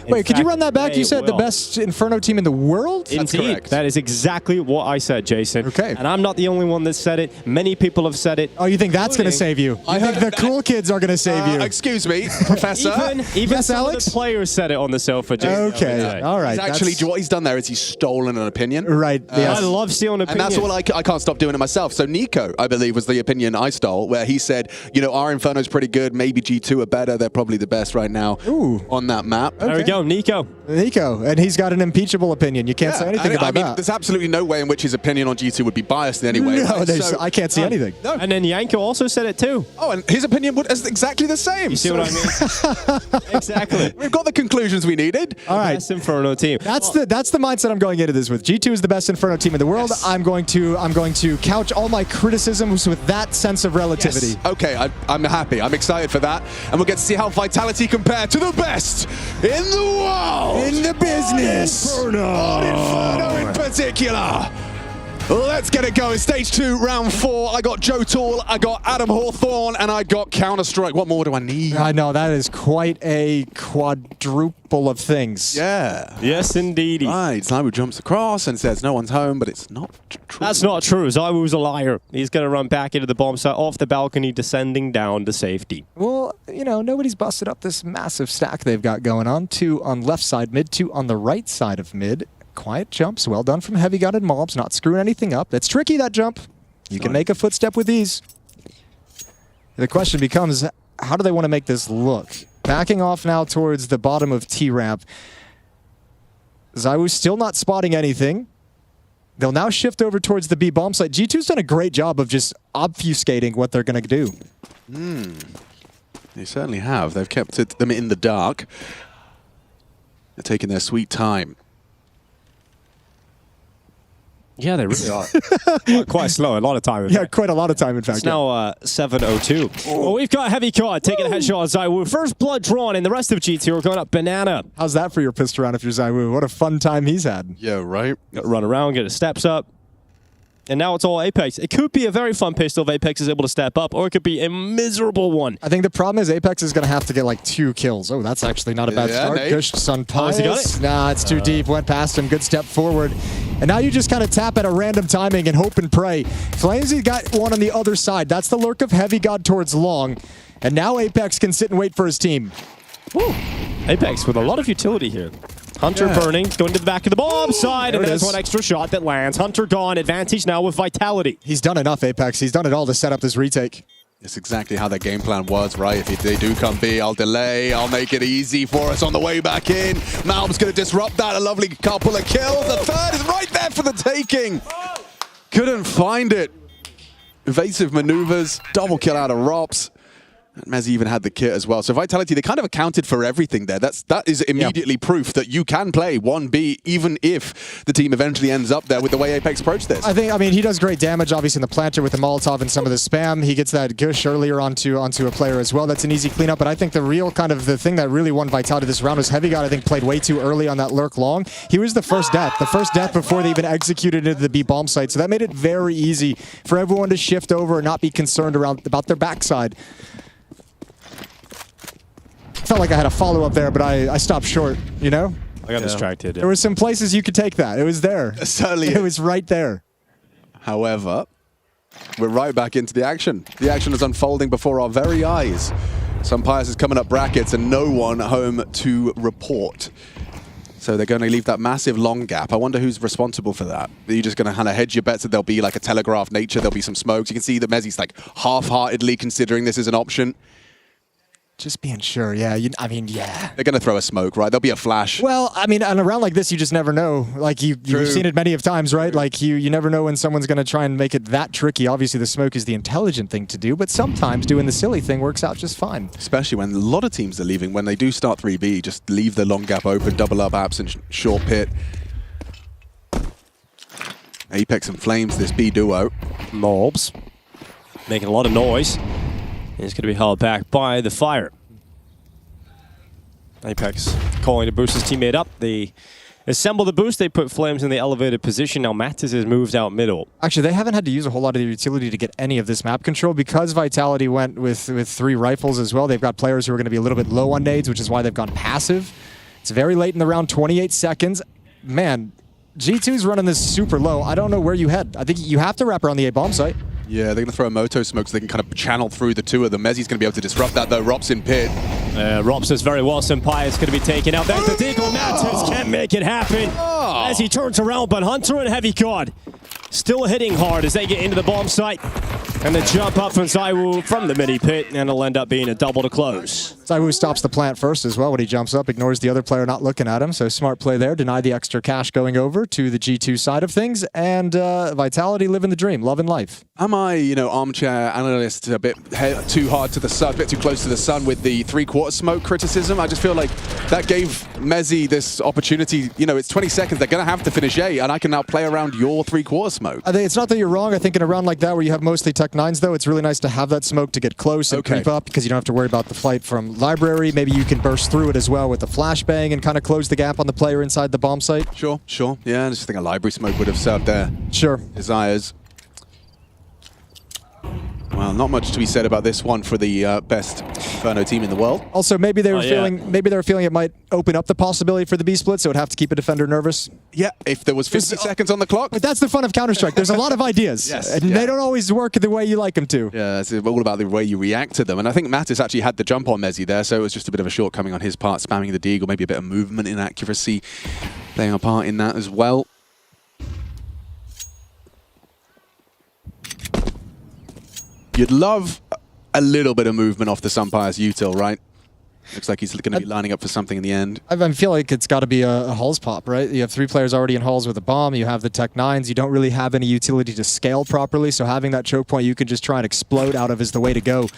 [SPEAKER 22] Wait, could you run that back? You said the best Inferno team in the world?
[SPEAKER 23] Indeed. That's correct. That is exactly what I said, Jason. Okay. And I'm not the only one that said it. Many people have said it.
[SPEAKER 22] Oh, you think that's going to save you? I think the cool kids are going to save you.
[SPEAKER 11] Excuse me, Professor.
[SPEAKER 23] Even some of the players said it on the sofa, Jason.
[SPEAKER 22] Okay, all right.
[SPEAKER 11] Actually, what he's done there is he's stolen an opinion.
[SPEAKER 22] Right.
[SPEAKER 23] I love stealing opinions.
[SPEAKER 11] And that's all I can't stop doing it myself. So Nico, I believe, was the opinion I stole, where he said, you know, our Inferno's pretty good. Maybe G2 are better. They're probably the best right now on that map.
[SPEAKER 23] There we go, Nico.
[SPEAKER 22] And he's got an impeachable opinion. You can't say anything about that.
[SPEAKER 11] There's absolutely no way in which his opinion on G2 would be biased in any way.
[SPEAKER 22] No, I can't see anything.
[SPEAKER 11] No.
[SPEAKER 23] And then Yanko also said it too.
[SPEAKER 11] Oh, and his opinion is exactly the same.
[SPEAKER 23] You see what I mean? Exactly.
[SPEAKER 11] We've got the conclusions we needed.
[SPEAKER 22] All right.
[SPEAKER 23] Best Inferno team.
[SPEAKER 22] That's the mindset I'm going into this with. G2 is the best Inferno team in the world. Yes. I'm going to couch all my criticisms with that sense of relativity.
[SPEAKER 11] Yes. Okay, I'm happy. I'm excited for that. And we'll get to see how Vitality compare to the best in the world.
[SPEAKER 22] In the business.
[SPEAKER 11] Inferno in particular. Let's get it going. Stage 2, round 4. I got Joe Tool, I got Adam Hawthorne, and I got Counter-Strike. What more do I need?
[SPEAKER 22] I know, that is quite a quadruple of things.
[SPEAKER 11] Yeah.
[SPEAKER 23] Yes, indeed.
[SPEAKER 11] Right, Zaiwu jumps across and says no one's home, but it's not true.
[SPEAKER 23] That's not true. Zaiwu's a liar. He's going to run back into the bomb site off the balcony, descending down to safety.
[SPEAKER 22] Well, you know, nobody's busted up this massive stack they've got going on. 2 on left side mid, 2 on the right side of mid. Quiet jumps, well done from Heavy Gun and Mobs, not screwing anything up. That's tricky, that jump. You can make a footstep with ease. The question becomes, how do they want to make this look? Backing off now towards the bottom of T-ramp. Zaiwu's still not spotting anything. They'll now shift over towards the B bomb site. G2's done a great job of just obfuscating what they're going to do.
[SPEAKER 11] They certainly have. They've kept them in the dark. They're taking their sweet time.
[SPEAKER 23] Yeah, they really are. Quite slow, a lot of time.
[SPEAKER 22] Yeah, quite a lot of time, in fact.
[SPEAKER 23] It's now 7:02. Well, we've got Heavy Card taking a headshot on Zaiwu. First blood drawn, and the rest of G2 are going up banana.
[SPEAKER 22] How's that for your pistol round if you're Zaiwu? What a fun time he's had.
[SPEAKER 11] Yeah, right.
[SPEAKER 23] Got to run around, get his steps up. And now it's all Apex. It could be a very fun pistol if Apex is able to step up, or it could be a miserable one.
[SPEAKER 22] I think the problem is Apex is going to have to get like 2 kills. Oh, that's actually not a bad start. Gush, Sun Pius.
[SPEAKER 23] He got it?
[SPEAKER 22] Nah, it's too deep. Went past him. Good step forward. And now you just kind of tap at a random timing and hope and pray. Flamesy got one on the other side. That's the lurk of Heavy God towards Long. And now Apex can sit and wait for his team.
[SPEAKER 23] Woo. Apex with a lot of utility here. Hunter burning, going to the back of the bomb side, and there's one extra shot that lands. Hunter gone, advantage now with Vitality.
[SPEAKER 22] He's done enough, Apex. He's done it all to set up this retake.
[SPEAKER 11] It's exactly how their game plan was, right? If they do come B, I'll delay, I'll make it easy for us on the way back in. Malm's going to disrupt that, a lovely couple of kills. The third is right there for the taking. Couldn't find it. Evasive maneuvers, double kill out of Rops. Mezzi even had the kit as well. So Vitality, they kind of accounted for everything there. That is immediately proof that you can play 1B even if the team eventually ends up there with the way Apex approached this.
[SPEAKER 22] I mean, he does great damage, obviously, in the planter with the Molotov and some of the spam. He gets that gush earlier onto a player as well. That's an easy cleanup. But I think the real kind of the thing that really won Vitality this round was Heavy God, I think, played way too early on that lurk long. He was the first death before they even executed into the B bomb site. So that made it very easy for everyone to shift over and not be concerned about their backside. Felt like I had a follow-up there, but I stopped short, you know?
[SPEAKER 23] I got distracted.
[SPEAKER 22] There were some places you could take that. It was there.
[SPEAKER 11] Certainly.
[SPEAKER 22] It was right there.
[SPEAKER 11] However, we're right back into the action. The action is unfolding before our very eyes. Sumpires is coming up brackets and no one home to report. So they're going to leave that massive long gap. I wonder who's responsible for that. Are you just going to kind of hedge your bets that there'll be like a telegraph nature, there'll be some smokes? You can see that Mezzi's like half-heartedly considering this as an option.
[SPEAKER 22] Just being sure, yeah. I mean, yeah.
[SPEAKER 11] They're going to throw a smoke, right? There'll be a flash.
[SPEAKER 22] Well, I mean, on a round like this, you just never know. Like, you've seen it many of times, right? Like, you never know when someone's going to try and make it that tricky. Obviously, the smoke is the intelligent thing to do, but sometimes doing the silly thing works out just fine.
[SPEAKER 11] Especially when a lot of teams are leaving. When they do start 3B, just leave the long gap open, double up apps and short pit. Apex and Flames, this B duo.
[SPEAKER 23] Mobs making a lot of noise. It's going to be held back by the fire. Apex calling to boost his teammate up. They assemble the boost. They put Flames in the elevated position. Now Mattis has moved out middle.
[SPEAKER 22] Actually, they haven't had to use a whole lot of their utility to get any of this map control because Vitality went with 3 rifles as well. They've got players who are going to be a little bit low on nades, which is why they've gone passive. It's very late in the round, 28 seconds. Man, G2's running this super low. I don't know where you head. I think you have to wrap around the A bomb site.
[SPEAKER 11] Yeah, they're going to throw a moto smoke so they can kind of channel through the two of them. Mezzi's going to be able to disrupt that, though. Rops in pit.
[SPEAKER 23] Rops does very well. Senpai is going to be taken out. There's the Deagle. Mattis can't make it happen as he turns around, but Hunter and Heavy God still hitting hard as they get into the bomb site. And the jump up from Zaiwu from the mini pit, and it'll end up being a double to close.
[SPEAKER 22] Zaiwu stops the plant first as well when he jumps up, ignores the other player not looking at him. So smart play there, deny the extra cash going over to the G2 side of things, and Vitality living the dream, loving life.
[SPEAKER 11] Am I, armchair analyst a bit too hard to the sun, a bit too close to the sun with the 3/4 smoke criticism? I just feel like that gave Mezzi this opportunity. It's 20 seconds. They're going to have to finish A, and I can now play around your 3/4 smoke.
[SPEAKER 22] I think it's not that you're wrong. I think in a round like that where you have mostly Tech 9s, though, it's really nice to have that smoke to get close and creep up because you don't have to worry about the flight from library. Maybe you can burst through it as well with the flashbang and kind of close the gap on the player inside the bomb site.
[SPEAKER 11] Sure. Yeah, I just think a library smoke would have served their desires. Well, not much to be said about this one for the best Inferno team in the world.
[SPEAKER 22] Also, maybe they were feeling it might open up the possibility for the B split, so it would have to keep a defender nervous.
[SPEAKER 11] Yeah, if there was 50 seconds on the clock.
[SPEAKER 22] But that's the fun of Counter-Strike. There's a lot of ideas, and they don't always work the way you like them to.
[SPEAKER 11] Yeah, it's all about the way you react to them. And I think Mattis actually had the jump on Mezzi there, so it was just a bit of a shortcoming on his part, spamming the Deagle, maybe a bit of movement inaccuracy playing a part in that as well. You'd love a little bit of movement off the Sunpire's util, right? Looks like he's going to be lining up for something in the end.
[SPEAKER 22] I feel like it's got to be a Halls pop, right? You have 3 players already in Halls with a bomb. You have the Tech 9s. You don't really have any utility to scale properly, so having that choke point you can just try and explode out of is the way to go.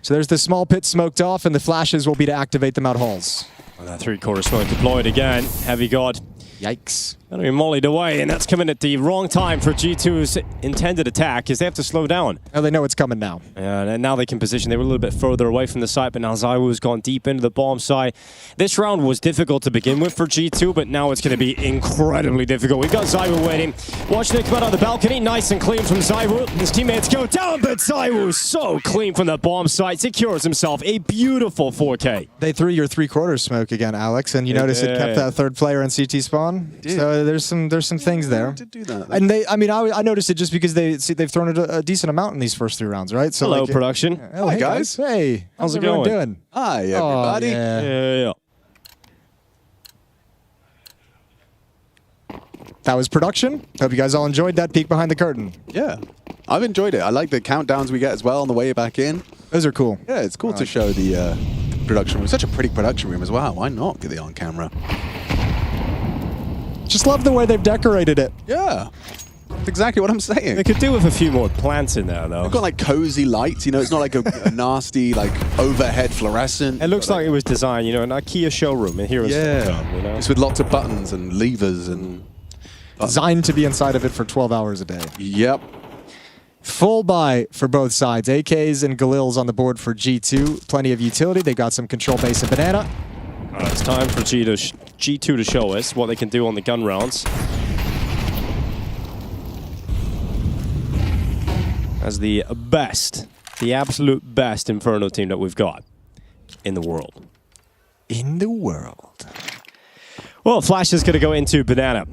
[SPEAKER 22] So there's the small pit smoked off, and the flashes will be to activate them out Halls.
[SPEAKER 23] Well, that 3/4 smoke deployed again. Heavy God.
[SPEAKER 22] Yikes.
[SPEAKER 23] Going to be mollied away, and that's coming at the wrong time for G2's intended attack, because they have to slow down.
[SPEAKER 22] Oh, they know it's coming now.
[SPEAKER 23] And now they can position. They were a little bit further away from the site, but now Zaiwu's gone deep into the bomb site. This round was difficult to begin with for G2, but now it's going to be incredibly difficult. We've got Zaiwu waiting. Watch Nick come out on the balcony. Nice and clean from Zaiwu. His teammates go down, but Zaiwu so clean from the bomb site. Secures himself a beautiful 4K.
[SPEAKER 22] They threw your 3/4 smoke again, Alex, and you notice it kept that third player on CT spawn. So there's some things there.
[SPEAKER 11] Did do that.
[SPEAKER 22] And I noticed it just because they've thrown it a decent amount in these first 3 rounds, right? So
[SPEAKER 23] hello, production.
[SPEAKER 22] Hi, guys. Hey, how's it going? Doing?
[SPEAKER 11] Hi, everybody.
[SPEAKER 23] Yeah.
[SPEAKER 22] That was production. Hope you guys all enjoyed that peek behind the curtain.
[SPEAKER 11] Yeah, I've enjoyed it. I like the countdowns we get as well on the way back in.
[SPEAKER 22] Those are cool.
[SPEAKER 11] Yeah, it's cool to show the production room. Such a pretty production room as well. Why not get it on camera?
[SPEAKER 22] Just love the way they've decorated it.
[SPEAKER 11] Yeah. That's exactly what I'm saying.
[SPEAKER 23] They could do with a few more plants in there, though.
[SPEAKER 11] They've got like cozy lights, you know, it's not like a nasty, like overhead fluorescent.
[SPEAKER 23] It looks like it was designed, you know, an IKEA showroom here in Stockholm, you know?
[SPEAKER 11] It's with lots of buttons and levers and...
[SPEAKER 22] Designed to be inside of it for 12 hours a day.
[SPEAKER 11] Yep.
[SPEAKER 22] Full buy for both sides. AKs and Galils on the board for G2. Plenty of utility. They got some control base and banana.
[SPEAKER 23] It's time for G2 to show us what they can do on the gun rounds. As the best, the absolute best Inferno team that we've got in the world.
[SPEAKER 22] In the world.
[SPEAKER 23] Well, Flash is going to go into banana.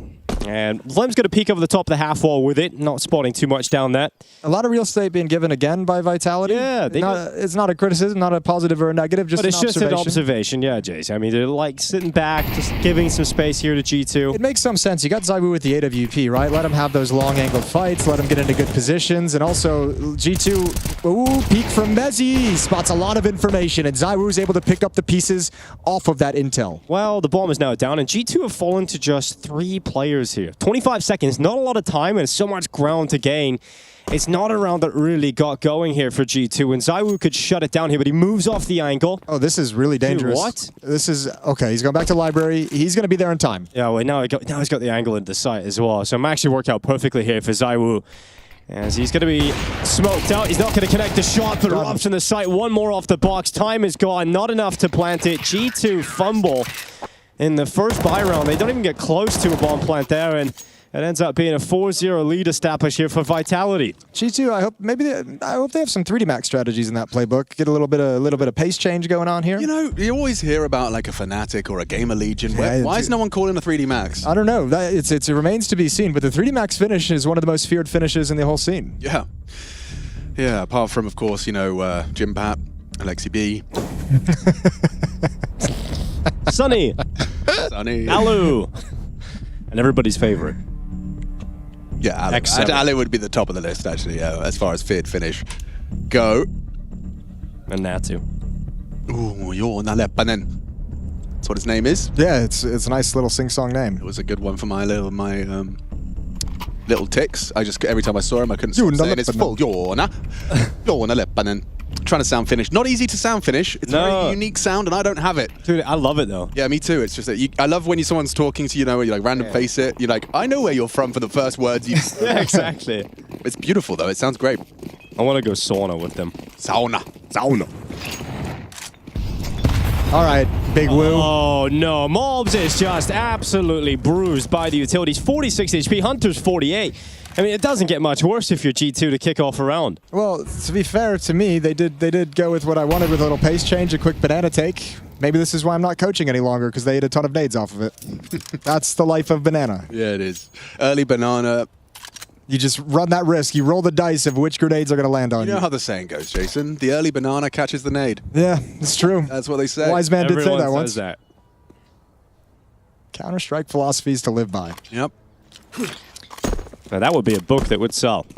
[SPEAKER 23] And Lem's going to peek over the top of the half wall with it, not spotting too much down that.
[SPEAKER 22] A lot of real estate being given again by Vitality.
[SPEAKER 23] Yeah.
[SPEAKER 22] It's not a criticism, not a positive or a negative, just
[SPEAKER 23] but it's
[SPEAKER 22] an
[SPEAKER 23] just
[SPEAKER 22] observation.
[SPEAKER 23] an observation, yeah, Jace. I mean, they're like sitting back, just giving some space here to G2.
[SPEAKER 22] It makes some sense. You got ZywOo with the AWP, right? Let him have those long angled fights, let him get into good positions, and also G2, ooh, peek from Mezzy, spots a lot of information, and ZywOo's able to pick up the pieces off of that intel.
[SPEAKER 23] Well, the bomb is now down, and G2 have fallen to just 3 players here. 25 seconds, not a lot of time, and so much ground to gain. It's not a round that really got going here for G2, and ZywOo could shut it down here, but he moves off the angle.
[SPEAKER 22] Oh, this is really dangerous.
[SPEAKER 23] Dude, what?
[SPEAKER 22] This is, okay, he's going back to library. He's going to be there in time.
[SPEAKER 23] Yeah, well, now he's got the angle into the site as well, so it actually worked out perfectly here for ZywOo. As he's going to be smoked out. He's not going to connect the shot, but erupts in the site. One more off the box. Time is gone. Not enough to plant it. G2 fumble in the first buy round. They don't even get close to a bomb plant there, and it ends up being a 4-0 lead established here for Vitality.
[SPEAKER 22] G2, I hope they have some 3D Max strategies in that playbook. Get a little bit of pace change going on here.
[SPEAKER 11] You know, you always hear about like a Fnatic or a Gamer Legion. Yeah, why is no one calling a 3D Max?
[SPEAKER 22] I don't know. It remains to be seen, but the 3D Max finish is one of the most feared finishes in the whole scene.
[SPEAKER 11] Yeah. Yeah, apart from, of course, you know, Jim Pat, Alexi B.
[SPEAKER 23] Sunny.
[SPEAKER 11] Sunny.
[SPEAKER 23] Alu. And everybody's favorite.
[SPEAKER 11] Yeah, Ali would be the top of the list, actually, as far as feared finish go.
[SPEAKER 23] And Natu.
[SPEAKER 11] Ooh, you're Nalepanen. That's what his name is.
[SPEAKER 22] Yeah, it's a nice little sing-song name.
[SPEAKER 11] It was a good one for my little ticks. I just, every time I saw him, I couldn't stop saying it's full. You're Nalepanen. Trying to sound Finnish. Not easy to sound Finnish. It's a very unique sound, and I don't have it.
[SPEAKER 23] Dude, I love it, though.
[SPEAKER 11] Yeah, me too. It's just that I love when someone's talking to you, know, where you like random face it. You're like, I know where you're from for the first words you say.
[SPEAKER 23] Yeah, exactly.
[SPEAKER 11] It's beautiful, though. It sounds great.
[SPEAKER 23] I want to go sauna with them.
[SPEAKER 11] Sauna.
[SPEAKER 22] All right, Big Woo.
[SPEAKER 23] Oh, no. Mobs is just absolutely bruised by the utilities. 46 HP, Hunter's 48. I mean, it doesn't get much worse if you're G2 to kick off a round.
[SPEAKER 22] Well, to be fair to me, they did go with what I wanted with a little pace change, a quick banana take. Maybe this is why I'm not coaching any longer, because they ate a ton of nades off of it. That's the life of banana.
[SPEAKER 11] Yeah, it is. Early banana.
[SPEAKER 22] You just run that risk. You roll the dice of which grenades are going to land on you.
[SPEAKER 11] You know how the saying goes, Jason. The early banana catches the nade.
[SPEAKER 22] Yeah, it's true.
[SPEAKER 11] That's what they say.
[SPEAKER 22] Wise man did say that once.
[SPEAKER 23] That.
[SPEAKER 22] Counter-Strike philosophies to live by.
[SPEAKER 11] Yep.
[SPEAKER 23] Now, that would be a book that would sell.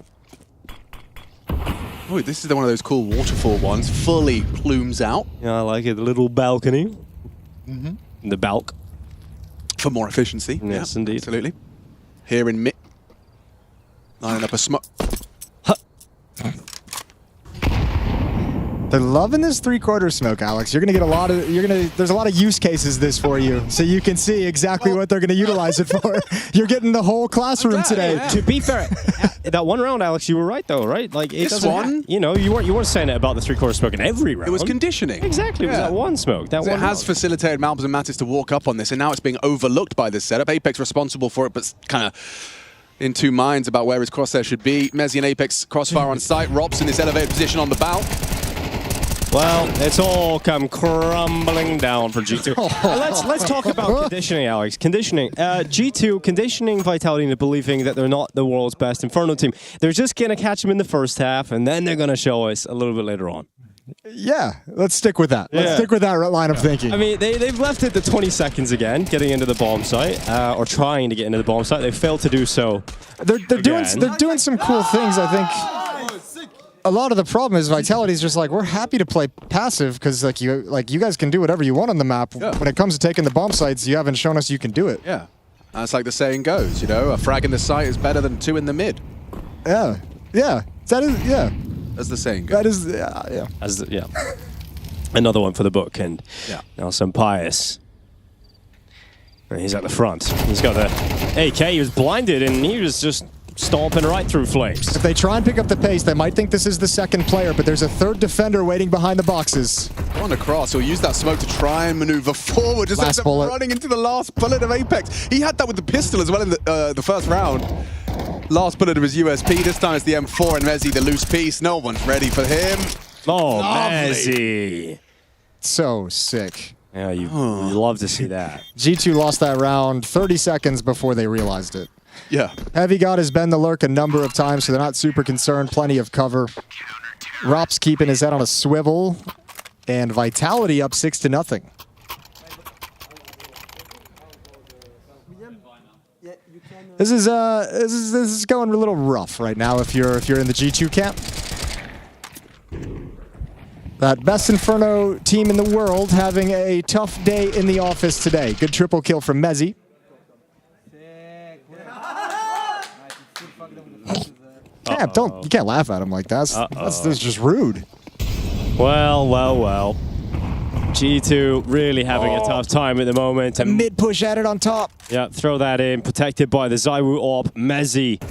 [SPEAKER 11] Oh, this is one of those cool waterfall ones. Fully plumes out.
[SPEAKER 23] Yeah, I like it. The little balcony.
[SPEAKER 11] Mm-hmm.
[SPEAKER 23] The balk.
[SPEAKER 11] For more efficiency.
[SPEAKER 23] Yes,
[SPEAKER 11] yeah,
[SPEAKER 23] indeed.
[SPEAKER 11] Absolutely. Here in mid. Lining up a smoke.
[SPEAKER 22] They're loving this three-quarter smoke, Alex. You're gonna get a lot of. There's a lot of use cases this for you, so you can see exactly what they're gonna utilize it for. You're getting the whole classroom today.
[SPEAKER 23] Yeah. To be fair, that one round, Alex, you were right though, right? Like it
[SPEAKER 11] This one,
[SPEAKER 23] you know, you weren't saying it about the three-quarter smoke in every round.
[SPEAKER 11] It was conditioning.
[SPEAKER 23] Exactly. It was that one smoke. That
[SPEAKER 11] So
[SPEAKER 23] one
[SPEAKER 11] it has
[SPEAKER 23] round.
[SPEAKER 11] facilitated Malbs and Mattis to walk up on this, and now it's being overlooked by this setup. Apex responsible for it, but kind of in two minds about where his crosshair should be. Mezzy and Apex crossfire on site. Robs in this elevated position on the bow.
[SPEAKER 23] Well, it's all come crumbling down for G2. Let's talk about conditioning, Alex. Conditioning. G2 conditioning Vitality into believing that they're not the world's best Inferno team. They're just going to catch them in the first half, and then they're going to show us a little bit later on.
[SPEAKER 22] Yeah, let's stick with that. Let's stick with that line of thinking.
[SPEAKER 23] I mean, they've left it to 20 seconds again, getting into the bomb site, or trying to get into the bomb site. They failed to do so.
[SPEAKER 22] They're doing some cool things, I think. A lot of the problem is Vitality's just like, we're happy to play passive because like you guys can do whatever you want on the map. Yeah. When it comes to taking the bomb sites, you haven't shown us you can do it.
[SPEAKER 11] Yeah. That's like the saying goes, you know, a frag in the site is better than 2 in the mid.
[SPEAKER 22] Yeah. Yeah. That is, yeah.
[SPEAKER 11] As the saying goes.
[SPEAKER 22] That is, yeah.
[SPEAKER 23] As the, yeah. Another one for the book, and now Sampaio. He's at the front. He's got the AK. He was blinded, and he was just stomping right through Flames.
[SPEAKER 22] If they try and pick up the pace, they might think this is the second player, but there's a third defender waiting behind the boxes.
[SPEAKER 11] On across, he'll use that smoke to try and maneuver forward. Just ends up running into the last bullet of Apex. He had that with the pistol as well in the first round. Last bullet of his USP. This time it's the M4 and Mezzi, the loose piece. No one's ready for him.
[SPEAKER 23] Oh, Mezzi.
[SPEAKER 22] So sick.
[SPEAKER 23] Yeah, you love to see that.
[SPEAKER 22] G2 lost that round 30 seconds before they realized it.
[SPEAKER 11] Yeah.
[SPEAKER 22] Heavy God has been the lurk a number of times, so they're not super concerned. Plenty of cover. Rop's keeping his head on a swivel, and Vitality up 6-0. This is going a little rough right now if you're in the G2 camp. That best Inferno team in the world having a tough day in the office today. Good triple kill from Mezzi. Damn, you can't laugh at him like that. That's just rude.
[SPEAKER 23] Well. G2 really having a tough time at the moment.
[SPEAKER 22] A mid-push at it on top.
[SPEAKER 23] Yeah, throw that in. Protected by the ZywOo AWP. Mezzi.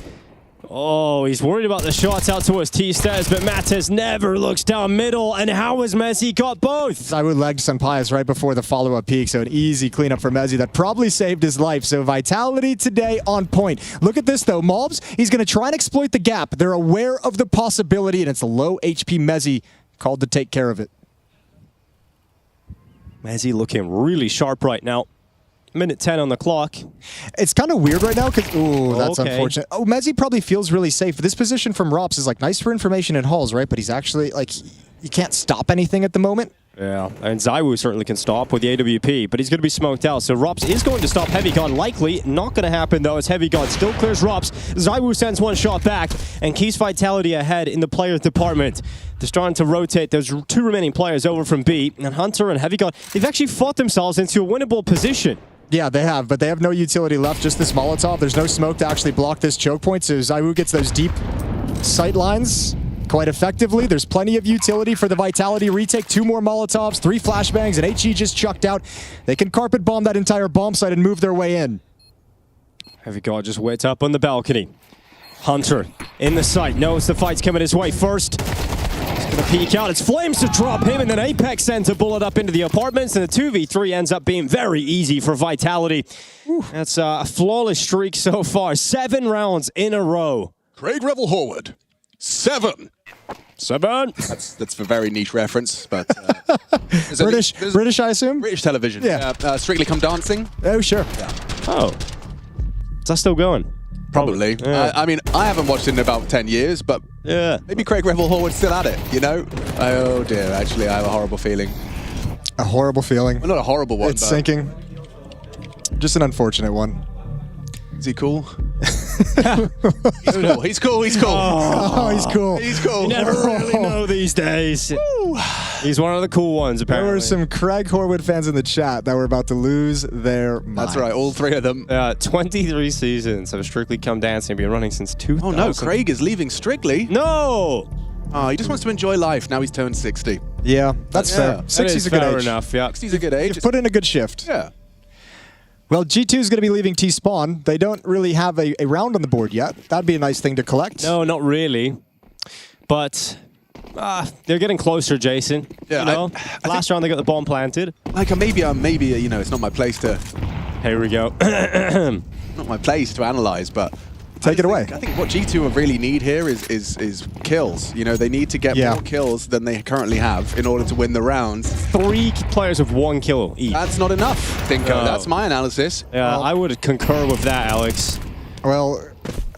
[SPEAKER 23] Oh, he's worried about the shots out towards T-Stairs, but Mattez never looks down middle. And how has Mezzi got both?
[SPEAKER 22] ZywOo legged Sampaio right before the follow-up peak, so an easy cleanup for Mezzi that probably saved his life. So Vitality today on point. Look at this, though. Mobs, he's going to try and exploit the gap. They're aware of the possibility, and it's a low HP Mezzi called to take care of it.
[SPEAKER 23] Mezzi looking really sharp right now. Minute 10 on the clock.
[SPEAKER 22] It's kind of weird right now because, ooh, that's unfortunate. Oh, Mezzi probably feels really safe. This position from Rops is like nice for information in halls, right? But he's actually like, you can't stop anything at the moment.
[SPEAKER 23] Yeah, and ZywOo certainly can stop with the AWP, but he's going to be smoked out. So Rops is going to stop Heavy God. Likely not going to happen, though, as Heavy God still clears Rops. ZywOo sends one shot back and keeps Vitality ahead in the player department. They're starting to rotate. There's 2 remaining players over from B, and Hunter and Heavy God, they've actually fought themselves into a winnable position.
[SPEAKER 22] Yeah, they have, but they have no utility left, just this Molotov. There's no smoke to actually block this choke point, so ZywOo gets those deep sight lines quite effectively. There's plenty of utility for the Vitality retake. 2 more Molotovs, 3 flashbangs, and HE just chucked out. They can carpet bomb that entire bomb site and move their way in.
[SPEAKER 23] Heavy God just waits up on the balcony. Hunter in the site, knows the fight's coming his way first. He's going to peek out. It's Flames to drop him, and then Apex sends a bullet up into the apartments, and the 2v3 ends up being very easy for Vitality. That's a flawless streak so far. 7 rounds in a row.
[SPEAKER 11] Craig Revel Horwood. 7. That's a very niche reference, but
[SPEAKER 22] British, I assume.
[SPEAKER 11] British television.
[SPEAKER 22] Yeah.
[SPEAKER 11] Strictly Come Dancing.
[SPEAKER 22] Oh, sure.
[SPEAKER 11] Yeah.
[SPEAKER 23] Oh, is that still going?
[SPEAKER 11] Probably.
[SPEAKER 23] Yeah.
[SPEAKER 11] I mean, I haven't watched it in about 10 years, but maybe Craig Revel Horwood's still at it. You know? Oh dear. Actually, I have a horrible feeling.
[SPEAKER 22] A horrible feeling.
[SPEAKER 11] Well, not a horrible one.
[SPEAKER 22] It's sinking. Just an unfortunate one.
[SPEAKER 11] Is he cool? He's cool. He's cool.
[SPEAKER 22] Oh, he's cool.
[SPEAKER 11] He's cool.
[SPEAKER 23] You never really know these days. He's one of the cool ones, apparently.
[SPEAKER 22] There were some Craig Horwood fans in the chat that were about to lose their minds.
[SPEAKER 11] That's right, all 3 of them.
[SPEAKER 23] 23 seasons of Strictly Come Dancing, been running since 2000.
[SPEAKER 11] Oh no, Craig is leaving Strictly.
[SPEAKER 23] No!
[SPEAKER 11] Oh, he just wants to enjoy life. Now he's turned 60.
[SPEAKER 22] Yeah, that's fair.
[SPEAKER 23] 60's
[SPEAKER 22] a good age.
[SPEAKER 23] Fair enough, yeah.
[SPEAKER 11] 60's a good age.
[SPEAKER 22] You've put in a good shift.
[SPEAKER 11] Yeah.
[SPEAKER 22] Well, G2 is going to be leaving T-Spawn. They don't really have a round on the board yet. That'd be a nice thing to collect.
[SPEAKER 23] No, not really. But they're getting closer, Jason.
[SPEAKER 11] Yeah,
[SPEAKER 23] you know? Last round they got the bomb planted.
[SPEAKER 11] Like maybe you know, it's not my place to.
[SPEAKER 23] Here we go.
[SPEAKER 11] Not my place to analyze, but
[SPEAKER 22] take it away.
[SPEAKER 11] I think what G2 really need here is kills. You know, they need to get more kills than they currently have in order to win the rounds.
[SPEAKER 23] 3 players with 1 kill each.
[SPEAKER 11] That's not enough, Dinko.
[SPEAKER 23] No.
[SPEAKER 11] That's my analysis.
[SPEAKER 23] Yeah, I would concur with that, Alex.
[SPEAKER 22] Well,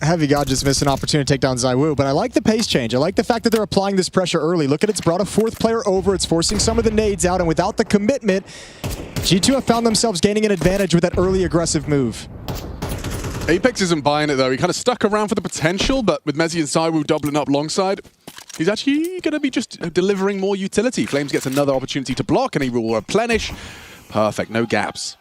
[SPEAKER 22] Heavy God just missed an opportunity to take down ZywOo, but I like the pace change. I like the fact that they're applying this pressure early. Look at it, it's brought a 4th player over. It's forcing some of the nades out, and without the commitment, G2 have found themselves gaining an advantage with that early aggressive move.
[SPEAKER 11] Apex isn't buying it, though. He kind of stuck around for the potential, but with Mezzi and ZywOo doubling up alongside, he's actually going to be just delivering more utility. Flames gets another opportunity to block, and he will replenish. Perfect, no gaps.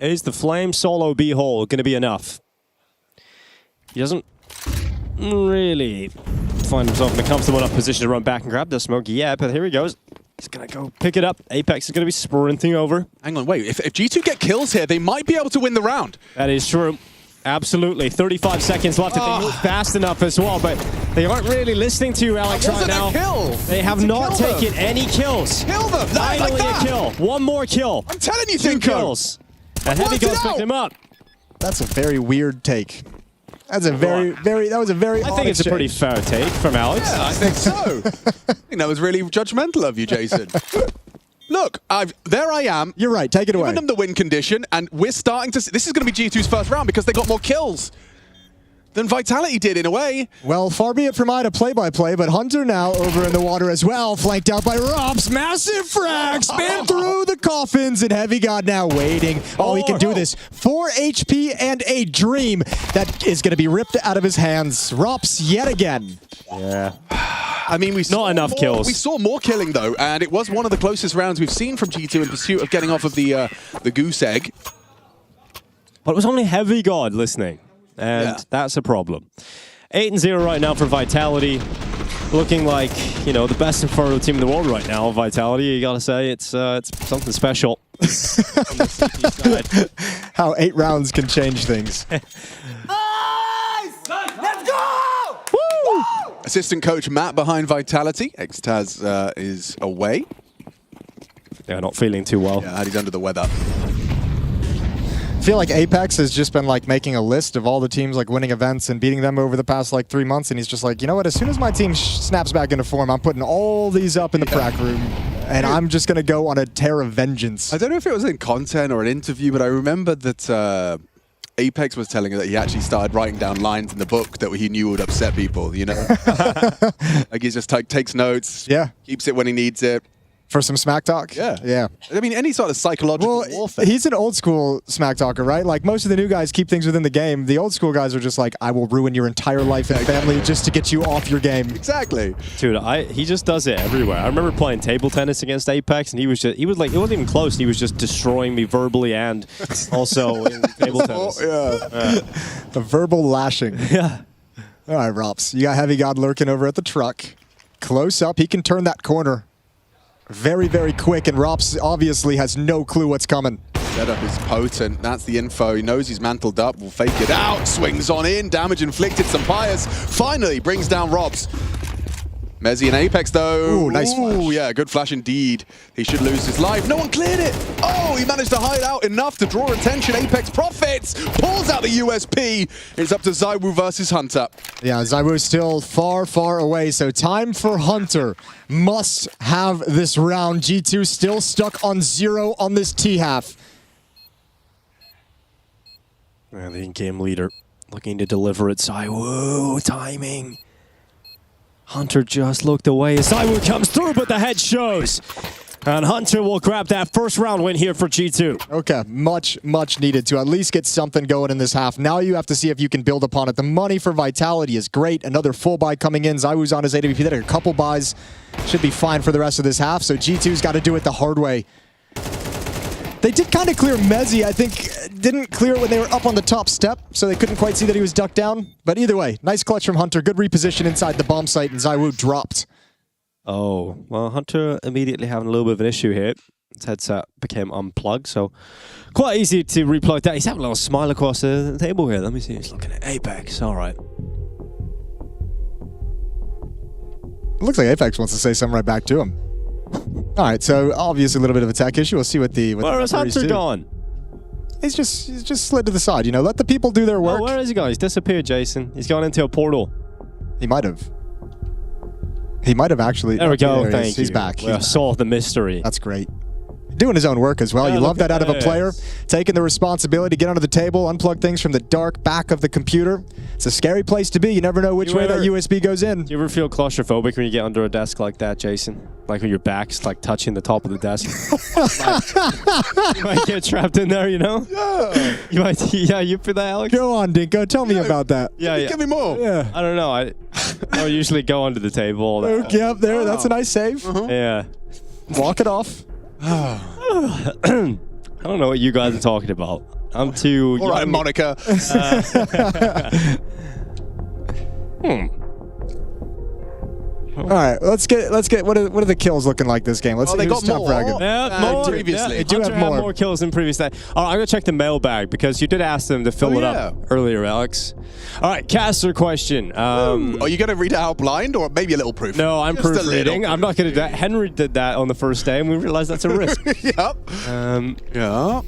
[SPEAKER 23] Is the Flame solo B-hole going to be enough? He doesn't really find himself in a comfortable enough position to run back and grab the smoke yet, but here he goes. He's going to go pick it up. Apex is going to be sprinting over.
[SPEAKER 11] Hang on, wait. If G2 get kills here, they might be able to win the round.
[SPEAKER 23] That is true. Absolutely. 35 seconds left if they move fast enough as well, but they aren't really listening to you, Alex, right now.
[SPEAKER 11] Kill.
[SPEAKER 23] They have not taken any kills.
[SPEAKER 11] Kill them.
[SPEAKER 23] Finally
[SPEAKER 11] like that.
[SPEAKER 23] a kill. One more kill.
[SPEAKER 11] I'm telling you,
[SPEAKER 23] 2 kills. And Heavy God's picked him up.
[SPEAKER 22] That's a very weird take. That's a that was a very
[SPEAKER 23] I think it's a pretty fair take from Alex.
[SPEAKER 11] Yeah, I think so. I think that was really judgmental of you, Jason. Look, there I am.
[SPEAKER 22] You're right, take it away.
[SPEAKER 11] Giving them the win condition, and we're starting to see, this is going to be G2's first round because they got more kills than Vitality did in a way.
[SPEAKER 22] Well, far be it from I to play-by-play, but Hunter now over in the water as well, flanked out by Rops. Massive frag, spin through the coffins, and Heavy God now waiting. Oh, he can do this. 4 HP and a dream that is going to be ripped out of his hands. Rops yet again.
[SPEAKER 23] Yeah.
[SPEAKER 11] I mean, we saw
[SPEAKER 23] not enough kills.
[SPEAKER 11] We saw more killing though, and it was one of the closest rounds we've seen from G2 in pursuit of getting off of the goose egg.
[SPEAKER 23] But it was only Heavy God listening. And that's a problem. 8-0 right now for Vitality. Looking like, you know, the best Inferno team in the world right now. Vitality, you gotta say, it's something special.
[SPEAKER 22] How 8 rounds can change things.
[SPEAKER 7] Let's go!
[SPEAKER 23] Woo!
[SPEAKER 11] Assistant coach Matt behind Vitality. Xtaz is away.
[SPEAKER 23] Yeah, not feeling too well.
[SPEAKER 11] Yeah, he's under the weather.
[SPEAKER 22] I feel like Apex has just been like making a list of all the teams like winning events and beating them over the past like 3 months, and he's just like, you know what, as soon as my team snaps back into form, I'm putting all these up in the prac room, and I'm just going to go on a tear of vengeance.
[SPEAKER 11] I don't know if it was in content or an interview, but I remember that Apex was telling her that he actually started writing down lines in the book that he knew would upset people, you know? Like he just takes notes, keeps it when he needs it.
[SPEAKER 22] For some smack talk?
[SPEAKER 11] Yeah. I mean, any sort of psychological warfare.
[SPEAKER 22] He's an old school smack talker, right? Like, most of the new guys keep things within the game. The old school guys are just like, I will ruin your entire life and family just to get you off your game.
[SPEAKER 11] Exactly.
[SPEAKER 23] Dude, he just does it everywhere. I remember playing table tennis against Apex, and he was like, it wasn't even close. He was just destroying me verbally and also in table tennis.
[SPEAKER 22] A verbal lashing.
[SPEAKER 23] Yeah.
[SPEAKER 22] All right, Rops. You got Heavy God lurking over at the truck. Close up. He can turn that corner. Very, very quick, and Rops obviously has no clue what's coming.
[SPEAKER 11] Setup is potent. That's the info. He knows he's mantled up. Will fake it out. Swings on in. Damage inflicted. Some Pious finally brings down Robs. Mezzy and Apex, though.
[SPEAKER 22] Ooh, nice flash.
[SPEAKER 11] Yeah, good flash indeed. He should lose his life. No one cleared it. Oh, he managed to hide out enough to draw attention. Apex profits. Pulls out the USP. It's up to Zaiwu versus Hunter.
[SPEAKER 22] Yeah, Zaiwu is still far, far away, so time for Hunter. Must have this round. G2 still stuck on 0 on this T-half.
[SPEAKER 23] And the in-game leader looking to deliver it. Zaiwu, timing. Hunter just looked away as Zaiwu comes through, but the head shows. And Hunter will grab that first round win here for G2.
[SPEAKER 22] Okay, much, much needed to at least get something going in this half. Now you have to see if you can build upon it. The money for Vitality is great. Another full buy coming in. Zaiwu's on his AWP. They had a couple buys. Should be fine for the rest of this half, so G2's got to do it the hard way. They did kind of clear Mezzy, I think. Didn't clear it when they were up on the top step, so they couldn't quite see that he was ducked down. But either way, nice clutch from Hunter. Good reposition inside the bomb site, and Zaiwu dropped.
[SPEAKER 23] Oh, well, Hunter immediately having a little bit of an issue here. His headset became unplugged, so quite easy to replug that. He's having a little smile across the table here. Let me see. He's looking at Apex. All right.
[SPEAKER 22] It looks like Apex wants to say something right back to him. All right, so obviously a little bit of a tech issue. We'll see what the
[SPEAKER 23] where is Hunter gone?
[SPEAKER 22] He's just slid to the side. You know, let the people do their work.
[SPEAKER 23] Oh, where is he gone? He's disappeared, Jason. He's gone into a portal.
[SPEAKER 22] He might have. He might have actually.
[SPEAKER 23] There we go.
[SPEAKER 22] There
[SPEAKER 23] Thank you.
[SPEAKER 22] He's back.
[SPEAKER 23] We solved the mystery.
[SPEAKER 22] That's great. Doing his own work as well.
[SPEAKER 23] Yeah,
[SPEAKER 22] you love that out of a
[SPEAKER 23] this.
[SPEAKER 22] player. Taking the responsibility, get under the table, unplug things from the dark back of the computer. It's a scary place to be. You never know which way that USB goes in.
[SPEAKER 23] Do you ever feel claustrophobic when you get under a desk like that, Jason? Like when your back's like touching the top of the desk? You might get trapped in there, you know?
[SPEAKER 11] Yeah.
[SPEAKER 23] You might, yeah, you feel that, Alex?
[SPEAKER 22] Go on, Dinko. Tell me about that.
[SPEAKER 23] Yeah.
[SPEAKER 11] Give me more.
[SPEAKER 22] Yeah.
[SPEAKER 23] I don't know. I don't usually go under the table.
[SPEAKER 22] Okay, up there. That's a nice save.
[SPEAKER 23] Yeah.
[SPEAKER 22] Walk it off.
[SPEAKER 23] don't know what you guys are talking about. I'm too.
[SPEAKER 11] All right, Monica.
[SPEAKER 22] All right, let's get. What are the kills looking like this game? Let's see
[SPEAKER 11] they
[SPEAKER 22] who's
[SPEAKER 11] got
[SPEAKER 22] top
[SPEAKER 11] more.
[SPEAKER 22] bragging.
[SPEAKER 23] More
[SPEAKER 11] previously.
[SPEAKER 23] They do
[SPEAKER 22] Hunter
[SPEAKER 23] have
[SPEAKER 22] had
[SPEAKER 23] more kills than previous day. All right, I'm gonna check the mailbag because you did ask them to fill it up earlier, Alex. All right, caster question.
[SPEAKER 11] Are you gonna read it out blind or maybe a little proof?
[SPEAKER 23] No, I'm
[SPEAKER 11] Just a
[SPEAKER 23] proofreading.
[SPEAKER 11] little.
[SPEAKER 23] I'm not gonna do that. Henry did that on the first day, and we realized that's a risk.
[SPEAKER 11] Yep. Yeah.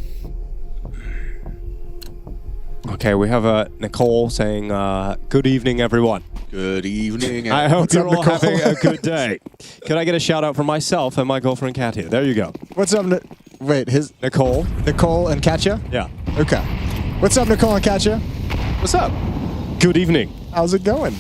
[SPEAKER 23] Okay, we have Nicole saying, "Good evening, everyone."
[SPEAKER 11] Good evening.
[SPEAKER 23] I hope you're all
[SPEAKER 22] Nicole?
[SPEAKER 23] having a good day. Could I get a shout out for myself and my girlfriend Katya? There you go.
[SPEAKER 22] What's up? Wait,
[SPEAKER 23] Nicole
[SPEAKER 22] and Katya?
[SPEAKER 23] Yeah.
[SPEAKER 22] Okay. What's up, Nicole and Katya?
[SPEAKER 11] What's up?
[SPEAKER 23] Good evening.
[SPEAKER 22] How's it going?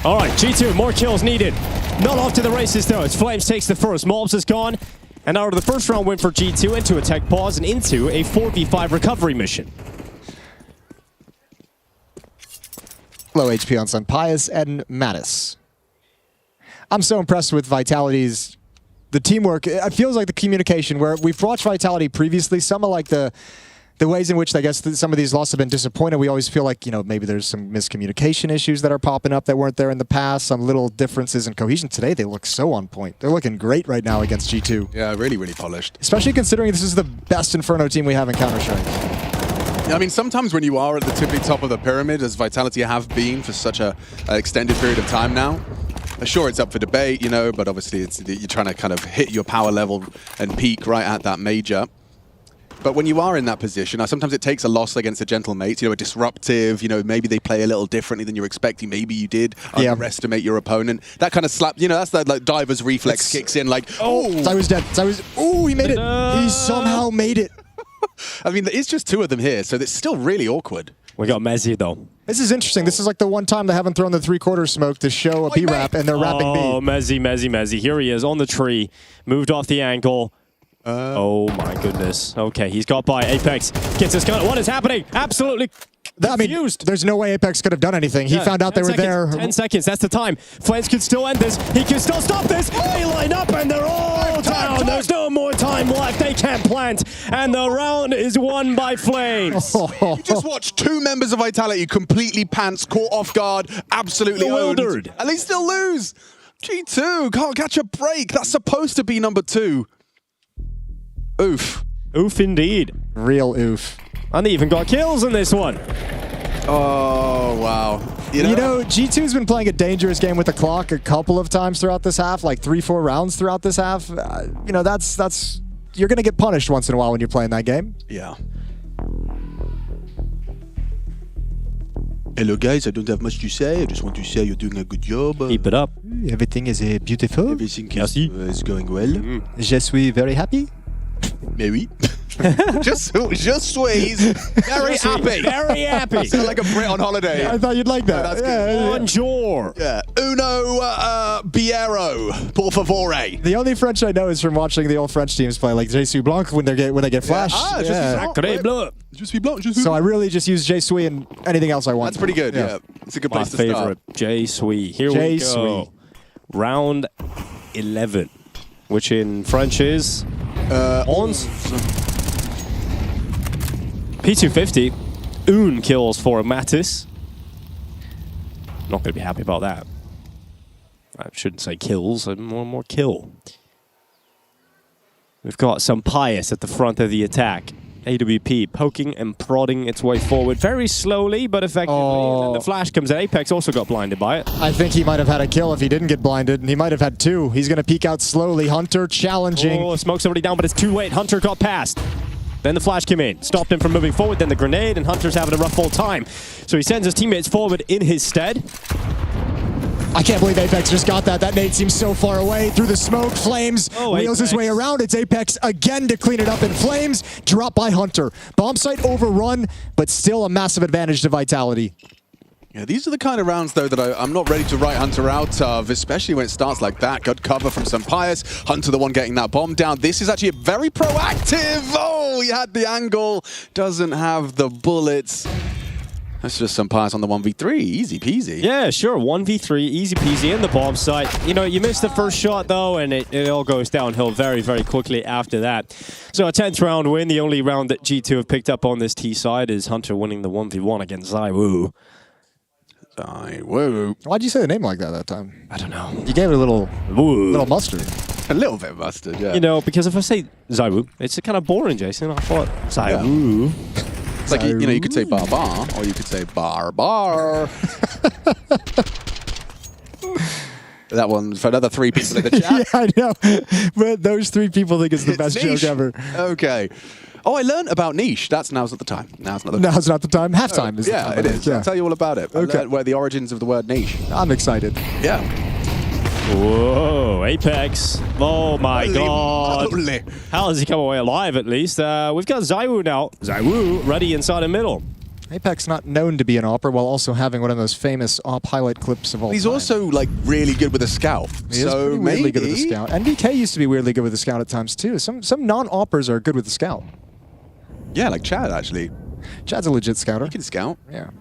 [SPEAKER 23] All right, G2, more kills needed. Not off to the races though, as Flames takes the first. Mobs is gone. And out of the first round win for G2 into a tech pause and into a 4v5 recovery mission.
[SPEAKER 22] Low HP on Sun Pius and Mattis. I'm so impressed with Vitality's the teamwork. It feels like the communication where we've watched Vitality previously. Some of like the ways in which I guess some of these losses have been disappointed. We always feel like, you know, maybe there's some miscommunication issues that are popping up that weren't there in the past. Some little differences in cohesion. Today they look so on point. They're looking great right now against G2.
[SPEAKER 11] Yeah, really, really polished.
[SPEAKER 22] Especially considering this is the best Inferno team we have in Counter-Strike.
[SPEAKER 11] I mean, sometimes when you are at the tippy top of the pyramid, as Vitality have been for such a extended period of time now, sure, it's up for debate, you know, but obviously you're trying to kind of hit your power level and peak right at that major. But when you are in that position, sometimes it takes a loss against a gentle mate, you know, a disruptive, you know, maybe they play a little differently than you're expecting. Maybe you did underestimate your opponent. That kind of slap, you know, that's that like diver's reflex kicks in like, oh.
[SPEAKER 22] I was dead. Ooh, he made it. He somehow made it.
[SPEAKER 11] I mean, it's just two of them here, so it's still really awkward.
[SPEAKER 23] We got Mezzi, though.
[SPEAKER 22] This is interesting. This is like the one time they haven't thrown the three-quarter smoke to show a B-Rap, and they're rapping B.
[SPEAKER 23] Oh, Mezzi. Here he is on the tree. Moved off the angle. Oh, my goodness. Okay, he's got by. Apex gets his gun. What is happening? Absolutely confused.
[SPEAKER 22] I mean, there's no way Apex could have done anything. He found out they were there.
[SPEAKER 23] 10 seconds. That's the time. Flames could still end this. He can still stop this. They line up, and they're all down. There's no more time left. They can't plant. And the round is won by Flames.
[SPEAKER 11] You just watched two members of Vitality completely pants, caught off guard, absolutely
[SPEAKER 23] bewildered.
[SPEAKER 11] And they still lose. G2 can't catch a break. That's supposed to be number 2. Oof.
[SPEAKER 23] Oof indeed.
[SPEAKER 22] Real oof.
[SPEAKER 23] And they even got kills in this one.
[SPEAKER 11] Oh, wow.
[SPEAKER 22] You know, G2's been playing a dangerous game with the clock a couple of times throughout this half, like 3-4 rounds throughout this half. You know, that's you're going to get punished once in a while when you're playing that game.
[SPEAKER 11] Yeah. Hello, guys. I don't have much to say. I just want to say you're doing a good job.
[SPEAKER 23] Keep it up.
[SPEAKER 22] Everything is beautiful.
[SPEAKER 11] Everything is going well.
[SPEAKER 22] Je suis very happy.
[SPEAKER 11] Mais oui. just squeeze. Very happy.
[SPEAKER 23] Very happy.
[SPEAKER 11] Sound like a Brit on holiday.
[SPEAKER 22] I thought you'd like that.
[SPEAKER 11] That's good.
[SPEAKER 23] Bonjour.
[SPEAKER 11] Yeah. Uno Biero, por favore.
[SPEAKER 22] The only French I know is from watching the old French teams play, like Je suis blanc when they get flashed.
[SPEAKER 23] Sacré bleu.
[SPEAKER 11] Je suis blanc.
[SPEAKER 22] So I really just use Je suis and anything else I want.
[SPEAKER 11] That's pretty good. Yeah. It's a good place to start.
[SPEAKER 23] My favorite, J Sui. Here we go. Round 11, which in French is 11. P250. Un kills for Mattis. Not going to be happy about that. I shouldn't say kills, more kill. We've got some Pius at the front of the attack. AWP poking and prodding its way forward very slowly but effectively. And then the flash comes in. Apex also got blinded by it.
[SPEAKER 22] I think he might have had a kill if he didn't get blinded, and he might have had 2. He's going to peek out slowly. Hunter challenging.
[SPEAKER 23] Oh, smoke's already down, but it's too late. Hunter got past. Then the flash came in, stopped him from moving forward. Then the grenade, and Hunter's having a rough old time. So he sends his teammates forward in his stead.
[SPEAKER 22] I can't believe Apex just got that. That nade seems so far away. Through the smoke, Flames wheels his way around. It's Apex again to clean it up in Flames. Dropped by Hunter. Bomb site overrun, but still a massive advantage to Vitality.
[SPEAKER 11] Yeah, these are the kind of rounds, though, that I'm not ready to write Hunter out of, especially when it starts like that. Good cover from some Pius. Hunter the one getting that bomb down. This is actually very proactive. Oh, he had the angle. Doesn't have the bullets. That's just some pass on the 1v3. Easy peasy.
[SPEAKER 23] Yeah, sure. 1v3, easy peasy in the bomb site. You know, you missed the first shot, though, and it all goes downhill very, very quickly after that. So a 10th round win. The only round that G2 have picked up on this T side is Hunter winning the 1v1 against ZywOo.
[SPEAKER 11] ZywOo.
[SPEAKER 22] Why'd you say the name like that time?
[SPEAKER 23] I don't know.
[SPEAKER 22] You gave it a little mustard.
[SPEAKER 11] A little bit mustard, yeah.
[SPEAKER 23] You know, because if I say ZywOo, it's kind of boring, Jason. I thought ZywOo.
[SPEAKER 11] It's like, you know, you could say bar bar, or you could say bar bar. That one's for another 3 people in the chat.
[SPEAKER 22] Yeah, I know. But those 3 people think it's the best
[SPEAKER 11] niche.
[SPEAKER 22] joke ever.
[SPEAKER 11] Okay. Oh, I learned about niche. Now's not the time. Now's not the time.
[SPEAKER 22] Halftime is the time.
[SPEAKER 11] It is.
[SPEAKER 22] Yeah.
[SPEAKER 11] I'll tell you all about it.
[SPEAKER 22] Okay.
[SPEAKER 11] I learned where the origins of the word niche.
[SPEAKER 22] I'm excited.
[SPEAKER 11] Yeah.
[SPEAKER 23] Whoa, Apex. Oh my
[SPEAKER 11] Holy
[SPEAKER 23] god.
[SPEAKER 11] moly.
[SPEAKER 23] How does he come away alive at least? We've got ZywOo now. ZywOo ready inside the middle.
[SPEAKER 22] Apex not known to be an AWPer while also having one of those famous AWP highlight clips of all
[SPEAKER 11] He's
[SPEAKER 22] time.
[SPEAKER 11] also like really good with a scout.
[SPEAKER 22] He is pretty weirdly good with the scout. NBK used to be weirdly good with the scout at times too. Some non-AWPers are good with the scout.
[SPEAKER 11] Yeah, like Chad actually.
[SPEAKER 22] Chad's a legit scouter.
[SPEAKER 11] He can scout.
[SPEAKER 22] Yeah.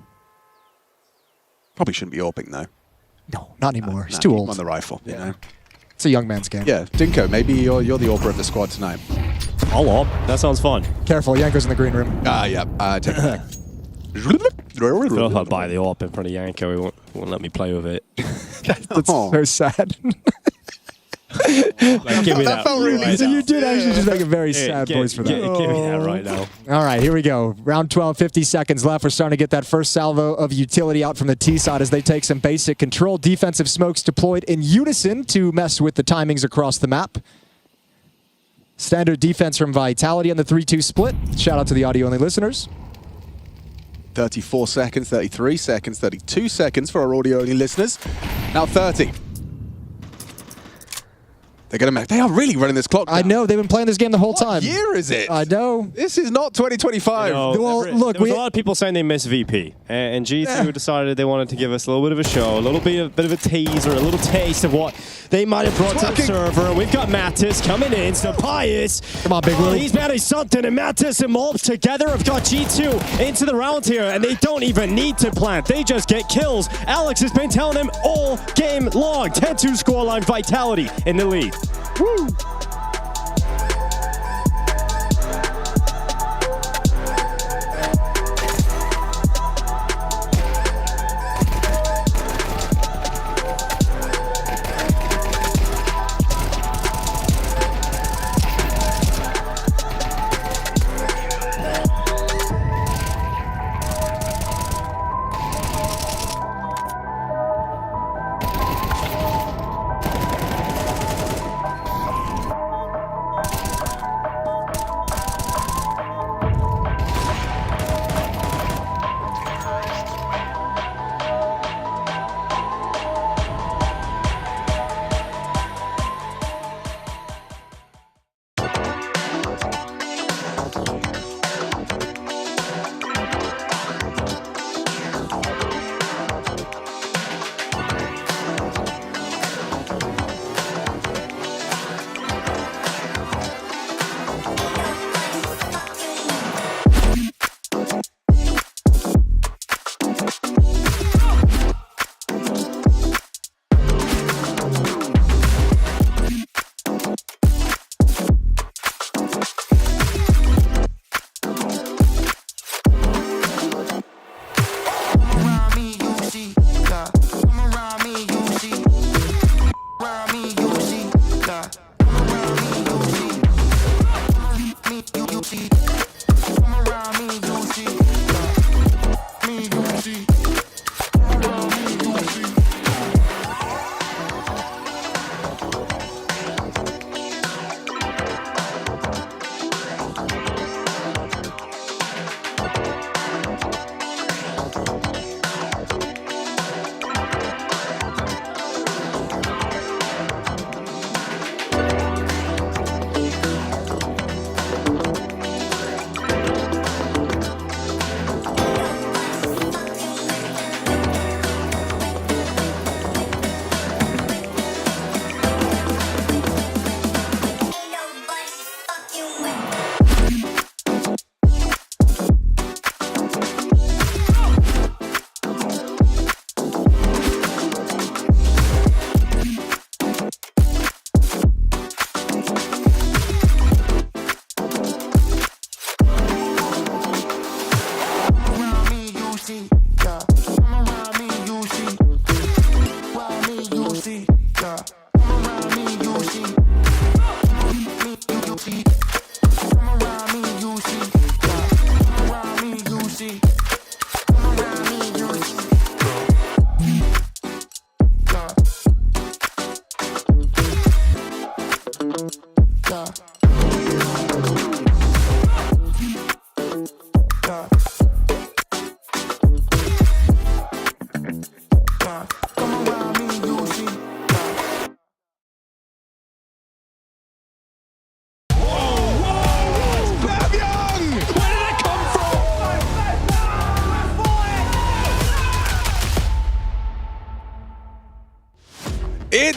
[SPEAKER 11] Probably shouldn't be AWPing though.
[SPEAKER 22] No, not anymore. He's too
[SPEAKER 11] keep him
[SPEAKER 22] old.
[SPEAKER 11] on the rifle, you know.
[SPEAKER 22] It's a young man's game.
[SPEAKER 11] Yeah, Dinko, maybe you're the AWPer of the squad tonight.
[SPEAKER 23] I'll AWP. That sounds fun.
[SPEAKER 22] Careful, Yanko's in the green room.
[SPEAKER 11] Yeah. Take it back.
[SPEAKER 23] If I buy the AWP in front of Yanko, he won't let me play with it.
[SPEAKER 22] That's so sad.
[SPEAKER 23] Like, give me that
[SPEAKER 22] felt really
[SPEAKER 23] right
[SPEAKER 22] so
[SPEAKER 23] now.
[SPEAKER 22] you did actually just make a very sad voice for that.
[SPEAKER 23] Give me that right now.
[SPEAKER 22] All right, here we go. Round 12, 50 seconds left. We're starting to get that first salvo of utility out from the T side as they take some basic control. Defensive smokes deployed in unison to mess with the timings across the map. Standard defense from Vitality on the 3-2 split. Shout out to the audio-only listeners.
[SPEAKER 11] 34 seconds, 33 seconds, 32 seconds for our audio-only listeners. Now 30. They're going to make. They are really running this clock down.
[SPEAKER 22] I know. They've been playing this game the whole time.
[SPEAKER 11] What year is it?
[SPEAKER 22] I know.
[SPEAKER 11] This is not 2025.
[SPEAKER 23] You know,
[SPEAKER 22] Well, look,
[SPEAKER 23] there was a lot of people saying they miss VP, and G2 decided they wanted to give us a little bit of a show, a little bit of a teaser, a little taste of what they might have brought to the server. We've got Mattis coming in, so Pius.
[SPEAKER 22] Come on, Big Lou.
[SPEAKER 23] He's managed something, and Mattis and Mulp together have got G2 into the round here, and they don't even need to plant. They just get kills. Alex has been telling them all game long. 10-2 scoreline, Vitality in the lead. Woo!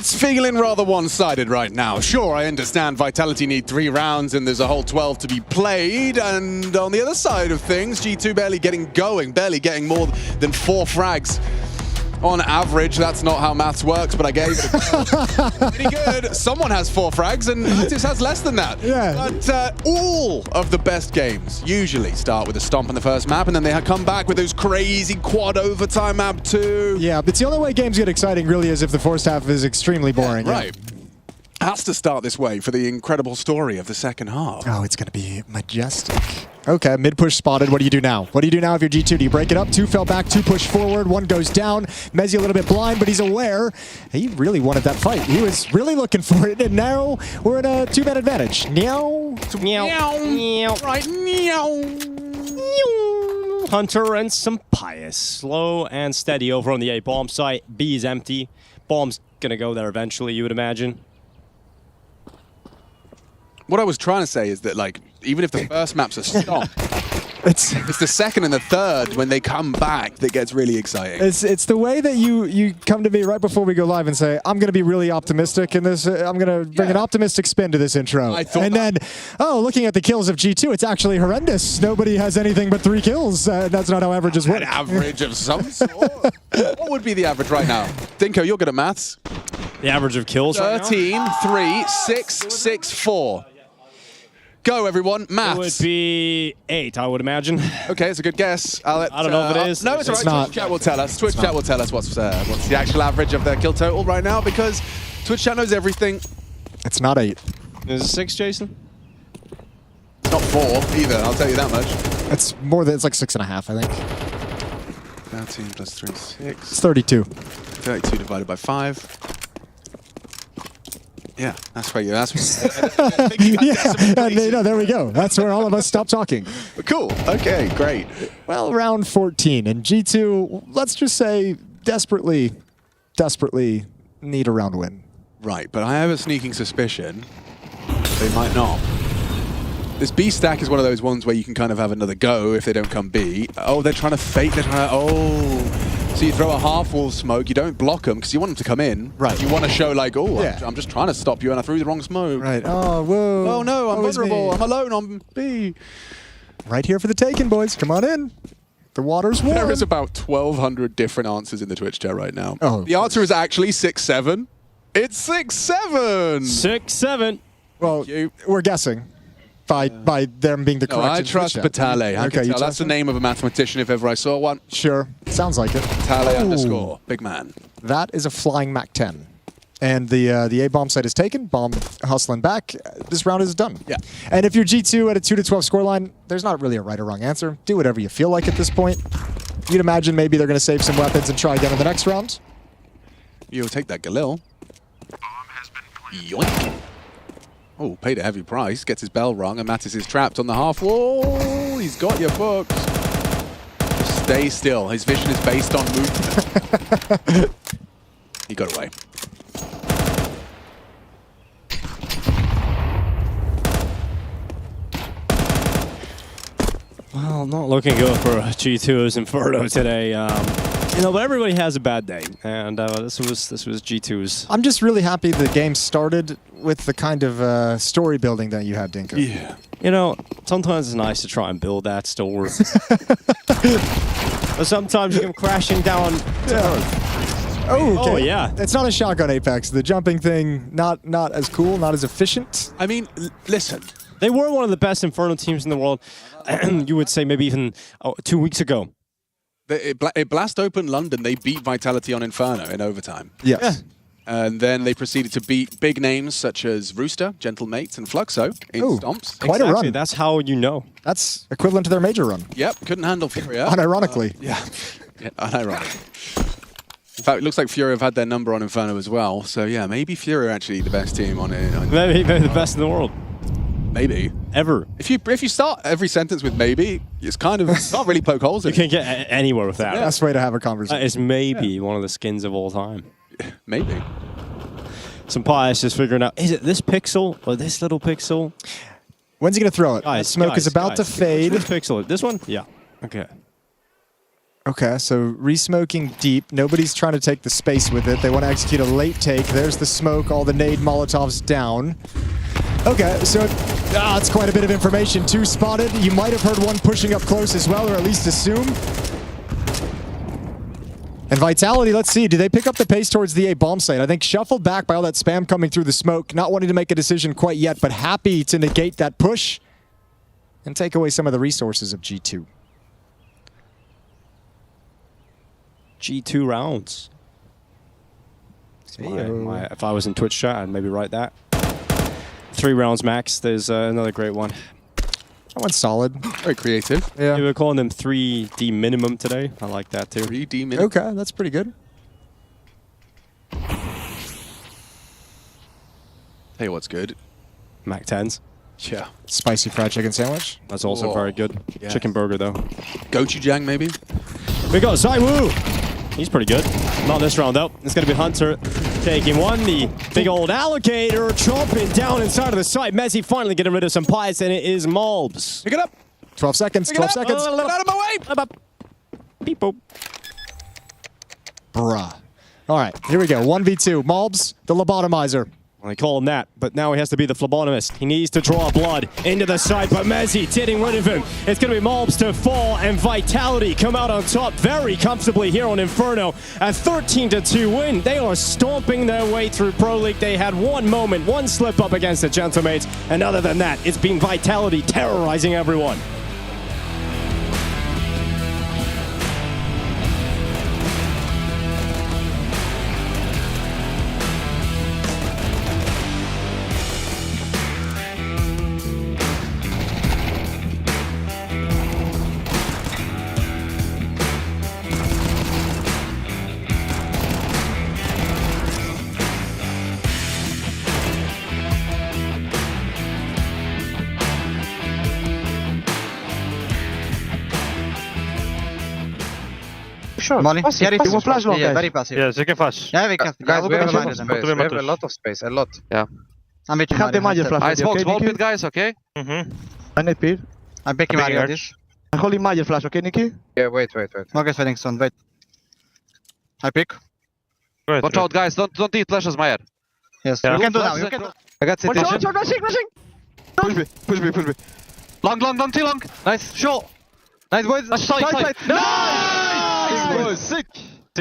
[SPEAKER 11] It's feeling rather one-sided right now. Sure, I understand Vitality need 3 rounds and there's a whole 12 to be played. And on the other side of things, G2 barely getting going, barely getting more than 4 frags. On average, that's not how maths works, but I gave it a pretty good. Someone has 4 frags, and Matis has less than that.
[SPEAKER 22] Yeah.
[SPEAKER 11] But all of the best games usually start with a stomp in the first map, and then they come back with those crazy quad overtime map 2.
[SPEAKER 22] Yeah, but the only way games get exciting really is if the first half is extremely boring.
[SPEAKER 11] Yeah, right. Has to start this way for the incredible story of the second half.
[SPEAKER 22] Oh, it's going to be majestic. Okay, mid push spotted. What do you do now? What do you do now if you're G2? Do you break it up? 2 fell back, 2 push forward, 1 goes down. Mezzi a little bit blind, but he's aware. He really wanted that fight. He was really looking for it, and now we're in a 2-man advantage. Meow.
[SPEAKER 23] Meow. Meow.
[SPEAKER 11] Right, meow.
[SPEAKER 23] Hunter and some Pious. Slow and steady over on the A bomb site. B is empty. Bomb's gonna go there eventually, you would imagine.
[SPEAKER 11] What I was trying to say is that, like, even if the first map's a stomp, it's the second and the third when they come back that gets really exciting.
[SPEAKER 22] It's the way that you come to me right before we go live and say, I'm going to be really optimistic in this. I'm going to bring an optimistic spin to this intro. And then, oh, looking at the kills of G2, it's actually horrendous. Nobody has anything but 3 kills. That's not how averages work.
[SPEAKER 11] An average of some sort? What would be the average right now? Dinko, you're good at maths.
[SPEAKER 23] The average of kills
[SPEAKER 11] 13, 3, 6, 6, 4. Go, everyone. Maths.
[SPEAKER 23] It would be 8, I would imagine.
[SPEAKER 11] Okay, it's a good guess. I
[SPEAKER 23] don't know if it is.
[SPEAKER 11] No, it's all right.
[SPEAKER 22] not.
[SPEAKER 11] Twitch chat will tell us. Twitch chat will tell us what's the actual average of their kill total right now, because Twitch chat knows everything.
[SPEAKER 22] It's not 8.
[SPEAKER 23] Is it 6, Jason?
[SPEAKER 11] It's not 4 either, I'll tell you that much.
[SPEAKER 22] It's more than, it's like 6.5, I think.
[SPEAKER 11] 13 plus 3, 6.
[SPEAKER 22] It's 32.
[SPEAKER 11] 32 divided by 5. Yeah, that's where you. That's
[SPEAKER 22] no, there we go. That's where all of us stop talking.
[SPEAKER 11] Cool. Okay, great.
[SPEAKER 22] Well, round 14, and G2, let's just say, desperately need a round win.
[SPEAKER 11] Right, but I have a sneaking suspicion they might not. This B stack is one of those ones where you can kind of have another go if they don't come B. Oh, they're trying to fake. They're trying to. Oh. So you throw a half-wall smoke, you don't block them because you want them to come in.
[SPEAKER 22] Right.
[SPEAKER 11] You want to show like, oh,
[SPEAKER 22] Yeah.
[SPEAKER 11] I'm just trying to stop you and I threw the wrong smoke.
[SPEAKER 22] Right. Oh, whoa.
[SPEAKER 11] Oh no, I'm
[SPEAKER 22] Woe is
[SPEAKER 11] vulnerable.
[SPEAKER 22] me.
[SPEAKER 11] I'm alone on B.
[SPEAKER 22] Right here for the taking, boys. Come on in. The water's warm.
[SPEAKER 11] There is about 1,200 different answers in the Twitch chat right now.
[SPEAKER 22] Oh,
[SPEAKER 11] the answer is actually 6-7. It's 6-7.
[SPEAKER 23] 6-7.
[SPEAKER 22] Well, we're guessing by them being the
[SPEAKER 11] No,
[SPEAKER 22] correct.
[SPEAKER 11] I trust Batale. I can tell. That's the name of a mathematician if ever I saw one.
[SPEAKER 22] Sure. Sounds like it.
[SPEAKER 11] Batale underscore. Big man.
[SPEAKER 22] That is a flying Mach 10. And the A-bomb site is taken. Bomb hustling back. This round is done.
[SPEAKER 11] Yeah.
[SPEAKER 22] And if you're G2 at a 2-12 scoreline, there's not really a right or wrong answer. Do whatever you feel like at this point. You'd imagine maybe they're going to save some weapons and try again in the next round.
[SPEAKER 11] You'll take that Galil. Yoink. Oh, paid a heavy price. Gets his bell rung, and Mattis is trapped on the half wall. He's got your books. Stay still. His vision is based on movement. He got away.
[SPEAKER 23] Well, not looking good for G2's Inferno today. You know, but everybody has a bad day, and this was G2's.
[SPEAKER 22] I'm just really happy the game started with the kind of story building that you had, Dinko.
[SPEAKER 11] Yeah.
[SPEAKER 23] You know, sometimes it's nice to try and build that story. But sometimes you come crashing down to earth.
[SPEAKER 22] Oh, okay.
[SPEAKER 23] Oh, yeah.
[SPEAKER 22] It's not a shotgun Apex. The jumping thing, not as cool, not as efficient.
[SPEAKER 11] I mean, listen.
[SPEAKER 23] They were one of the best Inferno teams in the world. You would say maybe even 2 weeks ago.
[SPEAKER 11] It blast open London. They beat Vitality on Inferno in overtime.
[SPEAKER 22] Yes.
[SPEAKER 23] Yeah.
[SPEAKER 11] And then they proceeded to beat big names such as Rooster, Gentlemates, and Fluxo in stomps.
[SPEAKER 22] Quite a run.
[SPEAKER 23] That's how you know.
[SPEAKER 22] That's equivalent to their major run.
[SPEAKER 11] Yep, couldn't handle Furia.
[SPEAKER 22] Unironically.
[SPEAKER 11] Yeah, unironically. In fact, it looks like Furia have had their number on Inferno as well. So yeah, maybe Furia are actually the best team on it.
[SPEAKER 23] Maybe the best in the world.
[SPEAKER 11] Maybe.
[SPEAKER 23] Ever.
[SPEAKER 11] If you start every sentence with maybe, it's kind of not really poke holes in
[SPEAKER 23] You can't get anywhere with that.
[SPEAKER 22] Best way to have a conversation.
[SPEAKER 23] That is maybe one of the skins of all time.
[SPEAKER 11] Maybe.
[SPEAKER 23] Some pies just figuring out, is it this pixel or this little pixel?
[SPEAKER 22] When's he going to throw it?
[SPEAKER 23] Guys,
[SPEAKER 22] Smoke is about to fade.
[SPEAKER 23] Which pixel? This one? Yeah. Okay.
[SPEAKER 22] Okay, so re-smoking deep. Nobody's trying to take the space with it. They want to execute a late take. There's the smoke. All the nade Molotovs down. Okay, so it's quite a bit of information. 2 spotted. You might have heard one pushing up close as well, or at least assume. And Vitality, let's see. Do they pick up the pace towards the A bomb site? I think shuffled back by all that spam coming through the smoke. Not wanting to make a decision quite yet, but happy to negate that push and take away some of the resources of G2.
[SPEAKER 23] G2 rounds. If I was in Twitch chat, I'd maybe write that. 3 rounds max. There's another great one.
[SPEAKER 22] That one's solid.
[SPEAKER 11] Very creative.
[SPEAKER 22] Yeah.
[SPEAKER 23] We were calling them 3D minimum today. I like that too.
[SPEAKER 11] 3D minimum.
[SPEAKER 22] Okay, that's pretty good.
[SPEAKER 11] Tell you what's good.
[SPEAKER 23] Mac 10s.
[SPEAKER 11] Yeah.
[SPEAKER 22] Spicy fried chicken sandwich.
[SPEAKER 23] That's also very good.
[SPEAKER 11] Yeah.
[SPEAKER 23] Chicken burger though.
[SPEAKER 11] Gochujang maybe?
[SPEAKER 23] We got Zaiwu. He's pretty good. Not this round though. It's going to be Hunter taking one. The big old alligator chomping down inside of the site. Messi finally getting rid of some pies, and it is Malbs.
[SPEAKER 11] Pick it up.
[SPEAKER 22] 12 seconds. 12 seconds.
[SPEAKER 11] Get out of my way.
[SPEAKER 23] Beep boop.
[SPEAKER 22] Bruh. All right, here we go. 1v2. Malbs, the lobotomizer.
[SPEAKER 23] Well, they call him that, but now he has to be the phlebotomist. He needs to draw blood into the side, but Messi getting rid of him. It's going to be Malbs to fall, and Vitality come out on top very comfortably here on Inferno. A 13-2 win. They are stomping their way through Pro League. They had one moment, one slip up against the Gentlemates, and other than that, it's been Vitality terrorizing everyone.
[SPEAKER 12] Molly,
[SPEAKER 13] passive,
[SPEAKER 12] you want flash long,
[SPEAKER 13] yeah,
[SPEAKER 12] guys?
[SPEAKER 13] very passive.
[SPEAKER 12] Yes, you can flash.
[SPEAKER 13] Yeah, we can.
[SPEAKER 12] Guys, we have a lot of
[SPEAKER 13] them.
[SPEAKER 12] space. We have a lot of space. A lot. Yeah.
[SPEAKER 13] I'm making
[SPEAKER 12] Have the Maya flash.
[SPEAKER 13] I
[SPEAKER 12] ready,
[SPEAKER 13] smoke
[SPEAKER 12] okay,
[SPEAKER 13] small
[SPEAKER 12] Nikki?
[SPEAKER 13] pit, guys, okay?
[SPEAKER 12] I need pit.
[SPEAKER 13] I'm picking Mario on this.
[SPEAKER 12] I'm holding Maya flash, okay, Nikki? Yeah, wait.
[SPEAKER 13] Morgan's fighting soon, wait. I pick.
[SPEAKER 12] Watch out, guys. Don't eat flashes, Maya.
[SPEAKER 13] Yes, you can do now, you can do.
[SPEAKER 12] I got
[SPEAKER 13] Watch
[SPEAKER 12] situation.
[SPEAKER 13] out, rushing!
[SPEAKER 12] Push me. Long, T long. Nice. Short. Nice, boys. Side. Nice! Sick,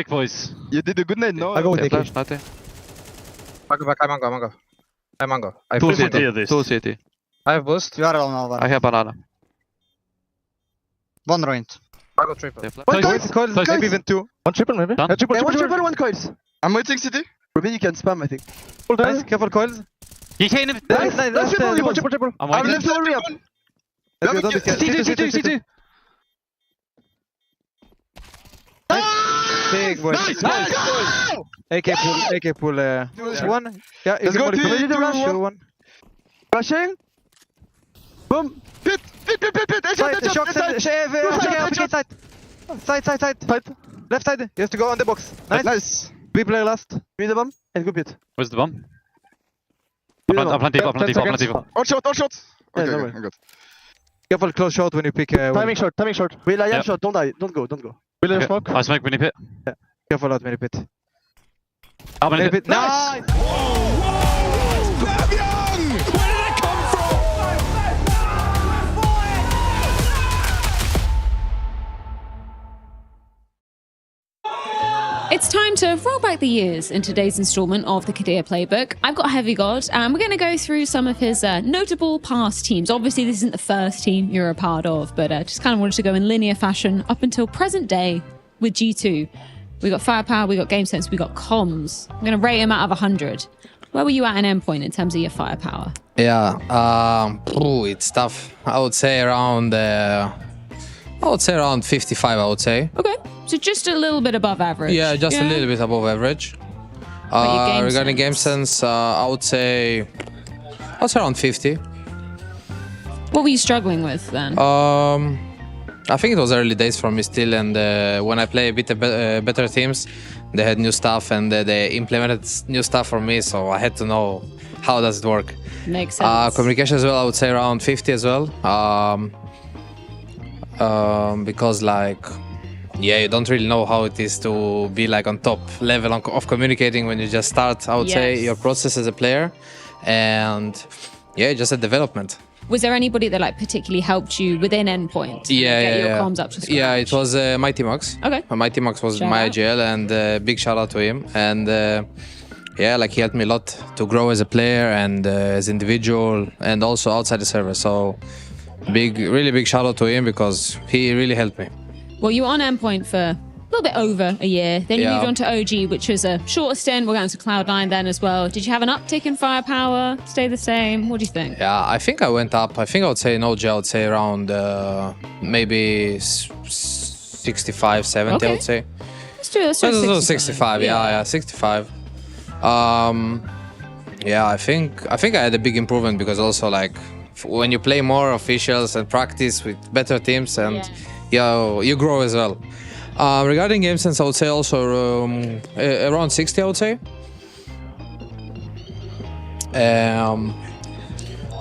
[SPEAKER 12] boys. You did a good nade, no? I go with Nikki. Flash, nothing. Mango back, I mango. I
[SPEAKER 13] Two
[SPEAKER 12] have
[SPEAKER 13] CT.
[SPEAKER 12] Two CT. I have boost.
[SPEAKER 13] You are alone now,
[SPEAKER 12] I have banana.
[SPEAKER 13] One ruined.
[SPEAKER 12] I go triple. One coils, maybe even 2. One triple, maybe? Triple, one coils. I'm waiting CT. Maybe you can spam, I think. Nice, careful coils.
[SPEAKER 13] You can't even.
[SPEAKER 12] Nice, triple. I'm left only up. CT. Big boy. Nice. AK pull. One. Yeah, let's go. Ready to rush. One. Rushing. Boom. Pit. Side. Left side. You have to go on the box. Nice. We play last. Read the bomb and go pit.
[SPEAKER 14] Where's the bomb? I'll plant deep.
[SPEAKER 12] All shot. Okay, I'm good. Careful close shot when you pick. Timing short. Will I shot? Don't die. Don't go. Will I smoke?
[SPEAKER 14] I smoke mini pit.
[SPEAKER 12] Yeah. Careful out mini pit.
[SPEAKER 14] Mini pit.
[SPEAKER 12] Nice!
[SPEAKER 10] It's time to roll back the years in today's installment of the Kadir Playbook. I've got Heavy God, and we're going to go through some of his notable past teams. Obviously, this isn't the first team you're a part of, but just kind of wanted to go in linear fashion up until present day with G2. We got firepower, we got game sense, we got comms. I'm going to rate him out of 100. Where were you at an endpoint in terms of your firepower?
[SPEAKER 21] Yeah, it's tough. I would say around 55, I would say.
[SPEAKER 10] Okay, so just a little bit above average.
[SPEAKER 21] Yeah, just a little bit above average. Regarding game sense, I would say around 50.
[SPEAKER 10] What were you struggling with then?
[SPEAKER 21] I think it was early days for me still, and when I play a bit better teams, they had new stuff and they implemented new stuff for me, so I had to know how does it work.
[SPEAKER 10] Makes sense.
[SPEAKER 21] Communication as well, I would say around 50 as well. Because like yeah, you don't really know how it is to be like on top level of communicating when you just start, I would say, your process as a player. And yeah, just a development.
[SPEAKER 10] Was there anybody that like particularly helped you within Endpoint? To get your comms up to scratch?
[SPEAKER 21] Yeah, it was Mighty Max.
[SPEAKER 10] Okay.
[SPEAKER 21] Mighty Max was
[SPEAKER 10] Shout
[SPEAKER 21] my
[SPEAKER 10] out.
[SPEAKER 21] IGL, and big shout out to him. And yeah, like he helped me a lot to grow as a player and as individual, and also outside the server. So really big shout out to him because he really helped me.
[SPEAKER 10] Well, you were on Endpoint for a little bit over a year. Then you moved on to OG, which was a shorter stint. We're going to Cloud9 then as well. Did you have an uptick in firepower? Stay the same? What do you think?
[SPEAKER 21] Yeah, I think I went up. I think I would say in OG, I would say around maybe 65, 70,
[SPEAKER 10] Okay.
[SPEAKER 21] I would say.
[SPEAKER 10] Let's do 65.
[SPEAKER 21] 65, yeah, 65. Yeah, I think I had a big improvement because also like when you play more officials and practice with better teams, and you grow as well. Regarding game sense, I would say also around 60, I would say.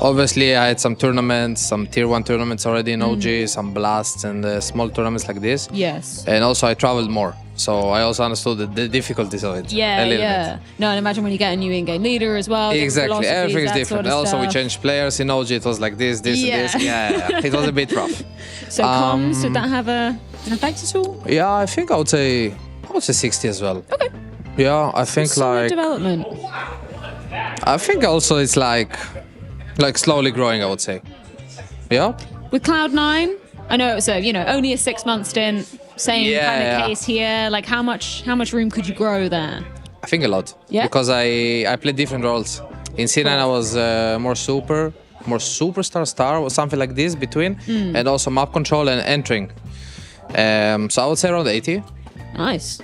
[SPEAKER 21] Obviously, I had some tournaments, some tier 1 tournaments already in OG, some blasts and small tournaments like this.
[SPEAKER 10] Yes.
[SPEAKER 21] And also I traveled more, so I also understood the difficulties of it.
[SPEAKER 10] Yeah,
[SPEAKER 21] a little
[SPEAKER 10] yeah. No, and imagine when you get a new in-game leader as well. different
[SPEAKER 21] Exactly,
[SPEAKER 10] philosophies,
[SPEAKER 21] everything's
[SPEAKER 10] that
[SPEAKER 21] different.
[SPEAKER 10] sort of
[SPEAKER 21] Also, we
[SPEAKER 10] stuff.
[SPEAKER 21] changed players in OG. It was like this, and this. Yeah, it was a bit rough.
[SPEAKER 10] So comms, did that have an effect at all?
[SPEAKER 21] Yeah, I think I would say 60 as well.
[SPEAKER 10] Okay.
[SPEAKER 21] Yeah, I think
[SPEAKER 10] Solid
[SPEAKER 21] like
[SPEAKER 10] development.
[SPEAKER 21] I think also it's like slowly growing, I would say. Yeah.
[SPEAKER 10] With Cloud9, I know it was only a 6-month stint. Same kind of case here. Like how much room could you grow there?
[SPEAKER 21] I think a lot.
[SPEAKER 10] Yeah.
[SPEAKER 21] Because I played different roles. In C9 I was more superstar or something like this between, and also map control and entering. So I would say around 80.
[SPEAKER 10] Nice.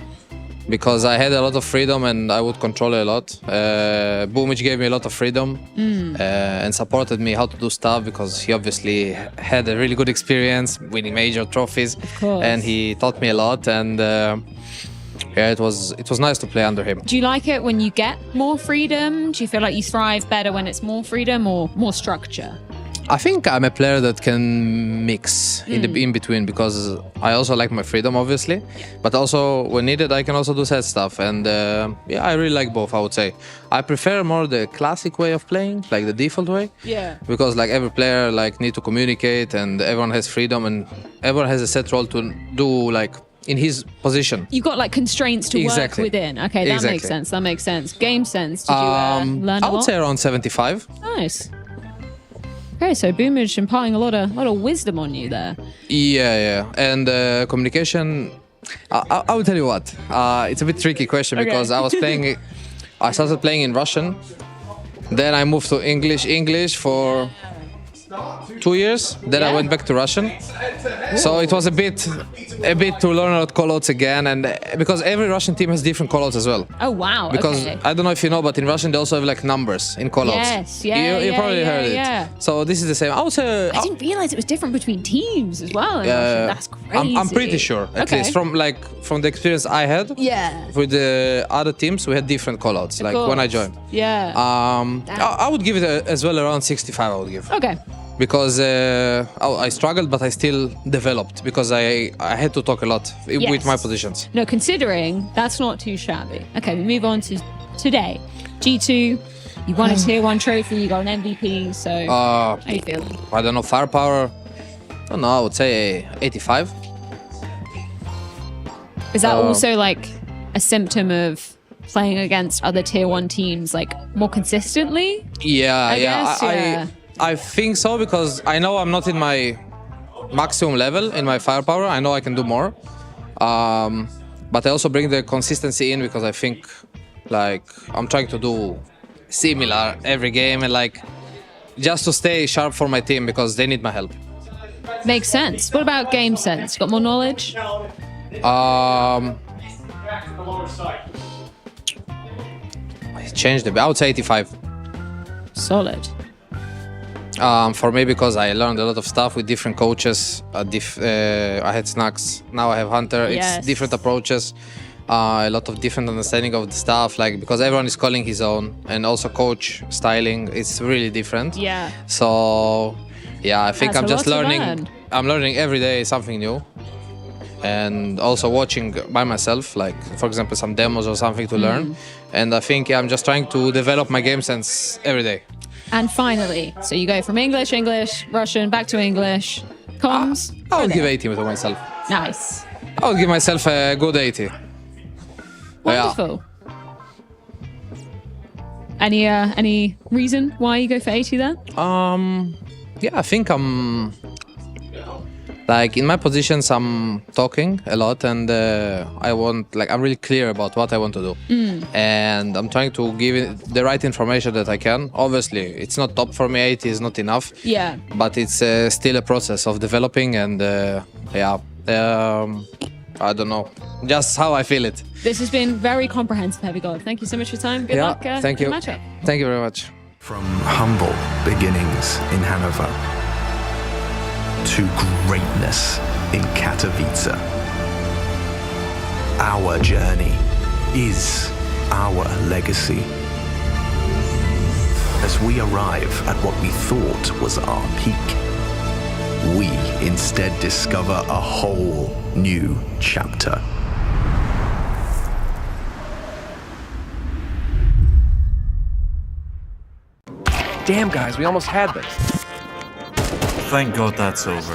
[SPEAKER 21] Because I had a lot of freedom and I would control a lot. Boomich gave me a lot of freedom and supported me how to do stuff because he obviously had a really good experience winning major trophies, and he taught me a lot. And yeah, it was nice to play under him.
[SPEAKER 10] Do you like it when you get more freedom? Do you feel like you thrive better when it's more freedom or more structure?
[SPEAKER 21] I think I'm a player that can mix in between because I also like my freedom, obviously, but also when needed I can also do set stuff, and yeah, I really like both. I would say I prefer more the classic way of playing, like the default way, because like every player like need to communicate and everyone has freedom and everyone has a set role to do like in his position.
[SPEAKER 10] You've got like constraints to work within. Okay, that makes sense. That makes sense. Game sense. Did you learn a lot?
[SPEAKER 21] I would say around 75.
[SPEAKER 10] Nice. Okay, so Boomage imparting a lot of wisdom on you there.
[SPEAKER 21] Yeah, and communication. I will tell you what. It's a bit tricky question because I was playing. I started playing in Russian, then I moved to English for 2 years. Then I went back to Russian. So it was a bit to learn about callouts again, and because every Russian team has different callouts as well.
[SPEAKER 10] Oh wow!
[SPEAKER 21] Because
[SPEAKER 10] okay.
[SPEAKER 21] I don't know if you know, but in Russian they also have like numbers in callouts.
[SPEAKER 10] Yes, yeah,
[SPEAKER 21] you probably heard it.
[SPEAKER 10] Yeah.
[SPEAKER 21] So this is the same. I would say
[SPEAKER 10] I didn't realize it was different between teams as well in Russian. That's crazy.
[SPEAKER 21] I'm pretty sure, at least from the experience I had.
[SPEAKER 10] Yeah.
[SPEAKER 21] With the other teams, we had different callouts. Like when I joined.
[SPEAKER 10] Yeah.
[SPEAKER 21] I would give it as well around 65. I would give.
[SPEAKER 10] Okay.
[SPEAKER 21] Because I struggled, but I still developed because I had to talk a lot with my positions.
[SPEAKER 10] No, considering that's not too shabby. Okay, we move on to today. G2, you won a tier 1 trophy, you got an MVP, so how are you feeling?
[SPEAKER 21] I don't know, firepower, I don't know, I would say 85.
[SPEAKER 10] Is that also like a symptom of playing against other tier 1 teams like more consistently?
[SPEAKER 21] Yeah, I think so because I know I'm not in my maximum level in my firepower. I know I can do more, but I also bring the consistency in because I think like I'm trying to do similar every game and like just to stay sharp for my team because they need my help.
[SPEAKER 10] Makes sense. What about game sense? Got more knowledge?
[SPEAKER 21] I changed it. I would say 85.
[SPEAKER 10] Solid.
[SPEAKER 21] For me, because I learned a lot of stuff with different coaches. I had Snacks, now I have Hunter. It's different approaches, a lot of different understanding of the stuff. Like because everyone is calling his own, and also coach styling. It's really different.
[SPEAKER 10] Yeah.
[SPEAKER 21] So, yeah, I think
[SPEAKER 10] That's
[SPEAKER 21] I'm just
[SPEAKER 10] a lot to
[SPEAKER 21] learning.
[SPEAKER 10] learn.
[SPEAKER 21] I'm learning every day something new. and also watching by myself, like for example some demos or something to learn. And I think I'm just trying to develop my game sense every day.
[SPEAKER 10] And finally, so you go from English, Russian, back to English. Comms?
[SPEAKER 21] I'll give 80 to myself.
[SPEAKER 10] Nice.
[SPEAKER 21] I'll give myself a good 80.
[SPEAKER 10] Wonderful. Any reason why you go for 80 there?
[SPEAKER 21] Yeah, I think I'm like in my positions. I'm talking a lot, and I'm really clear about what I want to do, and I'm trying to give it the right information that I can. Obviously, it's not top for me. 80 is not enough.
[SPEAKER 10] Yeah.
[SPEAKER 21] But it's still a process of developing, and I don't know, just how I feel it.
[SPEAKER 10] This has been very comprehensive, Heavy God. Thank you so much for your time. Good luck.
[SPEAKER 21] Thank you.
[SPEAKER 10] In the matchup.
[SPEAKER 21] Thank you very much.
[SPEAKER 6] From humble beginnings in Hanover to greatness in Katowice, our journey is our legacy. As we arrive at what we thought was our peak, we instead discover a whole new chapter.
[SPEAKER 15] Damn, guys, we almost had this.
[SPEAKER 16] Thank God that's over.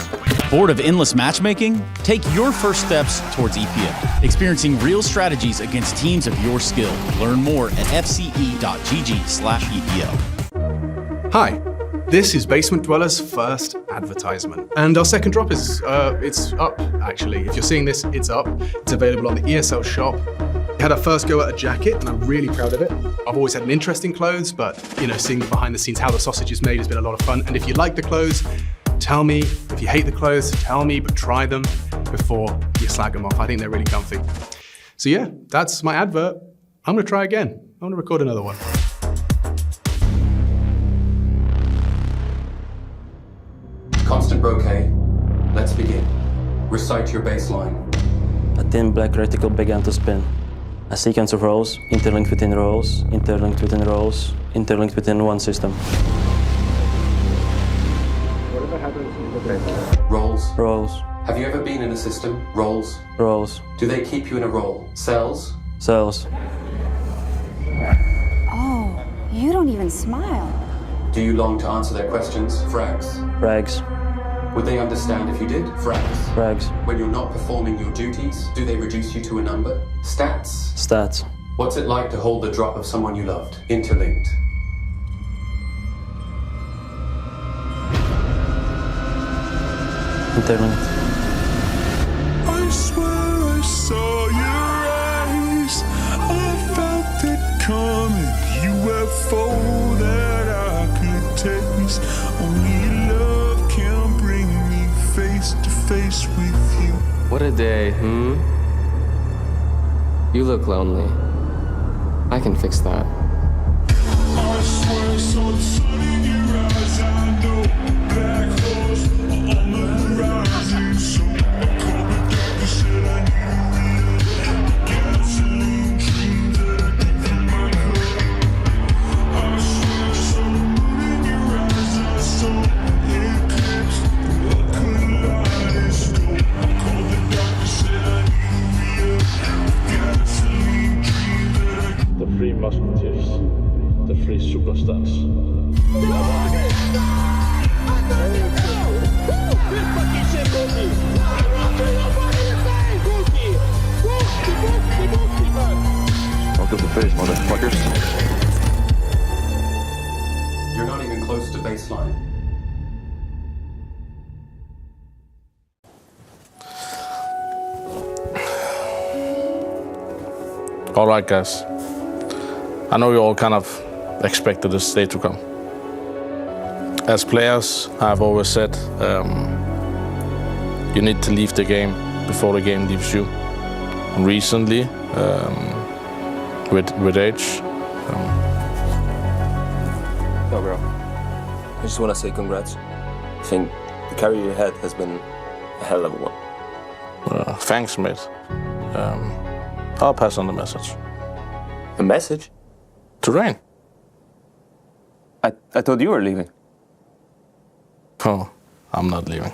[SPEAKER 5] Bored of endless matchmaking? Take your first steps towards EPL, experiencing real strategies against teams of your skill. Learn more at fce.gg/EPL.
[SPEAKER 20] Hi, this is Basement Dweller's first advertisement. And our second drop is, it's up, actually. If you're seeing this, it's up. It's available on the ESL shop. We had our first go at a jacket, and I'm really proud of it. I've always had an interest in clothes, but, seeing behind the scenes how the sausage is made has been a lot of fun. And if you like the clothes, tell me. If you hate the clothes, tell me, but try them before you slag them off. I think they're really comfy. So yeah, that's my advert. I'm gonna try again. I'm gonna record another one.
[SPEAKER 24] Constant bouquet. Let's begin. Recite your baseline.
[SPEAKER 25] A thin black reticle began to spin. A sequence of rows, interlinked within rows, interlinked within rows, interlinked within one system.
[SPEAKER 24] Whatever happens, roles.
[SPEAKER 25] Rows.
[SPEAKER 24] Have you ever been in a system? Roles.
[SPEAKER 25] Rows.
[SPEAKER 24] Do they keep you in a role? Cells?
[SPEAKER 25] Cells.
[SPEAKER 26] Oh, you don't even smile.
[SPEAKER 24] Do you long to answer their questions? Frags.
[SPEAKER 25] Frags.
[SPEAKER 24] Would they understand if you did? Frags.
[SPEAKER 25] Frags.
[SPEAKER 24] When you're not performing your duties, do they reduce you to a number? Stats.
[SPEAKER 25] Stats.
[SPEAKER 24] What's it like to hold the drop of someone you loved? Interlinked.
[SPEAKER 25] Interlinked.
[SPEAKER 8] I swear I saw your eyes. I felt it coming. UFO that I could taste. Only love can bring me face to face with you.
[SPEAKER 15] What a day, You look lonely. I can fix that.
[SPEAKER 8] I swear I saw the sun in your eyes. I know black holes are on the horizon. So I called the doctor, said I need a gasoline dream that I took from my car. I swear I saw the moon in your eyes. I saw eclipse, a kaleidoscope. I called the doctor, said I need a gasoline dream that I.
[SPEAKER 27] The Three Musketeers, the Three Superstars.
[SPEAKER 24] Don't go to face, motherfuckers. You're not even close to baseline.
[SPEAKER 27] All right, guys. I know you all kind of expected this day to come. As players, I've always said, you need to leave the game before the game leaves you. And recently, with age.
[SPEAKER 28] No, bro. I just want to say congrats. I think the career you had has been a hell of a one.
[SPEAKER 27] Thanks, mate. I'll pass on the message.
[SPEAKER 28] A message?
[SPEAKER 27] To Rain.
[SPEAKER 28] I thought you were leaving.
[SPEAKER 27] Oh, I'm not leaving.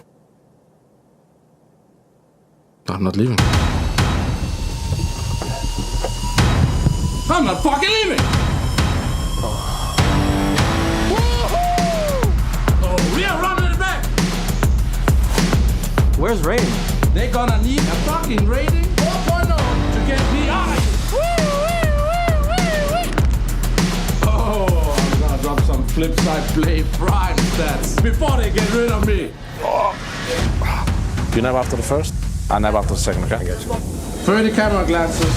[SPEAKER 27] I'm not leaving.
[SPEAKER 8] I'm not fucking leaving! Oh, we are running it back!
[SPEAKER 25] Where's rating?
[SPEAKER 8] They're gonna need a fucking rating 4.0 to get me out of here! Oh, I'm gonna drop some flip side play prime stats before they get rid of me!
[SPEAKER 27] You never after the first, I never after the second, okay? I get you.
[SPEAKER 8] 30 camera glances,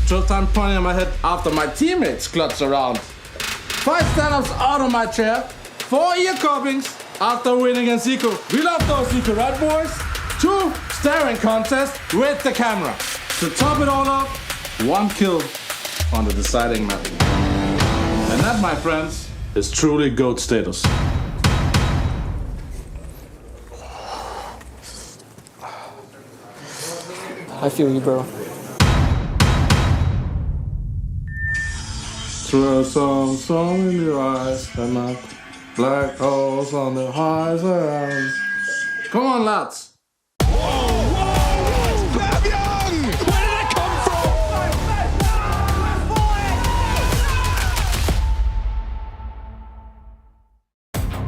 [SPEAKER 8] 12 time pointing on my head after my teammates clutch around. 5 stand-ups out of my chair, 4 ear cuppings after winning against Zico. We love those Zico, right boys? 2 staring contests with the camera. To top it all up, 1 kill on the deciding map. And that, my friends, is truly GOAT status.
[SPEAKER 25] I feel you, bro.
[SPEAKER 8] Throw some song in your eyes and not black holes on the horizon. Come on, lads.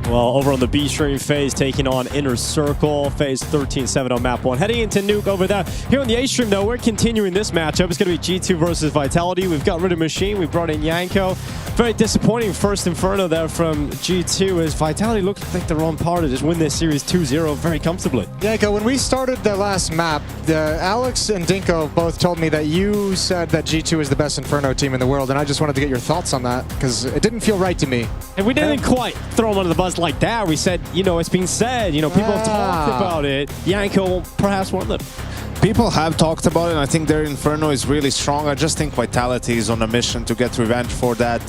[SPEAKER 23] Well, over on the B stream, FaZe taking on Inner Circle. FaZe 13-7 on map 1. Heading into Nuke over there. Here on the A stream, though, we're continuing this matchup. It's going to be G2 versus Vitality. We've got rid of Machine. We brought in Yanko. Very disappointing first Inferno there from G2 as Vitality looked like they're on par to just win this series 2-0 very comfortably.
[SPEAKER 22] Yanko, when we started the last map, Alex and Dinko both told me that you said that G2 is the best Inferno team in the world, and I just wanted to get your thoughts on that because it didn't feel right to me.
[SPEAKER 23] And we didn't quite throw him under the bus like that. We said, you know, it's been said, you know, people have talked about it. Yanko perhaps one of them.
[SPEAKER 1] People have talked about it, and I think their Inferno is really strong. I just think Vitality is on a mission to get revenge for that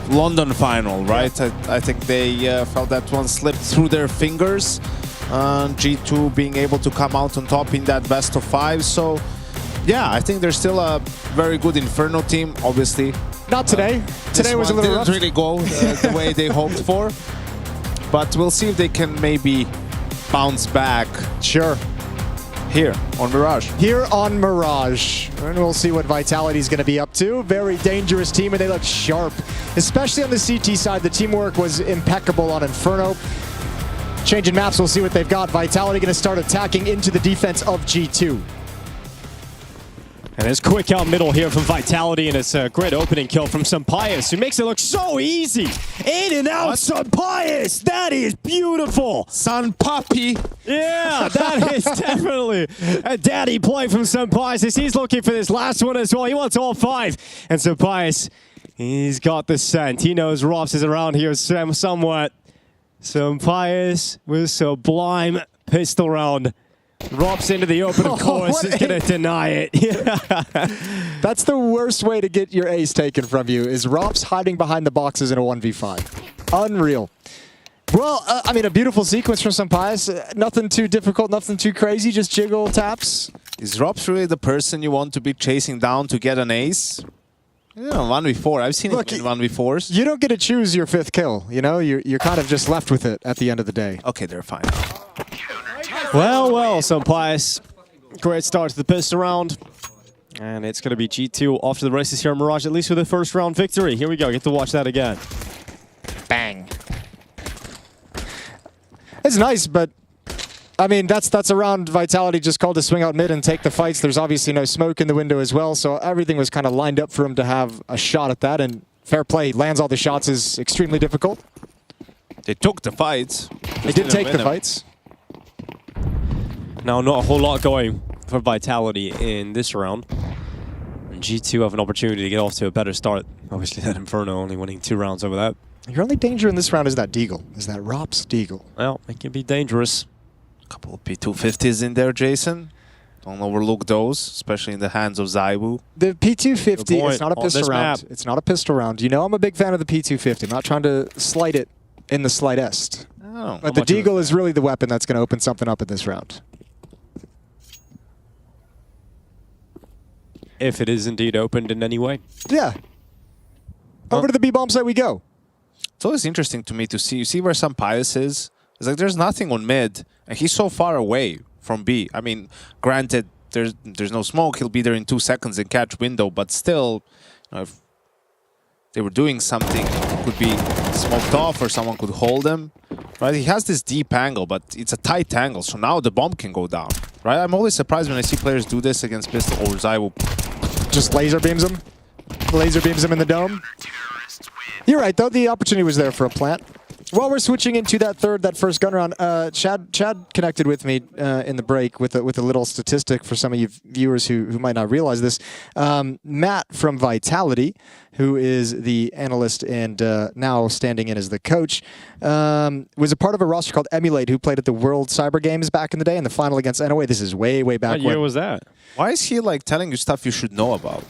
[SPEAKER 1] London final, right? Yeah. I think they felt that one slipped through their fingers. G2 being able to come out on top in that best of 5. So, yeah, I think they're still a very good Inferno team, obviously.
[SPEAKER 22] Not today. Today was a little rough.
[SPEAKER 1] Didn't really go the way they hoped for. But we'll see if they can maybe bounce back.
[SPEAKER 22] Sure.
[SPEAKER 1] Here on Mirage.
[SPEAKER 22] Here on Mirage. And we'll see what Vitality's going to be up to. Very dangerous team, and they look sharp. Especially on the CT side, the teamwork was impeccable on Inferno. Changing maps, we'll see what they've got. Vitality going to start attacking into the defense of G2.
[SPEAKER 23] And it's quick out middle here from Vitality, and it's a great opening kill from Sampaius, who makes it look so easy. In and out, Sampaius! That is beautiful!
[SPEAKER 1] Sun Puppy!
[SPEAKER 23] Yeah, that is definitely a daddy play from Sampaius as he's looking for this last one as well. He wants all 5. And Sampaius, he's got the scent. He knows Rops is around here somewhat. Sampaius with Sublime pistol round. Drops into the open, of course, is going to deny it.
[SPEAKER 22] That's the worst way to get your ace taken from you, is Rops hiding behind the boxes in a 1v5. Unreal. Well, I mean, a beautiful sequence from Sampaius. Nothing too difficult, nothing too crazy, just jiggle taps.
[SPEAKER 1] Is Rops really the person you want to be chasing down to get an ace? You know, 1v4. I've seen it in 1v4s.
[SPEAKER 22] You don't get to choose your 5th kill, you know? You're kind of just left with it at the end of the day.
[SPEAKER 1] Okay, they're fine.
[SPEAKER 23] Well, Sampaius. Great start to the pistol round. And it's going to be G2 off to the races here in Mirage, at least with a first round victory. Here we go. Get to watch that again.
[SPEAKER 22] Bang. It's nice, but I mean, that's a round Vitality just called to swing out mid and take the fights. There's obviously no smoke in the window as well, so everything was kind of lined up for him to have a shot at that, and fair play. Lands all the shots is extremely difficult.
[SPEAKER 1] They took the fights.
[SPEAKER 22] They did take the fights.
[SPEAKER 23] Now, not a whole lot going for Vitality in this round. And G2 have an opportunity to get off to a better start. Obviously, that Inferno only winning 2 rounds over that.
[SPEAKER 22] Your only danger in this round is that Deagle, is that Rops Deagle.
[SPEAKER 23] Well, it can be dangerous.
[SPEAKER 1] A couple of P250s in there, Jason. Don't overlook those, especially in the hands of Zaiwu.
[SPEAKER 22] The P250 is not a pistol round. It's not a pistol round. You know I'm a big fan of the P250. I'm not trying to slight it in the slightest.
[SPEAKER 1] Oh,
[SPEAKER 22] but the Deagle is really the weapon that's going to open something up in this round.
[SPEAKER 23] If it is indeed opened in any way.
[SPEAKER 22] Yeah. Over to the B-bomb site we go.
[SPEAKER 1] It's always interesting to me to see. You see where Sampaius is? It's like there's nothing on mid, and he's so far away from B. I mean, granted, there's no smoke, he'll be there in 2 seconds and catch window. But still, you know, if they were doing something, it could be smoked off or someone could hold him. Right? He has this deep angle, but it's a tight angle, so now the bomb can go down. Right? I'm always surprised when I see players do this against pistol or Zywoo.
[SPEAKER 22] Just laser beams him. Laser beams him in the dome. You're right, though. The opportunity was there for a plant. While we're switching into that first gun round, Chad connected with me in the break with a little statistic for some of you viewers who might not realize this. Matt from Vitality, who is the analyst and now standing in as the coach, was a part of a roster called Emulate, who played at the World Cyber Games back in the day in the final against NOA. This is way back when.
[SPEAKER 23] What year was that?
[SPEAKER 1] Why is he like telling you stuff you should know about?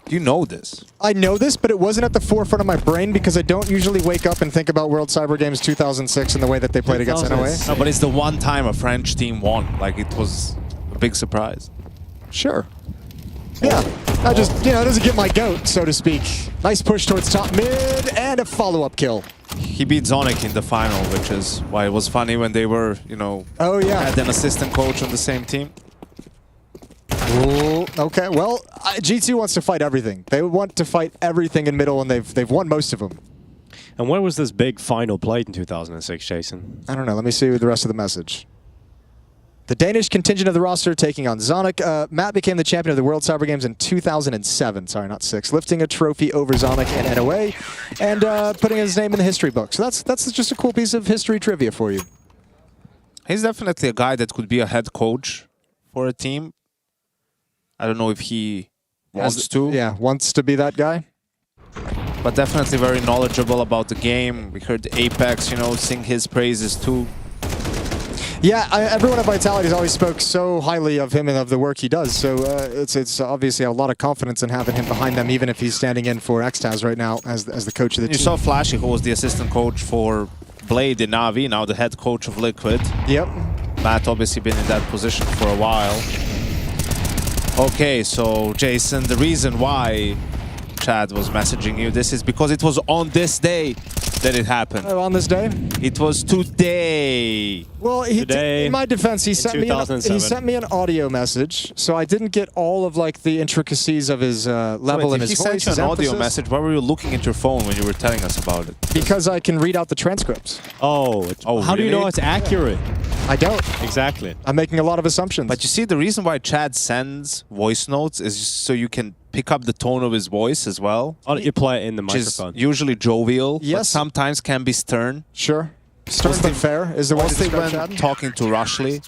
[SPEAKER 1] You know this.
[SPEAKER 22] I know this, but it wasn't at the forefront of my brain because I don't usually wake up and think about World Cyber Games 2006 and the way that they played against NOA.
[SPEAKER 1] No, but it's the one time a French team won. Like, it was a big surprise.
[SPEAKER 22] Sure. Yeah. I just, you know, it doesn't get my goat, so to speak. Nice push towards top mid and a follow-up kill.
[SPEAKER 1] He beat Zonic in the final, which is why it was funny when they were, you know, had an assistant coach on the same team.
[SPEAKER 22] Ooh, okay, well, G2 wants to fight everything. They want to fight everything in middle, and they've won most of them.
[SPEAKER 23] And where was this big final played in 2006, Jason?
[SPEAKER 22] I don't know. Let me see the rest of the message. The Danish contingent of the roster taking on Zonic. Matt became the champion of the World Cyber Games in 2007. Sorry, not 6. Lifting a trophy over Zonic and NOA, and putting his name in the history book. So that's just a cool piece of history trivia for you.
[SPEAKER 1] He's definitely a guy that could be a head coach for a team. I don't know if he wants to.
[SPEAKER 22] Yeah, wants to be that guy.
[SPEAKER 1] But definitely very knowledgeable about the game. We heard Apex, you know, sing his praises too.
[SPEAKER 22] Yeah, everyone at Vitality has always spoke so highly of him and of the work he does. So it's obviously a lot of confidence in having him behind them, even if he's standing in for Xtaz right now as the coach of the team.
[SPEAKER 1] You saw Flashy, who was the assistant coach for Blade in Navi, now the head coach of Liquid.
[SPEAKER 22] Yep.
[SPEAKER 1] Matt obviously been in that position for a while. Okay, so Jason, the reason why Chad was messaging you this is because it was on this day that it happened.
[SPEAKER 22] On this day?
[SPEAKER 1] It was today.
[SPEAKER 22] Well, in my defense, he sent me an audio message, so I didn't get all of like the intricacies of his level and his voice.
[SPEAKER 1] If he sent you an audio message, why were you looking at your phone when you were telling us about it?
[SPEAKER 22] Because I can read out the transcripts.
[SPEAKER 23] Oh, how do you know it's accurate?
[SPEAKER 22] I don't.
[SPEAKER 23] Exactly.
[SPEAKER 22] I'm making a lot of assumptions.
[SPEAKER 1] But you see, the reason why Chad sends voice notes is so you can pick up the tone of his voice as well.
[SPEAKER 23] Oh, you play it in the
[SPEAKER 1] which
[SPEAKER 23] microphone.
[SPEAKER 1] Is usually jovial,
[SPEAKER 22] yes,
[SPEAKER 1] but sometimes can be stern.
[SPEAKER 22] Sure. Stern but fair is the way to describe Chad.
[SPEAKER 1] Talking to Rushley.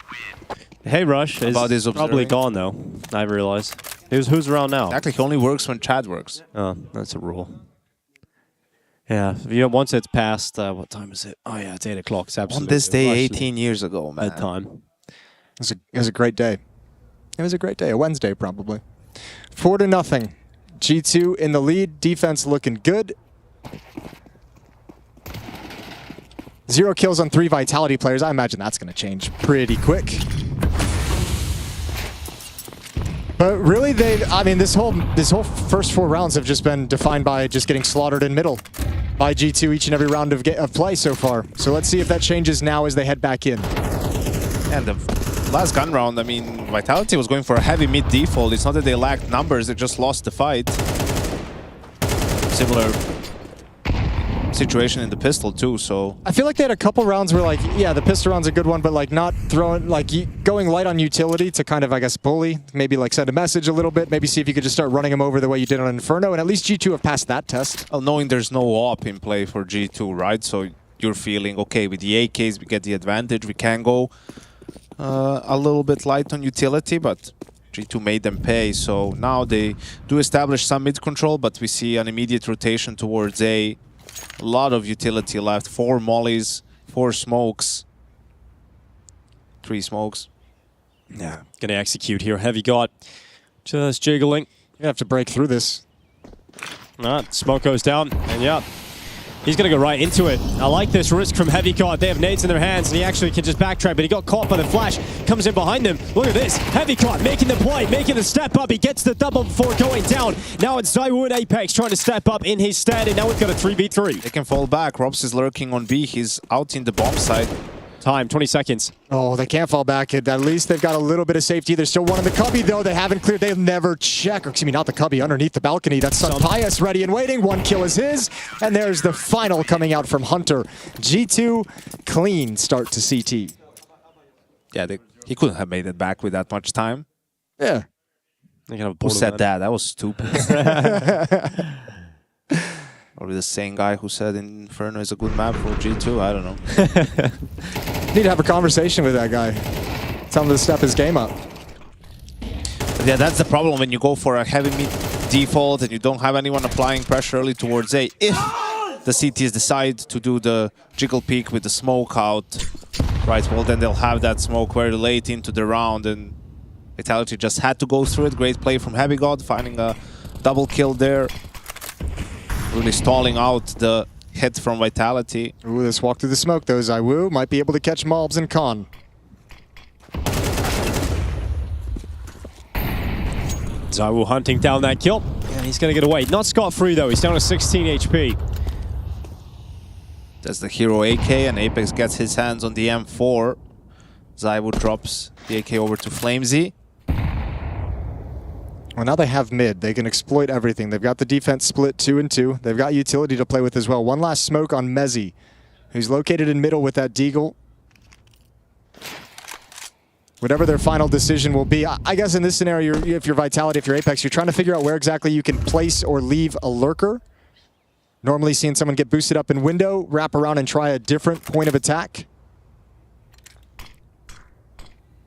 [SPEAKER 23] Hey, Rush
[SPEAKER 1] about
[SPEAKER 23] is probably gone, though, I realize. Who's around now?
[SPEAKER 1] Exactly, he only works when Chad works.
[SPEAKER 23] Oh, that's a rule. Yeah, once it's past, what time is it? Oh, yeah, it's 8 o'clock. It's absolutely
[SPEAKER 1] on this day,
[SPEAKER 23] Rushley.
[SPEAKER 1] 18 years ago, man.
[SPEAKER 23] Bedtime.
[SPEAKER 22] It was a great day. It was a great day. A Wednesday, probably. 4-0. G2 in the lead. Defense looking good. 0 kills on 3 Vitality players. I imagine that's going to change pretty quick. But really, this whole first 4 rounds have just been defined by just getting slaughtered in middle by G2 each and every round of play so far. So let's see if that changes now as they head back in.
[SPEAKER 1] And the last gun round, I mean, Vitality was going for a heavy mid default. It's not that they lacked numbers, they just lost the fight. Similar situation in the pistol too, so
[SPEAKER 22] I feel like they had a couple rounds where, like, yeah, the pistol round's a good one, but like not throwing, like going light on utility to kind of, I guess, bully, maybe like send a message a little bit, maybe see if you could just start running them over the way you did on Inferno, and at least G2 have passed that test.
[SPEAKER 1] Well, knowing there's no op in play for G2, right? So you're feeling, okay, with the AKs we get the advantage, we can go a little bit light on utility, but G2 made them pay, so now they do establish some mid control, but we see an immediate rotation towards A. A lot of utility left. 4 mollies, 4 smokes. 3 smokes.
[SPEAKER 23] Yeah, gonna execute here. Heavy got just jiggling.
[SPEAKER 22] You have to break through this.
[SPEAKER 23] Smoke goes down, and yeah, he's gonna go right into it. I like this risk from Heavy God. They have nades in their hands, and he actually can just backtrack, but he got caught by the flash. Comes in behind them. Look at this. Heavy God making the play, making the step up. He gets the double before going down. Now it's Zywoo and Apex trying to step up in his stead, and now we've got a 3v3.
[SPEAKER 1] They can fall back. Robs is lurking on B. He's out in the bomb side.
[SPEAKER 23] Time, 20 seconds.
[SPEAKER 22] Oh, they can't fall back. At least they've got a little bit of safety. There's still one in the cubby, though. They haven't cleared. They'll never check. Or, excuse me, not the cubby, underneath the balcony. That's Sunpius ready and waiting. One kill is his. And there's the final coming out from Hunter. G2, clean start to CT.
[SPEAKER 1] Yeah, he couldn't have made it back with that much time.
[SPEAKER 22] Yeah.
[SPEAKER 1] Who said that? That was stupid. Probably the same guy who said Inferno is a good map for G2. I don't know.
[SPEAKER 22] Need to have a conversation with that guy. Tell him to step his game up.
[SPEAKER 1] But yeah, that's the problem when you go for a heavy mid default and you don't have anyone applying pressure early towards A. If the CTs decide to do the jiggle peek with the smoke out, right, well then they'll have that smoke very late into the round, and Vitality just had to go through it. Great play from Heavy God, finding a double kill there. Really stalling out the hit from Vitality.
[SPEAKER 22] Ooh, this walk through the smoke though. ZywOo might be able to catch Mobs and Khan.
[SPEAKER 23] ZywOo hunting down that kill. And he's going to get away. Not scot-free though. He's down to 16 HP.
[SPEAKER 1] That's the hero AK, and Apex gets his hands on the M4. ZywOo drops the AK over to Flamesy.
[SPEAKER 22] Well, now they have mid. They can exploit everything. They've got the defense split 2 and 2. They've got utility to play with as well. One last smoke on Mezzy, who's located in middle with that Deagle. Whatever their final decision will be, I guess in this scenario, if you're Vitality, if you're Apex, you're trying to figure out where exactly you can place or leave a lurker. Normally seeing someone get boosted up in window, wrap around and try a different point of attack.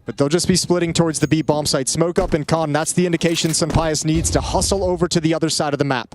[SPEAKER 22] But they'll just be splitting towards the B bomb site. Smoke up and Khan, that's the indication Sunpius needs to hustle over to the other side of the map.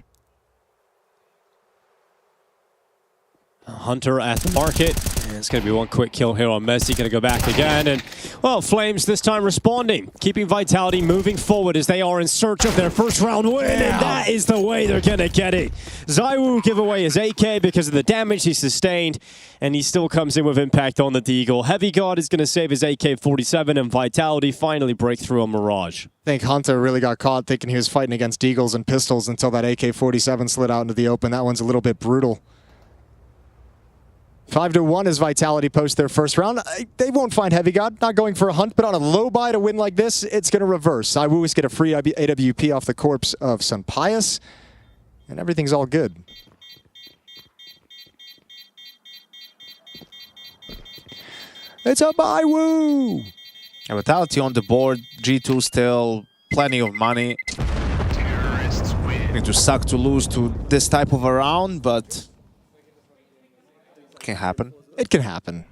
[SPEAKER 23] Hunter at the market. And it's going to be one quick kill here on Messi. Going to go back again. And, well, Flames this time responding. Keeping Vitality moving forward as they are in search of their first round win. Yeah. And that is the way they're going to get it. ZywOo give away his AK because of the damage he sustained. And he still comes in with impact on the Deagle. Heavy God is going to save his AK-47. And Vitality finally break through on Mirage.
[SPEAKER 22] I think Hunter really got caught thinking he was fighting against Deagles and pistols until that AK-47 slid out into the open. That one's a little bit brutal. 5-1 as Vitality post their first round. They won't find Heavy God, not going for a hunt, but on a low buy to win like this, it's going to reverse. ZywOo is get a free AWP off the corpse of Sunpius, and everything's all good. It's a ZywOo!
[SPEAKER 1] Yeah, Vitality on the board, G2 still plenty of money. Going to suck to lose to this type of a round, but can happen.
[SPEAKER 22] It can happen.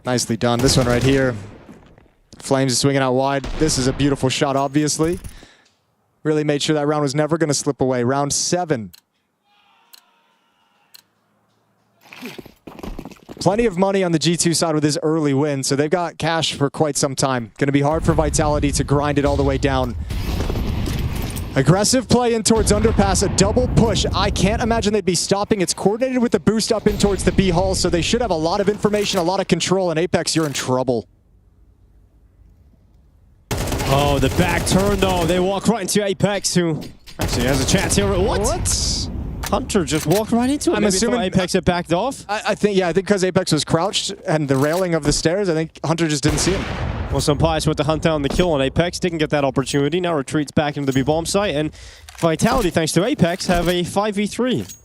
[SPEAKER 22] Nicely done. This one right here. Flames is swinging out wide. This is a beautiful shot, obviously. Really made sure that round was never going to slip away. Round 7. Plenty of money on the G2 side with this early win, so they've got cash for quite some time. Going to be hard for Vitality to grind it all the way down. Aggressive play in towards underpass, a double push. I can't imagine they'd be stopping. It's coordinated with the boost up in towards the B hull, so they should have a lot of information, a lot of control, and Apex, you're in trouble.
[SPEAKER 23] Oh, the back turn though. They walk right into Apex, who actually has a chance here. What? Hunter just walked right into it.
[SPEAKER 22] I'm assuming
[SPEAKER 23] Apex had backed off.
[SPEAKER 22] I think because Apex was crouched and the railing of the stairs, I think Hunter just didn't see him.
[SPEAKER 23] Well, Sunpius went to hunt down the kill on Apex. Didn't get that opportunity. Now retreats back into the B-bomb site. And Vitality, thanks to Apex, have a 5v3.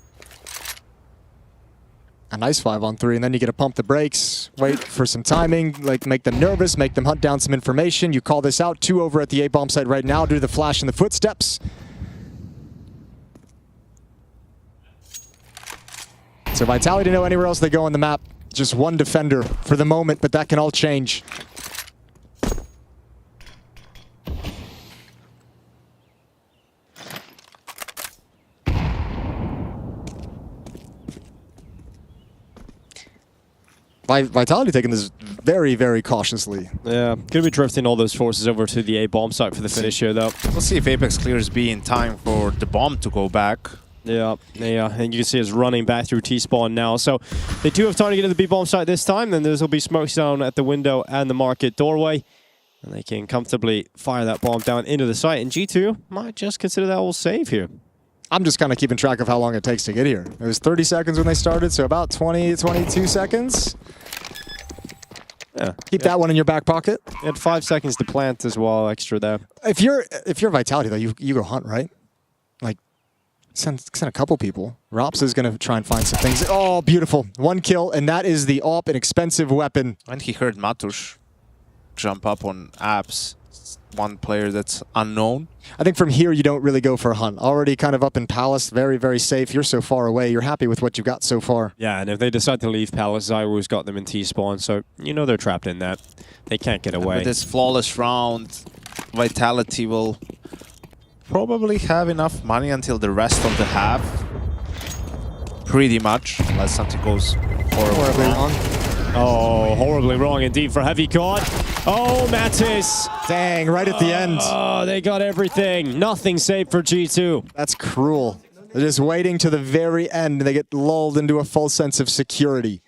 [SPEAKER 22] A nice 5-on-3, and then you get to pump the brakes, wait for some timing, like make them nervous, make them hunt down some information. You call this out. 2 over at the A-bomb site right now. Do the flash and the footsteps. So Vitality know anywhere else they go on the map. Just one defender for the moment, but that can all change. Vitality taking this very, very cautiously.
[SPEAKER 23] Yeah, going to be drifting all those forces over to the A-bomb site for the finish here, though.
[SPEAKER 1] We'll see if Apex clears B in time for the bomb to go back.
[SPEAKER 23] Yeah, and you can see it's running back through T-spawn now. So they do have time to get to the B-bomb site this time. Then there'll be smokes down at the window and the market doorway. And they can comfortably fire that bomb down into the site. And G2 might just consider that all save here.
[SPEAKER 22] I'm just kind of keeping track of how long it takes to get here. It was 30 seconds when they started, so about 20, 22 seconds.
[SPEAKER 23] Yeah.
[SPEAKER 22] Keep that one in your back pocket.
[SPEAKER 23] You had 5 seconds to plant as well, extra there.
[SPEAKER 22] If you're Vitality though, you go hunt, right? Like send a couple people. Rops is gonna try and find some things. Oh, beautiful. 1 kill, and that is the AWP, an expensive weapon.
[SPEAKER 1] And he heard Matusz jump up on apps. One player that's unknown.
[SPEAKER 22] I think from here you don't really go for a hunt. Already kind of up in Palace, very, very safe. You're so far away. You're happy with what you've got so far.
[SPEAKER 23] Yeah, and if they decide to leave Palace, ZywOo's got them in T-spawn, so you know they're trapped in that. They can't get away.
[SPEAKER 1] With this flawless round, Vitality will probably have enough money until the rest of the half. Pretty much, unless something goes horribly wrong.
[SPEAKER 23] Oh, horribly wrong indeed for Heavy God. Oh, Mattis.
[SPEAKER 22] Dang, right at the end.
[SPEAKER 23] Oh, they got everything. Nothing saved for G2.
[SPEAKER 22] That's cruel. They're just waiting to the very end and they get lulled into a false sense of security.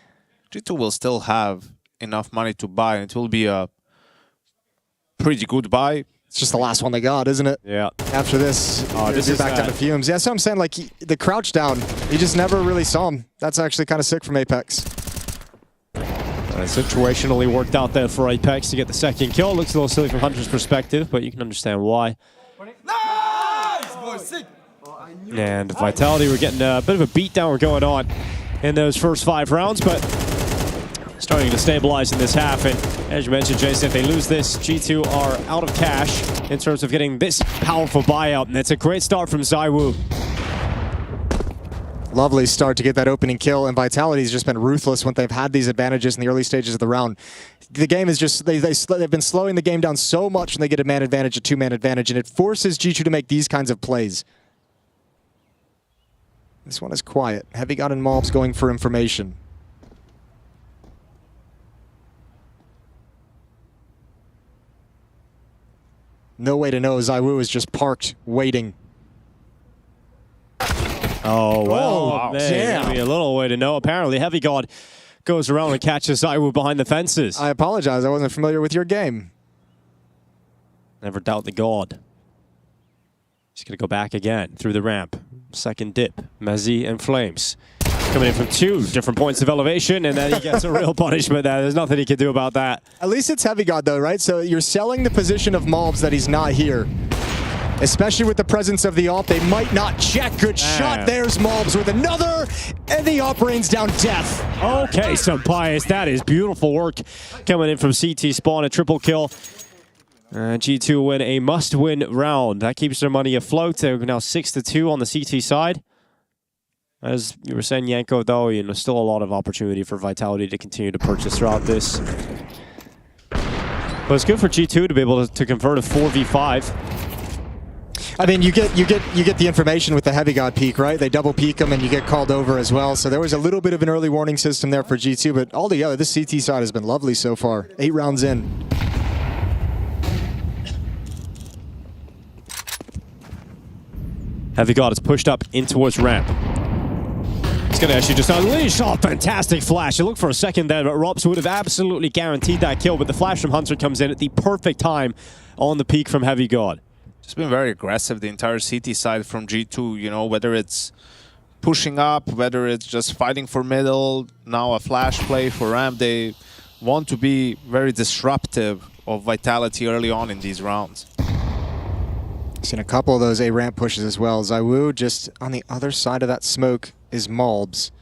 [SPEAKER 1] G2 will still have enough money to buy, and it will be a pretty good buy.
[SPEAKER 22] It's just the last one they got, isn't it?
[SPEAKER 23] Yeah.
[SPEAKER 22] After this,
[SPEAKER 23] this
[SPEAKER 22] is
[SPEAKER 23] is
[SPEAKER 22] back down to fumes. Yeah, so I'm saying, like, the crouch down, you just never really saw him. That's actually kind of sick from Apex.
[SPEAKER 23] Situationally worked out there for Apex to get the second kill. Looks a little silly from Hunter's perspective, but you can understand why. And Vitality were getting a bit of a beatdown going on in those first 5 rounds, but starting to stabilize in this half. And as you mentioned, Jason, if they lose this, G2 are out of cash in terms of getting this powerful buyout. And it's a great start from ZywOo.
[SPEAKER 22] Lovely start to get that opening kill, and Vitality's just been ruthless when they've had these advantages in the early stages of the round. The game is just, they've been slowing the game down so much when they get a man advantage, a 2-man advantage, and it forces G2 to make these kinds of plays. This one is quiet. Heavy God and Mobs going for information. No way to know. ZywOo is just parked, waiting.
[SPEAKER 23] Oh, well,
[SPEAKER 22] oh, damn.
[SPEAKER 23] Maybe a little way to know. Apparently, Heavy God goes around and catches ZywOo behind the fences.
[SPEAKER 22] I apologize. I wasn't familiar with your game.
[SPEAKER 23] Never doubt the God. He's going to go back again through the ramp. Second dip. Mezzi and Flames. Coming in from 2 different points of elevation, and then he gets a real punishment there. There's nothing he can do about that.
[SPEAKER 22] At least it's Heavy God, though, right? So you're selling the position of Mobs that he's not here. Especially with the presence of the AWP, they might not check. Good shot. There's Mobs with another, and the AWP rains down death.
[SPEAKER 23] Okay, Sampaius, that is beautiful work coming in from CT spawn, a triple kill. G2 win a must-win round. That keeps their money afloat. They're now 6-2 on the CT side. As you were saying, Yanko, though, you know, still a lot of opportunity for Vitality to continue to purchase throughout this. But it's good for G2 to be able to convert a 4v5.
[SPEAKER 22] I mean, you get the information with the Heavy God peak, right? They double peak them and you get called over as well. So there was a little bit of an early warning system there for G2, but altogether, this CT side has been lovely so far. 8 rounds in.
[SPEAKER 23] Heavy God is pushed up in towards ramp. He's going to actually just unleash. Oh, fantastic flash. He looked for a second there, but Rops would have absolutely guaranteed that kill, but the flash from Hunter comes in at the perfect time on the peak from Heavy God.
[SPEAKER 1] Just been very aggressive, the entire CT side from G2, you know, whether it's pushing up, whether it's just fighting for middle, now a flash play for ramp. They want to be very disruptive of Vitality early on in these rounds.
[SPEAKER 22] Seen a couple of those A ramp pushes as well. ZywOo just on the other side of that smoke is Mobs.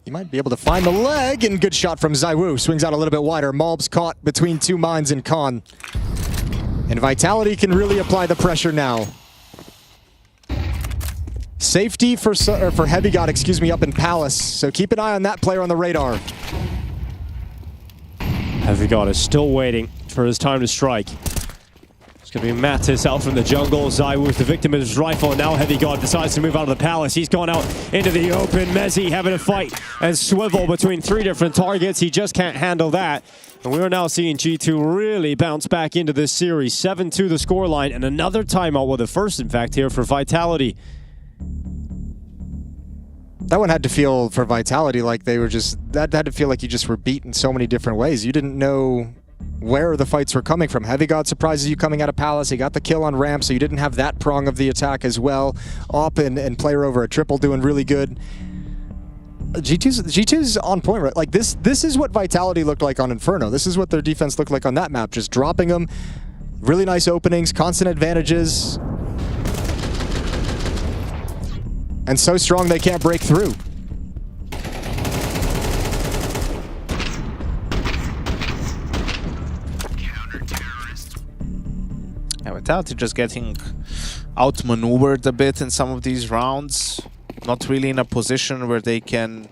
[SPEAKER 22] You might be able to find the leg, and good shot from ZywOo. Swings out a little bit wider. Mobs caught between 2 mines in Con. And Vitality can really apply the pressure now. Safety for Heavy God, excuse me, up in Palace. So keep an eye on that player on the radar.
[SPEAKER 23] Heavy God is still waiting for his time to strike. It's going to be Mattis out from the jungle. ZywOo is the victim of his rifle, and now Heavy God decides to move out of the Palace. He's gone out into the open. Mezzi having a fight and swivel between 3 different targets. He just can't handle that. And we are now seeing G2 really bounce back into this series. 7-2 the scoreline, and another timeout. Well, the first, in fact, here for Vitality.
[SPEAKER 22] That one had to feel for Vitality like they were just, that had to feel like you just were beaten so many different ways. You didn't know where the fights were coming from. Heavy God surprises you coming out of Palace. He got the kill on ramp, so you didn't have that prong of the attack as well. Op and player over a triple doing really good. G2's on point, right? Like this is what Vitality looked like on Inferno. This is what their defense looked like on that map. Just dropping them. Really nice openings, constant advantages. And so strong they can't break through.
[SPEAKER 1] Yeah, Vitality just getting outmaneuvered a bit in some of these rounds. Not really in a position where they can,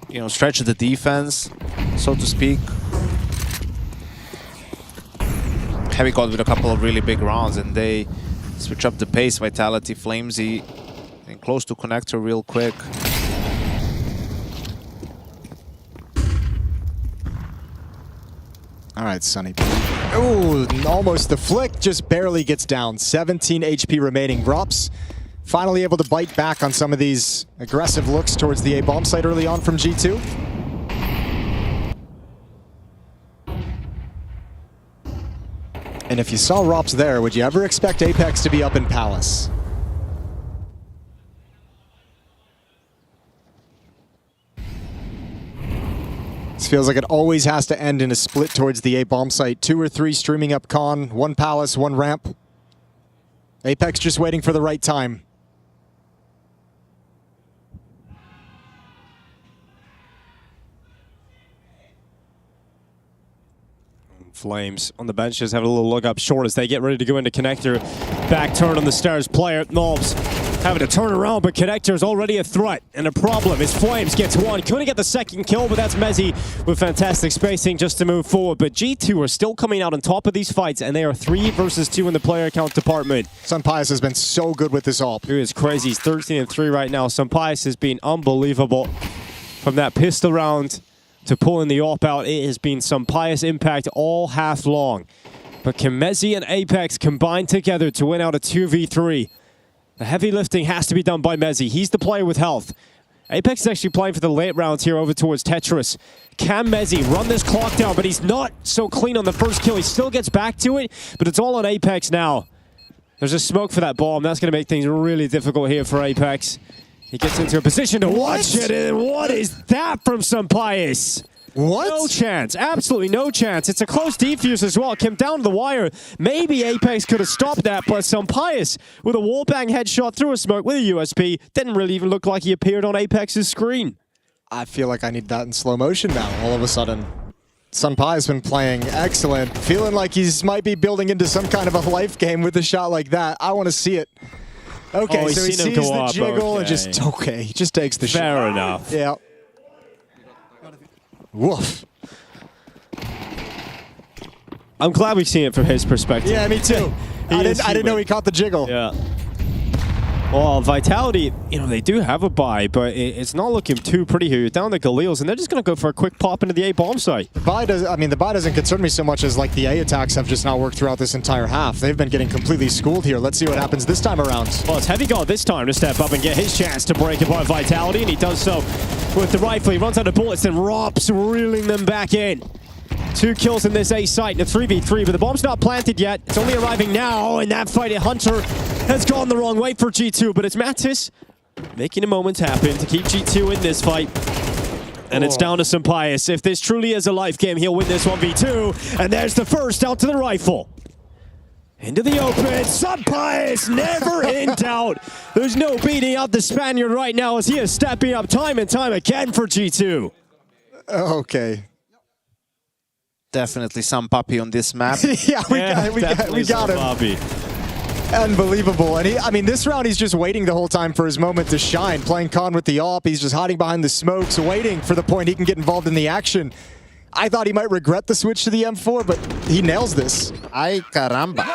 [SPEAKER 1] you know, stretch the defense, so to speak. Heavy God with a couple of really big rounds, and they switch up the pace. Vitality, Flamesy, and close to connector real quick.
[SPEAKER 22] All right, Sunny. Oh, almost the flick, just barely gets down. 17 HP remaining. Rops finally able to bite back on some of these aggressive looks towards the A-bomb site early on from G2. And if you saw Rops there, would you ever expect Apex to be up in Palace? This feels like it always has to end in a split towards the A-bomb site. 2 or 3 streaming up con, 1 Palace, 1 ramp. Apex just waiting for the right time.
[SPEAKER 23] Flames on the bench just have a little look up short as they get ready to go into connector. Back turn on the stairs player. Knobs having to turn around, but connector's already a threat and a problem as Flames gets one. Couldn't get the second kill, but that's Mezzi with fantastic spacing just to move forward. But G2 are still coming out on top of these fights, and they are 3 versus 2 in the player count department.
[SPEAKER 22] Sunpius has been so good with this AWP.
[SPEAKER 23] It is crazy. He's 13-3 right now. Sunpius has been unbelievable. From that pistol round to pulling the AWP out, it has been Sunpius impact all half long. But can Mezzi and Apex combine together to win out a 2v3? The heavy lifting has to be done by Mezzi. He's the player with health. Apex is actually playing for the late rounds here over towards Tetris. Can Mezzi run this clock down? But he's not so clean on the first kill. He still gets back to it, but it's all on Apex now. There's a smoke for that bomb. That's going to make things really difficult here for Apex. He gets into a position to watch it, and what is that from Sunpius?
[SPEAKER 22] What?
[SPEAKER 23] No chance. Absolutely no chance. It's a close defuse as well. Came down to the wire. Maybe Apex could have stopped that, but Sunpius with a wallbang headshot through a smoke with a USP didn't really even look like he appeared on Apex's screen.
[SPEAKER 22] I feel like I need that in slow motion now, all of a sudden. Sunpius has been playing excellent. Feeling like he's might be building into some kind of a life game with a shot like that. I want to see it. Okay, so he sees the jiggle and just, he just takes the shot.
[SPEAKER 23] Fair enough.
[SPEAKER 22] Yeah. Woof.
[SPEAKER 23] I'm glad we've seen it from his perspective.
[SPEAKER 22] Yeah, me too. I didn't know he caught the jiggle.
[SPEAKER 23] Yeah. Well, Vitality, you know, they do have a buy, but it's not looking too pretty here. You're down the Galils, and they're just going to go for a quick pop into the A-bomb site.
[SPEAKER 22] The buy doesn't concern me so much as like the A attacks have just not worked throughout this entire half. They've been getting completely schooled here. Let's see what happens this time around.
[SPEAKER 23] Well, it's Heavy God this time to step up and get his chance to break apart Vitality, and he does so with the rifle. He runs out of bullets, and Rops reeling them back in. 2 kills in this A site in a 3v3, but the bomb's not planted yet. It's only arriving now, and that fight at Hunter has gone the wrong way for G2, but it's Mattis making a moment happen to keep G2 in this fight. And it's down to Sunpius. If this truly is a life game, he'll win this 1v2, and there's the first out to the rifle. Into the open, Sunpius never in doubt. There's no beating out the Spaniard right now as he is stepping up time and time again for G2.
[SPEAKER 22] Okay.
[SPEAKER 1] Definitely some puppy on this map.
[SPEAKER 22] Yeah, we got him.
[SPEAKER 23] Puppy.
[SPEAKER 22] Unbelievable. And this round he's just waiting the whole time for his moment to shine. Playing con with the AWP, he's just hiding behind the smokes, waiting for the point he can get involved in the action. I thought he might regret the switch to the M4, but he nails this.
[SPEAKER 1] Ay caramba.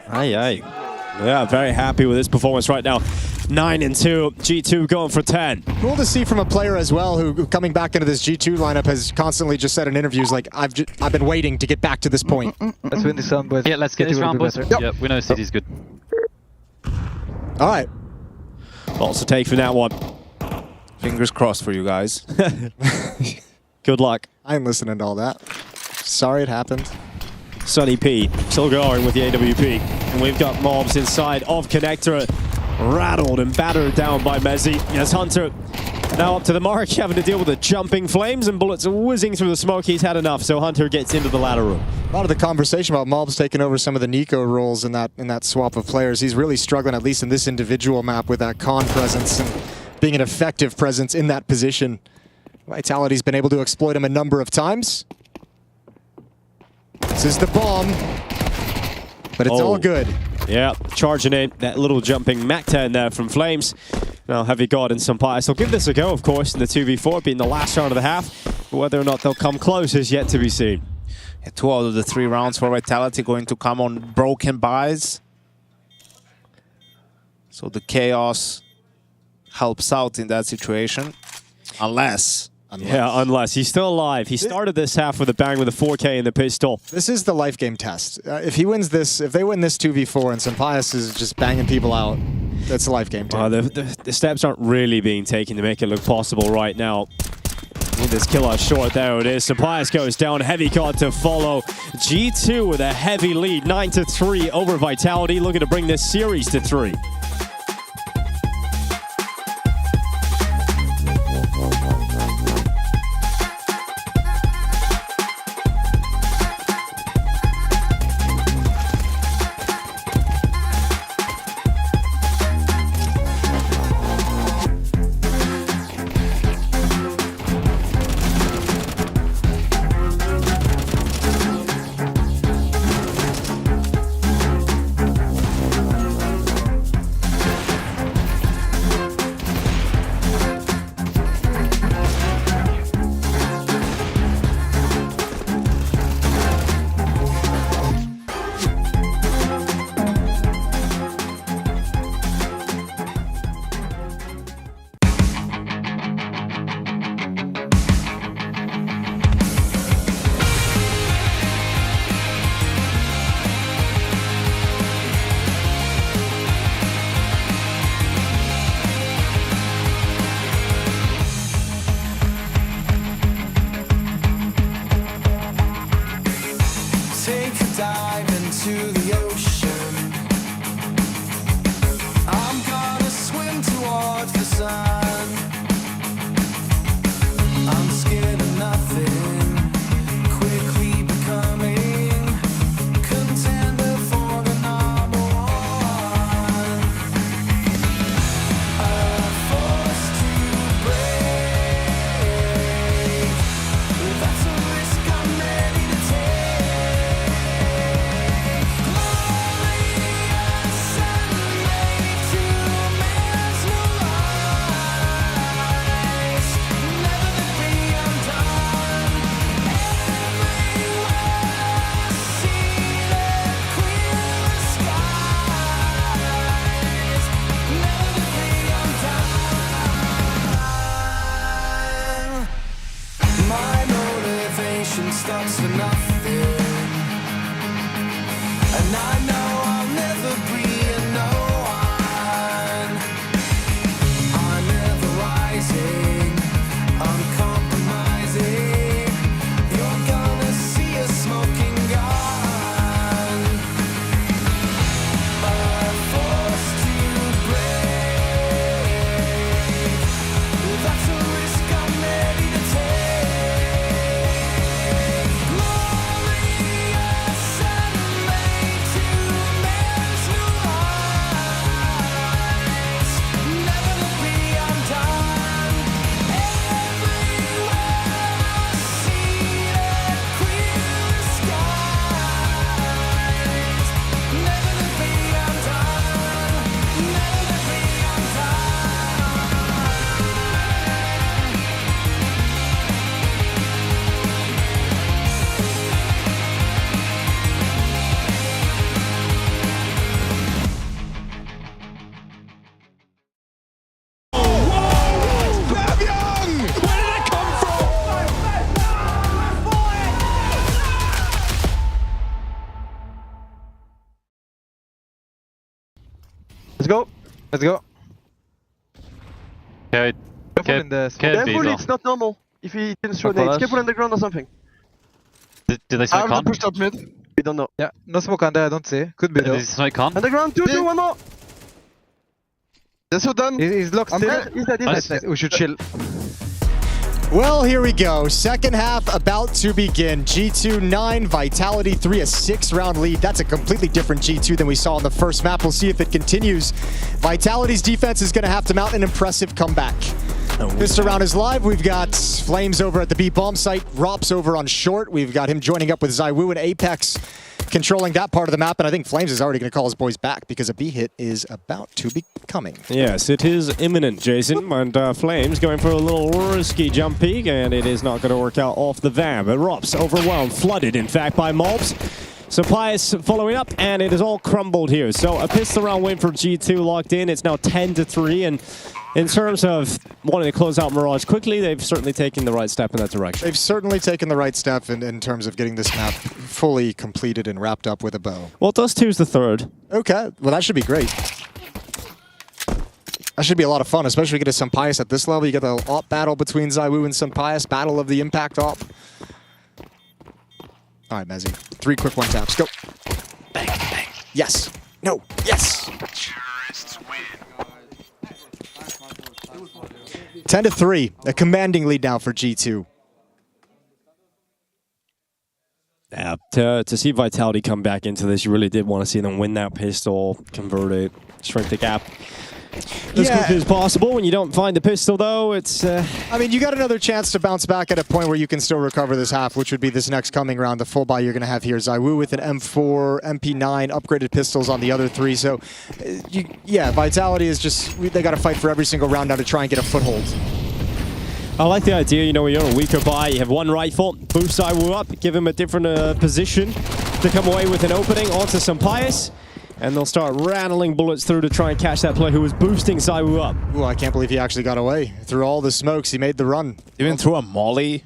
[SPEAKER 23] Ay, ay. Yeah, very happy with his performance right now. 9-2, G2 going for 10.
[SPEAKER 22] Cool to see from a player as well who coming back into this G2 lineup has constantly just said in interviews like, I've been waiting to get back to this point.
[SPEAKER 12] Let's win this round, boys.
[SPEAKER 14] Yeah, let's get this round, boys.
[SPEAKER 22] Yep.
[SPEAKER 14] Yeah, we know City's good.
[SPEAKER 22] All right.
[SPEAKER 23] Also take from that one.
[SPEAKER 1] Fingers crossed for you guys.
[SPEAKER 23] Good luck.
[SPEAKER 22] I ain't listening to all that. Sorry it happened.
[SPEAKER 23] Sonny P still going with the AWP. And we've got mobs inside of Connector, rattled and battered down by Mezzi. As Hunter now up to the mark, having to deal with the jumping flames and bullets whizzing through the smoke. He's had enough, so Hunter gets into the ladder room.
[SPEAKER 22] A lot of the conversation about Mobs taking over some of the Nico roles in that swap of players. He's really struggling, at least in this individual map, with that con presence and being an effective presence in that position. Vitality's been able to exploit him a number of times. This is the bomb, but it's all good.
[SPEAKER 23] Yeah, charging in that little jumping Mac 10 there from Flames. Now, Heavy God and Sampaya. So give this a go, of course, in the 2v4, being the last round of the half. But whether or not they'll come close is yet to be seen.
[SPEAKER 1] Yeah, 2 out of the 3 rounds for Vitality going to come on broken buys. So the chaos helps out in that situation. Unless.
[SPEAKER 23] Yeah, unless. He's still alive. He started this half with a bang with a 4K in the pistol.
[SPEAKER 22] This is the life game test. If he wins this, if they win this 2v4 and Sampayas is just banging people out, that's a life game test.
[SPEAKER 23] The steps aren't really being taken to make it look possible right now. This killer short, there it is. Sampayas goes down, Heavy God to follow. G2 with a heavy lead, 9-3 over Vitality, looking to bring this series to 3.
[SPEAKER 8] Stops for nothing, and I know I'll never be a no one. I'm never rising, uncompromising. You're gonna see a smoking gun, a force to break. That's a risk I'm ready to take.
[SPEAKER 12] Let's go. Let's go.
[SPEAKER 14] Careful
[SPEAKER 12] in the smoke. Careful, it's not normal. If he can throw nades, careful underground or something.
[SPEAKER 14] Did they smoke
[SPEAKER 12] I'm
[SPEAKER 14] on?
[SPEAKER 12] pushed up mid. We don't know. Yeah, no smoke on there, I don't see. Could be
[SPEAKER 14] Did
[SPEAKER 12] though.
[SPEAKER 14] they smoke on?
[SPEAKER 12] Underground, two, one more. That's done. He's locked still. He's dead,
[SPEAKER 14] Nice.
[SPEAKER 12] nice. We should chill.
[SPEAKER 22] Well, here we go. Second half about to begin. G2 9, Vitality 3, a 6-round lead. That's a completely different G2 than we saw in the first map. We'll see if it continues. Vitality's defense is going to have to mount an impressive comeback. This round is live. We've got Flames over at the B bomb site, Rops over on short. We've got him joining up with ZywOo and Apex controlling that part of the map, and I think Flames is already going to call his boys back because a B hit is about to be coming.
[SPEAKER 23] Yes, it is imminent, Jason, and Flames going for a little risky jump peek, and it is not going to work out off the van. But Rops overwhelmed, flooded, in fact, by mobs. So Pius following up, and it is all crumbled here. So a pistol round win for G2 locked in. It's now 10-3, and in terms of wanting to close out Mirage quickly, they've certainly taken the right step in that direction.
[SPEAKER 22] They've certainly taken the right step in terms of getting this map fully completed and wrapped up with a bow.
[SPEAKER 23] Well, Dust 2's the third.
[SPEAKER 22] Okay, well that should be great. That should be a lot of fun, especially get a Sampaius at this level. You get the AWP battle between ZywOo and Sampaius, battle of the impact AWP. All right, Mezzy. 3 quick one taps. Go. Bang, bang. Yes. No. Yes. 10-3. A commanding lead now for G2.
[SPEAKER 23] Yeah, to see Vitality come back into this, you really did want to see them win that pistol, convert it, shrink the gap as quickly as possible. When you don't find the pistol, though, it's...
[SPEAKER 22] I mean, you got another chance to bounce back at a point where you can still recover this half, which would be this next coming round, the full buy you're going to have here. ZywOo with an M4, MP9, upgraded pistols on the other 3. So, yeah, Vitality is just... They got to fight for every single round now to try and get a foothold.
[SPEAKER 23] I like the idea, you know, when you're on a weaker buy, you have one rifle, boost ZywOo up, give him a different position to come away with an opening onto Sampaius. And they'll start rattling bullets through to try and catch that player who was boosting ZywOo up.
[SPEAKER 22] Ooh, I can't believe he actually got away. Through all the smokes, he made the run.
[SPEAKER 1] Even threw a molly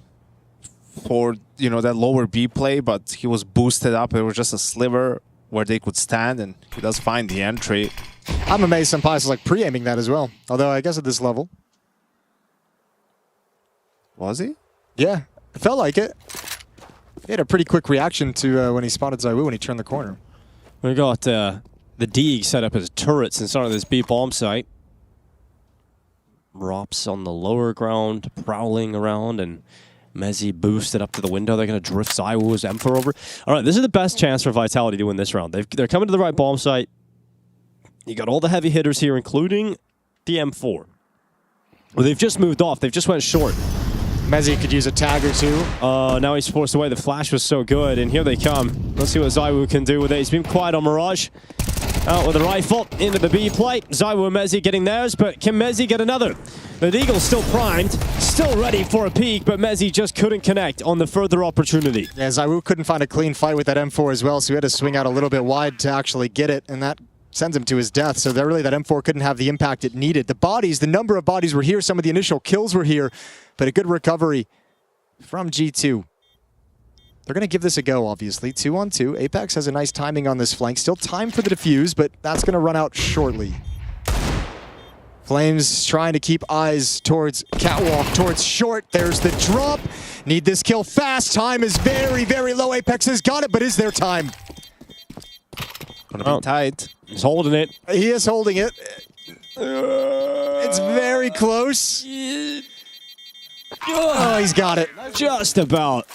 [SPEAKER 1] for, you know, that lower B play, but he was boosted up. It was just a sliver where they could stand, and he does find the entry.
[SPEAKER 22] I'm amazed Sampaius is like pre-aiming that as well. Although I guess at this level.
[SPEAKER 1] Was he?
[SPEAKER 22] Yeah, it felt like it. He had a pretty quick reaction to when he spotted ZywOo when he turned the corner.
[SPEAKER 23] We got the Deeg set up as turrets in front of this B bomb site. Rops on the lower ground, prowling around, and Mezzy boosted up to the window. They're going to drift ZywOo's M4 over. All right, this is the best chance for Vitality to win this round. They're coming to the right bomb site. You got all the heavy hitters here, including the M4. Well, they've just moved off. They've just went short.
[SPEAKER 22] Mezzy could use a tag or two.
[SPEAKER 23] Now he's forced away. The flash was so good, and here they come. Let's see what ZywOo can do with it. He's been quiet on Mirage. Out with a rifle into the B plate. ZywOo and Mezzy getting theirs, but can Mezzy get another? The Deagle's still primed, still ready for a peek, but Mezzy just couldn't connect on the further opportunity.
[SPEAKER 22] Yeah, ZywOo couldn't find a clean fight with that M4 as well, so he had to swing out a little bit wide to actually get it, and that sends him to his death. So that M4 couldn't have the impact it needed. The bodies, the number of bodies were here. Some of the initial kills were here, but a good recovery from G2. They're going to give this a go, obviously. 2-on-2. Apex has a nice timing on this flank. Still time for the defuse, but that's going to run out shortly. Flames trying to keep eyes towards catwalk, towards short. There's the drop. Need this kill fast. Time is very, very low. Apex has got it, but is there time?
[SPEAKER 1] Gonna be tight.
[SPEAKER 23] He's holding it.
[SPEAKER 22] He is holding it. It's very close. Oh, he's got it.
[SPEAKER 23] Just about.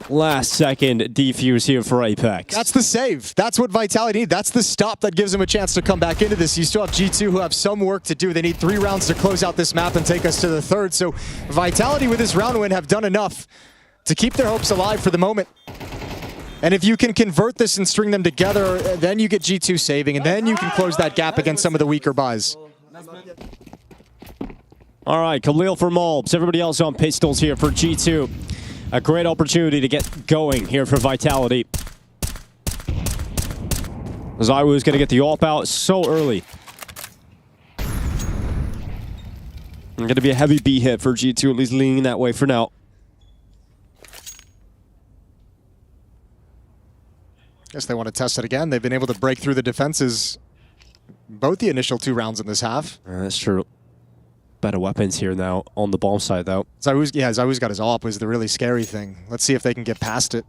[SPEAKER 23] Last second defuse here for Apex.
[SPEAKER 22] That's the save. That's what Vitality need. That's the stop that gives them a chance to come back into this. You still have G2 who have some work to do. They need 3 rounds to close out this map and take us to the 3rd. So Vitality with this round win have done enough to keep their hopes alive for the moment. And if you can convert this and string them together, then you get G2 saving, and then you can close that gap against some of the weaker buys.
[SPEAKER 23] All right, Khalil for Mulbs. Everybody else on pistols here for G2. A great opportunity to get going here for Vitality. ZywOo is going to get the AWP out so early. Going to be a heavy B hit for G2, at least leaning that way for now.
[SPEAKER 22] Guess they want to test it again. They've been able to break through the defenses both the initial 2 rounds in this half.
[SPEAKER 23] That's true. better weapons here now on the bomb side, though.
[SPEAKER 22] Zawu's got his AWP, was the really scary thing. Let's see if they can get past it.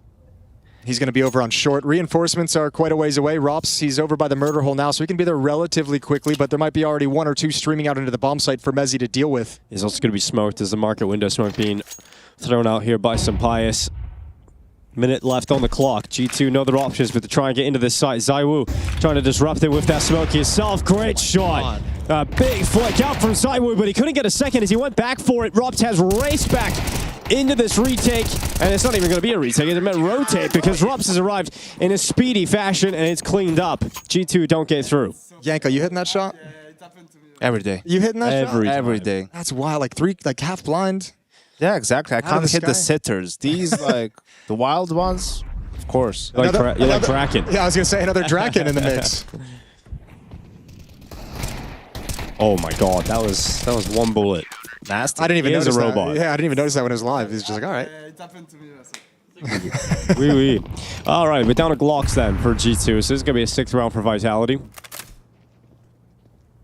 [SPEAKER 22] He's going to be over on short. Reinforcements are quite a ways away. Rops, he's over by the murder hole now, so he can be there relatively quickly, but there might be already 1 or 2 streaming out into the bomb site for Mezzi to deal with.
[SPEAKER 23] He's also going to be smoked as the market window smoke being thrown out here by Sampaius. Minute left on the clock. G2 no other options but to try and get into this site. Zaiwu trying to disrupt it with that smoke himself. Great shot. A big flick out from Zaiwu, but he couldn't get a second as he went back for it. Rops has raced back into this retake, and it's not even going to be a retake. It meant rotate because Rops has arrived in a speedy fashion, and it's cleaned up. G2 don't get through.
[SPEAKER 22] Yanko, you hitting that shot?
[SPEAKER 1] Every day.
[SPEAKER 22] You hitting that shot?
[SPEAKER 1] Every day.
[SPEAKER 22] That's wild. Like half blind.
[SPEAKER 1] Yeah, exactly. I can't hit the sitters. These, like, the wild ones, of course.
[SPEAKER 23] You're like Draken.
[SPEAKER 22] Yeah, I was going to say another Draken in the mix.
[SPEAKER 23] Oh my god, that was one bullet.
[SPEAKER 1] Nasty.
[SPEAKER 22] I didn't even notice
[SPEAKER 23] a robot.
[SPEAKER 22] that. Yeah, I didn't even notice that when it was live. He's just like, all right.
[SPEAKER 23] Oui. All right, we're down to Glocks then for G2. So this is going to be a 6th round for Vitality.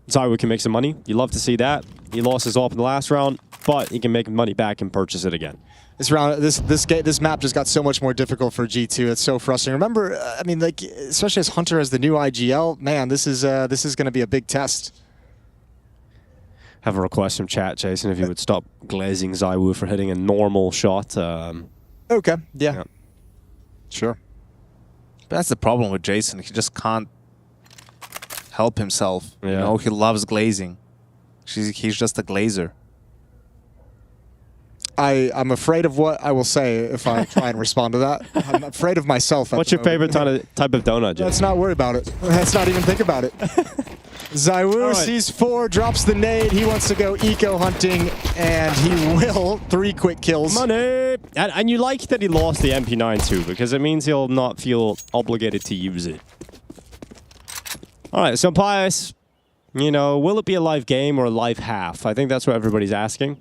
[SPEAKER 23] Sorry, we can make some money. You love to see that. He lost his AWP in the last round, but he can make money back and purchase it again.
[SPEAKER 22] This map just got so much more difficult for G2. It's so frustrating. Remember, I mean, like, especially as Hunter has the new IGL, man, this is going to be a big test.
[SPEAKER 23] Have a request from chat, Jason, if you would stop glazing Zaiwu for hitting a normal shot.
[SPEAKER 22] Okay, yeah. Sure.
[SPEAKER 1] But that's the problem with Jason. He just can't help himself.
[SPEAKER 23] Yeah.
[SPEAKER 1] You know, he loves glazing. He's just a glazer.
[SPEAKER 22] I'm afraid of what I will say if I try and respond to that. I'm afraid of myself.
[SPEAKER 23] What's your favorite type of donut, Jason?
[SPEAKER 22] Let's not worry about it. Let's not even think about it. Zaiwu sees 4, drops the nade. He wants to go eco hunting, and he will. 3 quick kills.
[SPEAKER 23] Money! And you like that he lost the MP9 too, because it means he'll not feel obligated to use it. All right, so Pius, you know, will it be a live game or a live half? I think that's what everybody's asking.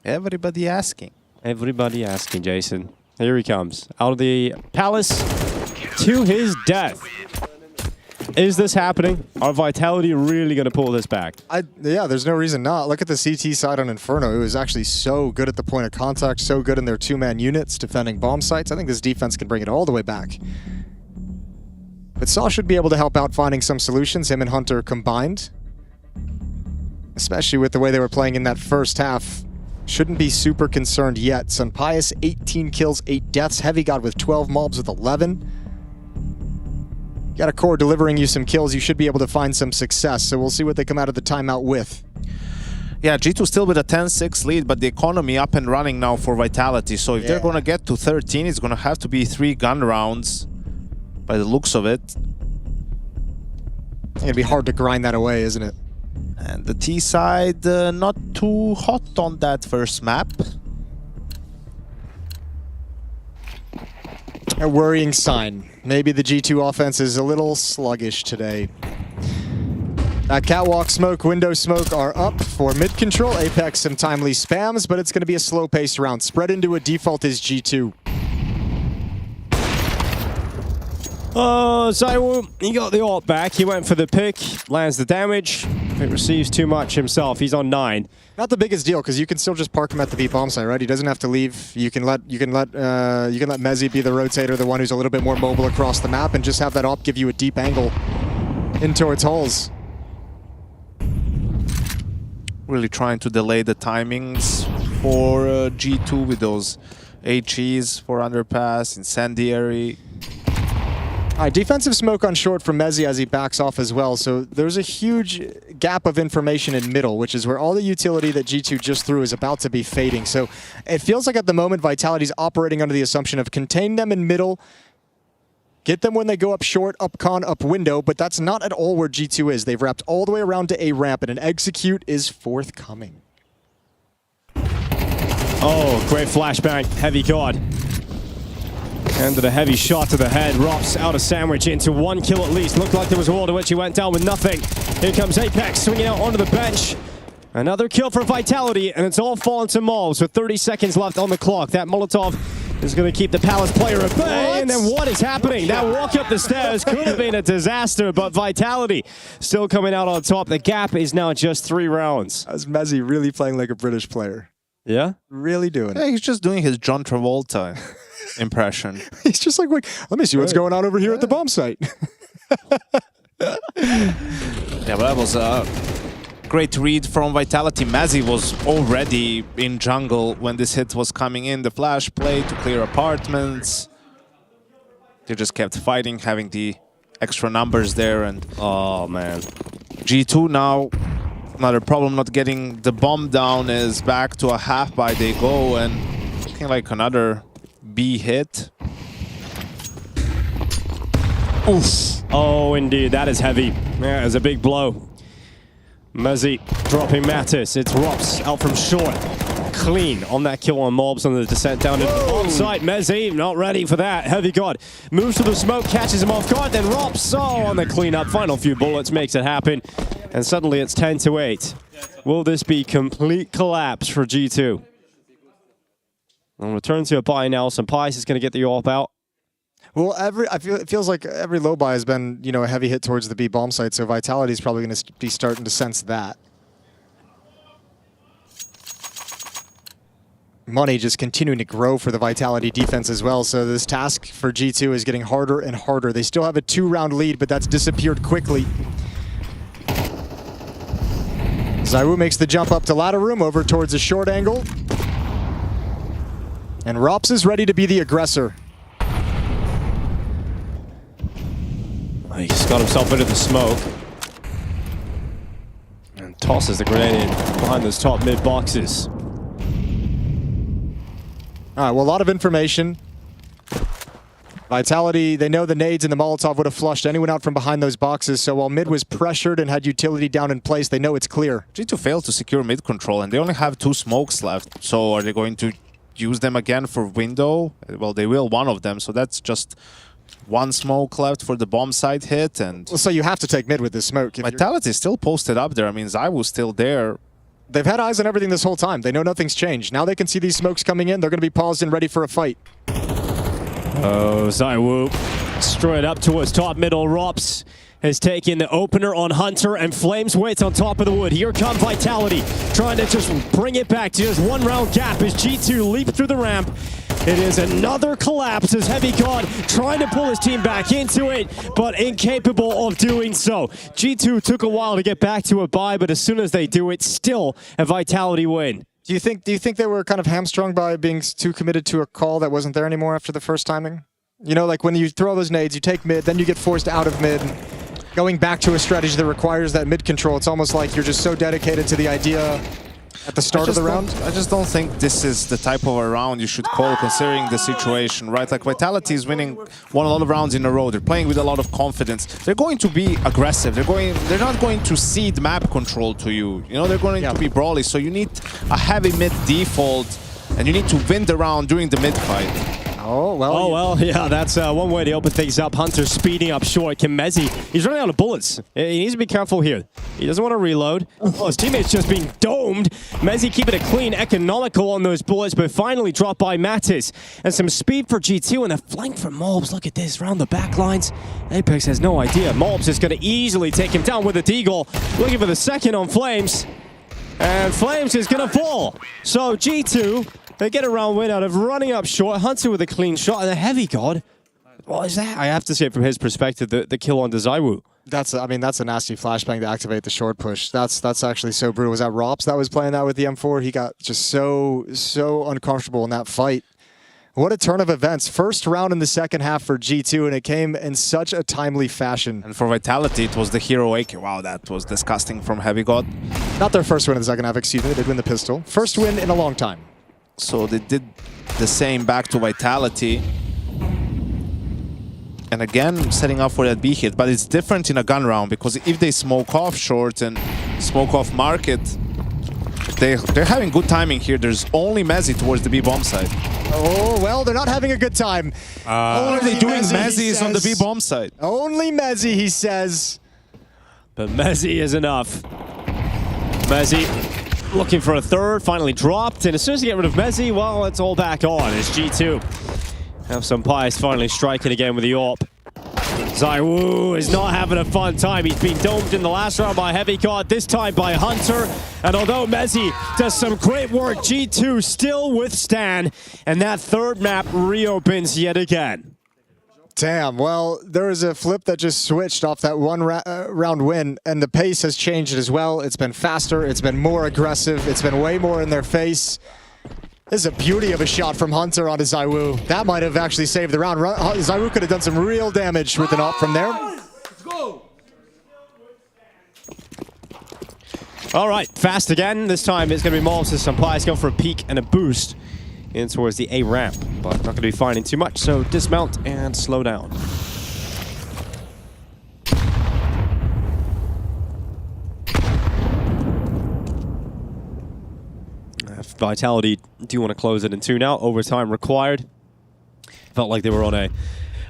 [SPEAKER 1] Everybody asking.
[SPEAKER 23] Everybody asking, Jason. Here he comes. Out of the palace to his death. Is this happening? Are Vitality really going to pull this back?
[SPEAKER 22] Yeah, there's no reason not. Look at the CT side on Inferno. It was actually so good at the point of contact, so good in their 2-man units defending bomb sites. I think this defense can bring it all the way back. But Saw should be able to help out finding some solutions, him and Hunter combined. Especially with the way they were playing in that first half. Shouldn't be super concerned yet. Sunpius, 18 kills, 8 deaths. Heavy God with 12, Mobs with 11. Got a core delivering you some kills. You should be able to find some success. So we'll see what they come out of the timeout with.
[SPEAKER 1] Yeah, G2 still with a 10-6 lead, but the economy up and running now for Vitality. So if they're going to get to 13, it's going to have to be 3 gun rounds by the looks of it.
[SPEAKER 22] It's going to be hard to grind that away, isn't it?
[SPEAKER 1] And the T side not too hot on that first map.
[SPEAKER 22] A worrying sign. Maybe the G2 offense is a little sluggish today. That catwalk smoke, window smoke are up for mid control. Apex some timely spams, but it's going to be a slow-paced round. Spread into a default is G2.
[SPEAKER 23] Zaiwu, he got the ult back. He went for the pick, lands the damage. If it receives too much himself, he's on 9.
[SPEAKER 22] Not the biggest deal, because you can still just park him at the B bomb site, right? He doesn't have to leave. You can let Mezzi be the rotator, the one who's a little bit more mobile across the map, and just have that op give you a deep angle in towards holes.
[SPEAKER 1] Really trying to delay the timings for G2 with those HEs for underpass, incendiary.
[SPEAKER 22] All right, defensive smoke on short from Mezzi as he backs off as well. So there's a huge gap of information in middle, which is where all the utility that G2 just threw is about to be fading. So it feels like at the moment Vitality's operating under the assumption of contain them in middle, get them when they go up short, up con, up window, but that's not at all where G2 is. They've wrapped all the way around to A ramp, and an execute is forthcoming.
[SPEAKER 23] Oh, great flashbang. Heavy God. Ended a heavy shot to the head. Rops out a sandwich into 1 kill at least. Looked like there was a wall to which he went down with nothing. Here comes Apex swinging out onto the bench. Another kill for Vitality, and it's all fallen to Mobs with 30 seconds left on the clock. That Molotov is going to keep the Palace player at bay. And then what is happening? That walk up the stairs could have been a disaster, but Vitality still coming out on top. The gap is now just 3 rounds.
[SPEAKER 22] That's Mezzi really playing like a British player.
[SPEAKER 23] Yeah?
[SPEAKER 22] Really doing it.
[SPEAKER 1] Yeah, he's just doing his John Travolta impression.
[SPEAKER 22] He's just like, let me see what's going on over here at the bomb site.
[SPEAKER 1] Yeah, but that was a great read from Vitality. Mezzi was already in jungle when this hit was coming in. The flash play to clear apartments. They just kept fighting, having the extra numbers there. And
[SPEAKER 23] oh, man.
[SPEAKER 1] G2 now, another problem not getting the bomb down, is back to a half buy they go, and looking like another B hit.
[SPEAKER 23] Oof. Oh, indeed. That is heavy. Yeah, it's a big blow. Mezzi dropping Mattis. It's Rops out from short. Clean on that kill on Mobs on the descent down to onside. Mezzi not ready for that. Heavy God moves to the smoke, catches him off guard. Then Rops on the cleanup. Final few bullets makes it happen. And suddenly it's 10-8. Will this be complete collapse for G2? And return to a buy now. Some Pies is going to get the AWP out.
[SPEAKER 22] Well, it feels like every low buy has been, a heavy hit towards the B bomb site, so Vitality is probably going to be starting to sense that. Money just continuing to grow for the Vitality defense as well, so this task for G2 is getting harder and harder. They still have a 2-round lead, but that's disappeared quickly. ZywOo makes the jump up to ladder room, over towards a short angle. And Rops is ready to be the aggressor.
[SPEAKER 23] He just got himself into the smoke. And tosses the grenade in behind those top mid boxes.
[SPEAKER 22] All right, well, a lot of information. Vitality, they know the nades and the Molotov would have flushed anyone out from behind those boxes, so while mid was pressured and had utility down in place, they know it's clear.
[SPEAKER 1] G2 failed to secure mid control, and they only have 2 smokes left. So are they going to use them again for window? Well, they will, one of them, so that's just 1 smoke left for the bomb site hit. And
[SPEAKER 22] well, so you have to take mid with this smoke.
[SPEAKER 1] Vitality is still posted up there. I mean, ZywOo's still there.
[SPEAKER 22] They've had eyes on everything this whole time. They know nothing's changed. Now they can see these smokes coming in. They're going to be paused and ready for a fight.
[SPEAKER 23] Oh, ZywOo straight up towards top middle. Rops has taken the opener on Hunter, and Flames waits on top of the wood. Here come Vitality, trying to just bring it back to just 1 round gap as G2 leap through the ramp. It is another collapse as Heavy God trying to pull his team back into it, but incapable of doing so. G2 took a while to get back to a bye, but as soon as they do it, still a Vitality win.
[SPEAKER 22] Do you think they were kind of hamstrung by being too committed to a call that wasn't there anymore after the first timing? Like when you throw those nades, you take mid, then you get forced out of mid. Going back to a strategy that requires that mid control, it's almost like you're just so dedicated to the idea at the start of the round.
[SPEAKER 1] I just don't think this is the type of a round you should call considering the situation, right? Like Vitality is won a lot of rounds in a row. They're playing with a lot of confidence. They're going to be aggressive. They're not going to cede map control to you. They're going to be brawly. So you need a heavy mid default, and you need to win the round during the mid fight.
[SPEAKER 22] Oh, well,
[SPEAKER 23] yeah, that's one way to open things up. Hunter speeding up short. Mezzi, he's running out of bullets. He needs to be careful here. He doesn't want to reload. Oh, his teammate's just being domed. Mezzi keeping it clean, economical on those bullets, but finally dropped by Mattis. And some speed for G2 and a flank from Mobs. Look at this, round the back lines. Apex has no idea. Mobs is going to easily take him down with a deagle. Looking for the second on Flames. And Flames is going to fall. So G2... they get a round win out of running up short. Hunter with a clean shot and a Heavy God. What is that? I have to say from his perspective, the kill on ZywOo.
[SPEAKER 22] That's a nasty flashbang to activate the short push. That's actually so brutal. Was that Rops that was playing that with the M4? He got just so uncomfortable in that fight. What a turn of events. First round in the second half for G2, and it came in such a timely fashion.
[SPEAKER 1] And for Vitality, it was the hero AK. Wow, that was disgusting from Heavy God.
[SPEAKER 22] Not their first win in the second half, excuse me. They did win the pistol. First win in a long time.
[SPEAKER 1] So they did the same back to Vitality. And again, setting up for that B hit. But it's different in a gun round, because if they smoke off short and smoke off market, they're having good timing here. There's only Mezzi towards the B bomb side.
[SPEAKER 22] Oh, well, they're not having a good time.
[SPEAKER 1] What are they doing? Mezzi is on the B bomb side.
[SPEAKER 22] Only Mezzi, he says.
[SPEAKER 23] But Mezzi is enough. Mezzi looking for a third, finally dropped. And as soon as you get rid of Mezzi, well, it's all back on. It's G2. Have some pies finally striking again with the AWP. ZywOo is not having a fun time. He's been domed in the last round by Heavy God, this time by Hunter. And although Mezzi does some great work, G2 still withstand. And that third map reopens yet again.
[SPEAKER 22] Damn, well, there was a flip that just switched off that one round win, and the pace has changed as well. It's been faster, it's been more aggressive, it's been way more in their face. This is a beauty of a shot from Hunter onto ZywOo. That might have actually saved the round. ZywOo could have done some real damage with an AWP from there.
[SPEAKER 23] Let's go. All right, fast again. This time it's going to be Malls and Sampai going for a peek and a boost in towards the A ramp, but not going to be finding too much, so dismount and slow down. Vitality do want to close it in 2 now. Overtime required. Felt like they were on a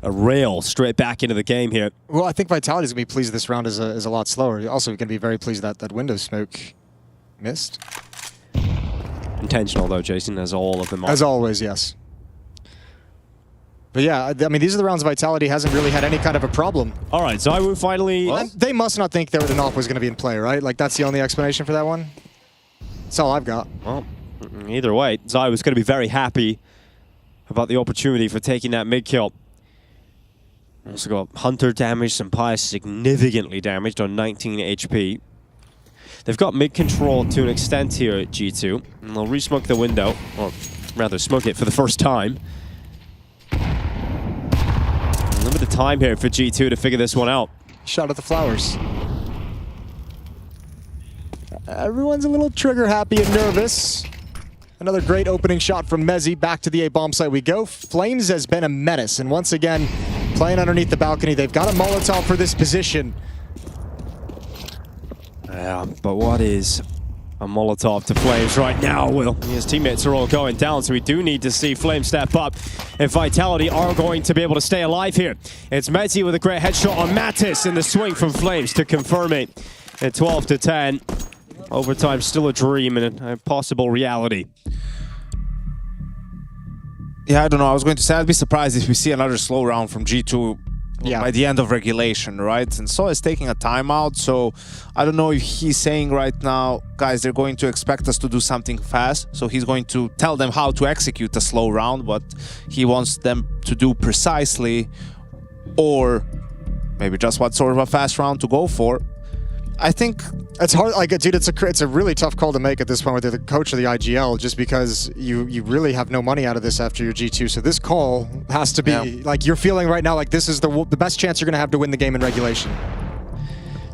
[SPEAKER 23] rail straight back into the game here.
[SPEAKER 22] Well, I think Vitality's going to be pleased this round is a lot slower. Also, going to be very pleased that window smoke missed.
[SPEAKER 23] Intentional, though, Jason, as all of them are.
[SPEAKER 22] As always, yes. But yeah, I mean, these are the rounds Vitality hasn't really had any kind of a problem.
[SPEAKER 23] All right, ZywOo finally...
[SPEAKER 22] Well, they must not think that an AWP was going to be in play, right? Like, that's the only explanation for that one? That's all I've got.
[SPEAKER 23] Well, either way, ZywOo's going to be very happy about the opportunity for taking that mid kill. Also got Hunter damaged, Sampai significantly damaged on 19 HP. They've got mid control to an extent here at G2, and they'll re-smoke the window, or rather smoke it for the first time. A little bit of time here for G2 to figure this one out.
[SPEAKER 22] Shot at the flowers. Everyone's a little trigger happy and nervous. Another great opening shot from Mezzi. Back to the A-bomb site we go. Flames has been a menace, and once again, playing underneath the balcony. They've got a Molotov for this position.
[SPEAKER 23] Yeah, but what is a Molotov to Flames right now, Will? His teammates are all going down, so we do need to see Flames step up if Vitality are going to be able to stay alive here. It's Mezzi with a great headshot on Mattis, and the swing from Flames to confirm it at 12-10. Overtime still a dream and a possible reality.
[SPEAKER 1] Yeah, I don't know. I was going to say I'd be surprised if we see another slow round from G2 by the end of regulation, right? And So is taking a timeout, so I don't know if he's saying right now, guys, they're going to expect us to do something fast, so he's going to tell them how to execute a slow round, but he wants them to do precisely, or maybe just what sort of a fast round to go for. I think
[SPEAKER 22] it's hard. Like, dude, it's a really tough call to make at this point with the coach of the IGL, just because you really have no money out of this after your G2. So this call has to be like you're feeling right now. Like this is the best chance you're going to have to win the game in regulation.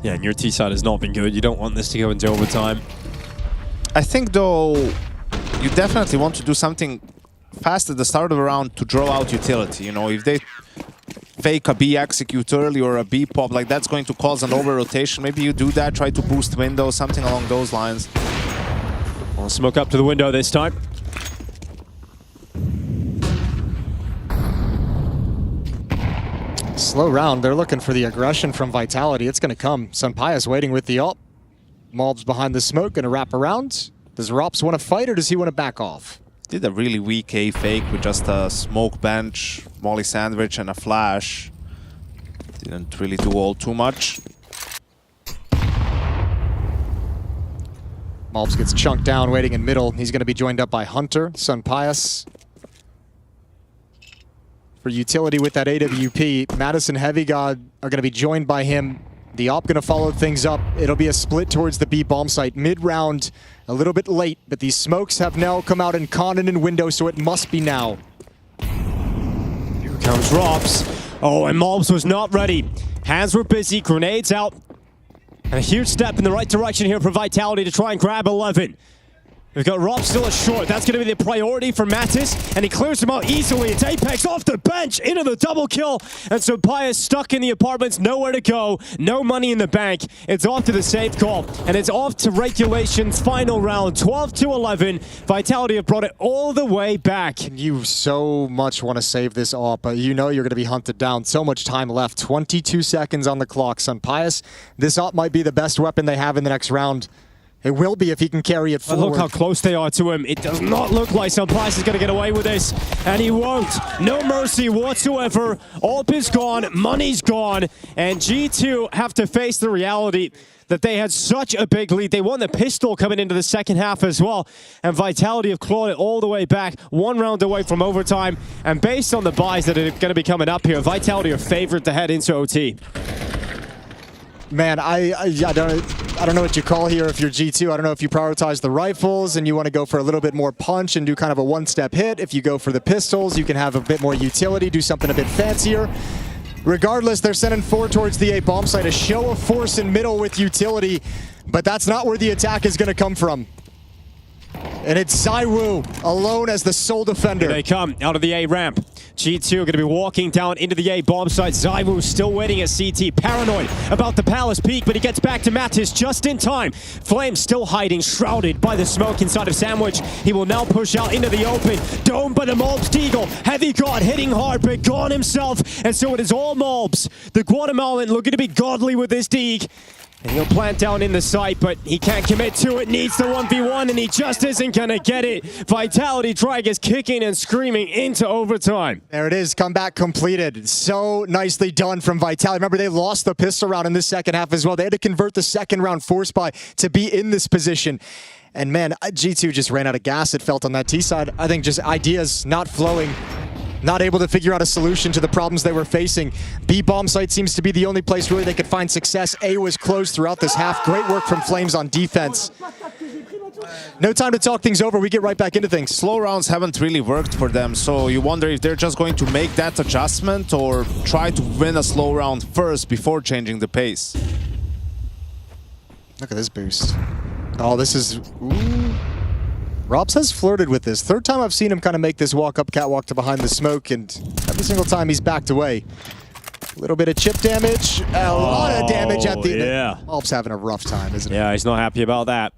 [SPEAKER 23] Yeah, and your T side has not been good. You don't want this to go into overtime.
[SPEAKER 1] I think though, you definitely want to do something fast at the start of a round to draw out utility. You know, if they fake a B execute early or a B pop, like that's going to cause an over rotation. Maybe you do that, try to boost window, something along those lines.
[SPEAKER 23] Well, smoke up to the window this time.
[SPEAKER 22] Slow round. They're looking for the aggression from Vitality. It's going to come. Sampai's waiting with the ult. Malb's behind the smoke, going to wrap around. Does Rops want to fight or does he want to back off?
[SPEAKER 1] Did a really weak A fake with just a smoke bench, molly sandwich, and a flash. Didn't really do all too much.
[SPEAKER 22] Malbs gets chunked down, waiting in middle. He's going to be joined up by Hunter, Sunpius. For utility with that AWP, Madison Heavy God are going to be joined by him. The AWP going to follow things up. It'll be a split towards the B bomb site. Mid-round, a little bit late, but these smokes have now come out in Condon and window, so it must be now.
[SPEAKER 23] Here comes Rops. Oh, and Malbs was not ready. Hands were busy, grenades out. And a huge step in the right direction here for Vitality to try and grab 11. We've got Rob still a short. That's going to be the priority for Mattis, and he clears him out easily. It's Apex off the bench into the double kill, and so Pius stuck in the apartments, nowhere to go, no money in the bank. It's off to the safe call, and it's off to regulation's final round, 12-11. Vitality have brought it all the way back.
[SPEAKER 22] You so much want to save this AWP, but you know you're going to be hunted down. So much time left, 22 seconds on the clock. Son Pius, this AWP might be the best weapon they have in the next round. It will be if he can carry it
[SPEAKER 23] But
[SPEAKER 22] forward.
[SPEAKER 23] look how close they are to him. It does not look like Sunprice is going to get away with this, and he won't. No mercy whatsoever. AWP is gone, money's gone, and G2 have to face the reality that they had such a big lead. They won the pistol coming into the second half as well, and Vitality have clawed it all the way back, 1 round away from overtime, and based on the buys that are going to be coming up here, Vitality are favored to head into OT.
[SPEAKER 22] Man, I don't know what you call here if you're G2. I don't know if you prioritize the rifles and you want to go for a little bit more punch and do kind of a one-step hit. If you go for the pistols, you can have a bit more utility, do something a bit fancier. Regardless, they're sending forward towards the A bomb site, a show of force in middle with utility, but that's not where the attack is going to come from. And it's ZywOo alone as the sole defender.
[SPEAKER 23] Here they come out of the A ramp. G2 going to be walking down into the A bomb site. ZywOo still waiting at CT. Paranoid about the Palace peak, but he gets back to Mattis just in time. Flame still hiding, shrouded by the smoke inside of Sandwich. He will now push out into the open. Domed by the Malbs Deagle. Heavy God hitting hard, but gone himself. And so it is all Malbs. The Guatemalan looking to be godly with this Deagle. And he'll plant down in the site, but he can't commit to it. Needs the 1v1, and he just isn't going to get it. Vitality Drag is kicking and screaming into overtime.
[SPEAKER 22] There it is, comeback completed. So nicely done from Vitality. Remember, they lost the pistol round in the second half as well. They had to convert the second round force buy to be in this position. And man, G2 just ran out of gas, it felt, on that T side. I think just ideas not flowing. Not able to figure out a solution to the problems they were facing. B bomb site seems to be the only place really they could find success. A was closed throughout this half. Great work from Flames on defense. No time to talk things over. We get right back into things.
[SPEAKER 1] Slow rounds haven't really worked for them, so you wonder if they're just going to make that adjustment or try to win a slow round first before changing the pace.
[SPEAKER 22] Look at this boost. Oh, this is... Ooh. Robs has flirted with this. Third time I've seen him kind of make this walk-up catwalk to behind the smoke, and every single time he's backed away. A little bit of chip damage, a lot of damage at the end.
[SPEAKER 23] Yeah.
[SPEAKER 22] Malbs having a rough time, isn't he?
[SPEAKER 23] Yeah, he's not happy about that.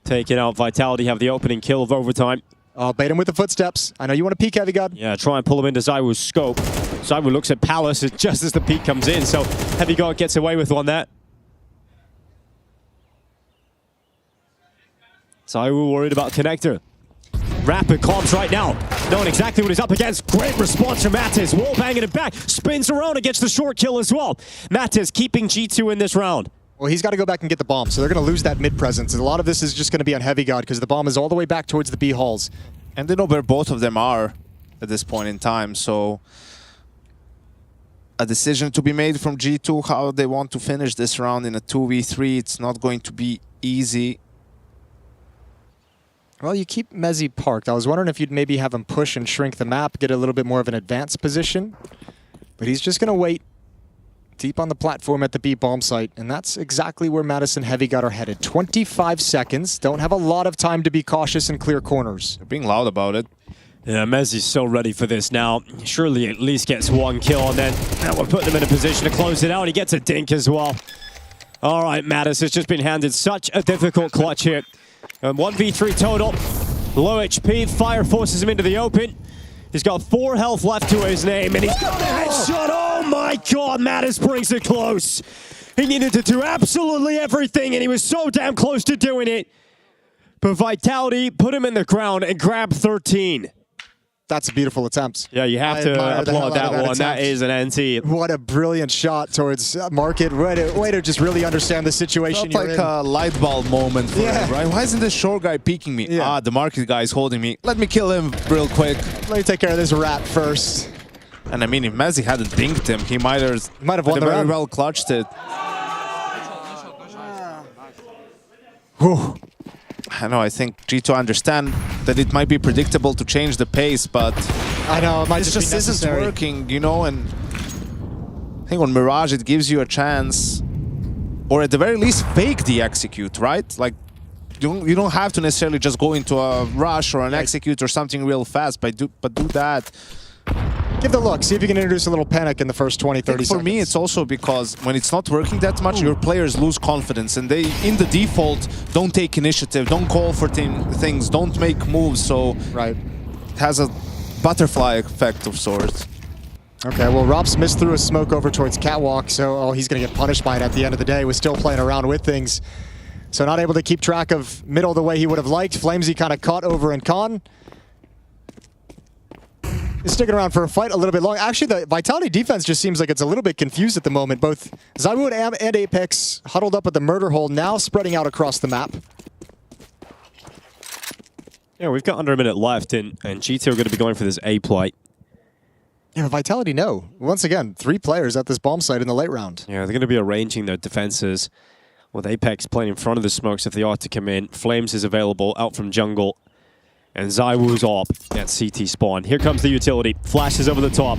[SPEAKER 23] Taking out Vitality, have the opening kill of overtime.
[SPEAKER 22] Oh, bait him with the footsteps. I know you want to peek, Heavy God.
[SPEAKER 23] Yeah, try and pull him into ZywOo's scope. ZywOo looks at Palace just as the peek comes in, so Heavy God gets away with one there. ZywOo worried about Connector. Rapid comms right now, knowing exactly what he's up against. Great response from Mattis. Wall banging it back, spins around and gets the short kill as well. Mattis keeping G2 in this round.
[SPEAKER 22] Well, he's got to go back and get the bomb, so they're going to lose that mid presence. And a lot of this is just going to be on Heavy God because the bomb is all the way back towards the B halls.
[SPEAKER 1] And they know where both of them are at this point in time, so a decision to be made from G2 how they want to finish this round in a 2v3. It's not going to be easy.
[SPEAKER 22] Well, you keep Mezzi parked. I was wondering if you'd maybe have him push and shrink the map, get a little bit more of an advanced position. But he's just going to wait deep on the platform at the B bomb site. And that's exactly where Madison Heavy God are headed. 25 seconds. Don't have a lot of time to be cautious and clear corners.
[SPEAKER 1] They're being loud about it.
[SPEAKER 23] Yeah, Mezzi's so ready for this now. Surely at least gets one kill, and then now we're putting him in a position to close it out. He gets a dink as well. All right, Mattis has just been handed such a difficult clutch here. 1v3 total. Low HP. Fire forces him into the open. He's got 4 health left to his name, and he's got a headshot. Oh my God, Mattis brings it close. He needed to do absolutely everything, and he was so damn close to doing it. But Vitality put him in the ground and grabbed 13.
[SPEAKER 22] That's a beautiful attempt.
[SPEAKER 23] Yeah, you have to applaud that one. That is an NT.
[SPEAKER 22] What a brilliant shot towards Market. Way to just really understand the situation
[SPEAKER 1] Felt like a light bulb moment for him, right? Why isn't this short guy peeking me?
[SPEAKER 22] Yeah.
[SPEAKER 1] Ah, the Market guy is holding me. Let me kill him real quick.
[SPEAKER 22] Let me take care of this rat first.
[SPEAKER 1] And I mean, if Mezzi hadn't dinked him, he might have
[SPEAKER 22] won the
[SPEAKER 1] very
[SPEAKER 22] round.
[SPEAKER 1] well clutched it.
[SPEAKER 22] Whew.
[SPEAKER 1] I know, I think G2 understand that it might be predictable to change the pace, but
[SPEAKER 22] I know, it might just be
[SPEAKER 1] this is
[SPEAKER 22] necessary.
[SPEAKER 1] working, you know, and I think on Mirage it gives you a chance, or at the very least fake the execute, right? Like, you don't have to necessarily just go into a rush or an execute or something real fast, but do that.
[SPEAKER 22] Give the look. See if you can introduce a little panic in the first 20, 30 seconds.
[SPEAKER 1] For me, it's also because when it's not working that much, your players lose confidence, and they, in the default, don't take initiative, don't call for things, don't make moves, so
[SPEAKER 22] right.
[SPEAKER 1] It has a butterfly effect of sorts.
[SPEAKER 22] Okay, well, Robs missed through a smoke over towards Catwalk, so he's going to get punished by it at the end of the day. We're still playing around with things. So not able to keep track of middle the way he would have liked. Flamesy kind of caught over in Con. Is sticking around for a fight a little bit long. Actually, the Vitality defense just seems like it's a little bit confused at the moment. Both ZywOo and Apex huddled up at the murder hole, now spreading out across the map.
[SPEAKER 23] Yeah, we've got under a minute left, and G2 are going to be going for this A play.
[SPEAKER 22] Yeah, Vitality, no. Once again, 3 players at this bomb site in the late round.
[SPEAKER 23] Yeah, they're going to be arranging their defenses with Apex playing in front of the smokes if they are to come in. Flames is available out from jungle. And ZywOo's up at CT spawn. Here comes the utility. Flashes over the top.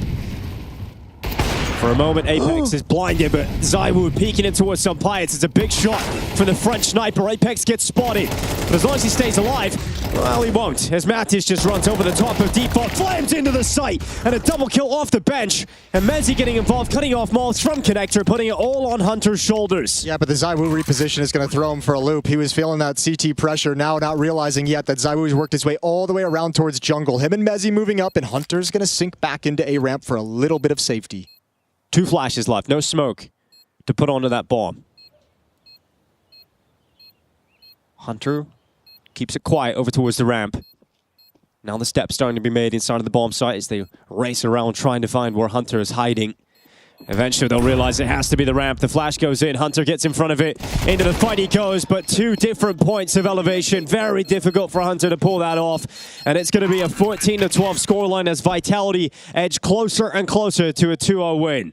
[SPEAKER 23] For a moment, Apex is blinded, but ZywOo peeking in towards some pirates. It's a big shot from the French sniper. Apex gets spotted. But as long as he stays alive, well, he won't. As Mattis just runs over the top of Default, Flames into the site, and a double kill off the bench. And Mezzi getting involved, cutting off Malls from Connector, putting it all on Hunter's shoulders.
[SPEAKER 22] Yeah, but the ZywOo reposition is going to throw him for a loop. He was feeling that CT pressure, now not realizing yet that ZywOo's worked his way all the way around towards jungle. Him and Mezzi moving up, and Hunter's going to sink back into A ramp for a little bit of safety.
[SPEAKER 23] 2 flashes left, no smoke to put onto that bomb. Hunter keeps it quiet over towards the ramp. Now the steps starting to be made inside of the bomb site as they race around trying to find where Hunter is hiding. Eventually they'll realize it has to be the ramp. The flash goes in, Hunter gets in front of it. Into the fight he goes, but 2 different points of elevation. Very difficult for Hunter to pull that off. And it's going to be a 14-12 scoreline as Vitality edge closer and closer to a 2-0 win.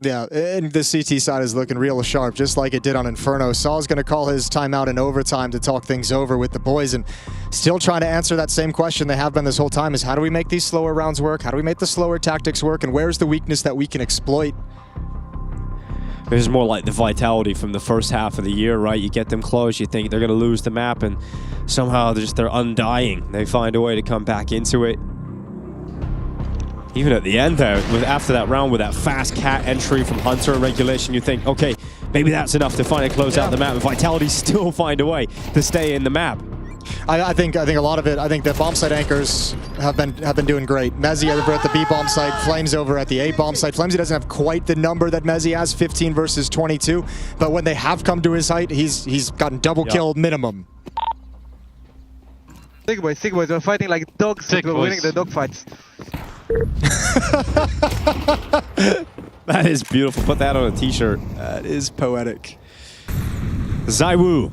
[SPEAKER 22] Yeah, and the CT side is looking real sharp, just like it did on Inferno. Saul's going to call his timeout in overtime to talk things over with the boys, and still trying to answer that same question they have been this whole time is how do we make these slower rounds work? How do we make the slower tactics work? And where's the weakness that we can exploit?
[SPEAKER 23] This is more like the Vitality from the first half of the year, right? You get them close, you think they're going to lose the map, and somehow they're undying. They find a way to come back into it. Even at the end though, after that round with that fast cat entry from Hunter and regulation, you think, okay, maybe that's enough to finally close out the map, and Vitality still find a way to stay in the map.
[SPEAKER 22] I think a lot of it, I think the bomb site anchors have been doing great. Mezzi over at the B bomb site, Flames over at the A bomb site. Flamesy doesn't have quite the number that Mezzi has, 15 versus 22, but when they have come to his height, he's gotten double kill minimum.
[SPEAKER 12] Sick boys, we're fighting like dogs, we're winning the dog fights.
[SPEAKER 23] That is beautiful. Put that on a t-shirt.
[SPEAKER 22] That is poetic.
[SPEAKER 23] ZywOo.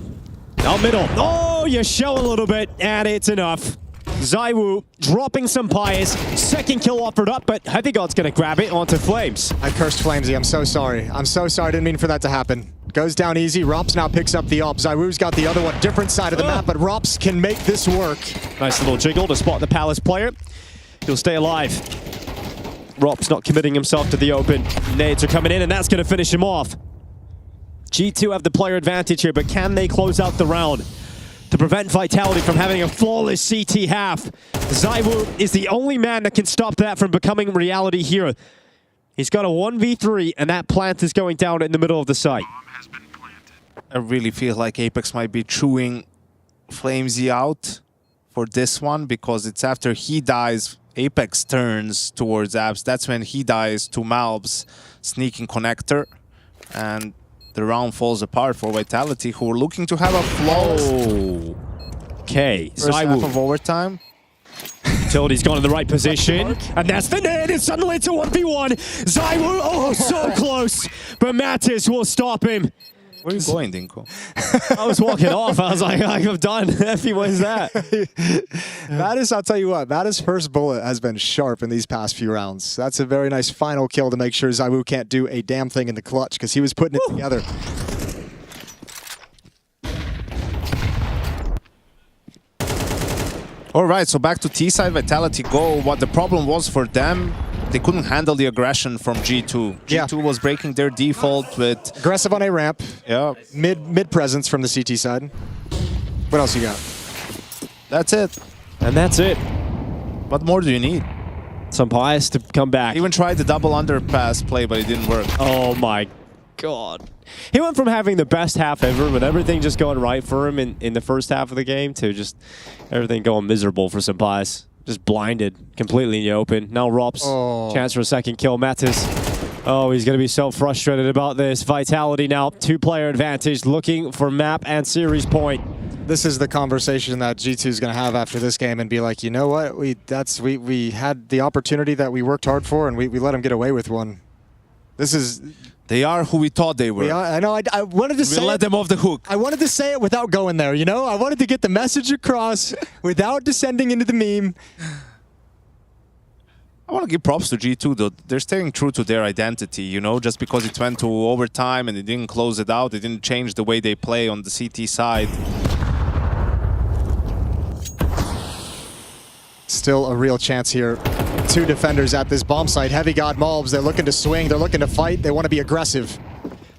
[SPEAKER 23] Down middle. Oh, you show a little bit, and it's enough. ZywOo dropping some pies. Second kill offered up, but Heavy God's going to grab it onto Flames.
[SPEAKER 22] I cursed Flamesy. I'm so sorry. I'm so sorry. I didn't mean for that to happen. Goes down easy. Rops now picks up the op. ZywOo's got the other one. Different side of the map, but Rops can make this work.
[SPEAKER 23] Nice little jiggle to spot the Palace player. He'll stay alive. Rops not committing himself to the open. Nades are coming in, and that's going to finish him off. G2 have the player advantage here, but can they close out the round to prevent Vitality from having a flawless CT half? ZywOo is the only man that can stop that from becoming reality here. He's got a 1v3, and that plant is going down in the middle of the site.
[SPEAKER 1] I really feel like Apex might be chewing Flamesy out for this one, because it's after he dies, Apex turns towards Abs. That's when he dies to Malb's sneaking connector, and the round falls apart for Vitality, who are looking to have a flawless
[SPEAKER 23] Okay,
[SPEAKER 1] first half of overtime.
[SPEAKER 23] Utility's gone in the right position, and that's the nade, and suddenly it's a 1v1. ZywOo, oh, so close, but Mattis will stop him.
[SPEAKER 1] Where are you going, Dinko?
[SPEAKER 23] I was walking off. I was like, I'm done. Effie, what is that?
[SPEAKER 22] Mattis, I'll tell you what, Mattis' first bullet has been sharp in these past few rounds. That's a very nice final kill to make sure ZywOo can't do a damn thing in the clutch, because he was putting it together.
[SPEAKER 1] All right, so back to T-side, Vitality go. What the problem was for them, they couldn't handle the aggression from G2. G2 was breaking their default with...
[SPEAKER 22] Aggressive on A ramp.
[SPEAKER 1] Yeah.
[SPEAKER 22] Mid presence from the CT side. What else you got?
[SPEAKER 1] That's it.
[SPEAKER 23] And that's it.
[SPEAKER 1] What more do you need?
[SPEAKER 23] Some bias to come back.
[SPEAKER 1] He even tried the double underpass play, but it didn't work.
[SPEAKER 23] Oh my God. He went from having the best half ever with everything just going right for him in the first half of the game to just everything going miserable for some bias. Just blinded completely in the open. Now Rops, chance for a second kill. Mattis Oh, he's going to be so frustrated about this. Vitality now, 2-player advantage, looking for map and series point.
[SPEAKER 22] This is the conversation that G2 is going to have after this game and be like, you know what, we had the opportunity that we worked hard for, and we let them get away with one. This is...
[SPEAKER 1] They are who we thought they were.
[SPEAKER 22] I know. I wanted to say
[SPEAKER 1] let them off the hook.
[SPEAKER 22] I wanted to say it without going there, you know? I wanted to get the message across without descending into the meme.
[SPEAKER 1] I want to give props to G2, though. They're staying true to their identity, you know? Just because it went to overtime and they didn't close it out, they didn't change the way they play on the CT side.
[SPEAKER 22] Still a real chance here. 2 defenders at this bomb site. Heavy God, Malbs, they're looking to swing, they're looking to fight, they want to be aggressive.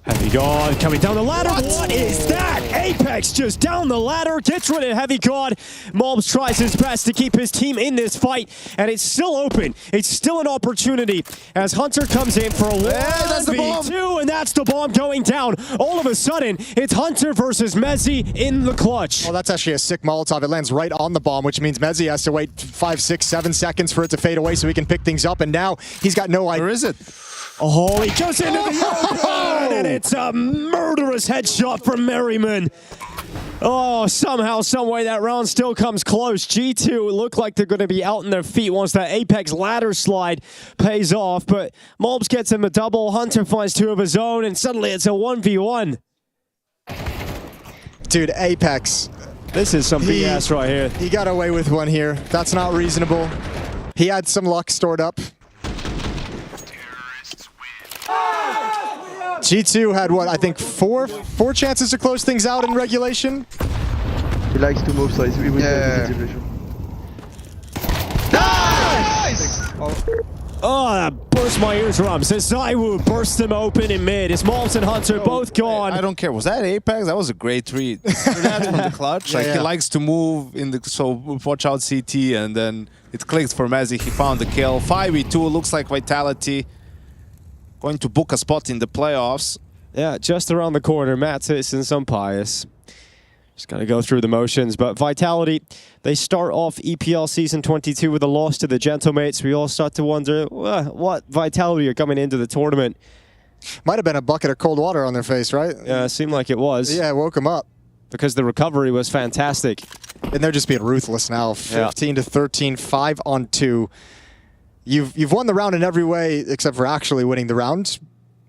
[SPEAKER 23] Heavy God coming down the ladder. What is that? Apex just down the ladder, gets rid of Heavy God. Malbs tries his best to keep his team in this fight, and it's still open. It's still an opportunity as Hunter comes in for a 1v2, and that's the bomb going down. All of a sudden, it's Hunter versus Mezzi in the clutch.
[SPEAKER 22] Oh, that's actually a sick Molotov. It lands right on the bomb, which means Mezzi has to wait 5, 6, 7 seconds for it to fade away so he can pick things up, and now he's got no idea.
[SPEAKER 1] Where is it?
[SPEAKER 23] Oh, he goes into the open, and it's a murderous headshot from Merriman. Oh, somehow, someway, that round still comes close. G2 look like they're going to be out on their feet once that Apex ladder slide pays off, but Malbs gets him a double. Hunter finds 2 of his own, and suddenly it's a 1v1.
[SPEAKER 22] Dude, Apex.
[SPEAKER 23] This is some BS right here.
[SPEAKER 22] He got away with one here. That's not reasonable. He had some luck stored up. G2 had, what, I think four chances to close things out in regulation?
[SPEAKER 12] He likes to move, so he's really
[SPEAKER 22] Nice!
[SPEAKER 23] Oh, that burst my eardrums. As Zaiwu burst them open in mid. It's Malbs and Hunter both gone.
[SPEAKER 1] I don't care. Was that Apex? That was a great read. That's from the clutch. He likes to move in the, so watch out CT, and then it clicked for Mezzi. He found the kill. 5v2 looks like Vitality going to book a spot in the playoffs.
[SPEAKER 23] Yeah, just around the corner. Mattis and some Pius. Just got to go through the motions. But Vitality, they start off EPL Season 22 with a loss to the Gentlemates. We all start to wonder what Vitality are coming into the tournament.
[SPEAKER 22] Might have been a bucket of cold water on their face, right?
[SPEAKER 23] Yeah, it seemed like it was.
[SPEAKER 22] Yeah, it woke them up.
[SPEAKER 23] Because the recovery was fantastic.
[SPEAKER 22] And they're just being ruthless now. 15 to 13, 5 on 2. You've won the round in every way except for actually winning the round.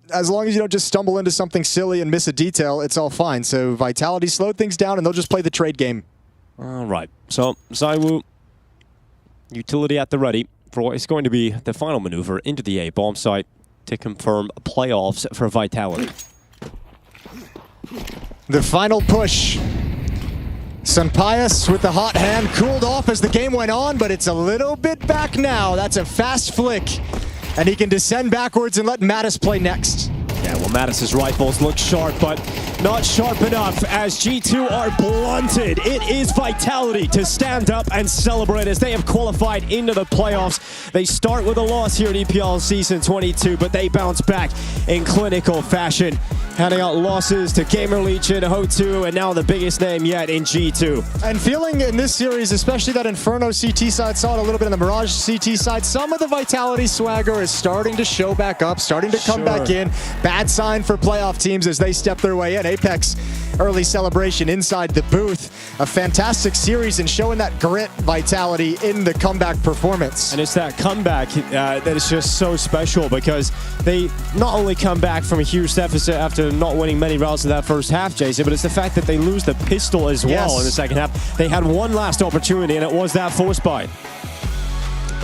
[SPEAKER 22] As long as you don't just stumble into something silly and miss a detail, it's all fine. So Vitality slowed things down, and they'll just play the trade game.
[SPEAKER 23] All right. So Zaiwu, utility at the ready for what is going to be the final maneuver into the A bomb site to confirm playoffs for Vitality.
[SPEAKER 22] The final push. Sunpius with the hot hand cooled off as the game went on, but it's a little bit back now. That's a fast flick. And he can descend backwards and let Mattis play next.
[SPEAKER 23] Yeah, well, Mattis's rifles look sharp, but not sharp enough as G2 are blunted. It is Vitality to stand up and celebrate as they have qualified into the playoffs. They start with a loss here at EPL Season 22, but they bounce back in clinical fashion, handing out losses to Gamer Legion, Ho2, and now the biggest name yet in G2.
[SPEAKER 22] And feeling in this series, especially that Inferno CT side, saw it a little bit in the Mirage CT side, some of the Vitality swagger is starting to show back up, starting to come back in. Bad sign for playoff teams as they step their way in. Apex early celebration inside the booth. A fantastic series and showing that grit, Vitality in the comeback performance.
[SPEAKER 23] And it's that comeback that is just so special because they not only come back from a huge deficit after not winning many rounds in that first half, Jason, but it's the fact that they lose the pistol as well in the second half. They had one last opportunity, and it was that force buy.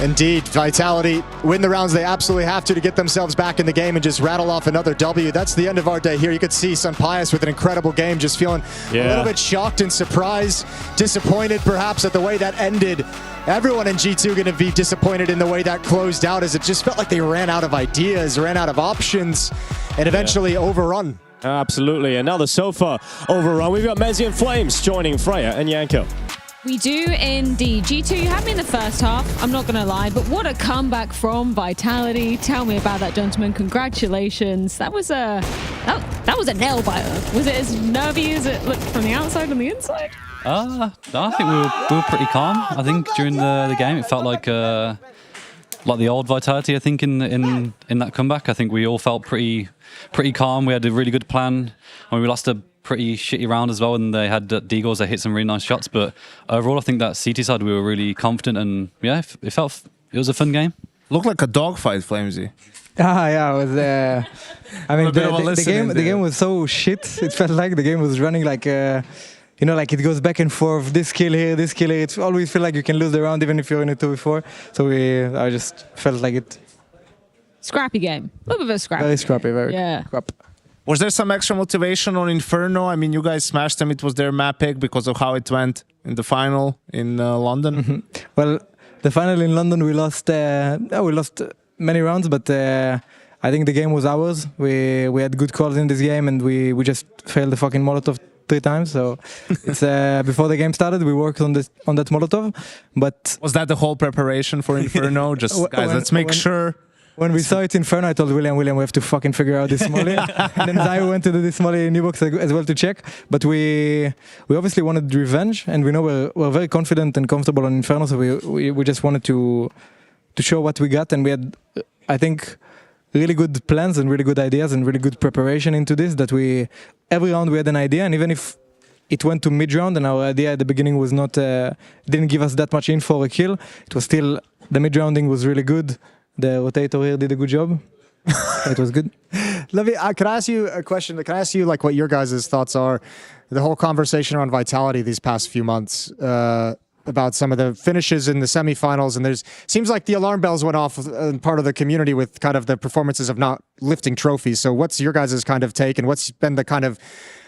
[SPEAKER 22] Indeed, Vitality win the rounds they absolutely have to get themselves back in the game and just rattle off another W. That's the end of our day here. You could see Sunpius with an incredible game, just feeling a little bit shocked and surprised, disappointed perhaps at the way that ended. Everyone in G2 going to be disappointed in the way that closed out, as it just felt like they ran out of ideas, ran out of options, and eventually overrun.
[SPEAKER 23] Absolutely. Another sofa overrun. We've got Mezzi and Flames joining Freya and Yanko.
[SPEAKER 10] We do indeed. G2, you had me in the first half, I'm not going to lie, but what a comeback from Vitality. Tell me about that, gentlemen. Congratulations. That was a nail biter. Was it as nervy as it looked from the outside and the inside?
[SPEAKER 14] I think we were pretty calm. I think during the game it felt like like the old Vitality, I think, in that comeback. I think we all felt pretty calm. We had a really good plan. I mean, we lost a pretty shitty round as well, and they had Deagles. They hit some really nice shots, but overall, I think that CT side we were really confident, and yeah, it was a fun game.
[SPEAKER 1] Looked like a dogfight, Flamesy.
[SPEAKER 2] Yeah, it was. I mean, the game was so shit. It felt like the game was running like. You know, like it goes back and forth. This kill here, this kill here. It always feel like you can lose the round even if you're in a 2v4. So I just felt like it.
[SPEAKER 10] Scrappy game. A little bit of a scrappy.
[SPEAKER 2] Very scrappy. Very.
[SPEAKER 10] Yeah.
[SPEAKER 2] Scrap.
[SPEAKER 1] Was there some extra motivation on Inferno? I mean, you guys smashed them. It was their map pick because of how it went in the final in London.
[SPEAKER 2] Mm-hmm. Well, the final in London, we lost many rounds, but I think the game was ours. We had good calls in this game, and we just failed the fucking Molotov 3 times. So it's before the game started, we worked on that Molotov. But
[SPEAKER 1] was that the whole preparation for Inferno? Just guys, let's make sure.
[SPEAKER 2] When we saw it in Inferno, I told William, we have to fucking figure out this Molly. And then Zai went to do this Molly new box as well to check. But we obviously wanted revenge, and we know we're very confident and comfortable on Inferno. So we just wanted to show what we got, and we had, I think, really good plans and really good ideas and really good preparation into this. That every round we had an idea, and even if it went to mid round and our idea at the beginning was not didn't give us that much info for a kill, it was still the mid rounding was really good. The rotator here did a good job. It was good.
[SPEAKER 22] Let me. Can I ask you a question? Can I ask you like what your guys' thoughts are? The whole conversation around Vitality these past few months about some of the finishes in the semifinals, and seems like the alarm bells went off in part of the community with kind of the performances of not lifting trophies. So what's your guys' kind of take, and what's been the kind of,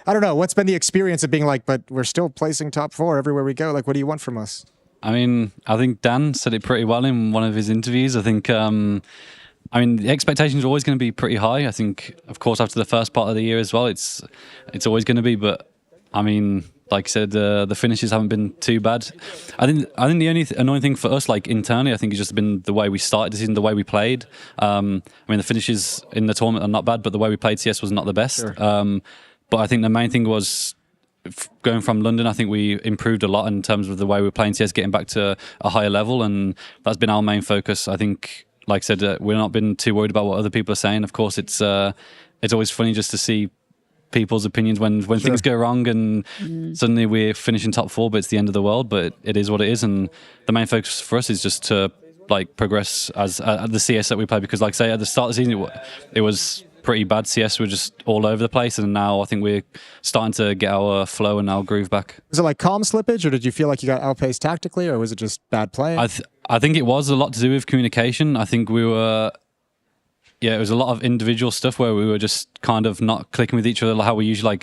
[SPEAKER 22] I don't know, what's been the experience of being like, but we're still placing top 4 everywhere we go. Like, what do you want from us?
[SPEAKER 14] I mean, I think Dan said it pretty well in one of his interviews. I think, I mean, the expectations are always going to be pretty high. I think, of course, after the first part of the year as well, it's always going to be. But I mean, like I said, the finishes haven't been too bad. I think the only annoying thing for us, like internally, I think it's just been the way we started the season, the way we played. I mean, the finishes in the tournament are not bad, but the way we played CS was not the best.
[SPEAKER 22] Sure.
[SPEAKER 14] But I think the main thing was, going from London, I think we improved a lot in terms of the way we're playing CS, getting back to a higher level, and that's been our main focus. I think, like I said, we're not been too worried about what other people are saying. Of course, it's always funny just to see people's opinions when sure. things go wrong and suddenly we're finishing top 4, but it's the end of the world. But it is what it is, and the main focus for us is just to like progress as the CS that we play. Because, like I say, at the start of the season, it was pretty bad. CS were just all over the place, and now I think we're starting to get our flow and our groove back.
[SPEAKER 22] Was it like calm slippage, or did you feel like you got outpaced tactically, or was it just bad play?
[SPEAKER 14] I think it was a lot to do with communication. I think we were, it was a lot of individual stuff where we were just kind of not clicking with each other, like how we usually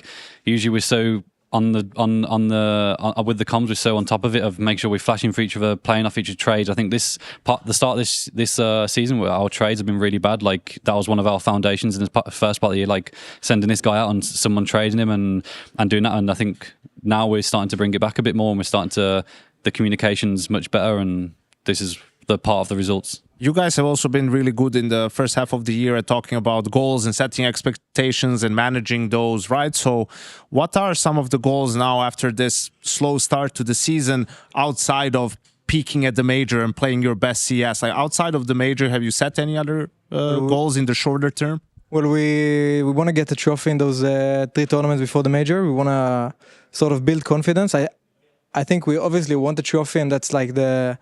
[SPEAKER 14] we're so with the comms, we're so on top of it, of make sure we're flashing for each other, playing off each other's trades. I think the start of this season, where our trades have been really bad. Like, that was one of our foundations in the first part of the year, like sending this guy out and someone trading him and doing that. And I think now we're starting to bring it back a bit more, and the communication's much better, and this is the part of the results.
[SPEAKER 1] You guys have also been really good in the first half of the year at talking about goals and setting expectations and managing those, right? So what are some of the goals now after this slow start to the season, outside of peaking at the major and playing your best CS? Like, outside of the major, have you set any other goals in the shorter term?
[SPEAKER 2] Well, we want to get a trophy in those 3 tournaments before the major. We want to sort of build confidence. I think we obviously want a trophy, and that's like the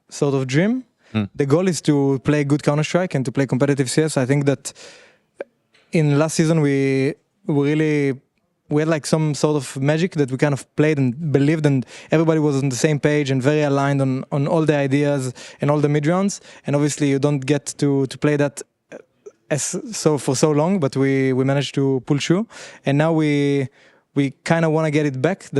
[SPEAKER 2] sort of dream. The goal is to play good Counter-Strike and to play competitive CS. I think that in last season we had like some sort of magic that we kind of played and believed, and everybody was on the same page and very aligned on all the ideas and all the mid-rounds. And obviously you don't get to play that for so long, but we managed to pull through. And now we kind of want to get it back,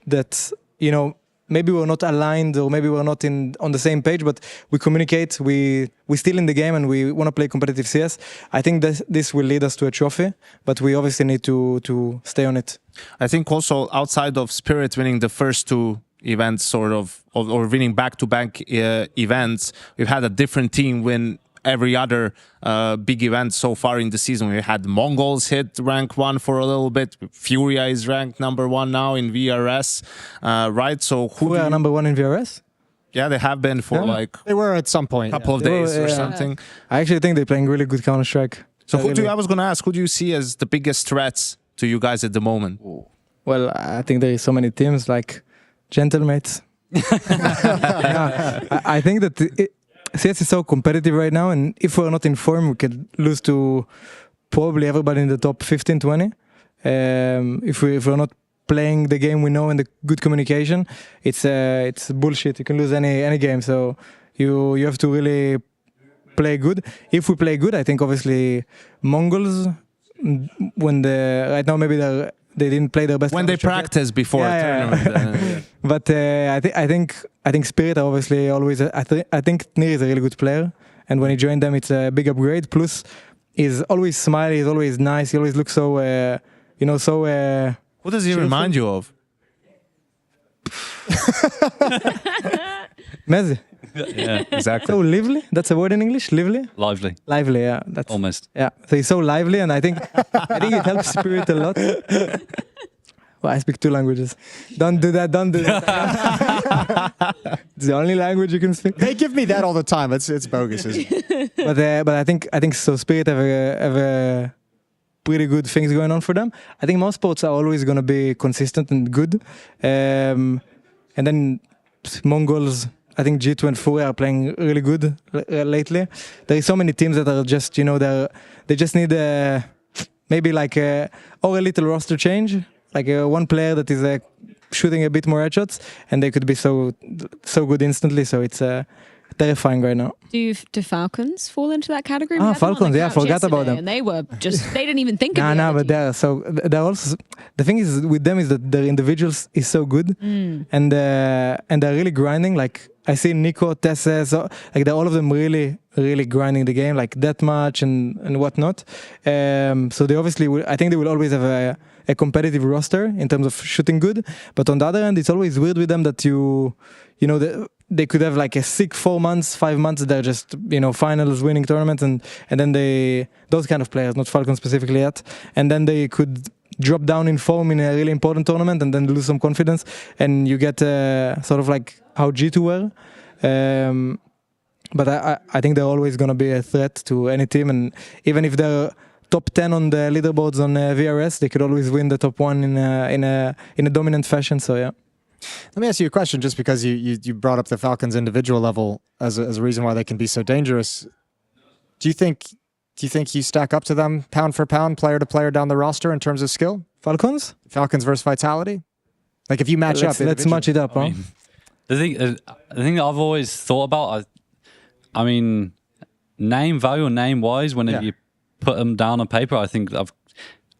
[SPEAKER 2] that you know, maybe we're not aligned, or maybe we're not on the same page, but we communicate, we're still in the game, and we want to play competitive CS. I think that this will lead us to a trophy, but we obviously need to stay on it.
[SPEAKER 1] I think also, outside of Spirit winning the first 2 events, sort of, or winning back-to-back events, we've had a different team win every other big event so far in the season. We had Mongols hit rank 1 for a little bit. Furia is ranked number 1 now in VRS, right? So
[SPEAKER 2] who are number 1 in VRS?
[SPEAKER 1] Yeah, they have been for like
[SPEAKER 22] they were at some point,
[SPEAKER 1] couple of days or something.
[SPEAKER 2] I actually think they're playing really good Counter-Strike.
[SPEAKER 1] So I was going to ask, who do you see as the biggest threats to you guys at the moment?
[SPEAKER 2] Well, I think there is so many teams like Gentlemates. I think that CS is so competitive right now, and if we're not in form, we could lose to probably everybody in the top 15, 20. If we're not playing the game we know and the good communication, it's bullshit. You can lose any game. So you have to really play good. If we play good, I think obviously Mongols, when right now maybe they didn't play their best.
[SPEAKER 1] When they practice before a tournament.
[SPEAKER 2] But I think Spirit are obviously always. I think Nir is a really good player, and when he joined them, it's a big upgrade. Plus, he's always smiley. He's always nice. He always looks so. So.
[SPEAKER 1] Who does he remind you of?
[SPEAKER 2] Mezzi.
[SPEAKER 14] Yeah, exactly.
[SPEAKER 2] So lively. That's a word in English. Lively.
[SPEAKER 14] Lively.
[SPEAKER 2] Lively. Yeah. That's
[SPEAKER 14] almost.
[SPEAKER 2] Yeah. So he's so lively, and I think it helps Spirit a lot. Well, I speak 2 languages. Don't do that. Don't do that. It's the only language you can speak.
[SPEAKER 22] They give me that all the time. It's bogus, isn't it?
[SPEAKER 2] But I think so. Spirit have a pretty good things going on for them. I think most sports are always going to be consistent and good. And then Mongols, I think G2 and Fury are playing really good lately. There is so many teams that are just, they just need maybe like or a little roster change, like one player that is shooting a bit more headshots, and they could be so good instantly. So it's terrifying right now.
[SPEAKER 10] Do Falcons fall into that category?
[SPEAKER 2] Falcons, yeah, forgot about them.
[SPEAKER 10] And they didn't even think of it.
[SPEAKER 2] No, but they're also, the thing is with them is that their individuals is so good, and they're really grinding. Like I see Nico, Tessa, so like they're all of them really, really grinding the game, like that much and whatnot. So they obviously I think they will always have a competitive roster in terms of shooting good. But on the other hand, it's always weird with them that they could have like a sick 4 months, 5 months. They're just finals, winning tournaments, and then those kind of players, not Falcons specifically yet, and then they could drop down in form in a really important tournament and then lose some confidence, and you get sort of like how G2 were. But I think they're always going to be a threat to any team, and even if they're top 10 on the leaderboards on VRS, they could always win the top 1 in a dominant fashion. So yeah.
[SPEAKER 22] Let me ask you a question, just because you brought up the Falcons individual level as a reason why they can be so dangerous. Do you think you stack up to them pound for pound, player to player down the roster in terms of skill?
[SPEAKER 2] Falcons
[SPEAKER 22] versus Vitality. Like if you match up,
[SPEAKER 2] let's match it up.
[SPEAKER 14] I mean, the thing that I've always thought about, I mean, name value or name wise, whenever you put them down on paper, I think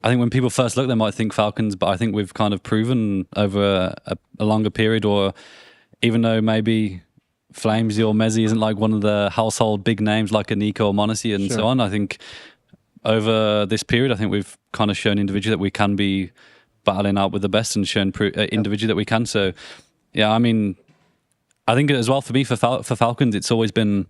[SPEAKER 14] when people first look, they might think Falcons, but I think we've kind of proven over a longer period, or even though maybe Flamesy or Mezzi isn't like one of the household big names like a Nico or Monacy and so on, I think over this period, I think we've kind of shown individually that we can be battling out with the best and shown individually that we can. So, yeah, I mean, I think as well for me, for Falcons, it's always been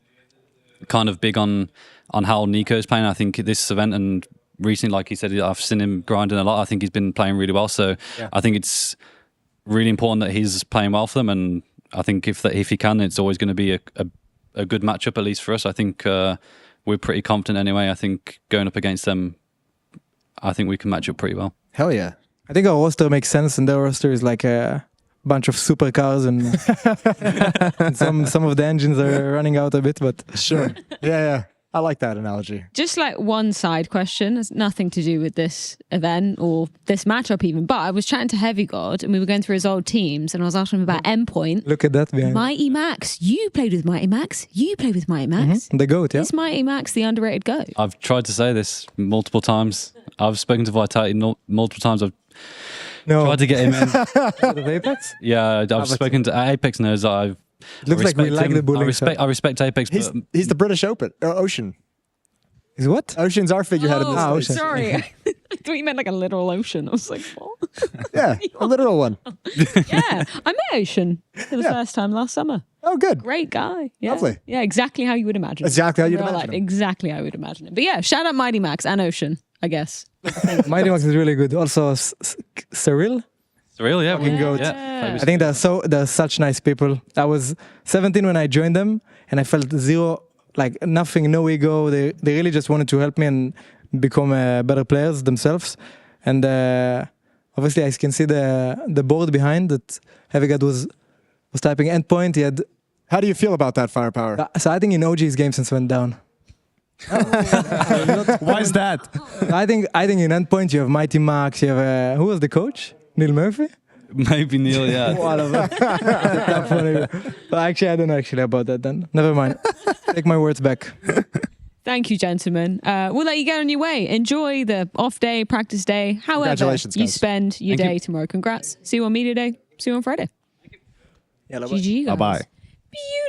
[SPEAKER 14] kind of big on how Nico's playing. I think this event and recently, like he said, I've seen him grinding a lot. I think he's been playing really well. So I think it's really important that he's playing well for them. And I think if he can, it's always going to be a good matchup, at least for us. I think we're pretty confident anyway. I think going up against them, I think we can match up pretty well.
[SPEAKER 22] Hell yeah.
[SPEAKER 2] I think our roster makes sense, and their roster is like a bunch of supercars, and some of the engines are running out a bit, but
[SPEAKER 22] sure. Yeah. I like that analogy.
[SPEAKER 10] Just like one side question, has nothing to do with this event or this matchup even, but I was chatting to Heavy God and we were going through his old teams and I was asking him about Endpoint.
[SPEAKER 2] Look at that behind.
[SPEAKER 10] Mighty Max. You played with Mighty Max. You played with Mighty Max.
[SPEAKER 2] The GOAT, yeah.
[SPEAKER 10] Is Mighty Max the underrated GOAT?
[SPEAKER 14] I've tried to say this multiple times. I've spoken to Vitality multiple times. I've tried to get him in.
[SPEAKER 2] Of Apex?
[SPEAKER 14] Yeah, I've spoken to Apex knows that I've...
[SPEAKER 22] Looks like we like the bullying.
[SPEAKER 14] I respect Apex.
[SPEAKER 22] He's the British Ocean.
[SPEAKER 2] Is what?
[SPEAKER 22] Ocean's our figurehead in this.
[SPEAKER 10] Ocean. Sorry. I thought you meant like a literal ocean. I was like, what?
[SPEAKER 22] Yeah, a literal one.
[SPEAKER 10] Yeah, I met Ocean for the first time last summer.
[SPEAKER 22] Oh, good.
[SPEAKER 10] Great guy. Yeah.
[SPEAKER 22] Lovely.
[SPEAKER 10] Yeah, exactly how you would imagine.
[SPEAKER 22] Exactly how you'd imagine him.
[SPEAKER 10] Exactly how I would imagine it. But yeah, shout out Mighty Max and Ocean, I guess.
[SPEAKER 2] Mighty Max is really good. Also, Cyril.
[SPEAKER 14] Surreal, yeah.
[SPEAKER 2] Fucking goat.
[SPEAKER 14] Yeah.
[SPEAKER 2] I think they're such nice people. I was 17 when I joined them, and I felt zero, like nothing, no ego. They really just wanted to help me and become better players themselves. And obviously, I can see the board behind that Heavygad was typing endpoint. He had.
[SPEAKER 22] How do you feel about that firepower?
[SPEAKER 2] So I think in OG's game since went down.
[SPEAKER 1] Why is that?
[SPEAKER 2] I think in endpoint you have Mighty Max. You have who was the coach? Neil Murphy.
[SPEAKER 14] Maybe Neil, yeah.
[SPEAKER 2] Whatever. But actually, I don't know actually about that. Then never mind. Take my words back.
[SPEAKER 10] Thank you, gentlemen. We'll let you get on your way. Enjoy the off day, practice day, however
[SPEAKER 22] Congratulations,
[SPEAKER 10] you
[SPEAKER 22] guys.
[SPEAKER 10] spend your day tomorrow. Congrats. See you on media day. See you on Friday. GG, guys.
[SPEAKER 1] Bye-bye.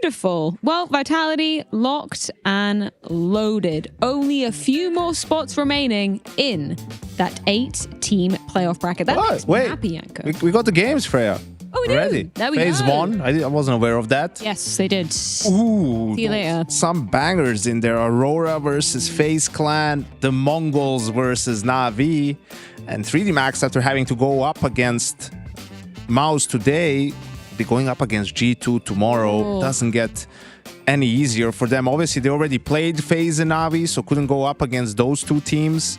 [SPEAKER 10] Beautiful. Well, Vitality locked and loaded. Only a few more spots remaining in that 8-team playoff bracket. That makes me
[SPEAKER 1] Wait.
[SPEAKER 10] happy, Yanko.
[SPEAKER 1] We got the games, Freya.
[SPEAKER 10] Oh, we do.
[SPEAKER 1] Already.
[SPEAKER 10] There we
[SPEAKER 1] Phase
[SPEAKER 10] go.
[SPEAKER 1] 1. I wasn't aware of that.
[SPEAKER 10] Yes, they did.
[SPEAKER 1] Ooh.
[SPEAKER 10] See you later.
[SPEAKER 1] Some bangers in there. Aurora versus FaZe Clan. The Mongols versus Na'Vi. And 3D Max, after having to go up against Mouse today, be going up against G2 tomorrow. Doesn't get any easier for them. Obviously, they already played FaZe and Na'Vi, so couldn't go up against those two teams.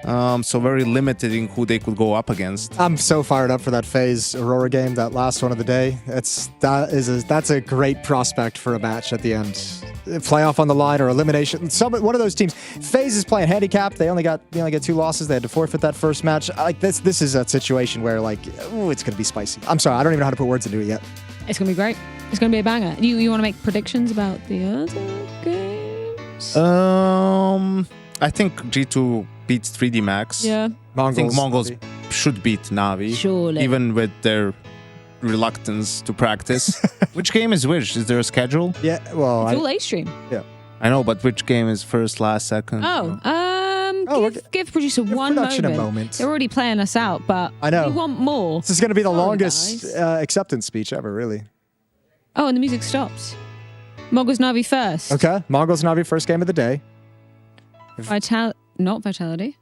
[SPEAKER 1] So very limited in who they could go up against.
[SPEAKER 22] I'm so fired up for that FaZe Aurora game, that last one of the day. That's a great prospect for a match at the end. Playoff on the line or elimination. One of those teams. FaZe is playing handicap. They only got 2 losses. They had to forfeit that first match. Like this is a situation where it's gonna be spicy. I'm sorry, I don't even know how to put words into it yet.
[SPEAKER 10] It's going to be great. It's going to be a banger. You want to make predictions about the other games?
[SPEAKER 1] I think G2 beats 3D Max.
[SPEAKER 10] Yeah.
[SPEAKER 1] I think Mongols should beat Na'Vi.
[SPEAKER 10] Surely.
[SPEAKER 1] Even with their reluctance to practice. Which game is which? Is there a schedule?
[SPEAKER 22] Yeah, well...
[SPEAKER 10] It's all late stream.
[SPEAKER 22] Yeah.
[SPEAKER 1] I know, but which game is first, last, second?
[SPEAKER 10] Give producer one
[SPEAKER 22] production
[SPEAKER 10] moment.
[SPEAKER 22] a moment.
[SPEAKER 10] They're already playing us out, but
[SPEAKER 22] I know.
[SPEAKER 10] we want more.
[SPEAKER 22] This is going to be the
[SPEAKER 10] Come on,
[SPEAKER 22] longest
[SPEAKER 10] guys.
[SPEAKER 22] acceptance speech ever, really.
[SPEAKER 10] Oh, and the music stops. Mongols Na'Vi first.
[SPEAKER 22] Okay, Mongols Na'Vi first game of the day.
[SPEAKER 10] Not Vitality.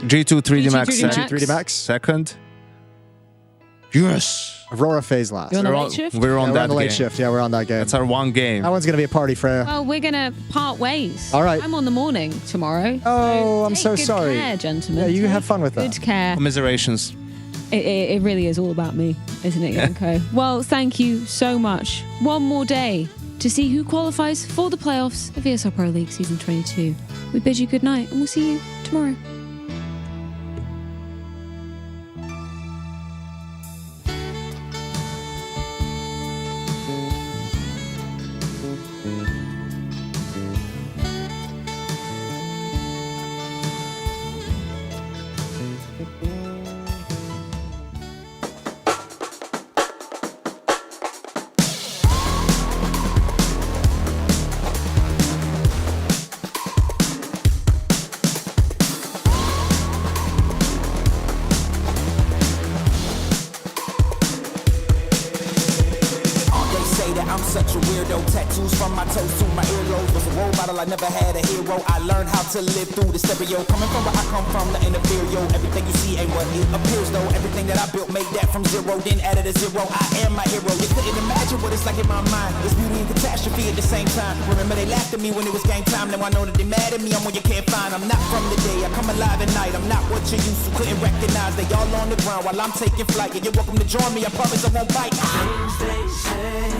[SPEAKER 1] G2 3D Max.
[SPEAKER 10] G2
[SPEAKER 1] second.
[SPEAKER 22] 3D Max.
[SPEAKER 1] Second. Yes.
[SPEAKER 22] Aurora FaZe last.
[SPEAKER 10] You're on the late shift?
[SPEAKER 1] We're on
[SPEAKER 22] Yeah, we're
[SPEAKER 1] that
[SPEAKER 22] on the late
[SPEAKER 1] game.
[SPEAKER 22] shift. Yeah, we're on that game.
[SPEAKER 1] That's our one game.
[SPEAKER 22] That one's going to be a party, Freya.
[SPEAKER 10] Well, we're going to part ways.
[SPEAKER 22] All right.
[SPEAKER 10] I'm on the morning tomorrow.
[SPEAKER 22] Oh, I'm
[SPEAKER 10] take
[SPEAKER 22] so
[SPEAKER 10] good
[SPEAKER 22] sorry.
[SPEAKER 10] Care, gentlemen.
[SPEAKER 22] Yeah, you
[SPEAKER 10] Take
[SPEAKER 22] have fun with that.
[SPEAKER 10] Good care.
[SPEAKER 1] Commiserations.
[SPEAKER 10] It really is all about me, isn't it, Yanko? Well, thank you so much. One more day to see who qualifies for the playoffs of ESL Pro League Season 22. We bid you good night, and we'll see you tomorrow.
[SPEAKER 3] I'm such a weirdo. Tattoos from my toes to my earlobes. Was a role model, I never had a hero. I learned how to live through the stereo. Coming from where I come from, the inferior. Everything you see ain't what it appears though. Everything that I built made that from zero, then added a zero. I am my hero. You couldn't imagine what it's like in my mind. It's beauty and catastrophe at the same time. Remember they laughed at me when it was game time. Now I know that they mad at me. I'm what you can't find. I'm not from the day. I come alive at night. I'm not what you used to. Couldn't recognize. They all on the ground while I'm taking flight. Yeah, you're welcome to join me. I promise I won't bite.
[SPEAKER 8] Things they say,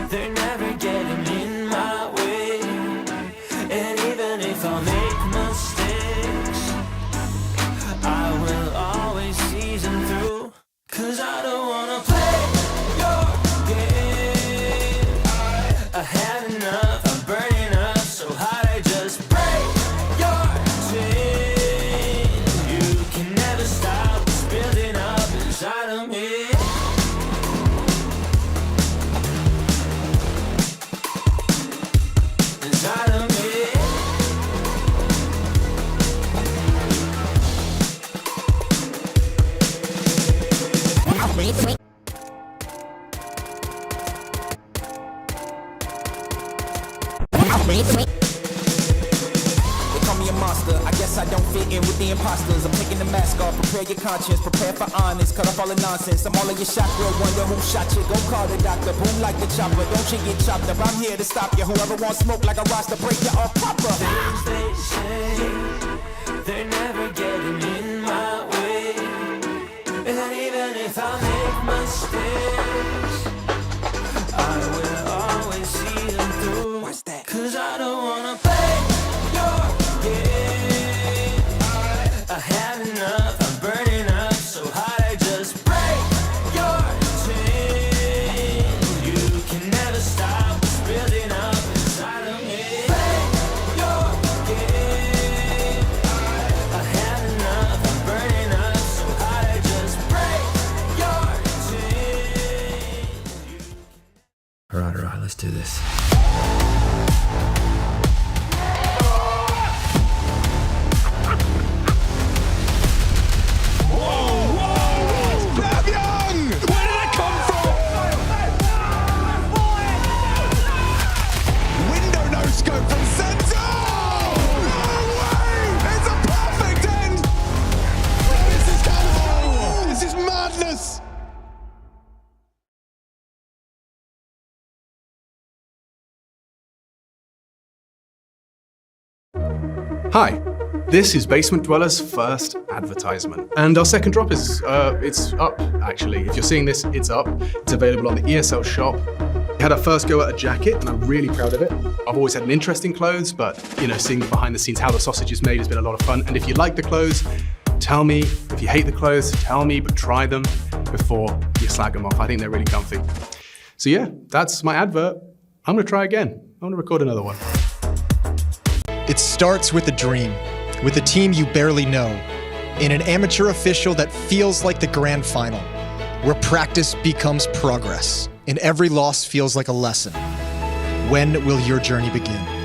[SPEAKER 8] they're never getting in my way. And even if I make mistakes, I will always see them through. Cause I don't wanna play your game. I had enough, I'm burning up so hot I just break your chain. You can never stop what's building up inside of me. Inside of me. They call me
[SPEAKER 3] a monster. I guess I don't fit in with the imposters. I'm taking the mask off, prepare your conscience, prepare for honest, cut off all the nonsense. I'm all of your shots, real wonder who shot you. Go call the doctor, boom like the chopper. Don't you get chopped up, I'm here to stop you. Whoever wants smoke like a roster, break you off proper.
[SPEAKER 8] Things they say, they're never getting in my way. And even if I make mistakes, I will always see them through. What's that? Cause I don't wanna play your game. I had enough, I'm burning up so hot I just break your chain. You can never stop what's building up inside of me. Play your game. I had enough, I'm burning up so hot I just break your chain.
[SPEAKER 4] Alright, let's do this.
[SPEAKER 20] Hi, this is Basement Dweller's first advertisement. And our second drop is, it's up actually. If you're seeing this, it's up. It's available on the ESL shop. We had our first go at a jacket and I'm really proud of it. I've always had an interest in clothes, but you know, seeing behind the scenes how the sausage is made has been a lot of fun. And if you like the clothes, tell me. If you hate the clothes, tell me, but try them before you slag them off. I think they're really comfy. So yeah, that's my advert. I'm gonna try again. I'm gonna record another one.
[SPEAKER 22] It starts with a dream, with a team you barely know, in an amateur official that feels like the grand final, where practice becomes progress, and every loss feels like a lesson. When will your journey begin?